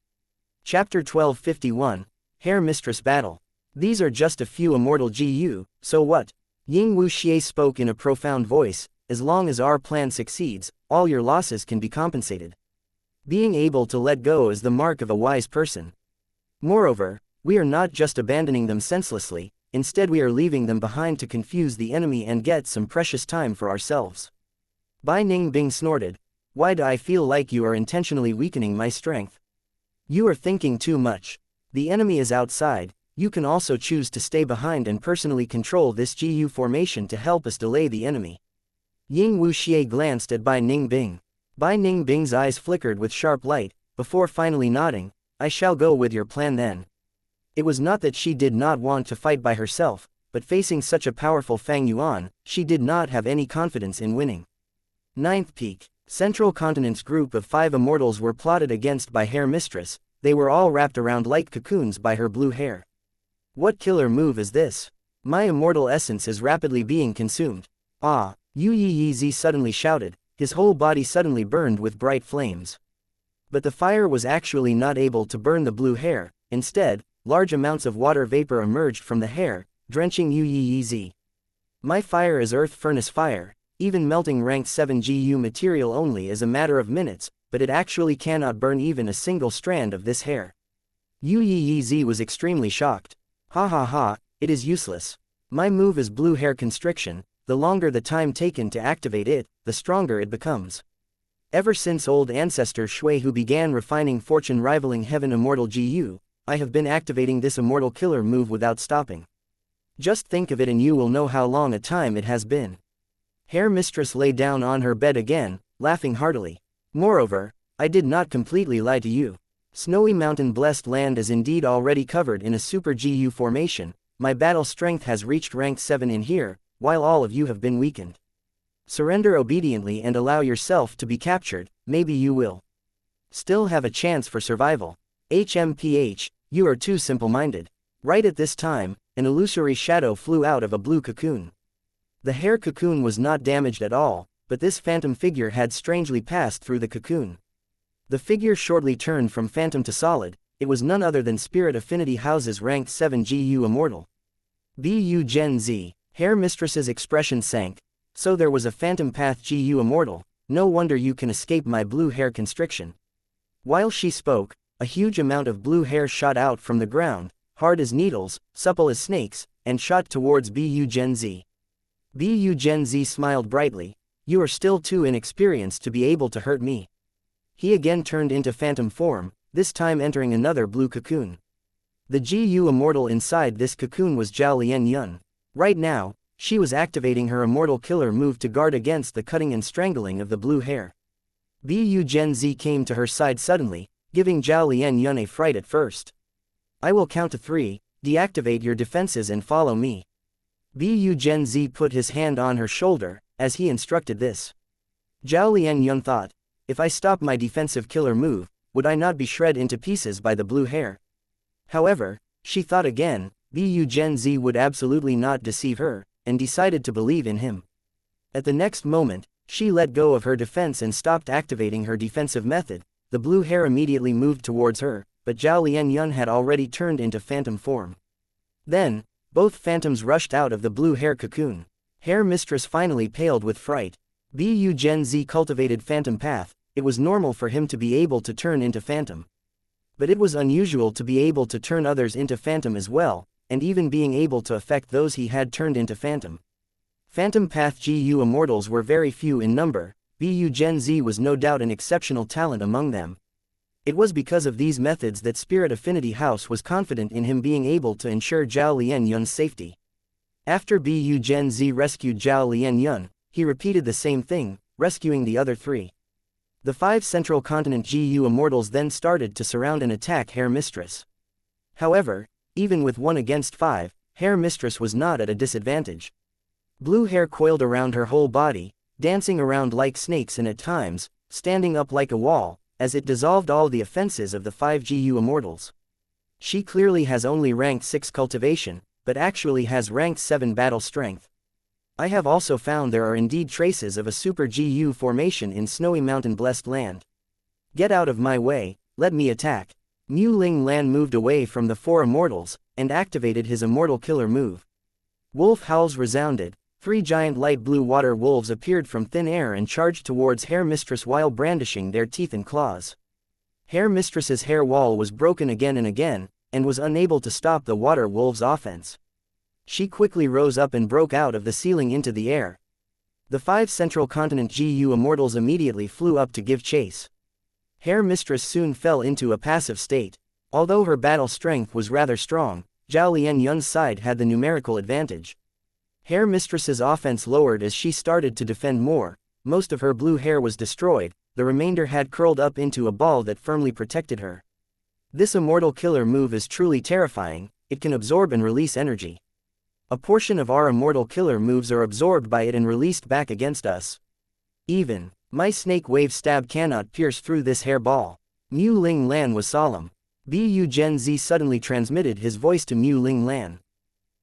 Chapter 1251, Herr Mistress Battle. These are just a few immortal GU, so what? Ying Wuxia spoke in a profound voice. As long as our plan succeeds, all your losses can be compensated. Being able to let go is the mark of a wise person. Moreover, we are not just abandoning them senselessly, instead we are leaving them behind to confuse the enemy and get some precious time for ourselves. Bai Ningbing snorted. Why do I feel like you are intentionally weakening my strength? You are thinking too much. The enemy is outside. You can also choose to stay behind and personally control this GU formation to help us delay the enemy. Ying Wuxia glanced at Bai Ningbing. Bai Ningbing's eyes flickered with sharp light, before finally nodding. I shall go with your plan then. It was not that she did not want to fight by herself, but facing such a powerful Fang Yuan, she did not have any confidence in winning. 9th Peak. Central Continent's group of 5 immortals were plotted against by Herr Mistress. They were all wrapped around light cocoons by her blue hair. What killer move is this? My immortal essence is rapidly being consumed. Ah! Yu Yi suddenly shouted, his whole body suddenly burned with bright flames. But the fire was actually not able to burn the blue hair. Instead, large amounts of water vapor emerged from the hair, drenching Yu. My fire is earth furnace fire. Even melting rank 7 GU material only is a matter of minutes, but it actually cannot burn even a single strand of this hair. Yu was extremely shocked. Ha ha ha, it is useless. My move is blue hair constriction. The longer the time taken to activate it, the stronger it becomes. Ever since old ancestor Shui who began refining fortune rivaling heaven immortal GU, I have been activating this immortal killer move without stopping. Just think of it and you will know how long a time it has been. Hair Mistress lay down on her bed again, laughing heartily. Moreover, I did not completely lie to you. Snowy mountain blessed land is indeed already covered in a super GU formation. My battle strength has reached rank 7 in here, while all of you have been weakened. Surrender obediently and allow yourself to be captured, maybe you will still have a chance for survival. HMPH, you are too simple-minded. Right at this time, an illusory shadow flew out of a blue cocoon. The hair cocoon was not damaged at all, but this phantom figure had strangely passed through the cocoon. The figure shortly turned from phantom to solid. It was none other than Spirit Affinity House's ranked 7 GU Immortal. BU Gen Z. Hair Mistress's expression sank. So there was a phantom path GU Immortal. No wonder you can escape my blue hair constriction. While she spoke, a huge amount of blue hair shot out from the ground, hard as needles, supple as snakes, and shot towards BU Gen Z. BU Gen Z smiled brightly. You are still too inexperienced to be able to hurt me. He again turned into phantom form, this time entering another blue cocoon. The GU Immortal inside this cocoon was Zhao Lianyun. Right now, she was activating her immortal killer move to guard against the cutting and strangling of the blue hair. BU Gen Z came to her side suddenly, giving Zhao Lianyun a fright at first. I will count to 3, deactivate your defenses and follow me. BU Gen Z put his hand on her shoulder, as he instructed this. Zhao Lianyun thought, if I stop my defensive killer move, would I not be shred into pieces by the blue hair? However, she thought again, BU Gen Z would absolutely not deceive her, and decided to believe in him. At the next moment, she let go of her defense and stopped activating her defensive method. The blue hair immediately moved towards her, but Zhao Lianyun had already turned into phantom form. Then, both phantoms rushed out of the blue hair cocoon. Hair Mistress finally paled with fright. BU Gen Z cultivated phantom path. It was normal for him to be able to turn into phantom. But it was unusual to be able to turn others into phantom as well, and even being able to affect those he had turned into phantom. Phantom Path GU Immortals were very few in number. BU Gen Z was no doubt an exceptional talent among them. It was because of these methods that Spirit Affinity House was confident in him being able to ensure Zhao Lianyun's safety. After BU Gen Z rescued Zhao Lianyun, he repeated the same thing, rescuing the other 3. The 5 Central Continent GU Immortals then started to surround and attack Hair Mistress. However, even with 1 against 5, Hair Mistress was not at a disadvantage. Blue hair coiled around her whole body, dancing around like snakes and at times, standing up like a wall, as it dissolved all the offenses of the 5 GU Immortals. She clearly has only ranked 6 cultivation, but actually has ranked 7 battle strength. I have also found there are indeed traces of a super GU formation in Snowy Mountain Blessed Land. Get out of my way, let me attack. Mu Ling Lan moved away from the 4 immortals, and activated his immortal killer move. Wolf howls resounded. 3 giant light blue water wolves appeared from thin air and charged towards Hair Mistress while brandishing their teeth and claws. Hair Mistress's hair wall was broken again and again, and was unable to stop the water wolves' offense. She quickly rose up and broke out of the ceiling into the air. The 5 Central Continent GU Immortals immediately flew up to give chase. Hair Mistress soon fell into a passive state. Although her battle strength was rather strong, Zhao Lianyun's side had the numerical advantage. Hair Mistress's offense lowered as she started to defend more. Most of her blue hair was destroyed, the remainder had curled up into a ball that firmly protected her. This immortal killer move is truly terrifying. It can absorb and release energy. A portion of our immortal killer moves are absorbed by it and released back against us. Even my snake wave stab cannot pierce through this hair ball. Mu Ling Lan was solemn. BU Gen Z suddenly transmitted his voice to Mu Ling Lan.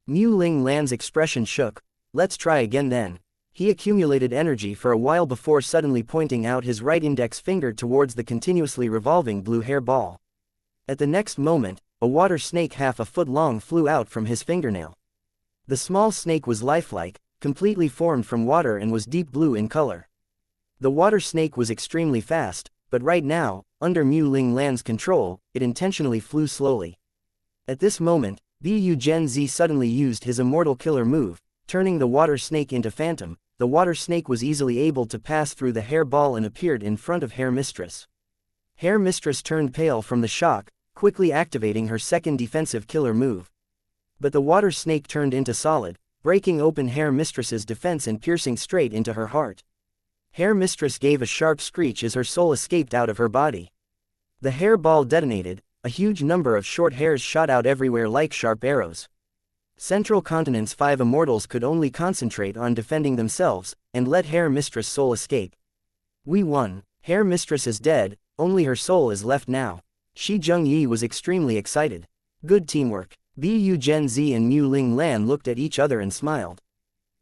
Mu Ling Lan's expression shook. Let's try again then. He accumulated energy for a while before suddenly pointing out his right index finger towards the continuously revolving blue hair ball. At the next moment, a water snake half a foot long flew out from his fingernail. The small snake was lifelike, completely formed from water and was deep blue in color. The water snake was extremely fast, but right now, under Mu Ling Lan's control, it intentionally flew slowly. At this moment, Bu Gen Z suddenly used his immortal killer move, turning the water snake into phantom. The water snake was easily able to pass through the hair ball and appeared in front of Hair Mistress. Hair Mistress turned pale from the shock, quickly activating her second defensive killer move. But the water snake turned into solid, breaking open Hair Mistress's defense and piercing straight into her heart. Hair Mistress gave a sharp screech as her soul escaped out of her body. The hair ball detonated, a huge number of short hairs shot out everywhere like sharp arrows. Central Continent's 5 immortals could only concentrate on defending themselves, and let Hair Mistress' soul escape. We won. Hair Mistress is dead, only her soul is left now. Shi Zhengyi was extremely excited. Good teamwork. Bu Gen Z and Mu Ling Lan looked at each other and smiled.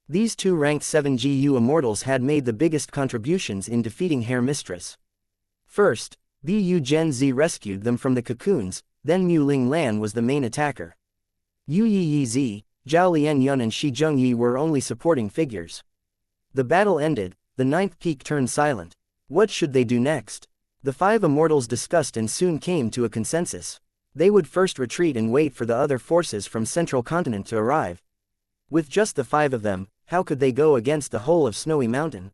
These two ranked 7 GU immortals had made the biggest contributions in defeating Hair Mistress. First, Bu Gen Z rescued them from the cocoons, then Mu Ling Lan was the main attacker. Yu Yi Zi, Zhao Lian Yun and Shi Zhengyi were only supporting figures. The battle ended, the 9th peak turned silent. What should they do next? The 5 immortals discussed and soon came to a consensus. They would first retreat and wait for the other forces from Central Continent to arrive. With just the 5 of them, how could they go against the whole of Snowy Mountain?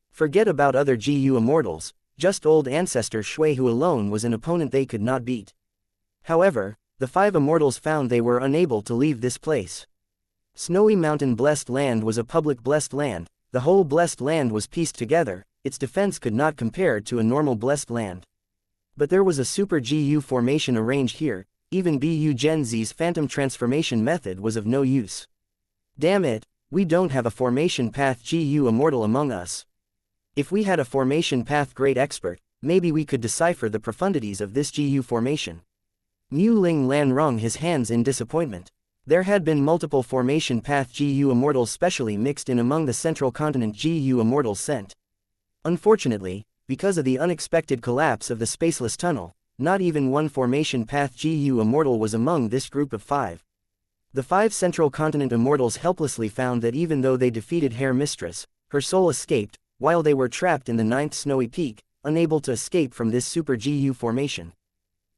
Forget about other GU immortals, just old ancestor Shui who alone was an opponent they could not beat. However, the 5 immortals found they were unable to leave this place. Snowy Mountain Blessed Land was a public blessed land, the whole blessed land was pieced together, its defense could not compare to a normal blessed land. But there was a super GU formation arranged here, even Bu Gen Z's phantom transformation method was of no use. Damn it, we don't have a formation path GU immortal among us. If we had a formation path great expert, maybe we could decipher the profundities of this GU formation. Mu Ling Lan wrung his hands in disappointment. There had been multiple formation path GU immortals specially mixed in among the Central Continent GU immortals sent. Unfortunately, because of the unexpected collapse of the spaceless tunnel, not even one formation path GU immortal was among this group of 5. The 5 Central Continent immortals helplessly found that even though they defeated Hair Mistress, her soul escaped, while they were trapped in the 9th snowy peak, unable to escape from this super GU formation.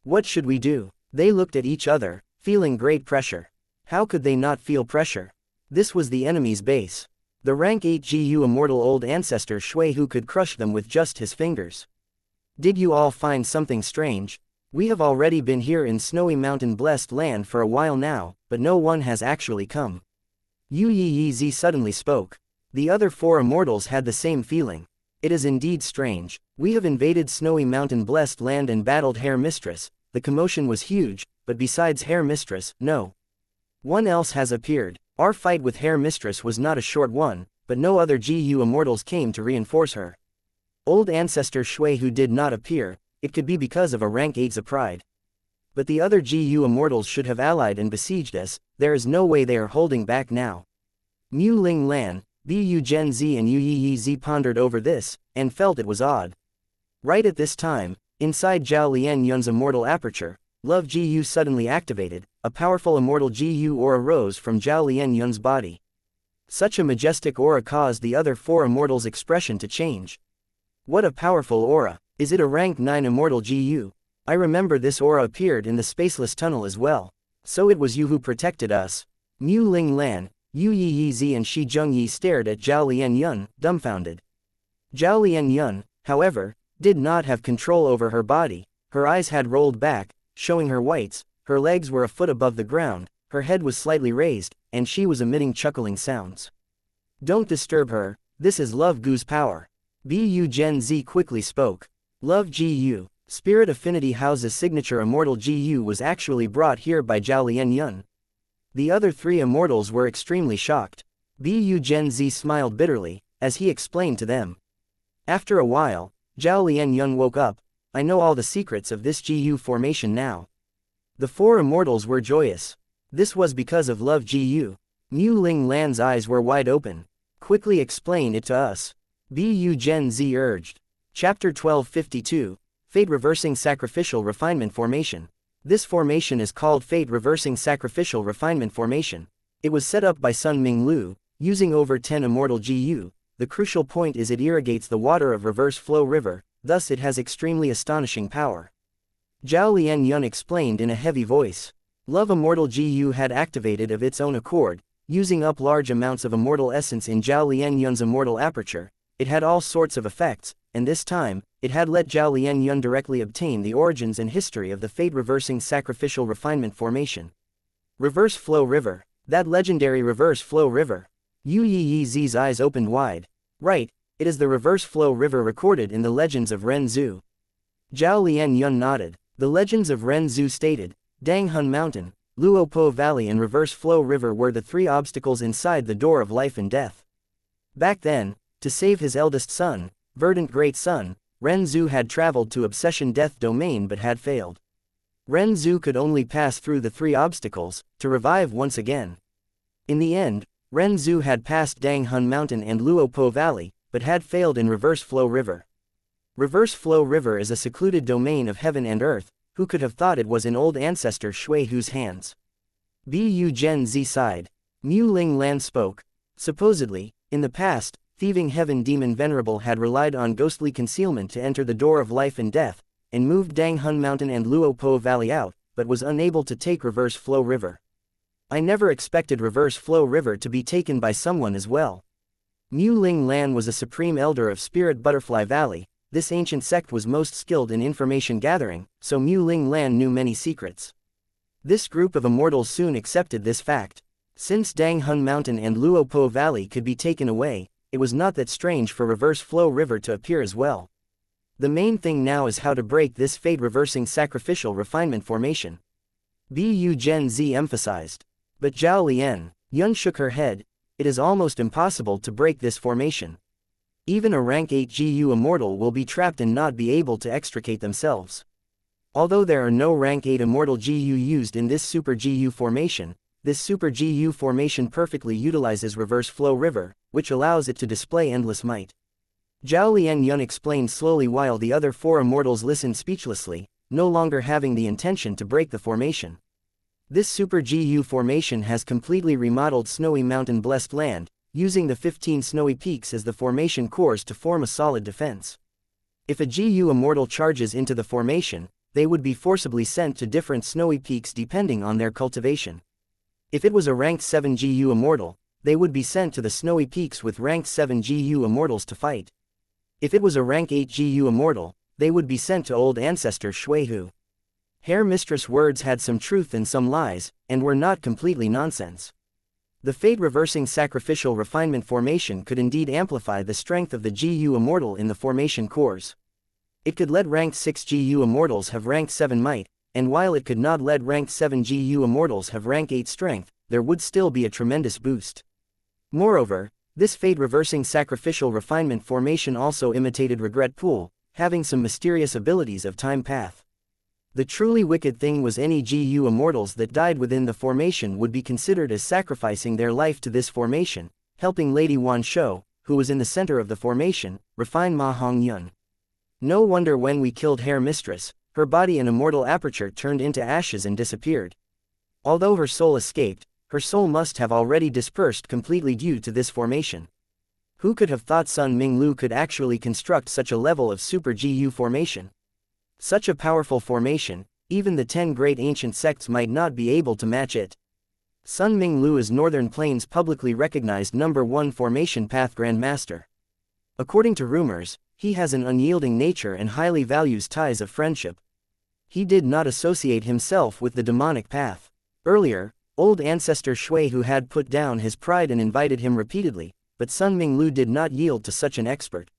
What should we do? They looked at each other, feeling great pressure. How could they not feel pressure? This was the enemy's base. The rank 8 GU immortal old ancestor Shui who could crush them with just his fingers. Did you all find something strange? We have already been here in Snowy Mountain Blessed Land for a while now, but no one has actually come. Yu Yi Zi suddenly spoke. The other 4 immortals had the same feeling. It is indeed strange. We have invaded Snowy Mountain Blessed Land and battled Hair Mistress. The commotion was huge, but besides Hair Mistress, no one else has appeared. Our fight with Hair Mistress was not a short one, but no other GU immortals came to reinforce her. Old ancestor Shui who did not appear, it could be because of a rank 8's pride. But the other GU immortals should have allied and besieged us, there is no way they are holding back now. Mu Ling Lan, Bu Gen Z and Yu Yi Zi pondered over this, and felt it was odd. Right at this time, inside Zhao Lian Yun's immortal aperture, Love GU suddenly activated, a powerful immortal GU aura rose from Zhao Lian Yun's body. Such a majestic aura caused the other 4 immortals' expression to change. What a powerful aura! Is it a rank 9 immortal GU? I remember this aura appeared in the spaceless tunnel as well. So it was you who protected us. Mu Ling Lan, Yu Yi Zi and Shi Zhengyi stared at Zhao Lian Yun, dumbfounded. Zhao Lian Yun, however, did not have control over her body. Her eyes had rolled back, showing her whites, her legs were a foot above the ground, her head was slightly raised, and she was emitting chuckling sounds. Don't disturb her, this is Love Gu's power. Bu Gen Z quickly spoke. Love GU, Spirit Affinity House's signature immortal GU was actually brought here by Zhao Lian Yun. The other 3 immortals were extremely shocked. Bu Gen Z smiled bitterly, as he explained to them. After a while, Zhao Lian Yun woke up. I know all the secrets of this GU formation now. The 4 immortals were joyous. This was because of Love GU. Mu Ling Lan's eyes were wide open. Quickly explain it to us. Bu Gen Z urged. Chapter 1252, Fate Reversing Sacrificial Refinement Formation. This formation is called Fate Reversing Sacrificial Refinement Formation. It was set up by Sun Ming Lu, using over 10 Immortal GU. The crucial point is it irrigates the water of Reverse Flow River, thus it has extremely astonishing power. Zhao Lian Yun explained in a heavy voice. Love Immortal GU had activated of its own accord, using up large amounts of Immortal essence in Zhao Lian Yun's Immortal aperture. It had all sorts of effects, and this time, it had let Zhao Lian Yun directly obtain the origins and history of the fate-reversing sacrificial refinement formation. Reverse Flow River. That legendary Reverse Flow River. Yu Yi's eyes opened wide. Right, it is the Reverse Flow River recorded in the Legends of Ren Zhu. Zhao Lian Yun nodded. The Legends of Ren Zhu stated, Dang Hun Mountain, Luopo Valley and Reverse Flow River were the three obstacles inside the door of life and death. Back then, to save his eldest son, verdant great son, Ren Zhu had traveled to Obsession Death Domain but had failed. Ren Zhu could only pass through the three obstacles, to revive once again. In the end, Ren Zhu had passed Dang Hun Mountain and Luopo Valley, but had failed in Reverse Flow River. Reverse Flow River is a secluded domain of heaven and earth. Who could have thought it was in old ancestor Shui Hu's hands? Bu Gen Z sighed. Mu Ling Lan spoke. Supposedly, in the past, thieving heaven demon Venerable had relied on ghostly concealment to enter the door of life and death, and moved Dang Hun Mountain and Luopo Valley out, but was unable to take Reverse Flow River. I never expected Reverse Flow River to be taken by someone as well. Mu Ling Lan was a supreme elder of Spirit Butterfly Valley. This ancient sect was most skilled in information gathering, so Mu Ling Lan knew many secrets. This group of immortals soon accepted this fact. Since Dang Hun Mountain and Luopo Valley could be taken away, it was not that strange for Reverse Flow River to appear as well. The main thing now is how to break this fate-reversing sacrificial refinement formation. Bu Gen Z emphasized. But Zhao Lian Yun shook her head. It is almost impossible to break this formation. Even a rank 8 GU immortal will be trapped and not be able to extricate themselves. Although there are no rank 8 immortal GU used in this Super GU formation, this Super GU formation perfectly utilizes Reverse Flow River, which allows it to display endless might. Zhao Lian Yun explained slowly while the other four immortals listened speechlessly, no longer having the intention to break the formation. This Super GU formation has completely remodeled Snowy Mountain Blessed Land, using the 15 snowy peaks as the formation cores to form a solid defense. If a GU immortal charges into the formation, they would be forcibly sent to different snowy peaks depending on their cultivation. If it was a ranked 7 GU immortal, they would be sent to the snowy peaks with ranked 7 GU immortals to fight. If it was a rank 8 GU immortal, they would be sent to old ancestor Shui Hu. Hair Mistress' words had some truth and some lies, and were not completely nonsense. The fate-reversing sacrificial refinement formation could indeed amplify the strength of the GU immortal in the formation cores. It could let ranked 6 GU immortals have ranked 7 might, and while it could not let ranked 7 GU immortals have rank 8 strength, there would still be a tremendous boost. Moreover, this fate-reversing sacrificial refinement formation also imitated Regret Pool, having some mysterious abilities of time path. The truly wicked thing was any GU immortals that died within the formation would be considered as sacrificing their life to this formation, helping Lady Wan Shou, who was in the center of the formation, refine Ma Hong Yun. No wonder when we killed Hair Mistress, her body and immortal aperture turned into ashes and disappeared. Although her soul escaped, her soul must have already dispersed completely due to this formation. Who could have thought Sun Ming Lu could actually construct such a level of Super GU formation? Such a powerful formation, even the 10 great ancient sects might not be able to match it. Sun Ming Lu is Northern Plains publicly recognized #1 formation path grandmaster. According to rumors, he has an unyielding nature and highly values ties of friendship. He did not associate himself with the demonic path. Earlier, old ancestor Shui Hu had put down his pride and invited him repeatedly, but Sun Ming Lu did not yield to such an expert.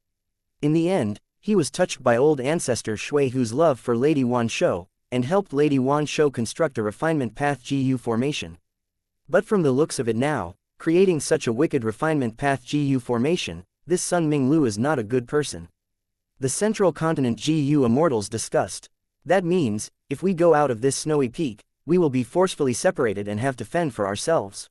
In the end, he was touched by old ancestor Shui Hu's love for Lady Wan Shou, and helped Lady Wan Shou construct a refinement path GU formation. But from the looks of it now, creating such a wicked refinement path GU formation, this Sun Ming Lu is not a good person. The Central Continent GU immortals discussed. That means, if we go out of this snowy peak, we will be forcefully separated and have to fend for ourselves.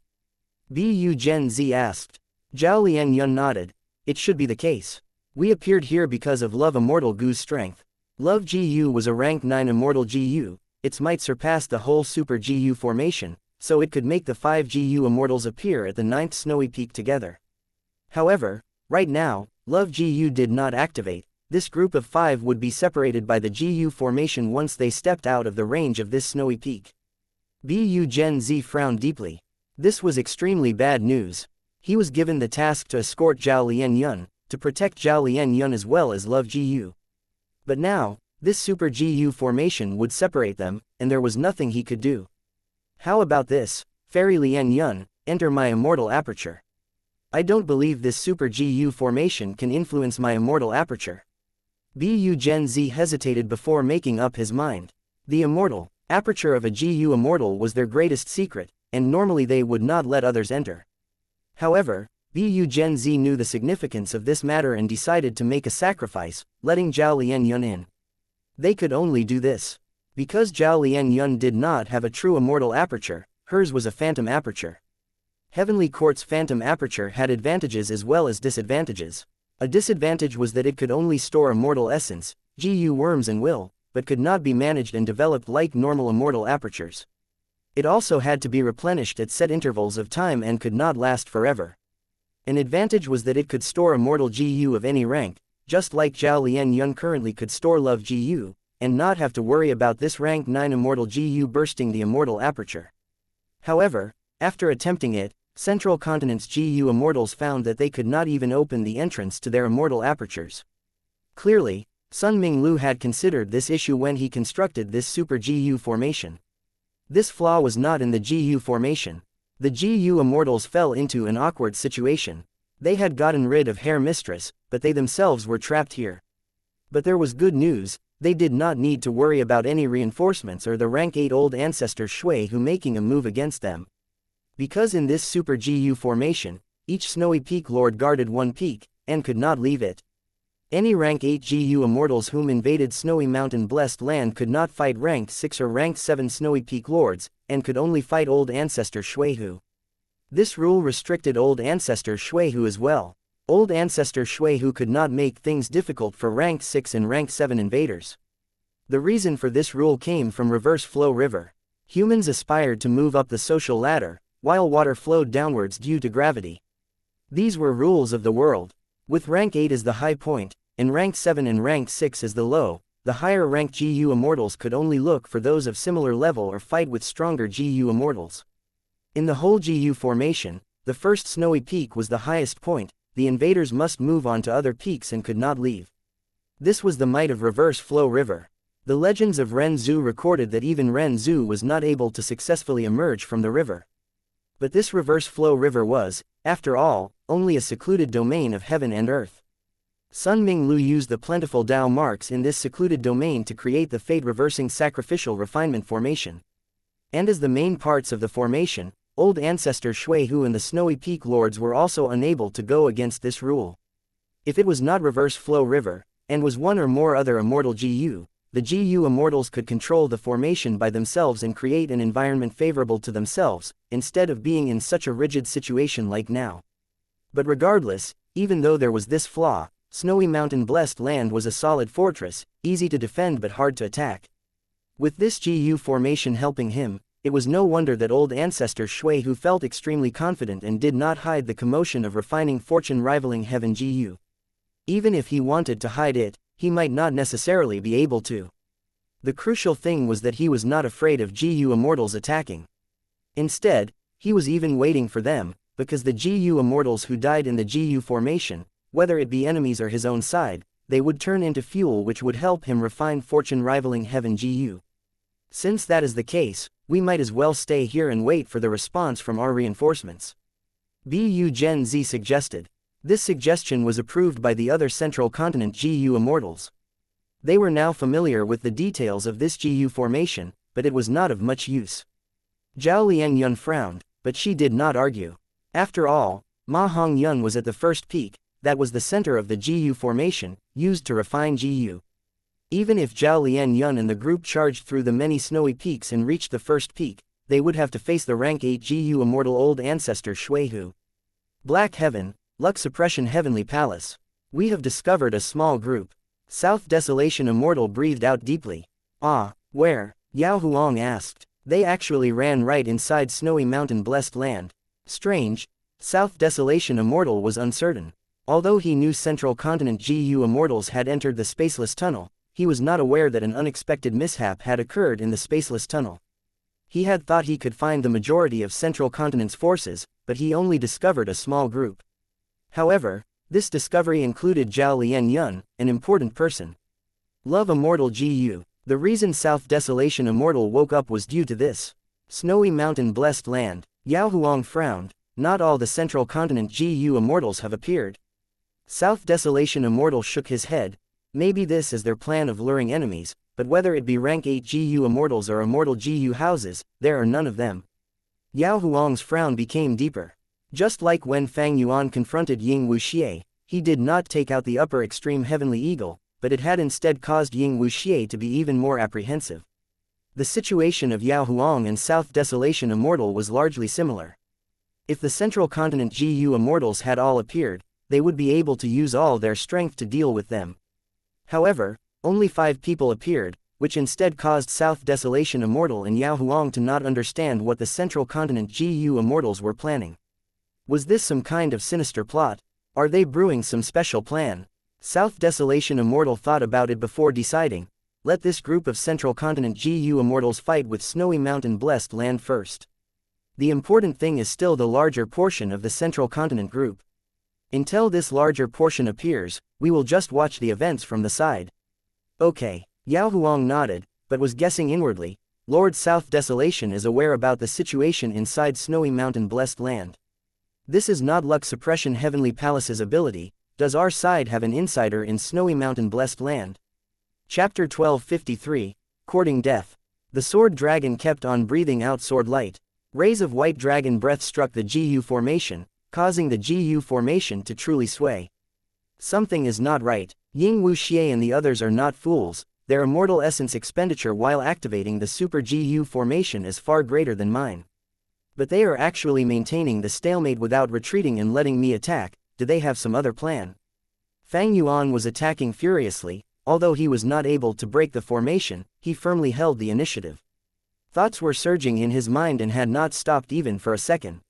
Bu Gen Z asked. Zhao Lianyun nodded. It should be the case. We appeared here because of Love Immortal Gu's strength. Love GU was a rank 9 Immortal GU, its might surpassed the whole Super GU formation, so it could make the 5 GU Immortals appear at the 9th snowy peak together. However, right now, Love GU did not activate. This group of 5 would be separated by the GU formation once they stepped out of the range of this snowy peak. Bu Gen Z frowned deeply. This was extremely bad news. He was given the task to escort Zhao Lianyun, to protect Zhao Lianyun as well as Love GU. But now, this Super GU formation would separate them, and there was nothing he could do. How about this, Fairy Lianyun, enter my immortal aperture. I don't believe this Super GU formation can influence my immortal aperture. Bu Gen Z hesitated before making up his mind. The immortal aperture of a GU immortal was their greatest secret, and normally they would not let others enter. However, Bu Gen Z knew the significance of this matter and decided to make a sacrifice, letting Zhao Lianyun in. They could only do this because Zhao Lianyun did not have a true immortal aperture. Hers was a phantom aperture. Heavenly Court's phantom aperture had advantages as well as disadvantages. A disadvantage was that it could only store immortal essence, GU worms and will, but could not be managed and developed like normal immortal apertures. It also had to be replenished at set intervals of time and could not last forever. An advantage was that it could store immortal GU of any rank, just like Zhao Lianyun currently could store Love GU, and not have to worry about this rank 9 immortal GU bursting the immortal aperture. However, after attempting it, Central Continent's GU immortals found that they could not even open the entrance to their immortal apertures. Clearly, Sun Minglu had considered this issue when he constructed this Super GU formation. This flaw was not in the GU formation. The GU immortals fell into an awkward situation. They had gotten rid of Hair Mistress, but they themselves were trapped here. But there was good news, they did not need to worry about any reinforcements or the rank 8 old ancestor Shui who making a move against them. Because in this Super GU formation, each snowy peak lord guarded one peak, and could not leave it. Any rank 8 GU immortals whom invaded Snowy Mountain Blessed Land could not fight rank 6 or rank 7 snowy peak lords, and could only fight old ancestor Shuihu. This rule restricted old ancestor Shuihu as well. Old ancestor Shuihu could not make things difficult for rank 6 and rank 7 invaders. The reason for this rule came from Reverse Flow River. Humans aspired to move up the social ladder, while water flowed downwards due to gravity. These were rules of the world. With rank 8 as the high point, and rank 7 and rank 6 as the low, the higher rank GU immortals could only look for those of similar level or fight with stronger GU immortals. In the whole GU formation, the first snowy peak was the highest point. The invaders must move on to other peaks and could not leave. This was the might of Reverse Flow River. The legends of Ren Zhu recorded that even Ren Zhu was not able to successfully emerge from the river. But this Reverse Flow River was, after all, only a secluded domain of heaven and earth. Sun Minglu used the plentiful Dao marks in this secluded domain to create the fate-reversing sacrificial refinement formation. And as the main parts of the formation, old ancestor Shuihu and the Snowy Peak Lords were also unable to go against this rule. If it was not Reverse Flow River, and was one or more other immortal GU, the GU immortals could control the formation by themselves and create an environment favorable to themselves, instead of being in such a rigid situation like now. But regardless, even though there was this flaw, Snowy Mountain Blessed Land was a solid fortress, easy to defend but hard to attack. With this GU formation helping him, it was no wonder that old ancestor Shuihu felt extremely confident and did not hide the commotion of refining fortune rivaling heaven GU. Even if he wanted to hide it, he might not necessarily be able to. The crucial thing was that he was not afraid of GU immortals attacking. Instead, he was even waiting for them, because the GU immortals who died in the GU formation, whether it be enemies or his own side, they would turn into fuel which would help him refine fortune rivaling heaven GU. Since that is the case, we might as well stay here and wait for the response from our reinforcements. Bu Gen Z suggested. This suggestion was approved by the other Central Continent GU immortals. They were now familiar with the details of this GU formation, but it was not of much use. Zhao Lianyun frowned, but she did not argue. After all, Ma Hongyun was at the first peak, that was the center of the GU formation, used to refine GU. Even if Zhao Lianyun and the group charged through the many snowy peaks and reached the first peak, they would have to face the rank 8 GU immortal old ancestor Shuihu. Black Heaven, Luck Suppression Heavenly Palace. We have discovered a small group. South Desolation Immortal breathed out deeply. Ah, where? Yao Huang asked. They actually ran right inside Snowy Mountain Blessed Land. Strange. South Desolation Immortal was uncertain. Although he knew Central Continent GU Immortals had entered the spaceless tunnel, he was not aware that an unexpected mishap had occurred in the spaceless tunnel. He had thought he could find the majority of Central Continent's forces, but he only discovered a small group. However, this discovery included Zhao Lian Yun, an important person. Love Immortal GU. The reason South Desolation Immortal woke up was due to this. Snowy Mountain Blessed Land. Yao Huang frowned. Not all the Central Continent GU Immortals have appeared. South Desolation Immortal shook his head. Maybe this is their plan of luring enemies, but whether it be rank 8 GU Immortals or Immortal GU houses, there are none of them. Yao Huang's frown became deeper. Just like when Fang Yuan confronted Ying Wuxia, he did not take out the upper extreme Heavenly Eagle, but it had instead caused Ying Wuxia to be even more apprehensive. The situation of Yao Huang and South Desolation Immortal was largely similar. If the Central Continent GU Immortals had all appeared, they would be able to use all their strength to deal with them. However, only 5 people appeared, which instead caused South Desolation Immortal and Yao Huang to not understand what the Central Continent GU Immortals were planning. Was this some kind of sinister plot? Are they brewing some special plan? South Desolation Immortal thought about it before deciding. Let this group of Central Continent GU Immortals fight with Snowy Mountain Blessed Land first. The important thing is still the larger portion of the Central Continent group. Until this larger portion appears, we will just watch the events from the side. Okay, Yao Huang nodded, but was guessing inwardly. Lord South Desolation is aware about the situation inside Snowy Mountain Blessed Land. This is not Luck Suppression Heavenly Palace's ability. Does our side have an insider in Snowy Mountain Blessed Land? Chapter 1253, Courting Death. The sword dragon kept on breathing out sword light. Rays of white dragon breath struck the GU formation, causing the GU formation to truly sway. Something is not right. Ying Wuxia and the others are not fools. Their immortal essence expenditure while activating the super GU formation is far greater than mine. But they are actually maintaining the stalemate without retreating and letting me attack. Do they have some other plan? Fang Yuan was attacking furiously. Although he was not able to break the formation, he firmly held the initiative. Thoughts were surging in his mind and had not stopped even for a second.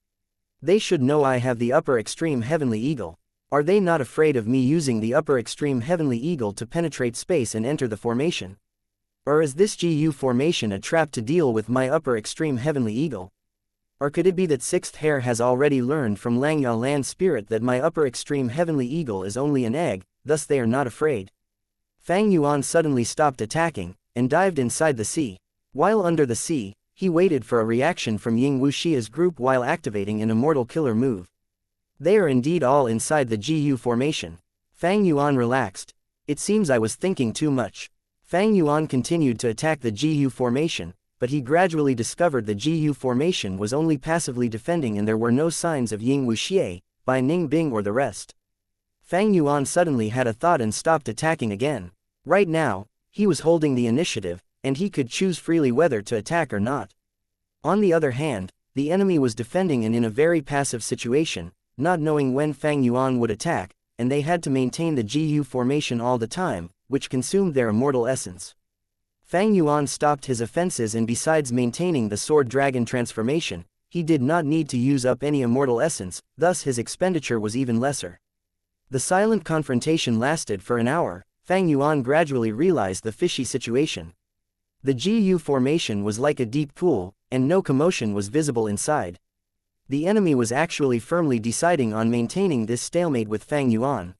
They should know I have the upper extreme Heavenly Eagle. Are they not afraid of me using the upper extreme Heavenly Eagle to penetrate space and enter the formation? Or is this GU formation a trap to deal with my upper extreme Heavenly Eagle? Or could it be that Sixth Hair has already learned from Langya Land Spirit that my upper extreme Heavenly Eagle is only an egg, thus they are not afraid? Fang Yuan suddenly stopped attacking, and dived inside the sea. While under the sea, he waited for a reaction from Ying Wuxia's group while activating an Immortal Killer move. They are indeed all inside the GU formation. Fang Yuan relaxed. It seems I was thinking too much. Fang Yuan continued to attack the GU formation, but he gradually discovered the GU formation was only passively defending and there were no signs of Ying Wuxia, Bai Ningbing or the rest. Fang Yuan suddenly had a thought and stopped attacking again. Right now, he was holding the initiative, and he could choose freely whether to attack or not. On the other hand, the enemy was defending and in a very passive situation, not knowing when Fang Yuan would attack, and they had to maintain the GU formation all the time, which consumed their immortal essence. Fang Yuan stopped his offenses and besides maintaining the sword dragon transformation, he did not need to use up any immortal essence, thus his expenditure was even lesser. The silent confrontation lasted for an hour. Fang Yuan gradually realized the fishy situation. The GU formation was like a deep pool, and no commotion was visible inside. The enemy was actually firmly deciding on maintaining this stalemate with Fang Yuan.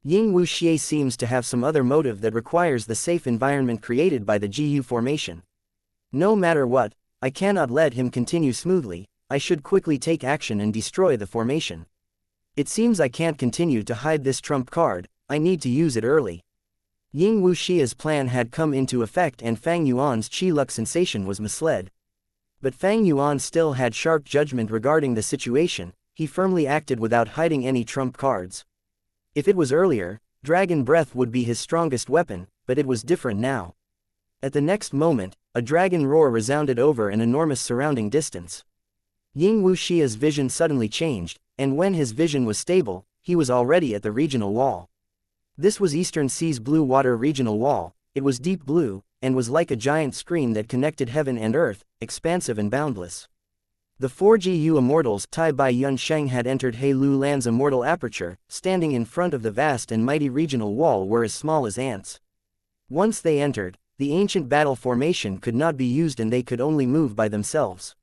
Ying Wuxia seems to have some other motive that requires the safe environment created by the GU formation. No matter what, I cannot let him continue smoothly. I should quickly take action and destroy the formation. It seems I can't continue to hide this trump card. I need to use it early. Ying Wuxia's plan had come into effect and Fang Yuan's Qi Luck sensation was misled. But Fang Yuan still had sharp judgment regarding the situation. He firmly acted without hiding any trump cards. If it was earlier, Dragon Breath would be his strongest weapon, but it was different now. At the next moment, a dragon roar resounded over an enormous surrounding distance. Ying Wuxia's vision suddenly changed, and when his vision was stable, he was already at the regional wall. This was Eastern Sea's blue water regional wall. It was deep blue, and was like a giant screen that connected heaven and earth, expansive and boundless. The 4 GU immortals Tai Bai Yun Sheng had entered He Lu Lan's immortal aperture, standing in front of the vast and mighty regional wall were as small as ants. Once they entered, the ancient battle formation could not be used and they could only move by themselves.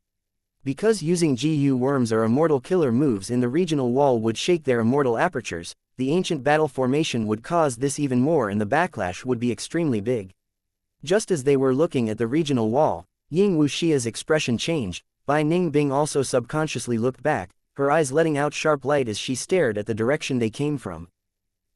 Because using GU worms or immortal killer moves in the regional wall would shake their immortal apertures, the ancient battle formation would cause this even more and the backlash would be extremely big. Just as they were looking at the regional wall, Ying Wuxia's expression changed. Bai Ningbing also subconsciously looked back, her eyes letting out sharp light as she stared at the direction they came from.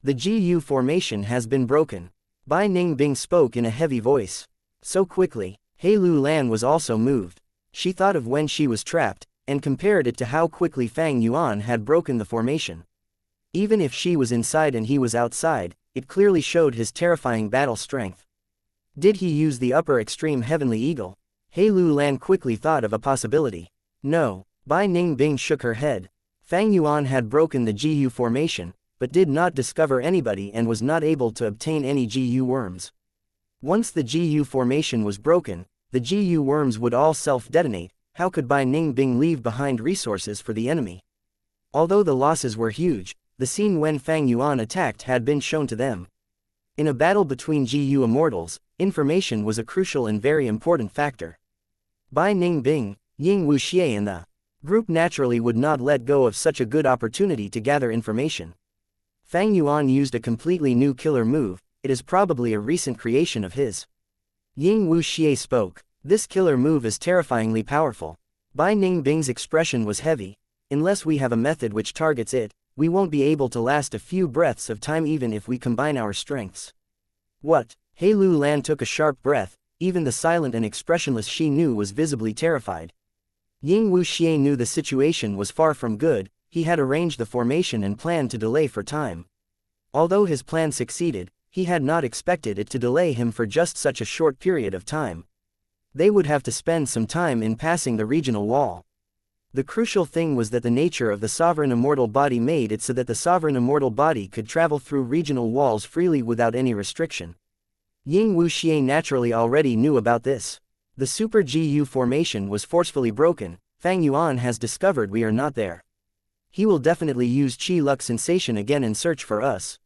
The GU formation has been broken. Bai Ningbing spoke in a heavy voice. So quickly, He Lu Lan was also moved. She thought of when she was trapped, and compared it to how quickly Fang Yuan had broken the formation. Even if she was inside and he was outside, it clearly showed his terrifying battle strength. Did he use the upper extreme heavenly eagle? He Lu Lan quickly thought of a possibility. No. Bai Ningbing shook her head. Fang Yuan had broken the GU formation, but did not discover anybody and was not able to obtain any GU worms. Once the GU formation was broken, the GU worms would all self-detonate. How could Bai Ningbing leave behind resources for the enemy? Although the losses were huge, the scene when Fang Yuan attacked had been shown to them. In a battle between GU immortals, information was a crucial and very important factor. Bai Ningbing, Ying Wuxia and the group naturally would not let go of such a good opportunity to gather information. Fang Yuan used a completely new killer move. It is probably a recent creation of his. Ying Wuxia spoke. This killer move is terrifyingly powerful. Bai Ningbing's expression was heavy. Unless we have a method which targets it, we won't be able to last a few breaths of time even if we combine our strengths. What? He Lu Lan took a sharp breath. Even the silent and expressionless she knew was visibly terrified. Ying Wuxia knew the situation was far from good. He had arranged the formation and planned to delay for time. Although his plan succeeded, he had not expected it to delay him for just such a short period of time. They would have to spend some time in passing the regional wall. The crucial thing was that the nature of the sovereign immortal body made it so that the sovereign immortal body could travel through regional walls freely without any restriction. Ying Wuxia naturally already knew about this. The Super GU formation was forcefully broken. Fang Yuan has discovered we are not there. He will definitely use Qi Luck sensation again and search for us.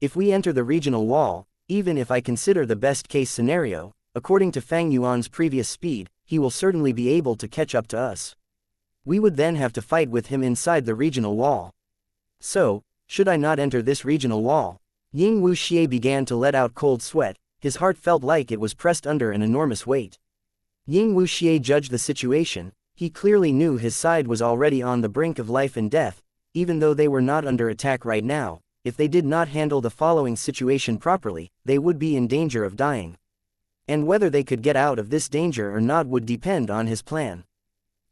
If we enter the regional wall, even if I consider the best case scenario, according to Fang Yuan's previous speed, he will certainly be able to catch up to us. We would then have to fight with him inside the regional wall. So, should I not enter this regional wall? Ying Wuxia began to let out cold sweat. His heart felt like it was pressed under an enormous weight. Ying Wuxia judged the situation. He clearly knew his side was already on the brink of life and death. Even though they were not under attack right now, if they did not handle the following situation properly, they would be in danger of dying. And whether they could get out of this danger or not would depend on his plan.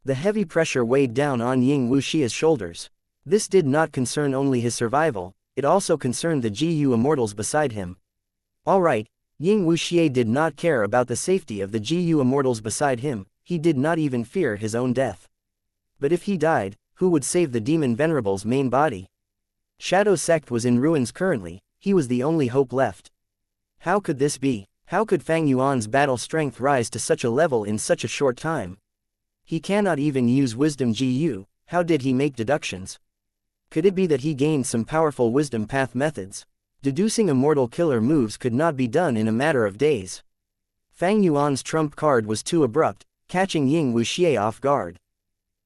The heavy pressure weighed down on Ying Wuxia's shoulders. This did not concern only his survival, it also concerned the GU immortals beside him. Alright. Ying Wuxia did not care about the safety of the GU immortals beside him. He did not even fear his own death. But if he died, who would save the demon venerable's main body? Shadow sect was in ruins currently. He was the only hope left. How could this be? How could Fang Yuan's battle strength rise to such a level in such a short time? He cannot even use wisdom GU. How did he make deductions? Could it be that he gained some powerful wisdom path methods? Deducing immortal killer moves could not be done in a matter of days. Fang Yuan's trump card was too abrupt, catching Ying Wuxia off guard.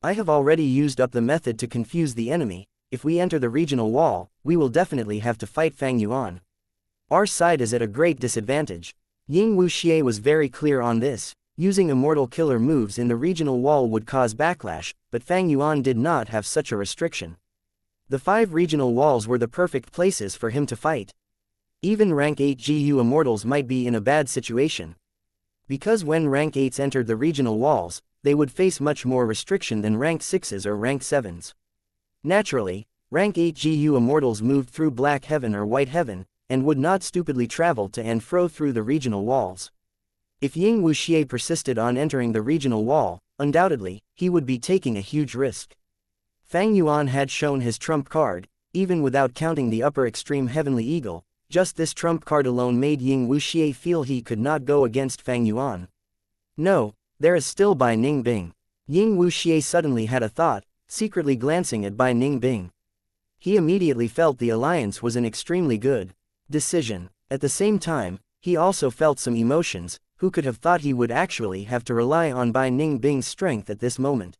I have already used up the method to confuse the enemy. If we enter the regional wall, we will definitely have to fight Fang Yuan. Our side is at a great disadvantage. Ying Wuxia was very clear on this. Using immortal killer moves in the regional wall would cause backlash, but Fang Yuan did not have such a restriction. The 5 regional walls were the perfect places for him to fight. Even rank 8 GU immortals might be in a bad situation. Because when rank 8s entered the regional walls, they would face much more restriction than rank 6s or rank 7s. Naturally, rank 8 GU immortals moved through Black Heaven or White Heaven, and would not stupidly travel to and fro through the regional walls. If Ying Wuxia persisted on entering the regional wall, undoubtedly, he would be taking a huge risk. Fang Yuan had shown his trump card. even without counting the upper extreme heavenly eagle. Just this trump card alone made Ying Wuxie feel he could not go against Fang Yuan. No, there is still Bai Ningbing. Ying Wuxie suddenly had a thought, secretly glancing at Bai Ningbing. He immediately felt the alliance was an extremely good decision. At the same time, he also felt some emotions. Who could have thought he would actually have to rely on Bai Ningbing's strength at this moment?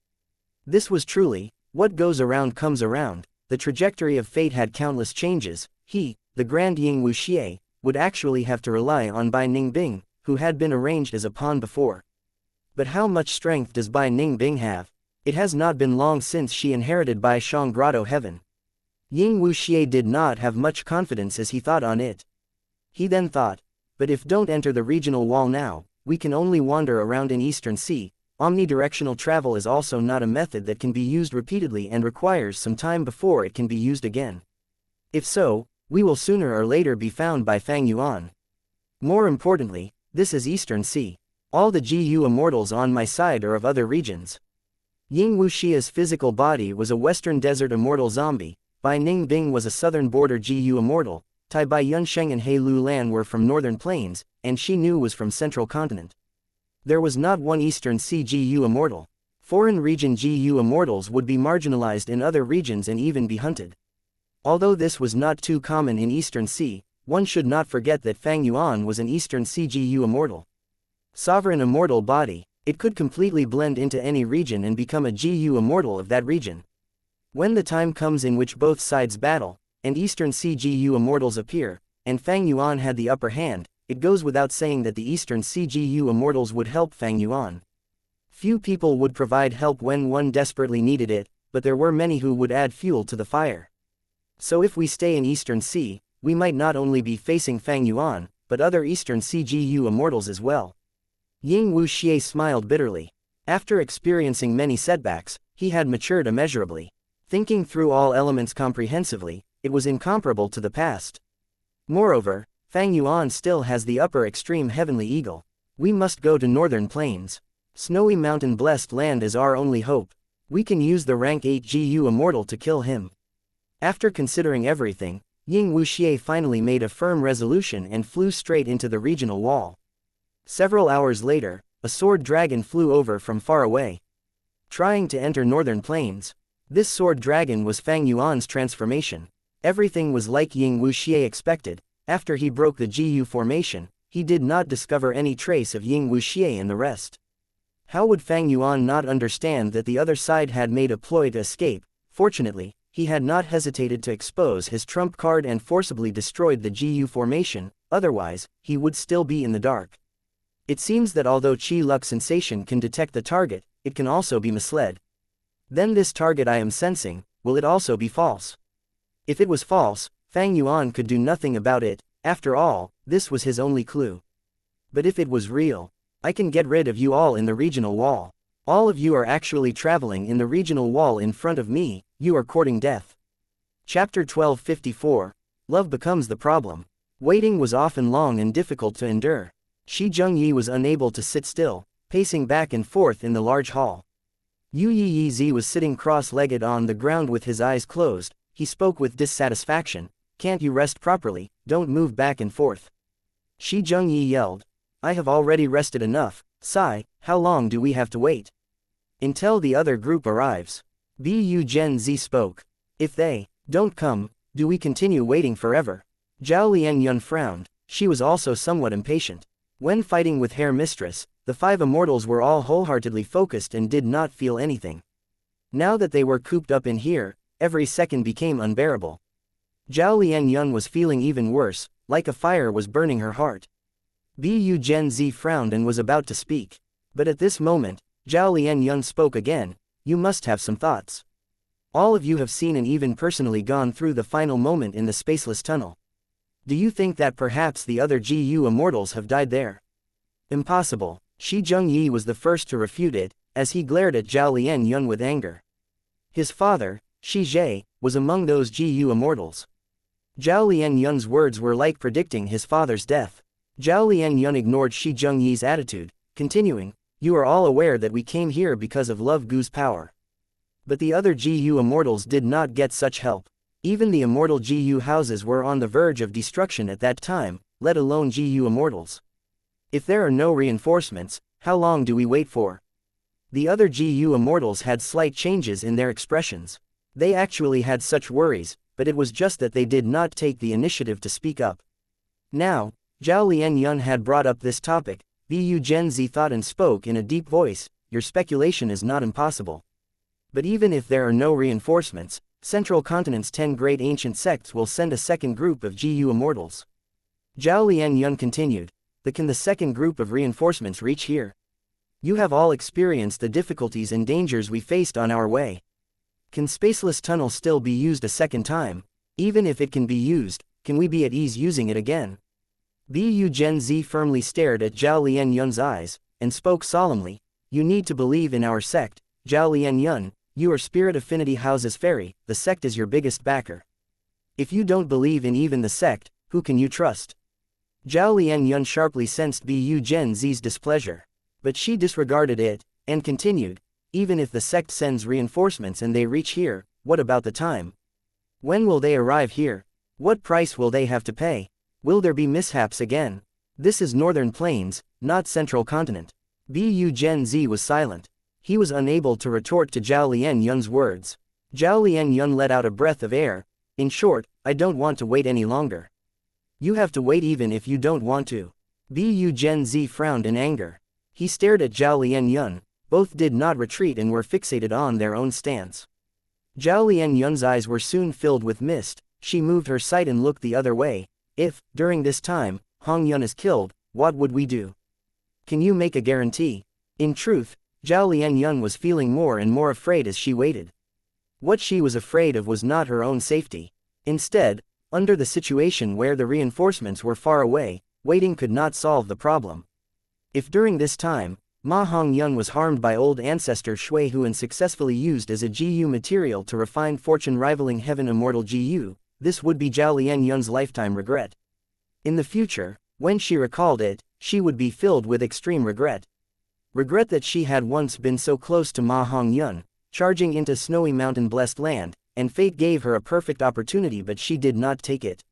This was truly, what goes around comes around. The trajectory of fate had countless changes. He, the Grand Ying Wuxie, would actually have to rely on Bai Ningbing, who had been arranged as a pawn before. But how much strength does Bai Ningbing have? It has not been long since she inherited Bai Shang Grotto Heaven. Ying Wuxie did not have much confidence as he thought on it. He then thought, but if don't enter the regional wall now, we can only wander around in Eastern Sea. Omnidirectional travel is also not a method that can be used repeatedly and requires some time before it can be used again. If so, we will sooner or later be found by Fang Yuan. More importantly, this is Eastern Sea. All the GU immortals on my side are of other regions. Ying Wuxia's physical body was a Western Desert immortal zombie, Bai Ningbing was a Southern Border GU immortal, Tai Bai Yunsheng and He Lu Lan were from Northern Plains, and Shi Nu was from Central Continent. There was not one Eastern Sea GU immortal. Foreign region GU immortals would be marginalized in other regions and even be hunted. Although this was not too common in Eastern Sea, one should not forget that Fang Yuan was an Eastern Sea GU immortal. Sovereign immortal body, it could completely blend into any region and become a GU immortal of that region. When the time comes in which both sides battle, and Eastern Sea GU immortals appear, and Fang Yuan had the upper hand, it goes without saying that the Eastern Sea GU immortals would help Fang Yuan. Few people would provide help when one desperately needed it, but there were many who would add fuel to the fire. So if we stay in Eastern Sea, we might not only be facing Fang Yuan, but other Eastern Sea GU immortals as well. Ying Wuxie smiled bitterly. After experiencing many setbacks, he had matured immeasurably. Thinking through all elements comprehensively, it was incomparable to the past. Moreover, Fang Yuan still has the upper extreme heavenly eagle. We must go to Northern Plains. Snowy mountain blessed land is our only hope. We can use the rank 8 GU immortal to kill him. After considering everything, Ying Wuxie finally made a firm resolution and flew straight into the regional wall. Several hours later, a sword dragon flew over from far away, trying to enter Northern Plains. This sword dragon was Fang Yuan's transformation. Everything was like Ying Wuxie expected. After he broke the GU formation, he did not discover any trace of Ying Wuxie and the rest. How would Fang Yuan not understand that the other side had made a ploy to escape? Fortunately, he had not hesitated to expose his trump card and forcibly destroyed the GU formation, otherwise, he would still be in the dark. It seems that although Qi Luck sensation can detect the target, it can also be misled. Then this target I am sensing, will it also be false? If it was false, Fang Yuan could do nothing about it. After all, this was his only clue. But if it was real, I can get rid of you all in the regional wall. All of you are actually traveling in the regional wall in front of me, you are courting death. Chapter 1254. Love becomes the problem. Waiting was often long and difficult to endure. Shi Zhengyi was unable to sit still, pacing back and forth in the large hall. Yu Yizi was sitting cross-legged on the ground with his eyes closed. He spoke with dissatisfaction. Can't you rest properly? Don't move back and forth. Shi Zhengyi yelled. I have already rested enough. Sigh, how long do we have to wait? Until the other group arrives. Bu Gen Zi spoke. If they don't come, do we continue waiting forever? Zhao Lianyun frowned. She was also somewhat impatient. When fighting with Hair Mistress, the 5 immortals were all wholeheartedly focused and did not feel anything. Now that they were cooped up in here, every second became unbearable. Zhao Lianyun was feeling even worse, like a fire was burning her heart. Bu Gen Zi frowned and was about to speak. But at this moment, Zhao Lianyun spoke again. You must have some thoughts. All of you have seen and even personally gone through the final moment in the spaceless tunnel. Do you think that perhaps the other GU immortals have died there? Impossible. Shi Zhengyi was the first to refute it, as he glared at Zhao Lianyun with anger. His father, Shi Zhe, was among those GU immortals. Zhao Lianyun's words were like predicting his father's death. Zhao Lianyun ignored Shi Zhengyi's attitude, continuing, you are all aware that we came here because of Love Gu's power. But the other GU immortals did not get such help. Even the immortal GU houses were on the verge of destruction at that time, let alone GU immortals. If there are no reinforcements, how long do we wait for? The other GU immortals had slight changes in their expressions. They actually had such worries, but it was just that they did not take the initiative to speak up. Now, Zhao Lianyun had brought up this topic. Bu Gen Z thought and spoke in a deep voice, your speculation is not impossible. But even if there are no reinforcements, Central Continent's 10 great ancient sects will send a second group of GU immortals. Zhao Lianyun continued, can the second group of reinforcements reach here? You have all experienced the difficulties and dangers we faced on our way. Can Spaceless Tunnel still be used a second time? Even if it can be used, can we be at ease using it again? Bu Gen Z firmly stared at Zhao Lianyun's eyes, and spoke solemnly, you need to believe in our sect, Zhao Lianyun, you are Spirit Affinity House's fairy, the sect is your biggest backer. If you don't believe in even the sect, who can you trust? Zhao Lianyun sharply sensed Bu Gen Z's displeasure. But she disregarded it, and continued, even if the sect sends reinforcements and they reach here, what about the time? When will they arrive here? What price will they have to pay? Will there be mishaps again? This is Northern Plains, not Central Continent. Bu Gen Z was silent. He was unable to retort to Zhao Lianyun's words. Zhao Lianyun let out a breath of air. In short, I don't want to wait any longer. You have to wait even if you don't want to. Bu Gen Z frowned in anger. He stared at Zhao Lianyun. Both did not retreat and were fixated on their own stance. Zhao Lianyun's eyes were soon filled with mist. She moved her sight and looked the other way. If, during this time, Hong Yun is killed, what would we do? Can you make a guarantee? In truth, Zhao Lianyun was feeling more and more afraid as she waited. What she was afraid of was not her own safety. Instead, under the situation where the reinforcements were far away, waiting could not solve the problem. If during this time, Ma Hongyun was harmed by old ancestor Shui Hu and successfully used as a GU material to refine fortune rivaling heaven immortal GU, this would be Zhao Lianyun's lifetime regret. In the future, when she recalled it, she would be filled with extreme regret. Regret that she had once been so close to Ma Hongyun, charging into snowy mountain-blessed land, and fate gave her a perfect opportunity but she did not take it.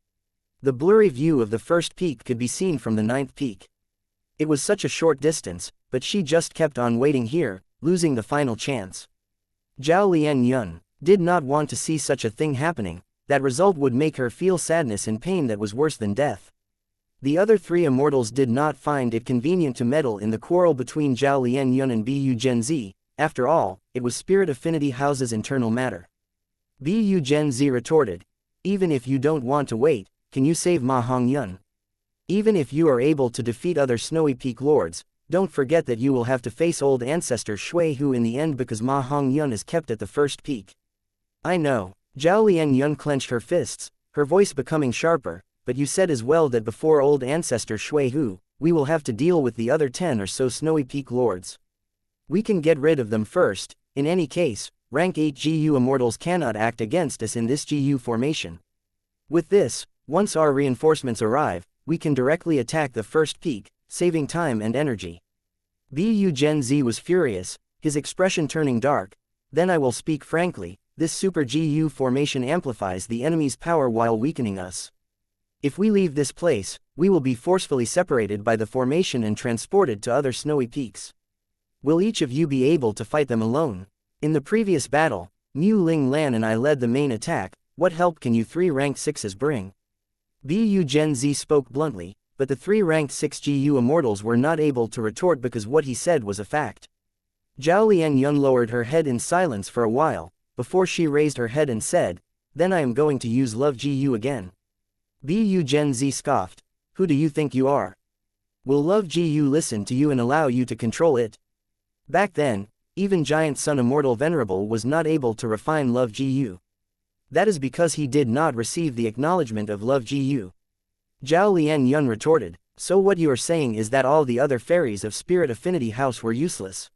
The blurry view of the first peak could be seen from the 9th peak. It was such a short distance, but she just kept on waiting here, losing the final chance. Zhao Lianyun did not want to see such a thing happening. That result would make her feel sadness and pain that was worse than death. The other three immortals did not find it convenient to meddle in the quarrel between Zhao Lianyun and Bu Gen Z. After all, it was Spirit Affinity House's internal matter. Bu Gen Z retorted, even if you don't want to wait, can you save Ma Hongyun? Even if you are able to defeat other Snowy Peak lords, don't forget that you will have to face old ancestor Shui Hu in the end because Ma Hongyun is kept at the first peak. I know. Zhao Lianyun clenched her fists, her voice becoming sharper, but you said as well that before old ancestor Shui Hu, we will have to deal with the other 10 or so Snowy Peak lords. We can get rid of them first. In any case, rank 8 GU immortals cannot act against us in this GU formation. With this, once our reinforcements arrive, we can directly attack the first peak, saving time and energy. Bu Gen Z was furious, his expression turning dark. Then I will speak frankly. This Super GU formation amplifies the enemy's power while weakening us. If we leave this place, we will be forcefully separated by the formation and transported to other snowy peaks. Will each of you be able to fight them alone? In the previous battle, Mu Ling Lan and I led the main attack. What help can you 3 ranked 6s bring? Bu Gen Z spoke bluntly, but the 3 ranked 6 GU immortals were not able to retort because what he said was a fact. Zhao Lianyun lowered her head in silence for a while, before she raised her head and said, then I am going to use Love GU again. Bu Gen Z scoffed, who do you think you are? Will Love GU listen to you and allow you to control it? Back then, even Giant Sun Immortal Venerable was not able to refine Love GU. That is because he did not receive the acknowledgement of Love GU. Zhao Lianyun retorted, so what you are saying is that all the other fairies of Spirit Affinity House were useless.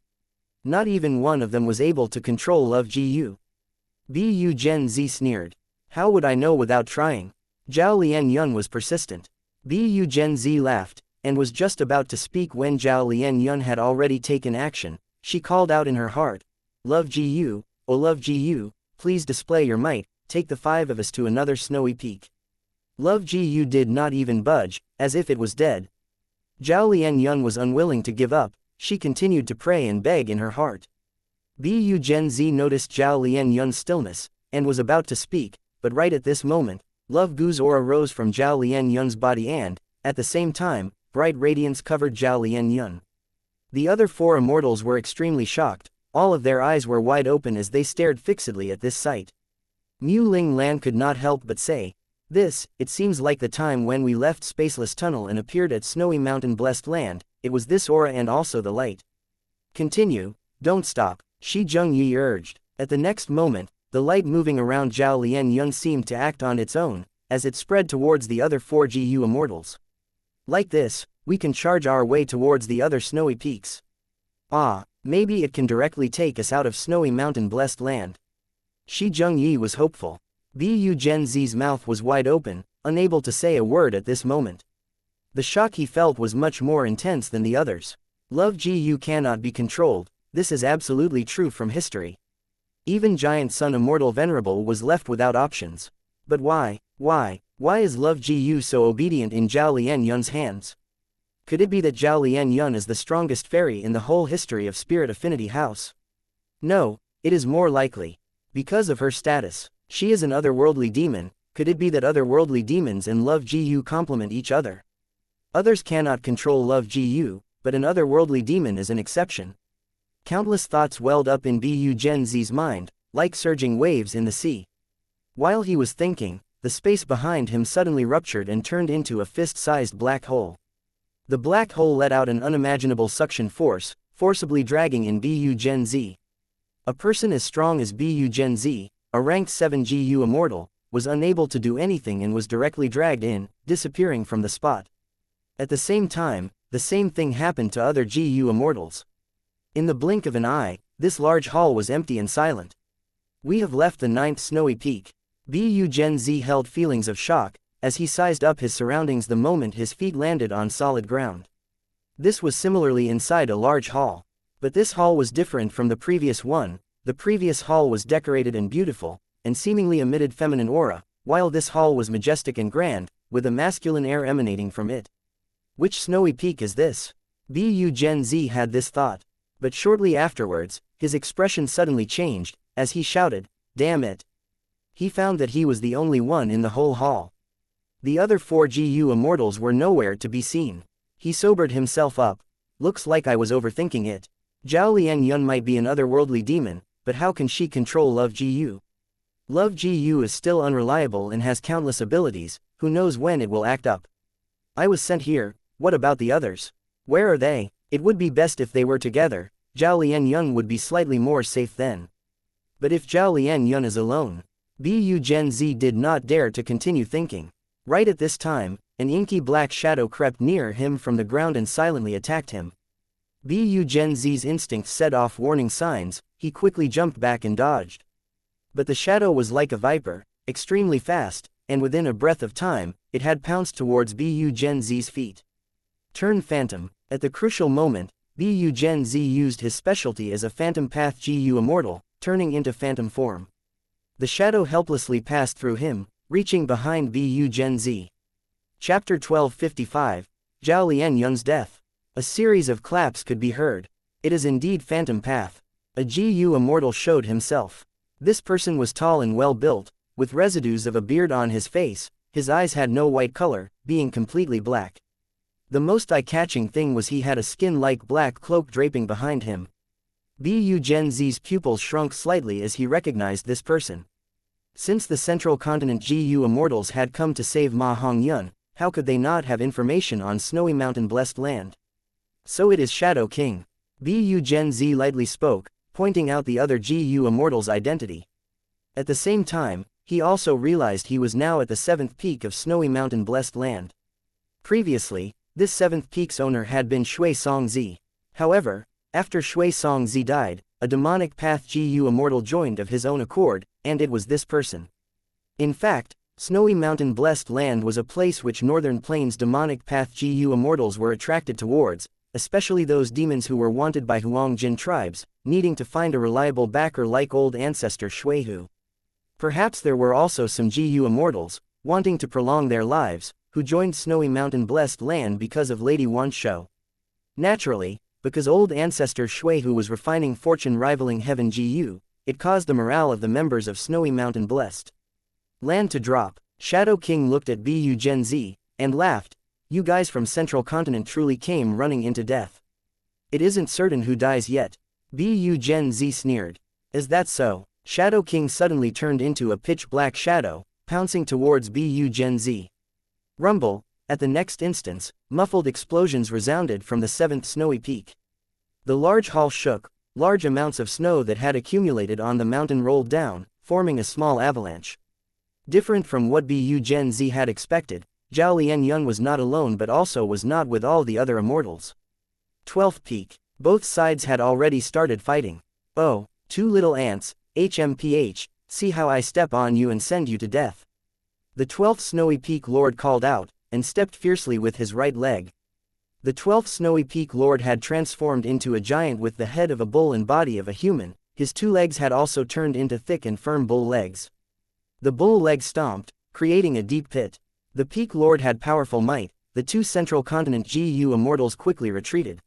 Not even one of them was able to control Love GU. Bu Gen Z sneered. How would I know without trying? Zhao Lianyun was persistent. Bu Gen Z laughed, and was just about to speak when Zhao Lianyun had already taken action. She called out in her heart, Love GU, oh Love GU, please display your might, take the 5 of us to another snowy peak. Love Ji did not even budge, as if it was dead. Zhao Lianyun was unwilling to give up, she continued to pray and beg in her heart. Bu Gen Z noticed Zhao Lianyun's stillness, and was about to speak, but right at this moment, Love Gu's aura rose from Zhao Lianyun's body and, at the same time, bright radiance covered Zhao Lianyun. The other 4 immortals were extremely shocked, all of their eyes were wide open as they stared fixedly at this sight. Mu Ling Lan could not help but say, it seems like the time when we left Spaceless Tunnel and appeared at Snowy Mountain Blessed Land, it was this aura and also the light. Continue, don't stop, Shi Zhengyi urged. At the next moment, the light moving around Zhao Lianyun seemed to act on its own, as it spread towards the other 4 GU immortals. Like this, we can charge our way towards the other snowy peaks. Maybe it can directly take us out of Snowy Mountain Blessed Land. Shi Zhengyi was hopeful. Bu Gen Z's mouth was wide open, unable to say a word at this moment. The shock he felt was much more intense than the others. Love Gu cannot be controlled, this is absolutely true from history. Even Giant Sun Immortal Venerable was left without options. But why is Love Gu so obedient in Zhao Lianyun's hands? Could it be that Zhao Lianyun is the strongest fairy in the whole history of Spirit Affinity House? No, it is more likely. Because of her status, she is an otherworldly demon. Could it be that otherworldly demons and Love Gu complement each other? Others cannot control Love Gu, but an otherworldly demon is an exception. Countless thoughts welled up in Bu Gen Z's mind, like surging waves in the sea. While he was thinking, the space behind him suddenly ruptured and turned into a fist-sized black hole. The black hole let out an unimaginable suction force, forcibly dragging in Bu Gen Z. A person as strong as Bu Gen Z, a ranked 7 GU immortal, was unable to do anything and was directly dragged in, disappearing from the spot. At the same time, the same thing happened to other GU immortals. In the blink of an eye, this large hall was empty and silent. We have left the 9th snowy peak. Bu Gen Z held feelings of shock, as he sized up his surroundings the moment his feet landed on solid ground. This was similarly inside a large hall. But this hall was different from the previous one. The previous hall was decorated and beautiful, and seemingly emitted feminine aura, while this hall was majestic and grand, with a masculine air emanating from it. Which snowy peak is this? Bu Gen Z had this thought. But shortly afterwards, his expression suddenly changed, as he shouted, "Damn it!" He found that he was the only one in the whole hall. The other 4 GU immortals were nowhere to be seen. He sobered himself up. Looks like I was overthinking it. Zhao Lianyun might be an otherworldly demon, but how can she control Love Gu? Love Gu is still unreliable and has countless abilities, who knows when it will act up. I was sent here, what about the others? Where are they? It would be best if they were together. Zhao Lianyun would be slightly more safe then. But if Zhao Lianyun is alone, Bu Gen Z did not dare to continue thinking. Right at this time, an inky black shadow crept near him from the ground and silently attacked him. Bu Gen Z's instincts set off warning signs, he quickly jumped back and dodged. But the shadow was like a viper, extremely fast, and within a breath of time, it had pounced towards Bu Gen Z's feet. Turn Phantom. At the crucial moment, Bu Gen Z used his specialty as a Phantom Path GU immortal, turning into phantom form. The shadow helplessly passed through him, reaching behind Bu Gen Z. Chapter 1255, Zhao Lianyun's death. A series of claps could be heard. It is indeed Phantom Path. A GU immortal showed himself. This person was tall and well built, with residues of a beard on his face. His eyes had no white color, being completely black. The most eye-catching thing was he had a skin-like black cloak draping behind him. Bu Gen Z's pupils shrunk slightly as he recognized this person. Since the Central Continent GU immortals had come to save Ma Hongyun, how could they not have information on Snowy Mountain Blessed Land? So it is Shadow King. Bu Gen Z lightly spoke, pointing out the other GU immortal's identity. At the same time, he also realized he was now at the 7th peak of Snowy Mountain Blessed Land. Previously, this 7th peak's owner had been Shui Songzi. However, after Shui Songzi died, a demonic path GU immortal joined of his own accord, and it was this person. In fact, Snowy Mountain Blessed Land was a place which Northern Plains demonic path GU immortals were attracted towards, especially those demons who were wanted by Huangjin tribes, needing to find a reliable backer like old ancestor Shuihu. Perhaps there were also some GU immortals, wanting to prolong their lives, who joined Snowy Mountain Blessed Land because of Lady Wan's show. Naturally, because old ancestor Shui Hu was refining fortune rivaling heaven GU, it caused the morale of the members of Snowy Mountain Blessed Land to drop. Shadow King looked at Bu Gen Z, and laughed. You guys from Central Continent truly came running into death. It isn't certain who dies yet. Bu Gen Z sneered. Is that so? Shadow King suddenly turned into a pitch-black shadow, pouncing towards Bu Gen Z. Rumble. At the next instance, muffled explosions resounded from the 7th snowy peak. The large hall shook, large amounts of snow that had accumulated on the mountain rolled down, forming a small avalanche. Different from what Bu Gen Z had expected, Zhao Lianyun was not alone but also was not with all the other immortals. 12th peak. Both sides had already started fighting. Oh, two little ants, HMPH, see how I step on you and send you to death. The 12th snowy peak lord called out, and stepped fiercely with his right leg. The 12th snowy peak lord had transformed into a giant with the head of a bull and body of a human. His two legs had also turned into thick and firm bull legs. The bull leg stomped, creating a deep pit. The peak lord had powerful might. The two Central Continent GU immortals quickly retreated.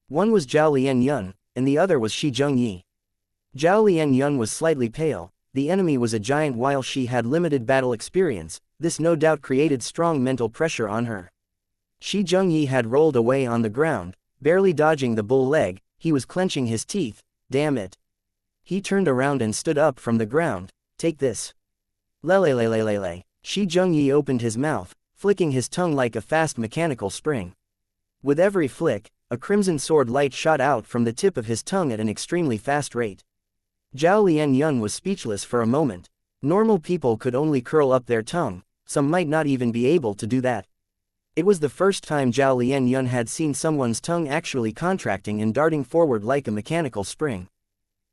One was Zhao Lianyun, and the other was Shi Zhengyi. Zhao Lianyun was slightly pale. The enemy was a giant while she had limited battle experience. This no doubt created strong mental pressure on her. Shi Zhengyi had rolled away on the ground, barely dodging the bull leg. He was clenching his teeth. Damn it. He turned around and stood up from the ground. Take this. Lelelelelele. Shi Zhengyi opened his mouth, flicking his tongue like a fast mechanical spring. With every flick, a crimson sword light shot out from the tip of his tongue at an extremely fast rate. Zhao Lianyun was speechless for a moment. Normal people could only curl up their tongue, some might not even be able to do that. It was the first time Zhao Lianyun had seen someone's tongue actually contracting and darting forward like a mechanical spring.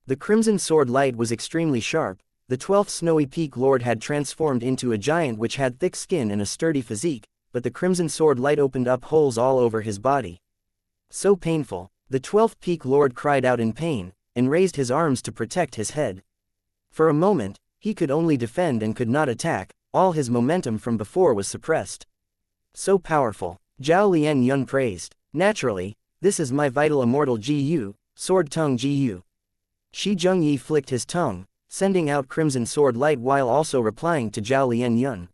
The crimson sword light was extremely sharp. The 12th snowy peak lord had transformed into a giant which had thick skin and a sturdy physique, but the crimson sword light opened up holes all over his body. So painful. The 12th peak lord cried out in pain, and raised his arms to protect his head. For a moment, he could only defend and could not attack. All his momentum from before was suppressed. So powerful. Zhao Lianyun praised. Naturally, this is my vital immortal GU, sword tongue GU. Shi Zhengyi flicked his tongue, sending out crimson sword light while also replying to Zhao Lianyun.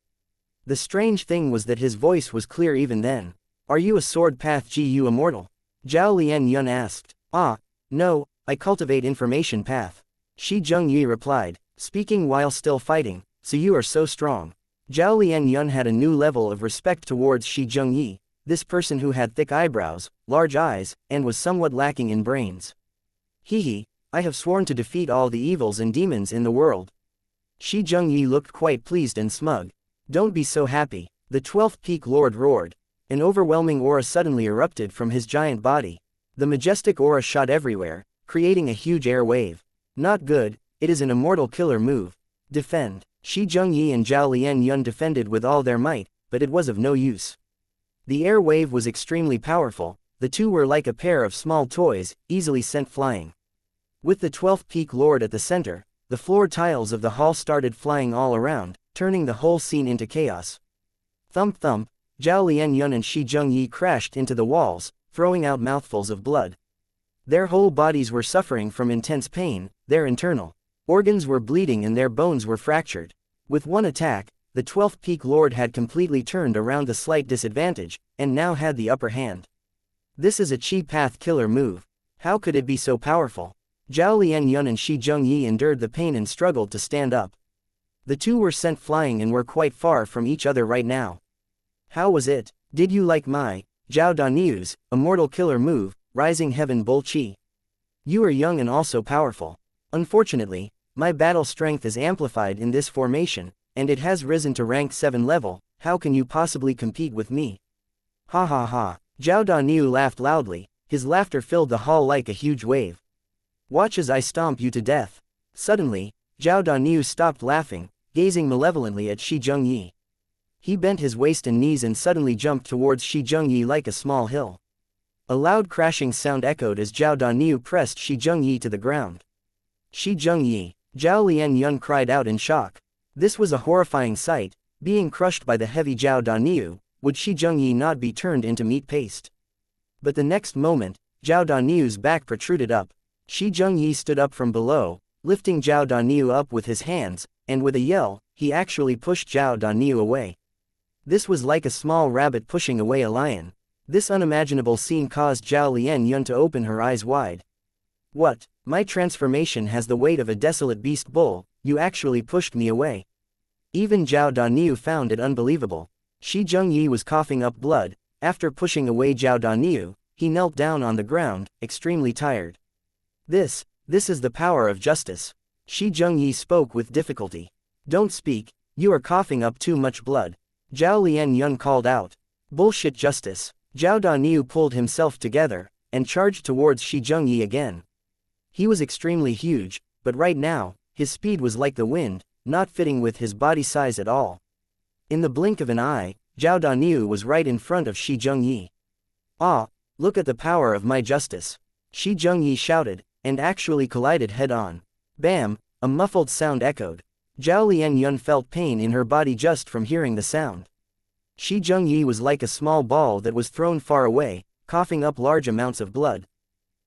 The strange thing was that his voice was clear even then. Are you a sword path GU immortal? Zhao Lianyun asked. Ah, no, I cultivate information path. Shi Zhengyi replied, speaking while still fighting. So you are so strong. Zhao Lianyun had a new level of respect towards Shi Zhengyi, this person who had thick eyebrows, large eyes, and was somewhat lacking in brains. Hehe, I have sworn to defeat all the evils and demons in the world. Shi Zhengyi looked quite pleased and smug. Don't be so happy. The 12th peak lord roared. An overwhelming aura suddenly erupted from his giant body. The majestic aura shot everywhere, creating a huge air wave. Not good, it is an immortal killer move. Defend. Shi Zhengyi and Zhao Lianyun defended with all their might, but it was of no use. The air wave was extremely powerful. The two were like a pair of small toys, easily sent flying. With the 12th peak lord at the center, the floor tiles of the hall started flying all around, turning the whole scene into chaos. Thump thump, Zhao Lianyun and Shi Zhengyi crashed into the walls, throwing out mouthfuls of blood. Their whole bodies were suffering from intense pain, their internal organs were bleeding and their bones were fractured. With one attack, the 12th peak lord had completely turned around the slight disadvantage, and now had the upper hand. This is a chi path killer move. How could it be so powerful? Zhao Lianyun and Shi Zhengyi endured the pain and struggled to stand up. The two were sent flying and were quite far from each other right now. How was it? Did you like my Zhao Daniu's immortal killer move, Rising Heaven Bull Chi? You are young and also powerful. Unfortunately, my battle strength is amplified in this formation, and it has risen to rank 7 level. How can you possibly compete with me? Ha ha ha. Zhao Daniu laughed loudly. His laughter filled the hall like a huge wave. Watch as I stomp you to death. Suddenly, Zhao Daniu stopped laughing, gazing malevolently at Shi Zhengyi. He bent his waist and knees and suddenly jumped towards Shi Zhengyi like a small hill. A loud crashing sound echoed as Zhao Daniu pressed Shi Zhengyi to the ground. Shi Zhengyi, Zhao Lianyun cried out in shock. This was a horrifying sight, being crushed by the heavy Zhao Daniu. Would Shi Zhengyi not be turned into meat paste? But the next moment, Zhao Daniu's back protruded up. Shi Zhengyi stood up from below, lifting Zhao Daniu up with his hands, and with a yell, he actually pushed Zhao Daniu away. This was like a small rabbit pushing away a lion. This unimaginable scene caused Zhao Lianyun to open her eyes wide. What? My transformation has the weight of a desolate beast bull, you actually pushed me away. Even Zhao Daniu found it unbelievable. Shi Zhengyi was coughing up blood. After pushing away Zhao Daniu, he knelt down on the ground, extremely tired. This is the power of justice. Shi Zhengyi spoke with difficulty. Don't speak, you are coughing up too much blood. Zhao Lianyun called out. Bullshit justice. Zhao Daniu pulled himself together, and charged towards Shi Zhengyi again. He was extremely huge, but right now, his speed was like the wind, not fitting with his body size at all. In the blink of an eye, Zhao Daniu was right in front of Shi Zhengyi. Ah, look at the power of my justice. Shi Zhengyi shouted, and actually collided head-on. Bam, a muffled sound echoed. Zhao Lianyun felt pain in her body just from hearing the sound. Shi Zhengyi was like a small ball that was thrown far away, coughing up large amounts of blood.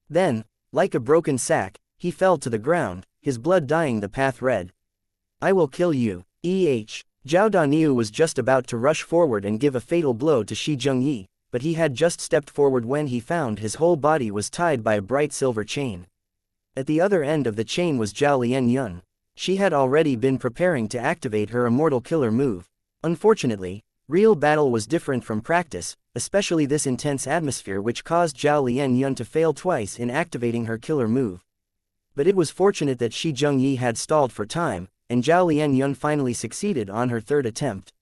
Then, like a broken sack, he fell to the ground, his blood dyeing the path red. I will kill you. Zhao Daniu was just about to rush forward and give a fatal blow to Shi Zhengyi, but he had just stepped forward when he found his whole body was tied by a bright silver chain. At the other end of the chain was Zhao Lianyun. She had already been preparing to activate her immortal killer move. Unfortunately, real battle was different from practice, especially this intense atmosphere which caused Zhao Lianyun to fail twice in activating her killer move. But it was fortunate that Shi Zhengyi had stalled for time, and Zhao Lianyun finally succeeded on her third attempt.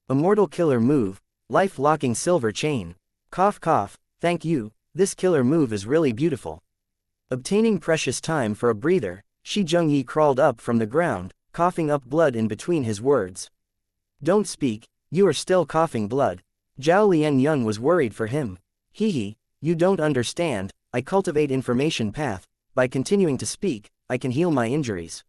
Immortal killer move, life-locking silver chain. Cough cough, thank you, this killer move is really beautiful. Obtaining precious time for a breather, Shi Zhengyi crawled up from the ground, coughing up blood in between his words. Don't speak, you are still coughing blood. Zhao Lianyun was worried for him. Hehe, you don't understand, I cultivate information path, by continuing to speak, I can heal my injuries.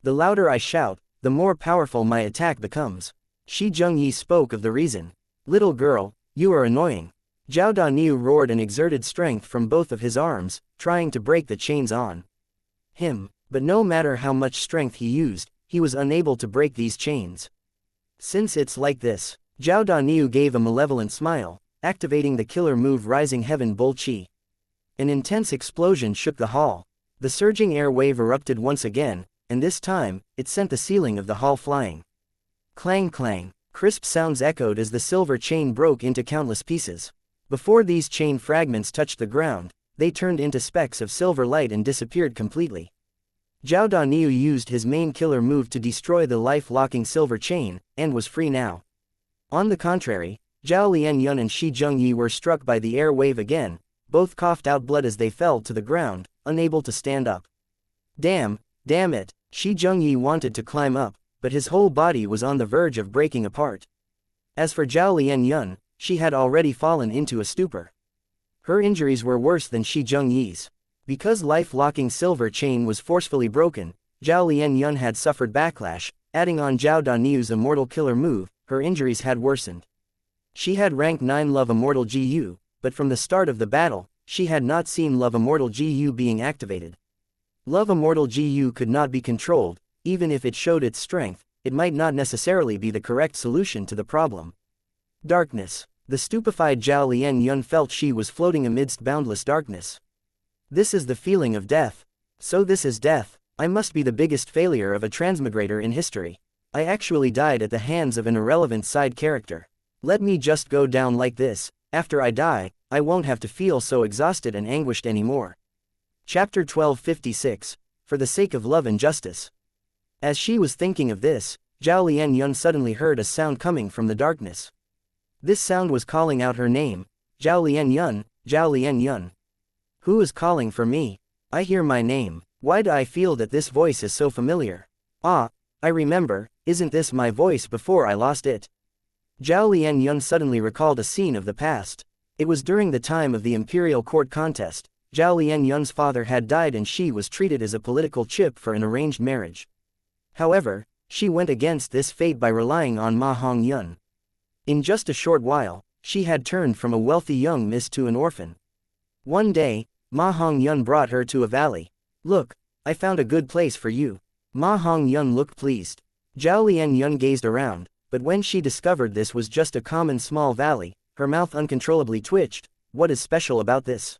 The louder I shout, the more powerful my attack becomes. Shi Zhengyi spoke of the reason. Little girl, you are annoying. Zhao Daniu roared and exerted strength from both of his arms, trying to break the chains on him, but no matter how much strength he used, he was unable to break these chains. Since it's like this, Zhao Daniu gave a malevolent smile, activating the killer move Rising Heaven Bull Qi. An intense explosion shook the hall. The surging air wave erupted once again, and this time, it sent the ceiling of the hall flying. Clang clang, crisp sounds echoed as the silver chain broke into countless pieces. Before these chain fragments touched the ground, they turned into specks of silver light and disappeared completely. Zhao Daniu used his main killer move to destroy the life-locking silver chain, and was free now. On the contrary, Zhao Lianyun and Shi Zhengyi were struck by the air wave again, both coughed out blood as they fell to the ground, unable to stand up. Damn it, Shi Zhengyi wanted to climb up, but his whole body was on the verge of breaking apart. As for Zhao Lianyun, she had already fallen into a stupor. Her injuries were worse than Shi Zhengyi's. Because life-locking silver chain was forcefully broken, Zhao Lianyun had suffered backlash, adding on Zhao Daniu's immortal killer move, her injuries had worsened. She had rank 9 Love Immortal GU, but from the start of the battle, she had not seen Love Immortal GU being activated. Love Immortal GU could not be controlled, even if it showed its strength, it might not necessarily be the correct solution to the problem. Darkness. The stupefied Zhao Lianyun felt she was floating amidst boundless darkness. This is the feeling of death. So this is death. I must be the biggest failure of a transmigrator in history. I actually died at the hands of an irrelevant side character. Let me just go down like this. After I die, I won't have to feel so exhausted and anguished anymore. Chapter 1256. For the sake of love and justice. As she was thinking of this, Zhao Lianyun suddenly heard a sound coming from the darkness. This sound was calling out her name. Zhao Lianyun, Zhao Lianyun. Who is calling for me? I hear my name. Why do I feel that this voice is so familiar? Ah, I remember, isn't this my voice before I lost it? Zhao Lianyun suddenly recalled a scene of the past. It was during the time of the imperial court contest. Zhao Lianyun's father had died and she was treated as a political chip for an arranged marriage. However, She went against this fate by relying on Ma Hongyun. In just a short while, she had turned from a wealthy young miss to an orphan. One day, Ma Hongyun brought her to a valley. "Look, I found a good place for you." Ma Hongyun looked pleased. Zhao Lianyun gazed around, but when she discovered this was just a common small valley, her mouth uncontrollably twitched. "What is special about this?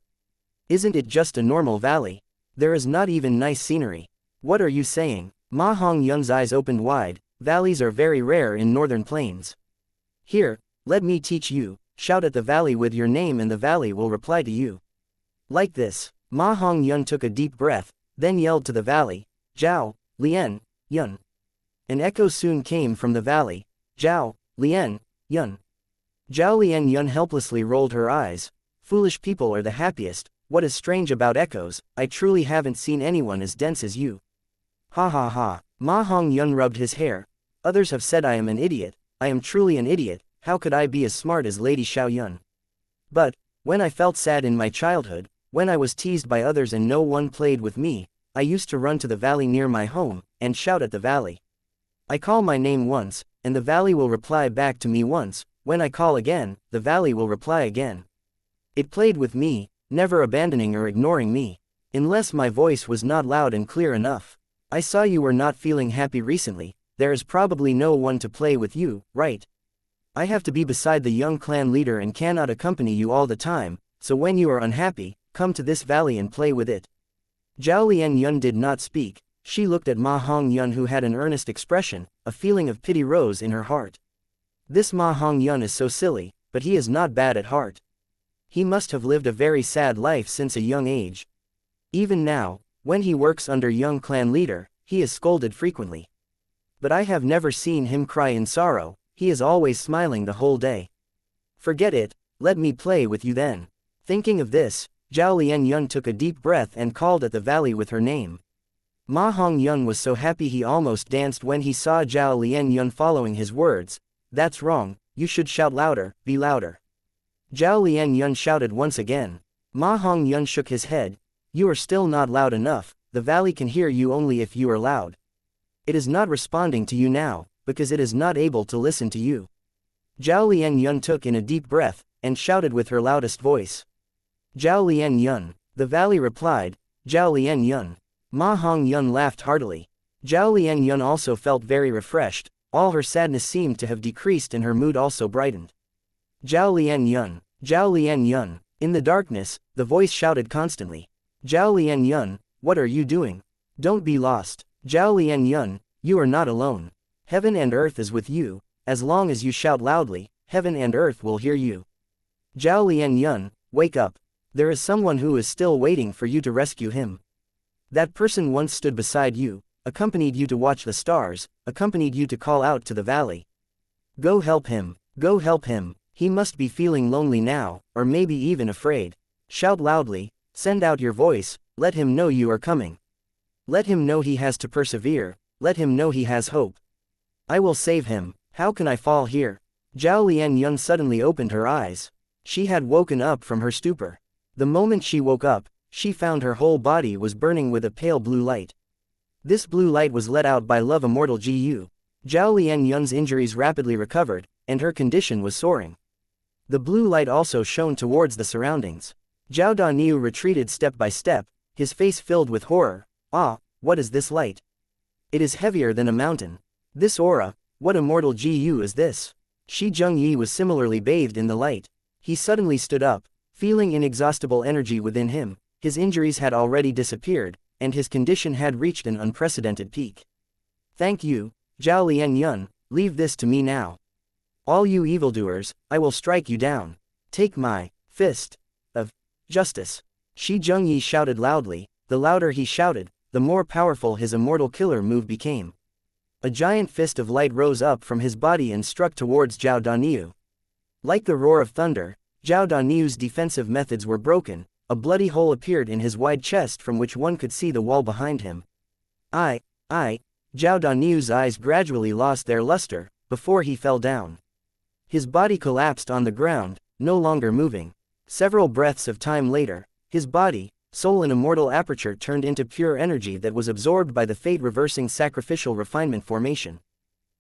Isn't it just a normal valley? There is not even nice scenery. What are you saying?" Ma Hongyun's eyes opened wide. "Valleys are very rare in northern plains. Here, let me teach you. Shout at the valley with your name and the valley will reply to you. Like this." Ma Hongyun took a deep breath, then yelled to the valley, "Zhao Lian Yun." An echo soon came from the valley, "Zhao Lian Yun." Zhao Lian Yun helplessly rolled her eyes. "Foolish people are the happiest. What is strange about echoes? I truly haven't seen anyone as dense as you." "Ha ha ha." Ma Hongyun rubbed his hair. "Others have said I am an idiot. I am truly an idiot. How could I be as smart as Lady Xiaoyun? But, when I felt sad in my childhood, when I was teased by others and no one played with me, I used to run to the valley near my home, and shout at the valley. I call my name once, and the valley will reply back to me once. When I call again, the valley will reply again. It played with me, never abandoning or ignoring me. Unless my voice was not loud and clear enough. I saw you were not feeling happy recently. There is probably no one to play with you, right? I have to be beside the young clan leader and cannot accompany you all the time, so when you are unhappy, come to this valley and play with it." Zhao Lianyun did not speak. She looked at Ma Hongyun who had an earnest expression. A feeling of pity rose in her heart. This Ma Hongyun is so silly, but he is not bad at heart. He must have lived a very sad life since a young age. Even now, when he works under young clan leader, he is scolded frequently. But I have never seen him cry in sorrow. He is always smiling the whole day. Forget it, let me play with you then. Thinking of this, Zhao Lianyun took a deep breath and called at the valley with her name. Ma Hongyun was so happy he almost danced when he saw Zhao Lianyun following his words. "That's wrong, you should shout louder, be louder." Zhao Lianyun shouted once again. Ma Hongyun shook his head. "You are still not loud enough, the valley can hear you only if you are loud. It is not responding to you now, because it is not able to listen to you." Zhao Lianyun took in a deep breath, and shouted with her loudest voice. "Zhao Lianyun." The valley replied, "Zhao Lianyun." Ma Hongyun laughed heartily. Zhao Lianyun also felt very refreshed. All her sadness seemed to have decreased and her mood also brightened. "Zhao Lianyun, Zhao Lianyun." In the darkness, the voice shouted constantly. "Zhao Lianyun, what are you doing? Don't be lost. Zhao Lianyun, you are not alone. Heaven and earth is with you. As long as you shout loudly, heaven and earth will hear you. Zhao Lianyun, wake up. There is someone who is still waiting for you to rescue him. That person once stood beside you, accompanied you to watch the stars, accompanied you to call out to the valley. Go help him, go help him. He must be feeling lonely now, or maybe even afraid. Shout loudly, send out your voice, let him know you are coming. Let him know he has to persevere, let him know he has hope. I will save him. How can I fall here?" Zhao Lianyun suddenly opened her eyes. She had woken up from her stupor. The moment she woke up, she found her whole body was burning with a pale blue light. This blue light was let out by Love Immortal Gu. Zhao Lianyun's injuries rapidly recovered, and her condition was soaring. The blue light also shone towards the surroundings. Zhao Daniu retreated step by step, his face filled with horror. "Ah, what is this light? It is heavier than a mountain. This aura, what immortal Gu is this?" Shi Zhengyi was similarly bathed in the light. He suddenly stood up, feeling inexhaustible energy within him. His injuries had already disappeared, and his condition had reached an unprecedented peak. "Thank you, Zhao Lianyun, leave this to me now. All you evildoers, I will strike you down. Take my fist of justice." Shi Zhengyi shouted loudly. The louder he shouted, the more powerful his immortal killer move became. A giant fist of light rose up from his body and struck towards Zhao Daniu. Like the roar of thunder, Zhao Daniu's defensive methods were broken. A bloody hole appeared in his wide chest from which one could see the wall behind him. I. Zhao Daniu's eyes gradually lost their luster, before he fell down. His body collapsed on the ground, no longer moving. Several breaths of time later, his body, soul and immortal aperture turned into pure energy that was absorbed by the fate-reversing sacrificial refinement formation.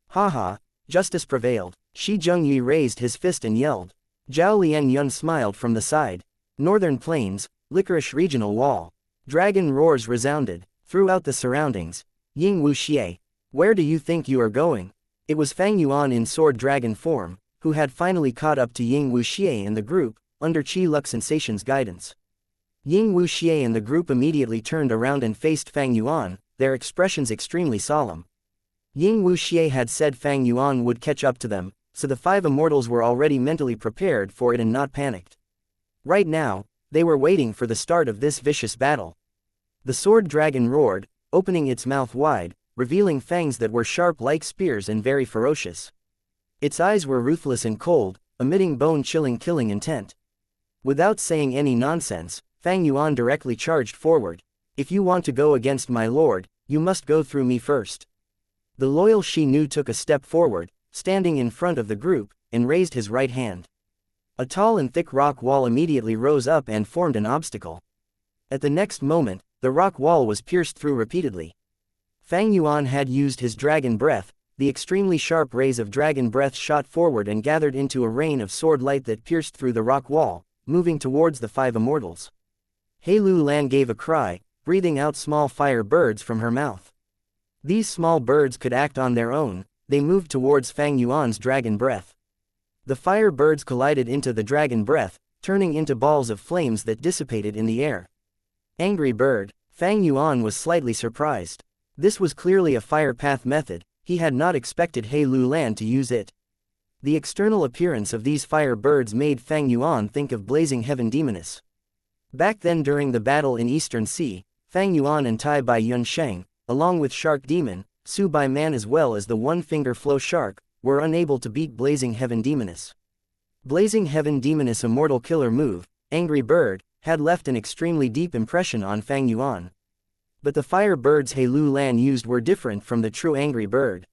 Haha, justice prevailed. Shi Zhengyi raised his fist and yelled. Zhao Lian Yun smiled from the side. Northern Plains, Licorice Regional Wall. Dragon roars resounded throughout the surroundings. Ying Wuxia, where do you think you are going? It was Fang Yuan in sword dragon form, who had finally caught up to Ying Wuxia and the group, under Qi Lux Sensation's guidance. Ying Wuxia and the group immediately turned around and faced Fang Yuan, their expressions extremely solemn. Ying Wuxia had said Fang Yuan would catch up to them, so the 5 immortals were already mentally prepared for it and not panicked. Right now, they were waiting for the start of this vicious battle. The sword dragon roared, opening its mouth wide, revealing fangs that were sharp like spears and very ferocious. Its eyes were ruthless and cold, emitting bone-chilling killing intent. Without saying any nonsense, Fang Yuan directly charged forward. If you want to go against my lord, you must go through me first. The loyal Shi Nu took a step forward, standing in front of the group, and raised his right hand. A tall and thick rock wall immediately rose up and formed an obstacle. At the next moment, the rock wall was pierced through repeatedly. Fang Yuan had used his dragon breath. The extremely sharp rays of dragon breath shot forward and gathered into a rain of sword light that pierced through the rock wall, moving towards the 5 immortals. He Lu Lan gave a cry, breathing out small fire birds from her mouth. These small birds could act on their own. They moved towards Fang Yuan's dragon breath. The fire birds collided into the dragon breath, turning into balls of flames that dissipated in the air. Angry bird. Fang Yuan was slightly surprised. This was clearly a fire path method. He had not expected He Lu Lan to use it. The external appearance of these fire birds made Fang Yuan think of blazing heaven demoness. Back then during the battle in Eastern Sea, Fang Yuan and Tai Bai Yunsheng, along with Shark Demon, Su Bai Man as well as the one-finger flow shark, were unable to beat blazing heaven demoness. Blazing heaven demoness immortal killer move, Angry Bird, had left an extremely deep impression on Fang Yuan. But the fire birds He Lu Lan used were different from the true Angry Bird.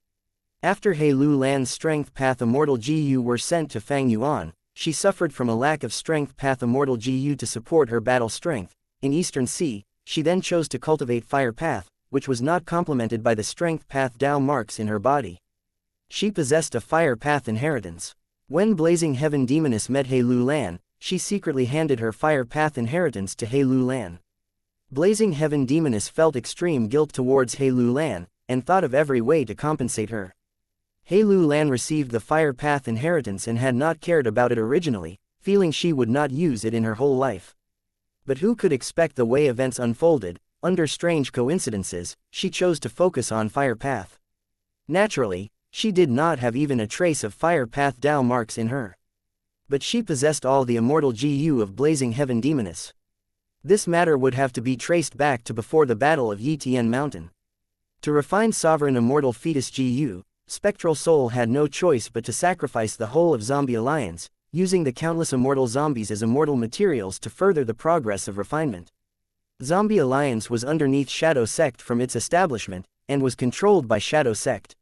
After He Lu Lan's strength path immortal GU were sent to Fang Yuan, she suffered from a lack of strength path immortal GU to support her battle strength. In Eastern Sea, she then chose to cultivate fire path, which was not complemented by the strength path Dao marks in her body. She possessed a fire path inheritance. When blazing heaven demoness met He Lu Lan, she secretly handed her fire path inheritance to He Lu Lan. Blazing heaven demoness felt extreme guilt towards He Lu Lan, and thought of every way to compensate her. He Lu Lan received the fire path inheritance and had not cared about it originally, feeling she would not use it in her whole life. But who could expect the way events unfolded? Under strange coincidences, she chose to focus on fire path. Naturally, she did not have even a trace of fire path Dao marks in her. But she possessed all the immortal GU of blazing heaven demoness. This matter would have to be traced back to before the battle of Yitian Mountain. To refine sovereign immortal fetus GU, Spectral Soul had no choice but to sacrifice the whole of Zombie Alliance, using the countless immortal zombies as immortal materials to further the progress of refinement. Zombie Alliance was underneath Shadow Sect from its establishment, and was controlled by Shadow Sect.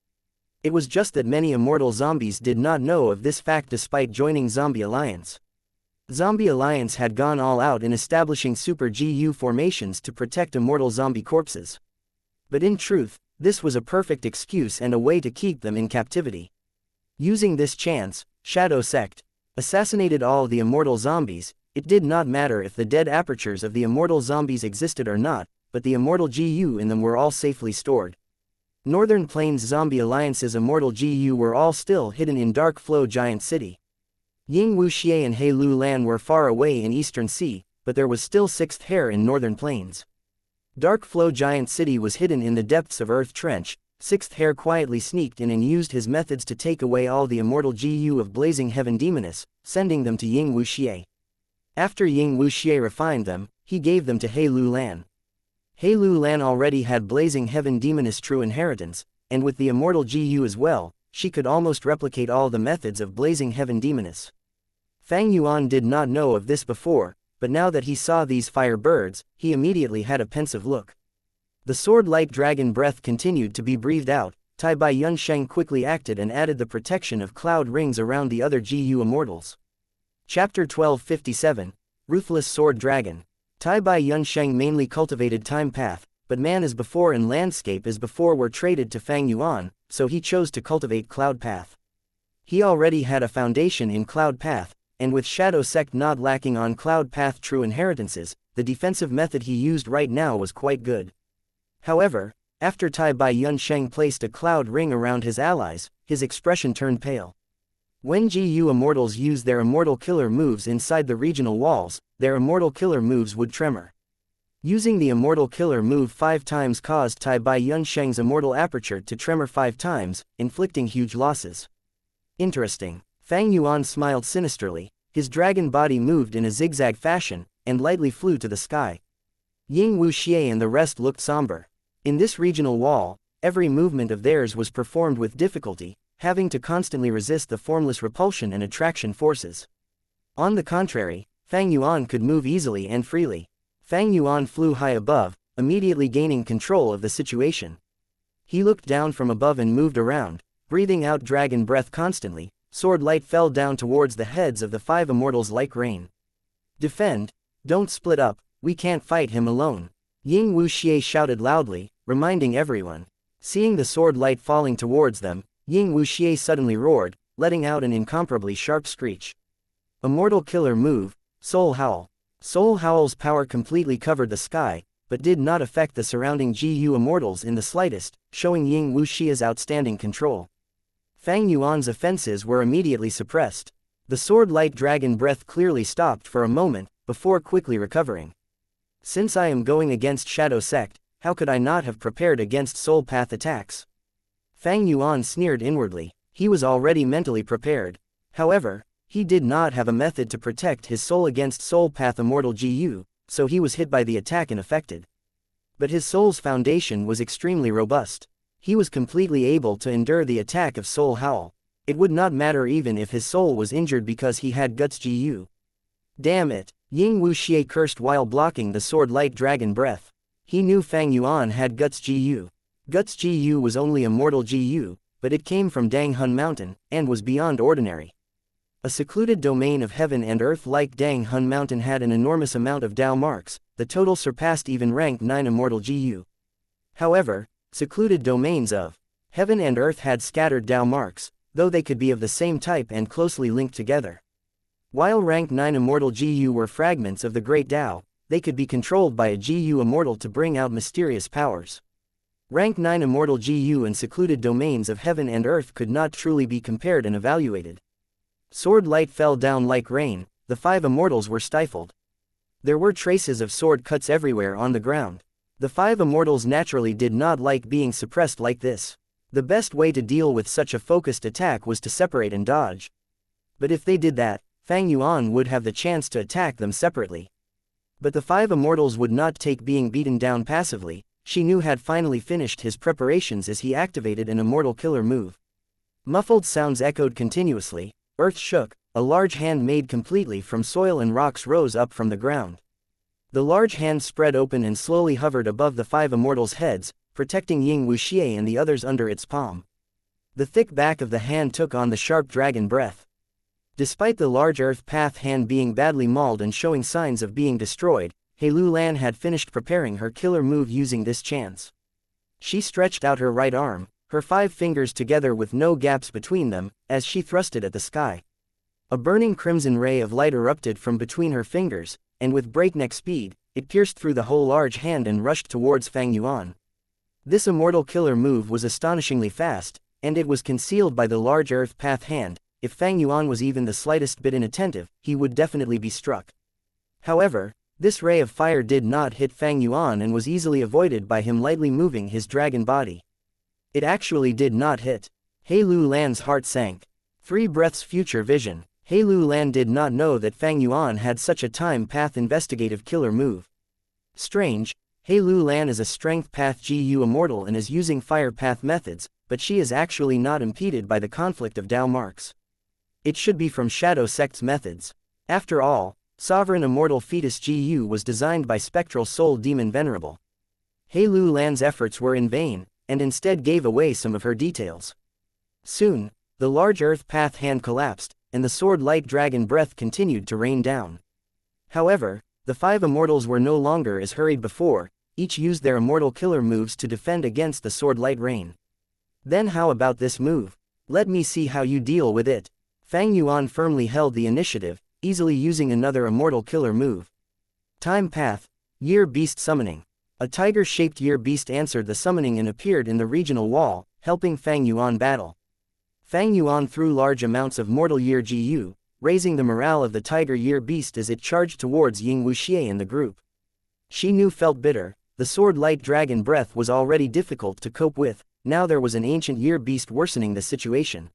It was just that many immortal zombies did not know of this fact despite joining Zombie Alliance. Zombie Alliance had gone all out in establishing super GU formations to protect immortal zombie corpses. But in truth, this was a perfect excuse and a way to keep them in captivity. Using this chance, Shadow Sect assassinated all the immortal zombies. It did not matter if the dead apertures of the immortal zombies existed or not, but the immortal GU in them were all safely stored. Northern Plains Zombie Alliance's immortal GU were all still hidden in Dark Flow Giant City. Ying Wuxia and He Lu Lan were far away in Eastern Sea, but there was still Sixth Hair in Northern Plains. Dark Flow Giant City was hidden in the depths of Earth Trench. Sixth Hair quietly sneaked in and used his methods to take away all the immortal GU of blazing heaven demoness, sending them to Ying Wuxia. After Ying Wuxia refined them, he gave them to He Lu Lan. He Lu Lan already had blazing heaven demoness true inheritance, and with the immortal GU as well, she could almost replicate all the methods of blazing heaven demoness. Fang Yuan did not know of this before, but now that he saw these fire birds, he immediately had a pensive look. The sword-like dragon breath continued to be breathed out. Tai Bai Yunsheng quickly acted and added the protection of cloud rings around the other GU immortals. Chapter 1257, Ruthless Sword Dragon. Tai Bai Yunsheng mainly cultivated time path, but man as before and landscape as before were traded to Fang Yuan, so he chose to cultivate cloud path. He already had a foundation in cloud path, and with Shadow Sect not lacking on cloud path true inheritances, the defensive method he used right now was quite good. However, after Tai Bai Yunsheng placed a cloud ring around his allies, his expression turned pale. When GU Immortals used their immortal killer moves inside the regional walls, their immortal killer moves would tremor. Using the immortal killer move 5 times caused Tai Bai Yunsheng's immortal aperture to tremor 5 times, inflicting huge losses. Interesting. Fang Yuan smiled sinisterly, his dragon body moved in a zigzag fashion, and lightly flew to the sky. Ying Wuxia and the rest looked somber. In this regional wall, every movement of theirs was performed with difficulty, having to constantly resist the formless repulsion and attraction forces. On the contrary, Fang Yuan could move easily and freely. Fang Yuan flew high above, immediately gaining control of the situation. He looked down from above and moved around, breathing out dragon breath constantly. Sword light fell down towards the heads of the 5 immortals like rain. Defend, don't split up, we can't fight him alone. Ying Wuxia shouted loudly, reminding everyone. Seeing the sword light falling towards them, Ying Wuxia suddenly roared, letting out an incomparably sharp screech. Immortal killer move, Soul Howl. Soul Howl's power completely covered the sky, but did not affect the surrounding GU Immortals in the slightest, showing Ying Wuxia's outstanding control. Fang Yuan's offenses were immediately suppressed. The sword light dragon breath clearly stopped for a moment, before quickly recovering. Since I am going against Shadow Sect, how could I not have prepared against soul path attacks? Fang Yuan sneered inwardly. He was already mentally prepared. However, he did not have a method to protect his soul against soul path immortal GU, so he was hit by the attack and affected. But his soul's foundation was extremely robust. He was completely able to endure the attack of Soul Howl. It would not matter even if his soul was injured because he had Guts GU. Damn it! Ying Wuxia cursed while blocking the sword light dragon breath. He knew Fang Yuan had Guts GU. Guts GU was only immortal GU, but it came from Dang Hun Mountain, and was beyond ordinary. A secluded domain of heaven and earth like Dang Hun Mountain had an enormous amount of Dao marks, the total surpassed even rank 9 immortal GU. However, secluded domains of heaven and earth had scattered Dao marks, though they could be of the same type and closely linked together. While rank 9 immortal GU were fragments of the great Dao, they could be controlled by a GU immortal to bring out mysterious powers. Rank 9 immortal GU and secluded domains of heaven and earth could not truly be compared and evaluated. Sword light fell down like rain, the 5 immortals were stifled. There were traces of sword cuts everywhere on the ground. The 5 immortals naturally did not like being suppressed like this. The best way to deal with such a focused attack was to separate and dodge. But if they did that, Fang Yuan would have the chance to attack them separately. But the 5 immortals would not take being beaten down passively. Shi Nu had finally finished his preparations as he activated an immortal killer move. Muffled sounds echoed continuously, earth shook, a large hand made completely from soil and rocks rose up from the ground. The large hand spread open and slowly hovered above the 5 immortals' heads, protecting Ying Wuxia and the others under its palm. The thick back of the hand took on the sharp dragon breath. Despite the large earth path hand being badly mauled and showing signs of being destroyed, He Lu Lan had finished preparing her killer move using this chance. She stretched out her right arm, her 5 fingers together with no gaps between them, as she thrusted at the sky. A burning crimson ray of light erupted from between her fingers, and with breakneck speed, it pierced through the whole large hand and rushed towards Fang Yuan. This immortal killer move was astonishingly fast, and it was concealed by the large earth path hand. If Fang Yuan was even the slightest bit inattentive, he would definitely be struck. However, this ray of fire did not hit Fang Yuan and was easily avoided by him lightly moving his dragon body. It actually did not hit. He Lu Lan's heart sank. 3 breaths future vision. He Lu Lan did not know that Fang Yuan had such a time path investigative killer move. Strange, He Lu Lan is a strength path GU immortal and is using fire path methods, but she is actually not impeded by the conflict of Dao marks. It should be from Shadow Sect's methods. After all, Sovereign Immortal Fetus GU was designed by Spectral Soul Demon Venerable. He Lu Lan's efforts were in vain, and instead gave away some of her details. Soon, the large earth path hand collapsed, and the sword light dragon breath continued to rain down. However, The 5 immortals were no longer as hurried before, each used their immortal killer moves to defend against the sword light rain. Then how about this move? Let me see how you deal with it. Fang Yuan firmly held the initiative, easily using another immortal killer move. Time Path, Year Beast Summoning. A tiger-shaped year beast answered the summoning and appeared in the regional wall, helping Fang Yuan battle. Fang Yuan threw large amounts of mortal year GU, raising the morale of the tiger year beast as it charged towards Ying Wuxia and the group. Shi Nu felt bitter. The sword light dragon breath was already difficult to cope with, now there was an ancient year beast worsening the situation.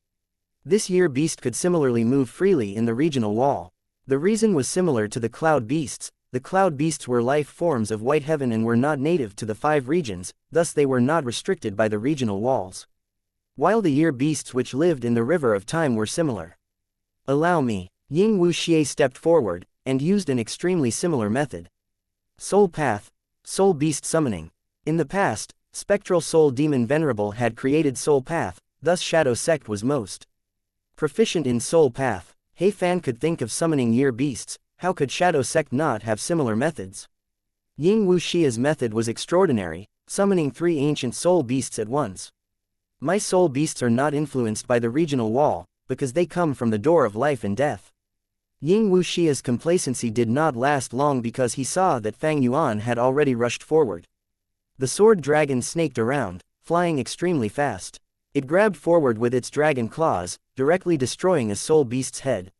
This year beast could similarly move freely in the regional wall. The reason was similar to the cloud beasts. The cloud beasts were life forms of white heaven and were not native to the 5 regions, thus they were not restricted by the regional walls. While the year beasts which lived in the river of time were similar. Allow me. Ying Wuxia stepped forward, and used an extremely similar method. Soul Path, Soul Beast Summoning. In the past, Spectral Soul Demon Venerable had created Soul Path, thus Shadow Sect was most proficient in Soul Path. He Fan could think of summoning year beasts, how could Shadow Sect not have similar methods? Ying Wuxia's method was extraordinary, summoning 3 ancient soul beasts at once. My soul beasts are not influenced by the regional wall, because they come from the door of life and death. Ying Wuxia's complacency did not last long because he saw that Fang Yuan had already rushed forward. The sword dragon snaked around, flying extremely fast. It grabbed forward with its dragon claws, directly destroying a soul beast's head.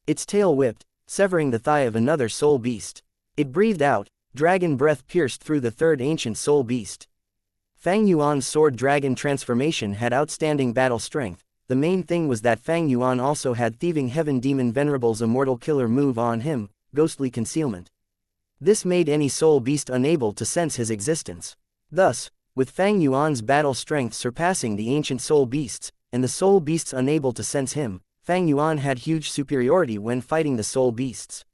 Its tail whipped, severing the thigh of another soul beast. It breathed out, dragon breath pierced through the 3rd ancient soul beast. Fang Yuan's sword dragon transformation had outstanding battle strength. The main thing was that Fang Yuan also had Thieving Heaven Demon Venerable's immortal killer move on him, Ghostly Concealment. This made any soul beast unable to sense his existence. Thus, with Fang Yuan's battle strength surpassing the ancient soul beasts, and the soul beasts unable to sense him, Fang Yuan had huge superiority when fighting the soul beasts.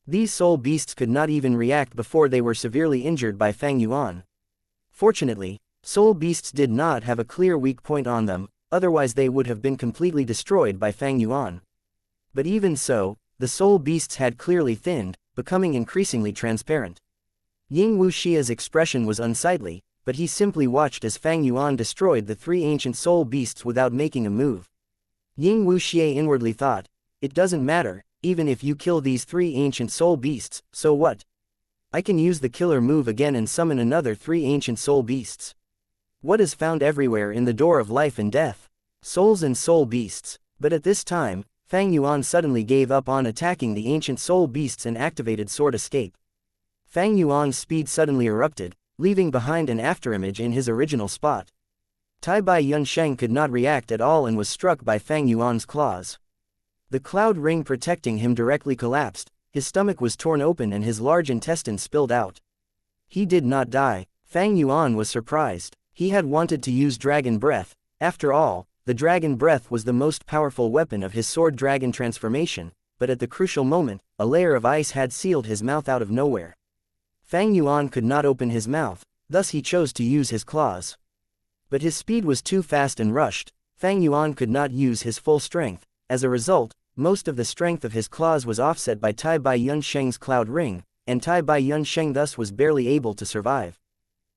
These soul beasts could not even react before they were severely injured by Fang Yuan. Fortunately, soul beasts did not have a clear weak point on them, otherwise they would have been completely destroyed by Fang Yuan. But even so, the soul beasts had clearly thinned, becoming increasingly transparent. Ying Wuxia's expression was unsightly, but he simply watched as Fang Yuan destroyed the 3 ancient soul beasts without making a move. Ying Wuxia inwardly thought, it doesn't matter, even if you kill these 3 ancient soul beasts, so what? I can use the killer move again and summon another 3 ancient soul beasts. What is found everywhere in the door of life and death? Souls and soul beasts. But at this time, Fang Yuan suddenly gave up on attacking the ancient soul beasts and activated Sword Escape. Fang Yuan's speed suddenly erupted, leaving behind an afterimage in his original spot. Tai Bai Yunsheng could not react at all and was struck by Fang Yuan's claws. The cloud ring protecting him directly collapsed, his stomach was torn open and his large intestine spilled out. He did not die. Fang Yuan was surprised. He had wanted to use Dragon Breath. After all, the Dragon Breath was the most powerful weapon of his sword dragon transformation, but at the crucial moment, a layer of ice had sealed his mouth out of nowhere. Fang Yuan could not open his mouth, thus he chose to use his claws. But his speed was too fast and rushed. Fang Yuan could not use his full strength. As a result, most of the strength of his claws was offset by Tai Bai Yunsheng's cloud ring, and Tai Bai Yunsheng thus was barely able to survive.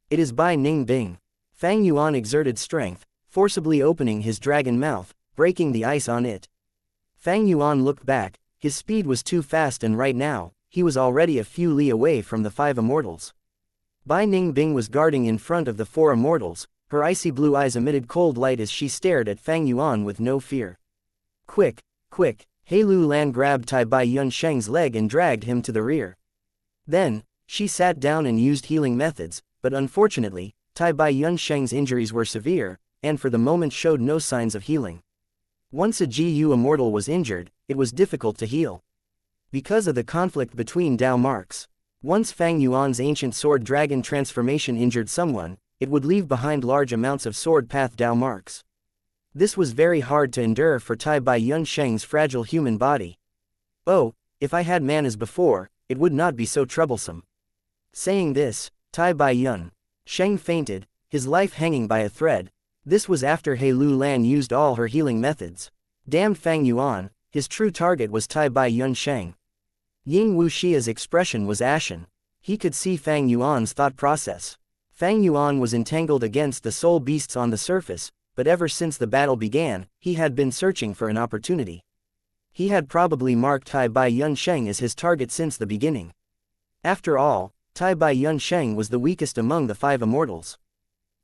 It is Bai Ning Bing. Fang Yuan exerted strength, forcibly opening his dragon mouth, breaking the ice on it. Fang Yuan looked back. His speed was too fast and right now, he was already a few li away from the 5 immortals. Bai Ning Bing was guarding in front of the 4 immortals. Her icy blue eyes emitted cold light as she stared at Fang Yuan with no fear. Quick, quick, He Lu Lan grabbed Tai Bai Yunsheng's leg and dragged him to the rear. Then, she sat down and used healing methods, but unfortunately, Tai Bai Yunsheng's injuries were severe, and for the moment showed no signs of healing. Once a GU immortal was injured, it was difficult to heal. Because of the conflict between Dao marks. Once Fang Yuan's ancient sword dragon transformation injured someone, it would leave behind large amounts of sword path Dao marks. This was very hard to endure for Tai Bai Yunsheng's fragile human body. Oh, if I had man as before, it would not be so troublesome. Saying this, Tai Bai Yunsheng fainted, his life hanging by a thread. This was after He Lu Lan used all her healing methods. Damned Fang Yuan, his true target was Tai Bai Yunsheng. Ying Wuxia's expression was ashen. He could see Fang Yuan's thought process. Fang Yuan was entangled against the soul beasts on the surface, but ever since the battle began, he had been searching for an opportunity. He had probably marked Tai Bai Yunsheng as his target since the beginning. After all, Tai Bai Yunsheng was the weakest among the 5 immortals.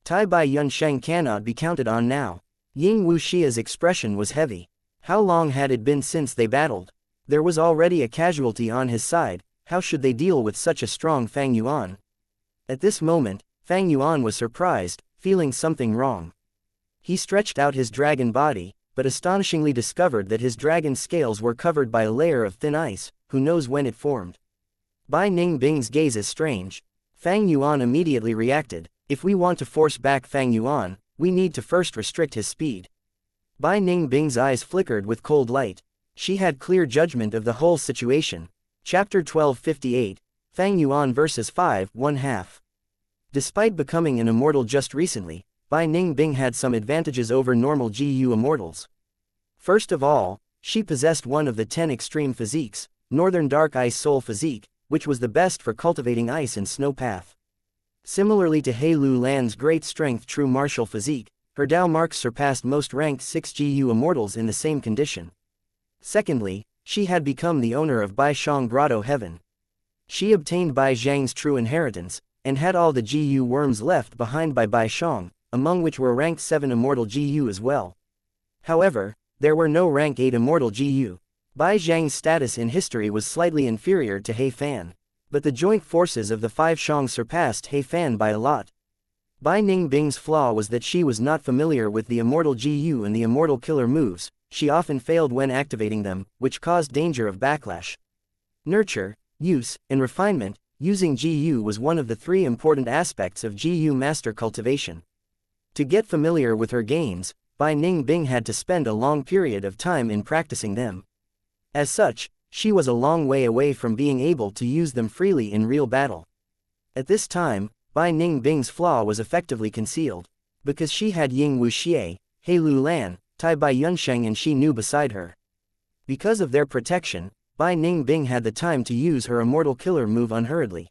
Tai Bai Yunsheng cannot be counted on now. Ying Wuxia's expression was heavy. How long had it been since they battled? There was already a casualty on his side. How should they deal with such a strong Fang Yuan? At this moment, Fang Yuan was surprised, feeling something wrong. He stretched out his dragon body, but astonishingly discovered that his dragon scales were covered by a layer of thin ice, who knows when it formed. Bai Ningbing's gaze is strange. Fang Yuan immediately reacted. If we want to force back Fang Yuan, we need to first restrict his speed. Bai Ningbing's eyes flickered with cold light. She had clear judgment of the whole situation. Chapter 1258, Fang Yuan vs 5, 1/2. Despite becoming an immortal just recently, Bai Ningbing had some advantages over normal GU immortals. First of all, she possessed one of the 10 extreme physiques, Northern Dark Ice Soul Physique, which was the best for cultivating ice and snow path. Similarly to He Lu Lan's Great Strength True Martial Physique, her Dao marks surpassed most ranked 6 GU immortals in the same condition. Secondly, she had become the owner of Bai Shang Grotto Heaven. She obtained Bai Zhang's true inheritance, and had all the GU worms left behind by Bai Shang, among which were ranked 7 immortal GU as well. However, there were no rank 8 immortal GU. Bai Zhang's status in history was slightly inferior to He Fan, but the joint forces of the 5 Shang surpassed He Fan by a lot. Bai Ningbing's flaw was that she was not familiar with the immortal GU and the immortal killer moves. She often failed when activating them, which caused danger of backlash. Nurture, use, and refinement. Using GU was one of the 3 important aspects of GU master cultivation. To get familiar with her gains, Bai Ningbing had to spend a long period of time in practicing them. As such, she was a long way away from being able to use them freely in real battle. At this time, Bai Ningbing's flaw was effectively concealed. Because she had Ying Wuxia, He Lu Lan, Tai Bai Yunsheng and Shi Nu beside her. Because of their protection, Bai Ningbing had the time to use her immortal killer move unhurriedly.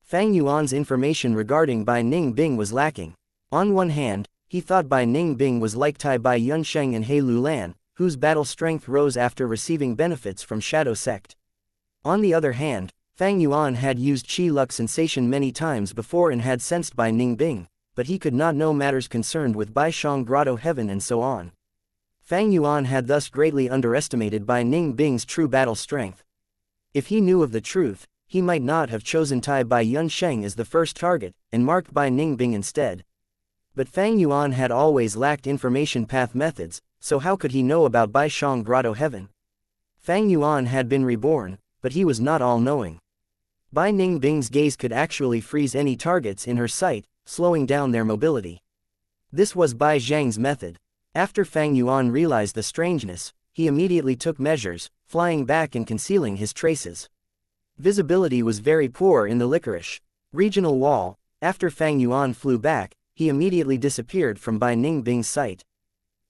Fang Yuan's information regarding Bai Ningbing was lacking. On one hand, he thought Bai Ningbing was like Tai Bai Yunsheng and He Lu Lan, whose battle strength rose after receiving benefits from Shadow Sect. On the other hand, Fang Yuan had used Qi Luck Sensation many times before and had sensed Bai Ningbing, but he could not know matters concerned with Bai Shang Grotto Heaven and so on. Fang Yuan had thus greatly underestimated Bai Ningbing's true battle strength. If he knew of the truth, he might not have chosen Tai Bai Yunsheng as the first target, and marked Bai Ningbing instead. But Fang Yuan had always lacked information path methods, so how could he know about Bai Shang Grotto Heaven? Fang Yuan had been reborn, but he was not all-knowing. Bai Ningbing's gaze could actually freeze any targets in her sight, slowing down their mobility. This was Bai Zhang's method. After Fang Yuan realized the strangeness, he immediately took measures, flying back and concealing his traces. Visibility was very poor in the licorice regional wall. After Fang Yuan flew back, he immediately disappeared from Bai Ningbing's sight.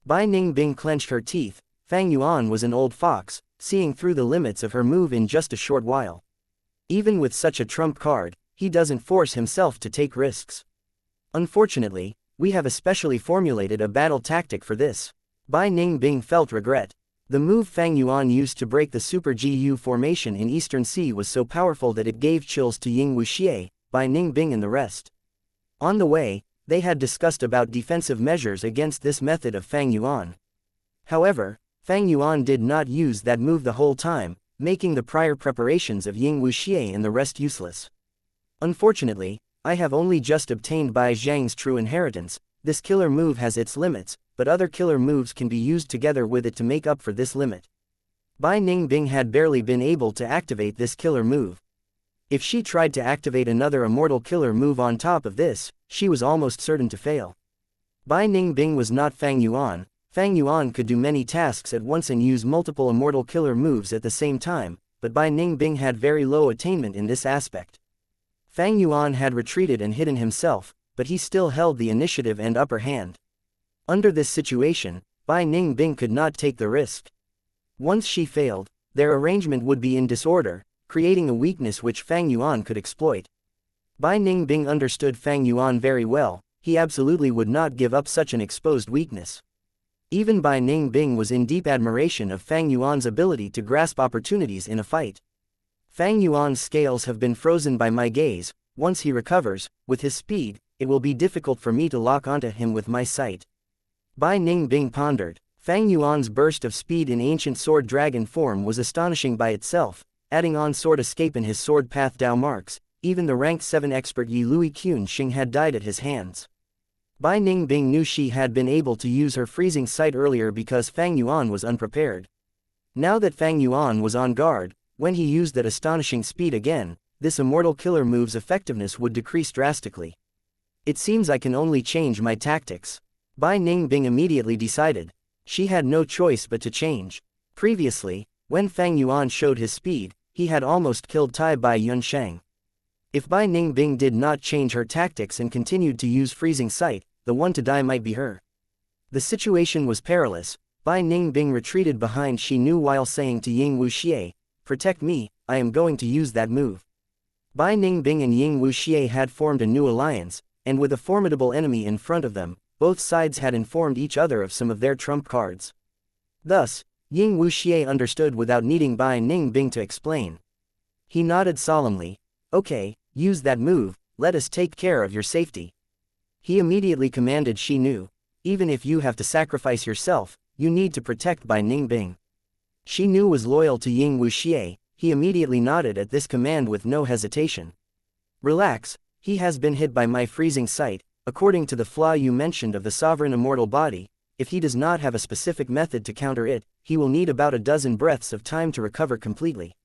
Bai Ningbing clenched her teeth. Fang Yuan was an old fox, seeing through the limits of her move in just a short while. Even with such a trump card, he doesn't force himself to take risks. Unfortunately, we have especially formulated a battle tactic for this. Bai Ningbing felt regret. The move Fang Yuan used to break the Super GU formation in Eastern Sea was so powerful that it gave chills to Ying Wuxia, Bai Ningbing and the rest. On the way, they had discussed about defensive measures against this method of Fang Yuan. However, Fang Yuan did not use that move the whole time, making the prior preparations of Ying Wuxia and the rest useless. Unfortunately, I have only just obtained Bai Zhang's true inheritance. This killer move has its limits, but other killer moves can be used together with it to make up for this limit. Bai Ningbing had barely been able to activate this killer move. If she tried to activate another immortal killer move on top of this, she was almost certain to fail. Bai Ningbing was not Fang Yuan. Fang Yuan could do many tasks at once and use multiple immortal killer moves at the same time, but Bai Ningbing had very low attainment in this aspect. Fang Yuan had retreated and hidden himself, but he still held the initiative and upper hand. Under this situation, Bai Ningbing could not take the risk. Once she failed, their arrangement would be in disorder, creating a weakness which Fang Yuan could exploit. Bai Ningbing understood Fang Yuan very well, he absolutely would not give up such an exposed weakness. Even Bai Ningbing was in deep admiration of Fang Yuan's ability to grasp opportunities in a fight. Fang Yuan's scales have been frozen by my gaze. Once he recovers, with his speed, it will be difficult for me to lock onto him with my sight. Bai Ningbing pondered. Fang Yuan's burst of speed in ancient sword dragon form was astonishing by itself, adding on sword escape in his sword path Dao marks. Even the rank 7 expert Yi Lui Qun Xing had died at his hands. Bai Ningbing knew she had been able to use her freezing sight earlier because Fang Yuan was unprepared. Now that Fang Yuan was on guard, when he used that astonishing speed again, this immortal killer move's effectiveness would decrease drastically. It seems I can only change my tactics. Bai Ningbing immediately decided. She had no choice but to change. Previously, when Fang Yuan showed his speed, he had almost killed Tai Bai Yunsheng. If Bai Ningbing did not change her tactics and continued to use freezing sight, the one to die might be her. The situation was perilous. Bai Ningbing retreated behind Shi Nu while saying to Ying Wuxia, "Protect me, I am going to use that move." Bai Ningbing and Ying Wuxia had formed a new alliance, and with a formidable enemy in front of them, both sides had informed each other of some of their trump cards. Thus, Ying Wuxia understood without needing Bai Ningbing to explain. He nodded solemnly. "Okay, use that move, let us take care of your safety." He immediately commanded Shi Nu, "Even if you have to sacrifice yourself, you need to protect Bai Ningbing." Shi Nu was loyal to Ying Wuxia, he immediately nodded at this command with no hesitation. "Relax, he has been hit by my freezing sight, according to the flaw you mentioned of the sovereign immortal body. If he does not have a specific method to counter it, he will need about a dozen breaths of time to recover completely."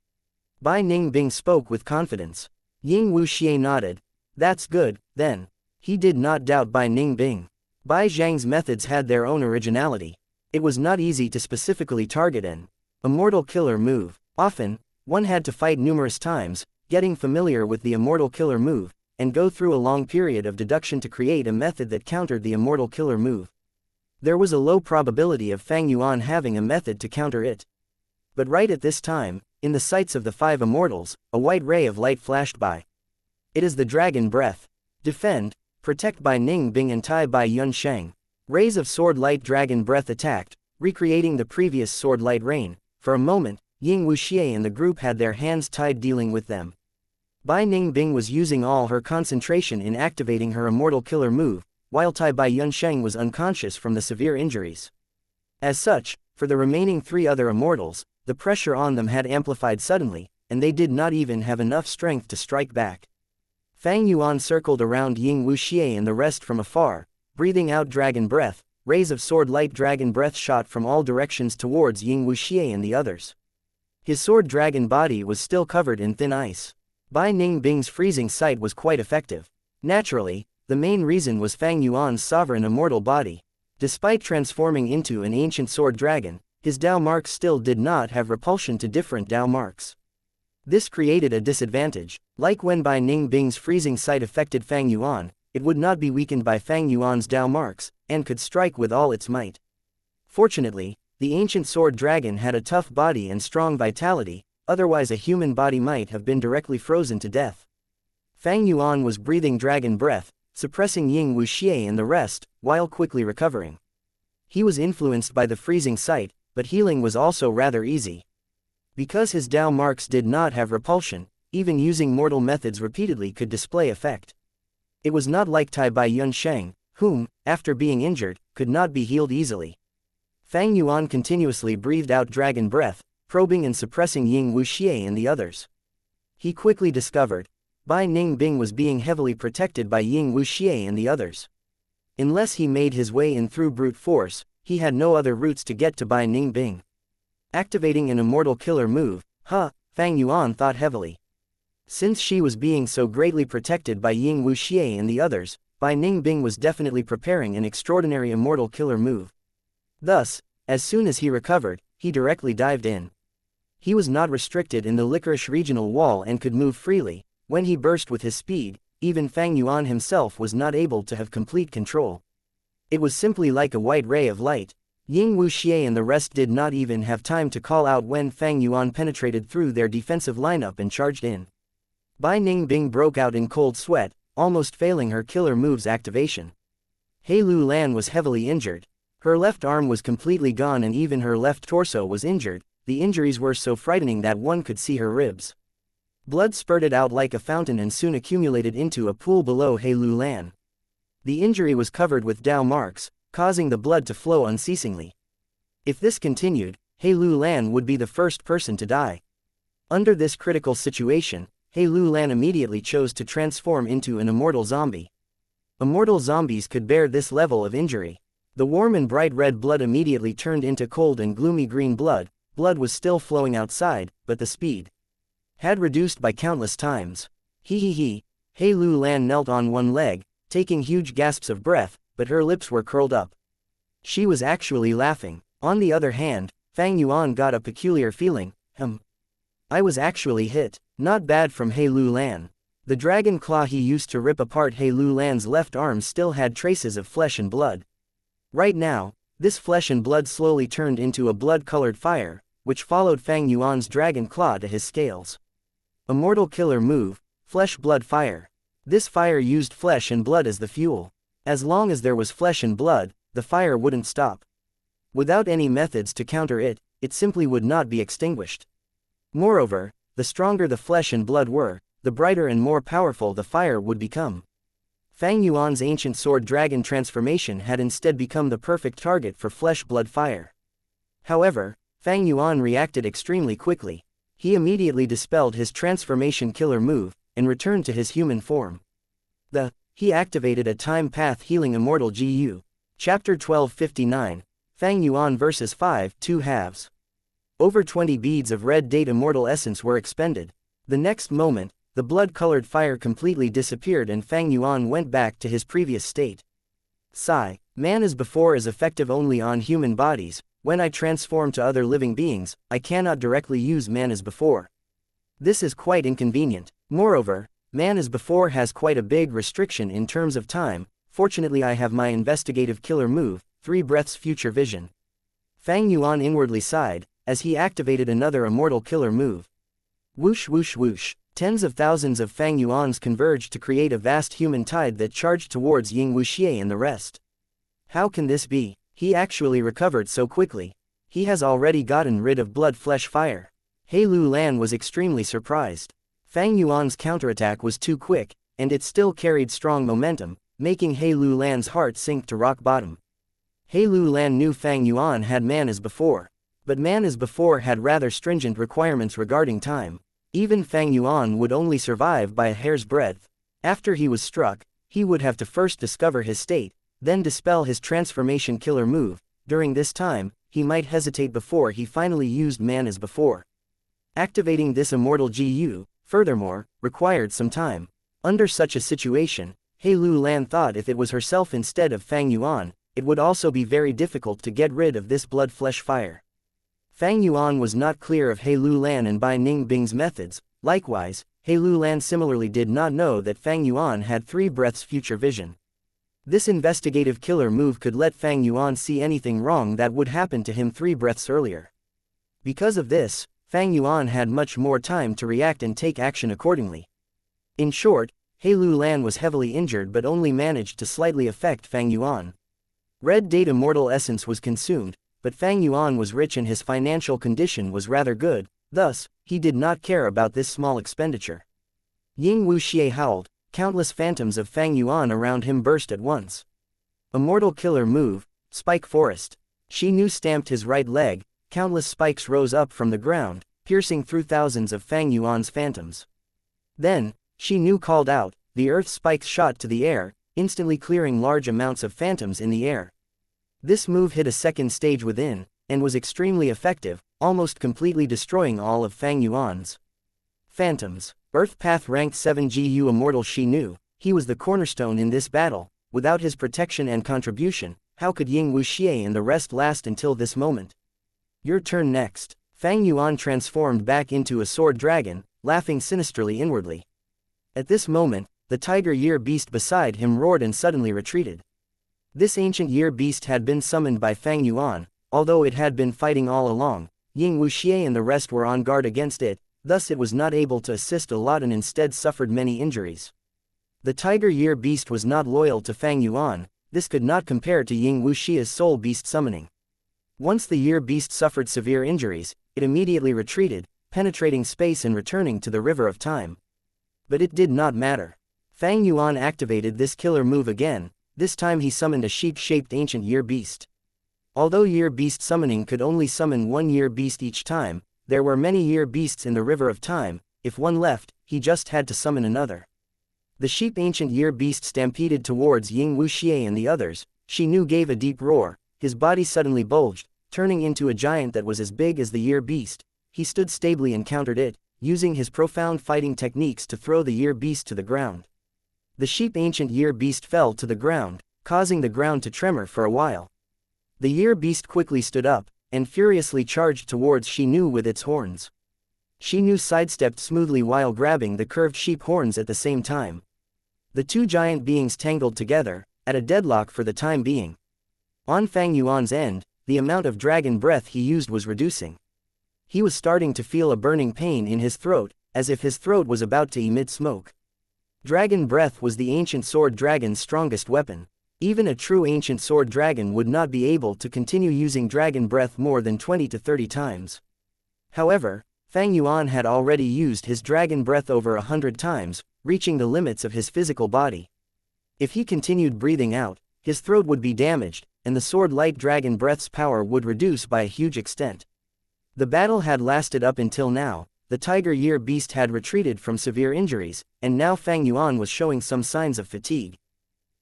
Bai Ningbing spoke with confidence. Ying Wuxia nodded. "That's good, then." He did not doubt Bai Ningbing. Bai Zhang's methods had their own originality. It was not easy to specifically target an immortal killer move. Often, one had to fight numerous times, getting familiar with the immortal killer move, and go through a long period of deduction to create a method that countered the immortal killer move. There was a low probability of Fang Yuan having a method to counter it. But right at this time, in the sights of the 5 immortals, a white ray of light flashed by. It is the dragon breath. Defend, protect Bai Ningbing and Tai Bai Yunsheng. Rays of sword light dragon breath attacked, recreating the previous sword light rain. For a moment, Ying Wuxia and the group had their hands tied dealing with them. Bai Ningbing was using all her concentration in activating her immortal killer move, while Tai Bai Yunsheng was unconscious from the severe injuries. As such, for the remaining 3 other immortals, the pressure on them had amplified suddenly, and they did not even have enough strength to strike back. Fang Yuan circled around Ying Wuxia and the rest from afar, breathing out dragon breath. Rays of sword light dragon breath shot from all directions towards Ying Wuxia and the others. His sword dragon body was still covered in thin ice. Bai Ningbing's freezing sight was quite effective. Naturally, the main reason was Fang Yuan's sovereign immortal body. Despite transforming into an ancient sword dragon, his Dao marks still did not have repulsion to different Dao marks. This created a disadvantage. Like when Bai Ningbing's freezing sight affected Fang Yuan, it would not be weakened by Fang Yuan's Dao marks, and could strike with all its might. Fortunately, the ancient sword dragon had a tough body and strong vitality, otherwise a human body might have been directly frozen to death. Fang Yuan was breathing dragon breath, suppressing Ying Wuxia and the rest, while quickly recovering. He was influenced by the freezing sight, but healing was also rather easy. Because his Dao marks did not have repulsion, even using mortal methods repeatedly could display effect. It was not like Tai Bai Yunsheng, whom, after being injured, could not be healed easily. Fang Yuan continuously breathed out dragon breath, probing and suppressing Ying Wuxia and the others. He quickly discovered, Bai Ningbing was being heavily protected by Ying Wuxia and the others. Unless he made his way in through brute force, he had no other routes to get to Bai Ningbing. Activating an immortal killer move, Fang Yuan thought heavily. Since she was being so greatly protected by Ying Wuxia and the others, Bai Ningbing was definitely preparing an extraordinary immortal killer move. Thus, as soon as he recovered, he directly dived in. He was not restricted in the Licorice regional wall and could move freely. When he burst with his speed, even Fang Yuan himself was not able to have complete control. It was simply like a white ray of light. Ying Wuxia and the rest did not even have time to call out when Fang Yuan penetrated through their defensive lineup and charged in. Bai Ningbing broke out in cold sweat, almost failing her killer move's activation. He Lu Lan was heavily injured. Her left arm was completely gone and even her left torso was injured. The injuries were so frightening that one could see her ribs. Blood spurted out like a fountain and soon accumulated into a pool below He Lu Lan. The injury was covered with Dao marks, causing the blood to flow unceasingly. If this continued, He Lu Lan would be the first person to die. Under this critical situation, He Lu Lan immediately chose to transform into an immortal zombie. Immortal zombies could bear this level of injury. The warm and bright red blood immediately turned into cold and gloomy green blood. Blood was still flowing outside, but the speed had reduced by countless times. He Lu Lan knelt on one leg, taking huge gasps of breath, but her lips were curled up. She was actually laughing. On the other hand, Fang Yuan got a peculiar feeling. I was actually hit. Not bad from He Lu Lan. The dragon claw he used to rip apart He Lu Lan's left arm still had traces of flesh and blood. Right now, this flesh and blood slowly turned into a blood-colored fire, which followed Fang Yuan's dragon claw to his scales. Immortal killer move, flesh blood fire. This fire used flesh and blood as the fuel. As long as there was flesh and blood, the fire wouldn't stop. Without any methods to counter it, it simply would not be extinguished. Moreover, the stronger the flesh and blood were, the brighter and more powerful the fire would become. Fang Yuan's ancient sword dragon transformation had instead become the perfect target for flesh-blood fire. However, Fang Yuan reacted extremely quickly. He dispelled his transformation killer move, and returned to his human form. He activated a time path healing immortal GU. Chapter 1259, Fang Yuan vs 5 2 halves. Over 20 beads of red date immortal essence were expended. The next moment, the blood-colored fire completely disappeared and Fang Yuan went back to his previous state. Sigh, man as before is effective only on human bodies. When I transform to other living beings, I cannot directly use man as before. This is quite inconvenient. Moreover, man as before has quite a big restriction in terms of time. Fortunately I have my investigative killer move, 3 breaths future vision. Fang Yuan inwardly sighed, as he activated another immortal killer move. Whoosh whoosh whoosh, tens of thousands of Fang Yuans converged to create a vast human tide that charged towards Ying Wuxia and the rest. How can this be? He actually recovered so quickly. He has already gotten rid of blood flesh fire. He Lu Lan was extremely surprised. Fang Yuan's counterattack was too quick, and it still carried strong momentum, making He Lu Lan's heart sink to rock bottom. He Lu Lan knew Fang Yuan had man as before. But man as before had rather stringent requirements regarding time. Even Fang Yuan would only survive by a hair's breadth. After he was struck, he would have to first discover his state, then dispel his transformation killer move. During this time, he might hesitate before he finally used man as before. Activating this immortal GU, furthermore, required some time. Under such a situation, He Lu Lan thought if it was herself instead of Fang Yuan, it would also be very difficult to get rid of this blood flesh fire. Fang Yuan was not clear of He Lu Lan and Bai Ningbing's methods. Likewise, He Lu Lan similarly did not know that Fang Yuan had 3 breaths future vision. This investigative killer move could let Fang Yuan see anything wrong that would happen to him 3 breaths earlier. Because of this, Fang Yuan had much more time to react and take action accordingly. In short, He Lu Lan was heavily injured but only managed to slightly affect Fang Yuan. Red date immortal essence was consumed, but Fang Yuan was rich and his financial condition was rather good, thus, he did not care about this small expenditure. Ying Wuxia howled, countless phantoms of Fang Yuan around him burst at once. Immortal killer move, Spike Forest. Shi Nu stamped his right leg, countless spikes rose up from the ground, piercing through thousands of Fang Yuan's phantoms. Then, Shi Nu called out, the earth spikes shot to the air, instantly clearing large amounts of phantoms in the air. This move hit a second stage within, and was extremely effective, almost completely destroying all of Fang Yuan's phantoms. Earth Path ranked 7 GU immortal Shi Nu, he was the cornerstone in this battle. Without his protection and contribution, how could Ying Wuxia and the rest last until this moment? Your turn next. Fang Yuan transformed back into a sword dragon, laughing sinisterly inwardly. At this moment, the tiger year beast beside him roared and suddenly retreated. This ancient year beast had been summoned by Fang Yuan, although it had been fighting all along. Ying Wuxia and the rest were on guard against it, thus it was not able to assist a lot and instead suffered many injuries. The Tiger Year Beast was not loyal to Fang Yuan. This could not compare to Ying Wuxia's Soul Beast summoning. Once the Year Beast suffered severe injuries, it immediately retreated, penetrating space and returning to the River of Time. But it did not matter. Fang Yuan activated this killer move again. This time he summoned a sheep-shaped ancient Year Beast. Although Year Beast summoning could only summon one Year Beast each time, there were many Year Beasts in the River of Time. If one left, he just had to summon another. The sheep ancient Year Beast stampeded towards Ying Wuxia and the others. Shi Nu gave a deep roar. His body suddenly bulged, turning into a giant that was as big as the Year Beast. He stood stably and countered it, using his profound fighting techniques to throw the Year Beast to the ground. The sheep ancient Year Beast fell to the ground, causing the ground to tremor for a while. The Year Beast quickly stood up, and furiously charged towards Shi Nu with its horns. Shi Nu sidestepped smoothly while grabbing the curved sheep horns at the same time. The two giant beings tangled together, at a deadlock for the time being. On Fang Yuan's end, the amount of dragon breath he used was reducing. He was starting to feel a burning pain in his throat, as if his throat was about to emit smoke. Dragon breath was the ancient sword dragon's strongest weapon. Even a true ancient sword dragon would not be able to continue using dragon breath more than 20 to 30 times. However, Fang Yuan had already used his dragon breath over 100 times, reaching the limits of his physical body. If he continued breathing out, his throat would be damaged, and the sword-light dragon breath's power would reduce by a huge extent. The battle had lasted up until now. The Tiger Year Beast had retreated from severe injuries, and now Fang Yuan was showing some signs of fatigue.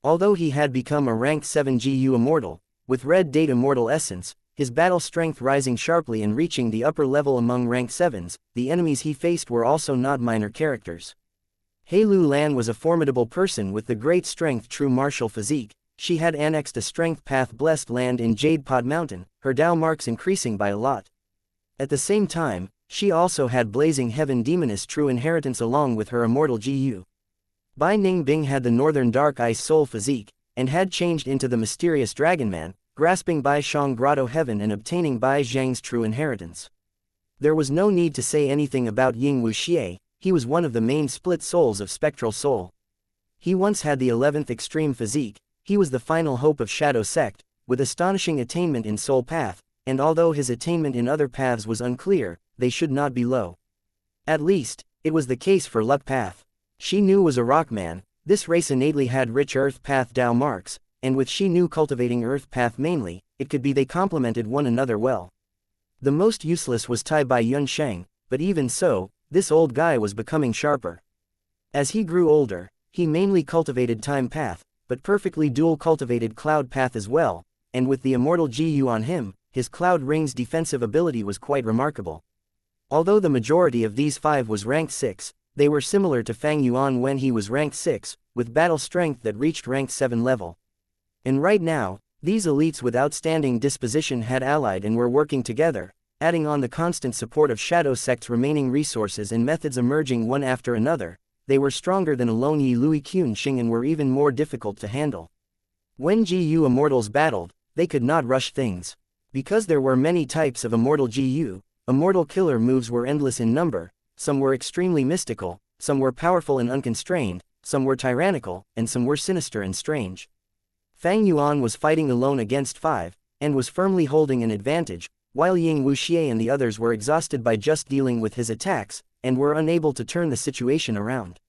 Although he had become a rank 7 GU Immortal, with Red Date Immortal Essence, his battle strength rising sharply and reaching the upper level among rank 7s, the enemies he faced were also not minor characters. He Lu Lan was a formidable person with the great strength true martial physique. She had annexed a strength path blessed land in Jade Pod Mountain, her Dao marks increasing by a lot. At the same time, she also had Blazing Heaven Demoness true inheritance along with her immortal GU. Bai Ning Bing had the Northern Dark Ice Soul physique, and had changed into the mysterious Dragon Man, grasping Bai Shang Grotto Heaven and obtaining Bai Zhang's true inheritance. There was no need to say anything about Ying Wuxia. He was one of the main split souls of Spectral Soul. He once had the 11th extreme physique. He was the final hope of Shadow Sect, with astonishing attainment in Soul Path, and although his attainment in other paths was unclear, they should not be low. At least, it was the case for Luck Path. Shi Nu was a rock man. This race innately had rich Earth Path Dao marks, and with Shi Nu cultivating Earth Path mainly, it could be they complemented one another well. The most useless was Tai Bai Yun Sheng, but even so, this old guy was becoming sharper. As he grew older, he mainly cultivated Time Path, but perfectly dual cultivated Cloud Path as well, and with the immortal GU on him, his Cloud Ring's defensive ability was quite remarkable. Although the majority of these 5 was rank 6, they were similar to Fang Yuan when he was rank 6, with battle strength that reached rank 7 level. And right now, these elites with outstanding disposition had allied and were working together, adding on the constant support of Shadow Sect's remaining resources and methods emerging one after another. They were stronger than alone Yi Lui Qun Xing and were even more difficult to handle. When GU Immortals battled, they could not rush things. Because there were many types of Immortal GU, Immortal killer moves were endless in number. Some were extremely mystical, some were powerful and unconstrained, some were tyrannical, and some were sinister and strange. Fang Yuan was fighting alone against 5, and was firmly holding an advantage, while Ying Wuxia and the others were exhausted by just dealing with his attacks, and were unable to turn the situation around.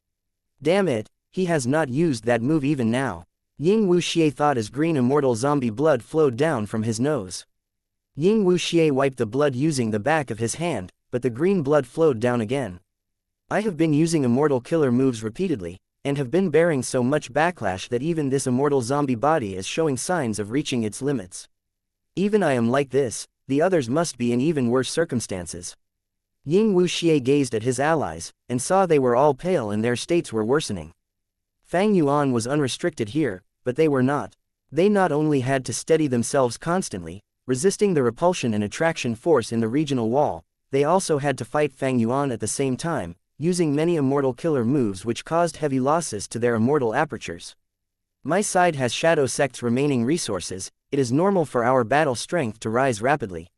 Damn it, he has not used that move even now. Ying Wuxia thought as green immortal zombie blood flowed down from his nose. Ying Wuxia wiped the blood using the back of his hand, but the green blood flowed down again. I have been using immortal killer moves repeatedly, and have been bearing so much backlash that even this immortal zombie body is showing signs of reaching its limits. Even I am like this, the others must be in even worse circumstances. Ying Wuxia gazed at his allies, and saw they were all pale and their states were worsening. Fang Yuan was unrestricted here, but they were not. They not only had to steady themselves constantly, resisting the repulsion and attraction force in the regional wall, they also had to fight Fang Yuan at the same time, using many immortal killer moves which caused heavy losses to their immortal apertures. My side has Shadow Sect's remaining resources, it is normal for our battle strength to rise rapidly.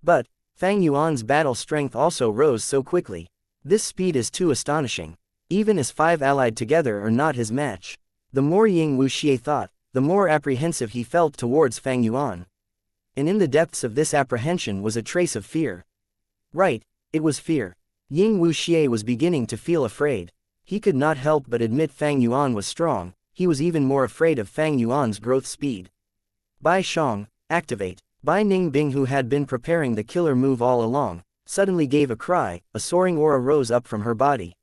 But, Fang Yuan's battle strength also rose so quickly. This speed is too astonishing. Even as 5 allied together are not his match. The more Ying Wuxia thought, the more apprehensive he felt towards Fang Yuan. And in the depths of this apprehension was a trace of fear. Right, it was fear. Ying Wuxia was beginning to feel afraid. He could not help but admit Fang Yuan was strong, he was even more afraid of Fang Yuan's growth speed. Bai Shang, activate. Bai Ningbing, who had been preparing the killer move all along, suddenly gave a cry, a soaring aura rose up from her body.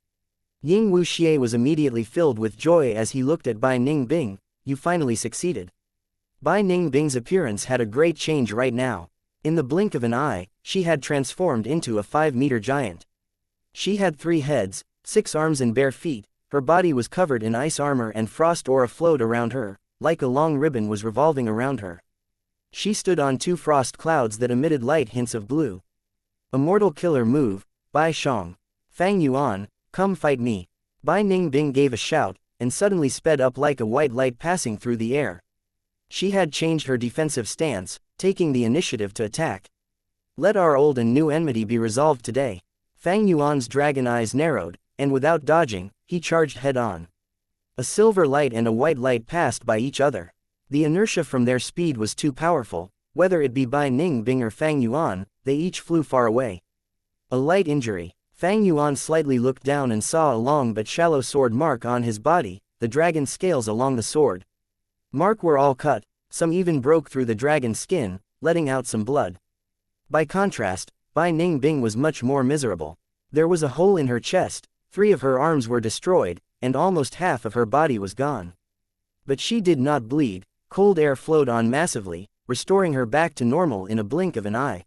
Ying Wuxia was immediately filled with joy as he looked at Bai Ningbing. You finally succeeded. Bai Ningbing's appearance had a great change right now. In the blink of an eye, she had transformed into a 5-meter giant. She had 3 heads, 6 arms and bare feet, her body was covered in ice armor and frost aura flowed around her, like a long ribbon was revolving around her. She stood on 2 frost clouds that emitted light hints of blue. Immortal killer move, Bai Shang. Fang Yuan, come fight me. Bai Ningbing gave a shout, and suddenly sped up like a white light passing through the air. She had changed her defensive stance, taking the initiative to attack. Let our old and new enmity be resolved today. Fang Yuan's dragon eyes narrowed, and without dodging, he charged head-on. A silver light and a white light passed by each other. The inertia from their speed was too powerful, whether it be Bai Ningbing or Fang Yuan, they each flew far away. A light injury. Fang Yuan slightly looked down and saw a long but shallow sword mark on his body, the dragon scales along the sword. Mark were all cut, some even broke through the dragon's skin, letting out some blood. By contrast, Bai Ningbing was much more miserable. There was a hole in her chest, 3 of her arms were destroyed, and almost half of her body was gone. But she did not bleed. Cold air flowed on massively, restoring her back to normal in a blink of an eye.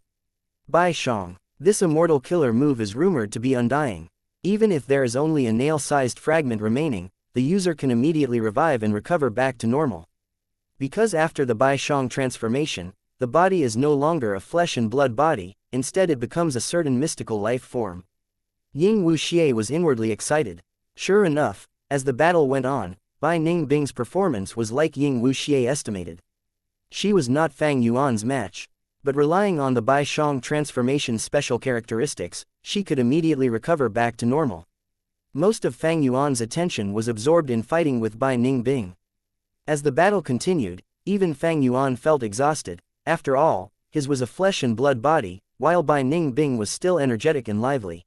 Bai Shang. This immortal killer move is rumored to be undying. Even if there is only a nail-sized fragment remaining, the user can immediately revive and recover back to normal. Because after the Bai Shang transformation, the body is no longer a flesh and blood body, instead it becomes a certain mystical life form. Ying Wuxia was inwardly excited. Sure enough, as the battle went on, Bai Ningbing's performance was like Ying Wuxia estimated. She was not Fang Yuan's match, but relying on the Bai Shang transformation's special characteristics, she could immediately recover back to normal. Most of Fang Yuan's attention was absorbed in fighting with Bai Ningbing. As the battle continued, even Fang Yuan felt exhausted. After all, his was a flesh and blood body, while Bai Ningbing was still energetic and lively.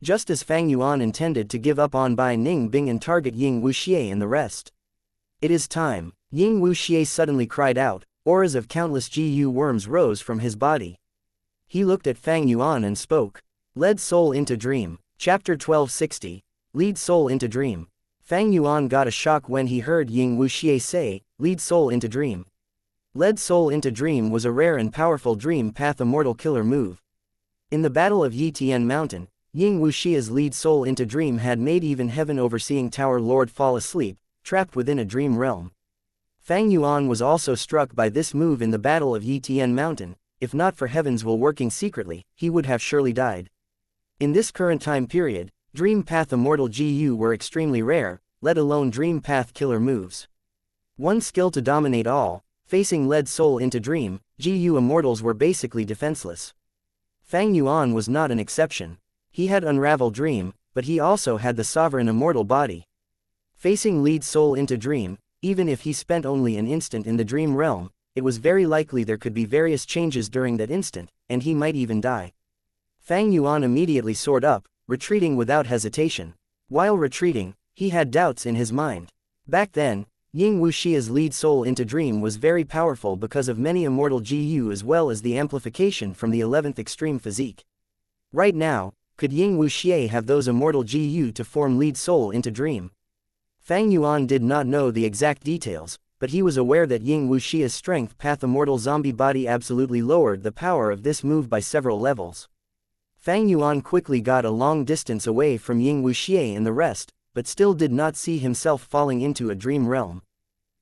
Just as Fang Yuan intended to give up on Bai Ningbing and target Ying Wuxia and the rest. It is time. Ying Wuxia suddenly cried out, auras of countless GU worms rose from his body. He looked at Fang Yuan and spoke. Lead soul into dream. Chapter 1260. Lead soul into dream. Fang Yuan got a shock when he heard Ying Wuxia say, lead soul into dream. Lead soul into dream was a rare and powerful dream path immortal killer move. In the Battle of Yitian Mountain, Ying Wuxia's lead soul into dream had made even heaven overseeing Tower Lord fall asleep, trapped within a dream realm. Fang Yuan was also struck by this move in the Battle of Yitian Mountain. If not for heaven's will working secretly, he would have surely died. In this current time period, Dream Path Immortal GU were extremely rare, let alone Dream Path killer moves. One skill to dominate all, facing lead soul into dream, GU Immortals were basically defenseless. Fang Yuan was not an exception. He had Unravel Dream, but he also had the Sovereign Immortal body. Facing lead soul into dream, even if he spent only an instant in the dream realm, it was very likely there could be various changes during that instant, and he might even die. Fang Yuan immediately soared up, retreating without hesitation. While retreating, he had doubts in his mind. Back then, Ying Wuxia's lead soul into dream was very powerful because of many immortal GU as well as the amplification from the 11th extreme physique. Right now, could Ying Wuxia have those immortal GU to form lead soul into dream? Fang Yuan did not know the exact details, but he was aware that Ying Wuxia's strength path immortal zombie body absolutely lowered the power of this move by several levels. Fang Yuan quickly got a long distance away from Ying Wuxia and the rest, but still did not see himself falling into a dream realm.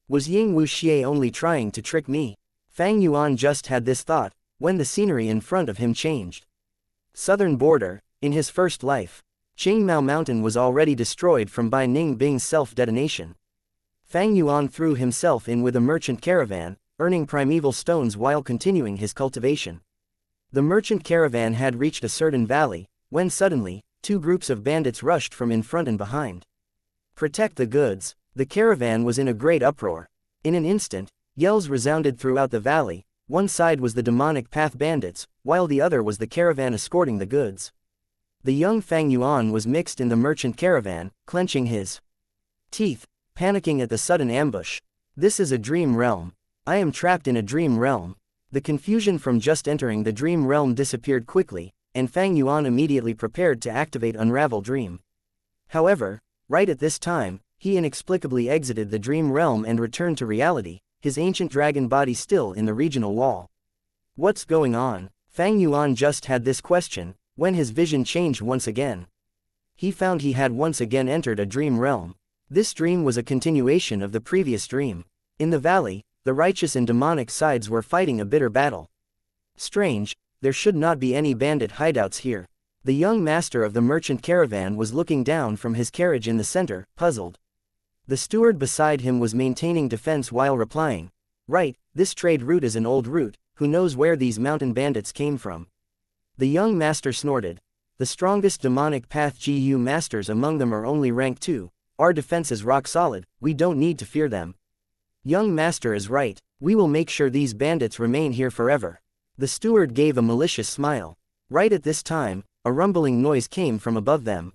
Was Ying Wuxia only trying to trick me? Fang Yuan just had this thought, when the scenery in front of him changed. Southern border. In his first life, Qingmao Mountain was already destroyed from Bai Ningbing's self-detonation. Fang Yuan threw himself in with a merchant caravan, earning primeval stones while continuing his cultivation. The merchant caravan had reached a certain valley, when suddenly, two groups of bandits rushed from in front and behind. "Protect the goods!" The caravan was in a great uproar. In an instant, yells resounded throughout the valley. One side was the demonic path bandits, while the other was the caravan escorting the goods. The young Fang Yuan was mixed in the merchant caravan, clenching his teeth, panicking at the sudden ambush. This is a dream realm. I am trapped in a dream realm. The confusion from just entering the dream realm disappeared quickly, and Fang Yuan immediately prepared to activate Unravel Dream. However, right at this time, he inexplicably exited the dream realm and returned to reality, his ancient dragon body still in the regional wall. What's going on? Fang Yuan just had this question, when his vision changed once again. He found he had once again entered a dream realm. This dream was a continuation of the previous dream. In the valley, the righteous and demonic sides were fighting a bitter battle. Strange, there should not be any bandit hideouts here. The young master of the merchant caravan was looking down from his carriage in the center, puzzled. The steward beside him was maintaining defense while replying, "Right, this trade route is an old route, who knows where these mountain bandits came from?" The young master snorted. "The strongest demonic path GU masters among them are only rank 2, our defense is rock solid, we don't need to fear them." "Young master is right, we will make sure these bandits remain here forever." The steward gave a malicious smile. Right at this time, a rumbling noise came from above them.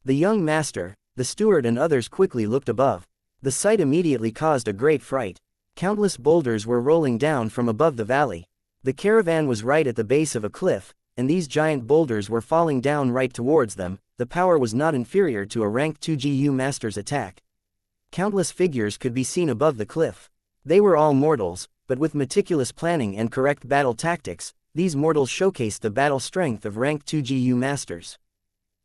The young master, the steward and others quickly looked above. The sight immediately caused a great fright. Countless boulders were rolling down from above the valley. The caravan was right at the base of a cliff, and these giant boulders were falling down right towards them. The power was not inferior to a rank 2 GU master's attack. Countless figures could be seen above the cliff. They were all mortals, but with meticulous planning and correct battle tactics, these mortals showcased the battle strength of rank 2 GU masters.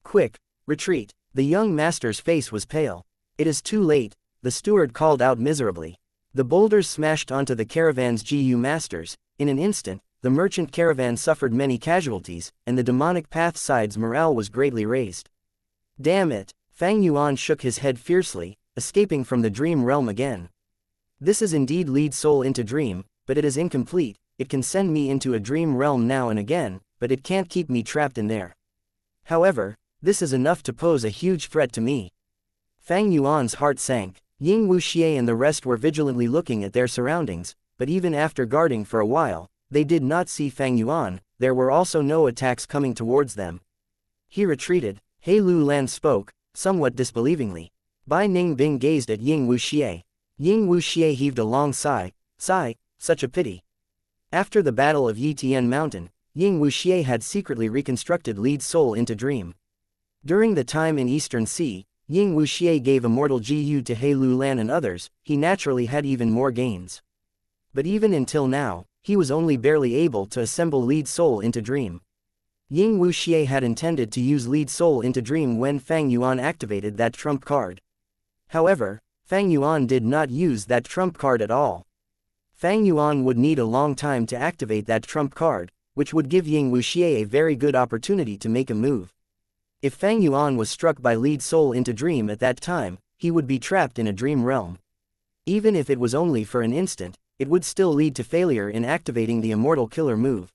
"Quick, retreat!" The young master's face was pale. "It is too late," the steward called out miserably. The boulders smashed onto the caravan's GU masters. In an instant, the merchant caravan suffered many casualties, and the demonic path side's morale was greatly raised. "Damn it!" Fang Yuan shook his head fiercely, escaping from the dream realm again. "This is indeed lead soul into dream, but it is incomplete. It can send me into a dream realm now and again, but it can't keep me trapped in there. However, this is enough to pose a huge threat to me." Fang Yuan's heart sank. Ying Wuxia and the rest were vigilantly looking at their surroundings, but even after guarding for a while, they did not see Fang Yuan. There were also no attacks coming towards them. He retreated. He Lu Lan spoke, somewhat disbelievingly. Bai Ning Bing gazed at Ying Wuxia. Ying Wuxia heaved a long sigh, such a pity. After the Battle of Yitian Mountain, Ying Wuxia had secretly reconstructed lead soul into dream. During the time in Eastern Sea, Ying Wuxia gave Immortal GU to He Lu Lan and others. He naturally had even more gains. But even until now, he was only barely able to assemble lead soul into dream. Ying Wuxia had intended to use lead soul into dream when Fang Yuan activated that trump card. However, Fang Yuan did not use that trump card at all. Fang Yuan would need a long time to activate that trump card, which would give Ying Wuxia a very good opportunity to make a move. If Fang Yuan was struck by lead soul into dream at that time, he would be trapped in a dream realm. Even if it was only for an instant, it would still lead to failure in activating the Immortal Killer move.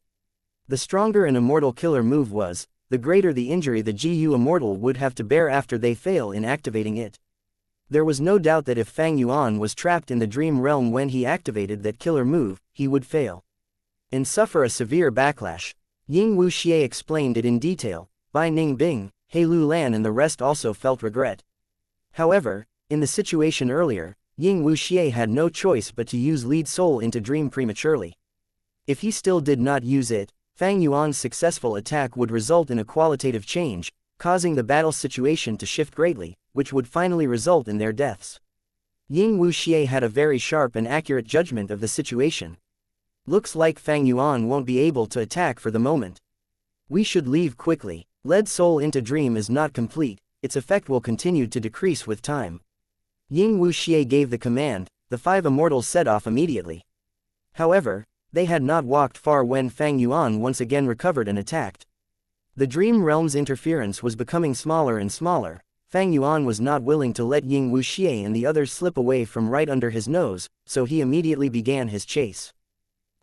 The stronger an Immortal Killer move was, the greater the injury the GU Immortal would have to bear after they fail in activating it. There was no doubt that if Fang Yuan was trapped in the dream realm when he activated that killer move, he would fail and suffer a severe backlash. Ying Wuxia explained it in detail. Bai Ning Bing, He Lu Lan and the rest also felt regret. However, in the situation earlier, Ying Wuxia had no choice but to use lead soul into dream prematurely. If he still did not use it, Fang Yuan's successful attack would result in a qualitative change, causing the battle situation to shift greatly, which would finally result in their deaths. Ying Wuxia had a very sharp and accurate judgment of the situation. Looks like Fang Yuan won't be able to attack for the moment. We should leave quickly. Lead soul into dream is not complete, its effect will continue to decrease with time. Ying Wuxia gave the command. The 5 immortals set off immediately. However, they had not walked far when Fang Yuan once again recovered and attacked. The dream realm's interference was becoming smaller and smaller. Fang Yuan was not willing to let Ying Wuxia and the others slip away from right under his nose, so he immediately began his chase.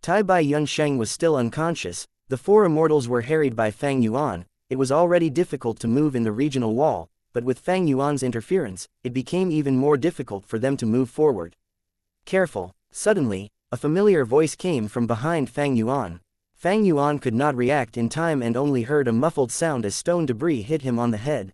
Tai Bai Yunsheng was still unconscious, the four immortals were harried by Fang Yuan. It was already difficult to move in the regional wall, but with Fang Yuan's interference, it became even more difficult for them to move forward. Careful! Suddenly, a familiar voice came from behind Fang Yuan. Fang Yuan could not react in time and only heard a muffled sound as stone debris hit him on the head.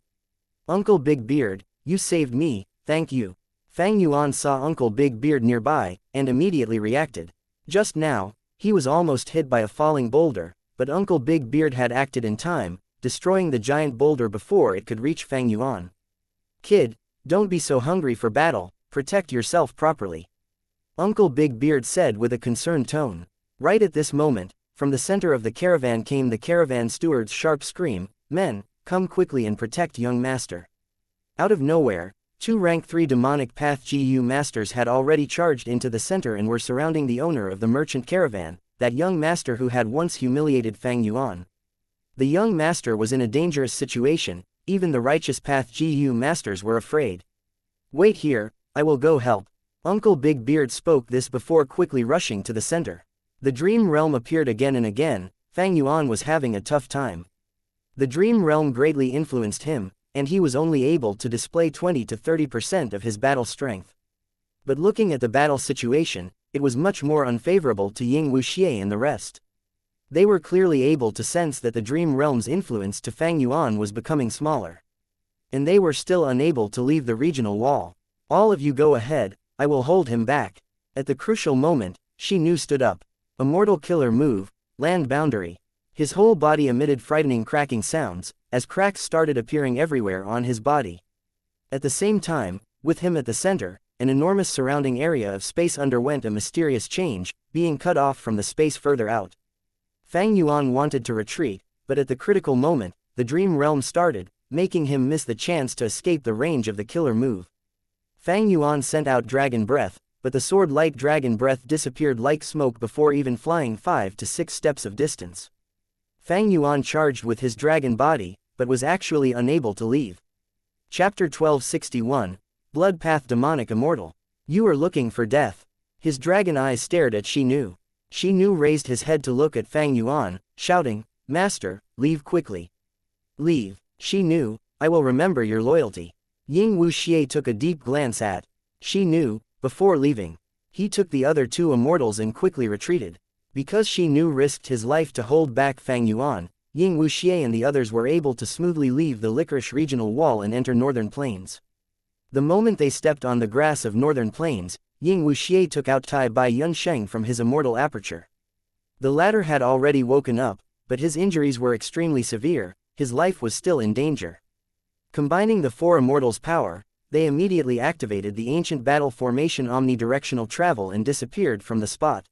Uncle Big Beard, you saved me, thank you. Fang Yuan saw Uncle Big Beard nearby, and immediately reacted. Just now, he was almost hit by a falling boulder, but Uncle Big Beard had acted in time, destroying the giant boulder before it could reach Fang Yuan. Kid, don't be so hungry for battle, protect yourself properly. Uncle Big Beard said with a concerned tone. Right at this moment, from the center of the caravan came the caravan steward's sharp scream, "Men, come quickly and protect young master." Out of nowhere, two rank 3 demonic path GU masters had already charged into the center and were surrounding the owner of the merchant caravan, that young master who had once humiliated Fang Yuan. The young master was in a dangerous situation, even the righteous path GU masters were afraid. Wait here, I will go help. Uncle Big Beard spoke this before quickly rushing to the center. The dream realm appeared again and again. Fang Yuan was having a tough time. The dream realm greatly influenced him, and he was only able to display 20 to 30% of his battle strength. But looking at the battle situation, it was much more unfavorable to Ying Wuxia and the rest. They were clearly able to sense that the dream realm's influence to Fang Yuan was becoming smaller. And they were still unable to leave the regional wall. All of you go ahead, I will hold him back. At the crucial moment, Xinu stood up. Immortal killer move, land boundary. His whole body emitted frightening cracking sounds, as cracks started appearing everywhere on his body. At the same time, with him at the center, an enormous surrounding area of space underwent a mysterious change, being cut off from the space further out. Fang Yuan wanted to retreat, but at the critical moment, the dream realm started, making him miss the chance to escape the range of the killer move. Fang Yuan sent out dragon breath, but the sword-like dragon breath disappeared like smoke before even flying 5 to 6 steps of distance. Fang Yuan charged with his dragon body, but was actually unable to leave. Chapter 1261, Blood Path Demonic Immortal. You are looking for death. His dragon eyes stared at Xinu. Xinu raised his head to look at Fang Yuan, shouting, Master, leave quickly. Leave, Xinu, I will remember your loyalty. Ying Wuxia took a deep glance at Xinu. Before leaving, he took the other two immortals and quickly retreated. Because Xinu risked his life to hold back Fang Yuan, Ying Wuxia and the others were able to smoothly leave the Licorice regional wall and enter Northern Plains. The moment they stepped on the grass of Northern Plains, Ying Wuxia took out Tai Bai Yunsheng from his immortal aperture. The latter had already woken up, but his injuries were extremely severe, his life was still in danger. Combining the four immortals' power, they immediately activated the ancient battle formation omnidirectional travel and disappeared from the spot.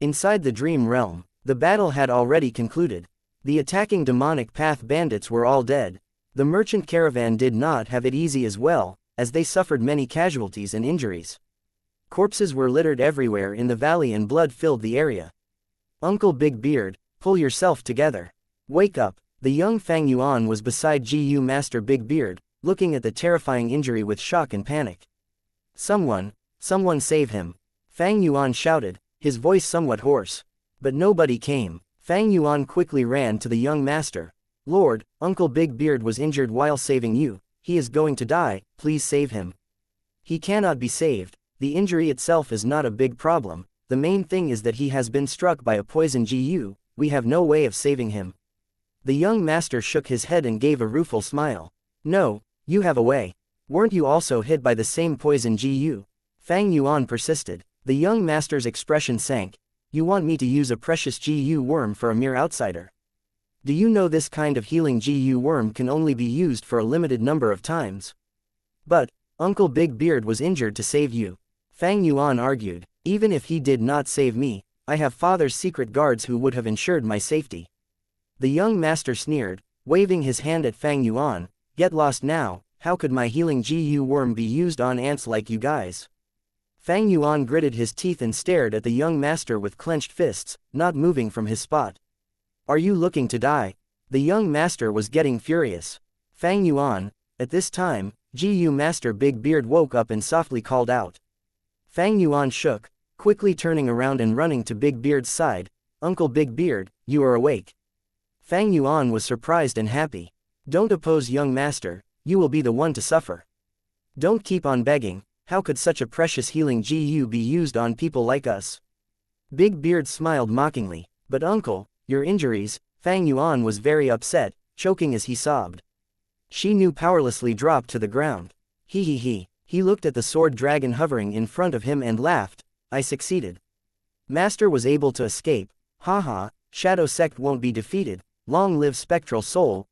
Inside the dream realm, the battle had already concluded. The attacking demonic path bandits were all dead. The merchant caravan did not have it easy as well, as they suffered many casualties and injuries. Corpses were littered everywhere in the valley and blood filled the area. Uncle Big Beard, pull yourself together. Wake up. The young Fang Yuan was beside GU Master Big Beard, looking at the terrifying injury with shock and panic. Someone save him. Fang Yuan shouted, his voice somewhat hoarse. But nobody came. Fang Yuan quickly ran to the young master. Lord, Uncle Big Beard was injured while saving you. He is going to die, please save him. He cannot be saved. The injury itself is not a big problem. The main thing is that he has been struck by a poison GU. We have no way of saving him. The young master shook his head and gave a rueful smile. No, you have a way. Weren't you also hit by the same poison GU? Fang Yuan persisted. The young master's expression sank. You want me to use a precious GU worm for a mere outsider? Do you know this kind of healing GU worm can only be used for a limited number of times? But, Uncle Big Beard was injured to save you. Fang Yuan argued. Even if he did not save me, I have father's secret guards who would have ensured my safety. The young master sneered, waving his hand at Fang Yuan. Get lost now, how could my healing GU worm be used on ants like you guys? Fang Yuan gritted his teeth and stared at the young master with clenched fists, not moving from his spot. Are you looking to die? The young master was getting furious. Fang Yuan, At this time, GU Master Big Beard woke up and softly called out. Fang Yuan shook, quickly turning around and running to Big Beard's side. Uncle Big Beard, you are awake. Fang Yuan was surprised and happy. Don't oppose young master, you will be the one to suffer. Don't keep on begging, how could such a precious healing GU be used on people like us? Big Beard smiled mockingly. But uncle, your injuries. Fang Yuan was very upset, choking as he sobbed. Shi Nu powerlessly dropped to the ground. He looked at the sword dragon hovering in front of him and laughed. I succeeded. Master was able to escape. Haha, Shadow Sect won't be defeated. Long live Spectral Soul.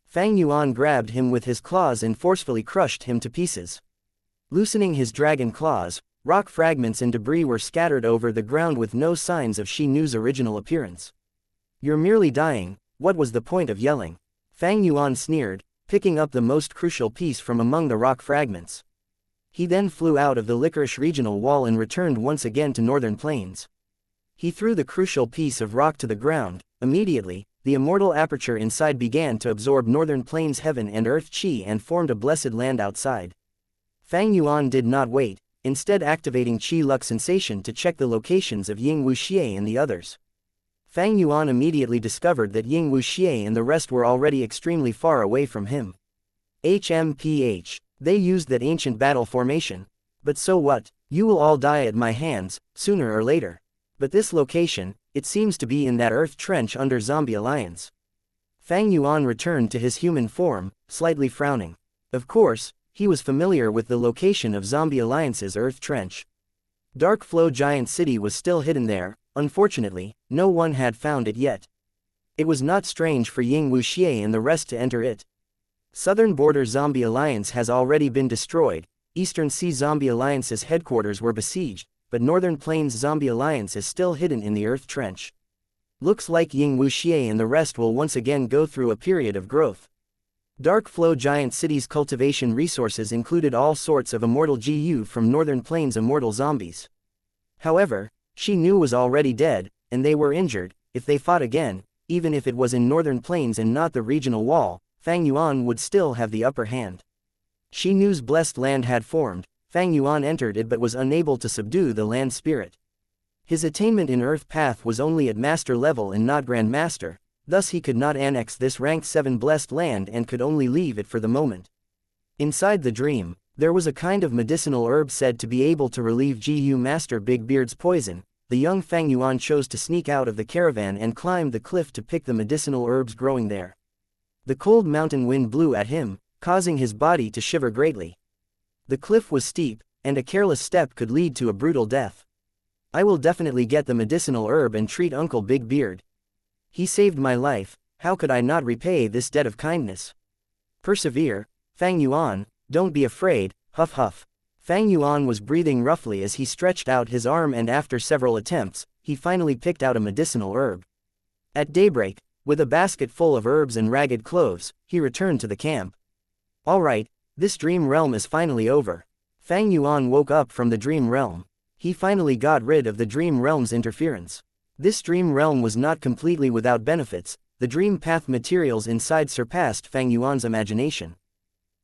Fang Yuan grabbed him with his claws and forcefully crushed him to pieces. Loosening his dragon claws, rock fragments and debris were scattered over the ground with no signs of Shi Nu's original appearance. You're merely dying, what was the point of yelling? Fang Yuan sneered, picking up the most crucial piece from among the rock fragments. He then flew out of the Licorice regional wall and returned once again to Northern Plains. He threw the crucial piece of rock to the ground. Immediately, the immortal aperture inside began to absorb Northern Plains heaven and earth chi and formed a blessed land outside. Fang Yuan did not wait, instead activating Chi Luck Sensation to check the locations of Ying Wuxia and the others. Fang Yuan immediately discovered that Ying Wuxia and the rest were already extremely far away from him. HMPH. They used that ancient battle formation. But so what, you will all die at my hands, sooner or later. But this location, it seems to be in that earth trench under Zombie Alliance. Fang Yuan returned to his human form, slightly frowning. Of course, he was familiar with the location of Zombie Alliance's earth trench. Dark Flow Giant City was still hidden there. Unfortunately, no one had found it yet. It was not strange for Ying Wuxia and the rest to enter it. Southern Border Zombie Alliance has already been destroyed. Eastern Sea Zombie Alliance's headquarters were besieged, but Northern Plains Zombie Alliance is still hidden in the earth trench. Looks like Ying Wuxia and the rest will once again go through a period of growth. Dark Flow Giant City's cultivation resources included all sorts of immortal GU from Northern Plains immortal zombies. However, Shi Nu was already dead, and they were injured. If they fought again, even if it was in Northern Plains and not the regional wall, Fang Yuan would still have the upper hand. Shi Nu's blessed land had formed. Fang Yuan entered it but was unable to subdue the land spirit. His attainment in Earth Path was only at master level and not Grand Master, thus he could not annex this rank 7 blessed land and could only leave it for the moment. Inside the dream, there was a kind of medicinal herb said to be able to relieve GU Master Big Beard's poison. The young Fang Yuan chose to sneak out of the caravan and climb the cliff to pick the medicinal herbs growing there. The cold mountain wind blew at him, causing his body to shiver greatly. The cliff was steep, and a careless step could lead to a brutal death. I will definitely get the medicinal herb and treat Uncle Big Beard. He saved my life, how could I not repay this debt of kindness? Persevere, Fang Yuan, don't be afraid, huff huff. Fang Yuan was breathing roughly as he stretched out his arm and after several attempts, he finally picked out a medicinal herb. At daybreak, with a basket full of herbs and ragged clothes, he returned to the camp. Alright, this dream realm is finally over. Fang Yuan woke up from the dream realm. He finally got rid of the dream realm's interference. This dream realm was not completely without benefits. The dream path materials inside surpassed Fang Yuan's imagination.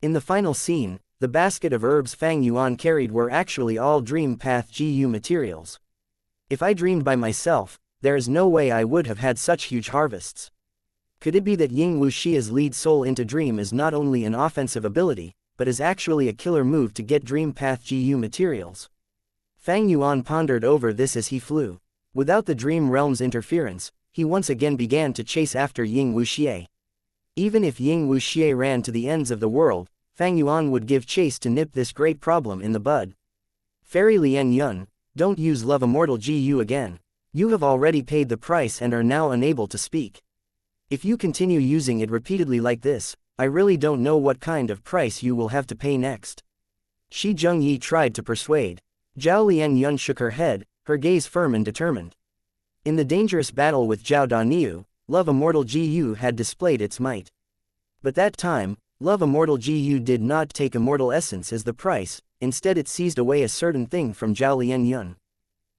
In the final scene, the basket of herbs Fang Yuan carried were actually all dream path GU materials. If I dreamed by myself, there is no way I would have had such huge harvests. Could it be that Ying Wuxia's lead soul into dream is not only an offensive ability, but is actually a killer move to get dream path GU materials? Fang Yuan pondered over this as he flew. Without the dream realm's interference, he once again began to chase after Ying Wuxia. Even if Ying Wuxia ran to the ends of the world, Fang Yuan would give chase to nip this great problem in the bud. Fairy Lian Yun, don't use Love Immortal GU again. You have already paid the price and are now unable to speak. If you continue using it repeatedly like this, I really don't know what kind of price you will have to pay next. Shi Zhengyi tried to persuade. Zhao Lian Yun shook her head, her gaze firm and determined. In the dangerous battle with Zhao Daniu, Love Immortal GU had displayed its might. But that time, Love Immortal GU did not take immortal essence as the price, instead it seized away a certain thing from Zhao Lian Yun.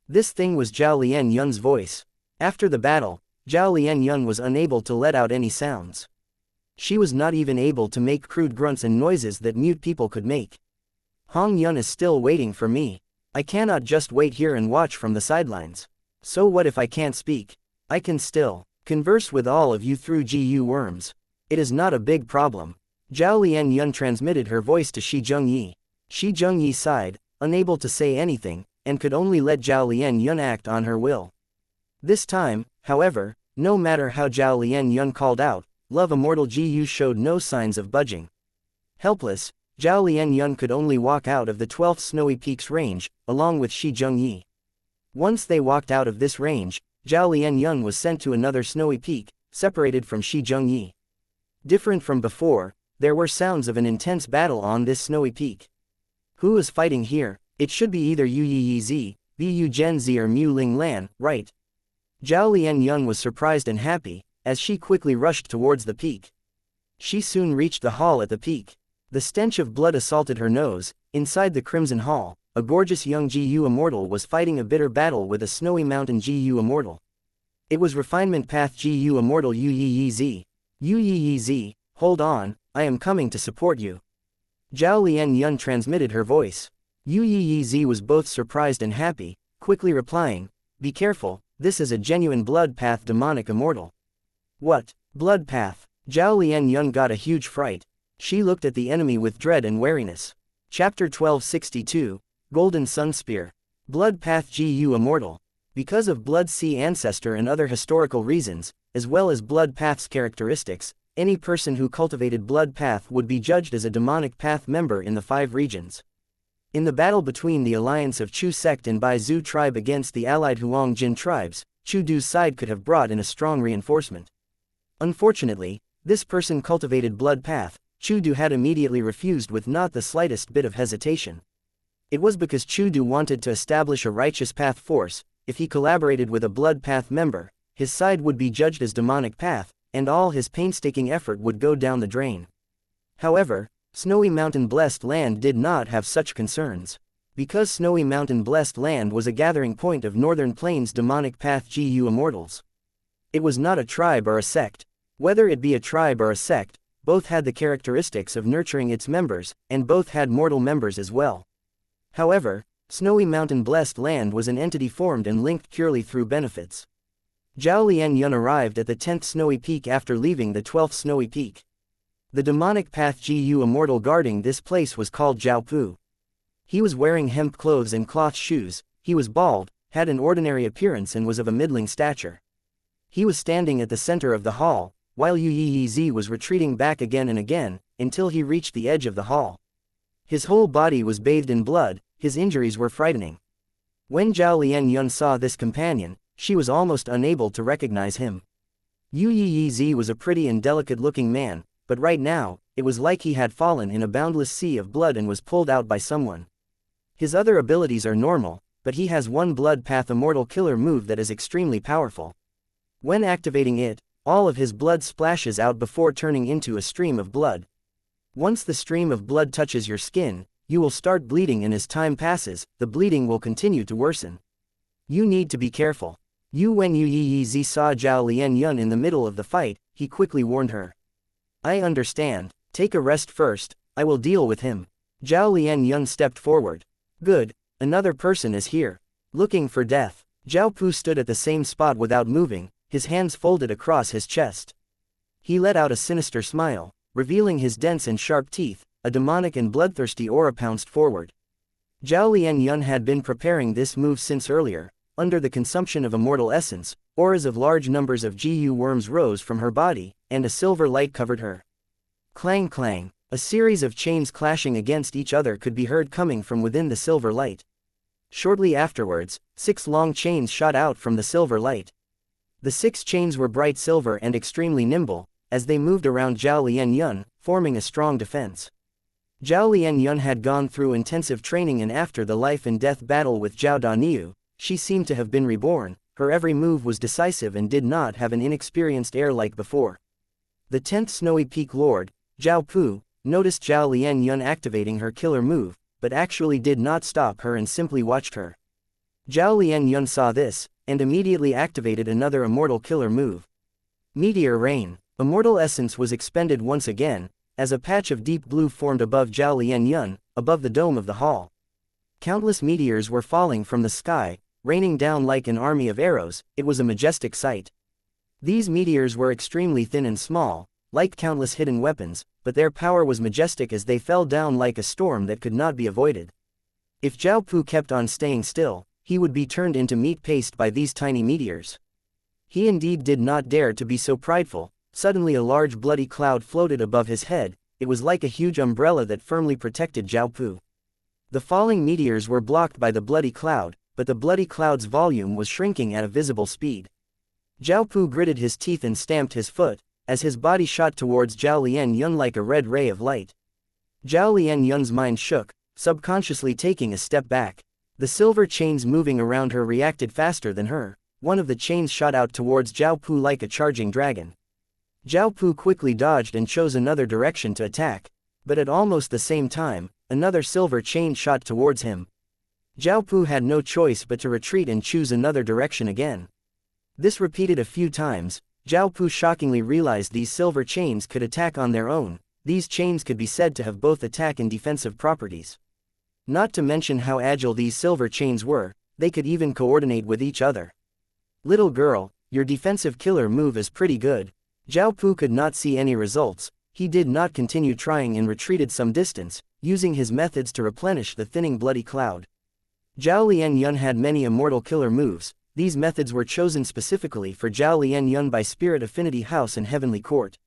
This thing was Zhao Lian Yun's voice. After the battle, Zhao Lian Yun was unable to let out any sounds. She was not even able to make crude grunts and noises that mute people could make. Hong Yun is still waiting for me. I cannot just wait here and watch from the sidelines. So what if I can't speak? I can still converse with all of you through GU worms. It is not a big problem. Zhao Lian Yun transmitted her voice to Shi Zhengyi. Shi Zhengyi sighed, unable to say anything, and could only let Zhao Lian Yun act on her will. This time, however, no matter how Zhao Lian Yun called out, Love Immortal GU showed no signs of budging. Helpless, Zhao Lian Yun could only walk out of the 12th Snowy Peaks range, along with Shi Zhengyi. Once they walked out of this range, Zhao Lian Yun was sent to another snowy peak, separated from Shi Zhengyi. Different from before, there were sounds of an intense battle on this snowy peak. Who is fighting here? It should be either Yu Yi Zi, Bu Zhenzi or Mu Ling Lan, right? Zhao Lian Yun was surprised and happy, as she quickly rushed towards the peak. She soon reached the hall at the peak. The stench of blood assaulted her nose. Inside the Crimson Hall, a gorgeous young GU Immortal was fighting a bitter battle with a snowy mountain GU Immortal. It was Refinement Path GU Immortal Yu Yi Zi. Yu Yi Zi, hold on, I am coming to support you. Zhao Lian Yun transmitted her voice. Yu Yi Zi was both surprised and happy, quickly replying, be careful, this is a genuine blood path demonic immortal. What? Blood path? Zhao Lian Yun got a huge fright. She looked at the enemy with dread and wariness. Chapter 1262, Golden Sun Spear. Blood Path GU Immortal. Because of Blood Sea Ancestor and other historical reasons, as well as Blood Path's characteristics, any person who cultivated Blood Path would be judged as a demonic path member in the 5 regions. In the battle between the alliance of Chu sect and Bai Zhu tribe against the allied Huang Jin tribes, Chu Du's side could have brought in a strong reinforcement. Unfortunately, this person cultivated Blood Path. Chu Du had immediately refused with not the slightest bit of hesitation. It was because Chu Du wanted to establish a righteous path force. If he collaborated with a Blood Path member, his side would be judged as demonic path, and all his painstaking effort would go down the drain. However, Snowy Mountain Blessed Land did not have such concerns. Because Snowy Mountain Blessed Land was a gathering point of Northern Plains demonic path GU Immortals. It was not a tribe or a sect. Whether it be a tribe or a sect, both had the characteristics of nurturing its members, and both had mortal members as well. However, Snowy Mountain Blessed Land was an entity formed and linked purely through benefits. Zhao Lian Yun arrived at the 10th Snowy Peak after leaving the 12th Snowy Peak. The demonic path GU Immortal guarding this place was called Zhao Pu. He was wearing hemp clothes and cloth shoes, he was bald, had an ordinary appearance and was of a middling stature. He was standing at the center of the hall, while Yu Yi Zi was retreating back again and again, until he reached the edge of the hall. His whole body was bathed in blood, his injuries were frightening. When Zhao Lian Yun saw this companion, she was almost unable to recognize him. Yu Yi Zi was a pretty and delicate-looking man, but right now, it was like he had fallen in a boundless sea of blood and was pulled out by someone. His other abilities are normal, but he has one Blood Path Immortal killer move that is extremely powerful. When activating it, all of his blood splashes out before turning into a stream of blood. Once the stream of blood touches your skin, you will start bleeding, and as time passes, the bleeding will continue to worsen. You need to be careful. When Yu Yi Zi saw Zhao Lian Yun in the middle of the fight, he quickly warned her. I understand, take a rest first, I will deal with him. Zhao Lian Yun stepped forward. Good, another person is here. Looking for death. Zhao Pu stood at the same spot without moving, his hands folded across his chest. He let out a sinister smile, revealing his dense and sharp teeth. A demonic and bloodthirsty aura pounced forward. Zhao Lian Yun had been preparing this move since earlier. Under the consumption of immortal essence, auras of large numbers of GU worms rose from her body, and a silver light covered her. Clang clang, a series of chains clashing against each other could be heard coming from within the silver light. Shortly afterwards, 6 long chains shot out from the silver light. The 6 chains were bright silver and extremely nimble, as they moved around Zhao Lian Yun, forming a strong defense. Zhao Lian Yun had gone through intensive training, and after the life and death battle with Zhao Daniu, she seemed to have been reborn. Her every move was decisive and did not have an inexperienced air like before. The 10th Snowy Peak Lord, Zhao Pu, noticed Zhao Lian Yun activating her killer move, but actually did not stop her and simply watched her. Zhao Lian Yun saw this, and immediately activated another immortal killer move. Meteor Rain. Immortal essence was expended once again, as a patch of deep blue formed above Zhao Lianyun, above the dome of the hall. Countless meteors were falling from the sky, raining down like an army of arrows. It was a majestic sight. These meteors were extremely thin and small, like countless hidden weapons, but their power was majestic as they fell down like a storm that could not be avoided. If Zhao Pu kept on staying still, he would be turned into meat paste by these tiny meteors. He indeed did not dare to be so prideful. Suddenly a large bloody cloud floated above his head. It was like a huge umbrella that firmly protected Zhao Pu. The falling meteors were blocked by the bloody cloud, but the bloody cloud's volume was shrinking at a visible speed. Zhao Pu gritted his teeth and stamped his foot, as his body shot towards Zhao Lianyun like a red ray of light. Zhao Lianyun's mind shook, subconsciously taking a step back. The silver chains moving around her reacted faster than her. One of the chains shot out towards Zhao Pu like a charging dragon. Zhao Pu quickly dodged and chose another direction to attack, but at almost the same time, another silver chain shot towards him. Zhao Pu had no choice but to retreat and choose another direction again. This repeated a few times. Zhao Pu shockingly realized these silver chains could attack on their own. These chains could be said to have both attack and defensive properties. Not to mention how agile these silver chains were, they could even coordinate with each other. Little girl, your defensive killer move is pretty good. Zhao Pu could not see any results. He did not continue trying and retreated some distance, using his methods to replenish the thinning bloody cloud. Zhao Lianyun had many immortal killer moves. These methods were chosen specifically for Zhao Lianyun by Spirit Affinity House and Heavenly Court.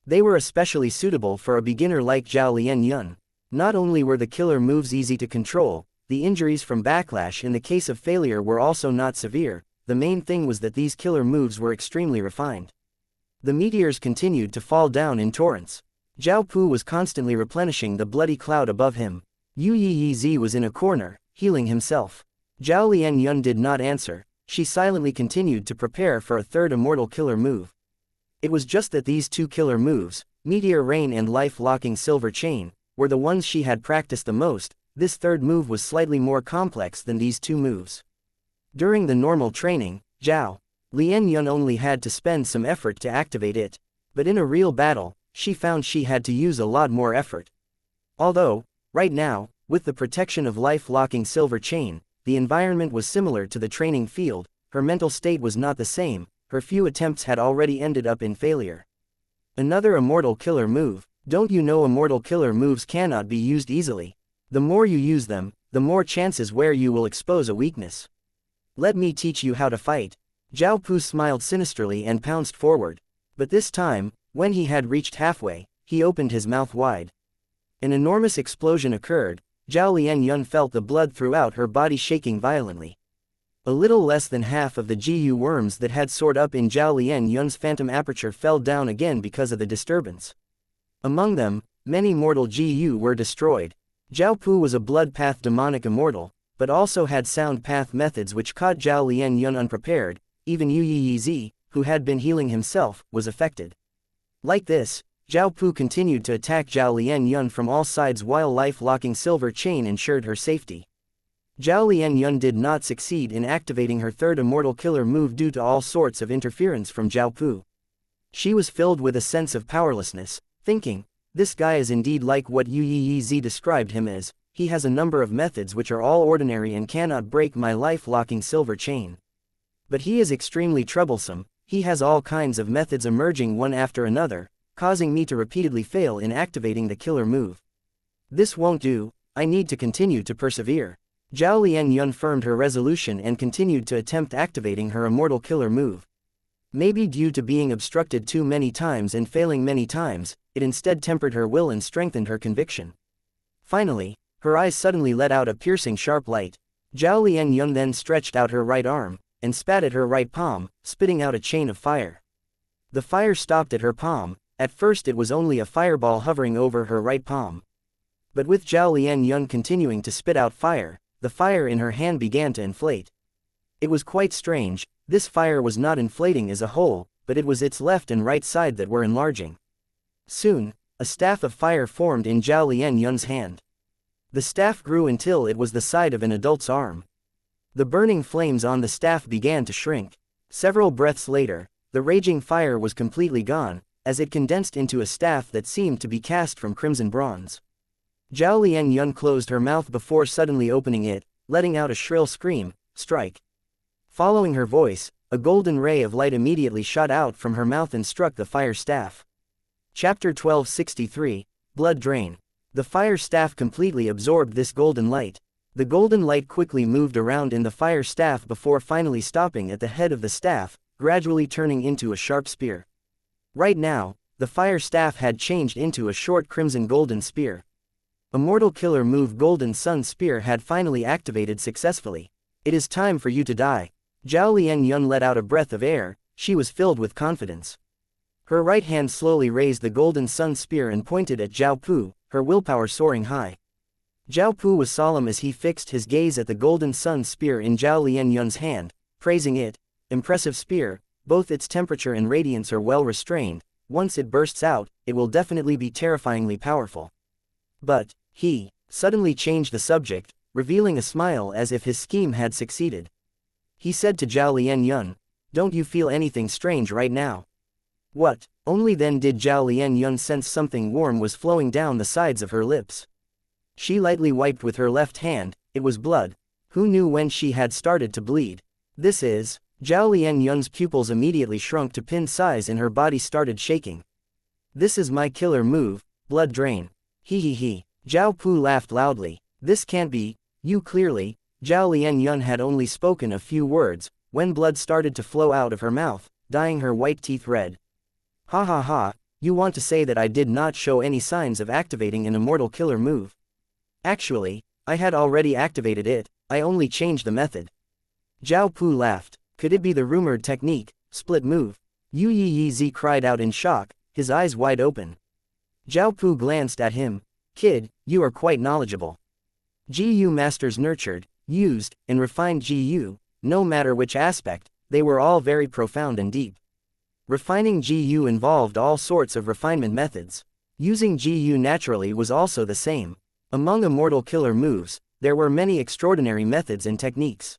They were especially suitable for a beginner like Zhao Lianyun. Not only were the killer moves easy to control, the injuries from backlash in the case of failure were also not severe. The main thing was that these killer moves were extremely refined. The meteors continued to fall down in torrents. Zhao Pu was constantly replenishing the bloody cloud above him. Yu Yizi was in a corner, healing himself. Zhao Lianyun did not answer. She silently continued to prepare for a third immortal killer move. It was just that these two killer moves, Meteor Rain and Life-Locking Silver Chain, were the ones she had practiced the most. This third move was slightly more complex than these two moves. During the normal training, Zhao Lianyun only had to spend some effort to activate it, but in a real battle, she found she had to use a lot more effort. Although, right now, with the protection of Life-Locking Silver Chain, the environment was similar to the training field, her mental state was not the same. Her few attempts had already ended up in failure. Another immortal killer move. Don't you know immortal killer moves cannot be used easily? The more you use them, the more chances where you will expose a weakness. Let me teach you how to fight. Zhao Pu smiled sinisterly and pounced forward. But this time, when he had reached halfway, he opened his mouth wide. An enormous explosion occurred. Zhao Lianyun felt the blood throughout her body shaking violently. A little less than half of the GU worms that had soared up in Zhao Lianyun's phantom aperture fell down again because of the disturbance. Among them, many mortal GU were destroyed. Zhao Pu was a blood path demonic immortal, but also had sound path methods which caught Zhao Lianyun unprepared. Even Yu Yizi, who had been healing himself, was affected. Like this, Zhao Pu continued to attack Zhao Lianyun from all sides while Life-Locking Silver Chain ensured her safety. Zhao Lianyun did not succeed in activating her third immortal killer move due to all sorts of interference from Zhao Pu. She was filled with a sense of powerlessness, thinking, this guy is indeed like what Yu Yizi described him as. He has a number of methods which are all ordinary and cannot break my Life-Locking Silver Chain. But he is extremely troublesome. He has all kinds of methods emerging one after another, causing me to repeatedly fail in activating the killer move. This won't do. I need to continue to persevere. Zhao Lianyun firmed her resolution and continued to attempt activating her immortal killer move. Maybe due to being obstructed too many times and failing many times, it instead tempered her will and strengthened her conviction. Finally, her eyes suddenly let out a piercing sharp light. Zhao Lianyun then stretched out her right arm, and spat at her right palm, spitting out a chain of fire. The fire stopped at her palm. At first it was only a fireball hovering over her right palm. But with Zhao Lianyun continuing to spit out fire, the fire in her hand began to inflate. It was quite strange. This fire was not inflating as a whole, but it was its left and right side that were enlarging. Soon, a staff of fire formed in Zhao Lianyun's hand. The staff grew until it was the side of an adult's arm. The burning flames on the staff began to shrink. Several breaths later, the raging fire was completely gone. as it condensed into a staff that seemed to be cast from crimson bronze. Zhao Lianyun closed her mouth before suddenly opening it, letting out a shrill scream, "Strike!" Following her voice, a golden ray of light immediately shot out from her mouth and struck the fire staff. Chapter 1263, Blood Drain. The fire staff completely absorbed this golden light. The golden light quickly moved around in the fire staff before finally stopping at the head of the staff, gradually turning into a sharp spear. Right now, the fire staff had changed into a short crimson golden spear. Immortal killer move Golden Sun Spear had finally activated successfully. "It is time for you to die." Zhao Lianyun let out a breath of air. She was filled with confidence. Her right hand slowly raised the Golden Sun Spear and pointed at Zhao Pu, her willpower soaring high. Zhao Pu was solemn as he fixed his gaze at the Golden Sun Spear in Zhao Lianyun's hand, praising it. "Impressive spear, both its temperature and radiance are well restrained. Once it bursts out, it will definitely be terrifyingly powerful." But he suddenly changed the subject, revealing a smile as if his scheme had succeeded. He said to Zhao Lianyun, "Don't you feel anything strange right now?" What? Only then did Zhao Lianyun sense something warm was flowing down the sides of her lips. She lightly wiped with her left hand. It was blood. Who knew when she had started to bleed? "This is..." Zhao Lianyun's pupils immediately shrunk to pin size and her body started shaking. "This is my killer move, Blood Drain." He. Zhao Pu laughed loudly. "This can't be, you clearly..." Zhao Lianyun had only spoken a few words, when blood started to flow out of her mouth, dyeing her white teeth red. "Ha ha ha, you want to say that I did not show any signs of activating an immortal killer move? Actually, I had already activated it, I only changed the method." Zhao Pu laughed. Could it be the rumored technique, split move? Yu Yi cried out in shock, his eyes wide open. Zhao Pu glanced at him. "Kid, you are quite knowledgeable." GU masters nurtured, used, and refined GU, no matter which aspect, they were all very profound and deep. Refining GU involved all sorts of refinement methods. Using GU naturally was also the same. Among immortal killer moves, there were many extraordinary methods and techniques.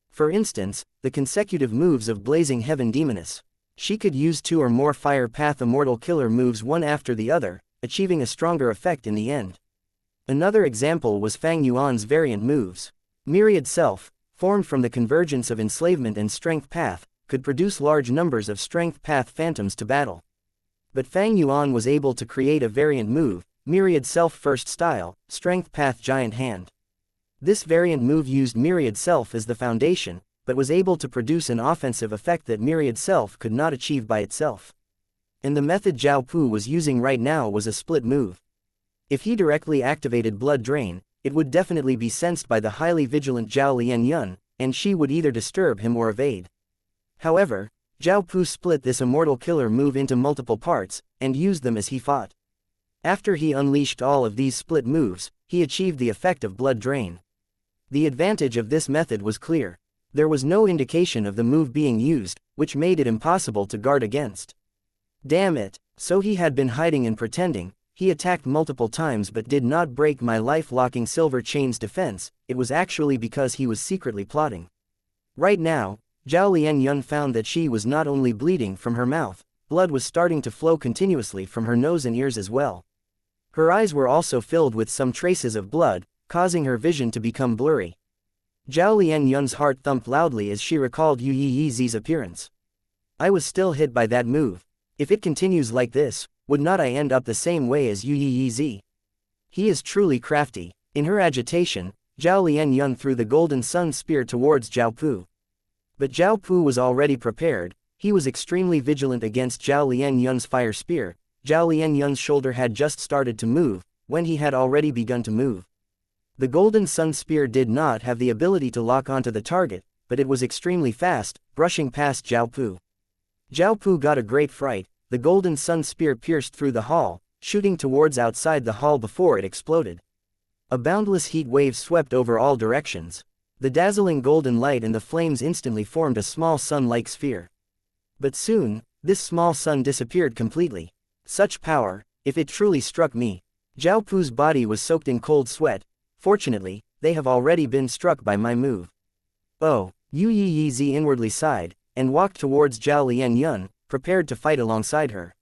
For instance, the consecutive moves of Blazing Heaven Demoness. She could use 2 or more fire path immortal killer moves one after the other, achieving a stronger effect in the end. Another example was Fang Yuan's variant moves. Myriad Self, formed from the convergence of enslavement and strength path, could produce large numbers of strength path phantoms to battle. But Fang Yuan was able to create a variant move, Myriad Self First Style, Strength Path Giant Hand. This variant move used Myriad Self as the foundation, but was able to produce an offensive effect that Myriad Self could not achieve by itself. And the method Zhao Pu was using right now was a split move. If he directly activated Blood Drain, it would definitely be sensed by the highly vigilant Zhao Lianyun, and she would either disturb him or evade. However, Zhao Pu split this immortal killer move into multiple parts, and used them as he fought. After he unleashed all of these split moves, he achieved the effect of Blood Drain. The advantage of this method was clear. There was no indication of the move being used, which made it impossible to guard against. Damn it, so he had been hiding and pretending. He attacked multiple times but did not break my life-locking silver chain's defense. It was actually because he was secretly plotting. Right now, Zhao Lianyun found that she was not only bleeding from her mouth, blood was starting to flow continuously from her nose and ears as well. Her eyes were also filled with some traces of blood, causing her vision to become blurry. Zhao Lianyun's heart thumped loudly as she recalled Yu Yi's appearance. I was still hit by that move. If it continues like this, would not I end up the same way as Yu Yi? He is truly crafty. In her agitation, Zhao Lianyun threw the Golden Sun Spear towards Zhao Pu. But Zhao Pu was already prepared. He was extremely vigilant against Zhao Lianyun's fire spear. Zhao Lianyun's shoulder had just started to move, when he had already begun to move. The Golden Sun Spear did not have the ability to lock onto the target, but it was extremely fast, brushing past Zhao Pu. Zhao Pu got a great fright. The Golden Sun Spear pierced through the hall, shooting towards outside the hall before it exploded. A boundless heat wave swept over all directions. The dazzling golden light and the flames instantly formed a small sun-like sphere. But soon, this small sun disappeared completely. Such power, if it truly struck me. Zhao Pu's body was soaked in cold sweat. Fortunately, they have already been struck by my move. Oh, Yu Yi inwardly sighed, and walked towards Zhao Lianyun, prepared to fight alongside her.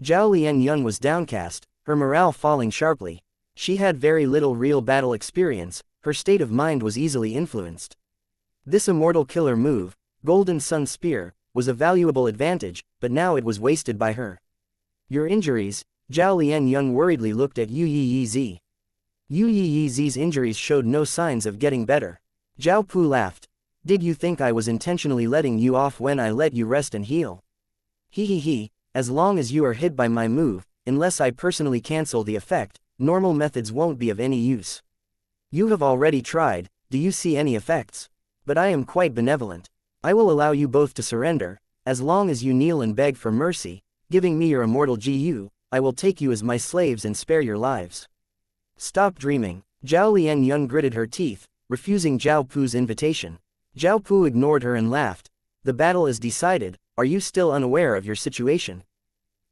Zhao Lianyun was downcast, her morale falling sharply. She had very little real battle experience, her state of mind was easily influenced. This immortal killer move, Golden Sun Spear, was a valuable advantage, but now it was wasted by her. Your injuries? Zhao Lianyun worriedly looked at Yu Yizi. Yu Yizi's injuries showed no signs of getting better. Zhao Pu laughed. Did you think I was intentionally letting you off when I let you rest and heal? He, as long as you are hit by my move, unless I personally cancel the effect, normal methods won't be of any use. You have already tried, do you see any effects? But I am quite benevolent. I will allow you both to surrender, as long as you kneel and beg for mercy, giving me your immortal GU, I will take you as my slaves and spare your lives. Stop dreaming. Zhao Lianyun gritted her teeth, refusing Zhao Pu's invitation. Zhao Pu ignored her and laughed. The battle is decided, are you still unaware of your situation?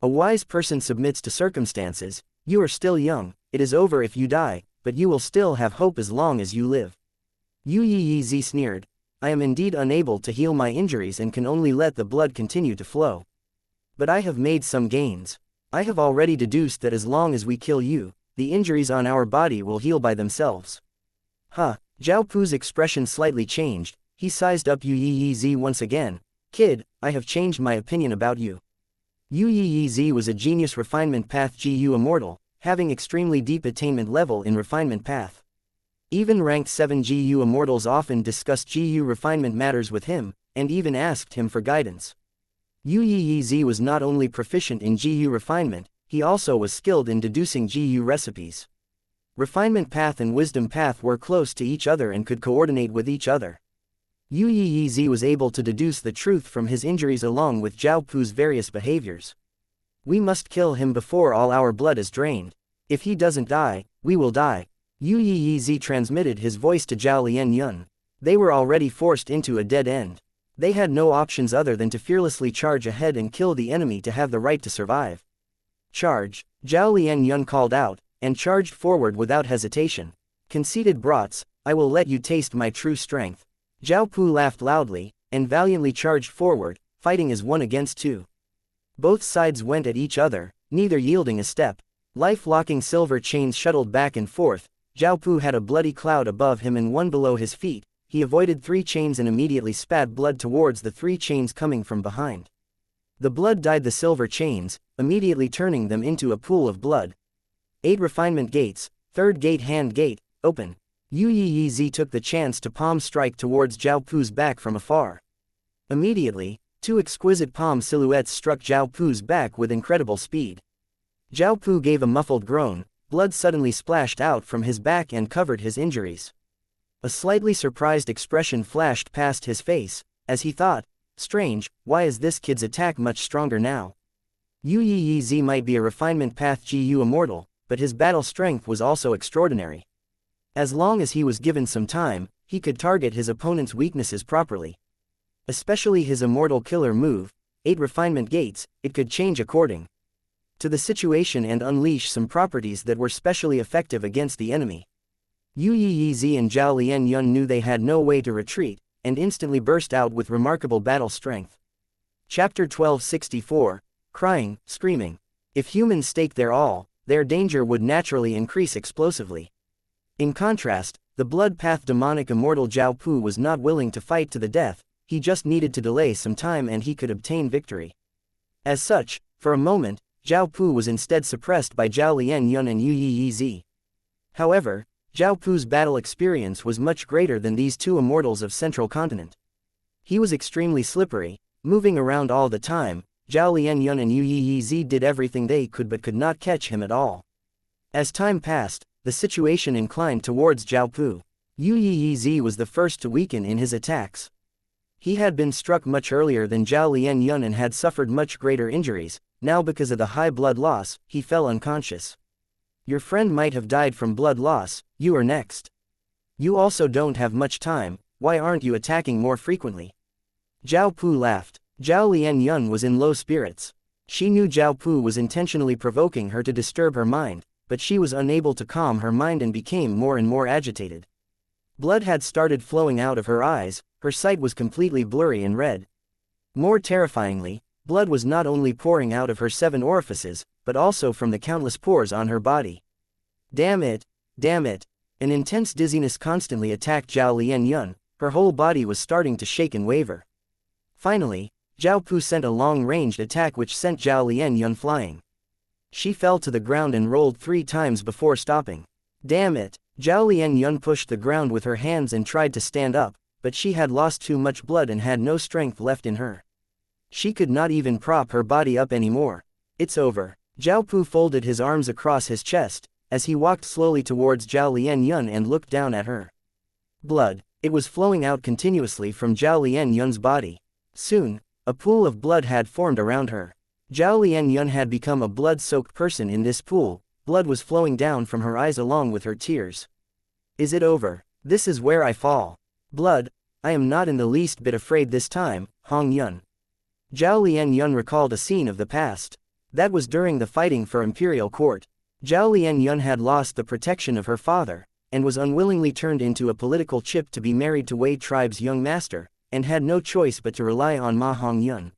A wise person submits to circumstances, you are still young, it is over if you die, but you will still have hope as long as you live. Yu Yizi sneered. I am indeed unable to heal my injuries and can only let the blood continue to flow. But I have made some gains. I have already deduced that as long as we kill you, the injuries on our body will heal by themselves. Zhao Pu's expression slightly changed, he sized up Yu Yizi once again. Kid, I have changed my opinion about you. Yu Yizi was a genius refinement path GU Immortal, having extremely deep attainment level in refinement path. Even ranked 7 GU Immortals often discussed GU refinement matters with him, and even asked him for guidance. Yu Yizi was not only proficient in GU refinement, he also was skilled in deducing GU recipes. Refinement path and wisdom path were close to each other and could coordinate with each other. Yu Yizi was able to deduce the truth from his injuries along with Zhao Pu's various behaviors. We must kill him before all our blood is drained. If he doesn't die, we will die. Yu Yizi transmitted his voice to Zhao Lianyun. They were already forced into a dead end. They had no options other than to fearlessly charge ahead and kill the enemy to have the right to survive. Charge, Zhao Lianyun called out, and charged forward without hesitation. Conceited brats, I will let you taste my true strength. Zhao Pu laughed loudly, and valiantly charged forward, fighting as 1 against 2. Both sides went at each other, neither yielding a step. Life-locking silver chains shuttled back and forth. Zhao Pu had a bloody cloud above him and 1 below his feet. He avoided 3 chains and immediately spat blood towards the 3 chains coming from behind. The blood dyed the silver chains, immediately turning them into a pool of blood. 8 refinement gates, 3rd gate hand gate, open. Yu Yizi took the chance to palm strike towards Zhao Pu's back from afar. Immediately, 2 exquisite palm silhouettes struck Zhao Pu's back with incredible speed. Zhao Pu gave a muffled groan, blood suddenly splashed out from his back and covered his injuries. A slightly surprised expression flashed past his face, as he thought, strange, why is this kid's attack much stronger now? Yu Yizi might be a refinement path GU Immortal, but his battle strength was also extraordinary. As long as he was given some time, he could target his opponent's weaknesses properly. Especially his immortal killer move, 8 refinement gates, it could change according to the situation and unleash some properties that were specially effective against the enemy. Yu Yizi and Zhao Lianyun knew they had no way to retreat, and instantly burst out with remarkable battle strength. Chapter 1264, Crying, Screaming. If humans stake their all, their danger would naturally increase explosively. In contrast, the blood path demonic immortal Zhao Pu was not willing to fight to the death, he just needed to delay some time and he could obtain victory. As such, for a moment, Zhao Pu was instead suppressed by Zhao Lianyun and Yu Yizi. However, Zhao Pu's battle experience was much greater than these 2 immortals of Central Continent. He was extremely slippery, moving around all the time. Zhao Lianyun and Yu Yizi did everything they could but could not catch him at all. As time passed, the situation inclined towards Zhao Pu. Yu Yizi was the first to weaken in his attacks. He had been struck much earlier than Zhao Lianyun and had suffered much greater injuries. Now because of the high blood loss, he fell unconscious. Your friend might have died from blood loss, you are next. You also don't have much time, why aren't you attacking more frequently? Zhao Pu laughed. Zhao Lianyun was in low spirits. She knew Zhao Pu was intentionally provoking her to disturb her mind, but she was unable to calm her mind and became more and more agitated. Blood had started flowing out of her eyes, her sight was completely blurry and red. More terrifyingly, Blood was not only pouring out of her 7 orifices, but also from the countless pores on her body. Damn it! Damn it! An intense dizziness constantly attacked Zhao Lianyun, her whole body was starting to shake and waver. Finally, Zhao Pu sent a long-ranged attack which sent Zhao Lianyun flying. She fell to the ground and rolled 3 times before stopping. Damn it! Zhao Lianyun pushed the ground with her hands and tried to stand up, but she had lost too much blood and had no strength left in her. She could not even prop her body up anymore. It's over. Zhao Pu folded his arms across his chest, as he walked slowly towards Zhao Lianyun and looked down at her. Blood. It was flowing out continuously from Zhao Lianyun's body. Soon, a pool of blood had formed around her. Zhao Lianyun had become a blood-soaked person in this pool. Blood was flowing down from her eyes along with her tears. Is it over? This is where I fall. Blood. I am not in the least bit afraid this time, Hong Yun. Zhao Lianyun recalled a scene of the past. That was during the fighting for imperial court. Zhao Lianyun had lost the protection of her father, and was unwillingly turned into a political chip to be married to Wei tribe's young master, and had no choice but to rely on Ma Hongyun.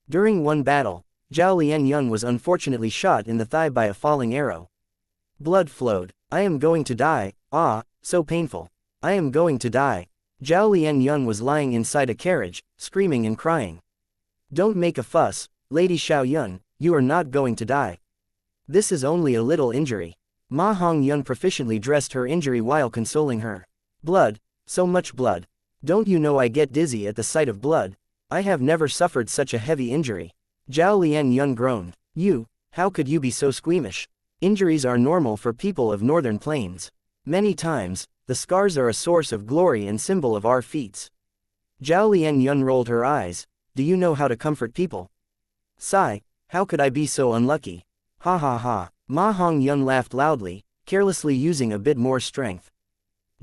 During one battle, Zhao Lianyun was unfortunately shot in the thigh by a falling arrow. Blood flowed. I am going to die, ah, so painful. I am going to die. Zhao Lianyun was lying inside a carriage, screaming and crying. Don't make a fuss, Lady Xiaoyun, you are not going to die. This is only a little injury. Ma Hongyun proficiently dressed her injury while consoling her. Blood, so much blood. Don't you know I get dizzy at the sight of blood? I have never suffered such a heavy injury. Zhao Lianyun groaned. You, how could you be so squeamish? Injuries are normal for people of northern plains. Many times, the scars are a source of glory and symbol of our feats. Zhao Lianyun rolled her eyes. Do you know how to comfort people? Sigh, how could I be so unlucky? Ha ha ha. Ma Hongyun laughed loudly, carelessly using a bit more strength.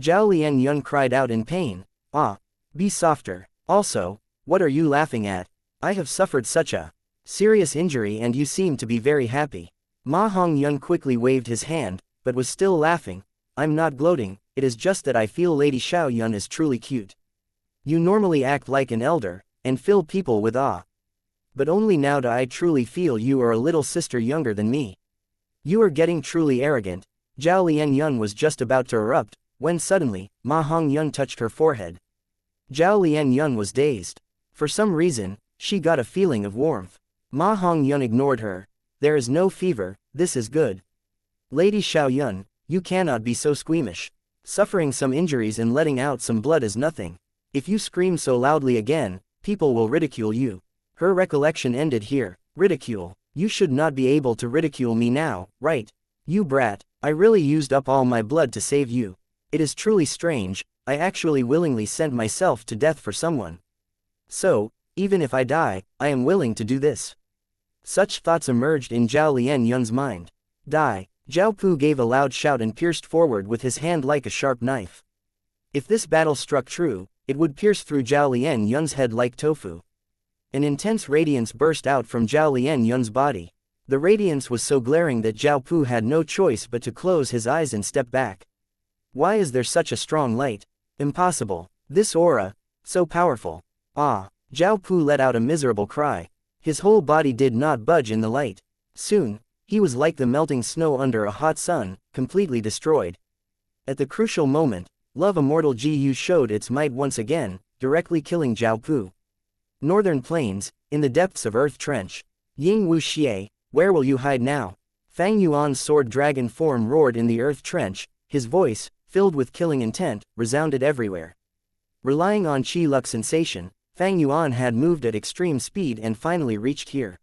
Zhao Lianyun cried out in pain. Ah, be softer. Also, what are you laughing at? I have suffered such a serious injury and you seem to be very happy. Ma Hongyun quickly waved his hand, but was still laughing. I'm not gloating, it is just that I feel Lady Xiaoyun is truly cute. You normally act like an elder, and fill people with awe. But only now do I truly feel you are a little sister younger than me. You are getting truly arrogant. Zhao Lianyun was just about to erupt, when suddenly, Ma Hongyun touched her forehead. Zhao Lianyun was dazed. For some reason, she got a feeling of warmth. Ma Hongyun ignored her. There is no fever, this is good. Lady Xiaoyun, you cannot be so squeamish. Suffering some injuries and letting out some blood is nothing. If you scream so loudly again, people will ridicule you. Her recollection ended here. Ridicule. You should not be able to ridicule me now, right? You brat, I really used up all my blood to save you. It is truly strange, I actually willingly sent myself to death for someone. So, even if I die, I am willing to do this. Such thoughts emerged in Zhao Lianyun's mind. Die. Zhao Pu gave a loud shout and pierced forward with his hand like a sharp knife. If this battle struck true, it would pierce through Zhao Lianyun's head like tofu. An intense radiance burst out from Zhao Lianyun's body. The radiance was so glaring that Zhao Pu had no choice but to close his eyes and step back. Why is there such a strong light? Impossible. This aura, so powerful. Ah! Zhao Pu let out a miserable cry. His whole body did not budge in the light. Soon, he was like the melting snow under a hot sun, completely destroyed. At the crucial moment, Love Immortal Gu showed its might once again, directly killing Zhao Pu. Northern Plains, in the depths of Earth Trench. Ying Wuxia, where will you hide now? Fang Yuan's sword dragon form roared in the Earth Trench, his voice, filled with killing intent, resounded everywhere. Relying on Qi Luck sensation, Fang Yuan had moved at extreme speed and finally reached here.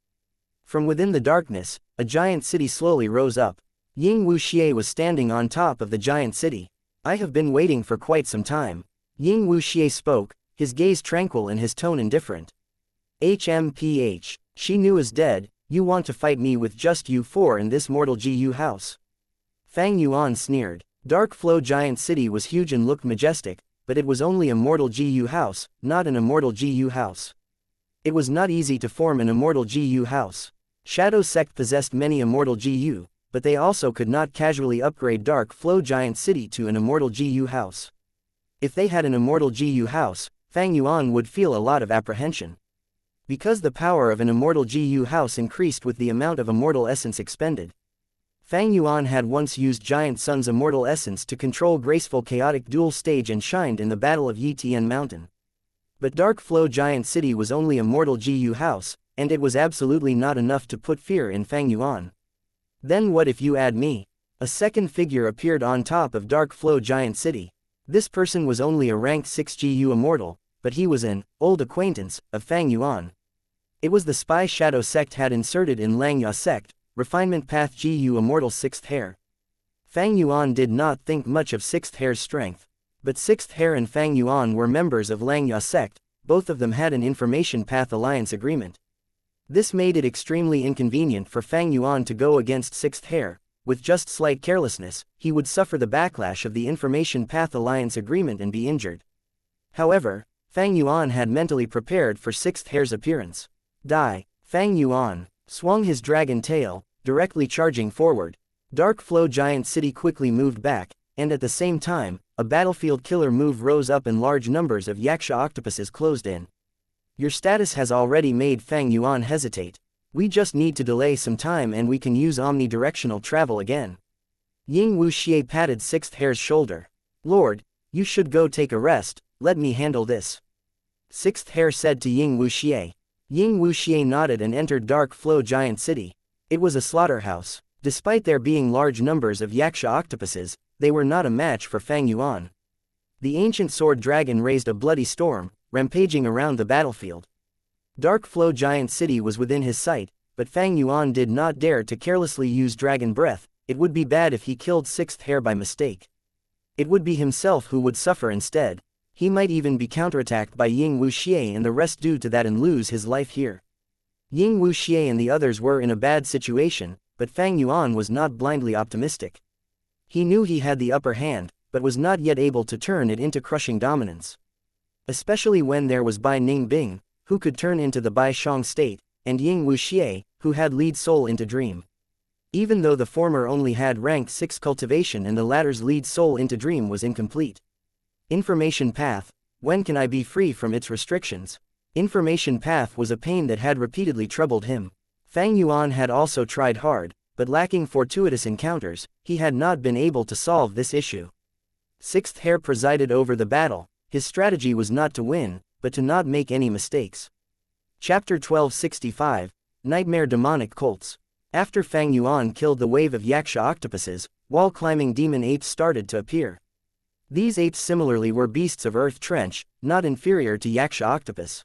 From within the darkness, a giant city slowly rose up. Ying Wuxia was standing on top of the giant city. I have been waiting for quite some time. Ying Wuxia spoke, his gaze tranquil and his tone indifferent. HMPH. She knew is dead, you want to fight me with just you four in this mortal Gu house. Fang Yuan sneered. Dark Flow Giant City was huge and looked majestic, but it was only a mortal Gu house, not an immortal Gu house. It was not easy to form an immortal Gu house. Shadow Sect possessed many immortal Gu, but they also could not casually upgrade Dark Flow Giant City to an immortal Gu house. If they had an immortal Gu house, Fang Yuan would feel a lot of apprehension. because the power of an immortal GU house increased with the amount of immortal essence expended. Fang Yuan had once used Giant Sun's immortal essence to control graceful chaotic dual stage and shined in the Battle of Yitian Mountain. But Dark Flow Giant City was only a mortal GU house, and it was absolutely not enough to put fear in Fang Yuan. Then what if you add me? A second figure appeared on top of Dark Flow Giant City. This person was only a rank 6 GU immortal, but he was an old acquaintance of Fang Yuan. It was the spy Shadow sect had inserted in Langya sect, Refinement Path GU Immortal 6th Hair. Fang Yuan did not think much of 6th Hair's strength. But 6th Hair and Fang Yuan were members of Langya sect, both of them had an Information Path Alliance agreement. This made it extremely inconvenient for Fang Yuan to go against 6th Hair. With just slight carelessness, he would suffer the backlash of the Information Path Alliance agreement and be injured. However, Fang Yuan had mentally prepared for 6th Hair's appearance. Fang Yuan swung his dragon tail, directly charging forward. Dark Flow Giant City quickly moved back, and at the same time, a battlefield killer move rose up and large numbers of Xianxia octopuses closed in. Your status has already made Fang Yuan hesitate. We just need to delay some time and we can use omnidirectional travel again. Ying Wuxia patted 6th Hair's shoulder. Lord, you should go take a rest, let me handle this. 6th Hair said to Ying Wuxia. Ying Wuxia nodded and entered Dark Flow Giant City. It was a slaughterhouse. Despite there being large numbers of Xianxia octopuses, they were not a match for Fang Yuan. The ancient sword dragon raised a bloody storm, rampaging around the battlefield. Dark Flow Giant City was within his sight, but Fang Yuan did not dare to carelessly use dragon breath. It would be bad if he killed 6th Hair by mistake. It would be himself who would suffer instead. He might even be counterattacked by Ying Wuxia and the rest due to that and lose his life here. Ying Wuxia and the others were in a bad situation, but Fang Yuan was not blindly optimistic. He knew he had the upper hand, but was not yet able to turn it into crushing dominance. Especially when there was Bai Ningbing, who could turn into the Bai Shang state, and Ying Wuxia, who had lead soul into dream. Even though the former only had rank 6 cultivation and the latter's lead soul into dream was incomplete. Information Path, when can I be free from its restrictions? Information Path was a pain that had repeatedly troubled him. Fang Yuan had also tried hard, but lacking fortuitous encounters, he had not been able to solve this issue. 6th Hair presided over the battle. His strategy was not to win, but to not make any mistakes. Chapter 1265, Nightmare Demonic Cults. After Fang Yuan killed the wave of Xianxia octopuses, wall-climbing demon apes started to appear. These apes similarly were beasts of Earth Trench, not inferior to Xianxia octopus.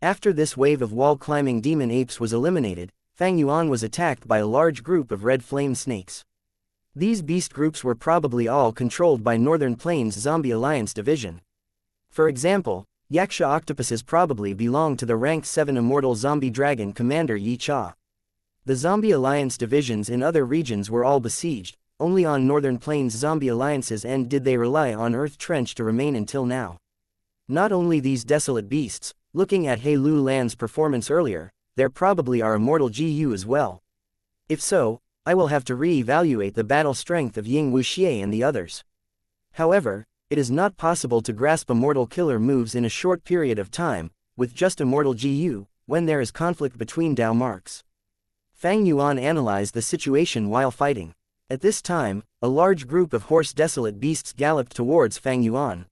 After this wave of wall-climbing demon apes was eliminated, Fang Yuan was attacked by a large group of red flame snakes. These beast groups were probably all controlled by Northern Plains Zombie Alliance Division. For example, Xianxia octopuses probably belong to the rank 7 immortal zombie dragon commander Yi Cha. The Zombie Alliance divisions in other regions were all besieged. Only on Northern Plains Zombie Alliance's end did they rely on Earth Trench to remain until now. Not only these desolate beasts, looking at He Lu Lan's performance earlier, there probably are immortal GU as well. If so, I will have to re-evaluate the battle strength of Ying Wuxia and the others. However, it is not possible to grasp immortal killer moves in a short period of time, with just immortal GU, when there is conflict between Dao marks. Fang Yuan analyzed the situation while fighting. At this time, a large group of horse desolate beasts galloped towards Fang Yuan.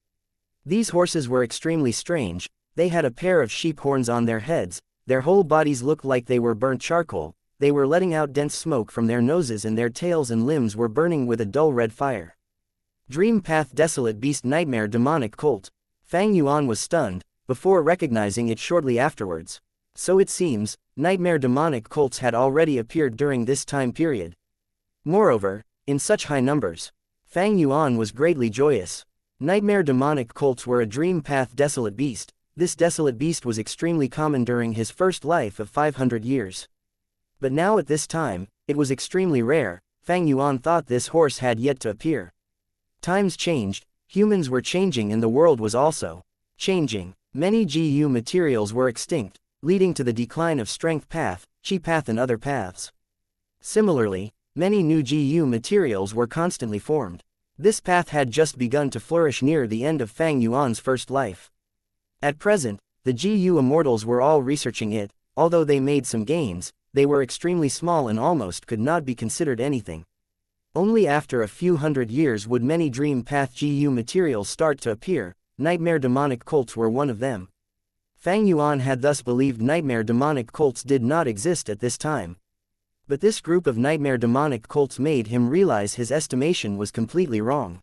These horses were extremely strange. They had a pair of sheep horns on their heads, their whole bodies looked like they were burnt charcoal, they were letting out dense smoke from their noses and their tails and limbs were burning with a dull red fire. Dream Path Desolate Beast Nightmare Demonic Cult. Fang Yuan was stunned, before recognizing it shortly afterwards. So it seems, Nightmare Demonic Cults had already appeared during this time period. Moreover, in such high numbers. Fang Yuan was greatly joyous. Nightmare Demonic Cults were a Dream Path Desolate Beast. This desolate beast was extremely common during his first life of 500 years. But now at this time, it was extremely rare. Fang Yuan thought this horse had yet to appear. Times changed, humans were changing and the world was also changing. Many GU materials were extinct, leading to the decline of Strength Path, Chi Path and other paths. Similarly, many new GU materials were constantly formed. This path had just begun to flourish near the end of Fang Yuan's first life. At present, The GU Immortals were all researching it. Although they made some gains, they were extremely small and almost could not be considered anything. Only after a few hundred years would many Dream Path GU materials start to appear. Nightmare demonic cults were one of them. Fang Yuan had thus believed nightmare demonic cults did not exist at this time. But this group of nightmare demonic cults made him realize his estimation was completely wrong.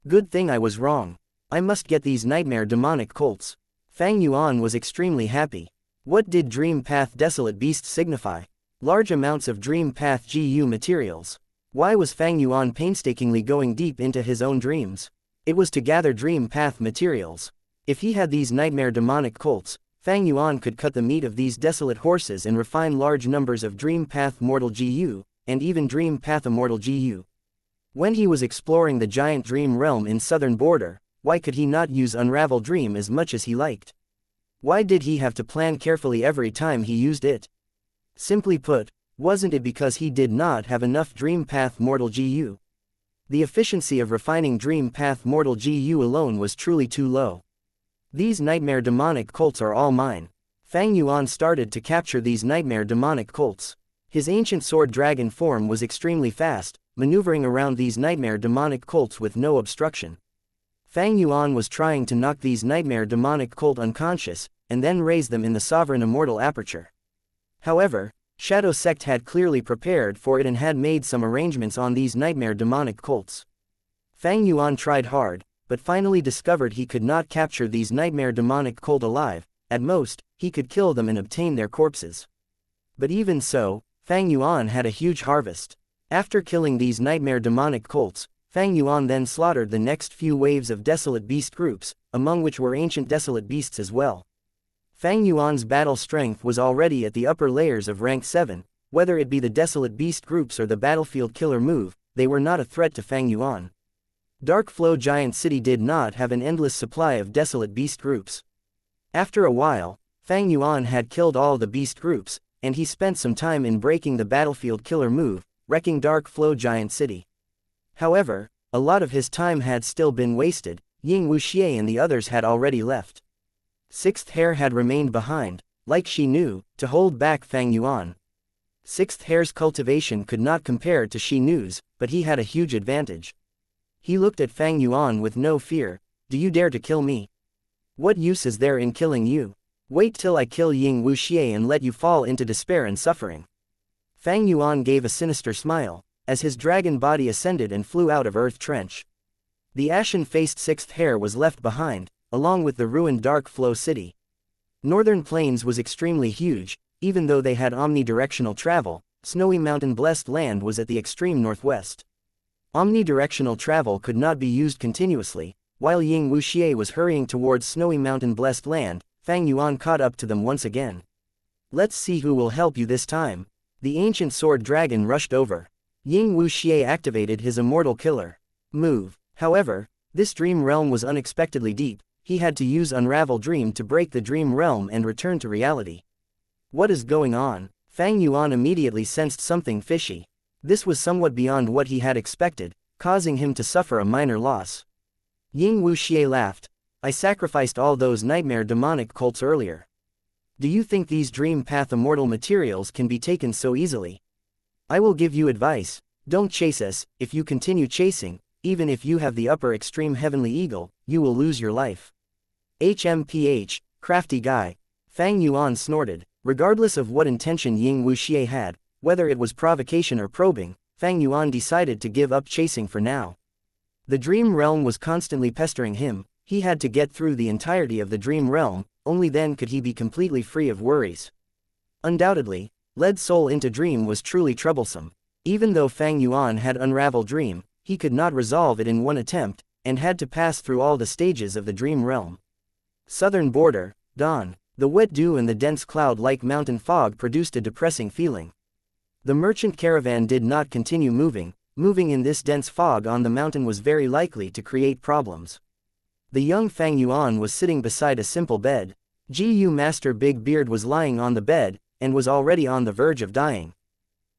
Good thing I was wrong. I must get these nightmare demonic cults. Fang Yuan was extremely happy. What did Dream Path Desolate Beasts signify? Large amounts of Dream Path GU materials. Why was Fang Yuan painstakingly going deep into his own dreams? It was to gather Dream Path materials. If he had these nightmare demonic cults, Fang Yuan could cut the meat of these desolate horses and refine large numbers of Dream Path Mortal GU, and even Dream Path Immortal GU. When he was exploring the giant dream realm in southern border, why could he not use Unravel Dream as much as he liked? Why did he have to plan carefully every time he used it? Simply put, wasn't it because he did not have enough Dream Path Mortal GU? The efficiency of refining Dream Path Mortal GU alone was truly too low. These nightmare demonic cults are all mine. Fang Yuan started to capture these nightmare demonic cults. His ancient sword dragon form was extremely fast, maneuvering around these nightmare demonic cults with no obstruction. Fang Yuan was trying to knock these nightmare demonic cult unconscious, and then raise them in the sovereign immortal aperture. However, Shadow Sect had clearly prepared for it and had made some arrangements on these nightmare demonic cults. Fang Yuan tried hard, but finally discovered he could not capture these nightmare demonic cult alive. At most, he could kill them and obtain their corpses. But even so, Fang Yuan had a huge harvest. After killing these nightmare demonic cults, Fang Yuan then slaughtered the next few waves of desolate beast groups, among which were ancient desolate beasts as well. Fang Yuan's battle strength was already at the upper layers of rank 7, whether it be the desolate beast groups or the battlefield killer move, they were not a threat to Fang Yuan. Dark Flow Giant City did not have an endless supply of desolate beast groups. After a while, Fang Yuan had killed all the beast groups, and he spent some time in breaking the battlefield killer move, wrecking Dark Flow Giant City. However, a lot of his time had still been wasted. Ying Wuxia and the others had already left. Sixth Hair had remained behind, like she knew, to hold back Fang Yuan. Sixth Hair's cultivation could not compare to Shi Nu's, but he had a huge advantage. He looked at Fang Yuan with no fear. Do you dare to kill me? What use is there in killing you? Wait till I kill Ying Wuxia and let you fall into despair and suffering. Fang Yuan gave a sinister smile, as his dragon body ascended and flew out of Earth Trench. The ashen-faced Sixth Hair was left behind, along with the ruined Dark Flow City. Northern Plains was extremely huge, even though they had omnidirectional travel. Snowy Mountain Blessed Land was at the extreme northwest. Omnidirectional travel could not be used continuously. While Ying Wuxia was hurrying towards Snowy Mountain Blessed Land, Fang Yuan caught up to them once again. Let's see who will help you this time. The ancient sword dragon rushed over. Ying Wuxia activated his immortal killer move. However, this dream realm was unexpectedly deep. He had to use Unravel Dream to break the dream realm and return to reality. What is going on? Fang Yuan immediately sensed something fishy. This was somewhat beyond what he had expected, causing him to suffer a minor loss. Ying Wuxia laughed. I sacrificed all those nightmare demonic cults earlier. Do you think these Dream Path Immortal materials can be taken so easily? I will give you advice. Don't chase us. If you continue chasing, even if you have the upper extreme heavenly eagle, you will lose your life. HMPH, crafty guy. Fang Yuan snorted. Regardless of what intention Ying Wuxia had, whether it was provocation or probing, Fang Yuan decided to give up chasing for now. The dream realm was constantly pestering him. He had to get through the entirety of the dream realm, only then could he be completely free of worries. Undoubtedly, Lead Soul into Dream was truly troublesome. Even though Fang Yuan had Unravel Dream, he could not resolve it in one attempt, and had to pass through all the stages of the dream realm. Southern border, dawn. The wet dew and the dense cloud-like mountain fog produced a depressing feeling. The merchant caravan did not continue moving. Moving in this dense fog on the mountain was very likely to create problems. The young Fang Yuan was sitting beside a simple bed. GU Master Big Beard was lying on the bed, and was already on the verge of dying.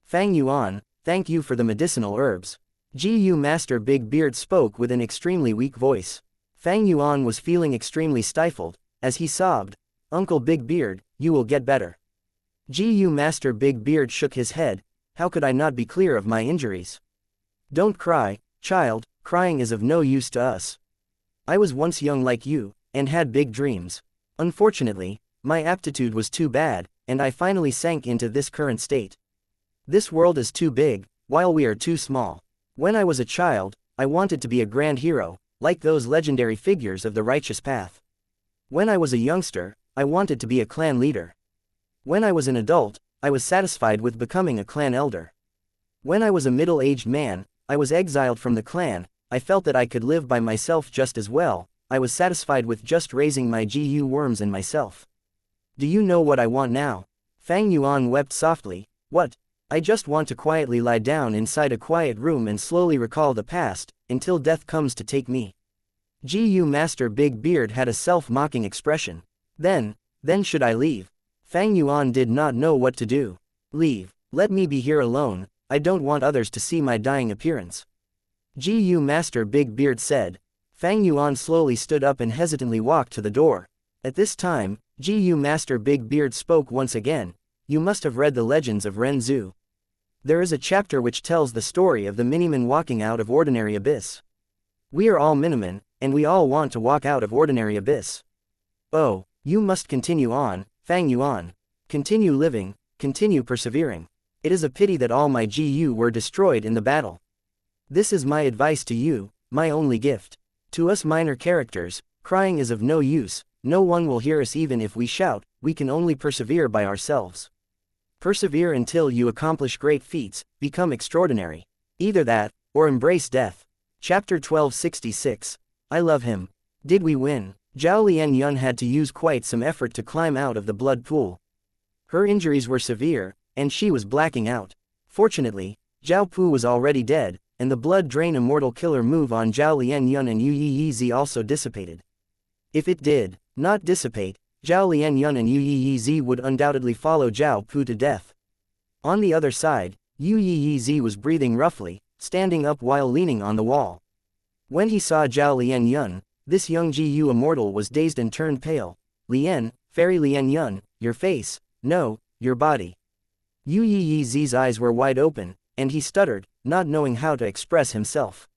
Fang Yuan, thank you for the medicinal herbs. GU Master Big Beard spoke with an extremely weak voice. Fang Yuan was feeling extremely stifled, as he sobbed. Uncle Big Beard, you will get better. GU Master Big Beard shook his head. How could I not be clear of my injuries? Don't cry, child, crying is of no use to us. I was once young like you, and had big dreams. Unfortunately, my aptitude was too bad, and I finally sank into this current state. This world is too big, while we are too small. When I was a child, I wanted to be a grand hero, like those legendary figures of the righteous path. When I was a youngster, I wanted to be a clan leader. When I was an adult, I was satisfied with becoming a clan elder. When I was a middle-aged man, I was exiled from the clan. I felt that I could live by myself just as well. I was satisfied with just raising my GU worms and myself. Do you know what I want now? Fang Yuan wept softly. What? I just want to quietly lie down inside a quiet room and slowly recall the past, until death comes to take me. GU Master Big Beard had a self-mocking expression. Then should I leave? Fang Yuan did not know what to do. Leave. Let me be here alone. I don't want others to see my dying appearance. GU Master Big Beard said. Fang Yuan slowly stood up and hesitantly walked to the door. At this time, GU Master Big Beard spoke once again. You must have read the legends of Ren Zhu. There is a chapter which tells the story of the Miniman walking out of ordinary abyss. We are all Miniman, and we all want to walk out of ordinary abyss. Oh, you must continue on, Fang Yuan. Continue living, continue persevering. It is a pity that all my GU were destroyed in the battle. This is my advice to you, my only gift. To us minor characters, crying is of no use. No one will hear us even if we shout. We can only persevere by ourselves. Persevere until you accomplish great feats, become extraordinary. Either that, or embrace death. Chapter 1266. I love him. Did we win? Zhao Lianyun had to use quite some effort to climb out of the blood pool. Her injuries were severe, and she was blacking out. Fortunately, Zhao Pu was already dead, and the blood drain immortal killer move on Zhao Lianyun and Yu Yizi also dissipated. If it did not dissipate, Zhao Lianyun and Yu Yizi would undoubtedly follow Zhao Pu to death. On the other side, Yu Yizi was breathing roughly, standing up while leaning on the wall. When he saw Zhao Lianyun, this young GU immortal was dazed and turned pale. Lian, Fairy Lianyun, your face, no, your body. Yu Yizi's eyes were wide open, and he stuttered, not knowing how to express himself.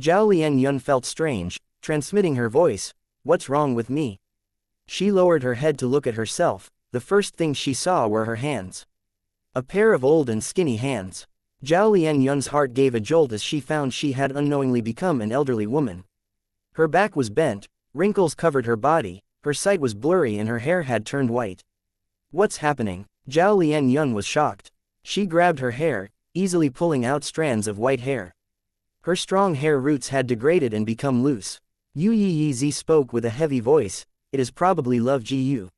Zhao Lianyun felt strange, transmitting her voice. What's wrong with me? She lowered her head to look at herself. The first thing she saw were her hands. A pair of old and skinny hands. Zhao Lianyun's heart gave a jolt as she found she had unknowingly become an elderly woman. Her back was bent, wrinkles covered her body, her sight was blurry and her hair had turned white. What's happening? Zhao Lianyun was shocked. She grabbed her hair, easily pulling out strands of white hair. Her strong hair roots had degraded and become loose. Yu Yizi spoke with a heavy voice. It is probably Love GU.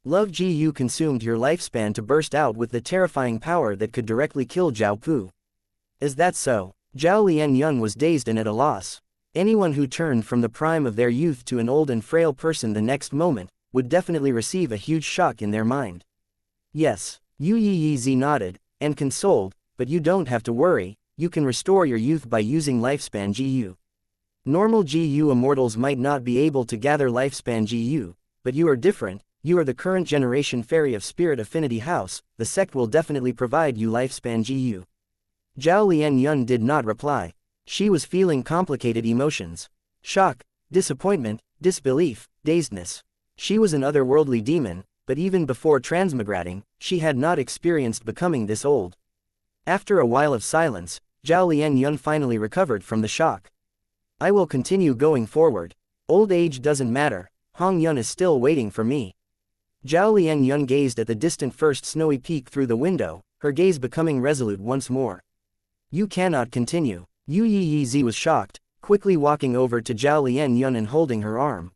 Love GU consumed your lifespan to burst out with the terrifying power that could directly kill Zhao Pu. Is that so? Zhao Lianyun was dazed and at a loss. Anyone who turned from the prime of their youth to an old and frail person the next moment, would definitely receive a huge shock in their mind. Yes, Yu Yizi nodded, and consoled, but you don't have to worry, you can restore your youth by using lifespan GU. Normal GU immortals might not be able to gather lifespan GU, but you are different, you are the current generation fairy of Spirit Affinity House, the sect will definitely provide you lifespan GU. Zhao Lianyun did not reply. She was feeling complicated emotions. Shock, disappointment, disbelief, dazedness. She was an otherworldly demon, but even before transmigrating, she had not experienced becoming this old. After a while of silence, Zhao Lianyun finally recovered from the shock. I will continue going forward. Old age doesn't matter, Hong Yun is still waiting for me. Zhao Lianyun gazed at the distant first snowy peak through the window, her gaze becoming resolute once more. You cannot continue. Yu Yizi was shocked, quickly walking over to Zhao Lianyun and holding her arm.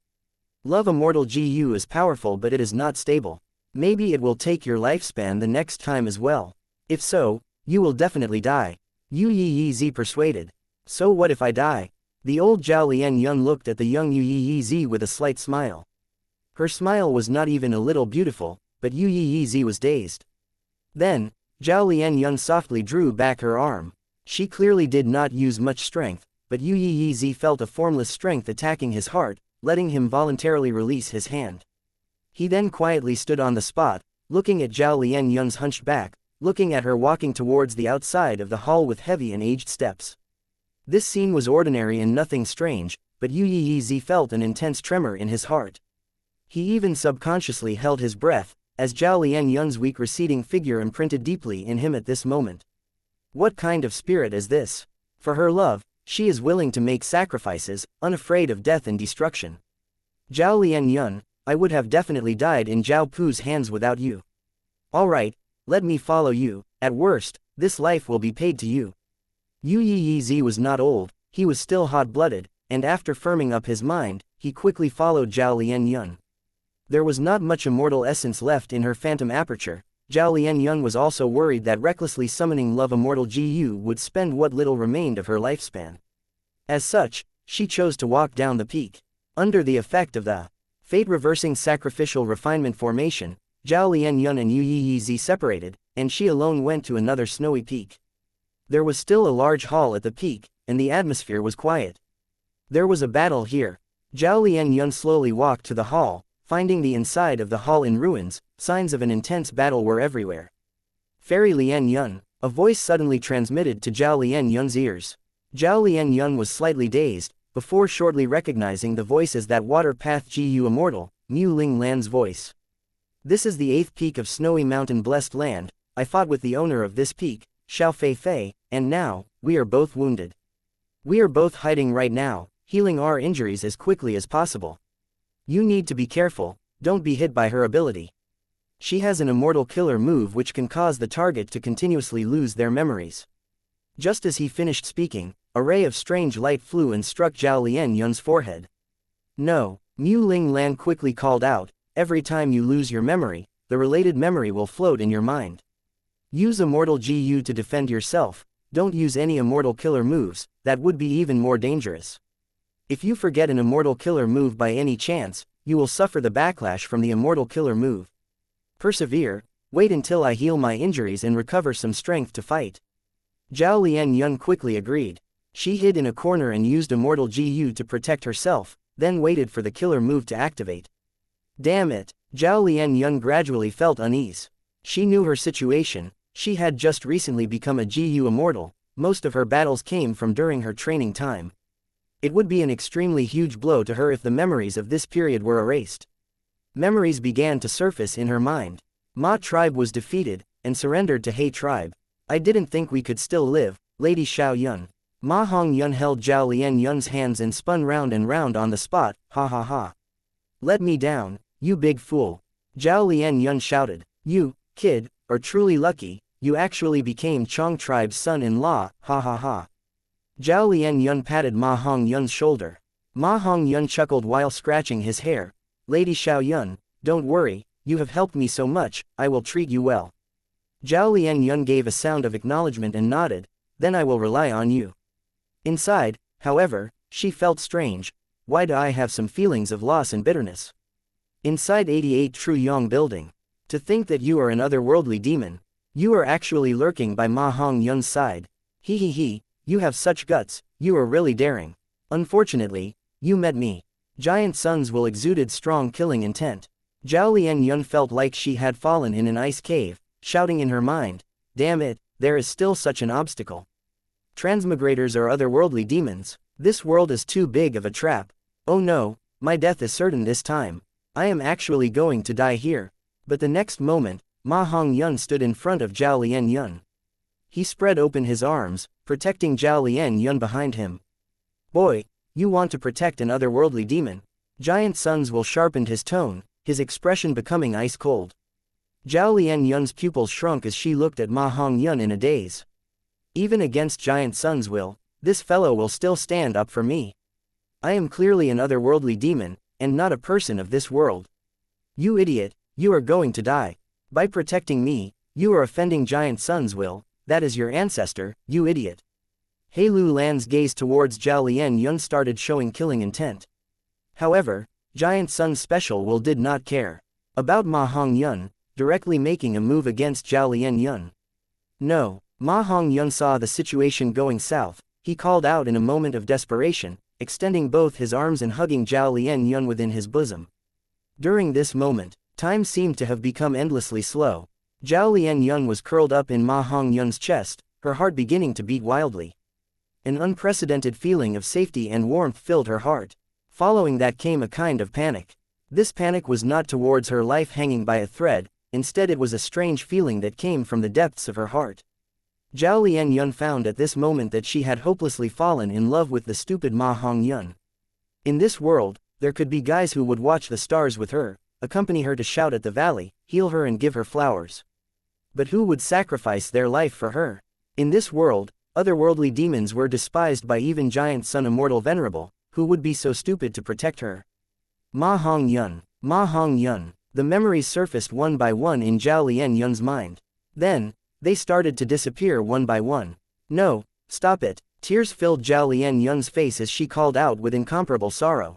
Love Immortal GU is powerful but it is not stable. Maybe it will take your lifespan the next time as well. If so, you will definitely die. Yu Yizi persuaded. So what if I die? The old Zhao Lianyun looked at the young Yu Yizi with a slight smile. Her smile was not even a little beautiful, but Yu Yizi was dazed. Then, Zhao Lianyun softly drew back her arm. She clearly did not use much strength, but Yu Yizi felt a formless strength attacking his heart, letting him voluntarily release his hand. He then quietly stood on the spot, looking at Zhao Lian Yun's hunched back, looking at her walking towards the outside of the hall with heavy and aged steps. This scene was ordinary and nothing strange, but Yu Yi felt an intense tremor in his heart. He even subconsciously held his breath, as Zhao Lian Yun's weak receding figure imprinted deeply in him at this moment. What kind of spirit is this? For her love, she is willing to make sacrifices, unafraid of death and destruction. Zhao Lian Yun, I would have definitely died in Zhao Pu's hands without you. Alright, let me follow you, at worst, this life will be paid to you. Yu Yi was not old, he was still hot-blooded, and after firming up his mind, he quickly followed Zhao Lian Yun. There was not much immortal essence left in her phantom aperture. Zhao Lian Yun was also worried that recklessly summoning love immortal Gu would spend what little remained of her lifespan. As such, she chose to walk down the peak. Under the effect of the fate-reversing sacrificial refinement formation, Zhao Lian Yun and Yu Yi separated, and she alone went to another snowy peak. There was still a large hall at the peak, and the atmosphere was quiet. There was a battle here. Zhao Lian Yun slowly walked to the hall, finding the inside of the hall in ruins. Signs of an intense battle were everywhere. Fairy Lian Yun, a voice suddenly transmitted to Zhao Lian Yun's ears. Zhao Lian Yun was slightly dazed, before shortly recognizing the voice as that Water Path Gu Immortal, Mu Ling Lan's voice. This is the 8th peak of Snowy Mountain Blessed Land. I fought with the owner of this peak, Xiao Fei Fei, and now, we are both wounded. We are both hiding right now, healing our injuries as quickly as possible. You need to be careful, don't be hit by her ability. She has an immortal killer move which can cause the target to continuously lose their memories. Just as he finished speaking, a ray of strange light flew and struck Zhao Lian Yun's forehead. No, Mu Ling Lan quickly called out, every time you lose your memory, the related memory will float in your mind. Use immortal Gu to defend yourself, don't use any immortal killer moves, that would be even more dangerous. If you forget an immortal killer move by any chance, you will suffer the backlash from the immortal killer move. Persevere, wait until I heal my injuries and recover some strength to fight. Zhao Lian Yun quickly agreed. She hid in a corner and used immortal Gu to protect herself, then waited for the killer move to activate. Damn it, Zhao Lian Yun gradually felt unease. She knew her situation, she had just recently become a Gu Immortal, most of her battles came from during her training time. It would be an extremely huge blow to her if the memories of this period were erased. Memories began to surface in her mind. Ma tribe was defeated, and surrendered to He tribe. I didn't think we could still live, Lady Xiao Yun. Ma Hong Yun held Zhao Lian Yun's hands and spun round and round on the spot, ha ha ha. Let me down, you big fool. Zhao Lian Yun shouted. You, kid, are truly lucky, you actually became Chong tribe's son-in-law, ha ha ha. Zhao Lian Yun patted Ma Hong Yun's shoulder. Ma Hong Yun chuckled while scratching his hair. Lady Xiao Yun, don't worry, you have helped me so much, I will treat you well. Zhao Lian Yun gave a sound of acknowledgement and nodded, then I will rely on you. Inside, however, she felt strange. Why do I have some feelings of loss and bitterness? Inside 88 Tru Yong building. To think that you are an otherworldly demon. You are actually lurking by Ma Hong Yun's side. He, you have such guts, you are really daring. Unfortunately, you met me. Giant Suns will exuded strong killing intent. Zhao Lian Yun felt like she had fallen in an ice cave, shouting in her mind, damn it, there is still such an obstacle. Transmigrators are otherworldly demons. This world is too big of a trap. Oh no, my death is certain this time. I am actually going to die here. But the next moment, Ma Hong Yun stood in front of Zhao Lian Yun. He spread open his arms, protecting Zhao Lian Yun behind him. Boy, you want to protect an otherworldly demon? Giant Suns will sharpened his tone, his expression becoming ice cold. Zhao Lian Yun's pupils shrunk as she looked at Ma Hong Yun in a daze. Even against Giant Sun's will, this fellow will still stand up for me. I am clearly an otherworldly demon, and not a person of this world. You idiot, you are going to die. By protecting me, you are offending Giant Sun's will, that is your ancestor, you idiot. He Lu Lan's gaze towards Zhao Lian Yun started showing killing intent. However, Giant Sun's special will did not care about Ma Hong Yun, directly making a move against Zhao Lian Yun. No, Ma Hong Yun saw the situation going south, he called out in a moment of desperation, extending both his arms and hugging Zhao Lian Yun within his bosom. During this moment, Time seemed to have become endlessly slow. Zhao Lianyun was curled up in Ma Hongyun's chest, her heart beginning to beat wildly. An unprecedented feeling of safety and warmth filled her heart. Following that came a kind of panic. This panic was not towards her life hanging by a thread, instead it was a strange feeling that came from the depths of her heart. Zhao Lianyun found at this moment that she had hopelessly fallen in love with the stupid Ma Hongyun. In this world, there could be guys who would watch the stars with her, accompany her to shout at the valley, heal her and give her flowers. But who would sacrifice their life for her? In this world, otherworldly demons were despised by even giant Sun Immortal Venerable, who would be so stupid to protect her. Ma Hongyun, Ma Hongyun. The memories surfaced one by one in Zhao Lianyun's mind. Then, they started to disappear one by one. No, stop it. Tears filled Zhao Lianyun's face as she called out with incomparable sorrow.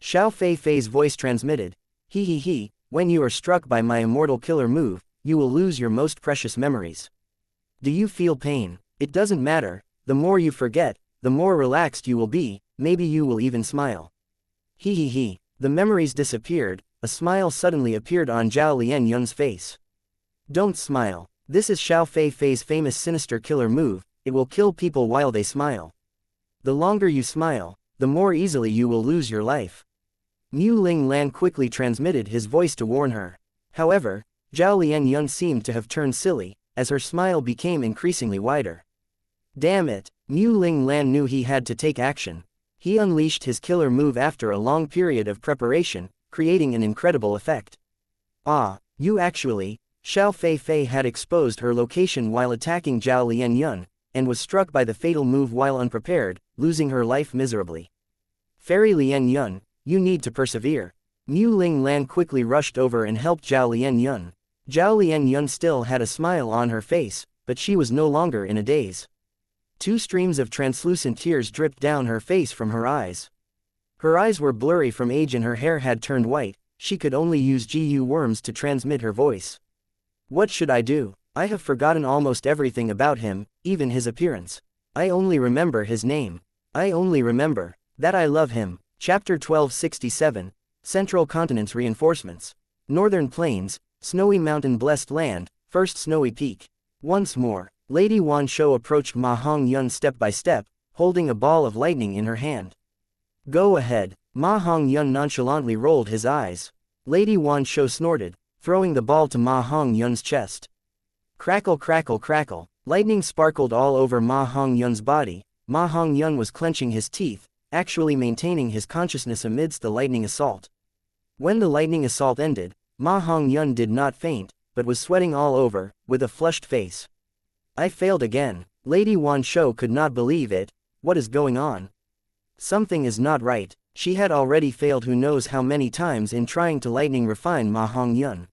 Xiao Feifei's voice transmitted. He, when you are struck by my immortal killer move, you will lose your most precious memories. Do you feel pain? It doesn't matter, the more you forget, the more relaxed you will be, maybe you will even smile. He. The memories disappeared, a smile suddenly appeared on Zhao Lianyun's face. Don't smile. This is Xiao Feifei's famous sinister killer move, it will kill people while they smile. The longer you smile, the more easily you will lose your life. Mu Ling Lan quickly transmitted his voice to warn her. However, Zhao Lianyun seemed to have turned silly, as her smile became increasingly wider. Damn it, Mu Ling Lan knew he had to take action. He unleashed his killer move after a long period of preparation, creating an incredible effect. Ah, you actually... Xiao Feifei had exposed her location while attacking Zhao Lianyun, and was struck by the fatal move while unprepared, losing her life miserably. Fairy Lianyun, you need to persevere. Mu Ling Lan quickly rushed over and helped Zhao Lianyun. Zhao Lianyun still had a smile on her face, but she was no longer in a daze. Two streams of translucent tears dripped down her face from her eyes. Her eyes were blurry from age and her hair had turned white, she could only use GU worms to transmit her voice. What should I do? I have forgotten almost everything about him, even his appearance. I only remember his name. I only remember that I love him. Chapter 1267, Central Continent's Reinforcements. Northern Plains, Snowy Mountain Blessed Land, First Snowy Peak. Once more, Lady Wan Shou approached Ma Hongyun step by step, holding a ball of lightning in her hand. Go ahead. Ma Hongyun nonchalantly rolled his eyes. Lady Wan Shou snorted, throwing the ball to Ma Hongyun's chest. Crackle crackle crackle, lightning sparkled all over Ma Hongyun's body. Ma Hongyun was clenching his teeth, actually maintaining his consciousness amidst the lightning assault. When the lightning assault ended, Ma Hongyun did not faint, but was sweating all over, with a flushed face. I failed again. Lady Wan Shou could not believe it. What is going on? Something is not right. She had already failed who knows how many times in trying to lightning refine Ma Hongyun.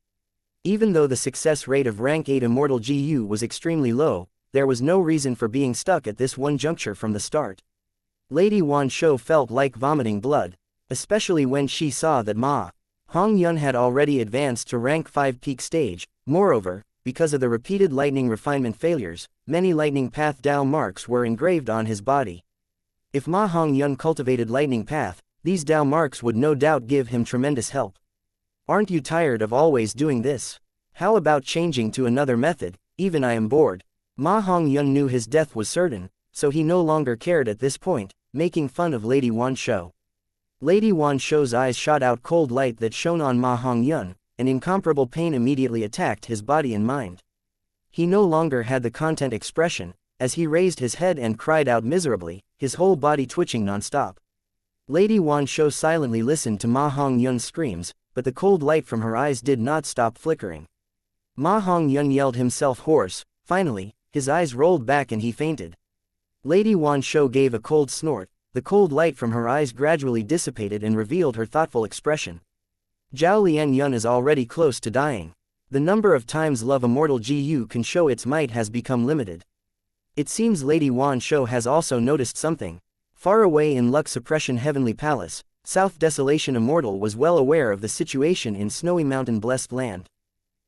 Even though the success rate of rank 8 Immortal GU was extremely low, there was no reason for being stuck at this one juncture from the start. Lady Wan Shou felt like vomiting blood, especially when she saw that Ma Hongyun had already advanced to rank 5 peak stage. Moreover, because of the repeated lightning refinement failures, many lightning path Dao marks were engraved on his body. If Ma Hongyun cultivated lightning path, these Dao marks would no doubt give him tremendous help. Aren't you tired of always doing this? How about changing to another method? Even I am bored. Ma Hongyun knew his death was certain, so he no longer cared at this point, making fun of Lady Wan Shou. Lady Wan Shou's eyes shot out cold light that shone on Ma Hongyun, and incomparable pain immediately attacked his body and mind. He no longer had the content expression, as he raised his head and cried out miserably, his whole body twitching non-stop. Lady Wan Shou silently listened to Ma Hongyun's screams, but the cold light from her eyes did not stop flickering. Ma Hongyun yelled himself hoarse. Finally, his eyes rolled back and he fainted. Lady Wan Shou gave a cold snort. The cold light from her eyes gradually dissipated and revealed her thoughtful expression. Zhao Lianyun is already close to dying. The number of times Love Immortal GU can show its might has become limited. It seems Lady Wan Shou has also noticed something. Far away in Luck Suppression Heavenly Palace, South Desolation Immortal was well aware of the situation in Snowy Mountain Blessed Land.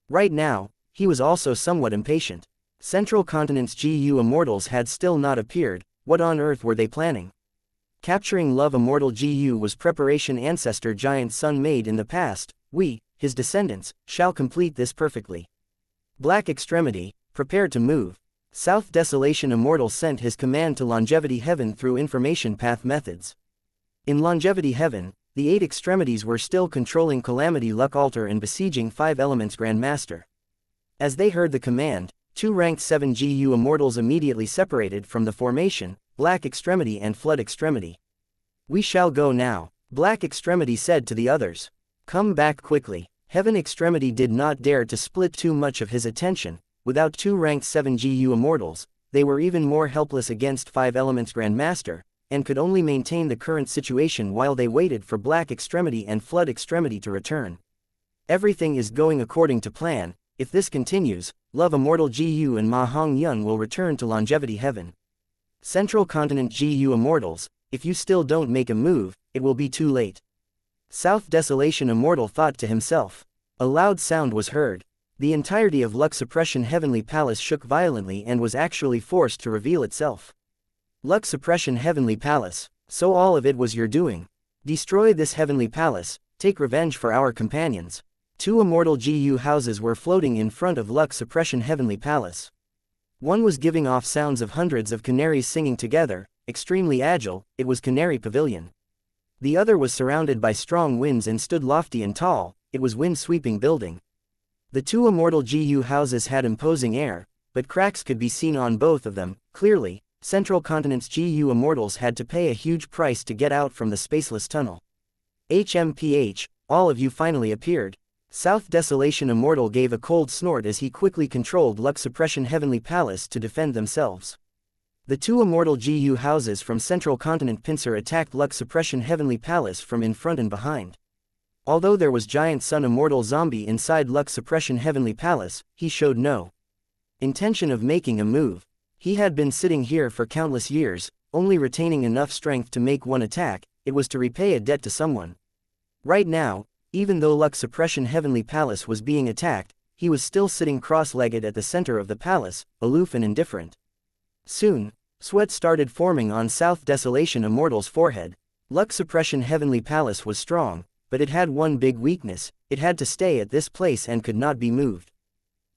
Right now, he was also somewhat impatient. Central Continent's GU Immortals had still not appeared. What on earth were they planning? Capturing Love Immortal GU was preparation Ancestor Giant Sun made in the past. his descendants, shall complete this perfectly. Black Extremity, prepare to move. South Desolation Immortal sent his command to Longevity Heaven through information path methods. In Longevity Heaven, the 8 extremities were still controlling Calamity Luck Altar and besieging 5 Elements Grandmaster. As they heard the command, 2 ranked 7 GU Immortals immediately separated from the formation, Black Extremity and Flood Extremity. We shall go now, Black Extremity said to the others. Come back quickly. Heaven Extremity did not dare to split too much of his attention. Without 2 ranked 7 GU Immortals, they were even more helpless against 5 Elements Grandmaster, and could only maintain the current situation while they waited for Black Extremity and Flood Extremity to return. Everything is going according to plan. If this continues, Love Immortal GU and Ma Hong Yun will return to Longevity Heaven. Central Continent GU Immortals, if you still don't make a move, it will be too late. South Desolation Immortal thought to himself. A loud sound was heard. The entirety of Luck Suppression Heavenly Palace shook violently and was actually forced to reveal itself. Luck Suppression Heavenly Palace, so all of it was your doing. Destroy this Heavenly Palace, take revenge for our companions. 2 Immortal GU houses were floating in front of Luck Suppression Heavenly Palace. One was giving off sounds of hundreds of canaries singing together, extremely agile, it was Canary Pavilion. The other was surrounded by strong winds and stood lofty and tall, it was Wind-Sweeping Building. The 2 Immortal GU houses had imposing air, but cracks could be seen on both of them. Clearly, Central Continent's GU Immortals had to pay a huge price to get out from the spaceless tunnel. HMPH, all of you finally appeared. South Desolation Immortal gave a cold snort as he quickly controlled Luck Suppression Heavenly Palace to defend themselves. The 2 Immortal GU houses from Central Continent Pincer attacked Luck Suppression Heavenly Palace from in front and behind. Although there was Giant Sun Immortal Zombie inside Luck Suppression Heavenly Palace, he showed no intention of making a move. He had been sitting here for countless years, only retaining enough strength to make one attack. It was to repay a debt to someone. Right now, even though Luck Suppression Heavenly Palace was being attacked, he was still sitting cross-legged at the center of the palace, aloof and indifferent. Soon, sweat started forming on South Desolation Immortal's forehead. Luck Suppression Heavenly Palace was strong, but it had one big weakness: it had to stay at this place and could not be moved.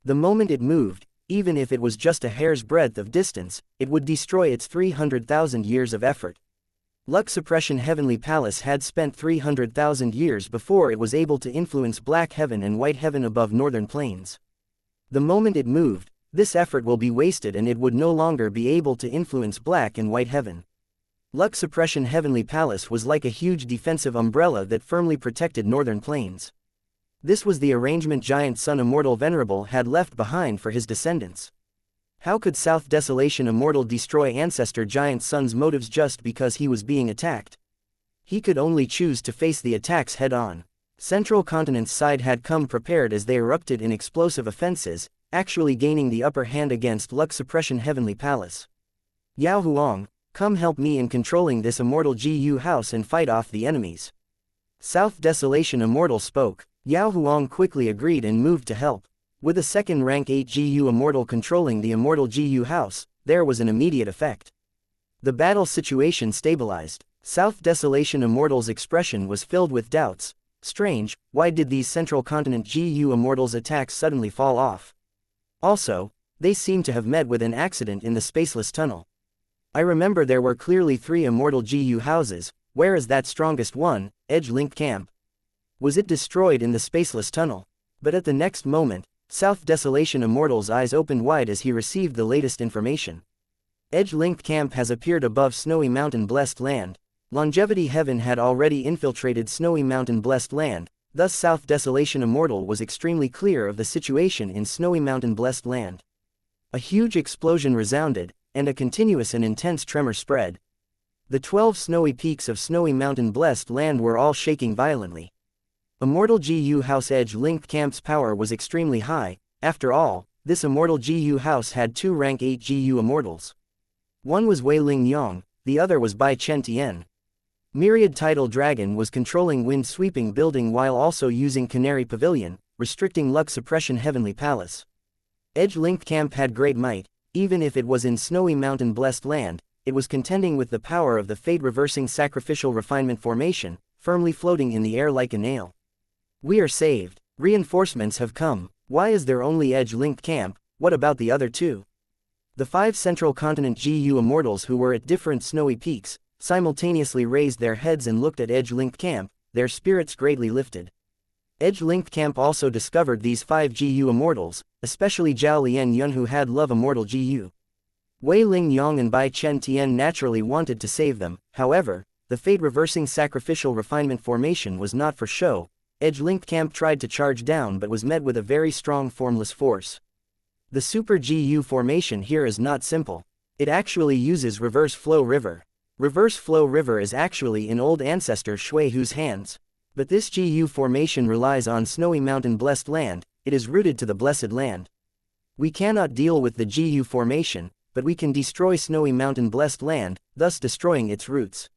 The moment it moved, even if it was just a hair's breadth of distance, it would destroy its 300,000 years of effort. Luck Suppression Heavenly Palace had spent 300,000 years before it was able to influence Black Heaven and White Heaven above Northern Plains. The moment it moved, this effort will be wasted and it would no longer be able to influence Black and White Heaven. Luck Suppression Heavenly Palace was like a huge defensive umbrella that firmly protected Northern Plains. This was the arrangement Giant Sun Immortal Venerable had left behind for his descendants. How could South Desolation Immortal destroy Ancestor Giant Sun's motives just because he was being attacked? He could only choose to face the attacks head-on. Central Continent's side had come prepared as they erupted in explosive offenses, actually gaining the upper hand against Luck Suppression Heavenly Palace. Yao Huang, come help me in controlling this Immortal GU house and fight off the enemies. South Desolation Immortal spoke. Yao Huang quickly agreed and moved to help. With a second rank 8 GU Immortal controlling the Immortal GU house, there was an immediate effect. The battle situation stabilized. South Desolation Immortal's expression was filled with doubts. Strange, why did these Central Continent GU Immortals' attacks suddenly fall off? Also, they seem to have met with an accident in the spaceless tunnel. I remember there were clearly 3 Immortal GU houses. Where is that strongest one, Edge Link Camp? Was it destroyed in the spaceless tunnel? But at the next moment, South Desolation Immortal's eyes opened wide as he received the latest information. Edge Linked Camp has appeared above Snowy Mountain Blessed Land. Longevity Heaven had already infiltrated Snowy Mountain Blessed Land, thus South Desolation Immortal was extremely clear of the situation in Snowy Mountain Blessed Land. A huge explosion resounded, and a continuous and intense tremor spread. The 12 snowy peaks of Snowy Mountain Blessed Land were all shaking violently. Immortal GU House Edge Linked Camp's power was extremely high. After all, this Immortal GU house had 2 rank 8 GU Immortals. One was Wei Ling Yong, the other was Bai Chen Tian. Myriad Tidal Dragon was controlling Wind-Sweeping Building while also using Canary Pavilion, restricting Luck Suppression Heavenly Palace. Edge Linked Camp had great might. Even if it was in Snowy Mountain Blessed Land, it was contending with the power of the fate-reversing Sacrificial Refinement Formation, firmly floating in the air like a nail. We are saved. Reinforcements have come. Why is there only edge-linked camp? What about the other two? The 5 central continent GU immortals who were at different snowy peaks, simultaneously raised their heads and looked at edge-linked camp, their spirits greatly lifted. Edge-linked camp also discovered these 5 GU immortals, especially Zhao Lian Yun who had love immortal GU. Wei Ling Yong and Bai Chen Tian naturally wanted to save them, however, the fate-reversing sacrificial refinement formation was not for show. Edge-linked camp tried to charge down but was met with a very strong formless force. The Super GU formation here is not simple. It actually uses Reverse Flow River. Reverse Flow River is actually in old ancestor Shui Hu's hands. But this GU formation relies on Snowy Mountain Blessed Land, it is rooted to the Blessed Land. We cannot deal with the GU formation, but we can destroy Snowy Mountain Blessed Land, thus destroying its roots.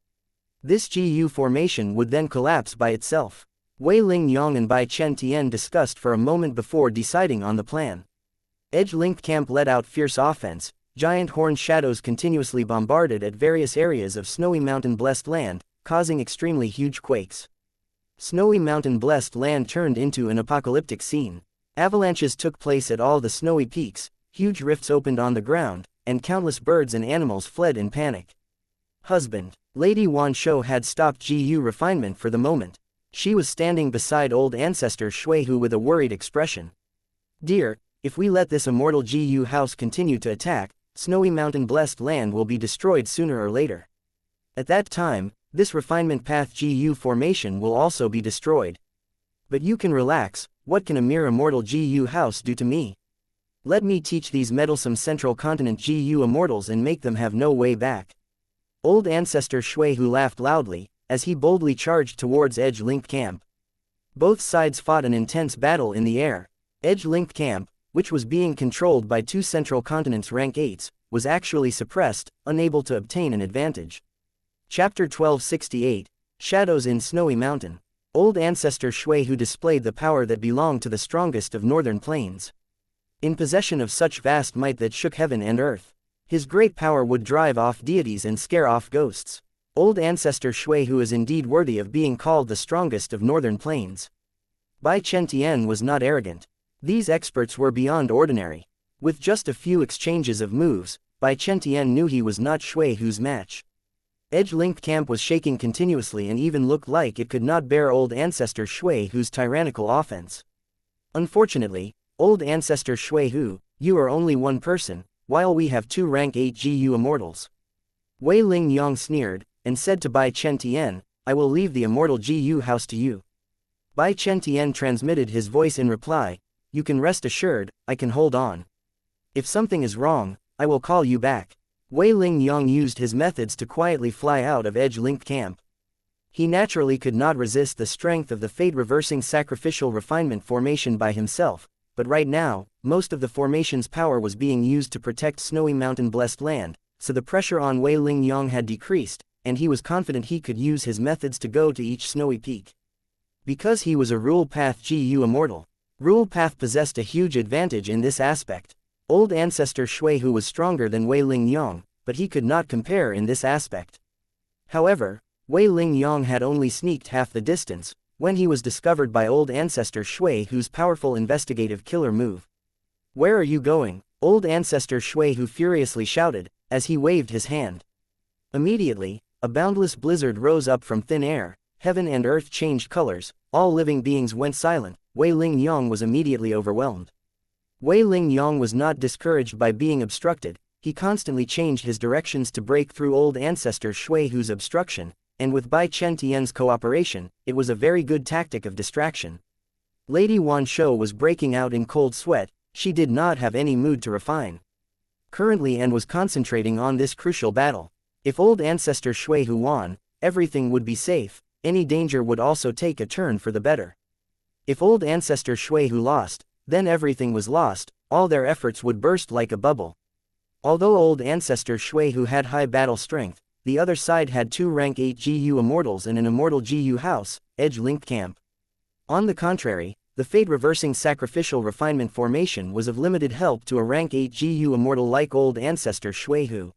This GU formation would then collapse by itself. Wei Ling Yong and Bai Chen Tian discussed for a moment before deciding on the plan. Edge-linked camp let out fierce offense, giant horned shadows continuously bombarded at various areas of Snowy Mountain Blessed Land, causing extremely huge quakes. Snowy Mountain Blessed Land turned into an apocalyptic scene. Avalanches took place at all the snowy peaks, huge rifts opened on the ground, and countless birds and animals fled in panic. Husband. Lady Wan Shou had stopped GU refinement for the moment. She was standing beside old ancestor Shui Hu with a worried expression. Dear, if we let this immortal GU house continue to attack, Snowy Mountain Blessed Land will be destroyed sooner or later. At that time, this refinement path GU formation will also be destroyed. But you can relax, what can a mere immortal GU house do to me? Let me teach these meddlesome central continent GU immortals and make them have no way back. Old ancestor Shui Hu laughed loudly, as he boldly charged towards edge-linked camp. Both sides fought an intense battle in the air. Edge-linked camp, which was being controlled by 2 central continents rank 8s, was actually suppressed, unable to obtain an advantage. Chapter 1268, Shadows in Snowy Mountain. Old ancestor Shui Hu displayed the power that belonged to the strongest of northern plains. In possession of such vast might that shook heaven and earth. His great power would drive off deities and scare off ghosts. Old ancestor Shui Hu is indeed worthy of being called the strongest of northern plains. Bai Chen Tian was not arrogant. These experts were beyond ordinary. With just a few exchanges of moves, Bai Chen Tian knew he was not Shui Hu's match. Edge-linked camp was shaking continuously and even looked like it could not bear old ancestor Shui Hu's tyrannical offense. Unfortunately, old ancestor Shui Hu, you are only one person, while we have 2 rank 8 GU immortals. Wei Ling Yong sneered, and said to Bai Chen Tian, I will leave the immortal GU house to you. Bai Chen Tian transmitted his voice in reply, you can rest assured, I can hold on. If something is wrong, I will call you back. Wei Ling Yong used his methods to quietly fly out of edge-linked camp. He naturally could not resist the strength of the fate-reversing sacrificial refinement formation by himself, but right now, most of the formation's power was being used to protect Snowy Mountain Blessed Land, so the pressure on Wei Ling Yong had decreased, and he was confident he could use his methods to go to each snowy peak. Because he was a Rule Path GU immortal, Rule Path possessed a huge advantage in this aspect. Old ancestor Shui Hu was stronger than Wei Ling Yong, but he could not compare in this aspect. However, Wei Ling Yong had only sneaked half the distance, when he was discovered by old ancestor Shui Hu's powerful investigative killer move. Where are you going? Old ancestor Shui Hu furiously shouted, as he waved his hand. Immediately, a boundless blizzard rose up from thin air, heaven and earth changed colors, all living beings went silent. Wei Ling Yong was immediately overwhelmed. Wei Ling Yong was not discouraged by being obstructed, he constantly changed his directions to break through old ancestor Shui Hu's obstruction, and with Bai Chen Tian's cooperation, it was a very good tactic of distraction. Lady Wan Shou was breaking out in cold sweat, she did not have any mood to refine. Currently and was concentrating on this crucial battle. If old ancestor Shui Hu won, everything would be safe, any danger would also take a turn for the better. If old ancestor Shui Hu lost, then everything was lost, all their efforts would burst like a bubble. Although old ancestor Shui Hu had high battle strength, the other side had 2 rank 8 GU immortals and an immortal GU house, edge-linked camp. On the contrary, the fate-reversing sacrificial refinement formation was of limited help to a rank 8 GU immortal like old ancestor Shui Hu.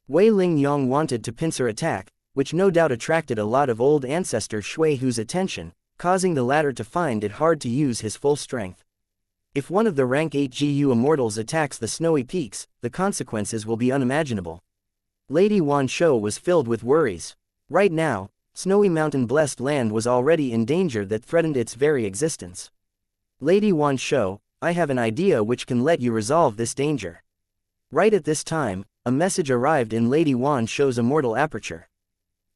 Wei Ling Yong wanted to pincer attack, which no doubt attracted a lot of old ancestor Shui Hu's attention, causing the latter to find it hard to use his full strength. If one of the rank 8 GU immortals attacks the snowy peaks, the consequences will be unimaginable. Lady Wanshou was filled with worries. Right now, snowy mountain blessed land was already in danger that threatened its very existence. Lady Wanshou, I have an idea which can let you resolve this danger. Right at this time, a message arrived in Lady Wanshou's immortal aperture.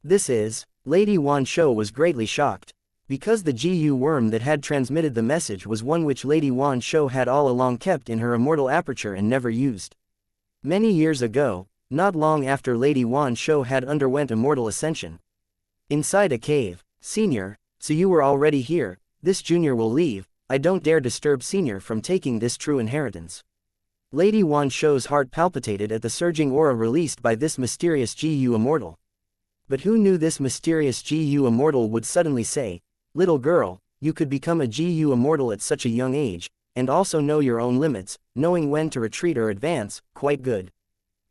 This is, Lady Wanshou was greatly shocked. Because the GU worm that had transmitted the message was one which Lady Wanshou had all along kept in her immortal aperture and never used. Many years ago, not long after Lady Wanshou had underwent immortal ascension. Inside a cave, Senior, so you were already here, this junior will leave, I don't dare disturb Senior from taking this true inheritance. Lady Wanshou's heart palpitated at the surging aura released by this mysterious GU immortal. But who knew this mysterious GU immortal would suddenly say, "Little girl, you could become a GU immortal at such a young age, and also know your own limits, knowing when to retreat or advance, quite good.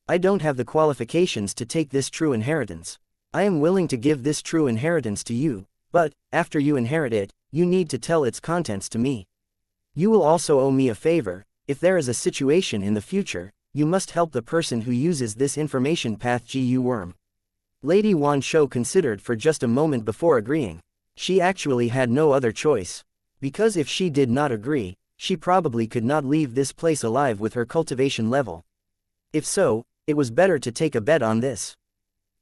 I don't have the qualifications to take this true inheritance. I am willing to give this true inheritance to you, but, after you inherit it, you need to tell its contents to me. You will also owe me a favor. If there is a situation in the future, you must help the person who uses this information path GU worm." Lady Wanshou considered for just a moment before agreeing. She actually had no other choice. Because if she did not agree, she probably could not leave this place alive with her cultivation level. If so, it was better to take a bet on this.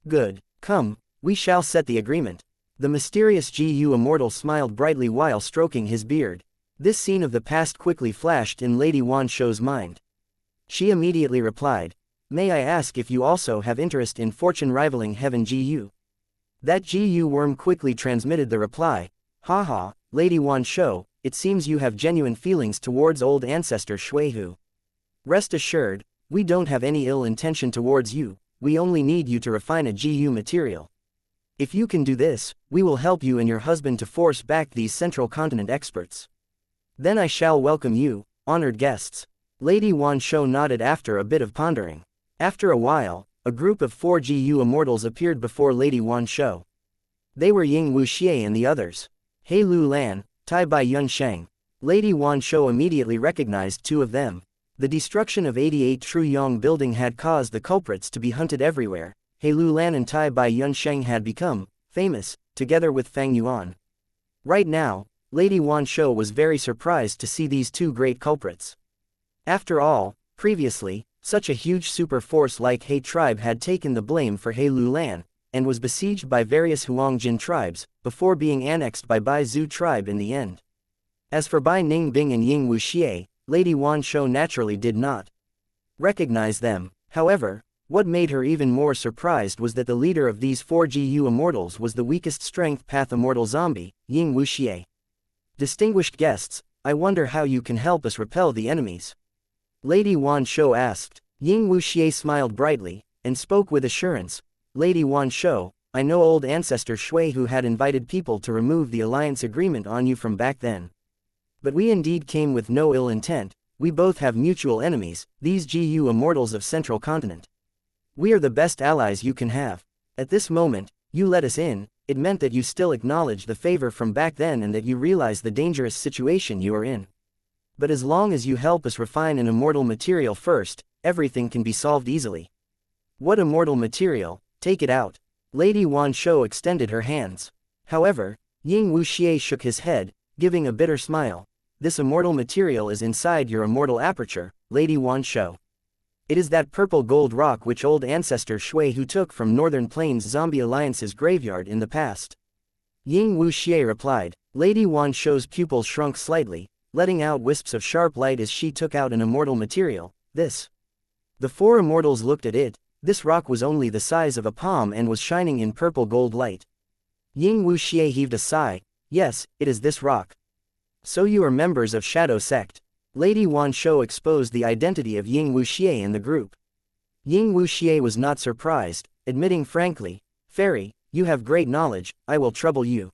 Good, come, we shall set the agreement. The mysterious GU immortal smiled brightly while stroking his beard. This scene of the past quickly flashed in Lady Wanshou's mind. She immediately replied, "May I ask if you also have interest in fortune rivaling heaven GU?" That GU worm quickly transmitted the reply, "Haha, Lady Wanshou, it seems you have genuine feelings towards old ancestor Shuihu. Rest assured, we don't have any ill intention towards you, we only need you to refine a GU material. If you can do this, we will help you and your husband to force back these central continent experts. Then I shall welcome you, honored guests." Lady Wanshou nodded after a bit of pondering. After a while, a group of 4 GU immortals appeared before Lady Wanshou. They were Ying Wuxia and the others. He Lu Lan, Tai Bai Yun Sheng. Lady Wanshou immediately recognized 2 of them. The destruction of 88 Truyong building had caused the culprits to be hunted everywhere. He Lu Lan and Tai Bai Yun Sheng had become famous, together with Fang Yuan. Right now, Lady Wanshou was very surprised to see these 2 great culprits. After all, previously, such a huge super force like He tribe had taken the blame for He Lu Lan, and was besieged by various Huangjin tribes, before being annexed by Bai Zhu tribe in the end. As for Bai Ningbing and Ying Wuxia, Lady Wanshou naturally did not recognize them. However, what made her even more surprised was that the leader of these 4 GU immortals was the weakest strength path immortal zombie, Ying Wuxia. "Distinguished guests, I wonder how you can help us repel the enemies?" Lady Wanshou asked. Ying Wuxia smiled brightly, and spoke with assurance, "Lady Wanshou, I know old ancestor Shui who had invited people to remove the alliance agreement on you from back then. But we indeed came with no ill intent, we both have mutual enemies, these GU immortals of Central Continent. We are the best allies you can have. At this moment, you let us in, it meant that you still acknowledge the favor from back then and that you realize the dangerous situation you are in. But as long as you help us refine an immortal material first, everything can be solved easily." "What immortal material? Take it out." Lady Wanshou extended her hands. However, Ying Wuxia shook his head, giving a bitter smile. "This immortal material is inside your immortal aperture, Lady Wanshou. It is that purple gold rock which old ancestor Shui who took from Northern Plains Zombie Alliance's graveyard in the past." Ying Wuxia replied. Lady Wanshou's pupils shrunk slightly, letting out wisps of sharp light as she took out an immortal material. "This." The 4 immortals looked at it. This rock was only the size of a palm and was shining in purple gold light. Ying Wuxia heaved a sigh. "Yes, it is this rock. So you are members of Shadow Sect." Lady Wanshou exposed the identity of Ying Wuxia in the group. Ying Wuxia was not surprised, admitting frankly, "Fairy, you have great knowledge, I will trouble you."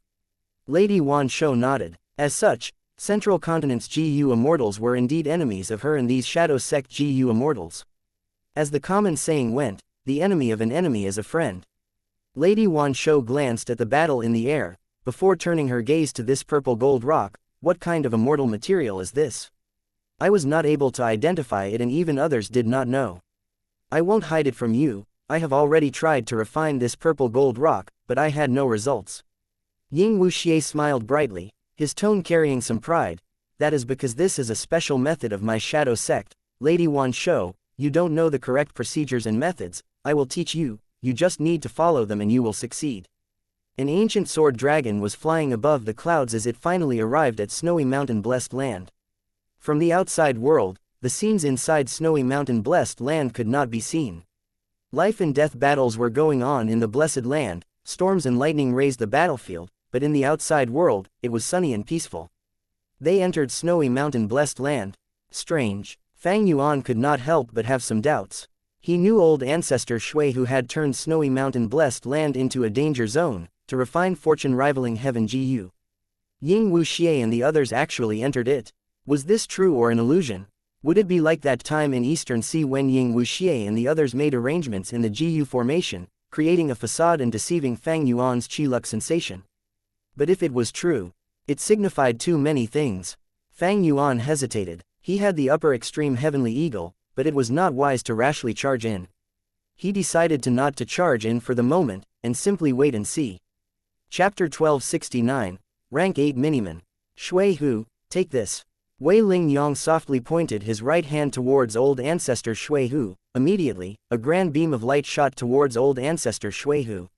Lady Wanshou nodded. As such, Central Continent's GU immortals were indeed enemies of her and these Shadow Sect GU immortals. As the common saying went, the enemy of an enemy is a friend. Lady Wanshou glanced at the battle in the air. before turning her gaze to this purple gold rock. What kind of immortal material is this? I was not able to identify it, and even others did not know. I won't hide it from you. I have already tried to refine this purple gold rock, but I had no results. Ying Wuxia smiled brightly, his tone carrying some pride. That is because this is a special method of my shadow sect, Lady Wan Shou. You don't know the correct procedures and methods. I will teach you. You just need to follow them and you will succeed. An ancient sword dragon was flying above the clouds as it finally arrived at Snowy Mountain Blessed Land. From the outside world, the scenes inside Snowy Mountain Blessed Land could not be seen. Life and death battles were going on in the Blessed Land, storms and lightning raised the battlefield, but in the outside world, it was sunny and peaceful. They entered Snowy Mountain Blessed Land. Strange. Fang Yuan could not help but have some doubts. He knew old ancestor Shui, who had turned Snowy Mountain Blessed Land into a danger zone, to refine fortune rivaling heaven Gu. Ying Wuxia and the others actually entered it. Was this true or an illusion? Would it be like that time in Eastern Sea when Ying Wuxia and the others made arrangements in the Gu formation, creating a facade and deceiving Fang Yuan's Qi-Lux sensation? But if it was true, it signified too many things. Fang Yuan hesitated. He had the upper extreme heavenly eagle, but it was not wise to rashly charge in. He decided to not to charge in for the moment, and simply wait and see. Chapter 1269, Rank 8 Miniman. Shui Hu, take this. Wei Ling Yang softly pointed his right hand towards old ancestor Shui Hu. Immediately, a grand beam of light shot towards old ancestor Shui Hu.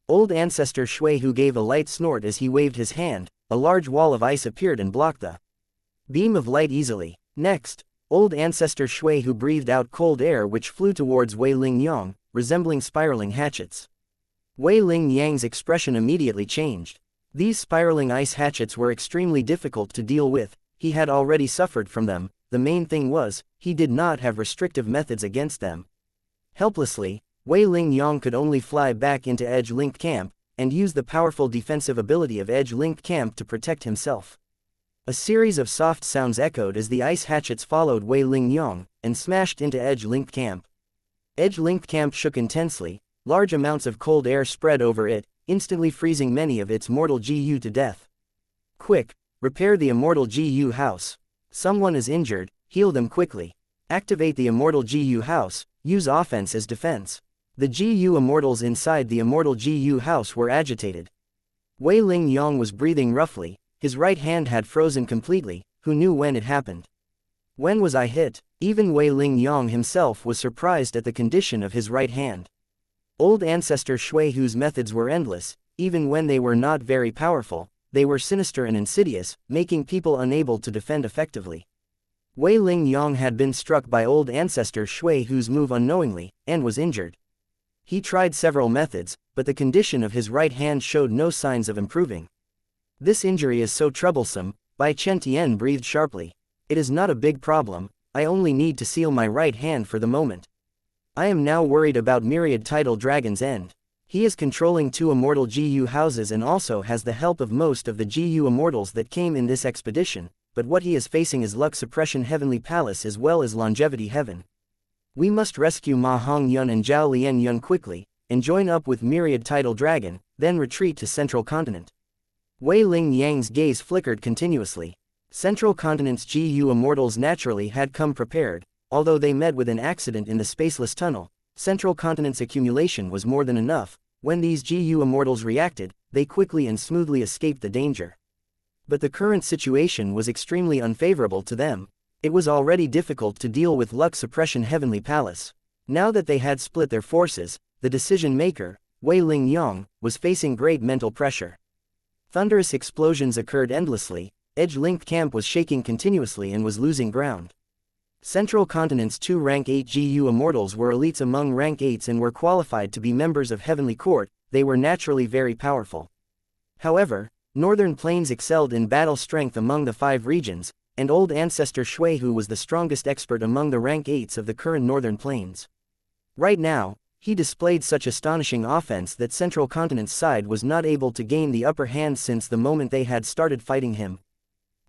Old ancestor Shui Hu gave a light snort as he waved his hand. A large wall of ice appeared and blocked the beam of light easily. Next, old ancestor Shui Hu breathed out cold air which flew towards Wei Ling Yang, resembling spiraling hatchets. Wei Ling Yang's expression immediately changed. These spiraling ice hatchets were extremely difficult to deal with. He had already suffered from them. The main thing was, he did not have restrictive methods against them. Helplessly, Wei Ling Yang could only fly back into Edge-Linked Camp, and use the powerful defensive ability of Edge-Linked Camp to protect himself. A series of soft sounds echoed as the ice hatchets followed Wei Ling Yang, and smashed into Edge-Linked Camp. Edge-Linked Camp shook intensely. Large amounts of cold air spread over it, instantly freezing many of its mortal Gu to death. Quick, repair the Immortal Gu house. Someone is injured, heal them quickly. Activate the Immortal Gu house, use offense as defense. The Gu immortals inside the Immortal Gu house were agitated. Wei Ling Yang was breathing roughly. His right hand had frozen completely. Who knew when it happened? When was I hit? Even Wei Ling Yang himself was surprised at the condition of his right hand. Old ancestor Shui Hu's methods were endless. Even when they were not very powerful, they were sinister and insidious, making people unable to defend effectively. Wei Ling Yang had been struck by old ancestor Shui Hu's move unknowingly, and was injured. He tried several methods, but the condition of his right hand showed no signs of improving. This injury is so troublesome. Bai Chen Tian breathed sharply. It is not a big problem. I only need to seal my right hand for the moment. I am now worried about Myriad Tidal Dragon's end. He is controlling 2 immortal Gu houses and also has the help of most of the Gu immortals that came in this expedition, but what he is facing is Luck Suppression Heavenly Palace as well as Longevity Heaven. We must rescue Ma Hong Yun and Zhao Lian Yun quickly, and join up with Myriad Tidal Dragon, then retreat to Central Continent. Wei Ling Yang's gaze flickered continuously. Central Continent's Gu immortals naturally had come prepared. Although they met with an accident in the spaceless tunnel, Central Continent's accumulation was more than enough. When these Gu immortals reacted, they quickly and smoothly escaped the danger. But the current situation was extremely unfavorable to them. It was already difficult to deal with Luck Suppression Heavenly Palace. Now that they had split their forces, the decision-maker, Wei Ling Yang, was facing great mental pressure. Thunderous explosions occurred endlessly. Edge-Linked Camp was shaking continuously and was losing ground. Central Continent's 2 Rank 8 Gu immortals were elites among Rank 8s and were qualified to be members of Heavenly Court. They were naturally very powerful. However, Northern Plains excelled in battle strength among the 5 regions, and old ancestor Shui Hu was the strongest expert among the Rank 8s of the current Northern Plains. Right now, he displayed such astonishing offense that Central Continent's side was not able to gain the upper hand since the moment they had started fighting him.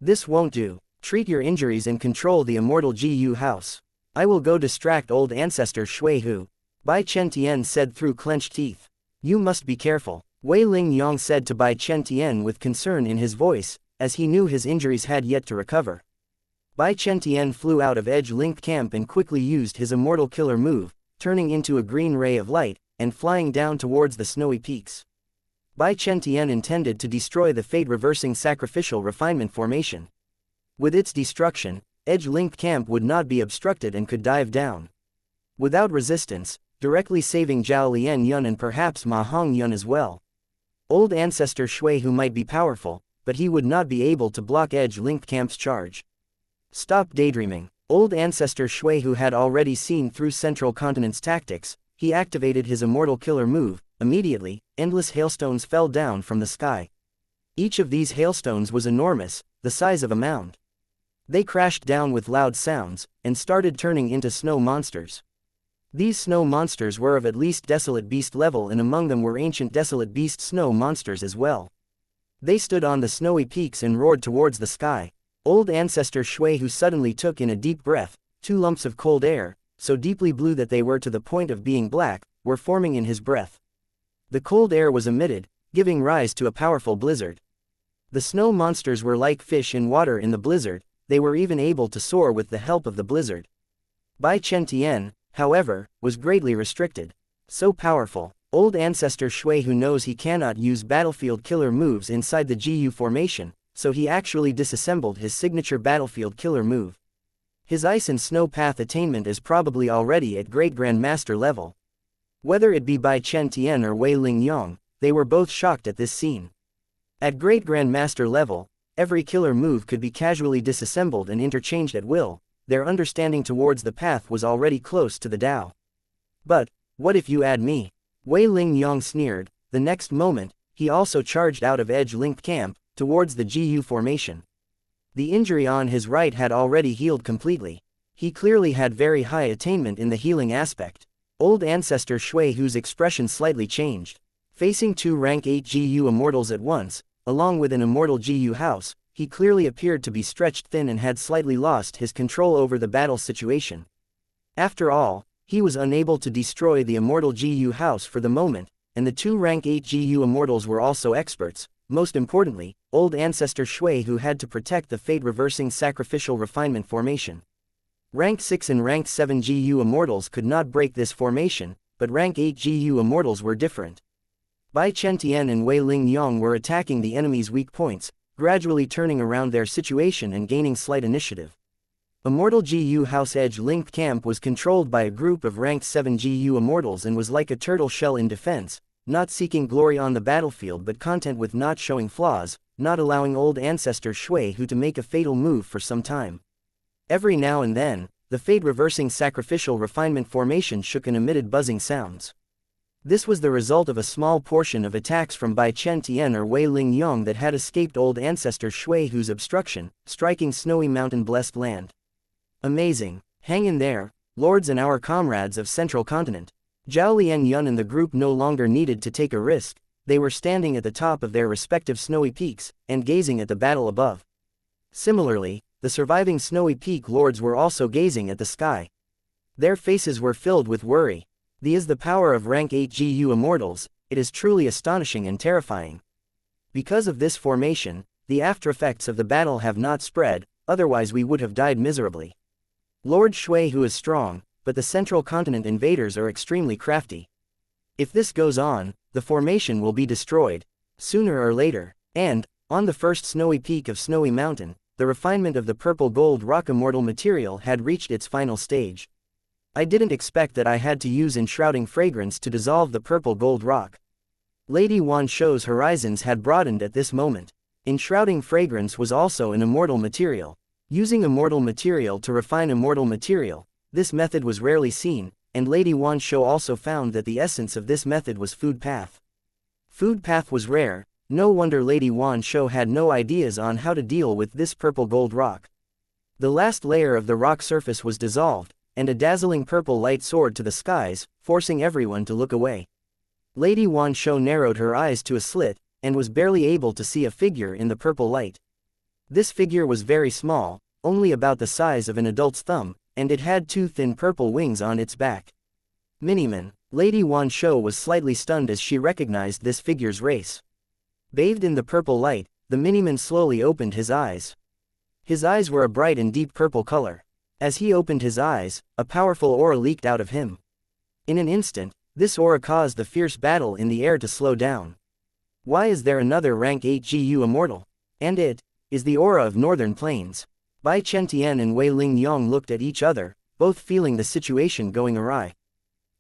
This won't do. Treat your injuries and control the Immortal Gu house. I will go distract old ancestor Shui Hu. Bai Chen Tian said through clenched teeth. You must be careful. Wei Ling Yang said to Bai Chen Tian with concern in his voice, as he knew his injuries had yet to recover. Bai Chen Tian flew out of edge-linked camp and quickly used his immortal killer move, turning into a green ray of light, and flying down towards the snowy peaks. Bai Chen Tian intended to destroy the fate-reversing sacrificial refinement formation. With its destruction, edge-linked camp would not be obstructed and could dive down without resistance, directly saving Zhao Lian Yun and perhaps Ma Hong Yun as well. Old ancestor Shui Hu might be powerful, but he would not be able to block edge-linked camp's charge. Stop daydreaming. Old ancestor Shui Hu had already seen through Central Continent's tactics. He activated his immortal killer move. Immediately, endless hailstones fell down from the sky. Each of these hailstones was enormous, the size of a mound. They crashed down with loud sounds, and started turning into snow monsters. These snow monsters were of at least desolate beast level, and among them were ancient desolate beast snow monsters as well. They stood on the snowy peaks and roared towards the sky. Old ancestor Shui Hu suddenly took in a deep breath. 2 lumps of cold air, so deeply blue that they were to the point of being black, were forming in his breath. The cold air was emitted, giving rise to a powerful blizzard. The snow monsters were like fish in water in the blizzard. They were even able to soar with the help of the blizzard. Bai Chen Tian, however, was greatly restricted. So powerful, old ancestor Shui Hu knows he cannot use battlefield killer moves inside the GU formation, so he actually disassembled his signature battlefield killer move. His ice and snow path attainment is probably already at Great Grandmaster level. Whether it be Bai Chen Tian or Wei Ling Yang, they were both shocked at this scene. At Great Grandmaster level, every killer move could be casually disassembled and interchanged at will. Their understanding towards the path was already close to the Tao. But, what if you add me? Wei Ling Yang sneered. The next moment, he also charged out of edge-linked camp, towards the GU formation. The injury on his right had already healed completely. He clearly had very high attainment in the healing aspect. Old ancestor Shui Hu's expression slightly changed. Facing 2 rank 8 GU immortals at once, along with an immortal GU house, he clearly appeared to be stretched thin and had slightly lost his control over the battle situation. After all, he was unable to destroy the immortal GU house for the moment, and the 2 rank 8 GU immortals were also experts. Most importantly, old ancestor Shui Hu had to protect the fate-reversing sacrificial refinement formation. Rank 6 and rank 7 GU immortals could not break this formation, but rank 8 GU immortals were different. Bai Chen Tian and Wei Ling Yang were attacking the enemy's weak points, gradually turning around their situation and gaining slight initiative. Immortal GU House Edge-linked camp was controlled by a group of ranked 7 GU immortals and was like a turtle shell in defense, not seeking glory on the battlefield but content with not showing flaws, not allowing old ancestor Shui Hu to make a fatal move for some time. Every now and then, the fate-reversing sacrificial refinement formation shook and emitted buzzing sounds. This was the result of a small portion of attacks from Bai Chen Tian or Wei Ling Yang that had escaped old ancestor Shui Hu's obstruction, striking snowy mountain-blessed land. Amazing. Hang in there, lords and our comrades of Central Continent. Zhao Lian Yun and the group no longer needed to take a risk. They were standing at the top of their respective snowy peaks, and gazing at the battle above. Similarly, the surviving snowy peak lords were also gazing at the sky. Their faces were filled with worry. The power of rank 8 GU immortals, it is truly astonishing and terrifying. Because of this formation, the aftereffects of the battle have not spread, otherwise we would have died miserably. Lord Shui Hu is strong, but the Central Continent invaders are extremely crafty. If this goes on, the formation will be destroyed, sooner or later, and, on the first snowy peak of Snowy Mountain, the refinement of the purple gold rock immortal material had reached its final stage. I didn't expect that I had to use enshrouding fragrance to dissolve the purple gold rock. Lady Wan Shou's horizons had broadened at this moment. Enshrouding fragrance was also an immortal material. Using immortal material to refine immortal material, this method was rarely seen, and Lady Wan Shou also found that the essence of this method was food path. Food path was rare, no wonder Lady Wan Shou had no ideas on how to deal with this purple gold rock. The last layer of the rock surface was dissolved, and a dazzling purple light soared to the skies, forcing everyone to look away. Lady Wan Shou narrowed her eyes to a slit, and was barely able to see a figure in the purple light. This figure was very small, only about the size of an adult's thumb, and it had 2 thin purple wings on its back. Miniman. Lady Wan Shou was slightly stunned as she recognized this figure's race. Bathed in the purple light, the miniman slowly opened his eyes. His eyes were a bright and deep purple color. As he opened his eyes, a powerful aura leaked out of him. In an instant, this aura caused the fierce battle in the air to slow down. Why is there another rank 8 GU immortal? And it is the aura of Northern Plains. Bai Chentian and Wei Ling Yong looked at each other, both feeling the situation going awry.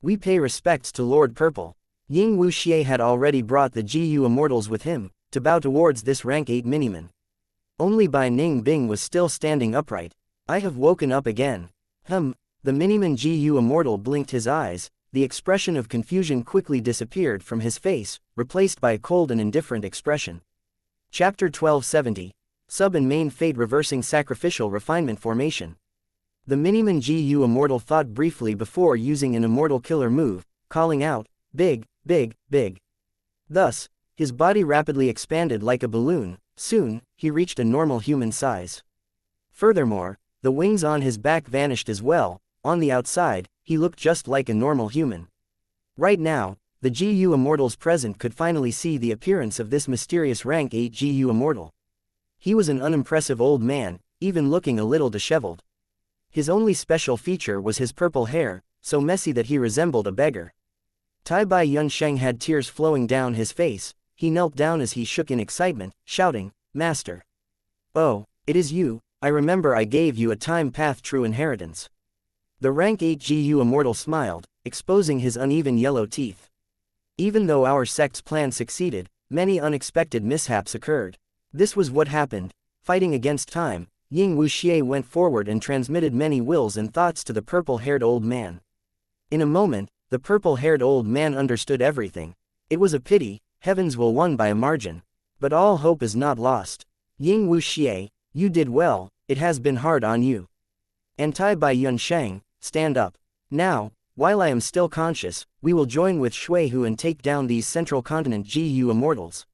We pay respects to Lord Purple. Ying Wuxia had already brought the GU immortals with him, to bow towards this rank 8 miniman. Only Bai Ning Bing was still standing upright. I have woken up again. The miniman GU immortal blinked his eyes, the expression of confusion quickly disappeared from his face, replaced by a cold and indifferent expression. Chapter 1270. Sub and Main Fate Reversing Sacrificial Refinement Formation. The miniman GU immortal thought briefly before using an immortal killer move, calling out, "Big, big, big." Thus, his body rapidly expanded like a balloon. Soon, he reached a normal human size. Furthermore, the wings on his back vanished as well. On the outside, he looked just like a normal human. Right now, the GU immortals present could finally see the appearance of this mysterious rank 8 GU immortal. He was an unimpressive old man, even looking a little disheveled. His only special feature was his purple hair, so messy that he resembled a beggar. Tai Bai Yunsheng had tears flowing down his face. He knelt down as he shook in excitement, shouting, "Master! Oh, it is you. I remember I gave you a time path true inheritance." The rank 8 GU immortal smiled, exposing his uneven yellow teeth. Even though our sect's plan succeeded, many unexpected mishaps occurred. This was what happened. Fighting against time, Ying Wuxia went forward and transmitted many wills and thoughts to the purple-haired old man. In a moment, the purple-haired old man understood everything. It was a pity. Heavens will won by a margin. But all hope is not lost. Ying Wuxia, you did well. It has been hard on you. And Tai Bai Yunsheng, stand up. Now, while I am still conscious, we will join with Shuihu and take down these Central Continent GU immortals.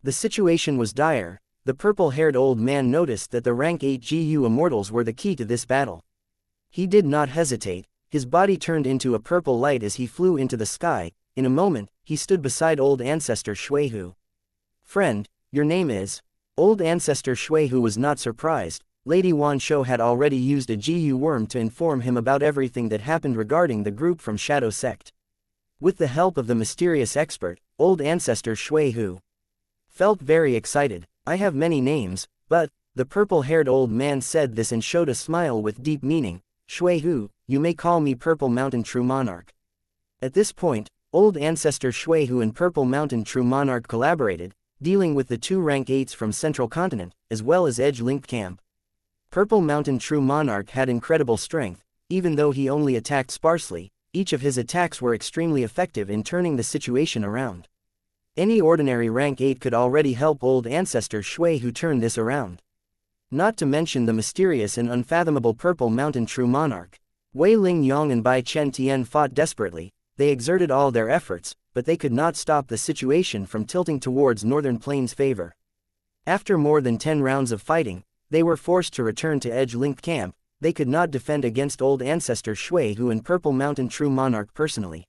The situation was dire. The purple-haired old man noticed that the rank 8 GU immortals were the key to this battle. He did not hesitate. His body turned into a purple light as he flew into the sky. In a moment, he stood beside old ancestor Shuihu. Friend, your name is? Old ancestor Shuihu was not surprised. Lady Wan Shou had already used a GU worm to inform him about everything that happened regarding the group from Shadow Sect. With the help of the mysterious expert, old ancestor Shuihu felt very excited. I have many names, but, the purple-haired old man said this and showed a smile with deep meaning. Shuihu, you may call me Purple Mountain True Monarch. At this point, old ancestor Shuihu and Purple Mountain True Monarch collaborated, dealing with the two rank 8s from Central Continent, as well as Edge-linked camp. Purple Mountain True Monarch had incredible strength. Even though he only attacked sparsely, each of his attacks were extremely effective in turning the situation around. Any ordinary rank 8 could already help old ancestor Shuihu turn this around. Not to mention the mysterious and unfathomable Purple Mountain True Monarch. Wei Ling Yong and Bai Chen Tian fought desperately. They exerted all their efforts, but they could not stop the situation from tilting towards Northern Plains' favor. After more than 10 rounds of fighting, they were forced to return to Edge-linked camp. They could not defend against old ancestor Shuihu and Purple Mountain True Monarch personally.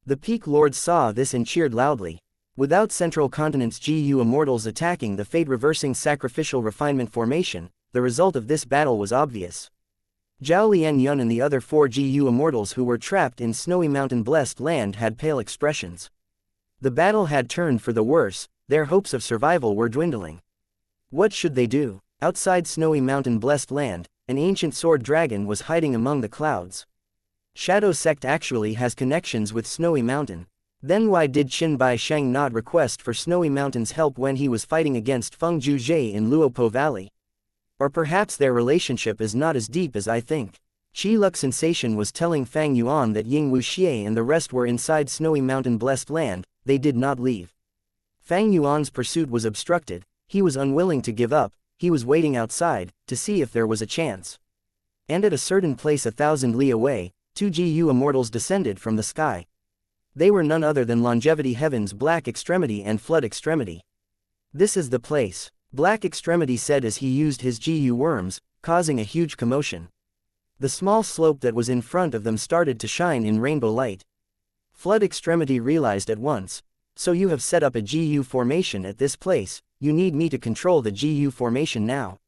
The Peak Lords saw this and cheered loudly. Without Central Continent's GU immortals attacking the fate-reversing sacrificial refinement formation, the result of this battle was obvious. Zhao Lian Yun and the other 4 GU immortals who were trapped in Snowy Mountain Blessed Land had pale expressions. The battle had turned for the worse. Their hopes of survival were dwindling. What should they do? Outside Snowy Mountain Blessed Land, an ancient sword dragon was hiding among the clouds. Shadow Sect actually has connections with Snowy Mountain. Then why did Qin Bai Sheng not request for Snowy Mountain's help when he was fighting against Feng Juzhe in Luopo Valley? Or perhaps their relationship is not as deep as I think. Qi Luk Sensation was telling Fang Yuan that Ying Wuxia and the rest were inside Snowy Mountain Blessed Land. They did not leave. Fang Yuan's pursuit was obstructed. He was unwilling to give up. He was waiting outside, to see if there was a chance. And at a certain place 1,000 li away, 2 GU immortals descended from the sky. They were none other than Longevity Heaven's Black Extremity and Flood Extremity. This is the place, Black Extremity said as he used his GU worms, causing a huge commotion. The small slope that was in front of them started to shine in rainbow light. Flood Extremity realized at once. So you have set up a GU formation at this place, you need me to control the GU formation now.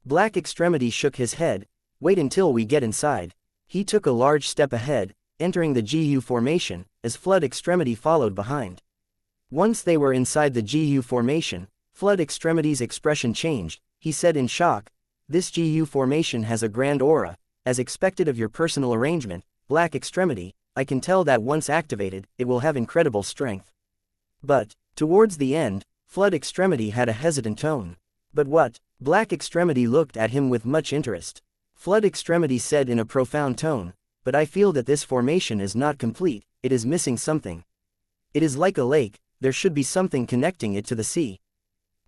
Black Extremity shook his head. Wait until we get inside. He took a large step ahead, entering the GU formation, as Flood Extremity followed behind. Once they were inside the GU formation, Flood Extremity's expression changed. He said in shock, "This GU formation has a grand aura, as expected of your personal arrangement, Black Extremity. I can tell that once activated, it will have incredible strength." But, towards the end, Flood Extremity had a hesitant tone. "But what?" Black Extremity looked at him with much interest. Flood Extremity said in a profound tone, "But I feel that this formation is not complete, it is missing something. It is like a lake, there should be something connecting it to the sea."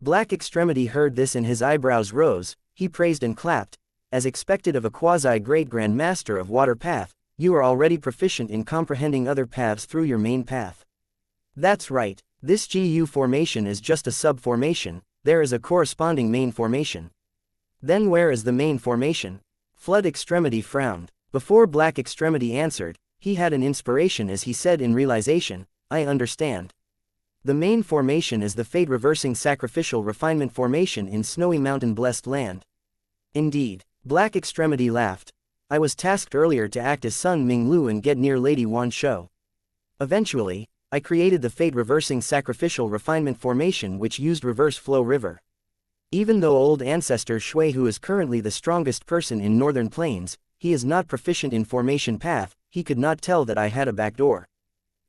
Black Extremity heard this and his eyebrows rose. He praised and clapped. "As expected of a quasi-great Grand Master of Water Path, you are already proficient in comprehending other paths through your main path." "That's right, this GU formation is just a sub-formation, there is a corresponding main formation." "Then where is the main formation?" Flood Extremity frowned. Before Black Extremity answered, he had an inspiration as he said in realization, "I understand. The main formation is the fate-reversing sacrificial refinement formation in Snowy Mountain Blessed Land." "Indeed." Black Extremity laughed. "I was tasked earlier to act as Sun Ming Lu and get near Lady Wan Shou. Eventually, I created the fate-reversing sacrificial refinement formation which used reverse flow river. Even though old ancestor Shui, who is currently the strongest person in Northern Plains, he is not proficient in formation path, he could not tell that I had a backdoor.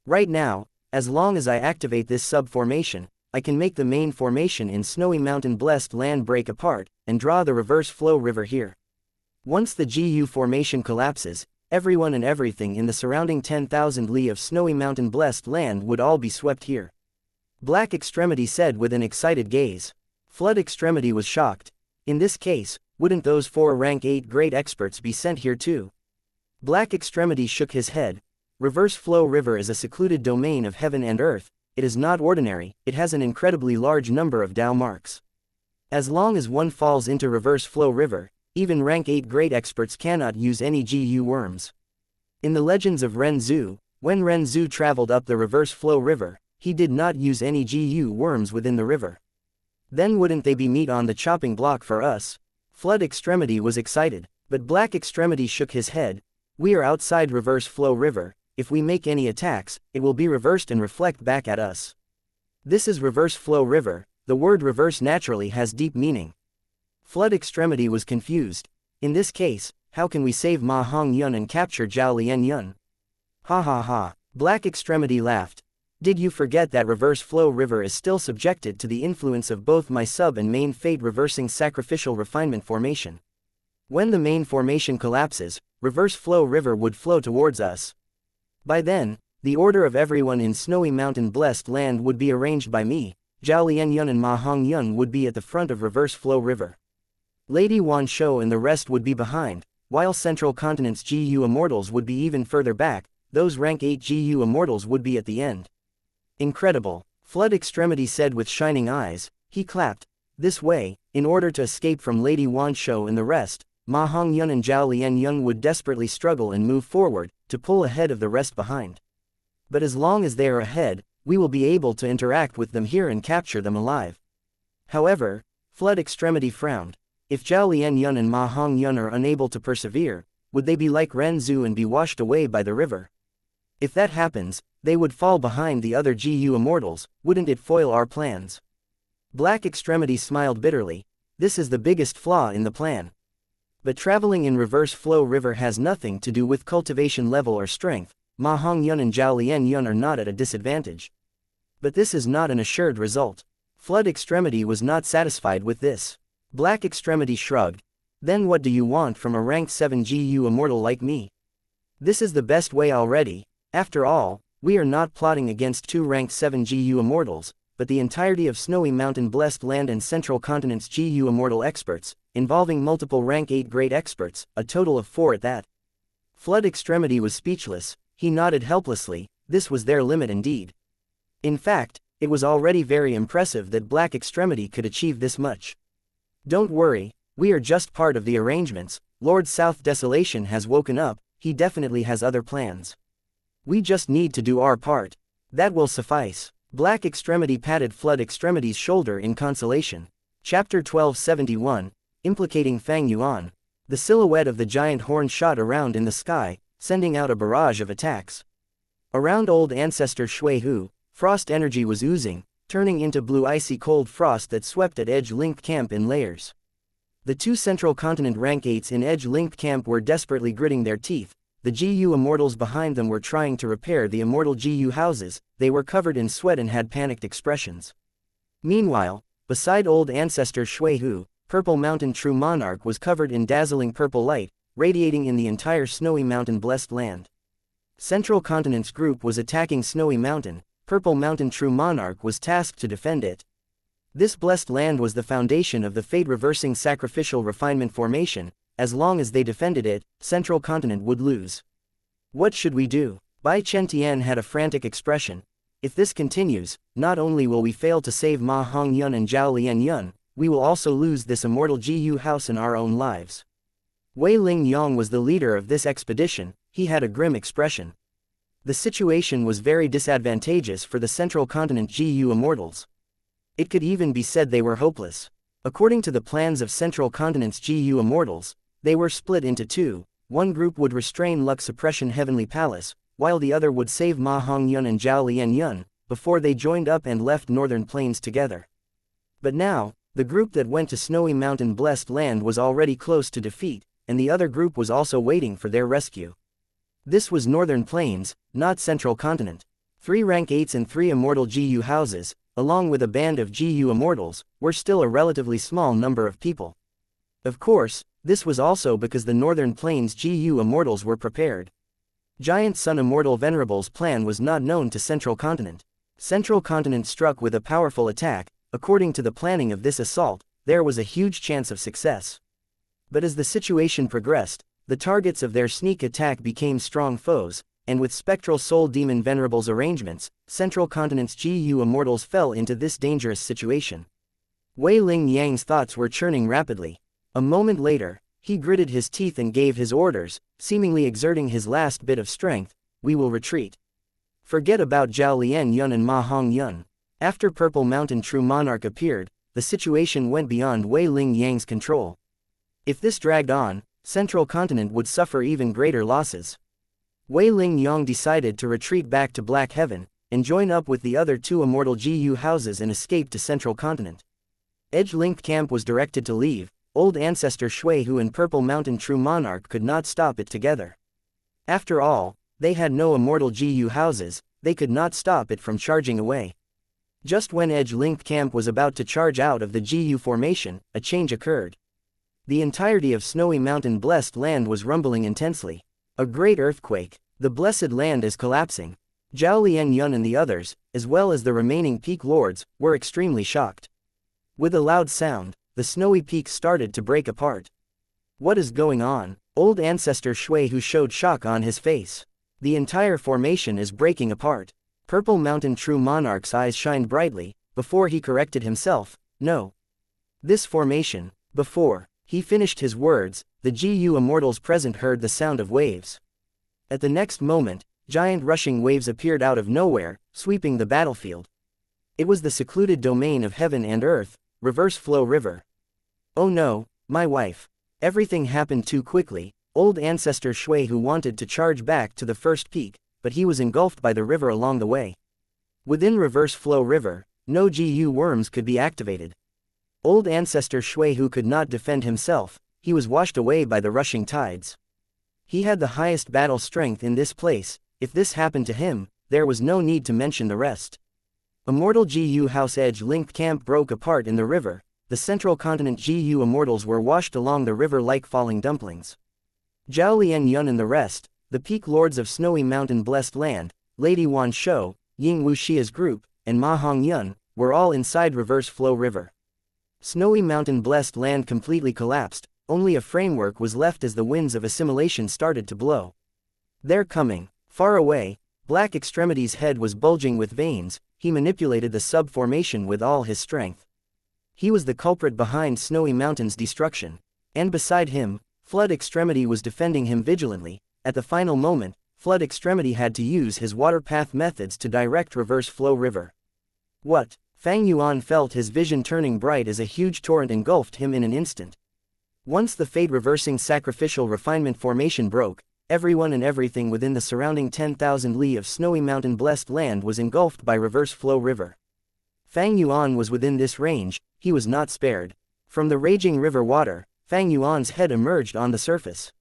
Right now, as long as I activate this sub-formation, I can make the main formation in Snowy Mountain Blessed Land break apart, and draw the reverse flow river here. Once the GU formation collapses, everyone and everything in the surrounding 10,000 li of Snowy Mountain Blessed Land would all be swept here." Black Extremity said with an excited gaze. Flood Extremity was shocked. "In this case, wouldn't those 4 rank 8 great experts be sent here too?" Black Extremity shook his head. "Reverse flow river is a secluded domain of heaven and earth, it is not ordinary, it has an incredibly large number of Dao marks. As long as one falls into reverse flow river, even rank 8 great experts cannot use any GU worms. In the legends of Ren Zhu, when Ren Zhu traveled up the reverse flow river, he did not use any GU worms within the river. Then wouldn't they be meat on the chopping block for us?" Flood Extremity was excited, but Black Extremity shook his head. "We are outside reverse flow river, if we make any attacks, it will be reversed and reflect back at us. This is reverse flow river, the word reverse naturally has deep meaning." Flood Extremity was confused. "In this case, how can we save Ma Hong Yun and capture Zhao Lian Yun?" "Ha ha ha." Black Extremity laughed. "Did you forget that reverse flow river is still subjected to the influence of both my sub and main fate-reversing sacrificial refinement formation? When the main formation collapses, reverse flow river would flow towards us. By then, the order of everyone in Snowy Mountain Blessed Land would be arranged by me, Zhao Lian Yun and Ma Hong Yun would be at the front of reverse flow river. Lady Wan Shou and the rest would be behind, while Central Continent's GU Immortals would be even further back, those rank 8 GU Immortals would be at the end." "Incredible," Flood Extremity said with shining eyes. He clapped. "This way, in order to escape from Lady Wan Shou and the rest, Ma Hong Yun and Zhao Lian Yun would desperately struggle and move forward, to pull ahead of the rest behind. But as long as they are ahead, we will be able to interact with them here and capture them alive." However, Flood Extremity frowned. "If Zhao Lian Yun and Ma Hong Yun are unable to persevere, would they be like Ren Zhu and be washed away by the river? If that happens, they would fall behind the other GU Immortals, wouldn't it foil our plans?" Black Extremity smiled bitterly. "This is the biggest flaw in the plan. But traveling in reverse flow river has nothing to do with cultivation level or strength, Ma Hong Yun and Zhao Lian Yun are not at a disadvantage. But this is not an assured result." Flood Extremity was not satisfied with this. Black Extremity shrugged. "Then what do you want from a rank 7 GU Immortal like me? This is the best way already. After all, we are not plotting against 2 rank 7 GU Immortals, but the entirety of Snowy Mountain Blessed Land and Central Continent's GU Immortal experts, involving multiple rank 8 great experts, a total of 4 at that." Flood Extremity was speechless. He nodded helplessly. This was their limit indeed. In fact, it was already very impressive that Black Extremity could achieve this much. "Don't worry, we are just part of the arrangements. Lord South Desolation has woken up, he definitely has other plans." We just need to do our part. That will suffice. Black Extremity patted Flood Extremity's shoulder in consolation. Chapter 1271, implicating Fang Yuan. The silhouette of the giant horn shot around in the sky, sending out a barrage of attacks. Around old ancestor Shui Hu, frost energy was oozing, turning into blue icy cold frost that swept at Edge-linked camp in layers. The two Central Continent rank 8s in Edge-linked camp were desperately gritting their teeth. The GU Immortals behind them were trying to repair the Immortal GU houses. They were covered in sweat and had panicked expressions. Meanwhile, beside old ancestor Shui Hu, Purple Mountain True Monarch was covered in dazzling purple light, radiating in the entire Snowy Mountain blessed land. Central Continent's group was attacking Snowy Mountain. Purple Mountain True Monarch was tasked to defend it. This blessed land was the foundation of the fate-reversing sacrificial refinement formation. As long as they defended it, Central Continent would lose. What should we do? Bai Chen-Tian had a frantic expression. If this continues, not only will we fail to save Ma Hong-yun and Zhao Lian-yun, we will also lose this Immortal GU house and our own lives. Wei Ling-yong was the leader of this expedition. He had a grim expression. The situation was very disadvantageous for the Central Continent GU Immortals. It could even be said they were hopeless. According to the plans of Central Continent's GU Immortals, they were split into two. One group would restrain Lux Suppression Heavenly Palace, while the other would save Ma Hong-yun and Zhao Lian-yun, before they joined up and left Northern Plains together. But now, the group that went to Snowy Mountain Blessed Land was already close to defeat, and the other group was also waiting for their rescue. This was Northern Plains, not Central Continent. 3 rank 8s and 3 Immortal GU houses, along with a band of GU Immortals, were still a relatively small number of people. Of course, this was also because the Northern Plains GU Immortals were prepared. Giant Sun Immortal Venerable's plan was not known to Central Continent. Central Continent struck with a powerful attack. According to the planning of this assault, there was a huge chance of success. But as the situation progressed, the targets of their sneak attack became strong foes, and with Spectral Soul Demon Venerable's arrangements, Central Continent's GU Immortals fell into this dangerous situation. Wei Ling-yang's thoughts were churning rapidly. A moment later, he gritted his teeth and gave his orders, seemingly exerting his last bit of strength. We will retreat. Forget about Zhao Lian-yun and Ma Hong-yun. After Purple Mountain True Monarch appeared, the situation went beyond Wei Ling-yang's control. If this dragged on, Central Continent would suffer even greater losses. Wei Ling-yang decided to retreat back to Black Heaven, and join up with the other 2 Immortal GU houses and escape to Central Continent. Edge-linked camp was directed to leave. Old ancestor Shui Hu and Purple Mountain True Monarch could not stop it together. After all, they had no Immortal GU houses. They could not stop it from charging away. Just when Edge-linked camp was about to charge out of the GU formation, a change occurred. The entirety of Snowy Mountain Blessed Land was rumbling intensely. A great earthquake. The blessed land is collapsing. Zhao Lian-yun and the others, as well as the remaining peak lords, were extremely shocked. With a loud sound, the snowy peaks started to break apart. What is going on? Old ancestor Shui Hu showed shock on his face. The entire formation is breaking apart. Purple Mountain True Monarch's eyes shined brightly. Before he corrected himself, no. This formation, before he finished his words, the GU Immortals present heard the sound of waves. At the next moment, giant rushing waves appeared out of nowhere, sweeping the battlefield. It was the secluded domain of heaven and earth, Reverse Flow River. Oh no, my wife. Everything happened too quickly. Old ancestor Shui Hu wanted to charge back to the first peak, but he was engulfed by the river along the way. Within Reverse Flow River, no GU worms could be activated. Old ancestor Shui Hu could not defend himself. He was washed away by the rushing tides. He had the highest battle strength in this place. If this happened to him, there was no need to mention the rest. Immortal GU House Edge-linked camp broke apart in the river. The Central Continent GU Immortals were washed along the river like falling dumplings. Zhao Lian-yun and the rest, the peak lords of Snowy Mountain Blessed Land, Lady Wan Shou, Ying Wuxia's group, and Ma Hong-yun, were all inside Reverse Flow River. Snowy Mountain Blessed Land completely collapsed. Only a framework was left as the winds of assimilation started to blow. They're coming. Far away, Black Extremity's head was bulging with veins. He manipulated the sub-formation with all his strength. He was the culprit behind Snowy Mountain's destruction. And beside him, Flood Extremity was defending him vigilantly. At the final moment, Flood Extremity had to use his water path methods to direct reverse flow river. What? Fang Yuan felt his vision turning bright as a huge torrent engulfed him in an instant. Once the fate-reversing sacrificial refinement formation broke, everyone and everything within the surrounding 10,000 li of snowy mountain-blessed land was engulfed by reverse flow river. Fang Yuan was within this range, he was not spared. From the raging river water, Fang Yuan's head emerged on the surface.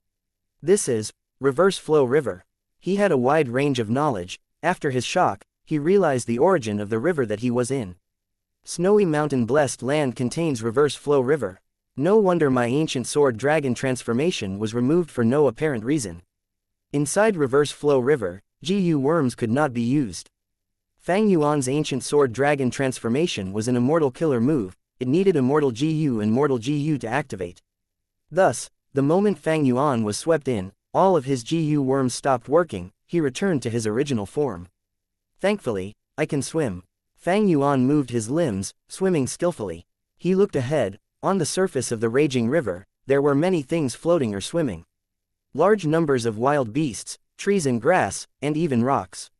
This is reverse flow river. He had a wide range of knowledge. After his shock, he realized the origin of the river that he was in. Snowy mountain-blessed land contains reverse flow river. No wonder my ancient sword dragon transformation was removed for no apparent reason. Inside reverse flow river, GU worms could not be used. Fang Yuan's ancient sword dragon transformation was an immortal killer move. It needed immortal GU and mortal GU to activate. Thus, the moment Fang Yuan was swept in, all of his GU worms stopped working. He returned to his original form. Thankfully, I can swim. Fang Yuan moved his limbs, swimming skillfully. He looked ahead. On the surface of the raging river, there were many things floating or swimming. Large numbers of wild beasts, trees and grass, and even rocks.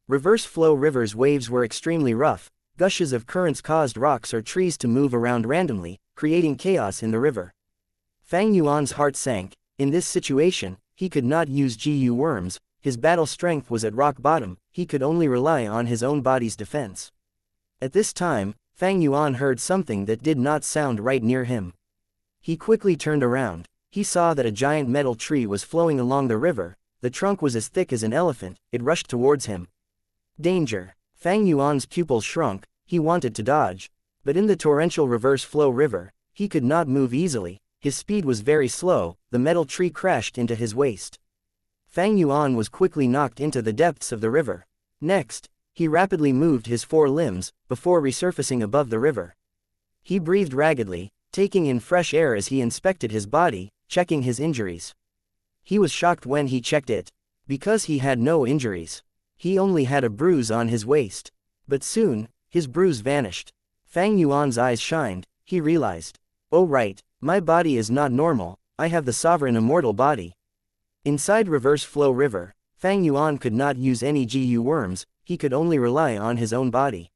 Reverse flow river's waves were extremely rough. Gushes of currents caused rocks or trees to move around randomly, creating chaos in the river. Fang Yuan's heart sank. In this situation, he could not use GU worms. His battle strength was at rock bottom. He could only rely on his own body's defense. At this time, Fang Yuan heard something that did not sound right near him. He quickly turned around. He saw that a giant metal tree was flowing along the river. The trunk was as thick as an elephant. It rushed towards him. Danger! Fang Yuan's pupils shrunk. He wanted to dodge. But in the torrential reverse flow river, he could not move easily. His speed was very slow. The metal tree crashed into his waist. Fang Yuan was quickly knocked into the depths of the river. Next, he rapidly moved his four limbs, before resurfacing above the river. He breathed raggedly, taking in fresh air as he inspected his body, checking his injuries. He was shocked when he checked it. Because he had no injuries. He only had a bruise on his waist. But soon, his bruise vanished. Fang Yuan's eyes shined. He realized. Oh right, my body is not normal. I have the sovereign immortal body. Inside reverse flow river, Fang Yuan could not use any GU worms. He could only rely on his own body.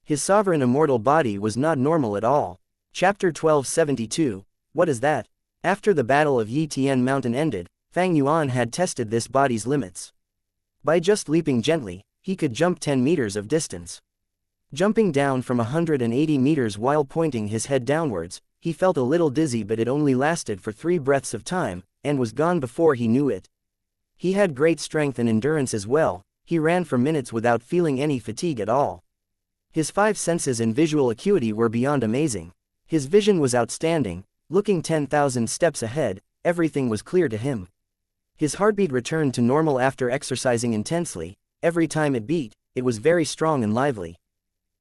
His sovereign immortal body was not normal at all. Chapter 1272. What is that? After the Battle of Yitian Mountain ended, Fang Yuan had tested this body's limits. By just leaping gently, he could jump 10 meters of distance. Jumping down from 180 meters while pointing his head downwards, he felt a little dizzy, but it only lasted for 3 breaths of time, and was gone before he knew it. He had great strength and endurance as well. He ran for minutes without feeling any fatigue at all. His 5 senses and visual acuity were beyond amazing. His vision was outstanding. Looking 10,000 steps ahead, everything was clear to him. His heartbeat returned to normal after exercising intensely. Every time it beat, it was very strong and lively.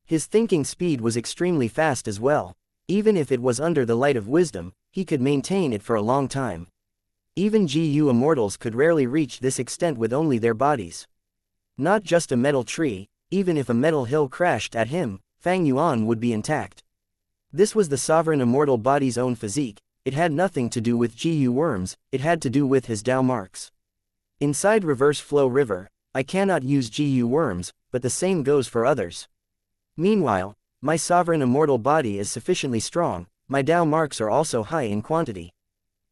His thinking speed was extremely fast as well. Even if it was under the light of wisdom, he could maintain it for a long time. Even GU immortals could rarely reach this extent with only their bodies. Not just a metal tree, even if a metal hill crashed at him, Fang Yuan would be intact. This was the sovereign immortal body's own physique. It had nothing to do with GU worms, it had to do with his Dao marks. Inside reverse flow river, I cannot use GU worms, but the same goes for others. Meanwhile, my sovereign immortal body is sufficiently strong. My Dao marks are also high in quantity.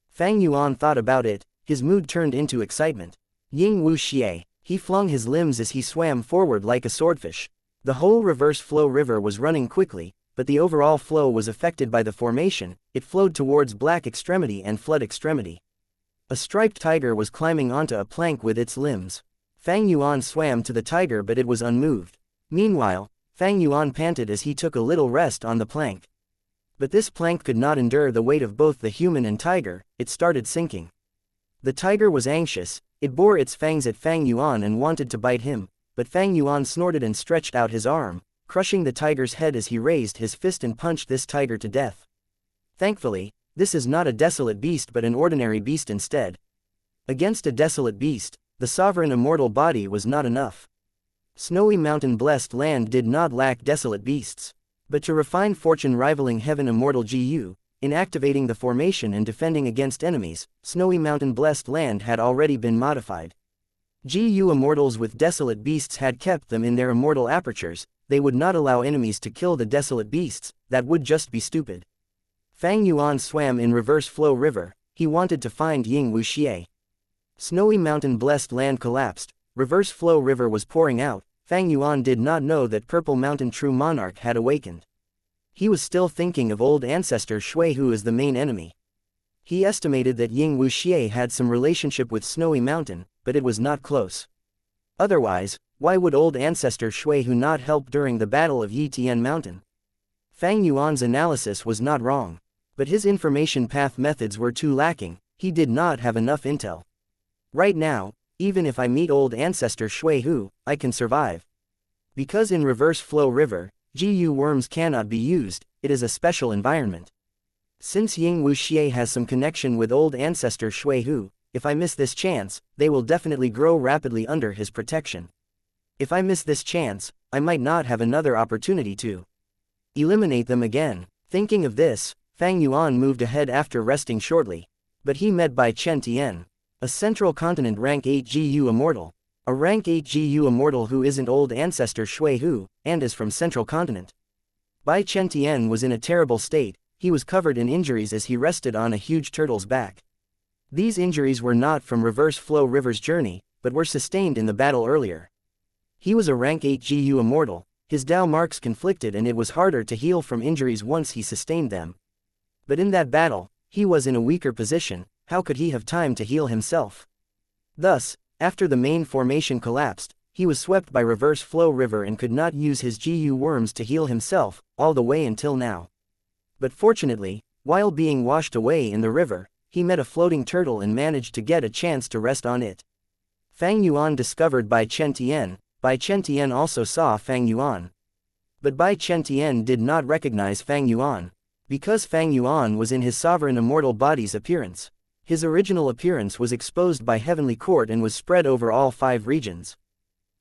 Fang Yuan thought about it. His mood turned into excitement. Ying Wu Xie. He flung his limbs as he swam forward like a swordfish. The whole reverse flow river was running quickly, but the overall flow was affected by the formation. It flowed towards Black Extremity and Flood Extremity. A striped tiger was climbing onto a plank with its limbs. Fang Yuan swam to the tiger, but it was unmoved. Meanwhile, Fang Yuan panted as he took a little rest on the plank. But this plank could not endure the weight of both the human and tiger. It started sinking. The tiger was anxious. It bore its fangs at Fang Yuan and wanted to bite him, but Fang Yuan snorted and stretched out his arm, crushing the tiger's head as he raised his fist and punched this tiger to death. Thankfully, this is not a desolate beast but an ordinary beast instead. Against a desolate beast, the sovereign immortal body was not enough. Snowy mountain-blessed land did not lack desolate beasts. But to refine fortune rivaling heaven immortal GU, in activating the formation and defending against enemies, snowy mountain-blessed land had already been modified. GU immortals with desolate beasts had kept them in their immortal apertures. They would not allow enemies to kill the desolate beasts, that would just be stupid. Fang Yuan swam in reverse flow river. He wanted to find Ying Wuxia. Snowy mountain blessed land collapsed. Reverse flow river was pouring out. Fang Yuan did not know that Purple Mountain True Monarch had awakened. He was still thinking of old ancestor Shui Hu as the main enemy. He estimated that Ying Wuxia had some relationship with Snowy Mountain, but it was not close. Otherwise, why would old ancestor Shui Hu not help during the Battle of Yitian Mountain? Fang Yuan's analysis was not wrong. But his information path methods were too lacking. He did not have enough intel. Right now, even if I meet old ancestor Shui Hu, I can survive. Because in reverse flow river, GU worms cannot be used, it is a special environment. Since Ying Wuxia has some connection with old ancestor Shui Hu, if I miss this chance, they will definitely grow rapidly under his protection. If I miss this chance, I might not have another opportunity to eliminate them again. Thinking of this, Fang Yuan moved ahead after resting shortly. But he met by Chen Tian, a Central Continent rank 8 GU immortal. A rank 8 GU immortal who isn't old ancestor Shui Hu, and is from Central Continent. Bai Chen Tian was in a terrible state. He was covered in injuries as he rested on a huge turtle's back. These injuries were not from reverse flow river's journey, but were sustained in the battle earlier. He was a rank 8 GU immortal. His Dao marks conflicted and it was harder to heal from injuries once he sustained them. But in that battle, he was in a weaker position. How could he have time to heal himself? Thus, after the main formation collapsed, he was swept by reverse flow river and could not use his GU worms to heal himself, all the way until now. But fortunately, while being washed away in the river, he met a floating turtle and managed to get a chance to rest on it. Fang Yuan discovered Bai Chen Tian. Bai Chen Tian also saw Fang Yuan. But Bai Chen Tian did not recognize Fang Yuan. Because Fang Yuan was in his sovereign immortal body's appearance. His original appearance was exposed by Heavenly Court and was spread over all 5 regions.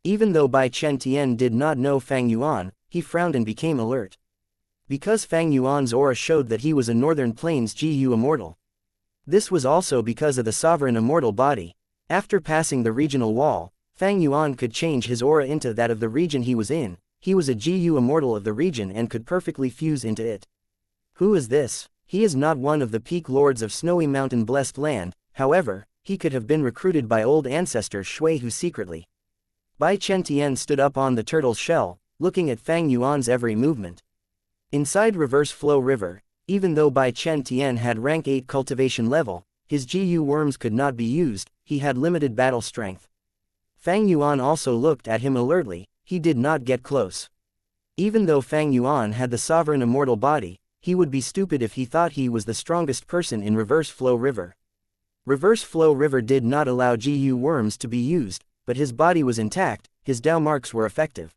Even though Bai Chen Tian did not know Fang Yuan, he frowned and became alert. Because Fang Yuan's aura showed that he was a Northern Plains GU immortal. This was also because of the sovereign immortal body. After passing the regional wall, Fang Yuan could change his aura into that of the region he was in. He was a GU immortal of the region and could perfectly fuse into it. Who is this? He is not one of the peak lords of Snowy Mountain Blessed Land. However, he could have been recruited by old ancestor Shui Hu secretly. Bai Chen Tian stood up on the turtle's shell, looking at Fang Yuan's every movement. Inside reverse flow river, even though Bai Chen Tian had rank 8 cultivation level, his GU worms could not be used. He had limited battle strength. Fang Yuan also looked at him alertly. He did not get close. Even though Fang Yuan had the sovereign immortal body, he would be stupid if he thought he was the strongest person in reverse flow river. Reverse flow river did not allow GU worms to be used, but his body was intact. His Dao marks were effective.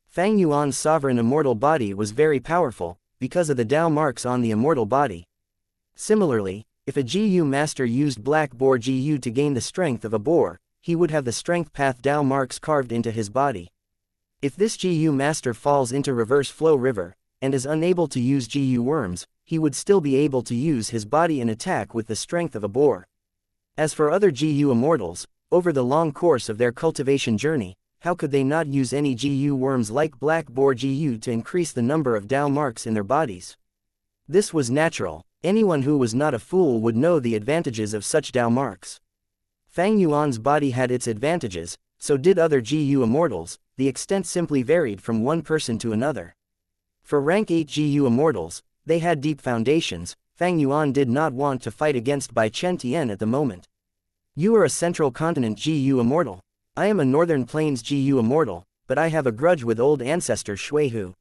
Fang Yuan's sovereign immortal body was very powerful, because of the Dao marks on the immortal body. Similarly, if a GU master used Black Boar GU to gain the strength of a boar, he would have the strength path Dao marks carved into his body. If this GU master falls into reverse flow river, and is unable to use GU worms, he would still be able to use his body and attack with the strength of a boar. As for other GU immortals, over the long course of their cultivation journey, how could they not use any GU worms like Black Boar GU to increase the number of Dao marks in their bodies? This was natural. Anyone who was not a fool would know the advantages of such Dao marks. Fang Yuan's body had its advantages, so did other GU immortals. The extent simply varied from one person to another. For rank 8 GU immortals, they had deep foundations. Fang Yuan did not want to fight against Bai Chen Tian at the moment. You are a Central Continent GU immortal. I am a Northern Plains GU immortal, but I have a grudge with old ancestor Shui Hu.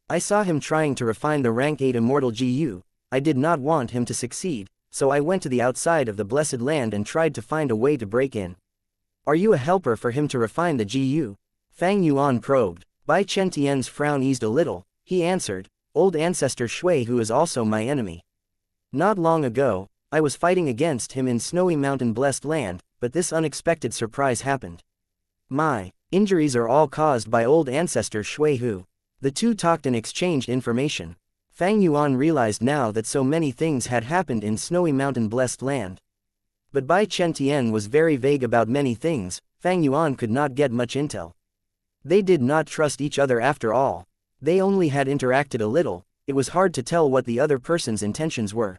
I saw him trying to refine the rank 8 immortal GU. I did not want him to succeed, so I went to the outside of the Blessed Land and tried to find a way to break in. Are you a helper for him to refine the GU? Fang Yuan probed. Bai Chen Tian's frown eased a little. He answered, old ancestor Shui Hu is also my enemy. Not long ago, I was fighting against him in Snowy Mountain Blessed Land, but this unexpected surprise happened. My injuries are all caused by old ancestor Shui Hu. The two talked and exchanged information. Fang Yuan realized now that so many things had happened in Snowy Mountain Blessed Land. But Bai Chen Tian was very vague about many things. Fang Yuan could not get much intel. They did not trust each other after all. They only had interacted a little, it was hard to tell what the other person's intentions were.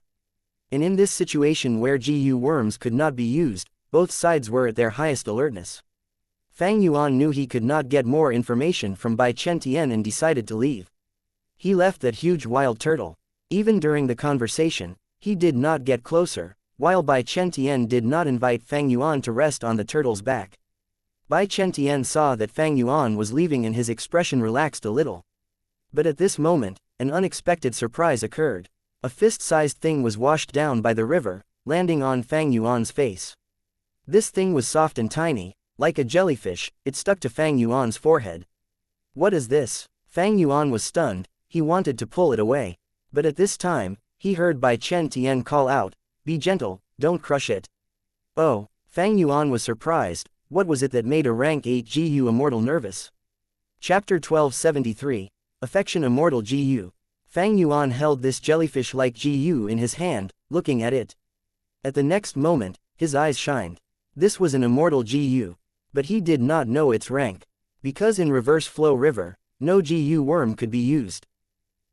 And in this situation where GU worms could not be used, both sides were at their highest alertness. Fang Yuan knew he could not get more information from Bai Chen Tian and decided to leave. He left that huge wild turtle. Even during the conversation, he did not get closer, while Bai Chen Tian did not invite Fang Yuan to rest on the turtle's back. Bai Chen Tian saw that Fang Yuan was leaving and his expression relaxed a little. But at this moment, an unexpected surprise occurred. A fist-sized thing was washed down by the river, landing on Fang Yuan's face. This thing was soft and tiny, like a jellyfish, it stuck to Fang Yuan's forehead. What is this? Fang Yuan was stunned, he wanted to pull it away. But at this time, he heard Bai Chen Tian call out, "Be gentle, don't crush it." Oh, Fang Yuan was surprised, what was it that made a rank 8 GU Immortal nervous? Chapter 1273, Affection Immortal GU. Fang Yuan held this jellyfish-like GU in his hand, looking at it. At the next moment, his eyes shined. This was an immortal GU. But he did not know its rank. Because in Reverse Flow River, no GU worm could be used.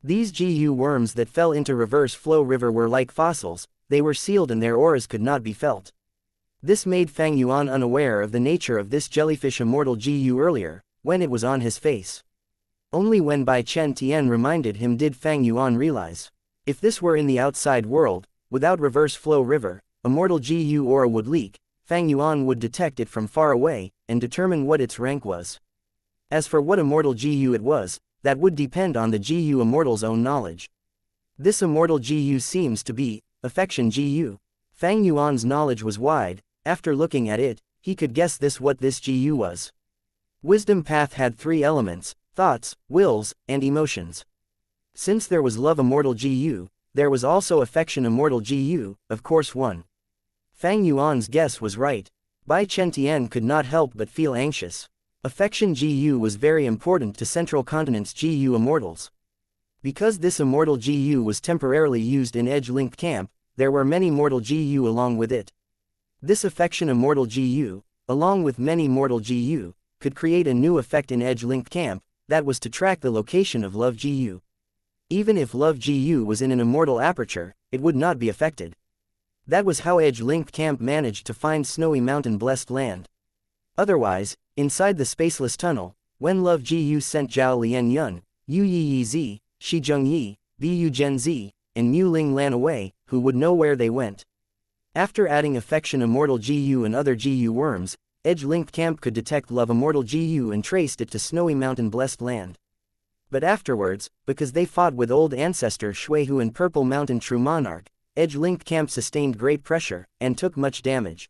These GU worms that fell into Reverse Flow River were like fossils, they were sealed and their auras could not be felt. This made Fang Yuan unaware of the nature of this jellyfish immortal GU earlier, when it was on his face. Only when Bai Chen Tian reminded him did Fang Yuan realize. If this were in the outside world, without Reverse Flow River, immortal GU aura would leak, Fang Yuan would detect it from far away, and determine what its rank was. As for what immortal GU it was, that would depend on the GU immortal's own knowledge. This immortal GU seems to be Affection GU. Fang Yuan's knowledge was wide, after looking at it, he could guess what this GU was. Wisdom Path had 3 elements, thoughts, wills, and emotions. Since there was Love Immortal GU, there was also Affection Immortal GU, of course one. Fang Yuan's guess was right. Bai Chen Tian could not help but feel anxious. Affection GU was very important to Central Continent's GU Immortals. Because this Immortal GU was temporarily used in Edge-linked camp, there were many mortal GU along with it. This Affection Immortal GU, along with many mortal GU, could create a new effect in Edge-linked camp, that was to track the location of Love GU. Even if Love GU was in an immortal aperture, it would not be affected. That was how Edge-linked camp managed to find Snowy Mountain Blessed Land. Otherwise, inside the spaceless tunnel, when Love GU sent Zhao Lian Yun, Yu Yi Yi Zi, Shi Zheng Yi, Bu Zhen Zi, and Mu Ling Lan away, who would know where they went? After adding Affection Immortal GU and other GU worms, Edge-linked camp could detect Love Immortal GU and traced it to Snowy Mountain Blessed Land. But afterwards, because they fought with old ancestor Shuihu and Purple Mountain True Monarch, Edge-linked camp sustained great pressure, and took much damage.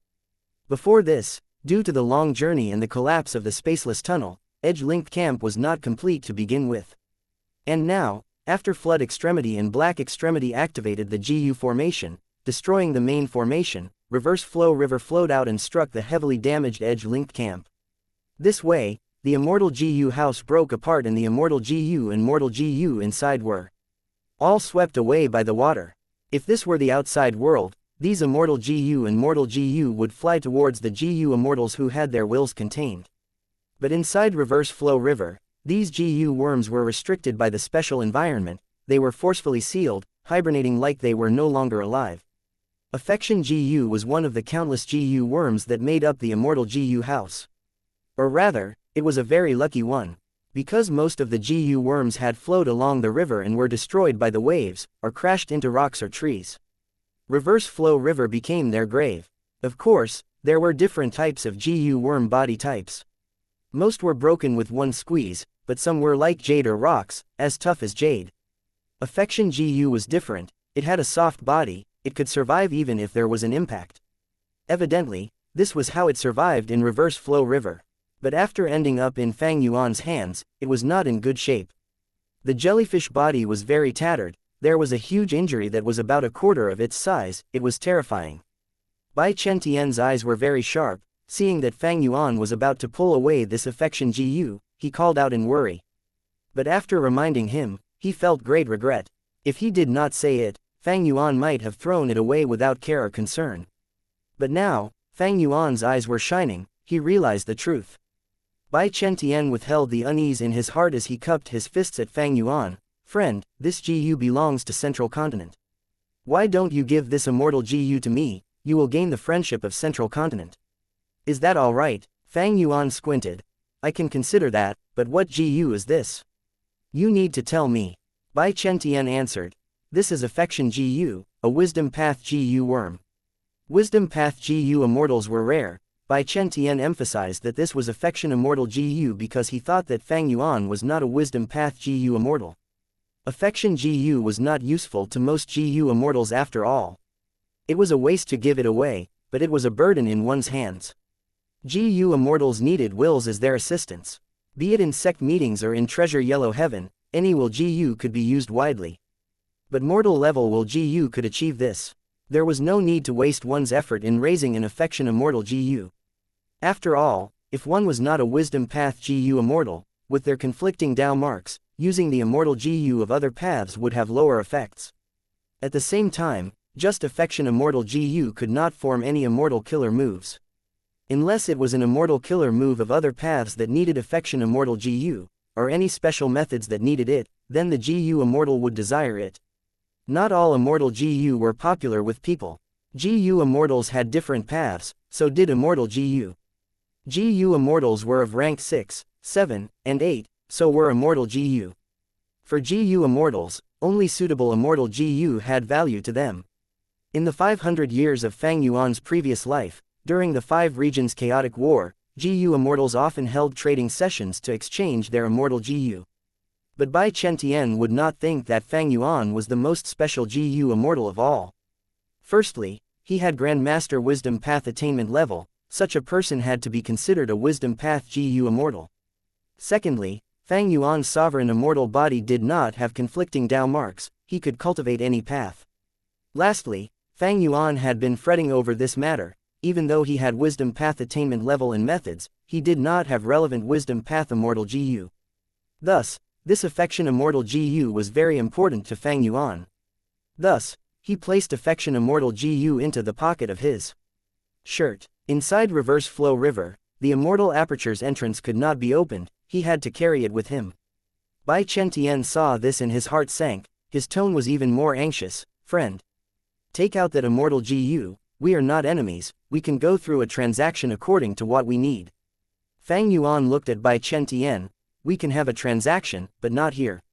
Before this, due to the long journey and the collapse of the spaceless tunnel, Edge-linked camp was not complete to begin with. And now, after Flood Extremity and Black Extremity activated the GU formation, destroying the main formation, Reverse Flow River flowed out and struck the heavily damaged Edge-linked camp. This way, the Immortal GU house broke apart and the Immortal GU and Mortal GU inside were all swept away by the water. If this were the outside world, these Immortal GU and Mortal GU would fly towards the GU Immortals who had their wills contained. But inside Reverse Flow River, these GU worms were restricted by the special environment, they were forcefully sealed, hibernating like they were no longer alive. Affection GU was one of the countless GU worms that made up the Immortal GU house. Or rather, it was a very lucky one. Because most of the GU worms had flowed along the river and were destroyed by the waves, or crashed into rocks or trees. Reverse Flow River became their grave. Of course, there were different types of GU worm body types. Most were broken with one squeeze, but some were like jade or rocks, as tough as jade. Affection GU was different, it had a soft body, it could survive even if there was an impact. Evidently, this was how it survived in Reverse Flow River. But after ending up in Fang Yuan's hands, it was not in good shape. The jellyfish body was very tattered, there was a huge injury that was about a quarter of its size, it was terrifying. Bai Chen Tian's eyes were very sharp, seeing that Fang Yuan was about to pull away this Affection GU, he called out in worry. But after reminding him, he felt great regret. If he did not say it, Fang Yuan might have thrown it away without care or concern. But now, Fang Yuan's eyes were shining, he realized the truth. Bai Chen withheld the unease in his heart as he cupped his fists at Fang Yuan. Friend, this GU belongs to Central Continent. Why don't you give this immortal GU to me? You will gain the friendship of Central Continent. Is that all right? Fang Yuan squinted. I can consider that, but what GU is this? You need to tell me. Bai Chen answered. This is Affection GU, a Wisdom Path GU worm. Wisdom Path GU immortals were rare. Bai Chen emphasized that this was Affection Immortal GU because he thought that Fang Yuan was not a Wisdom Path GU immortal. Affection GU was not useful to most GU immortals after all. It was a waste to give it away, but it was a burden in one's hands. GU immortals needed wills as their assistants. Be it in sect meetings or in Treasure Yellow Heaven, any will GU could be used widely. But mortal level will GU could achieve this. There was no need to waste one's effort in raising an Affection Immortal GU. After all, if one was not a Wisdom Path GU immortal, with their conflicting Dao marks, using the immortal GU of other paths would have lower effects. At the same time, just Affection Immortal GU could not form any immortal killer moves. Unless it was an immortal killer move of other paths that needed Affection Immortal GU, or any special methods that needed it, then the GU immortal would desire it. Not all immortal GU were popular with people. GU immortals had different paths, so did immortal GU. GU immortals were of rank 6, 7, and 8, so were immortal GU. For GU immortals, only suitable immortal GU had value to them. In the 500 years of Fang Yuan's previous life, during the 5 regions chaotic war, GU immortals often held trading sessions to exchange their immortal GU. But Bai Chen would not think that Fang Yuan was the most special GU immortal of all. Firstly, he had Grandmaster Wisdom Path attainment level, such a person had to be considered a Wisdom Path GU immortal. Secondly, Fang Yuan's sovereign immortal body did not have conflicting Dao marks, he could cultivate any path. Lastly, Fang Yuan had been fretting over this matter. Even though he had Wisdom Path attainment level and methods, he did not have relevant Wisdom Path Immortal GU. Thus, this Affection Immortal GU was very important to Fang Yuan. Thus, he placed Affection Immortal GU into the pocket of his shirt. Inside Reverse Flow River, the Immortal Aperture's entrance could not be opened, he had to carry it with him. Bai Chen saw this and his heart sank, his tone was even more anxious. Friend, take out that Immortal GU. We are not enemies, we can go through a transaction according to what we need. Fang Yuan looked at Bai Chen. We can have a transaction, but not here.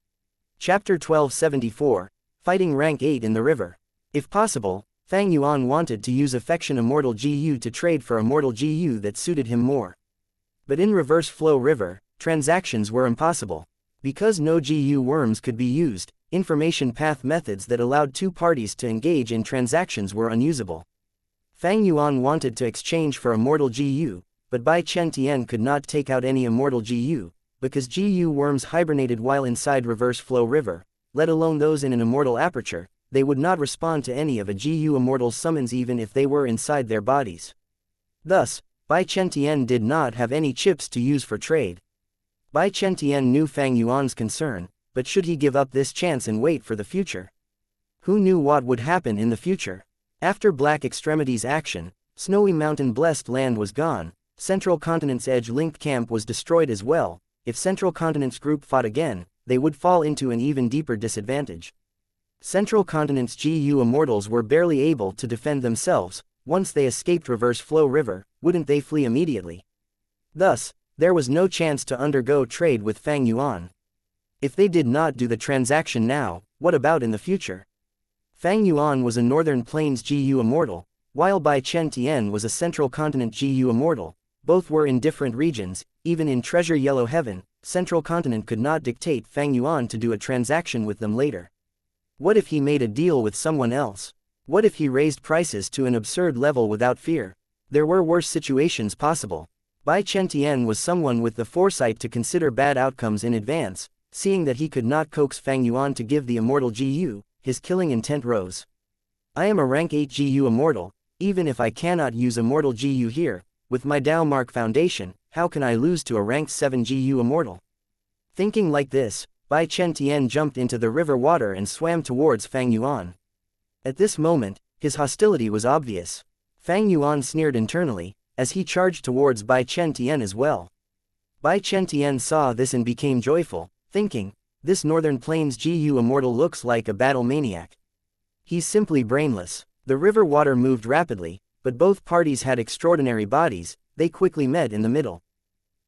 Chapter 1274, Fighting Rank 8 in the River. If possible, Fang Yuan wanted to use Affection Immortal GU to trade for Immortal GU that suited him more. But in Reverse Flow River, transactions were impossible. Because no GU worms could be used, information path methods that allowed two parties to engage in transactions were unusable. Fang Yuan wanted to exchange for Immortal GU, but Bai Chen could not take out any Immortal GU, because GU worms hibernated while inside Reverse Flow River, let alone those in an Immortal Aperture, they would not respond to any of a GU Immortal's summons even if they were inside their bodies. Thus, Bai Chen did not have any chips to use for trade. Bai Chen knew Fang Yuan's concern, but should he give up this chance and wait for the future? Who knew what would happen in the future? After Black Extremity's action, Snowy Mountain Blessed Land was gone, Central Continent's Edge Linked Camp was destroyed as well. If Central Continent's group fought again, they would fall into an even deeper disadvantage. Central Continent's GU immortals were barely able to defend themselves. Once they escaped Reverse Flow River, wouldn't they flee immediately? Thus, there was no chance to undergo trade with Fang Yuan. If they did not do the transaction now, what about in the future? Fang Yuan was a Northern Plains GU immortal, while Bai Chen was a Central Continent GU immortal. Both were in different regions. Even in Treasure Yellow Heaven, Central Continent could not dictate Fang Yuan to do a transaction with them later. What if he made a deal with someone else? What if he raised prices to an absurd level without fear? There were worse situations possible. Bai Chen was someone with the foresight to consider bad outcomes in advance. Seeing that he could not coax Fang Yuan to give the Immortal GU, his killing intent rose. I am a rank 8 GU immortal, even if I cannot use Immortal GU here, with my Dao Mark Foundation, how can I lose to a rank 7 GU immortal? Thinking like this, Bai Chen jumped into the river water and swam towards Fang Yuan. At this moment, his hostility was obvious. Fang Yuan sneered internally, as he charged towards Bai Chen Tian as well. Bai Chen Tian saw this and became joyful, thinking, this Northern Plains GU Immortal looks like a battle maniac. He's simply brainless. The river water moved rapidly, but both parties had extraordinary bodies. They quickly met in the middle.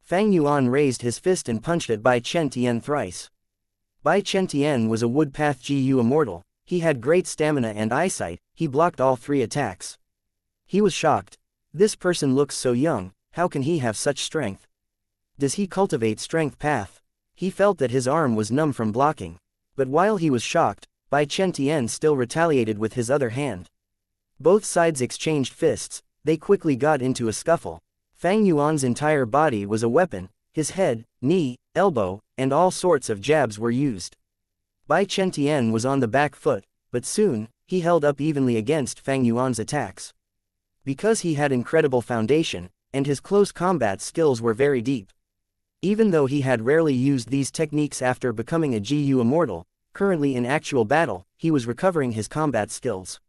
Fang Yuan raised his fist and punched at Bai Chen Tian thrice. Bai Chen Tian was a Woodpath GU Immortal. He had great stamina and eyesight. He blocked all 3 attacks. He was shocked. This person looks so young, how can he have such strength? Does he cultivate strength path? He felt that his arm was numb from blocking. But while he was shocked, Bai Chen Tian still retaliated with his other hand. Both sides exchanged fists. They quickly got into a scuffle. Fang Yuan's entire body was a weapon. His head, knee, elbow, and all sorts of jabs were used. Bai Chen Tian was on the back foot, but soon, he held up evenly against Fang Yuan's attacks. Because he had incredible foundation, and his close combat skills were very deep. Even though he had rarely used these techniques after becoming a GU Immortal, currently in actual battle, he was recovering his combat skills.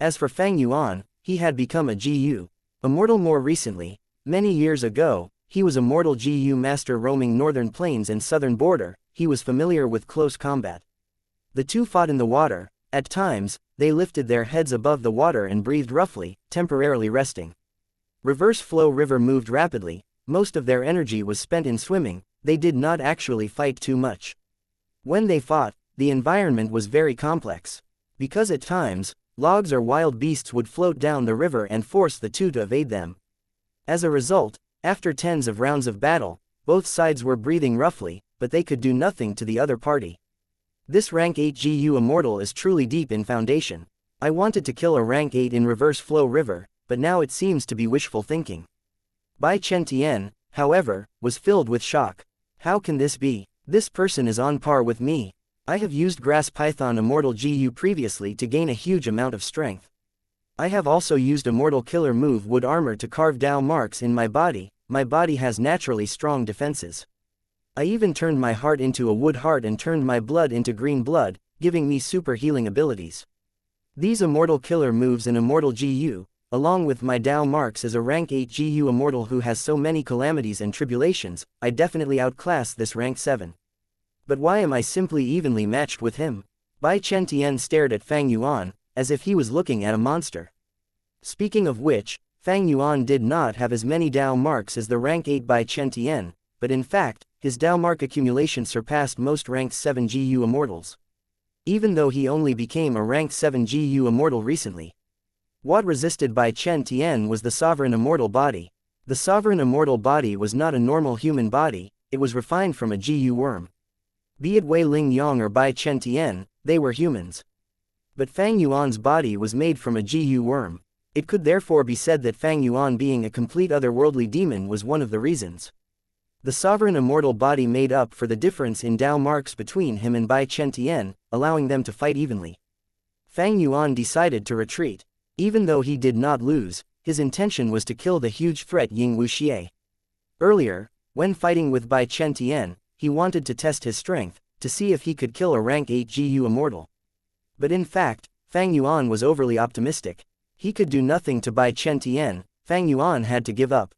As for Fang Yuan, he had become a GU Immortal more recently. Many years ago, he was a mortal GU master roaming northern plains and southern border. He was familiar with close combat. The two fought in the water. At times, they lifted their heads above the water and breathed roughly, temporarily resting. Reverse flow river moved rapidly. Most of their energy was spent in swimming. They did not actually fight too much. When they fought, the environment was very complex. Because at times, logs or wild beasts would float down the river and force the two to evade them. As a result, after tens of rounds of battle, both sides were breathing roughly, but they could do nothing to the other party. This rank 8 GU Immortal is truly deep in foundation. I wanted to kill a rank 8 in reverse flow river, but now it seems to be wishful thinking. Bai Chen Tian, however, was filled with shock. How can this be? This person is on par with me. I have used Grass Python Immortal GU previously to gain a huge amount of strength. I have also used Immortal Killer move Wood Armor to carve Dao marks in my body. My body has naturally strong defenses. I even turned my heart into a wood heart and turned my blood into green blood, giving me super healing abilities. These Immortal Killer moves in Immortal GU, along with my Dao marks as a rank 8 GU Immortal who has so many calamities and tribulations, I definitely outclass this rank 7. But why am I simply evenly matched with him? Bai Chen Tian stared at Fang Yuan, as if he was looking at a monster. Speaking of which, Fang Yuan did not have as many Dao marks as the rank 8 Bai Chen Tian, but in fact, his Dao mark accumulation surpassed most rank 7 GU Immortals. Even though he only became a rank 7 GU Immortal recently. What resisted Bai Chen Tian was the Sovereign Immortal Body. The Sovereign Immortal Body was not a normal human body, it was refined from a GU worm. Be it Wei Ling Yang or Bai Chen Tian, they were humans. But Fang Yuan's body was made from a GU worm. It could therefore be said that Fang Yuan being a complete otherworldly demon was one of the reasons. The Sovereign Immortal Body made up for the difference in Dao marks between him and Bai Chen Tian, allowing them to fight evenly. Fang Yuan decided to retreat. Even though he did not lose, his intention was to kill the huge threat Ying Wuxia. Earlier, when fighting with Bai Chen Tian, he wanted to test his strength, to see if he could kill a rank 8 GU Immortal. But in fact, Fang Yuan was overly optimistic. He could do nothing to Bai Chen Tian. Fang Yuan had to give up.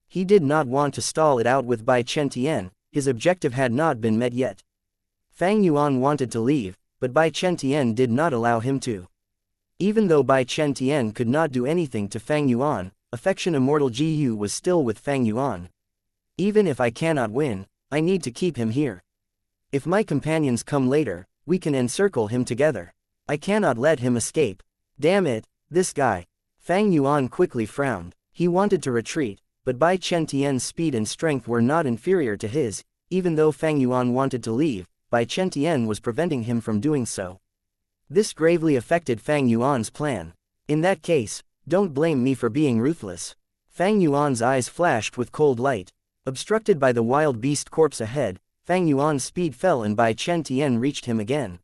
He did not want to stall it out with Bai Chen Tian, his objective had not been met yet. Fang Yuan wanted to leave, but Bai Chen Tian did not allow him to. Even though Bai Chen Tian could not do anything to Fang Yuan, Affection Immortal GU was still with Fang Yuan. Even if I cannot win, I need to keep him here. If my companions come later, we can encircle him together. I cannot let him escape. Damn it, this guy. Fang Yuan quickly frowned. He wanted to retreat, but Bai Chen Tian's speed and strength were not inferior to his. Even though Fang Yuan wanted to leave, Bai Chen Tian was preventing him from doing so. This gravely affected Fang Yuan's plan. In that case, don't blame me for being ruthless. Fang Yuan's eyes flashed with cold light. Obstructed by the wild beast corpse ahead, Fang Yuan's speed fell and Bai Chen Tian reached him again.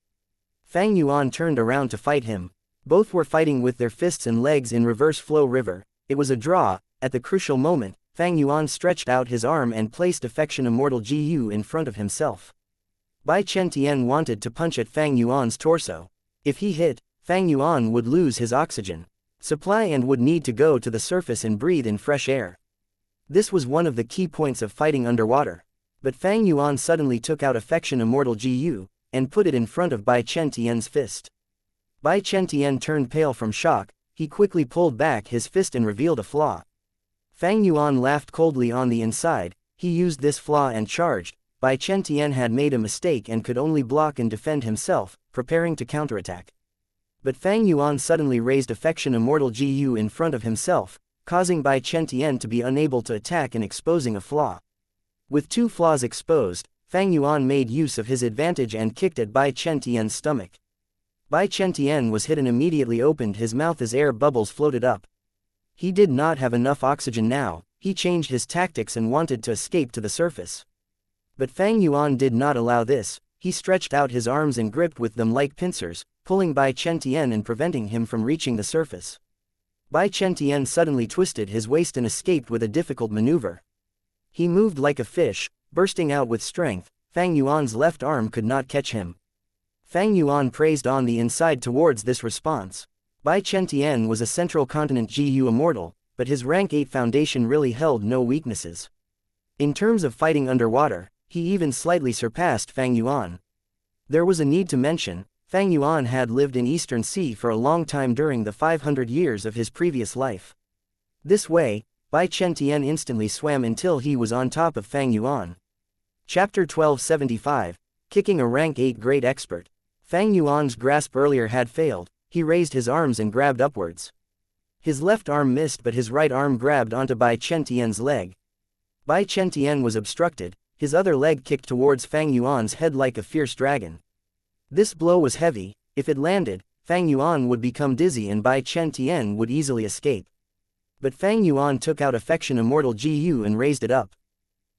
Fang Yuan turned around to fight him. Both were fighting with their fists and legs in reverse flow river. It was a draw. At the crucial moment, Fang Yuan stretched out his arm and placed Affection Immortal GU in front of himself. Bai Chen Tian wanted to punch at Fang Yuan's torso. If he hit, Fang Yuan would lose his oxygen. supply and would need to go to the surface and breathe in fresh air. This was one of the key points of fighting underwater. But Fang Yuan suddenly took out affection Immortal Gu, and put it in front of Bai Chen Tian's fist. Bai Chen Tian turned pale from shock, he quickly pulled back his fist and revealed a flaw. Fang Yuan laughed coldly on the inside, he used this flaw and charged. Bai Chen Tian had made a mistake and could only block and defend himself, preparing to counterattack. But Fang Yuan suddenly raised affection Immortal Gu in front of himself, causing Bai Chen Tian to be unable to attack and exposing a flaw. With two flaws exposed, Fang Yuan made use of his advantage and kicked at Bai Chen Tian's stomach. Bai Chen Tian was hit and immediately opened his mouth as air bubbles floated up. He did not have enough oxygen now, he changed his tactics and wanted to escape to the surface. But Fang Yuan did not allow this, he stretched out his arms and gripped with them like pincers, pulling Bai Chen Tian and preventing him from reaching the surface. Bai Chen Tian suddenly twisted his waist and escaped with a difficult maneuver. He moved like a fish, bursting out with strength. Fang Yuan's left arm could not catch him. Fang Yuan praised on the inside towards this response. Bai Chen Tian was a Central Continent GU Immortal, but his rank 8 foundation really held no weaknesses. In terms of fighting underwater, he even slightly surpassed Fang Yuan. There was a need to mention, Fang Yuan had lived in Eastern Sea for a long time during the 500 years of his previous life. This way, Bai Chen Tian instantly swam until he was on top of Fang Yuan. Chapter 1275, Kicking a Rank 8 Great Expert. Fang Yuan's grasp earlier had failed, he raised his arms and grabbed upwards. His left arm missed but his right arm grabbed onto Bai Chen Tian's leg. Bai Chen Tian was obstructed, his other leg kicked towards Fang Yuan's head like a fierce dragon. This blow was heavy, if it landed, Fang Yuan would become dizzy and Bai Chen Tian would easily escape. But Fang Yuan took out affection Immortal Gu and raised it up.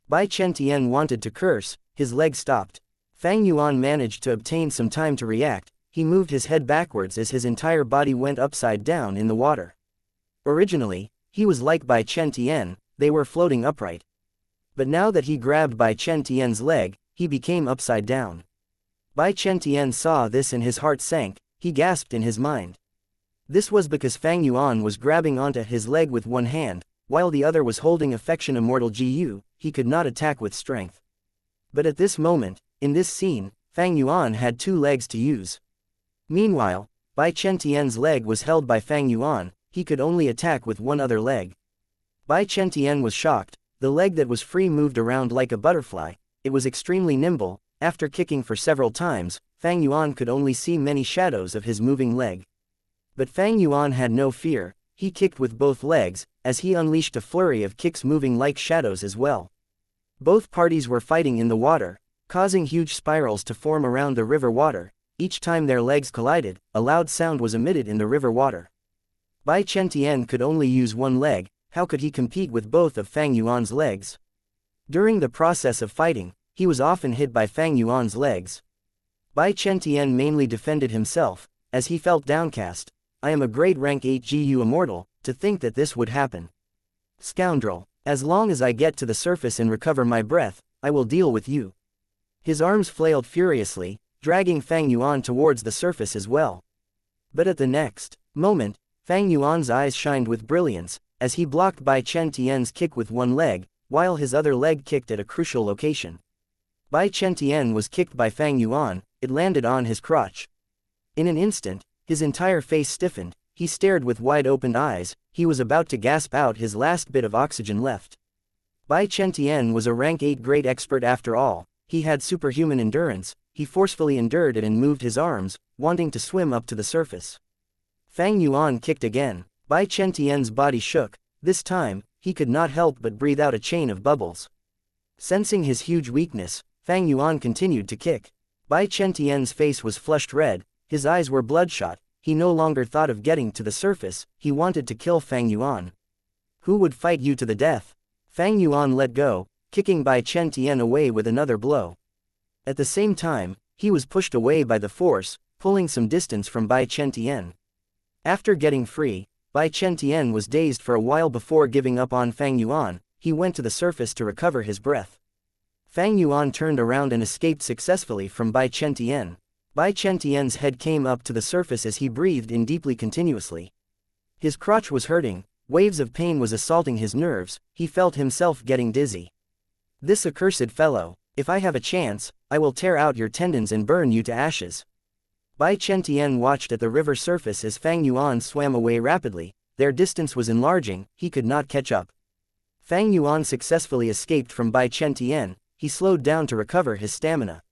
Bai Chen Tian wanted to curse, his leg stopped. Fang Yuan managed to obtain some time to react, he moved his head backwards as his entire body went upside down in the water. Originally, he was like Bai Chen Tian, they were floating upright. But now that he grabbed Bai Chen Tian's leg, he became upside down. Bai Chen Tian saw this and his heart sank, he gasped in his mind. This was because Fang Yuan was grabbing onto his leg with one hand, while the other was holding affection Immortal Gu, he could not attack with strength. But at this moment, in this scene, Fang Yuan had two legs to use. Meanwhile, Bai Chen Tian's leg was held by Fang Yuan, he could only attack with one other leg. Bai Chen Tian was shocked, the leg that was free moved around like a butterfly, it was extremely nimble. After kicking for several times, Fang Yuan could only see many shadows of his moving leg. But Fang Yuan had no fear, he kicked with both legs, as he unleashed a flurry of kicks moving like shadows as well. Both parties were fighting in the water, causing huge spirals to form around the river water. Each time their legs collided, a loud sound was emitted in the river water. Bai Chen Tian could only use one leg, how could he compete with both of Fang Yuan's legs? During the process of fighting, he was often hit by Fang Yuan's legs. Bai Chen Tian mainly defended himself, as he felt downcast. I am a great rank 8 GU Immortal, to think that this would happen. Scoundrel, as long as I get to the surface and recover my breath, I will deal with you. His arms flailed furiously, dragging Fang Yuan towards the surface as well. But at the next moment, Fang Yuan's eyes shined with brilliance, as he blocked Bai Chen Tian's kick with one leg, while his other leg kicked at a crucial location. Bai Chen Tian was kicked by Fang Yuan, it landed on his crotch. In an instant, his entire face stiffened, he stared with wide-opened eyes, he was about to gasp out his last bit of oxygen left. Bai Chen Tian was a rank 8 great expert after all, he had superhuman endurance, he forcefully endured it and moved his arms, wanting to swim up to the surface. Fang Yuan kicked again, Bai Chen Tian's body shook, this time, he could not help but breathe out a chain of bubbles. Sensing his huge weakness, Fang Yuan continued to kick. Bai Chen Tian's face was flushed red, his eyes were bloodshot, he no longer thought of getting to the surface, he wanted to kill Fang Yuan. Who would fight you to the death? Fang Yuan let go, kicking Bai Chen Tian away with another blow. At the same time, he was pushed away by the force, pulling some distance from Bai Chen Tian. After getting free, Bai Chen Tian was dazed for a while before giving up on Fang Yuan, he went to the surface to recover his breath. Fang Yuan turned around and escaped successfully from Bai Chen Tian. Bai Chen Tian's head came up to the surface as he breathed in deeply continuously. His crotch was hurting, waves of pain was assaulting his nerves, he felt himself getting dizzy. This accursed fellow, if I have a chance, I will tear out your tendons and burn you to ashes. Bai Chen watched at the river surface as Fang Yuan swam away rapidly. Their distance was enlarging, he could not catch up. Fang Yuan successfully escaped from Bai Chen. He slowed down to recover his stamina.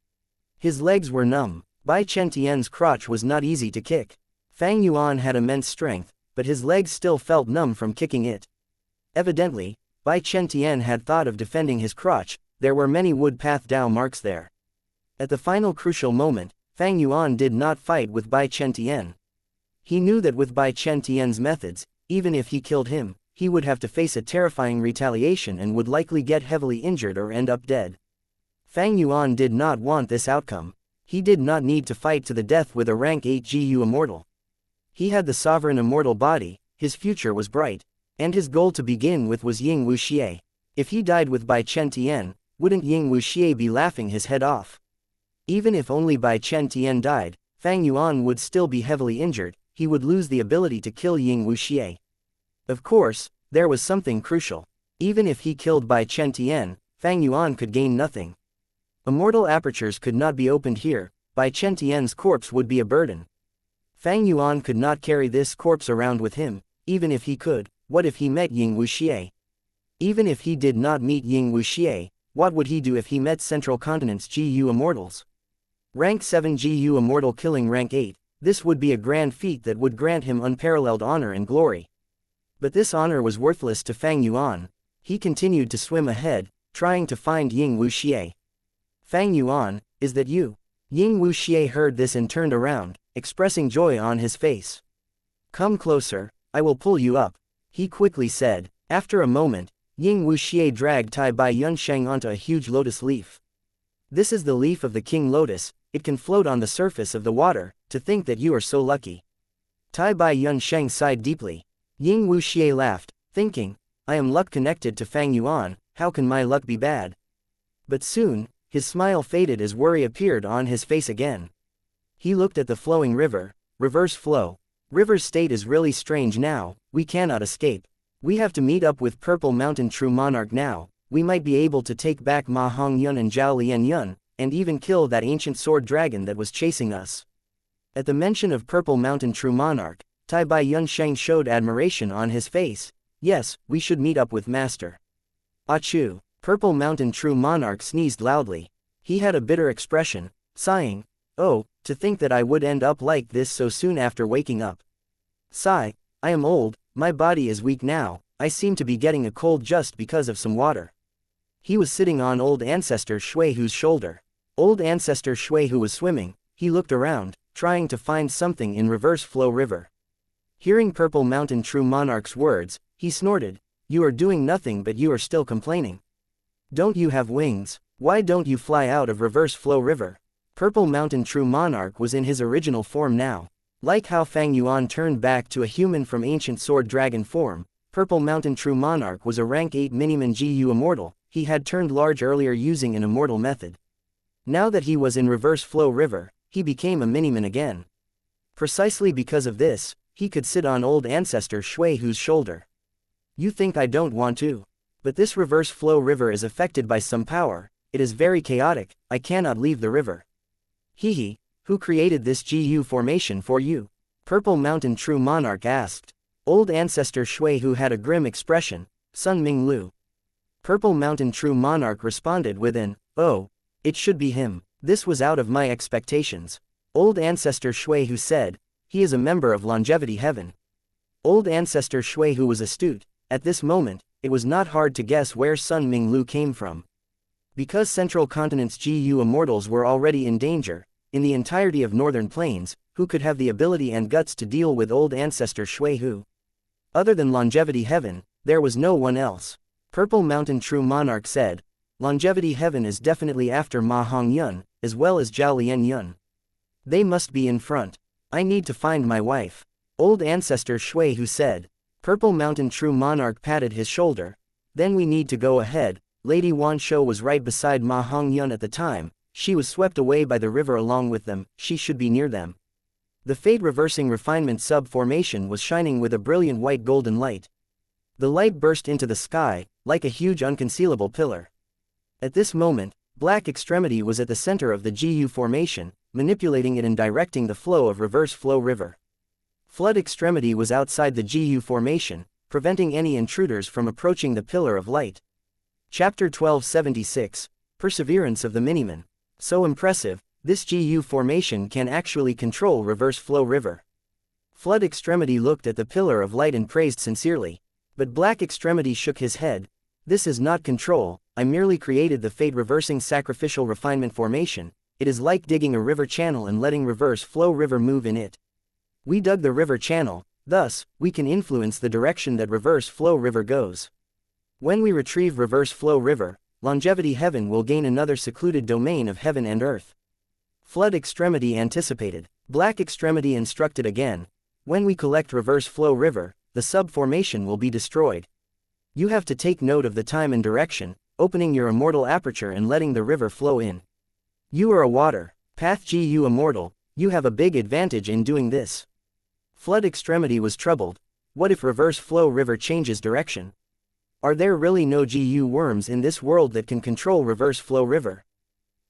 His legs were numb. Bai Chen crotch was not easy to kick. Fang Yuan had immense strength, but his legs still felt numb from kicking it. Evidently, Bai Chen had thought of defending his crotch. There were many wood path Dao marks there. At the final crucial moment, Fang Yuan did not fight with Bai Chen. He knew that with Bai Chen methods, even if he killed him, he would have to face a terrifying retaliation and would likely get heavily injured or end up dead. Fang Yuan did not want this outcome. He did not need to fight to the death with a rank 8 GU immortal. He had the sovereign immortal body, his future was bright, and his goal to begin with was Ying Wuxia. If he died with Bai Chen, wouldn't Ying Wuxia be laughing his head off? Even if only Bai Chen died, Fang Yuan would still be heavily injured, he would lose the ability to kill Ying Wuxia. Of course, there was something crucial. Even if he killed Bai Chen, Fang Yuan could gain nothing. Immortal apertures could not be opened here, Bai Chen corpse would be a burden. Fang Yuan could not carry this corpse around with him. Even if he could, what if he met Ying Wuxia? Even if he did not meet Ying Wuxia, what would he do if he met Central Continent's GU immortals? Rank 7 GU immortal killing rank 8, this would be a grand feat that would grant him unparalleled honor and glory. But this honor was worthless to Fang Yuan. He continued to swim ahead, trying to find Ying Wuxia. Fang Yuan, is that you? Ying Wuxia heard this and turned around, expressing joy on his face. Come closer, I will pull you up, he quickly said. After a moment, Ying Wuxia dragged Tai Bai Yunsheng onto a huge lotus leaf. This is the leaf of the king lotus, it can float on the surface of the water, to think that you are so lucky. Tai Bai Yunsheng sighed deeply. Ying Wuxia laughed, thinking, I am luck connected to Fang Yuan, how can my luck be bad? But soon, his smile faded as worry appeared on his face again. He looked at the flowing river, reverse flow. River's state is really strange now, we cannot escape. We have to meet up with Purple Mountain True Monarch now, we might be able to take back Ma Hongyun and Zhao Lianyun, and even kill that ancient sword dragon that was chasing us. At the mention of Purple Mountain True Monarch, Tai Bai Yunsheng showed admiration on his face. Yes, we should meet up with Master. Achoo! Purple Mountain True Monarch sneezed loudly. He had a bitter expression, sighing, oh, to think that I would end up like this so soon after waking up. Sigh, I am old, my body is weak now, I seem to be getting a cold just because of some water. He was sitting on old ancestor Shuihu's shoulder. Old ancestor Shuihu was swimming, he looked around, trying to find something in reverse flow river. Hearing Purple Mountain True Monarch's words, he snorted, you are doing nothing but you are still complaining. Don't you have wings? Why don't you fly out of reverse flow river? Purple Mountain True Monarch was in his original form now. Like how Fang Yuan turned back to a human from ancient sword dragon form, Purple Mountain True Monarch was a rank 8 Miniman GU immortal, he had turned large earlier using an immortal method. Now that he was in reverse flow river, he became a Miniman again. Precisely because of this, he could sit on old ancestor Shuihu's shoulder. You think I don't want to? But this reverse flow river is affected by some power, it is very chaotic, I cannot leave the river. Hehe, who created this GU formation for you? Purple Mountain True Monarch asked. Old ancestor Shuihu had a grim expression, Sun Ming Lu. Purple Mountain True Monarch responded with an, oh, it should be him, this was out of my expectations. Old ancestor Shuihu said, he is a member of Longevity Heaven. Old ancestor Shuihu was astute, at this moment, it was not hard to guess where Sun Ming Lu came from. Because Central Continent's GU immortals were already in danger, in the entirety of Northern Plains, who could have the ability and guts to deal with old ancestor Shuihu? Other than Longevity Heaven, there was no one else. Purple Mountain True Monarch said, Longevity Heaven is definitely after Ma Hongyun, as well as Zhao Lianyun. They must be in front. I need to find my wife. Old ancestor Shuihu said. Purple Mountain True Monarch patted his shoulder. Then we need to go ahead. Lady Wan Shou was right beside Ma Hongyun at the time, she was swept away by the river along with them, she should be near them. The fade-reversing refinement sub-formation was shining with a brilliant white golden light. The light burst into the sky, like a huge unconcealable pillar. At this moment, Black Extremity was at the center of the GU formation, manipulating it and directing the flow of reverse flow river. Flood Extremity was outside the GU formation, preventing any intruders from approaching the pillar of light. Chapter 1276, Perseverance of the Miniman. So impressive, this GU formation can actually control reverse flow river. Flood Extremity looked at the pillar of light and praised sincerely. But Black Extremity shook his head. This is not control, I merely created the fade-reversing sacrificial refinement formation. It is like digging a river channel and letting reverse flow river move in it. We dug the river channel, thus, we can influence the direction that reverse flow river goes. When we retrieve reverse flow river, Longevity Heaven will gain another secluded domain of heaven and earth. Flood Extremity anticipated. Black Extremity instructed again. When we collect reverse flow river, the sub-formation will be destroyed. You have to take note of the time and direction, opening your immortal aperture and letting the river flow in. You are a water path GU immortal, you have a big advantage in doing this. Flood Extremity was troubled. What if reverse flow river changes direction? Are there really no GU worms in this world that can control reverse flow river?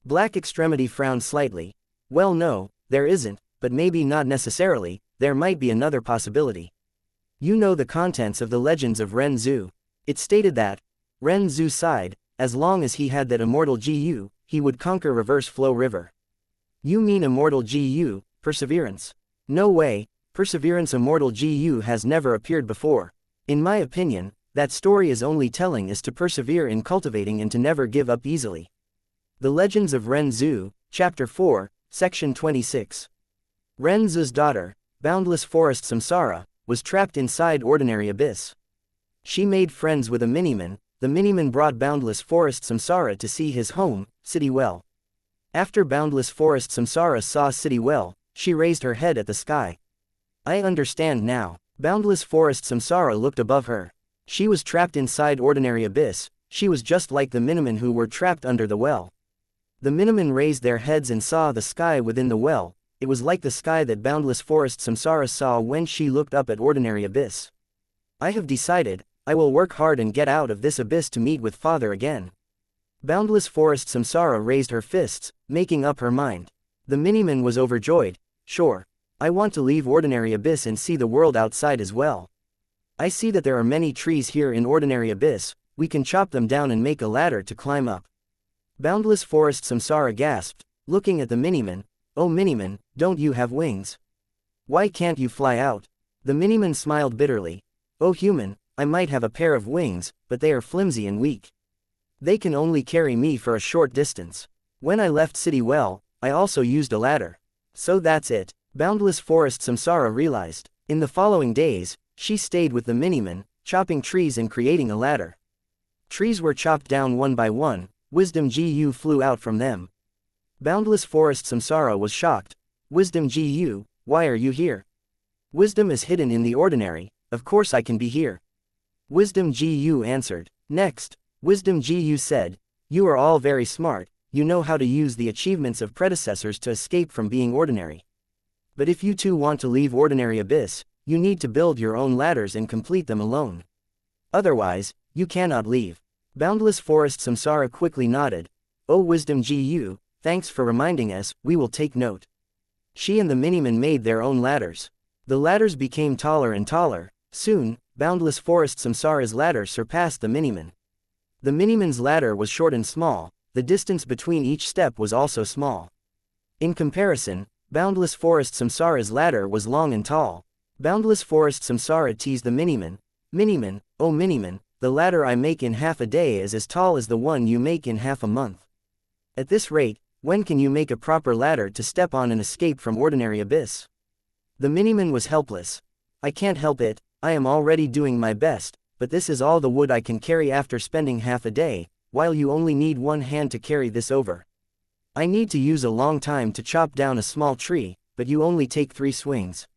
Black Extremity frowned slightly. Well, no, there isn't, but maybe not necessarily, there might be another possibility. You know the contents of the legends of Ren Zhu. It stated that, Ren Zhu sighed, as long as he had that immortal GU, he would conquer reverse flow river. You mean immortal GU, Perseverance? No way, Perseverance immortal GU has never appeared before. In my opinion, that story is only telling is to persevere in cultivating and to never give up easily. The Legends of Ren Zhu, Chapter 4, Section 26. Ren Zhu's daughter, Boundless Forest Samsara, was trapped inside Ordinary Abyss. She made friends with a Miniman. The Miniman brought Boundless Forest Samsara to see his home, City Well. After Boundless Forest Samsara saw City Well, she raised her head at the sky. I understand now. Boundless Forest Samsara looked above her. She was trapped inside Ordinary Abyss. She was just like the Miniman who were trapped under the well. The Miniman raised their heads and saw the sky within the well. It was like the sky that Boundless Forest Samsara saw when she looked up at Ordinary Abyss. I have decided, I will work hard and get out of this abyss to meet with Father again. Boundless Forest Samsara raised her fists, making up her mind. The Miniman was overjoyed. Sure. I want to leave Ordinary Abyss and see the world outside as well. I see that there are many trees here in Ordinary Abyss, we can chop them down and make a ladder to climb up. Boundless Forest Samsara gasped, looking at the Miniman. Oh Miniman, don't you have wings? Why can't you fly out? The Miniman smiled bitterly. Oh human, I might have a pair of wings, but they are flimsy and weak. They can only carry me for a short distance. When I left City Well, I also used a ladder. So that's it, Boundless Forest Samsara realized. In the following days, she stayed with the Miniman, chopping trees and creating a ladder. Trees were chopped down one by one, Wisdom GU flew out from them. Boundless Forest Samsara was shocked. Wisdom GU, why are you here? Wisdom is hidden in the ordinary, of course I can be here. Wisdom GU answered. Next, Wisdom GU said, you are all very smart, you know how to use the achievements of predecessors to escape from being ordinary. But if you too want to leave Ordinary Abyss, you need to build your own ladders and complete them alone. Otherwise, you cannot leave. Boundless Forest Samsara quickly nodded. Oh Wisdom GU, thanks for reminding us, we will take note. She and the Miniman made their own ladders. The ladders became taller and taller. Soon, Boundless Forest Samsara's ladder surpassed the Miniman. The Miniman's ladder was short and small, the distance between each step was also small. In comparison, Boundless Forest Samsara's ladder was long and tall. Boundless Forest Samsara teased the Miniman. Miniman, oh Miniman, the ladder I make in half a day is as tall as the one you make in half a month. At this rate, when can you make a proper ladder to step on and escape from Ordinary Abyss? The Miniman was helpless. I can't help it, I am already doing my best, but this is all the wood I can carry after spending half a day, while you only need one hand to carry this over. I need to use a long time to chop down a small tree, but you only take 3 swings.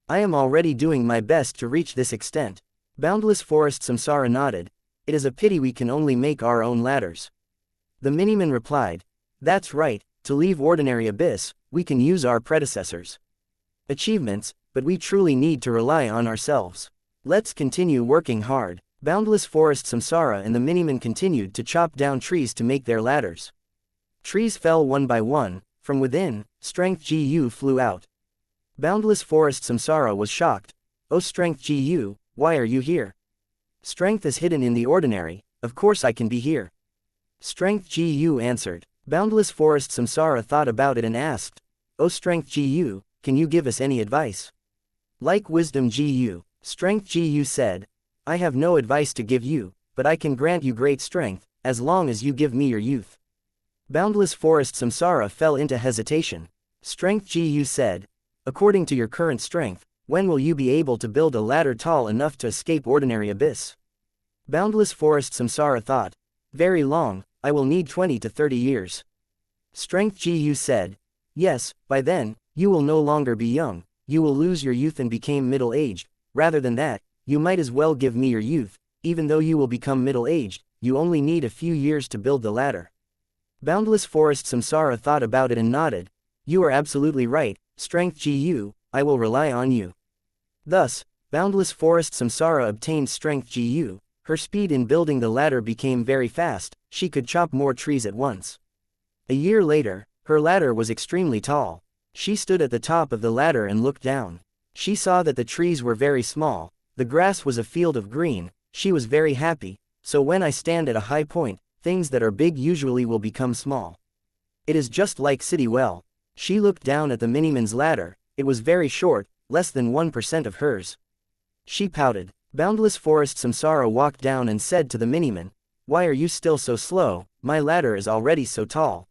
I am already doing my best to reach this extent. Boundless Forest Samsara nodded. It is a pity we can only make our own ladders. The Miniman replied. That's right, to leave Ordinary Abyss, we can use our predecessors. achievements, but we truly need to rely on ourselves. Let's continue working hard. Boundless Forest Samsara and the Miniman continued to chop down trees to make their ladders. Trees fell one by one. From within, Strength Gu flew out. Boundless Forest Samsara was shocked. Oh Strength Gu, why are you here? Strength is hidden in the ordinary, of course I can be here. Strength Gu answered. Boundless Forest Samsara thought about it and asked, Oh Strength Gu, can you give us any advice? Like Wisdom Gu, Strength Gu said, I have no advice to give you, but I can grant you great strength, as long as you give me your youth. Boundless Forest Samsara fell into hesitation. Strength Gu said, according to your current strength, when will you be able to build a ladder tall enough to escape ordinary abyss? Boundless Forest Samsara thought, very long, I will need 20 to 30 years. Strength Gu said, yes, by then, you will no longer be young, you will lose your youth and become middle-aged. Rather than that, you might as well give me your youth, even though you will become middle-aged, you only need a few years to build the ladder. Boundless Forest Samsara thought about it and nodded. You are absolutely right, Strength Gu, I will rely on you. Thus, Boundless Forest Samsara obtained Strength Gu, her speed in building the ladder became very fast, she could chop more trees at once. A year later, her ladder was extremely tall. She stood at the top of the ladder and looked down. She saw that the trees were very small, the grass was a field of green, she was very happy, so when I stand at a high point, things that are big usually will become small. It is just like City Well. She looked down at the Miniman's ladder, it was very short, less than 1% of hers. She pouted. Boundless Forest Samsara walked down and said to the Miniman, why are you still so slow, my ladder is already so tall.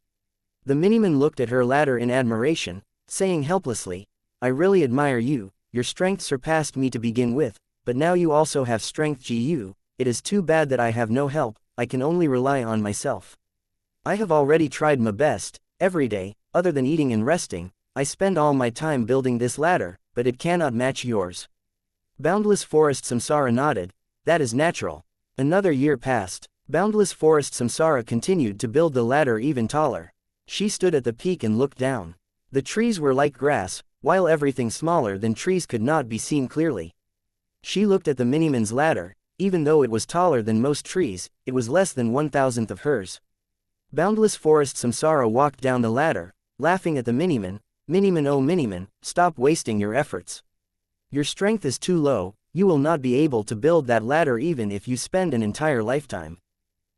The Miniman looked at her ladder in admiration, saying helplessly, I really admire you, your strength surpassed me to begin with, but now you also have Strength Gu, it is too bad that I have no help, I can only rely on myself. I have already tried my best, every day, other than eating and resting, I spend all my time building this ladder, but it cannot match yours. Boundless Forest Samsara nodded, that is natural. Another year passed. Boundless Forest Samsara continued to build the ladder even taller. She stood at the peak and looked down. The trees were like grass, while everything smaller than trees could not be seen clearly. She looked at the Miniman's ladder, even though it was taller than most trees, it was less than 1,000th of hers. Boundless Forest Samsara walked down the ladder, laughing at the Miniman, Miniman oh Miniman, stop wasting your efforts. Your strength is too low, you will not be able to build that ladder even if you spend an entire lifetime.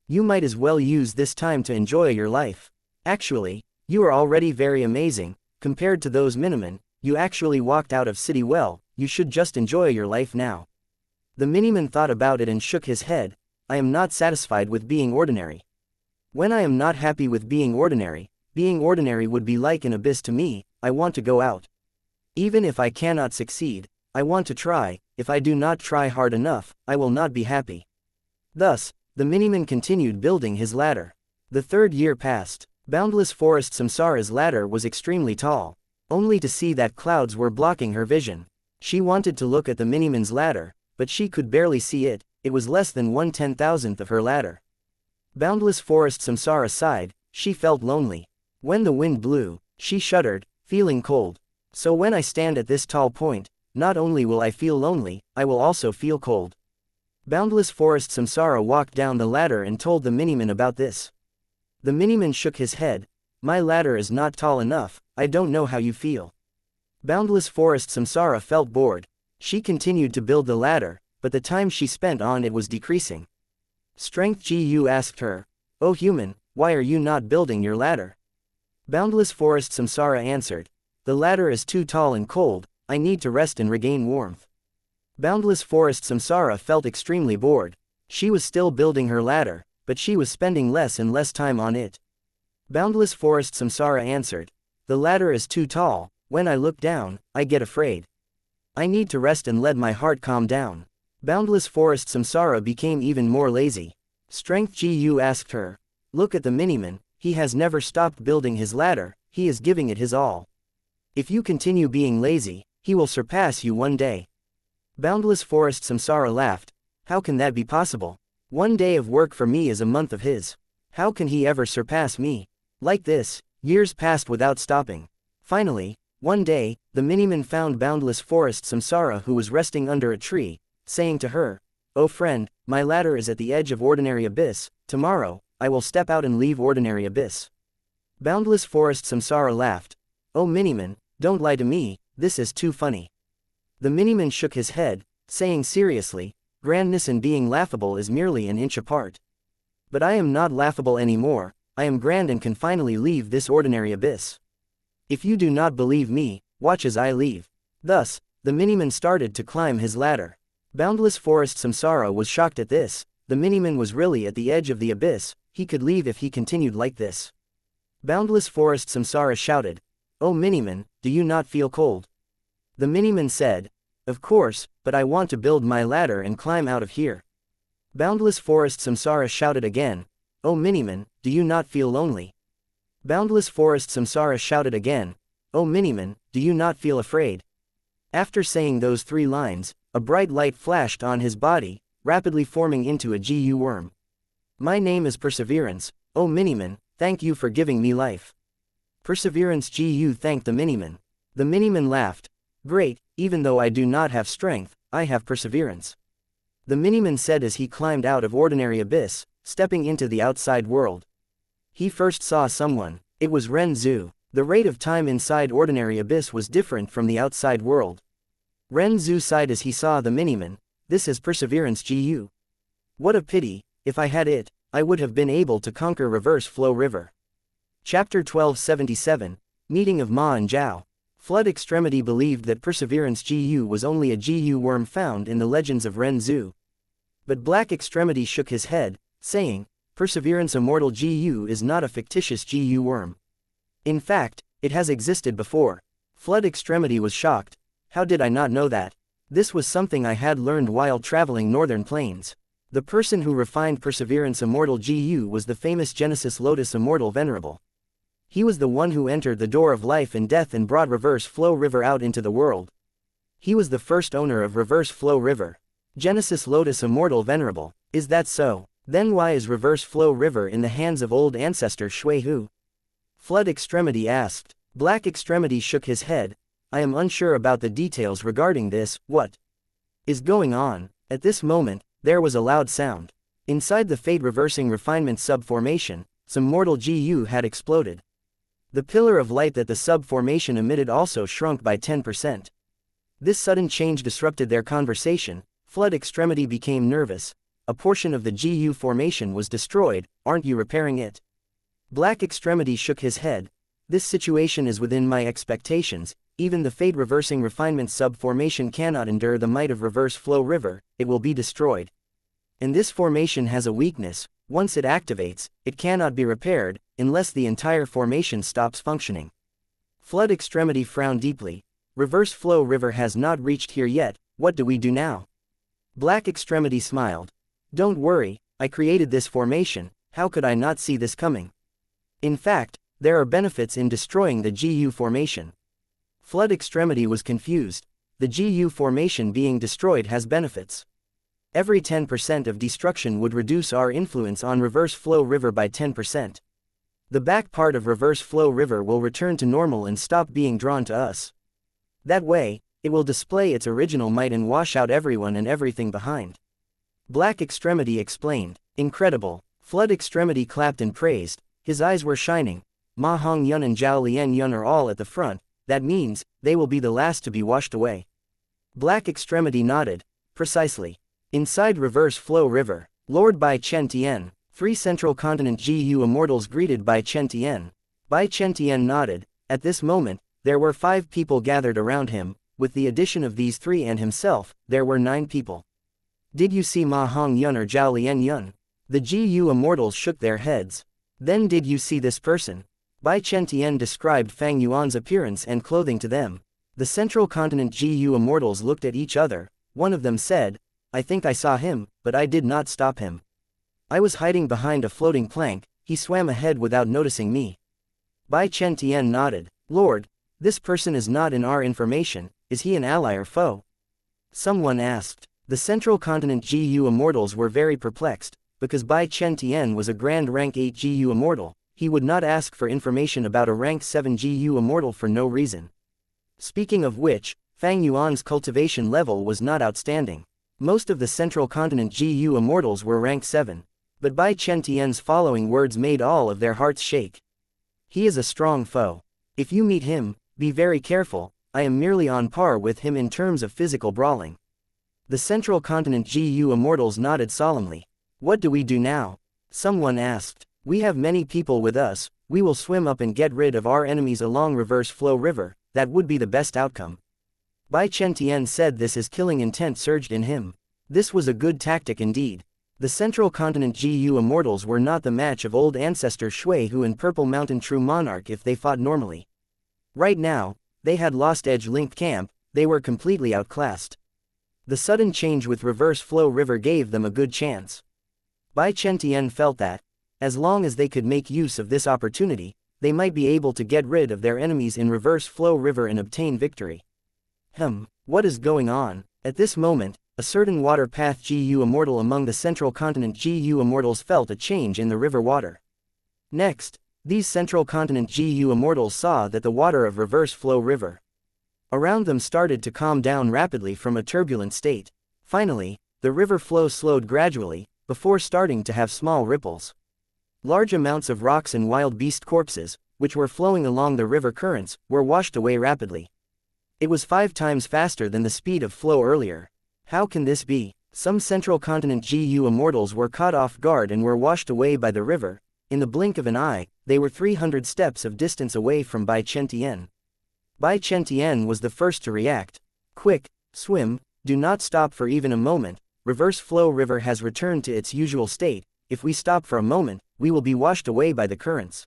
You might as well use this time to enjoy your life. Actually, you are already very amazing, compared to those Miniman, you actually walked out of City Well, you should just enjoy your life now. The Miniman thought about it and shook his head, I am not satisfied with being ordinary. When I am not happy with being ordinary would be like an abyss to me, I want to go out. Even if I cannot succeed, I want to try, if I do not try hard enough, I will not be happy. Thus, the Miniman continued building his ladder. The third year passed. Boundless Forest Samsara's ladder was extremely tall, only to see that clouds were blocking her vision. She wanted to look at the Miniman's ladder, but she could barely see it, it was less than 1/10,000th of her ladder. Boundless Forest Samsara sighed, she felt lonely. When the wind blew, she shuddered, feeling cold. So when I stand at this tall point, not only will I feel lonely, I will also feel cold. Boundless Forest Samsara walked down the ladder and told the Miniman about this. The Miniman shook his head, my ladder is not tall enough, I don't know how you feel. Boundless Forest Samsara felt bored. She continued to build the ladder, but the time she spent on it was decreasing. Strength Gu asked her, oh human, why are you not building your ladder? Boundless Forest Samsara answered, the ladder is too tall and cold, I need to rest and regain warmth. Boundless Forest Samsara felt extremely bored. She was still building her ladder, but she was spending less and less time on it. Boundless Forest Samsara answered, the ladder is too tall, when I look down, I get afraid. I need to rest and let my heart calm down. Boundless Forest Samsara became even more lazy. Strength Gu asked her, look at the Miniman, he has never stopped building his ladder, he is giving it his all. If you continue being lazy, he will surpass you one day. Boundless Forest Samsara laughed, how can that be possible? One day of work for me is a month of his. How can he ever surpass me? Like this, years passed without stopping. Finally, one day, the miniman found boundless forest samsara, who was resting under a tree, saying to her, "O friend, my ladder is at the edge of ordinary abyss. Tomorrow, I will step out and leave ordinary abyss." Boundless forest samsara laughed. "O miniman, don't lie to me, this is too funny." The miniman shook his head, saying seriously, "Grandness and being laughable is merely an inch apart. But I am not laughable anymore, I am grand and can finally leave this ordinary abyss. If you do not believe me, watch as I leave." Thus, the miniman started to climb his ladder. Boundless forest samsara was shocked at this. The miniman was really at the edge of the abyss, he could leave if he continued like this. Boundless forest samsara shouted, "O miniman, do you not feel cold?" The miniman said, "Of course, but I want to build my ladder and climb out of here." Boundless forest samsara shouted again, "O miniman, do you not feel lonely?" Boundless forest samsara shouted again, "O miniman, do you not feel afraid?" After saying those 3 lines, a bright light flashed on his body, rapidly forming into a Gu worm. "My name is Perseverance, O miniman, thank you for giving me life." Perseverance Gu thanked the miniman. The miniman laughed, "Great, even though I do not have strength, I have perseverance." The miniman said as he climbed out of ordinary abyss, stepping into the outside world. He first saw someone. It was Ren Zhu. The rate of time inside ordinary abyss was different from the outside world. Ren Zhu sighed as he saw the miniman. "This is perseverance Gu. What a pity, if I had it, I would have been able to conquer reverse flow river." Chapter 1277, Meeting of Ma and Zhao. Flood Extremity believed that Perseverance Gu was only a Gu worm found in the legends of Ren Zhu. But Black Extremity shook his head, saying, "Perseverance Immortal Gu is not a fictitious Gu worm. In fact, it has existed before." Flood Extremity was shocked. "How did I not know that? This was something I had learned while traveling northern plains." The person who refined Perseverance Immortal Gu was the famous Genesis Lotus Immortal Venerable. He was the one who entered the door of life and death and brought Reverse Flow River out into the world. He was the first owner of Reverse Flow River. Genesis Lotus Immortal Venerable. Is that so? Then why is Reverse Flow River in the hands of old ancestor Shui Hu? Flood Extremity asked. Black Extremity shook his head. "I am unsure about the details regarding this. What is going on?" At this moment, there was a loud sound. Inside the Fate Reversing Refinement sub-formation, some mortal Gu had exploded. The pillar of light that the sub-formation emitted also shrunk by 10%. This sudden change disrupted their conversation. Flood Extremity became nervous. "A portion of the Gu formation was destroyed, aren't you repairing it?" Black Extremity shook his head. "This situation is within my expectations. Even the Fate Reversing Refinement sub-formation cannot endure the might of Reverse Flow River, it will be destroyed. And this formation has a weakness. Once it activates, it cannot be repaired, unless the entire formation stops functioning." Flood Extremity frowned deeply. "Reverse Flow River has not reached here yet, what do we do now?" Black Extremity smiled. "Don't worry, I created this formation, how could I not see this coming? In fact, there are benefits in destroying the Gu formation." Flood Extremity was confused. The Gu formation being destroyed has benefits. Every 10% of destruction would reduce our influence on Reverse Flow River by 10%. The back part of Reverse Flow River will return to normal and stop being drawn to us. That way, it will display its original might and wash out everyone and everything behind. Black Extremity explained. Incredible. Flood Extremity clapped and praised. His eyes were shining. Ma Hong Yun and Zhao Lian Yun are all at the front. That means, they will be the last to be washed away. Black Extremity nodded. Precisely. Inside Reverse Flow River, Lord Bai Chen Tian, 3 Central Continent Gu Immortals greeted Bai Chen Tian. Bai Chen Tian nodded. At this moment, there were 5 people gathered around him. With the addition of these 3 and himself, there were 9 people. "Did you see Ma Hong Yun or Zhao Lian Yun?" The Gu Immortals shook their heads. "Then did you see this person?" Bai Chen Tian described Fang Yuan's appearance and clothing to them. The Central Continent Gu Immortals looked at each other. One of them said, "I think I saw him, but I did not stop him. I was hiding behind a floating plank, he swam ahead without noticing me." Bai Chen Tian nodded. "Lord, this person is not in our information, is he an ally or foe?" Someone asked. The Central Continent Gu Immortals were very perplexed, because Bai Chen Tian was a Grand Rank 8 Gu Immortal, he would not ask for information about a Rank 7 Gu Immortal for no reason. Speaking of which, Fang Yuan's cultivation level was not outstanding. Most of the central continent GU immortals were rank 7. But Bai Chen-Tian's following words made all of their hearts shake. He is a strong foe. If you meet him, be very careful. I am merely on par with him in terms of physical brawling. The central continent GU immortals nodded solemnly. What do we do now? Someone asked. We have many people with us, we will swim up and get rid of our enemies along reverse flow river, that would be the best outcome. Bai Chen-Tian said this as killing intent surged in him. This was a good tactic indeed. The central continent GU immortals were not the match of old ancestor Shui Hu and Purple Mountain True Monarch if they fought normally. Right now, they had lost edge linked camp, they were completely outclassed. The sudden change with reverse flow river gave them a good chance. Bai Chen-Tian felt that, as long as they could make use of this opportunity, they might be able to get rid of their enemies in reverse flow river and obtain victory. What is going on? At this moment, a certain water path GU immortal among the central continent GU immortals felt a change in the river water. Next, these central continent GU immortals saw that the water of reverse flow river around them started to calm down rapidly from a turbulent state. Finally, the river flow slowed gradually, before starting to have small ripples. Large amounts of rocks and wild beast corpses, which were flowing along the river currents, were washed away rapidly. It was 5 times faster than the speed of flow earlier. How can this be? Some central continent GU immortals were caught off guard and were washed away by the river. In the blink of an eye, they were 300 steps of distance away from Bai Chen-Tian. Bai Chen-Tian was the first to react. Quick, swim, do not stop for even a moment, reverse flow river has returned to its usual state, if we stop for a moment, we will be washed away by the currents.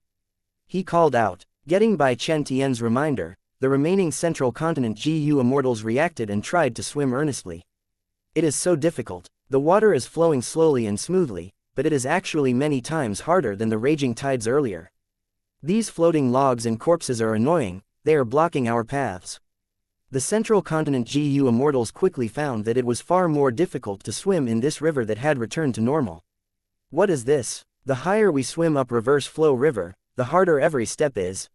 He called out. Getting Bai Chen-Tian's reminder, the remaining central continent GU immortals reacted and tried to swim earnestly. It is so difficult. The water is flowing slowly and smoothly, but it is actually many times harder than the raging tides earlier. These floating logs and corpses are annoying, they are blocking our paths. The central continent GU immortals quickly found that it was far more difficult to swim in this river that had returned to normal. What is this? The higher we swim up reverse flow river, the harder every step is.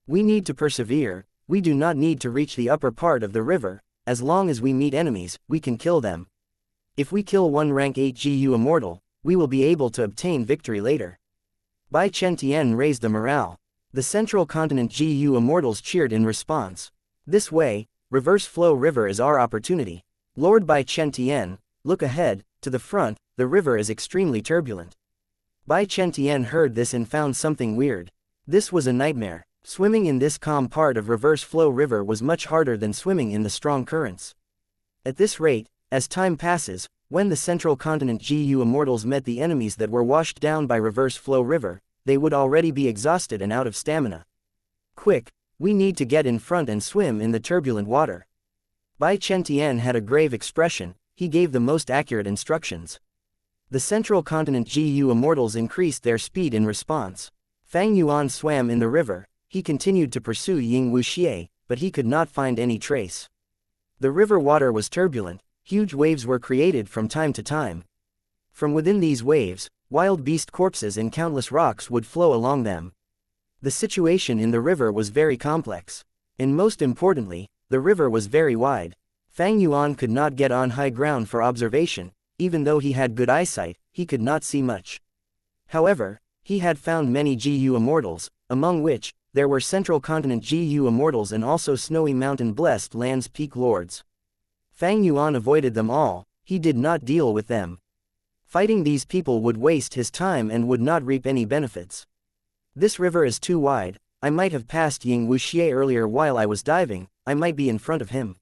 We need to persevere, we do not need to reach the upper part of the river, as long as we meet enemies, we can kill them. If we kill one rank 8 GU immortal, we will be able to obtain victory later. Bai Chen-Tian raised the morale. The central continent GU immortals cheered in response. This way, reverse flow river is our opportunity. Lord Bai Chen-Tian, look ahead, to the front, the river is extremely turbulent. Bai Chen-Tian heard this and found something weird. This was a nightmare. Swimming in this calm part of reverse flow river was much harder than swimming in the strong currents. At this rate, as time passes, when the central continent GU immortals met the enemies that were washed down by reverse flow river, they would already be exhausted and out of stamina. Quick, we need to get in front and swim in the turbulent water. Bai Chen-Tian had a grave expression, he gave the most accurate instructions. The central continent GU immortals increased their speed in response. Fang Yuan swam in the river, he continued to pursue Ying Wuxia, but he could not find any trace. The river water was turbulent, huge waves were created from time to time. From within these waves, wild beast corpses and countless rocks would flow along them. The situation in the river was very complex. And most importantly, the river was very wide. Fang Yuan could not get on high ground for observation, even though he had good eyesight, he could not see much. However, he had found many GU immortals, among which, there were central continent GU immortals and also snowy mountain blessed lands peak lords. Fang Yuan avoided them all, he did not deal with them. Fighting these people would waste his time and would not reap any benefits. This river is too wide, I might have passed Ying Wuxia earlier while I was diving, I might be in front of him.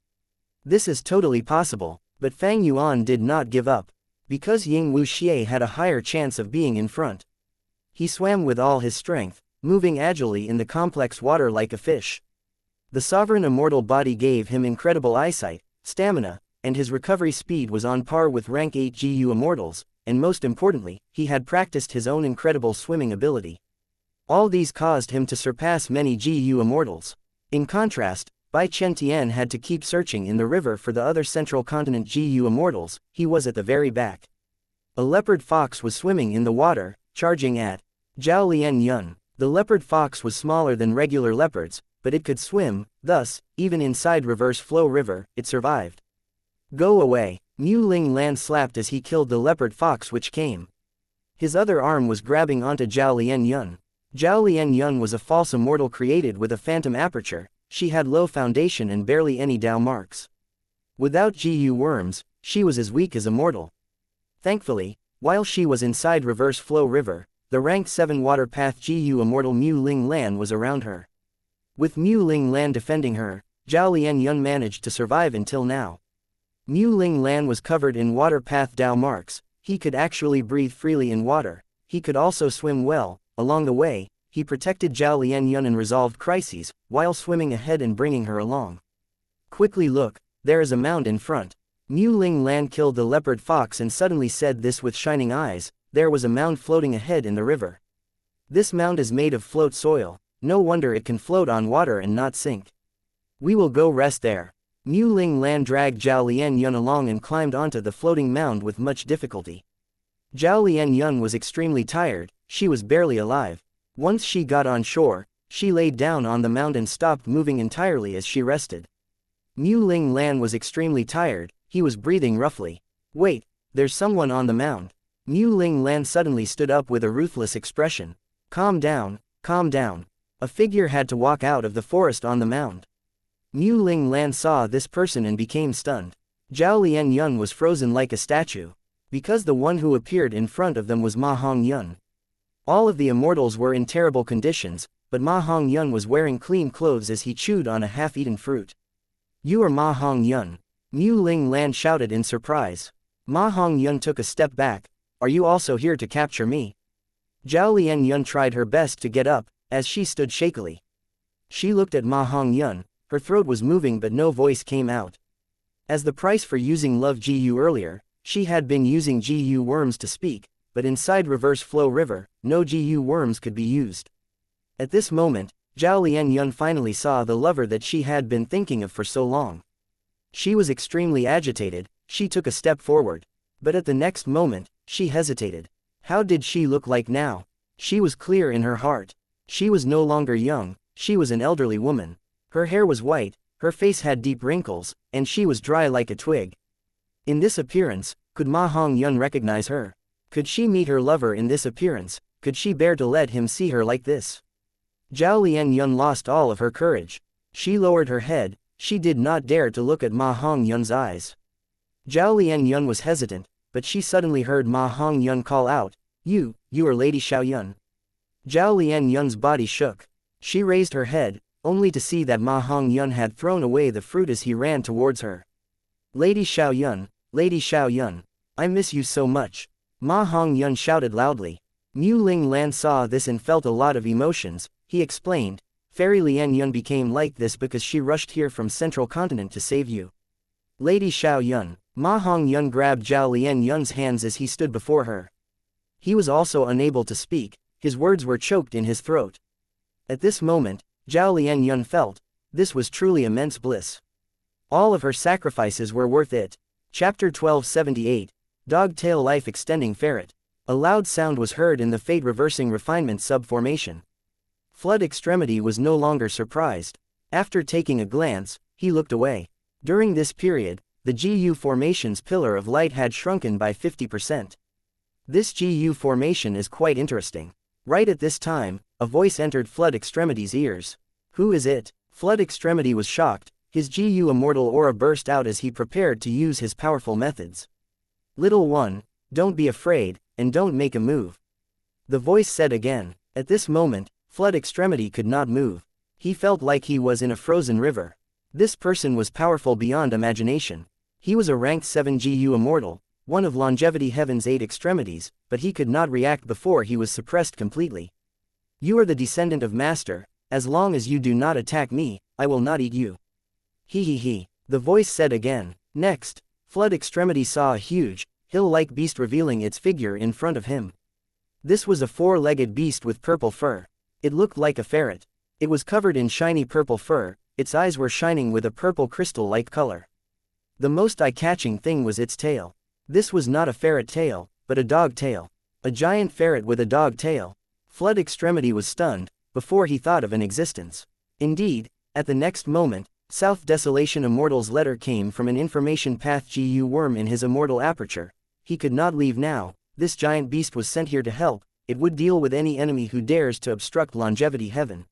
This is totally possible, but Fang Yuan did not give up. Because Ying Wuxia had a higher chance of being in front. He swam with all his strength, moving agilely in the complex water like a fish. The sovereign immortal body gave him incredible eyesight, stamina, and his recovery speed was on par with rank 8 GU immortals, and most importantly, he had practiced his own incredible swimming ability. All these caused him to surpass many GU immortals. In contrast, Bai Chen-Tian had to keep searching in the river for the other central continent GU immortals, he was at the very back. A leopard fox was swimming in the water, charging at Zhao Lian Yun. The leopard fox was smaller than regular leopards, but it could swim, thus, even inside reverse flow river, it survived. Go away. Mu Ling Lan slapped as he killed the leopard fox which came. His other arm was grabbing onto Zhao Lian Yun. Zhao Lian Yun was a false immortal created with a phantom aperture. She had low foundation and barely any Dao marks. Without GU worms, she was as weak as immortal. Thankfully, while she was inside reverse flow river, the rank 7 water path GU immortal Mu Ling Lan was around her. With Mu Ling Lan defending her, Zhao Lian Yun managed to survive until now. Mu Ling Lan was covered in water path Dao marks. He could actually breathe freely in water. He could also swim well. Along the way, he protected Zhao Lian Yun and resolved crises, while swimming ahead and bringing her along. Quickly look, there is a mound in front. Mu Ling Lan killed the leopard fox and suddenly said this with shining eyes. There was a mound floating ahead in the river. This mound is made of float soil. No wonder it can float on water and not sink. We will go rest there. Mu Ling Lan dragged Zhao Lian Yun along and climbed onto the floating mound with much difficulty. Zhao Lian Yun was extremely tired. She was barely alive. Once she got on shore, she laid down on the mound and stopped moving entirely as she rested. Mu Ling Lan was extremely tired. He was breathing roughly. Wait, there's someone on the mound. Mu Ling Lan suddenly stood up with a ruthless expression. Calm down, calm down. A figure had to walk out of the forest on the mound. Mu Ling Lan saw this person and became stunned. Zhao Lian Yun was frozen like a statue. Because the one who appeared in front of them was Ma Hong Yun. All of the immortals were in terrible conditions, but Ma Hong Yun was wearing clean clothes as he chewed on a half-eaten fruit. You are Ma Hong Yun. Mu Ling Lan shouted in surprise. Ma Hong Yun took a step back. Are you also here to capture me? Zhao Lian Yun tried her best to get up, as she stood shakily. She looked at Ma Hong Yun. Her throat was moving but no voice came out. As the price for using Love GU earlier, she had been using GU worms to speak, but inside reverse flow river, no GU worms could be used. At this moment, Zhao Lian Yun finally saw the lover that she had been thinking of for so long. She was extremely agitated. She took a step forward. But at the next moment, she hesitated. How did she look like now? She was clear in her heart. She was no longer young, she was an elderly woman. Her hair was white, her face had deep wrinkles, and she was dry like a twig. In this appearance, could Ma Hong Yun recognize her? Could she meet her lover in this appearance? Could she bear to let him see her like this? Zhao Lian Yun lost all of her courage. She lowered her head. She did not dare to look at Ma Hong Yun's eyes. Zhao Lian Yun was hesitant, but she suddenly heard Ma Hong Yun call out, You are Lady Xiao Yun. Zhao Lian Yun's body shook. She raised her head, only to see that Ma Hong Yun had thrown away the fruit as he ran towards her. Lady Xiao Yun, Lady Xiao Yun, I miss you so much. Ma Hong Yun shouted loudly. Mu Ling Lan saw this and felt a lot of emotions. He explained, Fairy Lian Yun became like this because she rushed here from Central Continent to save you. Lady Xiao Yun, Ma Hong Yun grabbed Zhao Lian Yun's hands as he stood before her. He was also unable to speak, his words were choked in his throat. At this moment, Zhao Lian Yun felt, this was truly immense bliss. All of her sacrifices were worth it. Chapter 1278, Dog-tail Life Extending Ferret. A loud sound was heard in the fate-reversing refinement sub-formation. Flood Extremity was no longer surprised. After taking a glance, he looked away. During this period, the GU formation's pillar of light had shrunken by 50%. This GU formation is quite interesting. Right at this time, a voice entered Flood Extremity's ears. Who is it? Flood Extremity was shocked. His GU immortal aura burst out as he prepared to use his powerful methods. Little one, don't be afraid, and don't make a move. The voice said again. At this moment, Flood Extremity could not move. He felt like he was in a frozen river. This person was powerful beyond imagination. He was a ranked 7 GU immortal, one of Longevity Heaven's 8 extremities, but he could not react before he was suppressed completely. You are the descendant of Master. As long as you do not attack me, I will not eat you. He, the voice said again. Next, Flood Extremity saw a huge, hill-like beast revealing its figure in front of him. This was a 4-legged beast with purple fur. It looked like a ferret. It was covered in shiny purple fur, its eyes were shining with a purple crystal-like color. The most eye-catching thing was its tail. This was not a ferret tail, but a dog tail. A giant ferret with a dog tail. Flood Extremity was stunned, before he thought of an existence. Indeed, At the next moment, South Desolation Immortal's letter came from an information path GU worm in his immortal aperture. He could not leave now. This giant beast was sent here to help. It would deal with any enemy who dares to obstruct longevity heaven.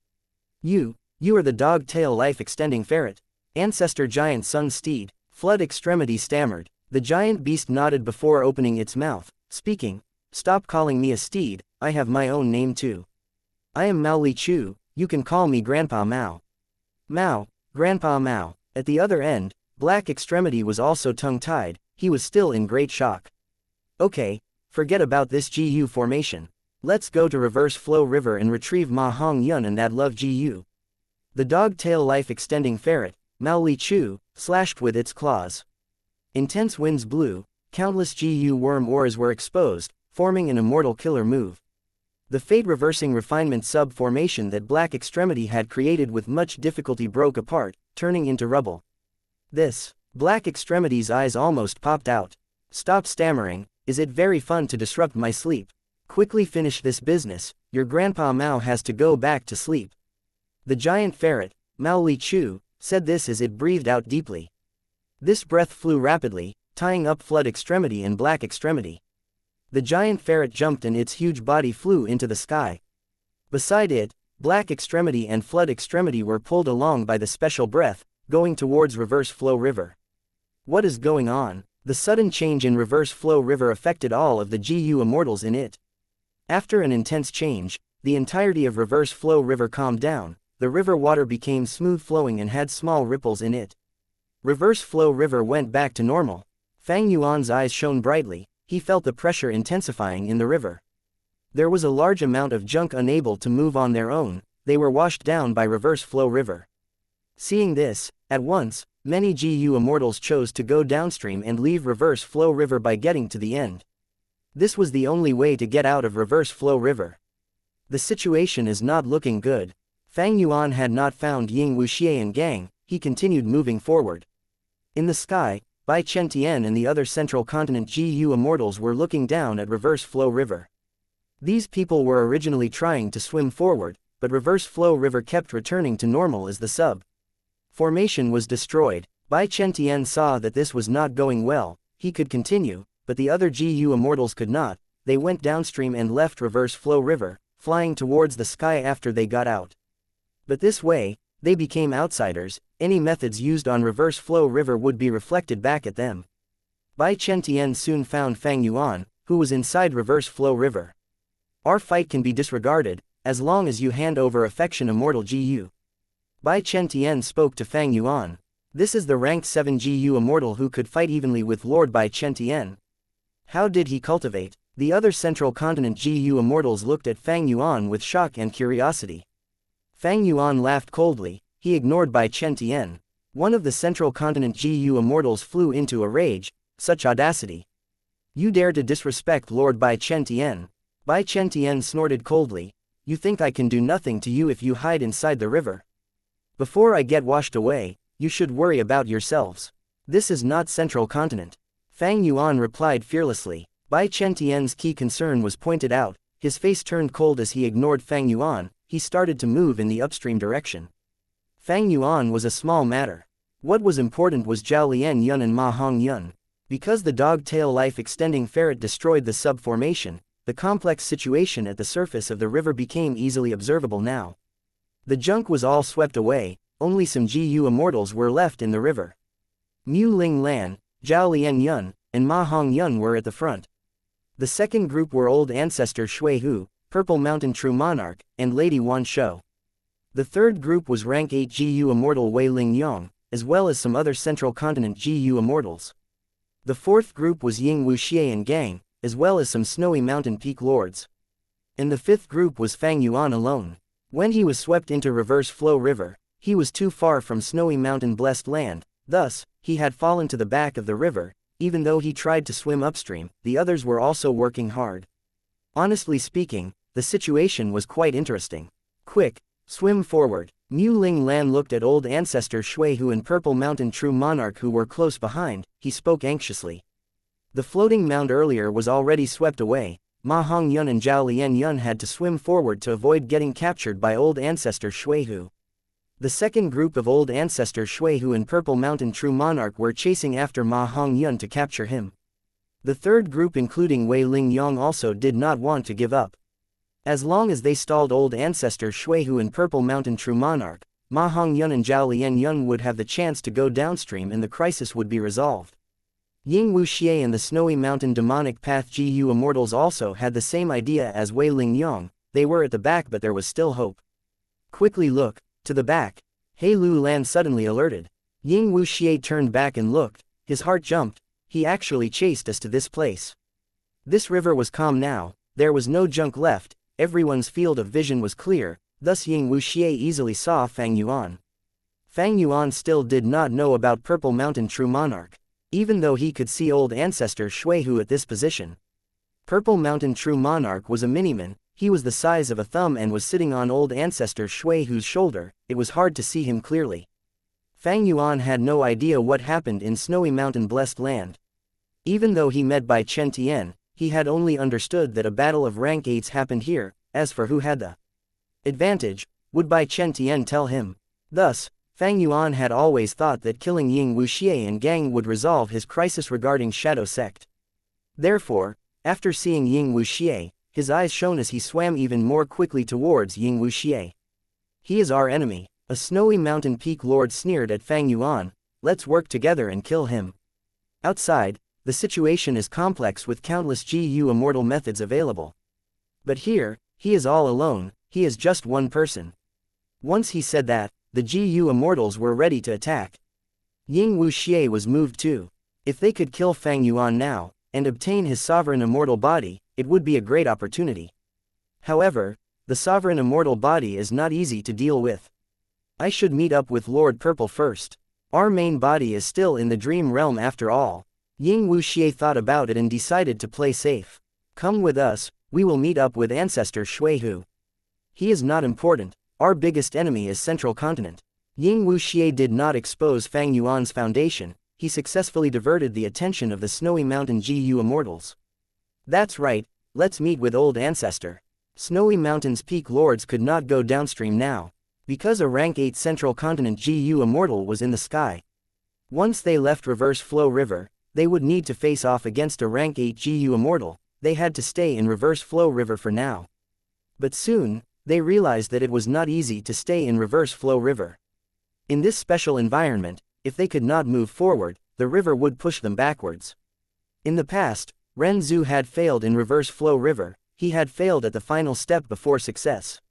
You are the dog-tail life-extending ferret. Ancestor giant sun steed. Flood extremity stammered. The giant beast nodded before opening its mouth, speaking. Stop calling me a steed, I have my own name too. I am Mao Li Chu, you can call me Grandpa Mao. Mao, Grandpa Mao. At the other end, Black Extremity was also tongue-tied, he was still in great shock. Okay, forget about this GU formation. Let's go to Reverse Flow River and retrieve Ma Hong Yun and that love GU. The dog-tail life-extending ferret, Mao Li Chu, slashed with its claws. Intense winds blew, countless GU worm auras were exposed, forming an immortal killer move. The fate-reversing refinement sub-formation that Black Extremity had created with much difficulty broke apart, turning into rubble. This, Black Extremity's eyes almost popped out. Stop stammering, is it very fun to disrupt my sleep? Quickly finish this business, your Grandpa Mao has to go back to sleep. The giant ferret, Mao Li Chu, said this as it breathed out deeply. This breath flew rapidly, tying up Flood Extremity and Black Extremity. The giant ferret jumped and its huge body flew into the sky. Beside it, Black Extremity and Flood Extremity were pulled along by the special breath, going towards Reverse Flow River. What is going on? The sudden change in Reverse Flow River affected all of the GU immortals in it. After an intense change, the entirety of Reverse Flow River calmed down, the river water became smooth flowing and had small ripples in it. Reverse Flow River went back to normal. Fang Yuan's eyes shone brightly, he felt the pressure intensifying in the river. There was a large amount of junk unable to move on their own, they were washed down by Reverse Flow River. Seeing this, at once, many GU immortals chose to go downstream and leave Reverse Flow River by getting to the end. This was the only way to get out of Reverse Flow River. The situation is not looking good. Fang Yuan had not found Ying Wuxia and gang, he continued moving forward. In the sky, Bai Chen-Tian and the other Central Continent GU immortals were looking down at Reverse Flow River. These people were originally trying to swim forward, but Reverse Flow River kept returning to normal as the sub-formation was destroyed. Bai Chen-Tian saw that this was not going well, he could continue, but the other GU immortals could not. They went downstream and left Reverse Flow River, flying towards the sky after they got out. But this way, they became outsiders, any methods used on Reverse Flow River would be reflected back at them. Bai Chen-Tian soon found Fang Yuan, who was inside Reverse Flow River. Our fight can be disregarded, as long as you hand over Affection Immortal GU. Bai Chen-Tian spoke to Fang Yuan. This is the ranked 7 GU Immortal who could fight evenly with Lord Bai Chen-Tian. How did he cultivate? The other Central Continent GU Immortals looked at Fang Yuan with shock and curiosity. Fang Yuan laughed coldly, he ignored Bai Chen-Tian. One of the Central Continent GU Immortals flew into a rage, such audacity. You dare to disrespect Lord Bai Chen-Tian. Bai Chen-Tian snorted coldly, you think I can do nothing to you if you hide inside the river? Before I get washed away, you should worry about yourselves. This is not Central Continent. Fang Yuan replied fearlessly. Bai Chen-Tian's key concern was pointed out, his face turned cold as he ignored Fang Yuan, he started to move in the upstream direction. Fang Yuan was a small matter. What was important was Zhao Lian Yun and Ma Hong Yun. Because the dog-tail life-extending ferret destroyed the sub-formation, the complex situation at the surface of the river became easily observable now. The junk was all swept away, only some GU immortals were left in the river. Mu Ling Lan, Zhao Lian Yun, and Ma Hong Yun were at the front. The second group were Old Ancestor Shui Hu, Purple Mountain True Monarch, and Lady Wan Shou. The third group was rank 8 GU Immortal Wei Ling Yong, as well as some other Central Continent GU Immortals. The fourth group was Ying Wuxia and gang, as well as some Snowy Mountain Peak Lords. And the fifth group was Fang Yuan alone. When he was swept into Reverse Flow River, he was too far from Snowy Mountain Blessed Land, thus, he had fallen to the back of the river. Even though he tried to swim upstream, the others were also working hard. Honestly speaking, the situation was quite interesting. Quick, swim forward. Mu Ling Lan looked at Old Ancestor Shui Hu and Purple Mountain True Monarch who were close behind, he spoke anxiously. The floating mound earlier was already swept away, Ma Hong Yun and Zhao Lian Yun had to swim forward to avoid getting captured by Old Ancestor Shui Hu. The second group of old ancestor Shuihu and Purple Mountain True Monarch were chasing after Ma Hongyun to capture him. The third group including Wei Lingyang also did not want to give up. As long as they stalled old ancestor Shuihu and Purple Mountain True Monarch, Ma Hongyun and Zhao Lianyun would have the chance to go downstream and the crisis would be resolved. Ying Wuxia and the Snowy Mountain Demonic Path GU Immortals also had the same idea as Wei Lingyang. They were at the back but there was still hope. Quickly look, to the back. He Lu Lan suddenly alerted. Ying Wuxia turned back and looked, his heart jumped, he actually chased us to this place. This river was calm now, there was no junk left, everyone's field of vision was clear, thus Ying Wuxia easily saw Fang Yuan. Fang Yuan still did not know about Purple Mountain True Monarch, even though he could see old ancestor Shuihu at this position. Purple Mountain True Monarch was a miniman. He was the size of a thumb and was sitting on old ancestor Shuihu's shoulder, it was hard to see him clearly. Fang Yuan had no idea what happened in Snowy Mountain Blessed Land. Even though he met Bai Chen Tian, he had only understood that a battle of rank 8s happened here. As for who had the advantage, would Bai Chen Tian tell him? Thus, Fang Yuan had always thought that killing Ying Wuxia and gang would resolve his crisis regarding Shadow Sect. Therefore, after seeing Ying Wuxia, his eyes shone as he swam even more quickly towards Ying Wuxia. He is our enemy, a Snowy Mountain Peak Lord sneered at Fang Yuan, let's work together and kill him. Outside, the situation is complex with countless GU Immortal methods available. But here, he is all alone, he is just one person. Once he said that, the GU Immortals were ready to attack. Ying Wuxia was moved too. If they could kill Fang Yuan now, and obtain his sovereign immortal body, it would be a great opportunity. However, the sovereign immortal body is not easy to deal with. I should meet up with Lord Purple first. Our main body is still in the dream realm after all. Ying Wuxia thought about it and decided to play safe. Come with us, we will meet up with ancestor Shuihu. He is not important, our biggest enemy is Central Continent. Ying Wuxia did not expose Fang Yuan's foundation, he successfully diverted the attention of the Snowy Mountain GU Immortals. That's right, let's meet with old ancestor. Snowy Mountain's peak lords could not go downstream now, because a rank 8 Central Continent GU Immortal was in the sky. Once they left Reverse Flow River, they would need to face off against a rank 8 GU Immortal, they had to stay in Reverse Flow River for now. But soon, they realized that it was not easy to stay in Reverse Flow River. In this special environment, if they could not move forward, the river would push them backwards. In the past, Ren Zhu had failed in Reverse Flow River, he had failed at the final step before success.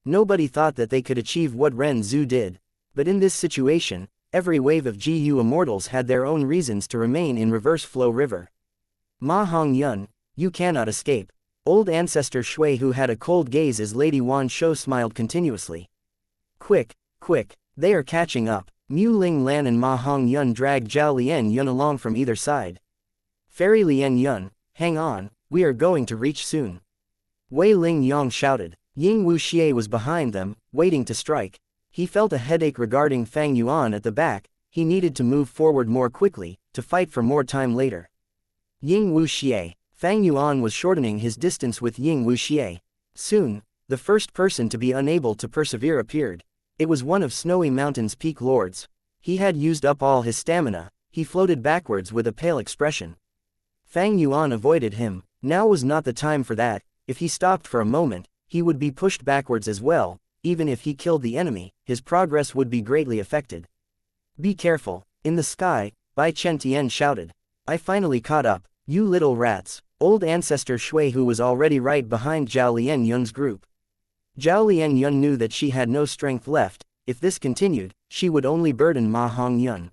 Nobody thought that they could achieve what Ren Zhu did, but in this situation, every wave of GU Immortals had their own reasons to remain in Reverse Flow River. Ma Hongyun, you cannot escape. Old ancestor Shui who had a cold gaze as Lady Wan Shou smiled continuously. Quick, quick, they are catching up. Mu Ling Lan and Ma Hongyun dragged Zhao Lian Yun along from either side. Fairy Lian Yun, hang on, we are going to reach soon. Wei Ling Yang shouted. Ying Wuxia was behind them, waiting to strike. He felt a headache regarding Fang Yuan at the back, he needed to move forward more quickly, to fight for more time later. Ying Wuxia. Fang Yuan was shortening his distance with Ying Wuxia. Soon, the first person to be unable to persevere appeared. It was one of Snowy Mountain's peak lords. He had used up all his stamina, he floated backwards with a pale expression. Fang Yuan avoided him, now was not the time for that, if he stopped for a moment, he would be pushed backwards as well, even if he killed the enemy, his progress would be greatly affected. Be careful, in the sky, Bai Chen Tian shouted. I finally caught up, you little rats. Old ancestor Shui who was already right behind Zhao Lian Yun's group. Zhao Lian Yun knew that she had no strength left, if this continued, she would only burden Ma Hongyun.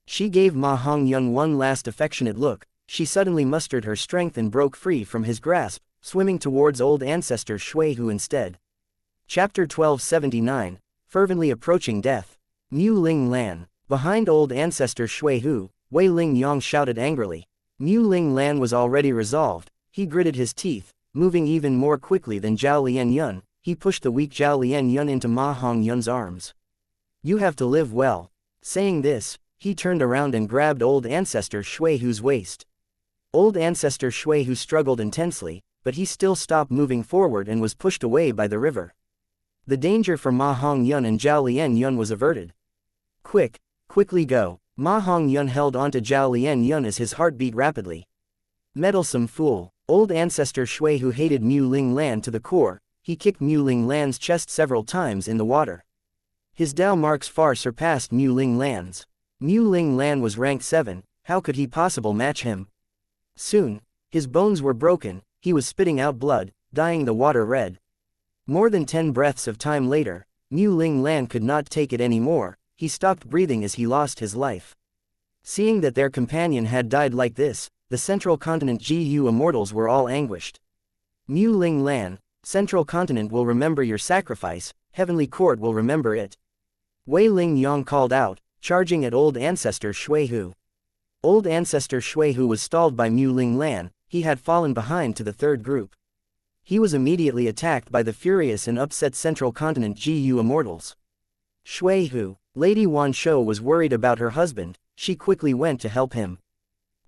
She gave Ma Hongyun one last affectionate look, she suddenly mustered her strength and broke free from his grasp, swimming towards old ancestor Shui who instead. Chapter 1279, Fervently Approaching Death. Mu Ling Lan. Behind old ancestor Shui Hu, Wei Ling Yang shouted angrily. Mu Ling Lan was already resolved, he gritted his teeth, moving even more quickly than Zhao Lian Yun, he pushed the weak Zhao Lian Yun into Ma Hongyun's arms. You have to live well. Saying this, he turned around and grabbed old ancestor Shui Hu's waist. Old ancestor Shui Hu struggled intensely, but he still stopped moving forward and was pushed away by the river. The danger for Ma Hongyun and Zhao Lianyun was averted. Quickly go. Ma Hongyun held onto Zhao Lianyun as his heart beat rapidly. Meddlesome fool. Old ancestor Shui, who hated Mu Ling Lan to the core, he kicked Mu Ling Lan's chest several times in the water. His Dao marks far surpassed Mu Ling Lan's. Mu Ling Lan was rank 7, how could he possibly match him? Soon, his bones were broken, he was spitting out blood, dyeing the water red. More than 10 breaths of time later, Mu Ling Lan could not take it anymore, he stopped breathing as he lost his life. Seeing that their companion had died like this, the Central Continent GU Immortals were all anguished. Mu Ling Lan, Central Continent will remember your sacrifice, Heavenly Court will remember it. Wei Ling Yang called out, charging at Old Ancestor Shui Hu. Old Ancestor Shui Hu was stalled by Mu Ling Lan, he had fallen behind to the third group. He was immediately attacked by the furious and upset Central Continent GU Immortals. Shui Hu, Lady Wan Shou was worried about her husband, she quickly went to help him.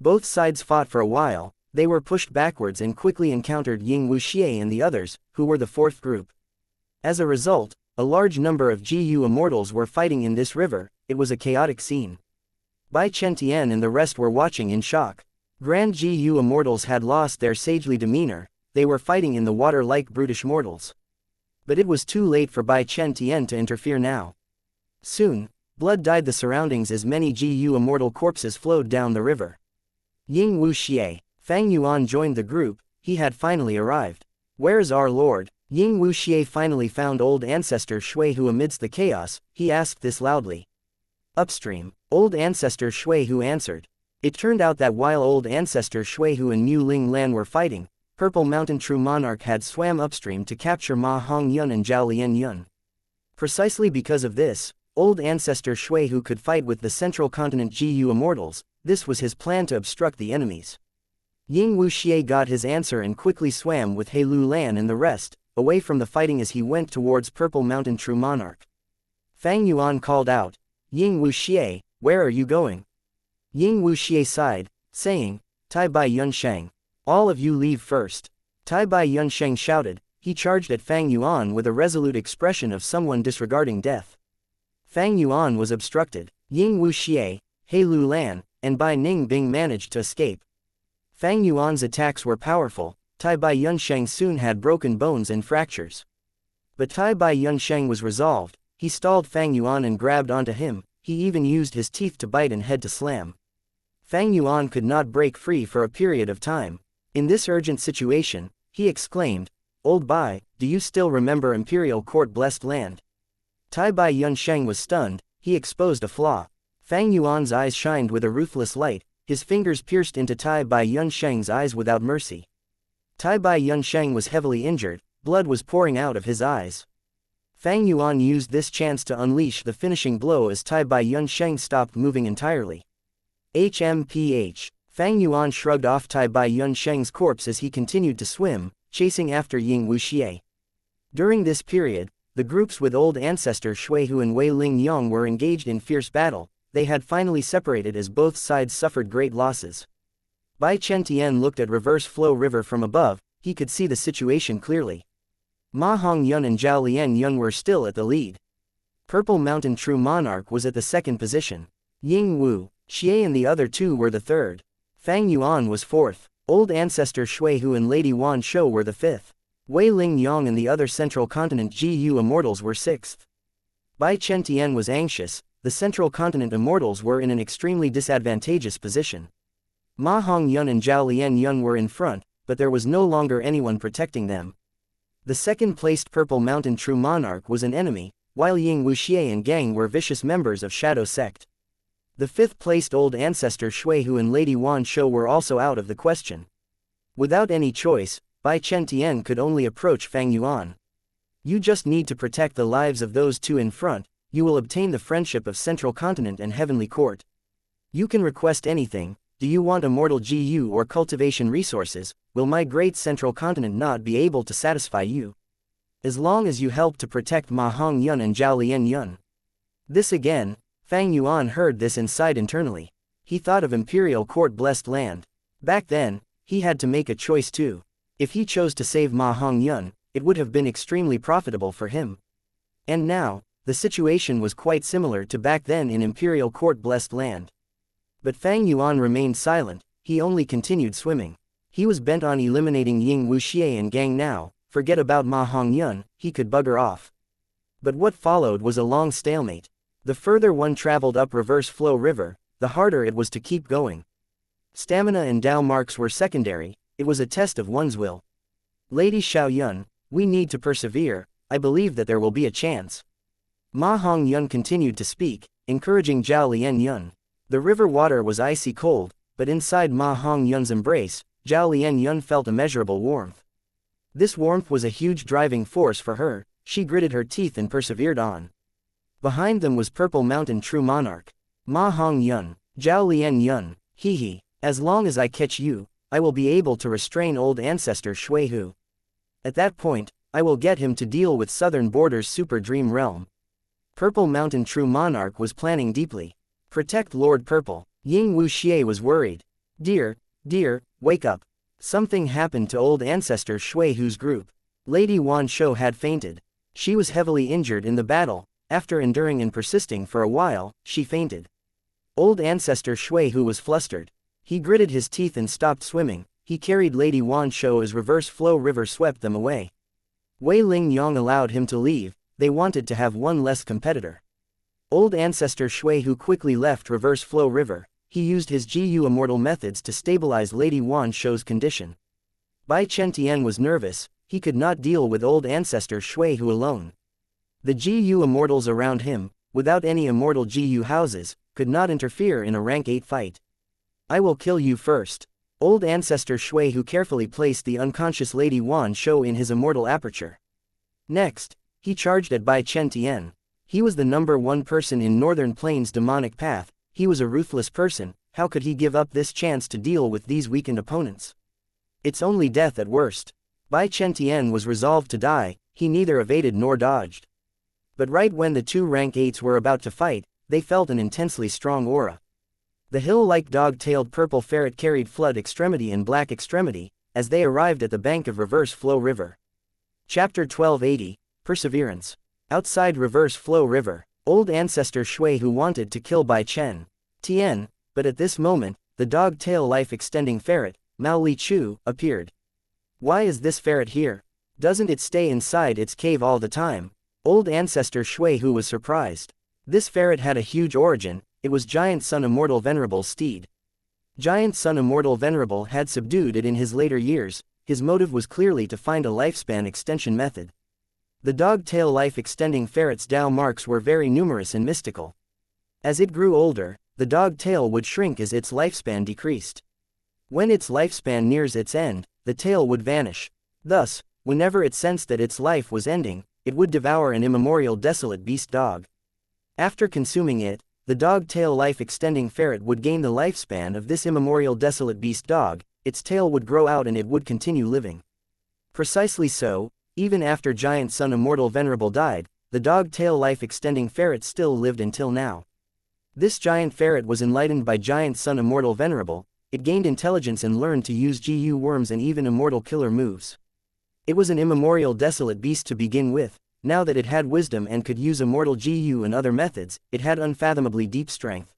Both sides fought for a while, they were pushed backwards and quickly encountered Ying Wuxia and the others, who were the fourth group. As a result, a large number of GU Immortals were fighting in this river, it was a chaotic scene. Bai Chentian and the rest were watching in shock. Grand GU Immortals had lost their sagely demeanor, they were fighting in the water like brutish mortals. But it was too late for Bai Chentian to interfere now. Soon, blood dyed the surroundings as many GU Immortal corpses flowed down the river. Ying Wuxia, Fang Yuan joined the group, he had finally arrived. Where's our lord? Ying Wuxia finally found Old Ancestor Shui Hu amidst the chaos, he asked this loudly. Upstream, Old Ancestor Shui Hu answered. It turned out that while Old Ancestor Shui Hu and Mu Ling Lan were fighting, Purple Mountain True Monarch had swam upstream to capture Ma Hongyun and Zhao Lianyun. Precisely because of this, Old Ancestor Shui Hu could fight with the Central Continent GU Immortals, this was his plan to obstruct the enemies. Ying Wuxia got his answer and quickly swam with He Lu Lan and the rest, away from the fighting as he went towards Purple Mountain True Monarch. Fang Yuan called out, Ying Wuxia, where are you going? Ying Wuxia sighed, saying, Tai Bai Yunsheng. All of you leave first. Tai Bai Yunsheng shouted, he charged at Fang Yuan with a resolute expression of someone disregarding death. Fang Yuan was obstructed, Ying Wuxia, He Lu Lan, and Bai Ningbing managed to escape. Fang Yuan's attacks were powerful, Tai Bai Yunsheng soon had broken bones and fractures. But Tai Bai Yunsheng was resolved, he stalled Fang Yuan and grabbed onto him, he even used his teeth to bite and head to slam. Fang Yuan could not break free for a period of time. In this urgent situation, he exclaimed, Old Bai, do you still remember Imperial Court Blessed Land? Tai Bai Yunsheng was stunned, he exposed a flaw. Fang Yuan's eyes shined with a ruthless light, his fingers pierced into Tai Bai Yunsheng's eyes without mercy. Tai Bai Yunsheng was heavily injured, blood was pouring out of his eyes. Fang Yuan used this chance to unleash the finishing blow as Tai Bai Yunsheng stopped moving entirely. HMPH. Fang Yuan shrugged off Tai Bai Yunsheng's corpse as he continued to swim, chasing after Ying Wuxia. During this period, the groups with Old Ancestor Shui Hu and Wei Ling Yang were engaged in fierce battle, they had finally separated as both sides suffered great losses. Bai Chentian looked at Reverse Flow River from above, he could see the situation clearly. Ma Hongyun and Zhao Lianyun were still at the lead. Purple Mountain True Monarch was at the second position. Ying Wu, Xie and the other two were the third. Fang Yuan was fourth. Old Ancestor Shui Hu and Lady Wan Shou were the fifth. Wei Ling Yang and the other Central Continent GU Immortals were sixth. Bai Chentian was anxious, the Central Continent Immortals were in an extremely disadvantageous position. Ma Hongyun and Zhao Lianyun were in front, but there was no longer anyone protecting them. The second-placed Purple Mountain True Monarch was an enemy, while Ying Wuxia and Gang were vicious members of Shadow Sect. The fifth-placed Old Ancestor Shui Hu and Lady Wan Shou were also out of the question. Without any choice, Bai Chentian could only approach Fang Yuan. You just need to protect the lives of those two in front, you will obtain the friendship of Central Continent and Heavenly Court. You can request anything, do you want Immortal GU or cultivation resources, will my great Central Continent not be able to satisfy you? As long as you help to protect Ma Hongyun and Zhao Lianyun. This again, Fang Yuan heard this and sighed internally. He thought of Imperial Court Blessed Land. Back then, he had to make a choice too. If he chose to save Ma Hongyun, it would have been extremely profitable for him. And now, the situation was quite similar to back then in Imperial Court-blessed land. But Fang Yuan remained silent, he only continued swimming. He was bent on eliminating Ying Wuxia and Gang Nao, forget about Ma Hongyun, he could bugger off. But what followed was a long stalemate. The further one traveled up reverse flow river, the harder it was to keep going. Stamina and Dao marks were secondary, it was a test of one's will. Lady Xiaoyun, we need to persevere, I believe that there will be a chance. Ma Hongyun continued to speak, encouraging Zhao Lianyun. The river water was icy cold, but inside Ma Hongyun's embrace, Zhao Lianyun felt immeasurable warmth. This warmth was a huge driving force for her, she gritted her teeth and persevered on. Behind them was Purple Mountain True Monarch. Ma Hongyun, Zhao Lianyun, hee, as long as I catch you, I will be able to restrain old ancestor Shui Hu. At that point, I will get him to deal with Southern Border's Super Dream Realm. Purple Mountain True Monarch was planning deeply. Protect Lord Purple. Ying Wuxia was worried. Dear, wake up. Something happened to old ancestor Shui Hu's group. Lady Wan Shou had fainted. She was heavily injured in the battle, after enduring and persisting for a while, she fainted. Old ancestor Shui Hu was flustered. He gritted his teeth and stopped swimming, he carried Lady Wan Shou as reverse flow river swept them away. Wei Ling Yong allowed him to leave, they wanted to have one less competitor. Old ancestor Shui Hu quickly left reverse flow river, he used his GU Immortal methods to stabilize Lady Wan Shou's condition. Bai Chen was nervous, he could not deal with old ancestor Shui Hu alone. The GU Immortals around him, without any immortal GU houses, could not interfere in a rank 8 fight. I will kill you first. Old ancestor Shui Hu carefully placed the unconscious Lady Wan Shou in his immortal aperture. Next, he charged at Bai Chen. He was the #1 person in Northern Plains' demonic path, he was a ruthless person, how could he give up this chance to deal with these weakened opponents? It's only death at worst. Bai Chen was resolved to die, he neither evaded nor dodged. But right when the two rank 8s were about to fight, they felt an intensely strong aura. The hill-like dog-tailed purple ferret carried Flood Extremity and Black Extremity, as they arrived at the bank of Reverse Flow River. Chapter 1280, Perseverance. Outside Reverse Flow River, old ancestor Shui Hu wanted to kill Bai Chen, but at this moment, the dog-tail life-extending ferret, Mao Li Chu, appeared. Why is this ferret here? Doesn't it stay inside its cave all the time? Old ancestor Shui Hu was surprised. This ferret had a huge origin, it was Giant Sun Immortal Venerable's steed. Giant Sun Immortal Venerable had subdued it in his later years, his motive was clearly to find a lifespan extension method. The dog-tail life-extending ferret's Dao marks were very numerous and mystical. As it grew older, the dog-tail would shrink as its lifespan decreased. When its lifespan nears its end, the tail would vanish. Thus, whenever it sensed that its life was ending, it would devour an immemorial desolate beast dog. After consuming it, the dog-tail life-extending ferret would gain the lifespan of this immemorial desolate beast dog, its tail would grow out and it would continue living. Precisely so, even after Giant Sun Immortal Venerable died, the dog-tail life-extending ferret still lived until now. This giant ferret was enlightened by Giant Sun Immortal Venerable, it gained intelligence and learned to use GU worms and even immortal killer moves. It was an immemorial desolate beast to begin with, now that it had wisdom and could use immortal GU and other methods, it had unfathomably deep strength.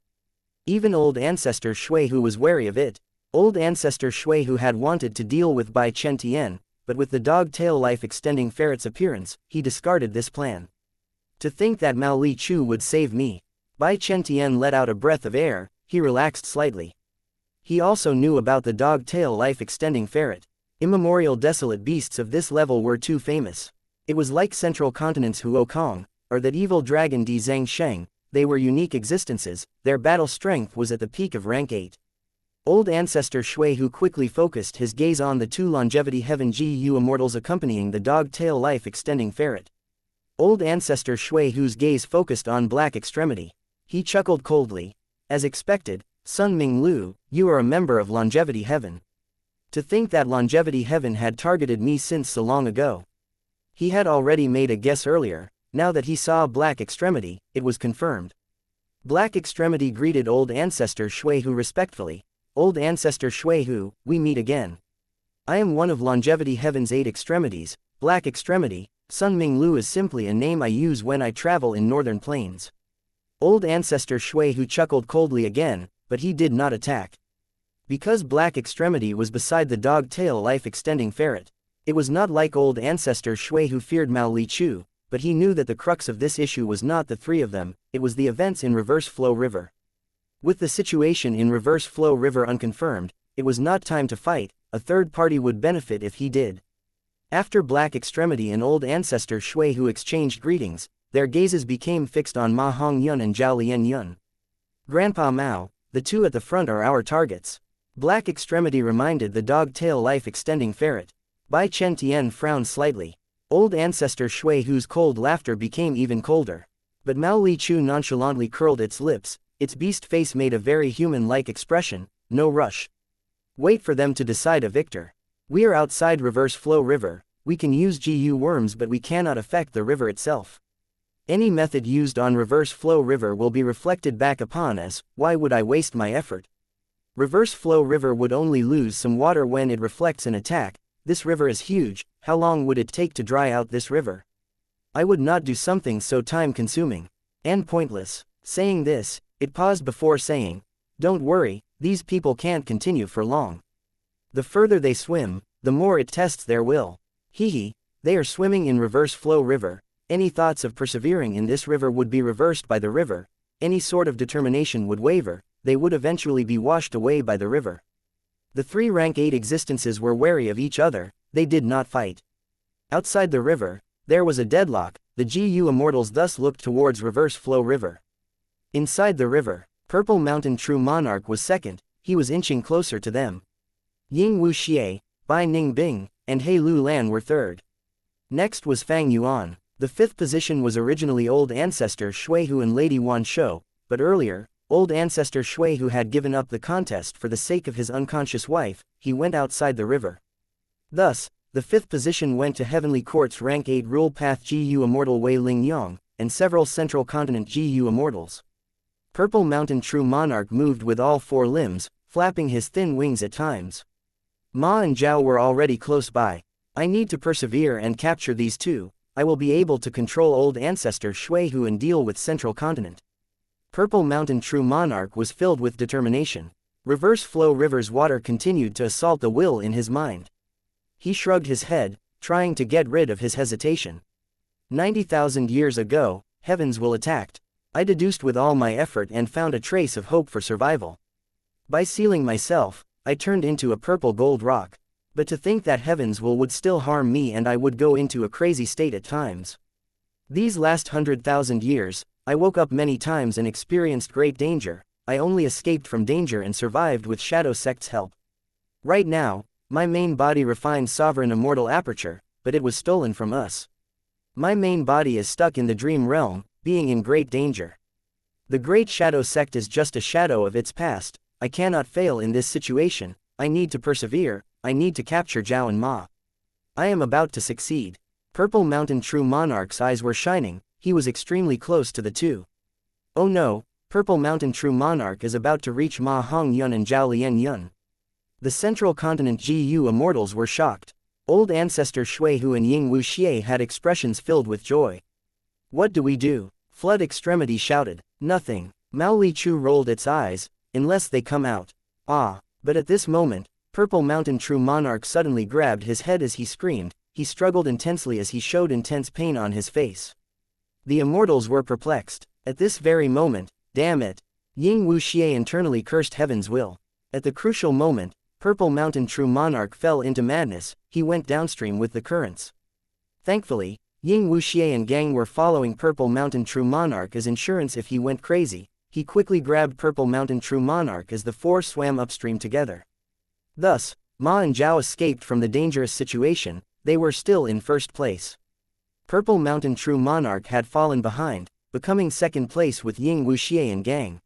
Even old ancestor Shui Hu was wary of it. Old ancestor Shui Hu had wanted to deal with Bai Chen, but with the dog-tail life-extending ferret's appearance, he discarded this plan. To think that Mao Li Chu would save me. Bai Chen let out a breath of air, he relaxed slightly. He also knew about the dog-tail life-extending ferret. Immemorial desolate beasts of this level were too famous. It was like Central Continent's Huokong, or that evil dragon Di Zhang Sheng, they were unique existences, their battle strength was at the peak of rank 8. Old ancestor Shui Hu quickly focused his gaze on the two longevity heaven GU immortals accompanying the dog-tail life-extending ferret. Old ancestor Shui Hu's gaze focused on Black Extremity. He chuckled coldly. As expected, Sun Ming Lu, you are a member of longevity heaven. To think that longevity heaven had targeted me since so long ago. He had already made a guess earlier, now that he saw Black Extremity, it was confirmed. Black Extremity greeted old ancestor Shui Hu respectfully. Old ancestor Shui Hu, we meet again. I am one of longevity heaven's 8 extremities, Black Extremity, Sun Ming Lu is simply a name I use when I travel in northern plains. Old ancestor Shui Hu chuckled coldly again, but he did not attack. Because Black Extremity was beside the dog-tail life-extending ferret, it was not like old ancestor Shui Hu feared Mao Li Chu, but he knew that the crux of this issue was not the three of them, it was the events in Reverse Flow River. With the situation in Reverse Flow River unconfirmed, it was not time to fight, a third party would benefit if he did. After Black Extremity and old ancestor Shui Hu exchanged greetings, their gazes became fixed on Ma Hongyun and Zhao Lianyun. Grandpa Mao, the two at the front are our targets. Black Extremity reminded the dog-tail life-extending ferret. Bai Chen Tian frowned slightly. Old ancestor Shui Hu's cold laughter became even colder. But Mao Li Chu nonchalantly curled its lips, its beast face made a very human-like expression, no rush. Wait for them to decide a victor. We are outside Reverse Flow River, we can use GU worms but we cannot affect the river itself. Any method used on Reverse Flow River will be reflected back upon us, why would I waste my effort? Reverse Flow River would only lose some water when it reflects an attack, this river is huge, how long would it take to dry out this river? I would not do something so time-consuming and pointless. Saying this, it paused before saying, don't worry, these people can't continue for long. The further they swim, the more it tests their will. Hee, they are swimming in Reverse Flow River, any thoughts of persevering in this river would be reversed by the river, any sort of determination would waver, they would eventually be washed away by the river. The three rank 8 existences were wary of each other, they did not fight. Outside the river, there was a deadlock, the GU Immortals thus looked towards Reverse Flow River. Inside the river, Purple Mountain True Monarch was second, he was inching closer to them. Ying Wu Xie, Bai Ning Bing, and He Lu Lan were third. Next was Fang Yuan. The fifth position was originally Old Ancestor Shui Hu and Lady Wan Shou, but earlier, Old Ancestor Shui Hu had given up the contest for the sake of his unconscious wife, he went outside the river. Thus, the fifth position went to Heavenly Court's rank 8 Rule Path GU Immortal Wei Ling Yang, and several Central Continent GU Immortals. Purple Mountain True Monarch moved with all four limbs, flapping his thin wings at times. Ma and Zhao were already close by. I need to persevere and capture these two, I will be able to control Old Ancestor Shui Hu and deal with Central Continent. Purple Mountain True Monarch was filled with determination. Reverse Flow River's water continued to assault the will in his mind. He shrugged his head, trying to get rid of his hesitation. 90,000 years ago, heavens will attacked. I deduced with all my effort and found a trace of hope for survival. By sealing myself, I turned into a purple gold rock. But to think that heavens would still harm me and I would go into a crazy state at times. These last 100,000 years, I woke up many times and experienced great danger, I only escaped from danger and survived with Shadow Sect's help. Right now, my main body refined Sovereign Immortal Aperture, but it was stolen from us. My main body is stuck in the dream realm, being in great danger. The Great Shadow Sect is just a shadow of its past, I cannot fail in this situation, I need to persevere, I need to capture Zhao and Ma. I am about to succeed. Purple Mountain True Monarch's eyes were shining, he was extremely close to the two. Oh no, Purple Mountain True Monarch is about to reach Ma Hongyun and Zhao Lianyun. The Central Continent GU Immortals were shocked. Old Ancestor Shui Hu and Ying Wu Xie had expressions filled with joy. What do we do? Flood Extremity shouted. Nothing. Mao Li Chu rolled its eyes, unless they come out. Ah, but at this moment, Purple Mountain True Monarch suddenly grabbed his head as he screamed, he struggled intensely as he showed intense pain on his face. The Immortals were perplexed. At this very moment, damn it! Ying Wu Xie internally cursed Heaven's will. At the crucial moment, Purple Mountain True Monarch fell into madness, he went downstream with the currents. Thankfully, Ying Wu Xie and gang were following Purple Mountain True Monarch as insurance if he went crazy. He quickly grabbed Purple Mountain True Monarch as the four swam upstream together. Thus, Ma and Zhao escaped from the dangerous situation, they were still in first place. Purple Mountain True Monarch had fallen behind, becoming second place with Ying Wu Xie and gang.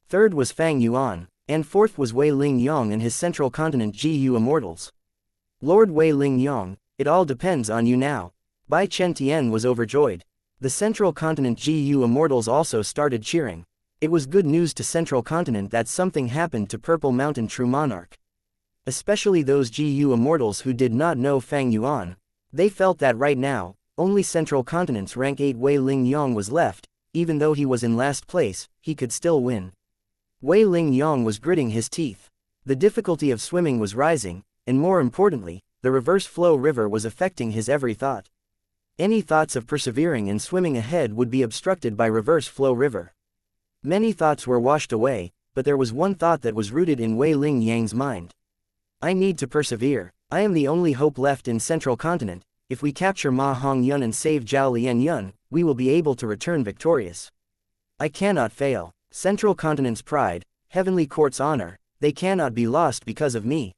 Third was Fang Yuan, and fourth was Wei Ling Yang and his Central Continent GU Immortals. Lord Wei Ling Yang, it all depends on you now. Bai Chen Tian was overjoyed. The Central Continent GU Immortals also started cheering. It was good news to Central Continent that something happened to Purple Mountain True Monarch. Especially those GU Immortals who did not know Fang Yuan. They felt that right now, Only Central Continent's rank 8 Wei Ling Yong was left. Even though he was in last place, he could still win. Wei Ling Yong was gritting his teeth. The difficulty of swimming was rising, and more importantly, the reverse flow river was affecting his every thought. Any thoughts of persevering and swimming ahead would be obstructed by reverse flow river. Many thoughts were washed away, but there was one thought that was rooted in Wei Ling Yang's mind. I need to persevere. I am the only hope left in Central Continent. If we capture Ma Hong Yun and save Zhao Lian Yun, we will be able to return victorious. I cannot fail. Central Continent's pride, Heavenly Court's honor, they cannot be lost because of me.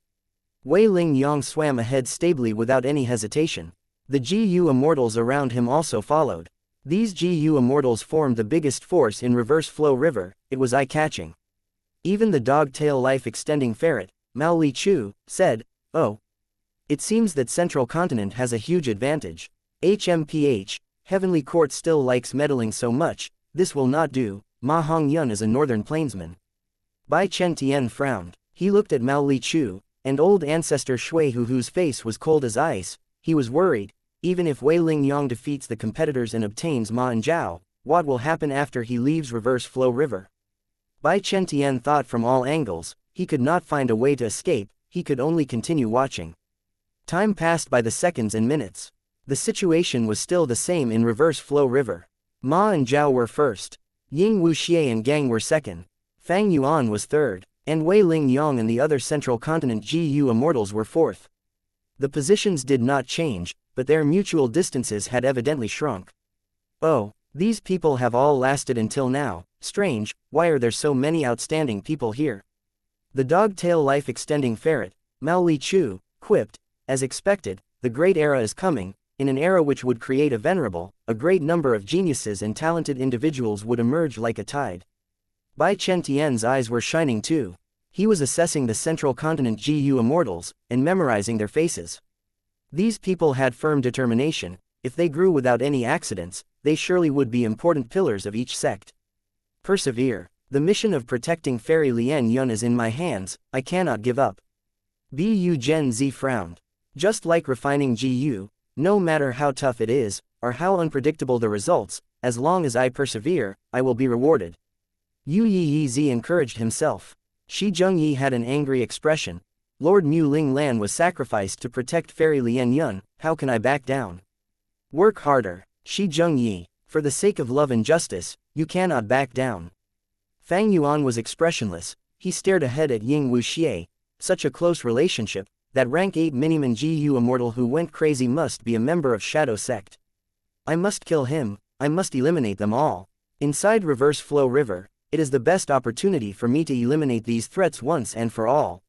Wei Ling Yong swam ahead stably without any hesitation. The GU Immortals around him also followed. These GU Immortals formed the biggest force in reverse flow river. It was eye-catching. Even the dog-tail life-extending ferret, Mao Li Chu, said, "Oh. It seems that Central Continent has a huge advantage. HMPH, Heavenly Court still likes meddling so much, this will not do." Ma Hong Yun is a northern plainsman. Bai Chen Tian frowned. He looked at Mao Li Chu, and old ancestor Shui Hu, whose face was cold as ice. He was worried. Even if Wei Ling Yong defeats the competitors and obtains Ma and Zhao, what will happen after he leaves reverse flow river? Bai Chen Tian thought from all angles. He could not find a way to escape. He could only continue watching. Time passed by the seconds and minutes. The situation was still the same in reverse flow river. Ma and Zhao were first. Ying Wuxia and Gang were second. Fang Yuan was third. And Wei Ling Yong and the other Central Continent GU Immortals were fourth. The positions did not change, but their mutual distances had evidently shrunk. Oh, these people have all lasted until now. Strange, why are there so many outstanding people here? The dog-tail life-extending ferret, Mao Li Chu, quipped, as expected, the great era is coming. In an era which would create a great number of geniuses and talented individuals would emerge like a tide. Bai Chen Tian's eyes were shining too. He was assessing the Central Continent GU Immortals, and memorizing their faces. These people had firm determination. If they grew without any accidents, they surely would be important pillars of each sect. Persevere. The mission of protecting Fairy Lian Yun is in my hands. I cannot give up. Bu Gen Z frowned. Just like refining GU, no matter how tough it is, or how unpredictable the results, as long as I persevere, I will be rewarded. Yu Yi Zi encouraged himself. Shi Zhengyi had an angry expression. Lord Mu Ling Lan was sacrificed to protect Fairy Lian Yun. How can I back down? Work harder. Shi Zhengyi. For the sake of love and justice, you cannot back down. Fang Yuan was expressionless. He stared ahead at Ying Wuxia. Such a close relationship. That rank 8 Miniman GU Immortal who went crazy must be a member of Shadow Sect. I must kill him. I must eliminate them all. Inside reverse flow river, it is the best opportunity for me to eliminate these threats once and for all.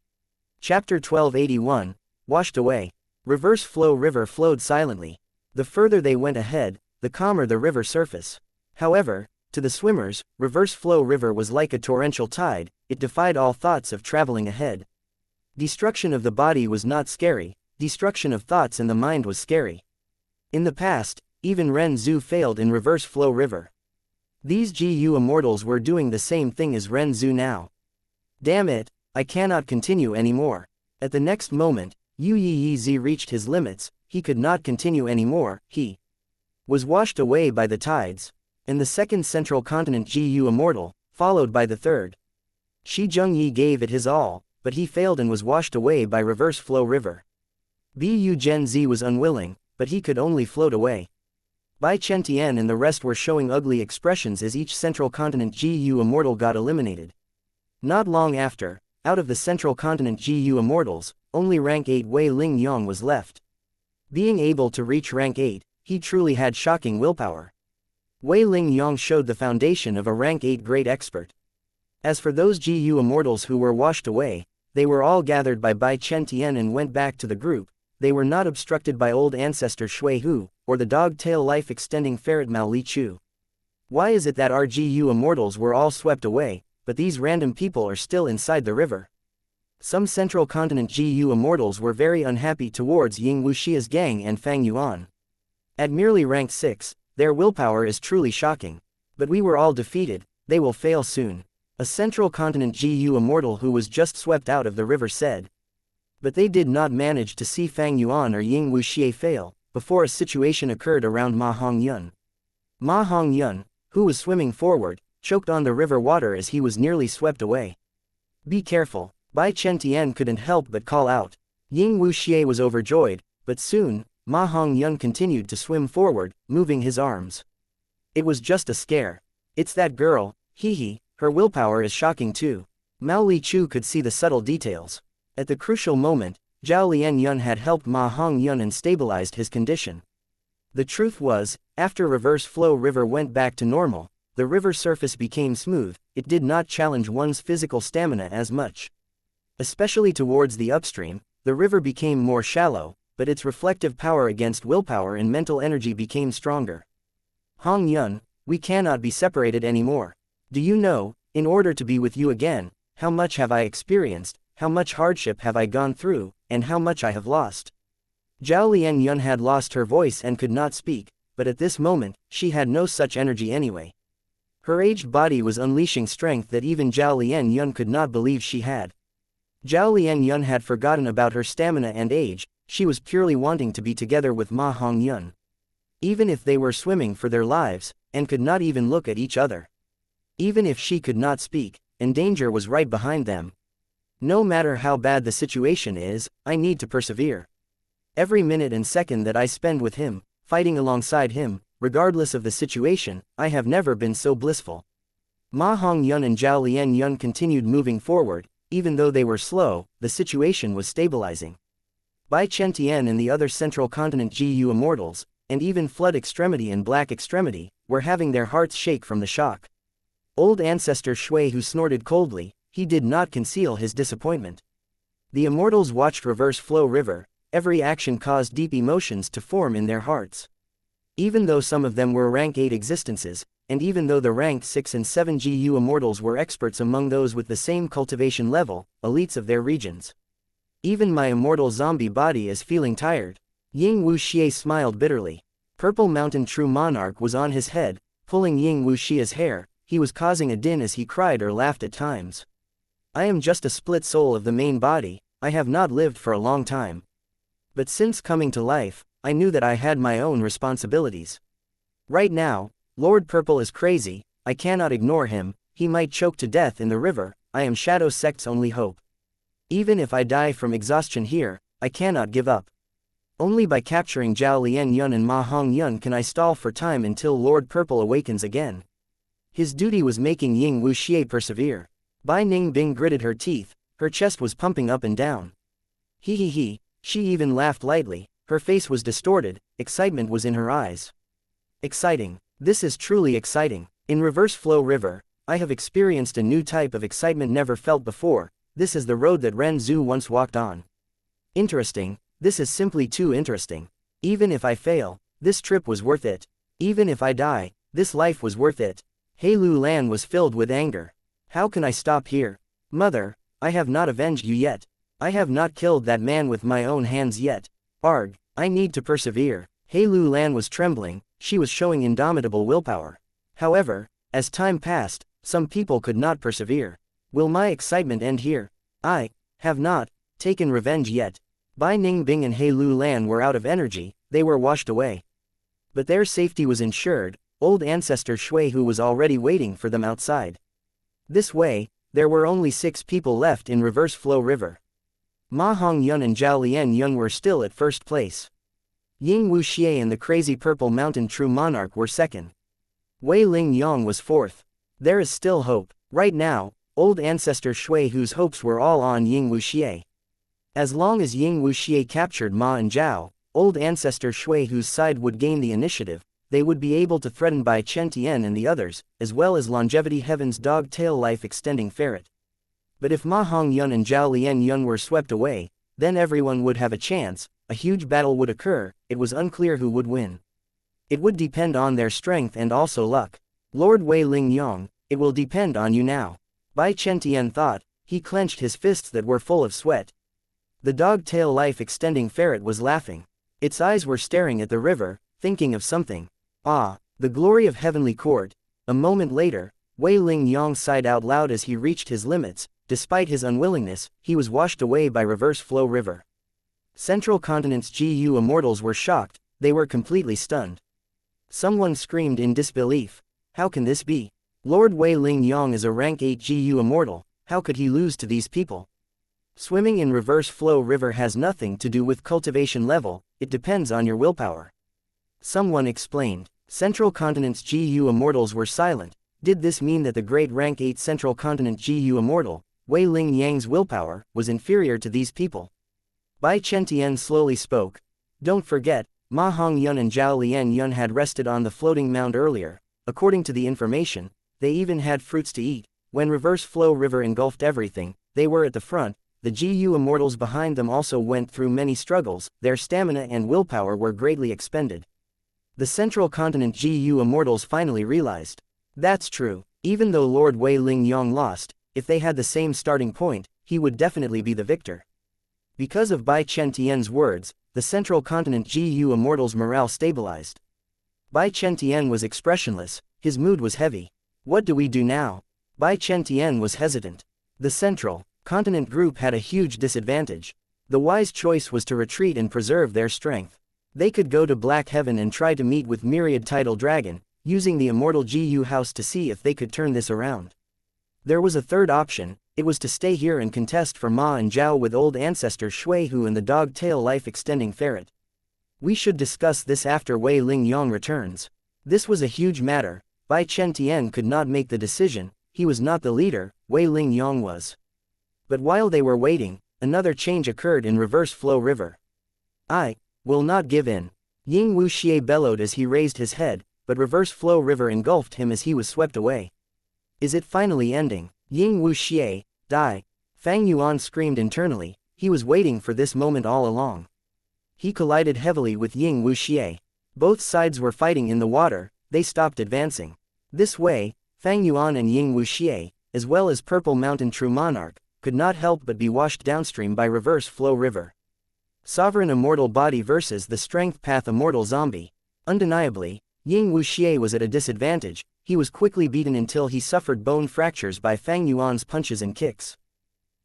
Chapter 1281, Washed Away. Reverse flow river flowed silently. The further they went ahead, the calmer the river surface. However, to the swimmers, reverse flow river was like a torrential tide. It defied all thoughts of traveling ahead. Destruction of the body was not scary, destruction of thoughts and the mind was scary. In the past, even Ren Zhu failed in reverse flow river. These GU Immortals were doing the same thing as Ren Zhu now. Damn it, I cannot continue anymore. At the next moment, Yu Yi Zi reached his limits. He could not continue anymore. He was washed away by the tides. And the second Central Continent GU Immortal, followed by the third. Shi Zhengyi gave it his all, but he failed and was washed away by reverse flow river. Bu Gen Z was unwilling, but he could only float away. Bai Chen Tian and the rest were showing ugly expressions as each Central Continent GU Immortal got eliminated. Not long after, out of the Central Continent GU Immortals, only rank 8 Wei Ling Yong was left. Being able to reach rank 8, he truly had shocking willpower. Wei Ling Yong showed the foundation of a rank 8 great expert. As for those GU Immortals who were washed away, they were all gathered by Bai Chen Tian and went back to the group. They were not obstructed by old ancestor Shui Hu, or the dog-tail life-extending ferret Mao Li Chu. Why is it that our GU Immortals were all swept away, but these random people are still inside the river? Some Central Continent GU Immortals were very unhappy towards Ying Wuxia's gang and Fang Yuan. At merely rank 6, their willpower is truly shocking. But we were all defeated, they will fail soon. A Central Continent GU Immortal who was just swept out of the river said. But they did not manage to see Fang Yuan or Ying Wuxia fail. before a situation occurred around Ma Hongyun. Ma Hongyun, who was swimming forward, choked on the river water as he was nearly swept away. Be careful, Bai Chen couldn't help but call out. Ying Wuxia was overjoyed, but soon, Ma Hongyun continued to swim forward, moving his arms. It was just a scare. It's that girl, hee, her willpower is shocking too. Mao Lichu could see the subtle details. At the crucial moment, Zhao Lianyun had helped Ma Hongyun and stabilized his condition. The truth was, after reverse flow river went back to normal, the river surface became smooth, it did not challenge one's physical stamina as much. Especially towards the upstream, the river became more shallow, but its reflective power against willpower and mental energy became stronger. Hongyun, we cannot be separated anymore. Do you know, in order to be with you again, how much have I experienced, how much hardship have I gone through, and how much I have lost? Zhao Lianyun had lost her voice and could not speak, but at this moment, she had no such energy anyway. Her aged body was unleashing strength that even Zhao Lianyun could not believe she had. Zhao Lianyun had forgotten about her stamina and age, she was purely wanting to be together with Ma Hongyun. Even if they were swimming for their lives, and could not even look at each other. Even if she could not speak, and danger was right behind them. No matter how bad the situation is, I need to persevere. Every minute and second that I spend with him, fighting alongside him, regardless of the situation, I have never been so blissful. Ma Hongyun and Zhao Lianyun continued moving forward, even though they were slow, the situation was stabilizing. Bai Chen and the other Central Continent GU Immortals, and even Flood Extremity and Black Extremity, were having their hearts shake from the shock. Old Ancestor Shui who snorted coldly, he did not conceal his disappointment. The Immortals watched reverse flow river, every action caused deep emotions to form in their hearts. Even though some of them were rank 8 existences, and even though the ranked 6 and 7 GU Immortals were experts among those with the same cultivation level, elites of their regions. Even my immortal zombie body is feeling tired. Ying Wuxia smiled bitterly. Purple Mountain True Monarch was on his head, pulling Ying Wuxia's hair, he was causing a din as he cried or laughed at times. I am just a split soul of the main body, I have not lived for a long time. But since coming to life, I knew that I had my own responsibilities. Right now, Lord Purple is crazy, I cannot ignore him, he might choke to death in the river, I am Shadow Sect's only hope. Even if I die from exhaustion here, I cannot give up. Only by capturing Zhao Lianyun and Ma Hongyun can I stall for time until Lord Purple awakens again. His duty was making Ying Wuxia persevere. Bai Ningbing gritted her teeth, her chest was pumping up and down. He, she even laughed lightly, her face was distorted, excitement was in her eyes. Exciting. This is truly exciting. In Reverse Flow River, I have experienced a new type of excitement never felt before, this is the road that Ren Zhu once walked on. Interesting, this is simply too interesting. Even if I fail, this trip was worth it. Even if I die, this life was worth it. He Lu Lan was filled with anger. How can I stop here? Mother, I have not avenged you yet. I have not killed that man with my own hands yet. Arg, I need to persevere. He Lu Lan was trembling, she was showing indomitable willpower. However, as time passed, some people could not persevere. Will my excitement end here? I have not taken revenge yet. Bai Ningbing and He Lu Lan were out of energy, they were washed away. But their safety was ensured, old ancestor Shui who was already waiting for them outside. This way, there were only 6 people left in Reverse Flow River. Ma Hongyun and Zhao Lianyun were still at first place. Ying Wuxia and the Crazy Purple Mountain True Monarch were second. Wei Ling Yong was fourth. There is still hope. Right now, old ancestor Shui whose hopes were all on Ying Wuxia. As long as Ying Wuxia captured Ma and Zhao, old ancestor Shui whose side would gain the initiative, they would be able to threaten Bai Chen and the others, as well as Longevity Heaven's dog-tail life-extending ferret. But if Ma Hongyun and Zhao Lianyun were swept away, then everyone would have a chance, a huge battle would occur, it was unclear who would win. It would depend on their strength and also luck. Lord Wei Ling Yong, it will depend on you now. Bai Chen thought, he clenched his fists that were full of sweat. The dog-tail life-extending ferret was laughing. Its eyes were staring at the river, thinking of something. Ah, the glory of Heavenly Court. A moment later, Wei Ling Yong sighed out loud as he reached his limits. Despite his unwillingness, he was washed away by Reverse Flow River. Central Continent's GU Immortals were shocked, they were completely stunned. Someone screamed in disbelief. How can this be? Lord Wei Ling Yong is a rank 8 GU immortal, how could he lose to these people? Swimming in reverse flow river has nothing to do with cultivation level, it depends on your willpower. Someone explained. Central Continent's GU immortals were silent. Did this mean that the great rank 8 Central Continent GU immortal, Wei Ling Yang's willpower, was inferior to these people? Bai Chentian slowly spoke. Don't forget, Ma Hong Yun and Zhao Lian Yun had rested on the floating mound earlier. According to the information, they even had fruits to eat. When reverse flow river engulfed everything, they were at the front. The GU immortals behind them also went through many struggles, their stamina and willpower were greatly expended. The Central Continent GU immortals finally realized. That's true, even though Lord Wei Ling Yong lost, if they had the same starting point, he would definitely be the victor. Because of Bai Chen Tian's words, the Central Continent GU immortals' morale stabilized. Bai Chen Tian was expressionless, his mood was heavy. What do we do now? Bai Chen Tian was hesitant. The Central Continent group had a huge disadvantage. The wise choice was to retreat and preserve their strength. They could go to Black Heaven and try to meet with Myriad Tidal Dragon, using the Immortal GU house to see if they could turn this around. There was a third option, it was to stay here and contest for Ma and Zhao with old ancestor Shui Hu and the dog-tail life-extending ferret. We should discuss this after Wei Ling Yong returns. This was a huge matter. Bai Chen Tian could not make the decision, he was not the leader, Wei Ling Yong was. But while they were waiting, another change occurred in reverse flow river. I will not give in. Ying Wuxia bellowed as he raised his head, but reverse flow river engulfed him as he was swept away. Is it finally ending? Ying Wuxia, die. Fang Yuan screamed internally, he was waiting for this moment all along. He collided heavily with Ying Wuxia. Both sides were fighting in the water, they stopped advancing. This way, Fang Yuan and Ying Wuxia, as well as Purple Mountain True Monarch, could not help but be washed downstream by reverse flow river. Sovereign Immortal Body versus the Strength Path Immortal Zombie. Undeniably, Ying Wuxia was at a disadvantage, he was quickly beaten until he suffered bone fractures by Fang Yuan's punches and kicks.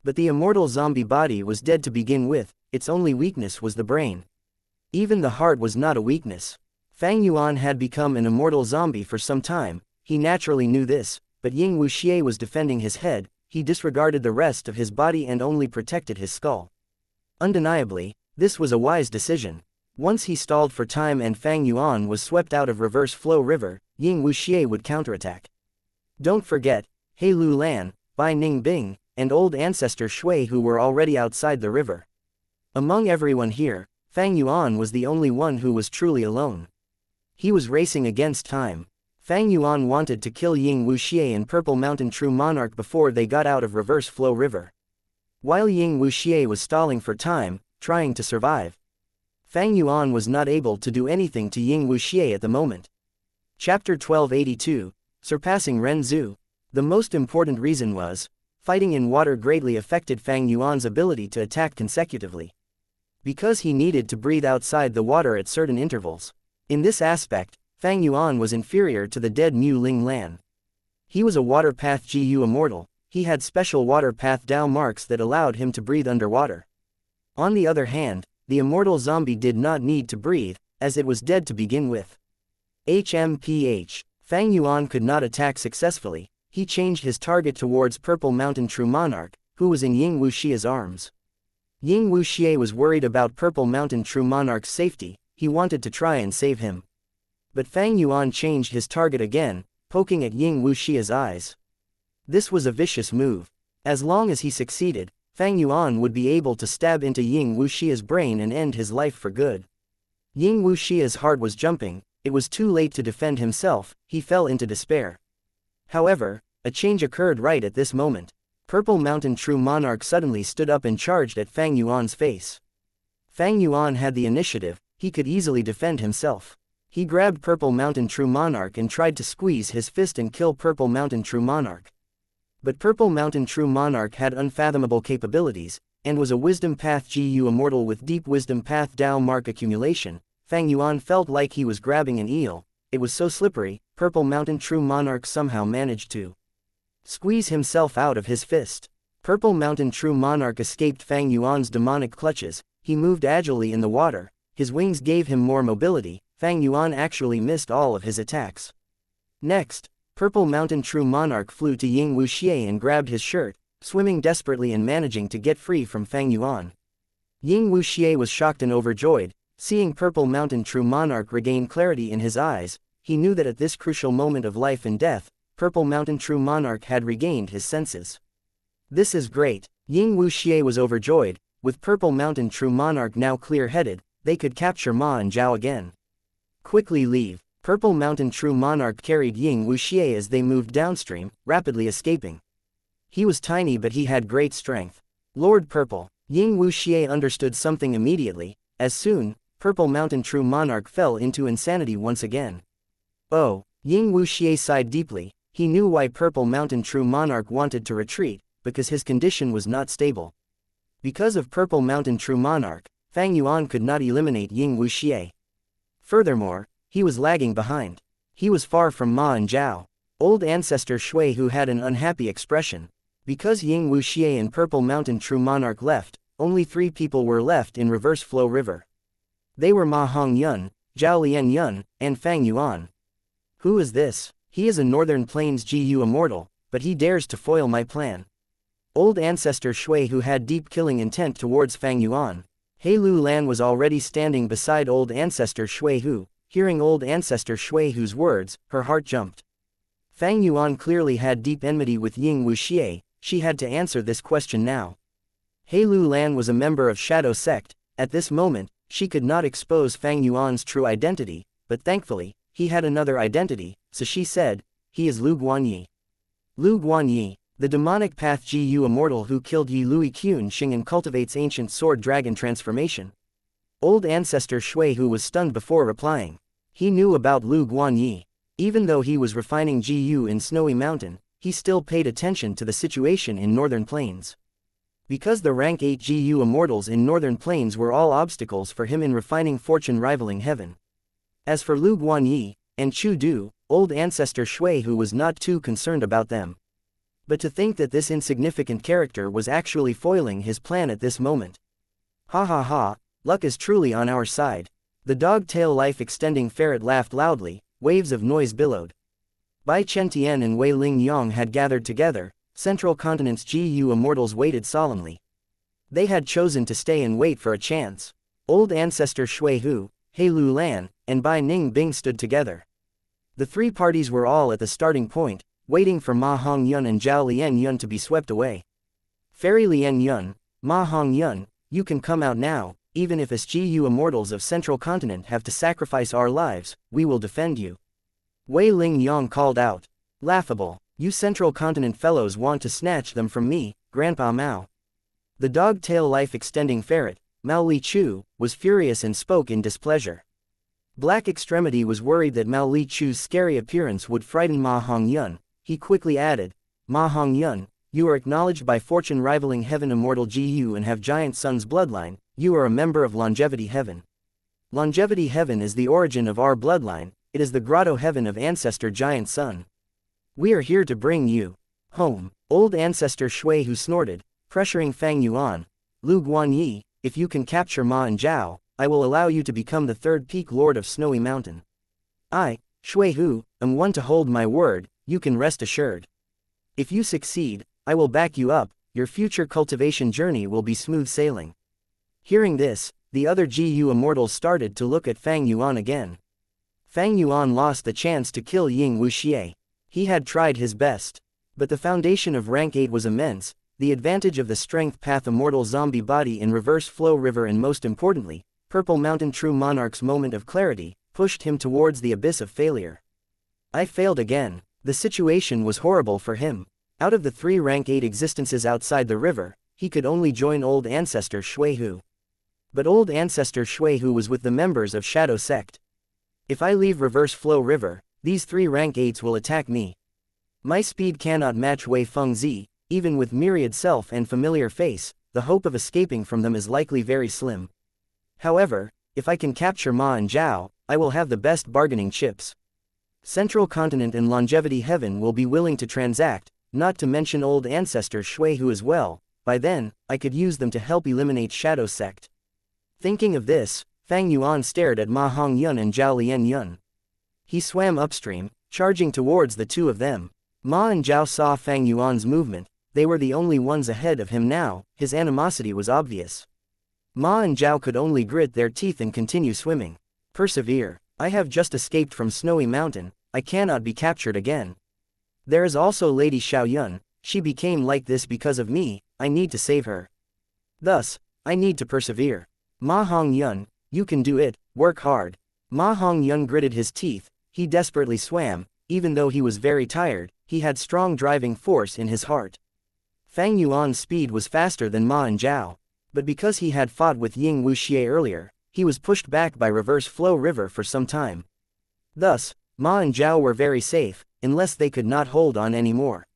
But the Immortal Zombie body was dead to begin with, its only weakness was the brain. Even the heart was not a weakness. Fang Yuan had become an Immortal Zombie for some time, he naturally knew this, but Ying Wuxia was defending his head, he disregarded the rest of his body and only protected his skull. Undeniably, this was a wise decision. Once he stalled for time and Fang Yuan was swept out of reverse flow river, Ying Wuxia would counterattack. Don't forget, He Lu Lan, Bai Ning Bing, and old ancestor Shui who were already outside the river. Among everyone here, Fang Yuan was the only one who was truly alone. He was racing against time. Fang Yuan wanted to kill Ying Wuxia and Purple Mountain True Monarch before they got out of reverse flow river. While Ying Wuxia was stalling for time, trying to survive, Fang Yuan was not able to do anything to Ying Wuxia at the moment. Chapter 1282, Surpassing Ren Zhu. The most important reason was, fighting in water greatly affected Fang Yuan's ability to attack consecutively. Because he needed to breathe outside the water at certain intervals. In this aspect, Fang Yuan was inferior to the dead Mu Ling Lan. He was a water path GU immortal, he had special water path Dao marks that allowed him to breathe underwater. On the other hand, the immortal zombie did not need to breathe, as it was dead to begin with. HMPH. Fang Yuan could not attack successfully, he changed his target towards Purple Mountain True Monarch, who was in Ying Wuxia's arms. Ying Wuxia was worried about Purple Mountain True Monarch's safety, he wanted to try and save him. But Fang Yuan changed his target again, poking at Ying Wuxia's eyes. This was a vicious move. As long as he succeeded, Fang Yuan would be able to stab into Ying Wuxia's brain and end his life for good. Ying Wuxia's heart was jumping, it was too late to defend himself, he fell into despair. However, a change occurred right at this moment. Purple Mountain True Monarch suddenly stood up and charged at Fang Yuan's face. Fang Yuan had the initiative, he could easily defend himself. He grabbed Purple Mountain True Monarch and tried to squeeze his fist and kill Purple Mountain True Monarch. But Purple Mountain True Monarch had unfathomable capabilities, and was a Wisdom Path GU immortal with deep Wisdom Path Dao mark accumulation. Fang Yuan felt like he was grabbing an eel, it was so slippery, Purple Mountain True Monarch somehow managed to squeeze himself out of his fist. Purple Mountain True Monarch escaped Fang Yuan's demonic clutches, he moved agilely in the water, his wings gave him more mobility. Fang Yuan actually missed all of his attacks. Next, Purple Mountain True Monarch flew to Ying Wuxia and grabbed his shirt, swimming desperately and managing to get free from Fang Yuan. Ying Wuxia was shocked and overjoyed. Seeing Purple Mountain True Monarch regain clarity in his eyes, he knew that at this crucial moment of life and death, Purple Mountain True Monarch had regained his senses. This is great. Ying Wuxia was overjoyed. With Purple Mountain True Monarch now clear-headed, they could capture Ma and Zhao again. Quickly leave. Purple Mountain True Monarch carried Ying Wuxia as they moved downstream, rapidly escaping. He was tiny but he had great strength. Lord Purple. Ying Wuxia understood something immediately. As soon, Purple Mountain True Monarch fell into insanity once again. Oh, Ying Wuxia sighed deeply. He knew why Purple Mountain True Monarch wanted to retreat, because his condition was not stable. Because of Purple Mountain True Monarch, Fang Yuan could not eliminate Ying Wuxia. Furthermore, he was lagging behind. He was far from Ma and Zhao. Old Ancestor Shui who had an unhappy expression. Because Ying Wuxia and Purple Mountain True Monarch left, only 3 people were left in Reverse Flow River. They were Ma Hongyun, Zhao Lianyun, and Fang Yuan. Who is this? He is a Northern Plains GU Immortal, but he dares to foil my plan. Old Ancestor Shui who had deep killing intent towards Fang Yuan. He Lu Lan was already standing beside Old Ancestor Shui Hu. Hearing Old Ancestor Shui Hu's words, her heart jumped. Fang Yuan clearly had deep enmity with Ying Wuxia. She had to answer this question now. He Lu Lan was a member of Shadow Sect. At this moment, she could not expose Fang Yuan's true identity, but thankfully, he had another identity, so she said, he is Lu Guanyi. Lu Guanyi, the demonic path GU Immortal who killed Yi Lui Qun Xing and cultivates ancient sword dragon transformation. Old Ancestor Shui Hu was stunned before replying. He knew about Lu Guanyi. Even though he was refining GU in Snowy Mountain, he still paid attention to the situation in Northern Plains. Because the rank 8 GU Immortals in Northern Plains were all obstacles for him in refining fortune rivaling heaven. As for Lu Guanyi and Chu Du, Old Ancestor Shui Hu was not too concerned about them. But to think that this insignificant character was actually foiling his plan at this moment. Ha ha ha, luck is truly on our side. The dog-tail life-extending ferret laughed loudly, waves of noise billowed. Bai Chentian and Wei Ling Yang had gathered together. Central Continent's GU Immortals waited solemnly. They had chosen to stay and wait for a chance. Old Ancestor Shui Hu, He Lu Lan, and Bai Ning Bing stood together. The 3 parties were all at the starting point, waiting for Ma Hongyun and Zhao Lianyun to be swept away. Fairy Lianyun, Ma Hongyun, you can come out now. Even if us GU Immortals of Central Continent have to sacrifice our lives, we will defend you. Wei Ling Yang called out. Laughable. You Central Continent fellows want to snatch them from me, Grandpa Mao. The dog-tail life-extending ferret, Mao Li Chu, was furious and spoke in displeasure. Black Extremity was worried that Mao Li Chu's scary appearance would frighten Ma Hongyun. He quickly added, Ma Hongyun, you are acknowledged by fortune rivaling heaven Immortal GU and have Giant Sun's bloodline. You are a member of Longevity Heaven. Longevity Heaven is the origin of our bloodline. It is the grotto heaven of Ancestor Giant Sun. We are here to bring you home. Old Ancestor Shui Hu snorted, pressuring Fang Yuan. Lu Guanyi, if you can capture Ma and Zhao, I will allow you to become the 3rd peak lord of Snowy Mountain. I, Shui Hu, am one to hold my word, you can rest assured. If you succeed, I will back you up, your future cultivation journey will be smooth sailing. Hearing this, the other GU Immortals started to look at Fang Yuan again. Fang Yuan lost the chance to kill Ying Wuxia. He had tried his best. But the foundation of rank 8 was immense, the advantage of the strength path Immortal zombie body in Reverse Flow River and most importantly, Purple Mountain True Monarch's moment of clarity, pushed him towards the abyss of failure. I failed again. The situation was horrible for him. Out of the 3 rank 8 existences outside the river, he could only join Old Ancestor Shui Hu. But Old Ancestor Shui Hu was with the members of Shadow Sect. If I leave Reverse Flow River, these 3 rank 8s will attack me. My speed cannot match Wei Feng Zi, even with myriad self and familiar face, the hope of escaping from them is likely very slim. However, if I can capture Ma and Zhao, I will have the best bargaining chips. Central Continent and Longevity Heaven will be willing to transact, not to mention Old Ancestor Shui Hu as well. By then, I could use them to help eliminate Shadow Sect. Thinking of this, Fang Yuan stared at Ma Hongyun and Zhao Lianyun. He swam upstream, charging towards the two of them. Ma and Zhao saw Fang Yuan's movement. They were the only ones ahead of him now. His animosity was obvious. Ma and Zhao could only grit their teeth and continue swimming. Persevere. I have just escaped from Snowy Mountain. I cannot be captured again. There is also Lady Xiaoyun. She became like this because of me. I need to save her. Thus, I need to persevere. Ma Hongyun, you can do it. Work hard. Ma Hongyun gritted his teeth. He desperately swam. Even though he was very tired, he had strong driving force in his heart. Fang Yuan's speed was faster than Ma and Zhao. But because he had fought with Ying Wuxia earlier, he was pushed back by reverse flow river for some time. Thus, Ma and Zhao were very safe, unless they could not hold on anymore.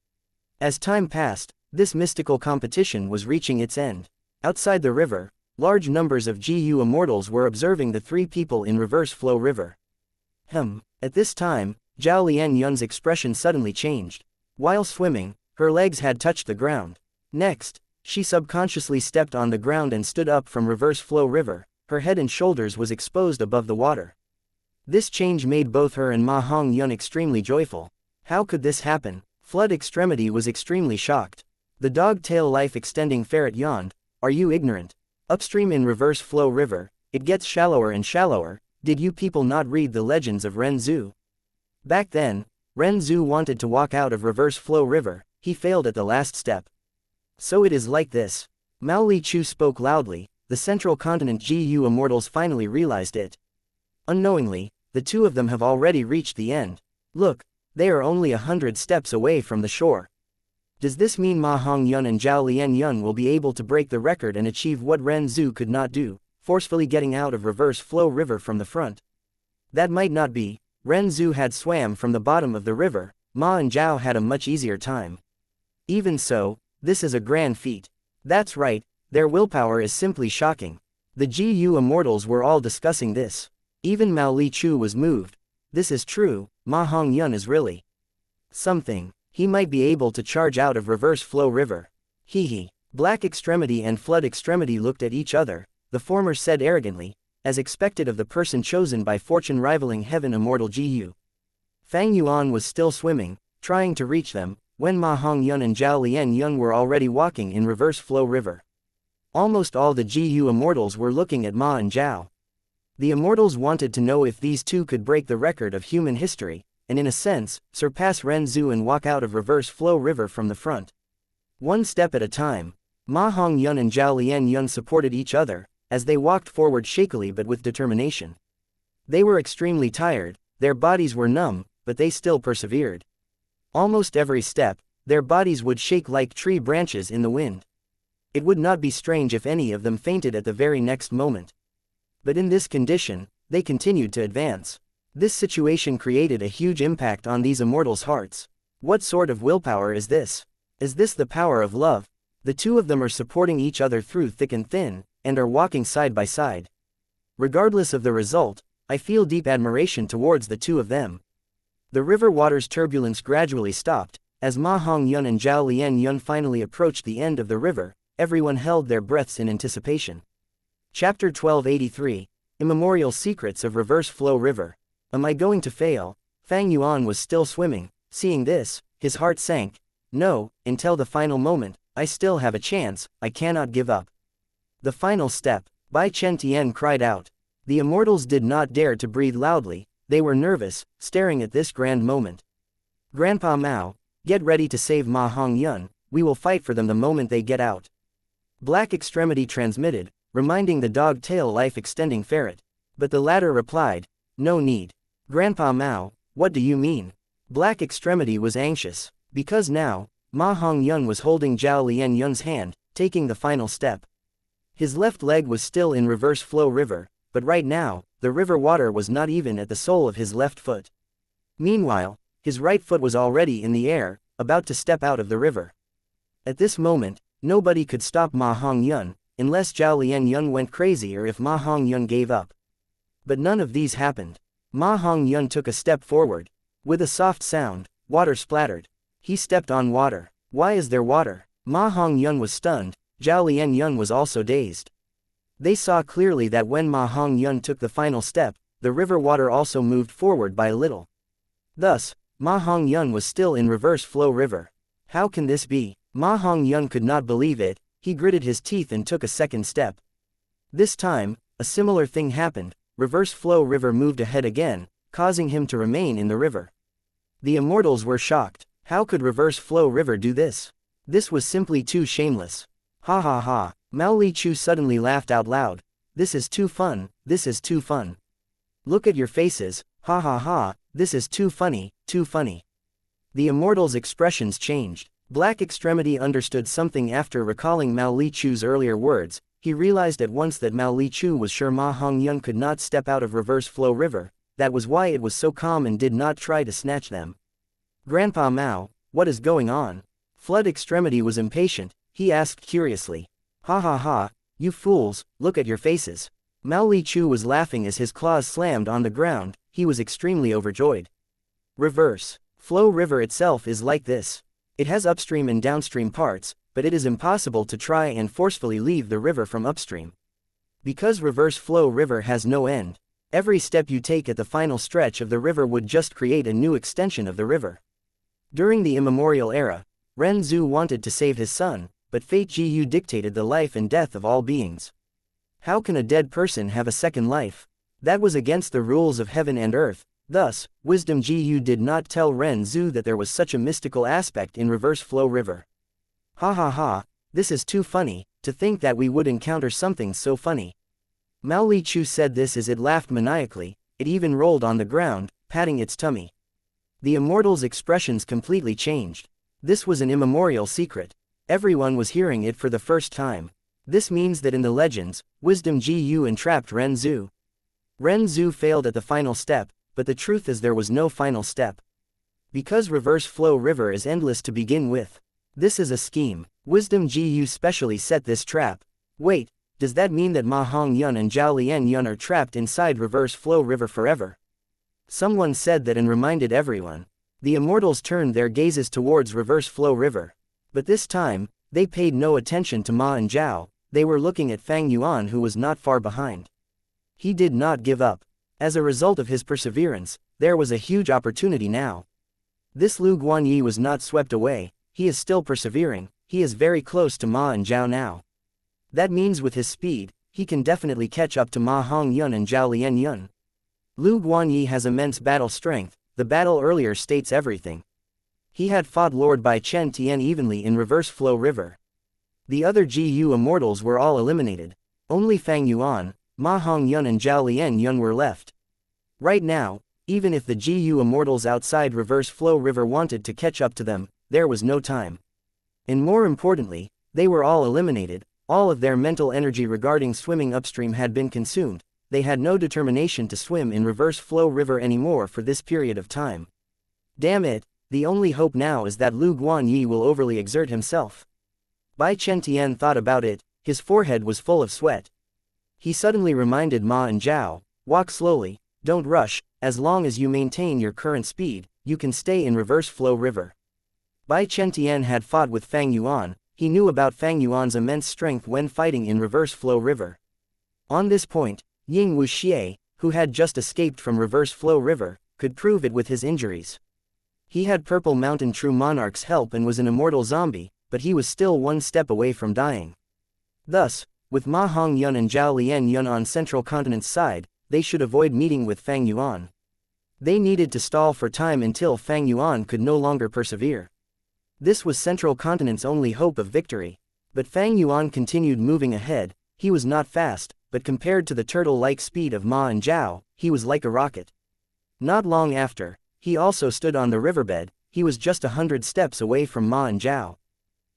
As time passed, this mystical competition was reaching its end. Outside the river, large numbers of GU immortals were observing the three people in reverse flow river. At this time, Zhao Lianyun's expression suddenly changed. While swimming, her legs had touched the ground. Next, she subconsciously stepped on the ground and stood up from reverse flow river. Her head and shoulders was exposed above the water. This change made both her and Ma Hongyun extremely joyful. How could this happen? Flood Extremity was extremely shocked. The dog-tail life-extending ferret yawned. Are you ignorant? Upstream in reverse flow river, it gets shallower and shallower. Did you people not read the legends of Ren Zhu? Back then, Ren Zhu wanted to walk out of reverse flow river. He failed at the last step. So it is like this. Mao Li Chu spoke loudly. The central continent GU immortals finally realized it. Unknowingly, the two of them have already reached the end. Look, they are only 100 steps away from the shore. Does this mean Ma Hongyun and Zhao Lianyun will be able to break the record and achieve what Ren Zhu could not do, forcefully getting out of reverse flow river from the front? That might not be. Ren Zhu had swam from the bottom of the river. Ma and Zhao had a much easier time. Even so, this is a grand feat. That's right, their willpower is simply shocking. The GU immortals were all discussing this. Even Mao Li Chu was moved. This is true, Ma Hongyun is really something. He might be able to charge out of reverse flow river. Hee. Black Extremity and Flood Extremity looked at each other. The former said arrogantly, as expected of the person chosen by fortune rivaling heaven immortal GU. Fang Yuan was still swimming, trying to reach them, when Ma Hongyun and Zhao Lianyun were already walking in reverse flow river. Almost all the GU immortals were looking at Ma and Zhao. The immortals wanted to know if these two could break the record of human history, and in a sense, surpass Ren Zhu and walk out of reverse flow river from the front. One step at a time, Ma Hongyun and Zhao Lianyun supported each other, as they walked forward shakily but with determination. They were extremely tired, their bodies were numb, but they still persevered. Almost every step, their bodies would shake like tree branches in the wind. It would not be strange if any of them fainted at the very next moment. But in this condition, they continued to advance. This situation created a huge impact on these immortals' hearts. What sort of willpower is this? Is this the power of love? The two of them are supporting each other through thick and thin, and are walking side by side. Regardless of the result, I feel deep admiration towards the two of them. The river water's turbulence gradually stopped. As Ma Hongyun and Zhao Lianyun finally approached the end of the river, everyone held their breaths in anticipation. Chapter 1283, Immemorial Secrets of Reverse Flow River. Am I going to fail? Fang Yuan was still swimming. Seeing this, his heart sank. No, until the final moment, I still have a chance, I cannot give up. The final step, Bai Chen Tian cried out. The immortals did not dare to breathe loudly, they were nervous, staring at this grand moment. Grandpa Mao, get ready to save Ma Hongyun, we will fight for them the moment they get out. Black Extremity transmitted, reminding the dog-tail life-extending ferret. But the latter replied, no need. Grandpa Mao, what do you mean? Black Extremity was anxious, because now, Ma Hongyun was holding Zhao Lianyun's hand, taking the final step. His left leg was still in reverse flow river, but right now, the river water was not even at the sole of his left foot. Meanwhile, his right foot was already in the air, about to step out of the river. At this moment, nobody could stop Ma Hongyun, unless Zhao Lianyun went crazy or if Ma Hongyun gave up. But none of these happened. Ma Hongyun took a step forward. With a soft sound, water splattered. He stepped on water. Why is there water? Ma Hongyun was stunned. Zhao Lianyun was also dazed. They saw clearly that when Ma Hongyun took the final step, the river water also moved forward by a little. Thus, Ma Hongyun was still in reverse flow river. How can this be? Ma Hongyun could not believe it. He gritted his teeth and took a second step. This time, a similar thing happened. Reverse flow river moved ahead again, causing him to remain in the river. The immortals were shocked. How could reverse flow river do this? This was simply too shameless. Ha ha ha. Mao Li Chu suddenly laughed out loud. This is too fun, this is too fun. Look at your faces, ha ha ha, this is too funny, too funny. The immortals' expressions changed. Black Extremity understood something after recalling Mao Li Chu's earlier words. He realized at once that Mao Li Chu was sure Ma Hongyun could not step out of reverse flow river. That was why it was so calm and did not try to snatch them. Grandpa Mao, what is going on? Flood Extremity was impatient. He asked curiously. Ha ha ha, you fools, look at your faces. Mao Li Chu was laughing as his claws slammed on the ground. He was extremely overjoyed. Reverse flow river itself is like this. It has upstream and downstream parts, but it is impossible to try and forcefully leave the river from upstream. Because reverse flow river has no end, every step you take at the final stretch of the river would just create a new extension of the river. During the immemorial era, Ren Zhu wanted to save his son, but fate Gu dictated the life and death of all beings. How can a dead person have a second life? That was against the rules of heaven and earth. Thus, wisdom Gu did not tell Ren Zhu that there was such a mystical aspect in reverse flow river. Ha ha ha, this is too funny, to think that we would encounter something so funny. Mao Li Chu said this as it laughed maniacally. It even rolled on the ground, patting its tummy. The immortal's expressions completely changed. This was an immemorial secret. Everyone was hearing it for the first time. This means that in the legends, wisdom Gu entrapped Ren Zhu. Ren Zhu failed at the final step, but the truth is there was no final step. Because reverse flow river is endless to begin with. This is a scheme. Wisdom Gu specially set this trap. Wait, does that mean that Ma Hongyun and Zhao Lianyun are trapped inside reverse flow river forever? Someone said that and reminded everyone. The immortals turned their gazes towards reverse flow river. But this time, they paid no attention to Ma and Zhao. They were looking at Fang Yuan, who was not far behind. He did not give up. As a result of his perseverance, there was a huge opportunity now. This Lu Guanyi was not swept away. He is still persevering. He is very close to Ma and Zhao now. That means with his speed, he can definitely catch up to Ma Hongyun and Zhao Lianyun. Lu Guanyi has immense battle strength. The battle earlier states everything. He had fought Lord Bai Chen Tian evenly in reverse flow river. The other Gu immortals were all eliminated. Only Fang Yuan, Ma Hongyun and Zhao Lianyun were left. Right now, even if the Gu immortals outside reverse flow river wanted to catch up to them, there was no time. And more importantly, they were all eliminated. All of their mental energy regarding swimming upstream had been consumed. They had no determination to swim in reverse flow river anymore for this period of time. Damn it, the only hope now is that Lu Guanyi will overly exert himself. Bai Chen Tian thought about it. His forehead was full of sweat. He suddenly reminded Ma and Zhao, walk slowly, don't rush. As long as you maintain your current speed, you can stay in reverse flow river. Bai Chen Tian had fought with Fang Yuan. He knew about Fang Yuan's immense strength when fighting in reverse flow river. On this point, Ying Wuxia, who had just escaped from reverse flow river, could prove it with his injuries. He had Purple Mountain True Monarch's help and was an immortal zombie, but he was still one step away from dying. Thus, with Ma Hongyun and Zhao Lianyun on Central Continent's side, they should avoid meeting with Fang Yuan. They needed to stall for time until Fang Yuan could no longer persevere. This was Central Continent's only hope of victory. But Fang Yuan continued moving ahead. He was not fast, but compared to the turtle-like speed of Ma and Zhao, he was like a rocket. Not long after, he also stood on the riverbed. He was just 100 steps away from Ma and Zhao.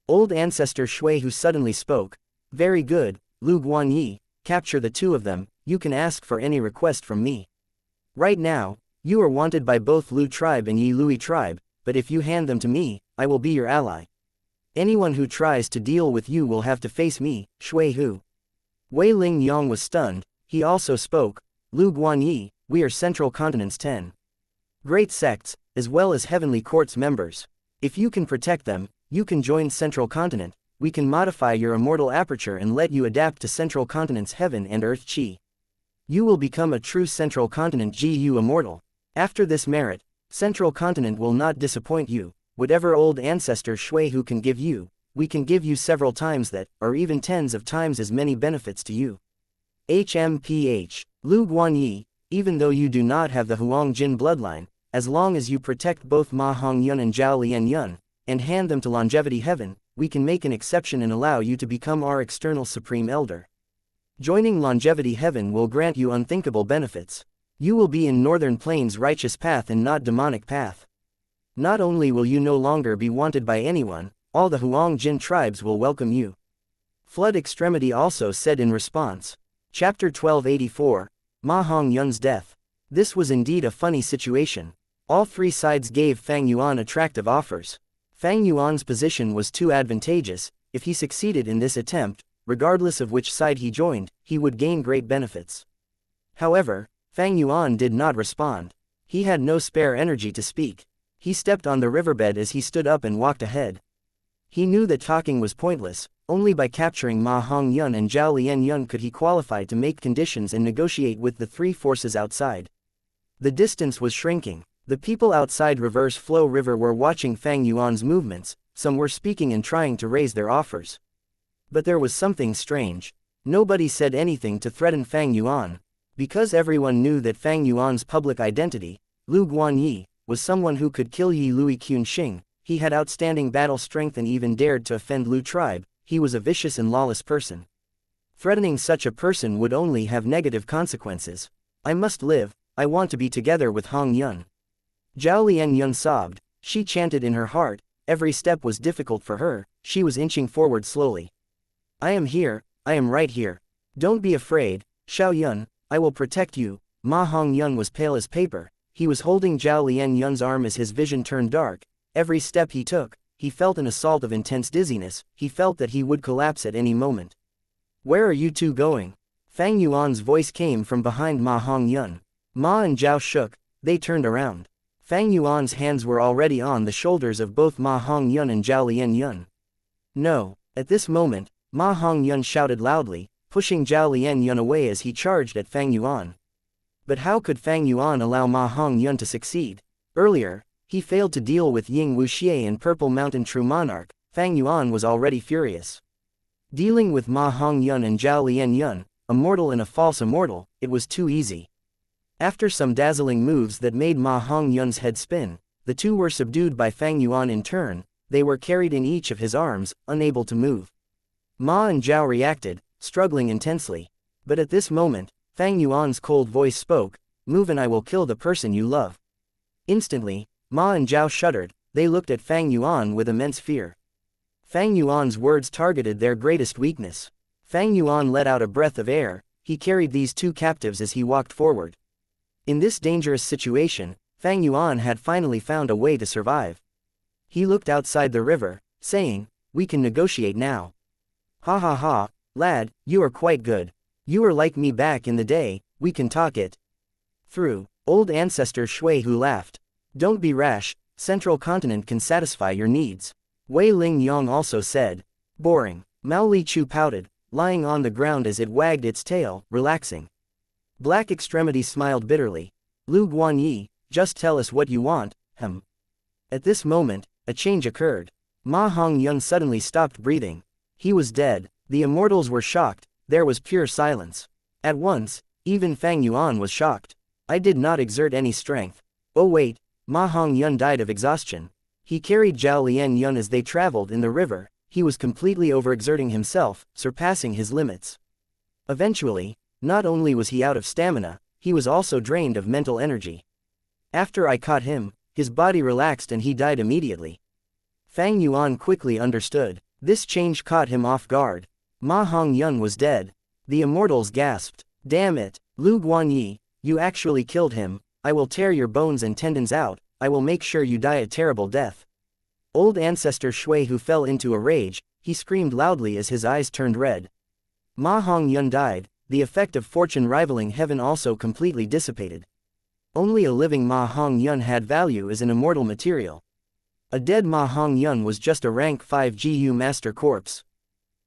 Old ancestor Shui Hu suddenly spoke. Very good, Lu Guanyi, capture the two of them. You can ask for any request from me. Right now, you are wanted by both Lu tribe and Yi Lui tribe, but if you hand them to me, I will be your ally. Anyone who tries to deal with you will have to face me, Shui Hu. Wei Ling Yang was stunned. He also spoke. Lu Guanyi, we are Central Continent's 10 great sects, as well as Heavenly Court's members. If you can protect them, you can join Central Continent. we can modify your immortal aperture and let you adapt to Central Continent's heaven and earth chi. You will become a true Central Continent GU immortal. After this merit, Central Continent will not disappoint you. Whatever old ancestor Shui Hu can give you, we can give you several times that, or even tens of times as many benefits to you. HMPH. Lu Guanyi, even though you do not have the Huang Jin bloodline, as long as you protect both Ma Hongyun and Zhao Lianyun, and hand them to Longevity Heaven, we can make an exception and allow you to become our external Supreme Elder. Joining Longevity Heaven will grant you unthinkable benefits. You will be in Northern Plains' righteous path and not demonic path. Not only will you no longer be wanted by anyone, all the Huang Jin tribes will welcome you. Flood Extremity also said in response. Chapter 1284, Ma Hongyun's death. This was indeed a funny situation. All three sides gave Fang Yuan attractive offers. Fang Yuan's position was too advantageous. If he succeeded in this attempt, regardless of which side he joined, he would gain great benefits. However, Fang Yuan did not respond. He had no spare energy to speak. He stepped on the riverbed as he stood up and walked ahead. He knew that talking was pointless. Only by capturing Ma Hongyun and Zhao Lianyun could he qualify to make conditions and negotiate with the three forces outside. The distance was shrinking. The people outside Reverse Flow River were watching Fang Yuan's movements. Some were speaking and trying to raise their offers. But there was something strange. Nobody said anything to threaten Fang Yuan. Because everyone knew that Fang Yuan's public identity, Lu Guanyi, was someone who could kill Yi Lui Qunxing. He had outstanding battle strength and even dared to offend Lu tribe. He was a vicious and lawless person. Threatening such a person would only have negative consequences. I must live, I want to be together with Hong Yun. Zhao Lianyun sobbed. She chanted in her heart. Every step was difficult for her. She was inching forward slowly. I am here, I am right here. Don't be afraid, Xiao Yun, I will protect you. Ma Hongyun was pale as paper. He was holding Zhao Lianyun's arm as his vision turned dark. Every step he took, he felt an assault of intense dizziness. He felt that he would collapse at any moment. Where are you two going? Fang Yuan's voice came from behind Ma Hongyun. Ma and Zhao shook. They turned around. Fang Yuan's hands were already on the shoulders of both Ma Hongyun and Zhao Lianyun. No. At this moment, Ma Hongyun shouted loudly, pushing Zhao Lianyun away as he charged at Fang Yuan. But how could Fang Yuan allow Ma Hongyun to succeed? Earlier, he failed to deal with Ying Wuxia and Purple Mountain True Monarch. Fang Yuan was already furious. Dealing with Ma Hongyun and Zhao Lianyun, a mortal and a false immortal, it was too easy. After some dazzling moves that made Ma Hongyun's head spin, the two were subdued by Fang Yuan in turn. They were carried in each of his arms, unable to move. Ma and Zhao reacted, struggling intensely. But at this moment, Fang Yuan's cold voice spoke, "Move and I will kill the person you love." Instantly, Ma and Zhao shuddered. They looked at Fang Yuan with immense fear. Fang Yuan's words targeted their greatest weakness. Fang Yuan let out a breath of air. He carried these two captives as he walked forward. In this dangerous situation, Fang Yuan had finally found a way to survive. He looked outside the river, saying, "We can negotiate now." Ha ha ha, lad, you are quite good. You are like me back in the day, we can talk it through. Old ancestor Shui Hu laughed. Don't be rash, Central Continent can satisfy your needs. Wei Ling Yong also said. Boring. Mao Li Chu pouted, lying on the ground as it wagged its tail, relaxing. Black Extremity smiled bitterly. Lu Guanyi, just tell us what you want, At this moment, a change occurred. Ma Hongyun suddenly stopped breathing. He was dead. The immortals were shocked. There was pure silence. At once, even Fang Yuan was shocked. I did not exert any strength. Oh wait, Ma Hongyun died of exhaustion. He carried Zhao Lianyun as they traveled in the river. He was completely overexerting himself, surpassing his limits. Eventually, not only was he out of stamina, he was also drained of mental energy. After I caught him, his body relaxed and he died immediately. Fang Yuan quickly understood. This change caught him off guard. Ma Hongyun was dead. The immortals gasped. Damn it, Lu Guanyi, you actually killed him. I will tear your bones and tendons out. I will make sure you die a terrible death. Old ancestor Shui Hu fell into a rage. He screamed loudly as his eyes turned red. Ma Hongyun died. The effect of fortune rivaling heaven also completely dissipated. Only a living Ma Hongyun had value as an immortal material. A dead Ma Hongyun was just a rank 5 GU master corpse.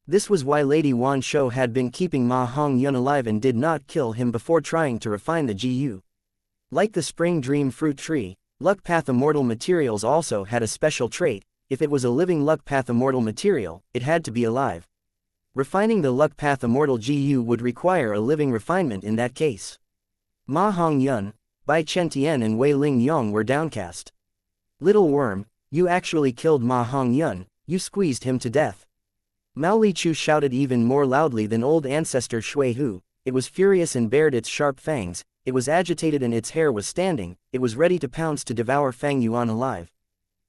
This was why Lady Wan Shou had been keeping Ma Hongyun alive and did not kill him before trying to refine the GU. Like the Spring Dream Fruit Tree, Luck Path Immortal materials also had a special trait. If it was a living Luck Path Immortal material, it had to be alive. Refining the Luck Path Immortal GU would require a living refinement in that case. Ma Hongyun, Bai Chentian and Wei Ling Yong were downcast. Little worm, you actually killed Ma Hongyun, you squeezed him to death. Mao Lichu shouted even more loudly than old ancestor Shui Hu. It was furious and bared its sharp fangs, it was agitated and its hair was standing, it was ready to pounce to devour Fang Yuan alive.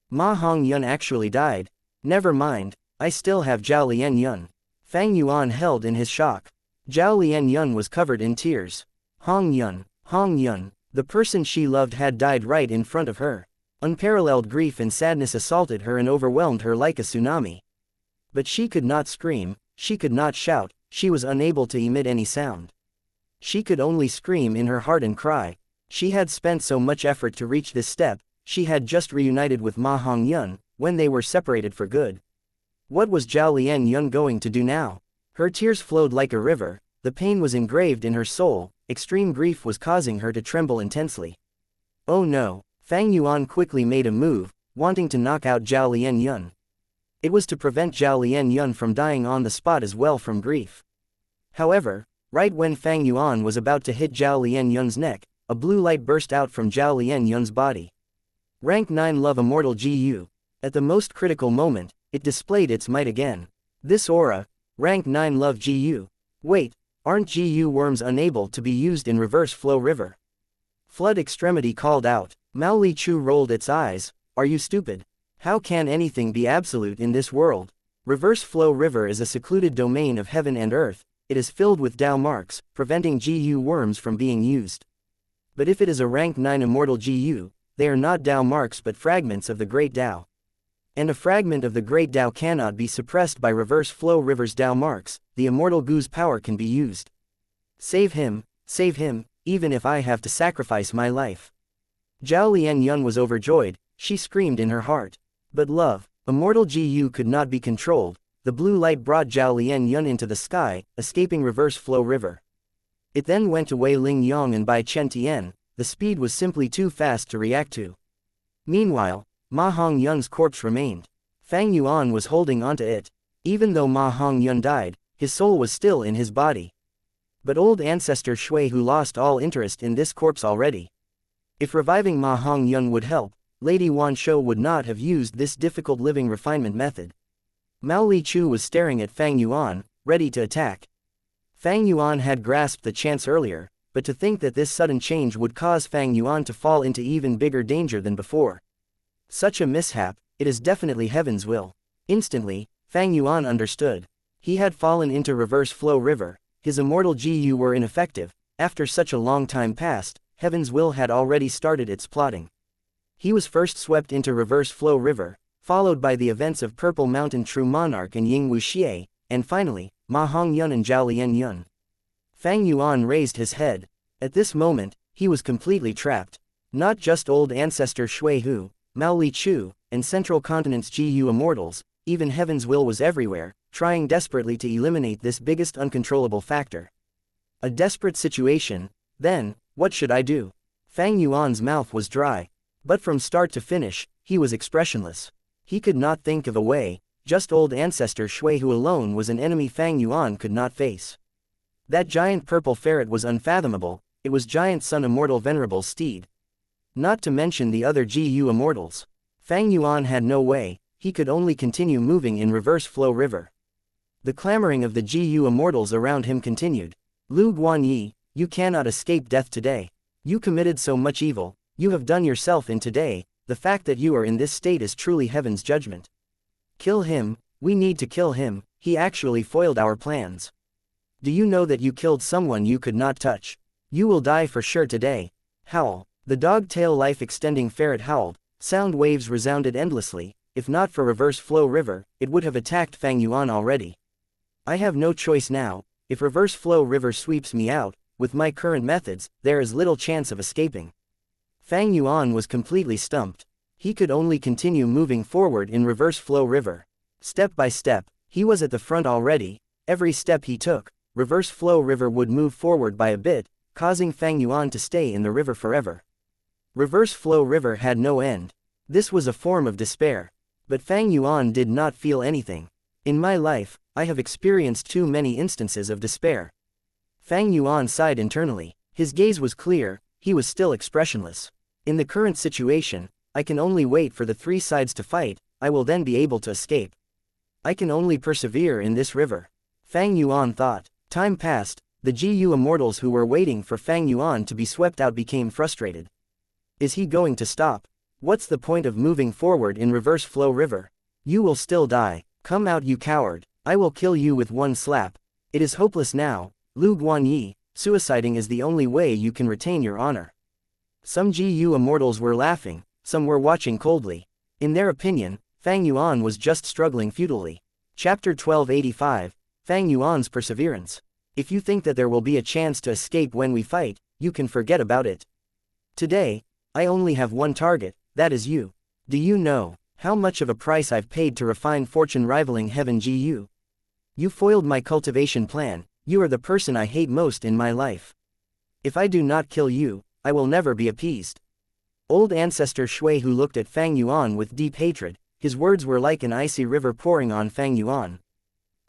Ma Hongyun actually died. Never mind, I still have Zhao Lian Yun. Fang Yuan held in his shock. Zhao Lian Yun was covered in tears. Hongyun, the person she loved had died right in front of her. Unparalleled grief and sadness assaulted her and overwhelmed her like a tsunami. But she could not scream, she could not shout, she was unable to emit any sound. She could only scream in her heart and cry. She had spent so much effort to reach this step, she had just reunited with Ma Hongyun, when they were separated for good. What was Zhao Lian Yun going to do now? Her tears flowed like a river, the pain was engraved in her soul, extreme grief was causing her to tremble intensely. Oh no, Fang Yuan quickly made a move, wanting to knock out Zhao Lian Yun. It was to prevent Zhao Lian Yun from dying on the spot as well from grief. However, right when Fang Yuan was about to hit Zhao Lian Yun's neck, a blue light burst out from Zhao Lian Yun's body. Rank 9 Love Immortal GU. At the most critical moment, it displayed its might again. This aura, Rank 9 Love GU. Wait, aren't GU worms unable to be used in Reverse Flow River? Flood Extremity called out. Mao Lichu rolled its eyes. Are you stupid? How can anything be absolute in this world? Reverse Flow River is a secluded domain of heaven and earth. It is filled with Dao marks, preventing GU worms from being used. But if it is a rank 9 immortal GU, they are not Dao marks but fragments of the Great Dao. And a fragment of the Great Dao cannot be suppressed by Reverse Flow River's Dao marks, the immortal Gu's power can be used. Save him, even if I have to sacrifice my life. Zhao Lian Yun was overjoyed, she screamed in her heart. But love, immortal GU could not be controlled. The blue light brought Zhao Lian Yun into the sky, escaping Reverse Flow River. It then went to Wei Ling Yong and Bai Chentian. The speed was simply too fast to react to. Meanwhile, Ma Hongyun's corpse remained. Fang Yuan was holding onto it. Even though Ma Hongyun died, his soul was still in his body. But old ancestor Shui Hu lost all interest in this corpse already. If reviving Ma Hongyun would help, Lady Wan Shou would not have used this difficult living refinement method. Mao Lichu was staring at Fang Yuan, ready to attack. Fang Yuan had grasped the chance earlier, but to think that this sudden change would cause Fang Yuan to fall into even bigger danger than before. Such a mishap, it is definitely heaven's will. Instantly, Fang Yuan understood. He had fallen into Reverse Flow River, his immortal GU were ineffective. After such a long time passed, heaven's will had already started its plotting. He was first swept into Reverse Flow River, followed by the events of Purple Mountain True Monarch and Ying Wuxia, and finally, Ma Hongyun and Zhao Lian Yun. Fang Yuan raised his head. At this moment, he was completely trapped. Not just old ancestor Shui Hu, Mao Lichu, and Central Continent's GU immortals, even heaven's will was everywhere, trying desperately to eliminate this biggest uncontrollable factor. A desperate situation. Then, what should I do? Fang Yuan's mouth was dry. But from start to finish, he was expressionless. He could not think of a way, just old ancestor Shui Hu alone was an enemy Fang Yuan could not face. That giant purple ferret was unfathomable, it was giant sun immortal venerable steed. Not to mention the other GU immortals. Fang Yuan had no way, he could only continue moving in Reverse Flow River. The clamoring of the GU immortals around him continued. Lu Guanyi, you cannot escape death today. You committed so much evil, you have done yourself in today, the fact that you are in this state is truly heaven's judgment. Kill him, we need to kill him, he actually foiled our plans. Do you know that you killed someone you could not touch? You will die for sure today. Howl. The dog-tail life-extending ferret howled, sound waves resounded endlessly. If not for Reverse Flow River, it would have attacked Fang Yuan already. I have no choice now. If Reverse Flow River sweeps me out, with my current methods, there is little chance of escaping. Fang Yuan was completely stumped. He could only continue moving forward in reverse flow river. Step by step, he was at the front already. Every step he took, reverse flow river would move forward by a bit, causing Fang Yuan to stay in the river forever. Reverse flow river had no end. This was a form of despair. But Fang Yuan did not feel anything. In my life, I have experienced too many instances of despair. Fang Yuan sighed internally. His gaze was clear, he was still expressionless. In the current situation, I can only wait for the three sides to fight, I will then be able to escape. I can only persevere in this river. Fang Yuan thought. Time passed, the GU immortals who were waiting for Fang Yuan to be swept out became frustrated. Is he going to stop? What's the point of moving forward in reverse flow river? You will still die. Come out, you coward. I will kill you with one slap. It is hopeless now, Lu Guanyi. Suiciding is the only way you can retain your honor. Some GU immortals were laughing, some were watching coldly. In their opinion, Fang Yuan was just struggling futilely. Chapter 1285, Fang Yuan's Perseverance. If you think that there will be a chance to escape when we fight, you can forget about it. Today, I only have one target, that is you. Do you know how much of a price I've paid to refine fortune rivaling heaven GU? You foiled my cultivation plan, you are the person I hate most in my life. If I do not kill you, I will never be appeased. Old ancestor Shui Hu looked at Fang Yuan with deep hatred, his words were like an icy river pouring on Fang Yuan.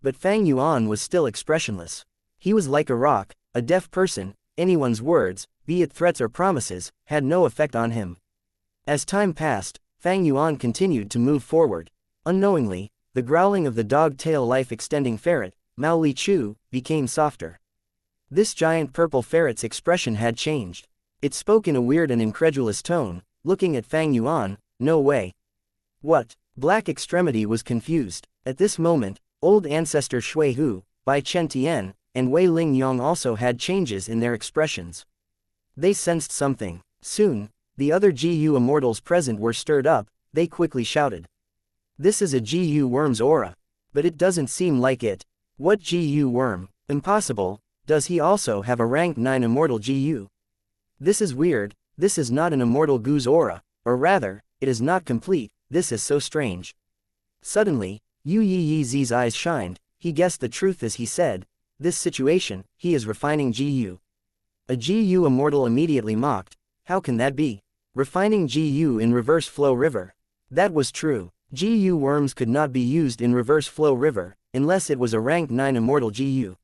But Fang Yuan was still expressionless. He was like a rock, a deaf person, anyone's words, be it threats or promises, had no effect on him. As time passed, Fang Yuan continued to move forward. Unknowingly, the growling of the dog-tail life-extending ferret, Mao Li Chu, became softer. This giant purple ferret's expression had changed. It spoke in a weird and incredulous tone, looking at Fang Yuan, no way. What? Black Extremity was confused. At this moment, old ancestor Shui Hu, Bai Chen Tian, and Wei Ling Yong also had changes in their expressions. They sensed something. Soon, the other GU immortals present were stirred up, they quickly shouted. This is a GU worm's aura. But it doesn't seem like it. What GU worm? Impossible. Does he also have a rank 9 immortal GU? This is weird, this is not an immortal Gu's aura, or rather, it is not complete, this is so strange. Suddenly, Yu Yi Zi's eyes shined, he guessed the truth as he said, this situation, he is refining GU. A GU immortal immediately mocked, how can that be? Refining GU in reverse flow river. That was true, GU worms could not be used in reverse flow river, unless it was a rank 9 immortal GU.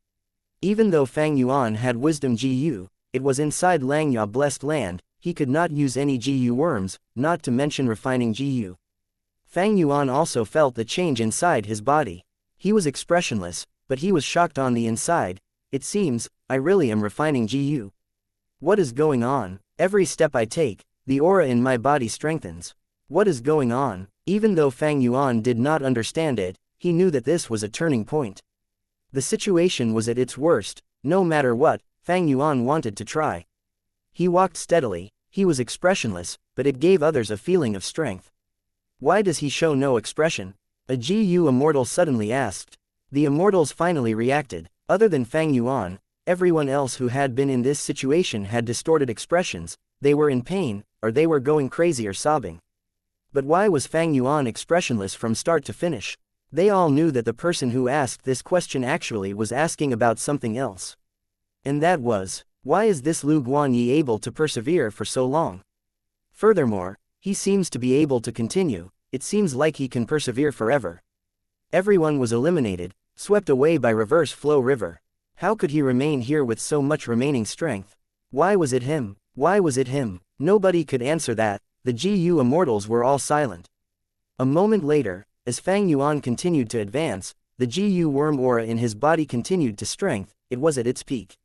Even though Fang Yuan had wisdom GU, it was inside Langya blessed land, he could not use any GU worms, not to mention refining GU. Fang Yuan also felt the change inside his body. He was expressionless, but he was shocked on the inside. It seems, I really am refining GU. What is going on? Every step I take, the aura in my body strengthens. What is going on? Even though Fang Yuan did not understand it, he knew that this was a turning point. The situation was at its worst, no matter what, Fang Yuan wanted to try. He walked steadily, he was expressionless, but it gave others a feeling of strength. Why does he show no expression? A GU immortal suddenly asked. The immortals finally reacted. Other than Fang Yuan, everyone else who had been in this situation had distorted expressions, they were in pain, or they were going crazy or sobbing. But why was Fang Yuan expressionless from start to finish? They all knew that the person who asked this question actually was asking about something else. And that was, why is this Lu Guanyi able to persevere for so long? Furthermore, he seems to be able to continue, it seems like he can persevere forever. Everyone was eliminated, swept away by reverse flow river. How could he remain here with so much remaining strength? Why was it him? Why was it him? Nobody could answer that, the GU immortals were all silent. A moment later, as Fang Yuan continued to advance, the GU worm aura in his body continued to strength, it was at its peak.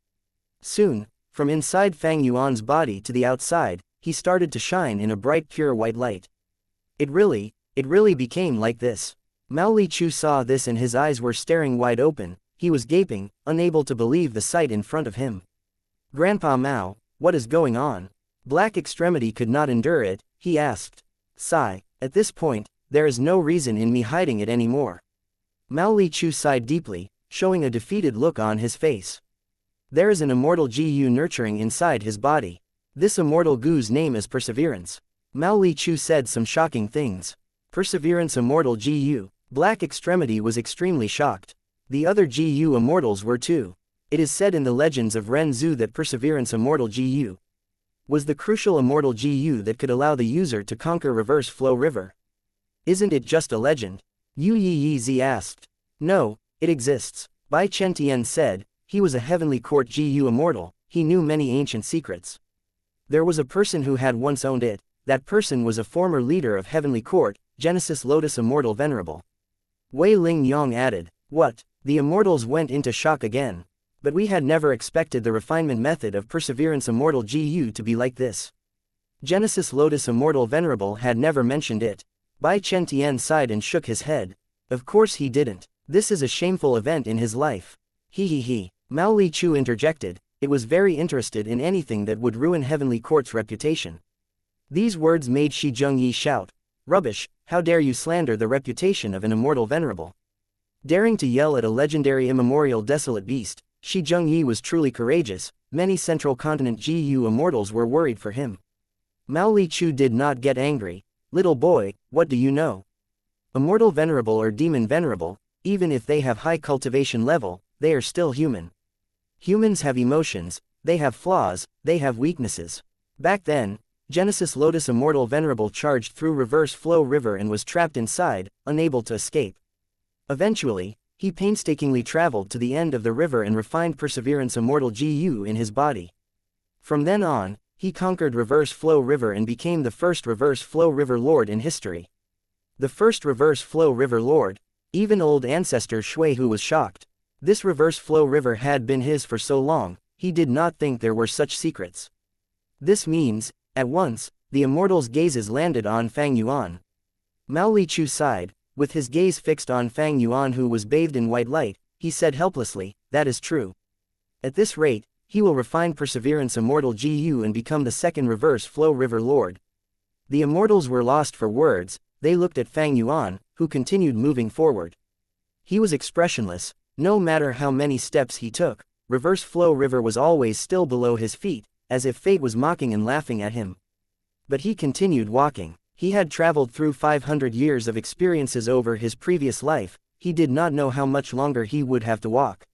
Soon, from inside Fang Yuan's body to the outside, he started to shine in a bright pure white light. It really became like this. Mao Li Chu saw this and his eyes were staring wide open, he was gaping, unable to believe the sight in front of him. Grandpa Mao, what is going on? Black Extremity could not endure it, he asked. Sigh, at this point, there is no reason in me hiding it anymore. Mao Li Chu sighed deeply, showing a defeated look on his face. There is an immortal GU nurturing inside his body. This immortal Gu's name is Perseverance. Mao Li Chu said some shocking things. Perseverance Immortal GU. Black Extremity was extremely shocked. The other GU Immortals were too. It is said in the legends of Ren Zhu that Perseverance Immortal GU was the crucial Immortal GU that could allow the user to conquer Reverse Flow River. Isn't it just a legend? Yu Yi Zi asked. No, it exists. Bai Chen Tian said, he was a Heavenly Court GU Immortal, he knew many ancient secrets. There was a person who had once owned it, that person was a former leader of Heavenly Court, Genesis Lotus Immortal Venerable. Wei Ling Yang added, what? The Immortals went into shock again. But we had never expected the refinement method of Perseverance Immortal GU to be like this. Genesis Lotus Immortal Venerable had never mentioned it. Bai Chen Tian sighed and shook his head. Of course he didn't. This is a shameful event in his life. He. Mao Li Chu interjected, it was very interested in anything that would ruin Heavenly Court's reputation. These words made Shi Zhengyi shout. Rubbish, how dare you slander the reputation of an immortal venerable. Daring to yell at a legendary immemorial desolate beast, Shi Zhengyi was truly courageous. Many Central Continent GU immortals were worried for him. Mao Li Chu did not get angry. Little boy, what do you know? Immortal Venerable or Demon Venerable, even if they have high cultivation level, they are still human. Humans have emotions, they have flaws, they have weaknesses. Back then, Genesis Lotus Immortal Venerable charged through Reverse Flow River and was trapped inside, unable to escape. Eventually, he painstakingly traveled to the end of the river and refined Perseverance Immortal GU in his body. From then on, he conquered Reverse Flow River and became the first Reverse Flow River Lord in history. The first Reverse Flow River Lord, even old ancestor Shui Hu was shocked. This Reverse Flow River had been his for so long, he did not think there were such secrets. This means, at once, the immortal's gazes landed on Fang Yuan. Mao Li Chu sighed, with his gaze fixed on Fang Yuan who was bathed in white light, he said helplessly, that is true. At this rate, he will refine Perseverance Immortal GU and become the second Reverse Flow River Lord. The immortals were lost for words, they looked at Fang Yuan, who continued moving forward. He was expressionless, no matter how many steps he took, Reverse Flow River was always still below his feet, as if fate was mocking and laughing at him. But he continued walking. He had traveled through 500 years of experiences over his previous life, he did not know how much longer he would have to walk.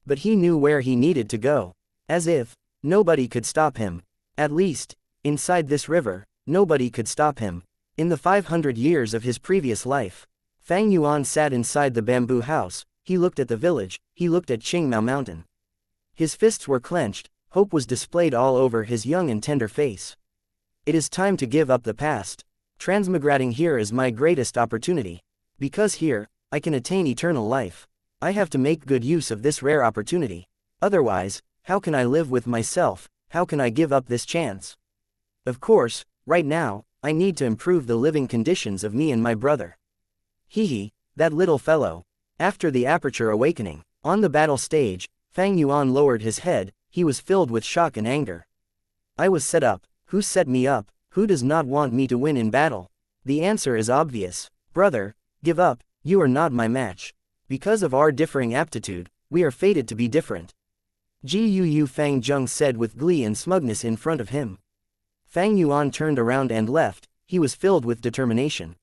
But he knew where he needed to go. As if nobody could stop him. At least, inside this river, nobody could stop him. In the 500 years of his previous life, Fang Yuan sat inside the bamboo house, he looked at the village, he looked at Qingmao Mountain. His fists were clenched, hope was displayed all over his young and tender face. It is time to give up the past. Transmigrating here is my greatest opportunity. Because here, I can attain eternal life. I have to make good use of this rare opportunity. Otherwise, how can I live with myself, how can I give up this chance? Of course, right now, I need to improve the living conditions of me and my brother. That little fellow. After the Aperture Awakening, on the battle stage, Fang Yuan lowered his head, he was filled with shock and anger. I was set up, who set me up, who does not want me to win in battle? The answer is obvious. Brother, give up, you are not my match. Because of our differing aptitude, we are fated to be different. Gu Fang Zheng said with glee and smugness in front of him. Fang Yuan turned around and left, he was filled with determination.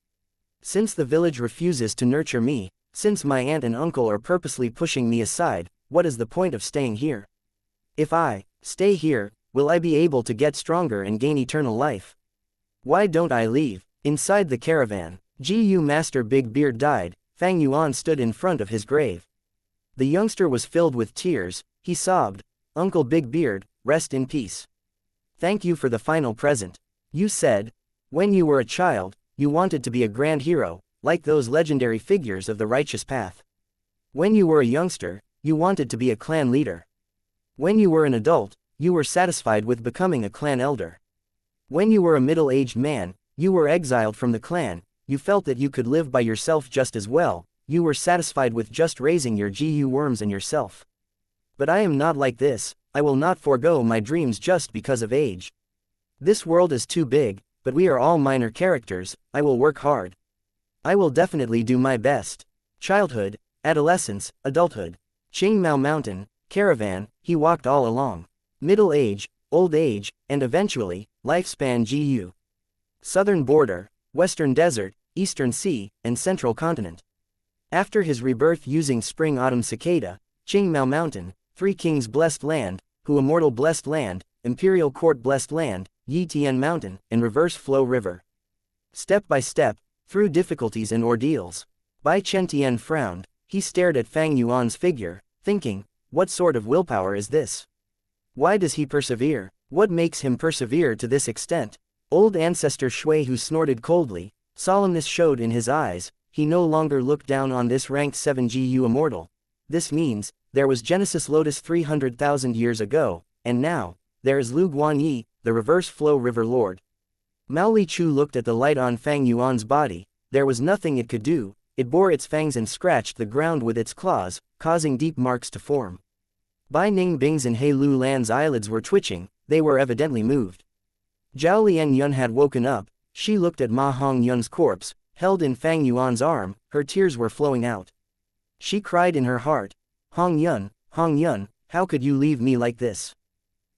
Since the village refuses to nurture me, since my aunt and uncle are purposely pushing me aside, what is the point of staying here? If I stay here, will I be able to get stronger and gain eternal life? Why don't I leave? Inside the caravan, Gu Master Big Beard died, Fang Yuan stood in front of his grave. The youngster was filled with tears, he sobbed, Uncle Big Beard, rest in peace. Thank you for the final present. You said, when you were a child, you wanted to be a grand hero, like those legendary figures of the righteous path. When you were a youngster, you wanted to be a clan leader. When you were an adult, you were satisfied with becoming a clan elder. When you were a middle-aged man, you were exiled from the clan, you felt that you could live by yourself just as well, you were satisfied with just raising your GU worms and yourself. But I am not like this, I will not forego my dreams just because of age. This world is too big, but we are all minor characters, I will work hard. I will definitely do my best. Childhood, adolescence, adulthood. Qingmao Mountain, caravan, he walked all along. Middle age, old age, and eventually, lifespan GU. southern border, western desert, eastern sea, and central continent. After his rebirth using spring-autumn cicada, Qingmao Mountain, Three Kings Blessed Land, Hu Immortal Blessed Land, Imperial Court Blessed Land, Yi Tian Mountain, and Reverse Flow River. Step by step, through difficulties and ordeals. Bai Chen frowned. He stared at Fang Yuan's figure, thinking, what sort of willpower is this? Why does he persevere? What makes him persevere to this extent? Old ancestor Shui Hu snorted coldly. Solemnness showed in his eyes. He no longer looked down on this ranked 7 GU immortal. This means, there was Genesis Lotus 300,000 years ago, and now, there is Lu Guanyi, the Reverse Flow River Lord. Mao Li Chu looked at the light on Fang Yuan's body. There was nothing it could do. It bore its fangs and scratched the ground with its claws, causing deep marks to form. Bai Ningbing's and He Lu Lan's eyelids were twitching. They were evidently moved. Zhao Lian Yun had woken up. She looked at Ma Hong Yun's corpse, held in Fang Yuan's arm. Her tears were flowing out. She cried in her heart, Hong Yun, how could you leave me like this?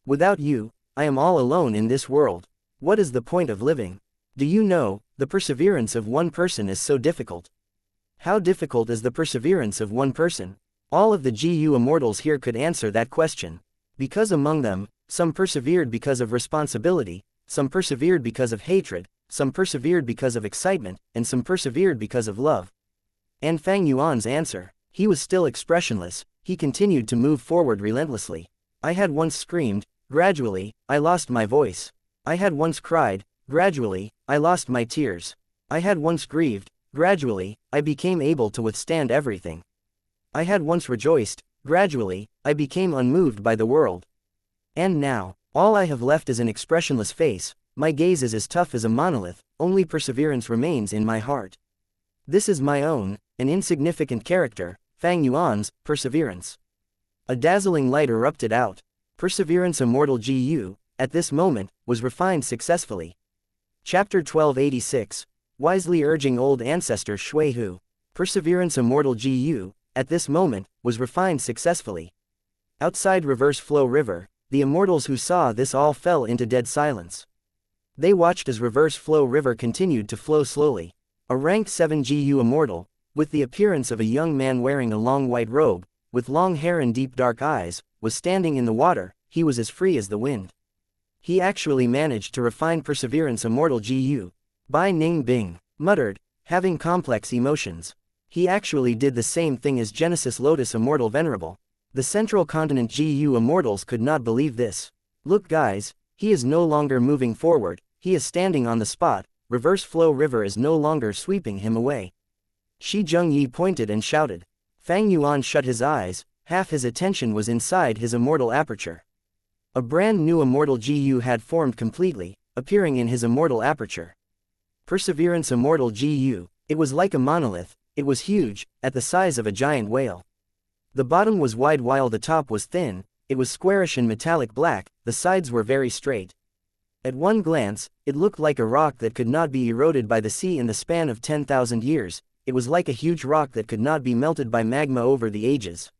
Without you, I am all alone in this world. What is the point of living? Do you know, the perseverance of one person is so difficult. How difficult is the perseverance of one person? All of the GU immortals here could answer that question. Because among them, some persevered because of responsibility, some persevered because of hatred, some persevered because of excitement, and some persevered because of love. And Fang Yuan's answer, he was still expressionless. He continued to move forward relentlessly. I had once screamed, gradually, I lost my voice. I had once cried, gradually, I lost my tears. I had once grieved, gradually, I became able to withstand everything. I had once rejoiced, gradually, I became unmoved by the world. And now, all I have left is an expressionless face. My gaze is as tough as a monolith, only perseverance remains in my heart. This is my own, an insignificant character, Fang Yuan's, perseverance. A dazzling light erupted out. Perseverance Immortal GU, at this moment, was refined successfully. Chapter 1286, wisely urging old ancestor Shui Hu. Perseverance Immortal GU, at this moment, was refined successfully. Outside Reverse Flow River, the immortals who saw this all fell into dead silence. They watched as Reverse Flow River continued to flow slowly. A ranked 7 GU immortal, with the appearance of a young man wearing a long white robe, with long hair and deep dark eyes, was standing in the water. He was as free as the wind. He actually managed to refine Perseverance Immortal GU. Bai Ningbing muttered, having complex emotions. He actually did the same thing as Genesis Lotus Immortal Venerable. The Central Continent GU immortals could not believe this. Look guys, he is no longer moving forward, he is standing on the spot. Reverse Flow River is no longer sweeping him away. Shi Zhengyi pointed and shouted. Fang Yuan shut his eyes. Half his attention was inside his immortal aperture. A brand new immortal GU had formed completely, appearing in his immortal aperture. Perseverance Immortal GU, it was like a monolith. It was huge, at the size of a giant whale. The bottom was wide while the top was thin. It was squarish and metallic black. The sides were very straight. At one glance, it looked like a rock that could not be eroded by the sea in the span of 10,000 years. It was like a huge rock that could not be melted by magma over the ages.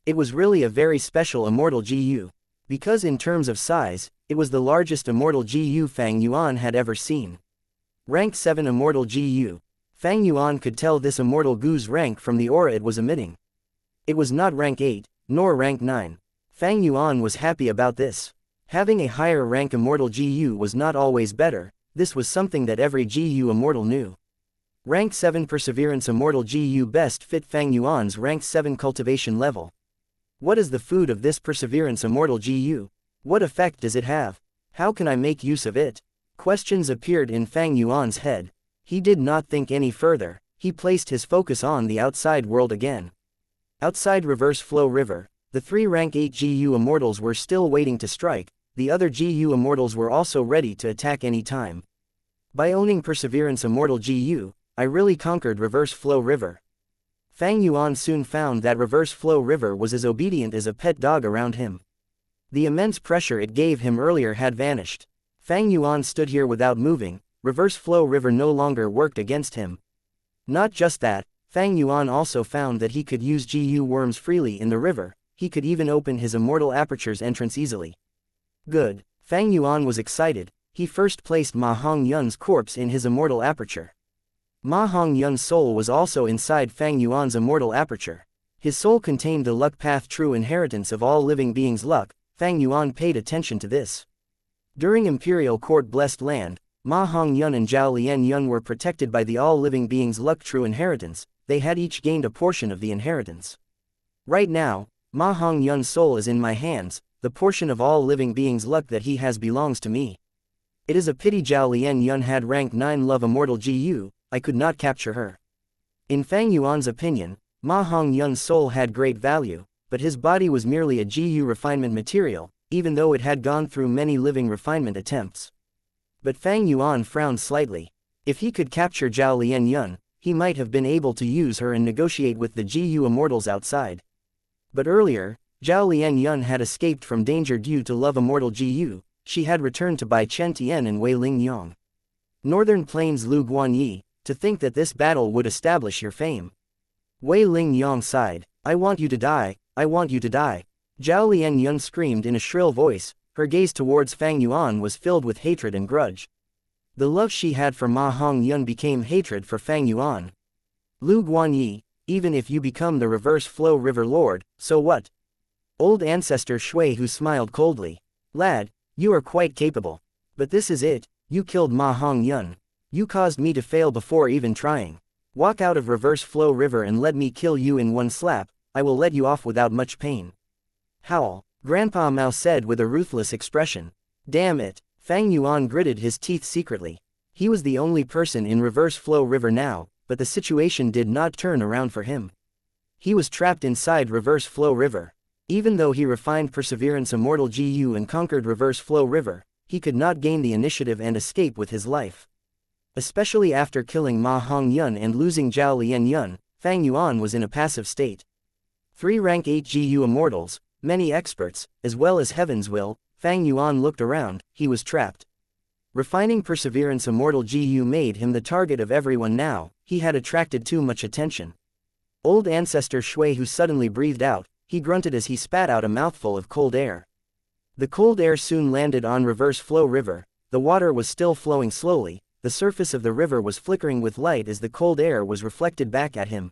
It was really a very special immortal GU. Because in terms of size, it was the largest immortal GU Fang Yuan had ever seen. Rank 7 Immortal GU. Fang Yuan could tell this immortal GU's rank from the aura it was emitting. It was not rank 8, nor rank 9. Fang Yuan was happy about this. Having a higher rank immortal GU was not always better. This was something that every GU immortal knew. Rank 7 Perseverance Immortal GU best fit Fang Yuan's rank 7 cultivation level. What is the food of this Perseverance Immortal GU? What effect does it have? How can I make use of it? Questions appeared in Fang Yuan's head. He did not think any further. He placed his focus on the outside world again. Outside Reverse Flow River, the 3 rank 8 GU immortals were still waiting to strike. The other GU immortals were also ready to attack any time. By owning Perseverance Immortal GU, I really conquered Reverse Flow River. Fang Yuan soon found that Reverse Flow River was as obedient as a pet dog around him. The immense pressure it gave him earlier had vanished. Fang Yuan stood here without moving. Reverse Flow River no longer worked against him. Not just that, Fang Yuan also found that he could use GU worms freely in the river. He could even open his immortal aperture's entrance easily. Good. Fang Yuan was excited. he first placed Ma Hongyun's corpse in his immortal aperture. Ma Hongyun's soul was also inside Fang Yuan's immortal aperture. His soul contained the luck path, true inheritance of all living beings' luck. Fang Yuan paid attention to this. During Imperial Court Blessed Land, Ma Hongyun and Zhao Lianyun were protected by the all living beings' luck true inheritance. They had each gained a portion of the inheritance. Right now, Ma Hongyun's soul is in my hands. The portion of all living beings' luck that he has belongs to me. It is a pity Zhao Lianyun had rank 9 love immortal GU, I could not capture her. In Fang Yuan's opinion, Ma Hongyun's soul had great value, but his body was merely a GU refinement material, even though it had gone through many living refinement attempts. But Fang Yuan frowned slightly. If he could capture Zhao Lianyun, he might have been able to use her and negotiate with the GU immortals outside. But earlier, Zhao Lianyun had escaped from danger due to love immortal GU. She had returned to Bai Chen Tian and Wei Ling Yang. Northern Plains Lu Guanyi, to think that this battle would establish your fame. Wei Ling Yang sighed, I want you to die, I want you to die. Zhao Lianyun screamed in a shrill voice, her gaze towards Fang Yuan was filled with hatred and grudge. The love she had for Ma Hongyun became hatred for Fang Yuan. Lu Guanyi, even if you become the reverse flow river lord, so what? Old ancestor Shui who smiled coldly. Lad, you are quite capable. But this is it, you killed Ma Hongyun. You caused me to fail before even trying. Walk out of reverse flow river and let me kill you in one slap, I will let you off without much pain. Howl, Grandpa Mao said with a ruthless expression. Damn it, Fang Yuan gritted his teeth secretly. He was the only person in reverse flow river now, but the situation did not turn around for him. He was trapped inside reverse flow river. Even though he refined Perseverance Immortal GU and conquered reverse flow river, he could not gain the initiative and escape with his life. Especially after killing Ma Hongyun and losing Zhao Lianyun, Fang Yuan was in a passive state. 3 rank 8 GU immortals, many experts, as well as Heaven's Will, Fang Yuan looked around, he was trapped. Refining Perseverance Immortal GU made him the target of everyone now, he had attracted too much attention. Old ancestor Shui who suddenly breathed out, he grunted as he spat out a mouthful of cold air. The cold air soon landed on reverse flow river, the water was still flowing slowly, the surface of the river was flickering with light as the cold air was reflected back at him.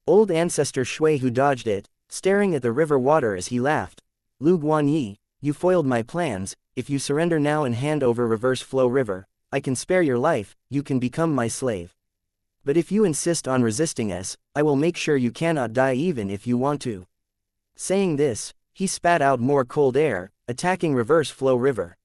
Old ancestor Shui who dodged it, staring at the river water as he laughed. Lu Guanyi, you foiled my plans, if you surrender now and hand over reverse flow river, I can spare your life, you can become my slave. But if you insist on resisting us, I will make sure you cannot die even if you want to. Saying this, he spat out more cold air, attacking reverse flow river.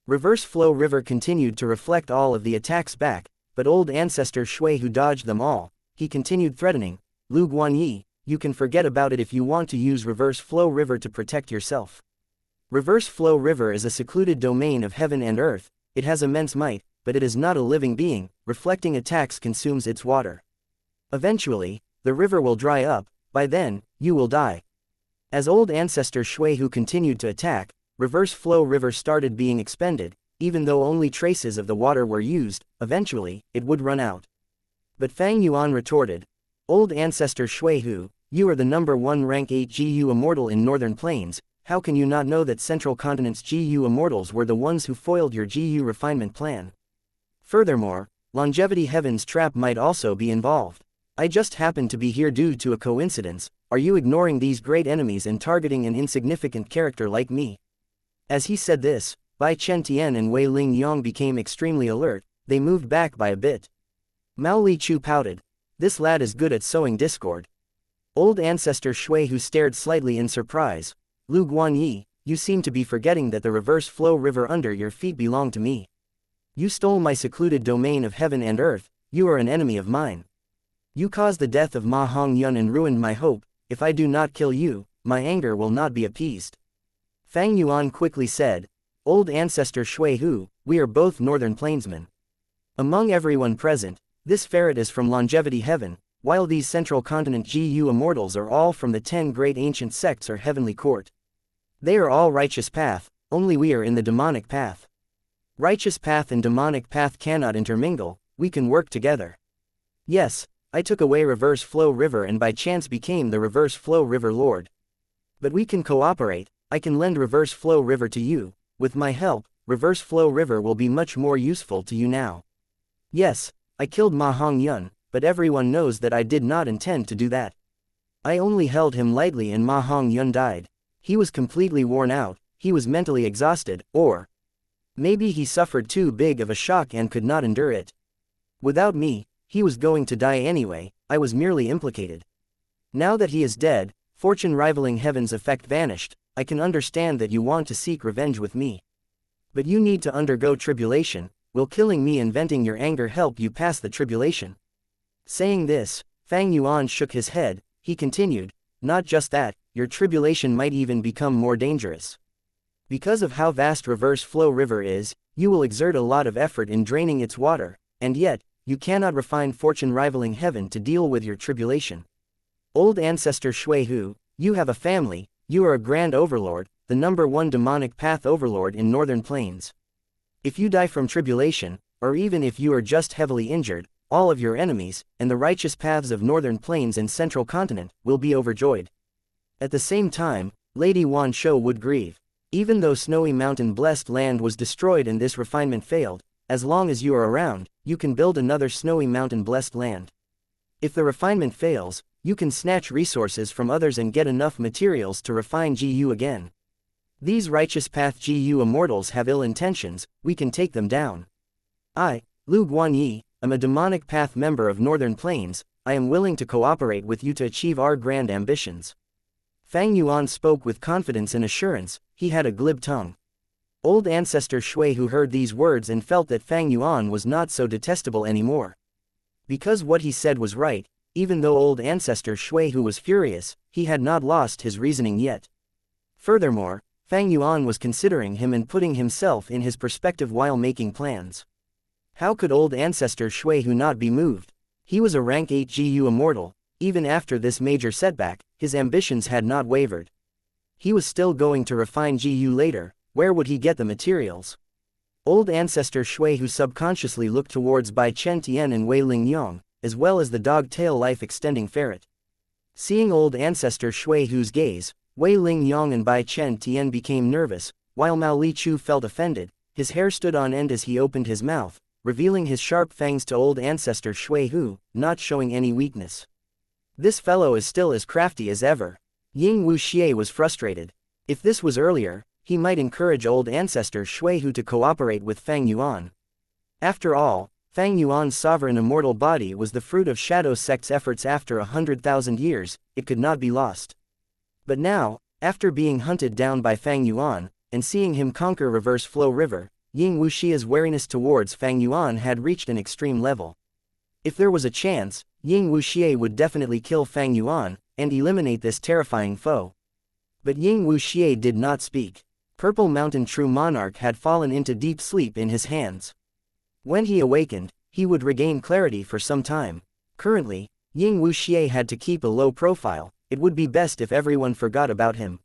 Reverse flow river continued to reflect all of the attacks back, but old ancestor Shui who dodged them all, he continued threatening, Lu Guanyi, you can forget about it if you want to use reverse flow river to protect yourself. Reverse flow river is a secluded domain of heaven and earth, it has immense might, but it is not a living being, reflecting attacks consumes its water. Eventually, the river will dry up, by then, you will die. As old ancestor Shui who continued to attack, reverse flow river started being expended, even though only traces of the water were used, eventually, it would run out. But Fang Yuan retorted, Old ancestor Shui who, you are the number 1 rank 8 GU immortal in Northern Plains, how can you not know that Central Continent's GU immortals were the ones who foiled your GU refinement plan? Furthermore, Longevity Heaven's trap might also be involved. I just happened to be here due to a coincidence, are you ignoring these great enemies and targeting an insignificant character like me? As he said this, Bai Chen Tian and Wei Ling Yang became extremely alert, they moved back by a bit. Mao Li Chu pouted. This lad is good at sowing discord. Old ancestor Shui who stared slightly in surprise. Lu Guanyi, you seem to be forgetting that the reverse flow river under your feet belonged to me. You stole my secluded domain of heaven and earth, you are an enemy of mine. You caused the death of Ma Hongyun and ruined my hope, if I do not kill you, my anger will not be appeased. Fang Yuan quickly said, Old ancestor Shui Hu, we are both Northern Plainsmen. Among everyone present, this ferret is from Longevity Heaven, while these Central Continent GU immortals are all from the 10 great ancient sects or heavenly court. They are all righteous path, only we are in the demonic path. Righteous path and demonic path cannot intermingle, we can work together. Yes, I took away reverse flow river and by chance became the reverse flow river lord. But we can cooperate, I can lend reverse flow river to you, with my help, reverse flow river will be much more useful to you now. Yes, I killed Ma Hongyun, but everyone knows that I did not intend to do that. I only held him lightly and Ma Hongyun died. He was completely worn out, he was mentally exhausted, or maybe he suffered too big of a shock and could not endure it. Without me, he was going to die anyway, I was merely implicated. Now that he is dead, fortune rivaling heaven's effect vanished, I can understand that you want to seek revenge with me. But you need to undergo tribulation. Will killing me and venting your anger help you pass the tribulation? Saying this, Fang Yuan shook his head. He continued, not just that, your tribulation might even become more dangerous. Because of how vast reverse flow river is, you will exert a lot of effort in draining its water, and yet, you cannot refine fortune rivaling heaven to deal with your tribulation. Old ancestor Shui Hu, you have a family, you are a grand overlord, the #1 demonic path overlord in northern plains. If you die from tribulation, or even if you are just heavily injured, all of your enemies, and the righteous paths of northern plains and central continent, will be overjoyed. At the same time, Lady Wan Shou would grieve. Even though Snowy Mountain blessed land was destroyed and this refinement failed, as long as you are around, you can build another Snowy Mountain blessed land. If the refinement fails, you can snatch resources from others and get enough materials to refine GU again. These righteous path GU immortals have ill intentions, we can take them down. I, Lu Guanyi, am a demonic path member of Northern Plains, I am willing to cooperate with you to achieve our grand ambitions. Fang Yuan spoke with confidence and assurance, he had a glib tongue. Old ancestor Shui Hu heard these words and felt that Fang Yuan was not so detestable anymore. Because what he said was right, even though old ancestor Shui Hu was furious, he had not lost his reasoning yet. Furthermore, Fang Yuan was considering him and putting himself in his perspective while making plans. How could old ancestor Shui Hu not be moved? He was a rank 8 GU immortal, even after this major setback, his ambitions had not wavered. He was still going to refine GU later, where would he get the materials? Old ancestor Shui Hu subconsciously looked towards Bai Chen Tian and Wei Ling Yong, as well as the dog-tail life-extending ferret. Seeing old ancestor Shui Hu's gaze, Wei Ling Yong and Bai Chen Tian became nervous, while Mao Li Chu felt offended. His hair stood on end as he opened his mouth, revealing his sharp fangs to old ancestor Shui Hu, not showing any weakness. This fellow is still as crafty as ever. Ying Wuxia was frustrated. If this was earlier, he might encourage old ancestor Shui Hu to cooperate with Fang Yuan. After all, Fang Yuan's sovereign immortal body was the fruit of Shadow Sect's efforts after 100,000 years, it could not be lost. But now, after being hunted down by Fang Yuan, and seeing him conquer Reverse Flow River, Ying Wuxia's wariness towards Fang Yuan had reached an extreme level. If there was a chance, Ying Wuxia would definitely kill Fang Yuan, and eliminate this terrifying foe. But Ying Wuxia did not speak. Purple Mountain True Monarch had fallen into deep sleep in his hands. When he awakened, he would regain clarity for some time. Currently, Ying Wuxia had to keep a low profile, it would be best if everyone forgot about him.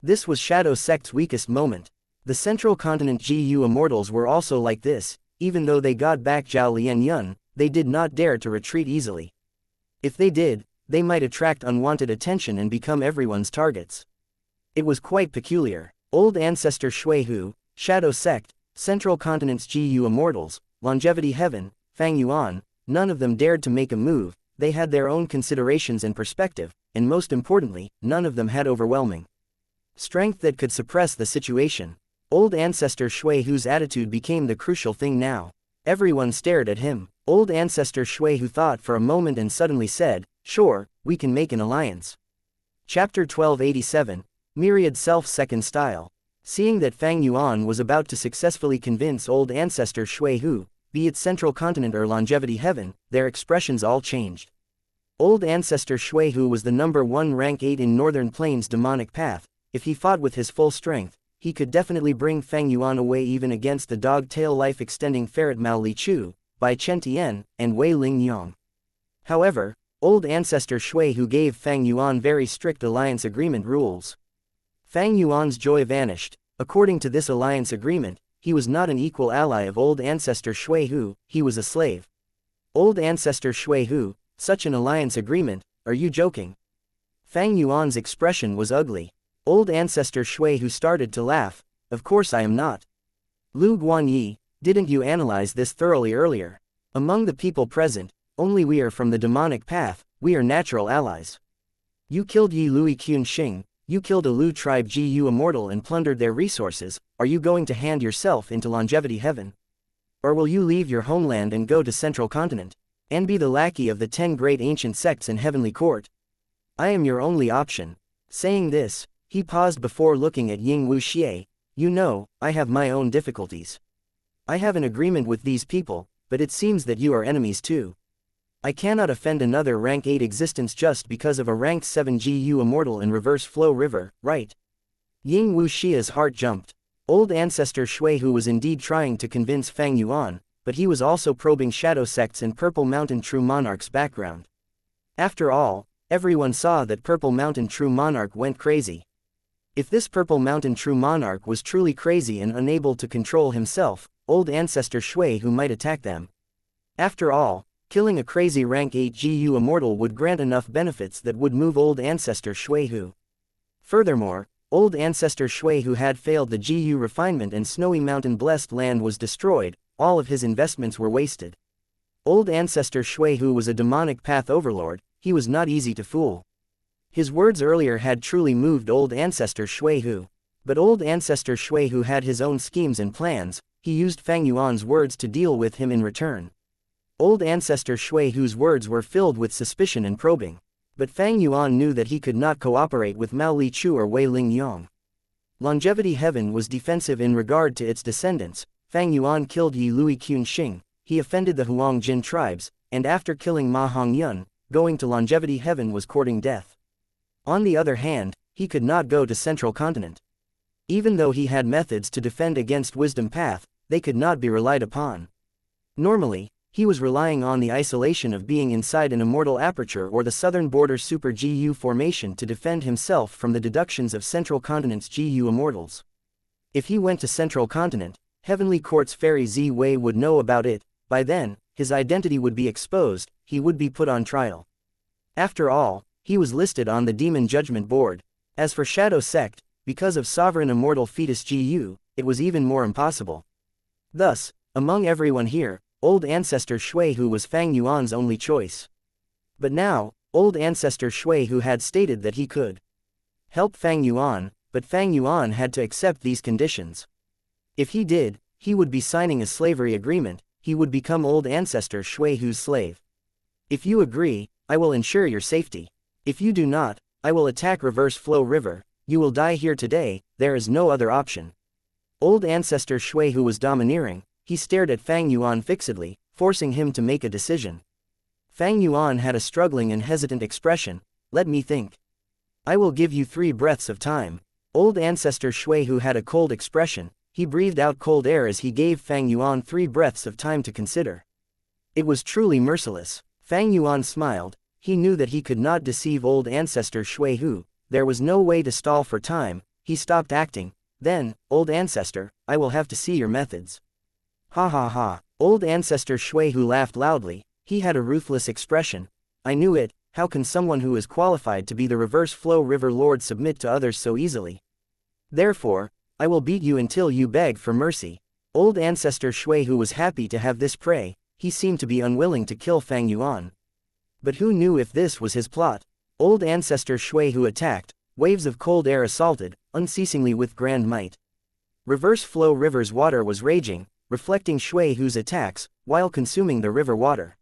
This was Shadow Sect's weakest moment. The Central Continent GU Immortals were also like this, even though they got back Zhao Lian Yun, they did not dare to retreat easily. If they did, they might attract unwanted attention and become everyone's targets. It was quite peculiar. Old ancestor Shui Hu, Shadow Sect, Central Continent's GU Immortals, Longevity Heaven, Fang Yuan, none of them dared to make a move, they had their own considerations and perspective, and most importantly, none of them had overwhelming strength that could suppress the situation. Old ancestor Shui Hu's attitude became the crucial thing now. Everyone stared at him. Old ancestor Shui Hu thought for a moment and suddenly said, "Sure, we can make an alliance." Chapter 1287, Myriad Self-Second Style. Seeing that Fang Yuan was about to successfully convince old ancestor Shui Hu, be it Central Continent or Longevity Heaven, their expressions all changed. Old ancestor Shui Hu was the #1 rank 8 in Northern Plains demonic path. If he fought with his full strength, he could definitely bring Fang Yuan away even against the dog-tail life-extending ferret Mao Li Chu, Bai Chen Tian, and Wei Ling Yong. However, old ancestor Shui Hu gave Fang Yuan very strict alliance agreement rules. Fang Yuan's joy vanished. According to this alliance agreement, he was not an equal ally of old ancestor Shui Hu, he was a slave. Old ancestor Shui Hu, such an alliance agreement, are you joking? Fang Yuan's expression was ugly. Old ancestor Shui Hu started to laugh, of course I am not. Lu Guanyi, didn't you analyze this thoroughly earlier? Among the people present, only we are from the demonic path, we are natural allies. You killed Yi Lui Qun Xing, you killed a Lu tribe Gu Immortal and plundered their resources. Are you going to hand yourself into longevity heaven? Or will you leave your homeland and go to Central Continent, and be the lackey of the 10 great ancient sects in heavenly court? I am your only option. Saying this, he paused before looking at Ying Wuxia. You know, I have my own difficulties. I have an agreement with these people, but it seems that you are enemies too. I cannot offend another rank 8 existence just because of a ranked 7 Gu Immortal in reverse flow river, right? Ying Wuxia's heart jumped. Old ancestor Shuihu was indeed trying to convince Fang Yuan, but he was also probing shadow sects and Purple Mountain True Monarch's background. After all, everyone saw that Purple Mountain True Monarch went crazy. If this Purple Mountain True Monarch was truly crazy and unable to control himself, old ancestor Shuihu might attack them. After all, killing a crazy rank 8 Gu Immortal would grant enough benefits that would move old ancestor Shuihu. Furthermore, old ancestor Shuihu had failed the Gu refinement and Snowy Mountain blessed land was destroyed, all of his investments were wasted. Old ancestor Shuihu was a demonic path overlord, he was not easy to fool. His words earlier had truly moved old ancestor Shuihu. But old ancestor Shuihu had his own schemes and plans, he used Fang Yuan's words to deal with him in return. Old ancestor Shuihu's words were filled with suspicion and probing. But Fang Yuan knew that he could not cooperate with Mao Li Chu or Wei Ling Yong. Longevity Heaven was defensive in regard to its descendants. Fang Yuan killed Yi Lui Qun Xing, he offended the Huang Jin tribes, and after killing Ma Hong Yun, going to Longevity Heaven was courting death. On the other hand, he could not go to Central Continent. Even though he had methods to defend against Wisdom Path, they could not be relied upon. Normally, he was relying on the isolation of being inside an Immortal Aperture or the southern border Super Gu formation to defend himself from the deductions of Central Continent's Gu Immortals. If he went to Central Continent, Heavenly Court's Fairy Z Wei would know about it. By then, his identity would be exposed, he would be put on trial. After all, he was listed on the Demon Judgment Board. As for Shadow Sect, because of Sovereign Immortal Fetus Gu, it was even more impossible. Thus, among everyone here, old ancestor Shuihu was Fang Yuan's only choice. But now, old ancestor Shuihu had stated that he could help Fang Yuan, but Fang Yuan had to accept these conditions. If he did, he would be signing a slavery agreement, he would become old ancestor Shuihu's slave. If you agree, I will ensure your safety. If you do not, I will attack Reverse Flow River, you will die here today, there is no other option. Old ancestor Shuihu was domineering, he stared at Fang Yuan fixedly, forcing him to make a decision. Fang Yuan had a struggling and hesitant expression. Let me think. I will give you 3 breaths of time. Old ancestor Shuihu had a cold expression, he breathed out cold air as he gave Fang Yuan 3 breaths of time to consider. It was truly merciless. Fang Yuan smiled, he knew that he could not deceive old ancestor Shuihu, there was no way to stall for time, he stopped acting. Then, old ancestor, I will have to see your methods. Ha ha ha, old ancestor Shuihu laughed loudly, he had a ruthless expression. I knew it, how can someone who is qualified to be the Reverse Flow River Lord submit to others so easily? Therefore, I will beat you until you beg for mercy. Old ancestor Shuihu was happy to have this prey, he seemed to be unwilling to kill Fang Yuan. But who knew if this was his plot? Old ancestor Shuihu attacked, waves of cold air assaulted, unceasingly with grand might. Reverse Flow River's water was raging, reflecting Shuihu's attacks, while consuming the river water.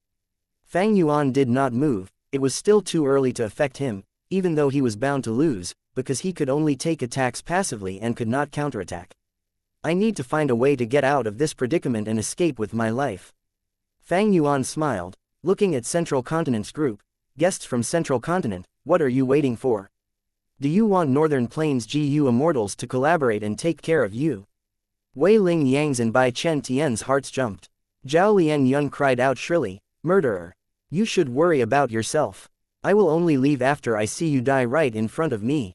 Fang Yuan did not move, it was still too early to affect him, even though he was bound to lose, because he could only take attacks passively and could not counterattack. I need to find a way to get out of this predicament and escape with my life. Fang Yuan smiled, looking at Central Continent's group. Guests from Central Continent, what are you waiting for? Do you want Northern Plains Gu Immortals to collaborate and take care of you? Wei Ling Yang's and Bai Chen Tian's hearts jumped. Zhao Lian Yun cried out shrilly, murderer! You should worry about yourself. I will only leave after I see you die right in front of me.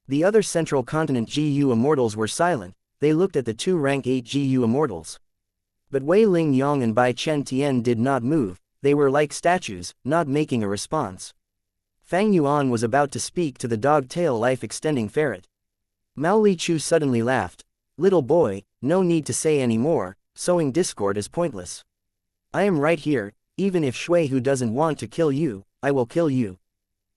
The other Central Continent Gu Immortals were silent, they looked at the 2 rank 8 Gu Immortals. But Wei Ling Yang and Bai Chen Tian did not move, they were like statues, not making a response. Fang Yuan was about to speak to the dog-tail life-extending ferret. Mao Li Chu suddenly laughed. Little boy, no need to say any more, sowing discord is pointless. I am right here, even if Shui Hu doesn't want to kill you, I will kill you.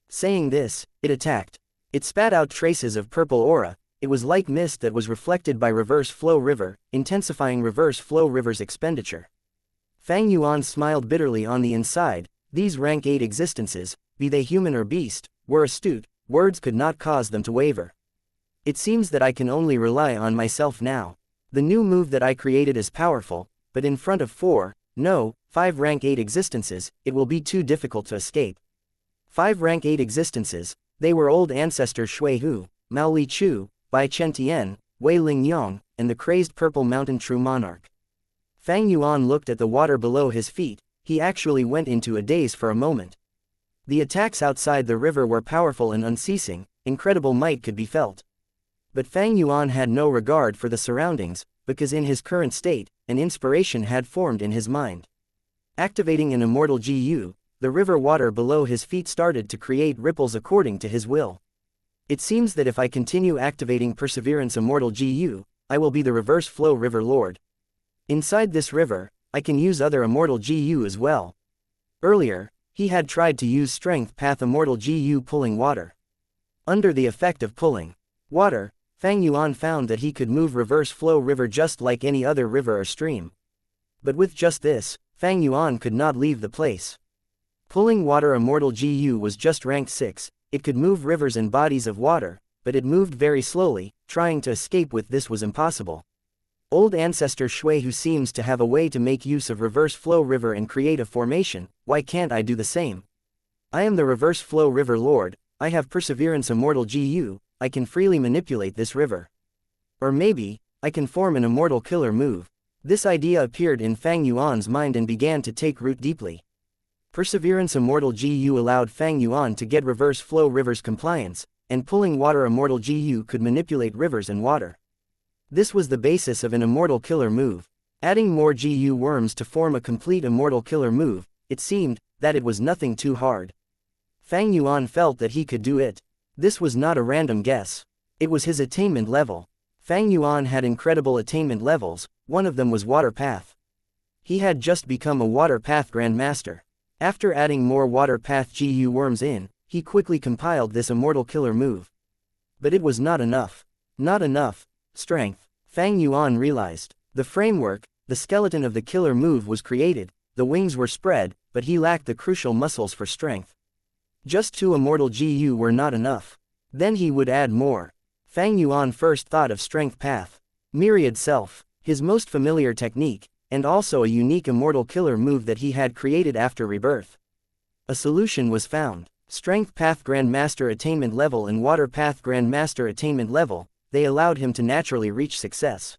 Saying this, it attacked. It spat out traces of purple aura. It was like mist that was reflected by reverse flow river, intensifying reverse flow river's expenditure. Fang Yuan smiled bitterly on the inside. These rank 8 existences, be they human or beast, were astute. Words could not cause them to waver. It seems that I can only rely on myself now. The new move that I created is powerful, but in front of 5 rank 8 existences, it will be too difficult to escape. 5 rank 8 existences, they were old ancestors Shui Hu, Mao Li Chu, Bai Chen Tian, Wei Ling Yang, and the crazed purple mountain true monarch. Fang Yuan looked at the water below his feet. He actually went into a daze for a moment. The attacks outside the river were powerful and unceasing, incredible might could be felt. But Fang Yuan had no regard for the surroundings, because in his current state, an inspiration had formed in his mind. Activating an immortal GU, the river water below his feet started to create ripples according to his will. It seems that if I continue activating Perseverance Immortal GU, I will be the reverse flow river lord. Inside this river, I can use other immortal GU as well. Earlier, he had tried to use Strength Path Immortal GU pulling water. Under the effect of pulling water, Fang Yuan found that he could move reverse flow river just like any other river or stream. But with just this, Fang Yuan could not leave the place. Pulling water Immortal GU was just ranked 6, it could move rivers and bodies of water, but it moved very slowly. Trying to escape with this was impossible. Old ancestor Shui Hu seems to have a way to make use of reverse flow river and create a formation. Why can't I do the same? I am the reverse flow river lord, I have Perseverance Immortal GU, I can freely manipulate this river. Or maybe, I can form an immortal killer move. This idea appeared in Fang Yuan's mind and began to take root deeply. Perseverance Immortal GU allowed Fang Yuan to get reverse flow river's compliance, and pulling water Immortal GU could manipulate rivers and water. This was the basis of an immortal killer move. Adding more GU worms to form a complete immortal killer move, it seemed that it was nothing too hard. Fang Yuan felt that he could do it. This was not a random guess. It was his attainment level. Fang Yuan had incredible attainment levels, one of them was Water Path. He had just become a Water Path Grandmaster. After adding more Water Path GU worms in, he quickly compiled this immortal killer move. But it was not enough. Not enough. Strength. Fang Yuan realized. The framework, the skeleton of the killer move was created, the wings were spread, but he lacked the crucial muscles for strength. Just 2 immortal GU were not enough. Then he would add more. Fang Yuan first thought of Strength Path. Myriad Self, his most familiar technique, and also a unique immortal killer move that he had created after rebirth. A solution was found. Strength Path Grandmaster Attainment Level and Water Path Grandmaster Attainment Level, they allowed him to naturally reach success.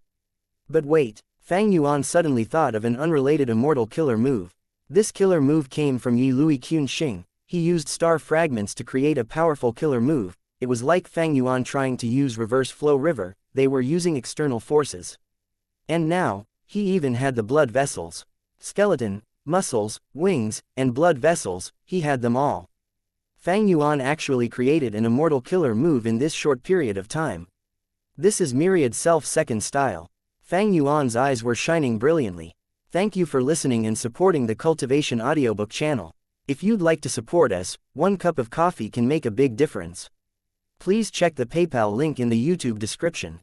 But wait, Fang Yuan suddenly thought of an unrelated immortal killer move. This killer move came from Yi Lui Qun Xing. He used star fragments to create a powerful killer move. It was like Fang Yuan trying to use reverse flow river, they were using external forces. And now, he even had the blood vessels. Skeleton, muscles, wings, and blood vessels, he had them all. Fang Yuan actually created an immortal killer move in this short period of time. This is Myriad Self second style. Fang Yuan's eyes were shining brilliantly. Thank you for listening and supporting the Cultivation Audiobook channel. If you'd like to support us, 1 cup of coffee can make a big difference. Please check the PayPal link in the YouTube description.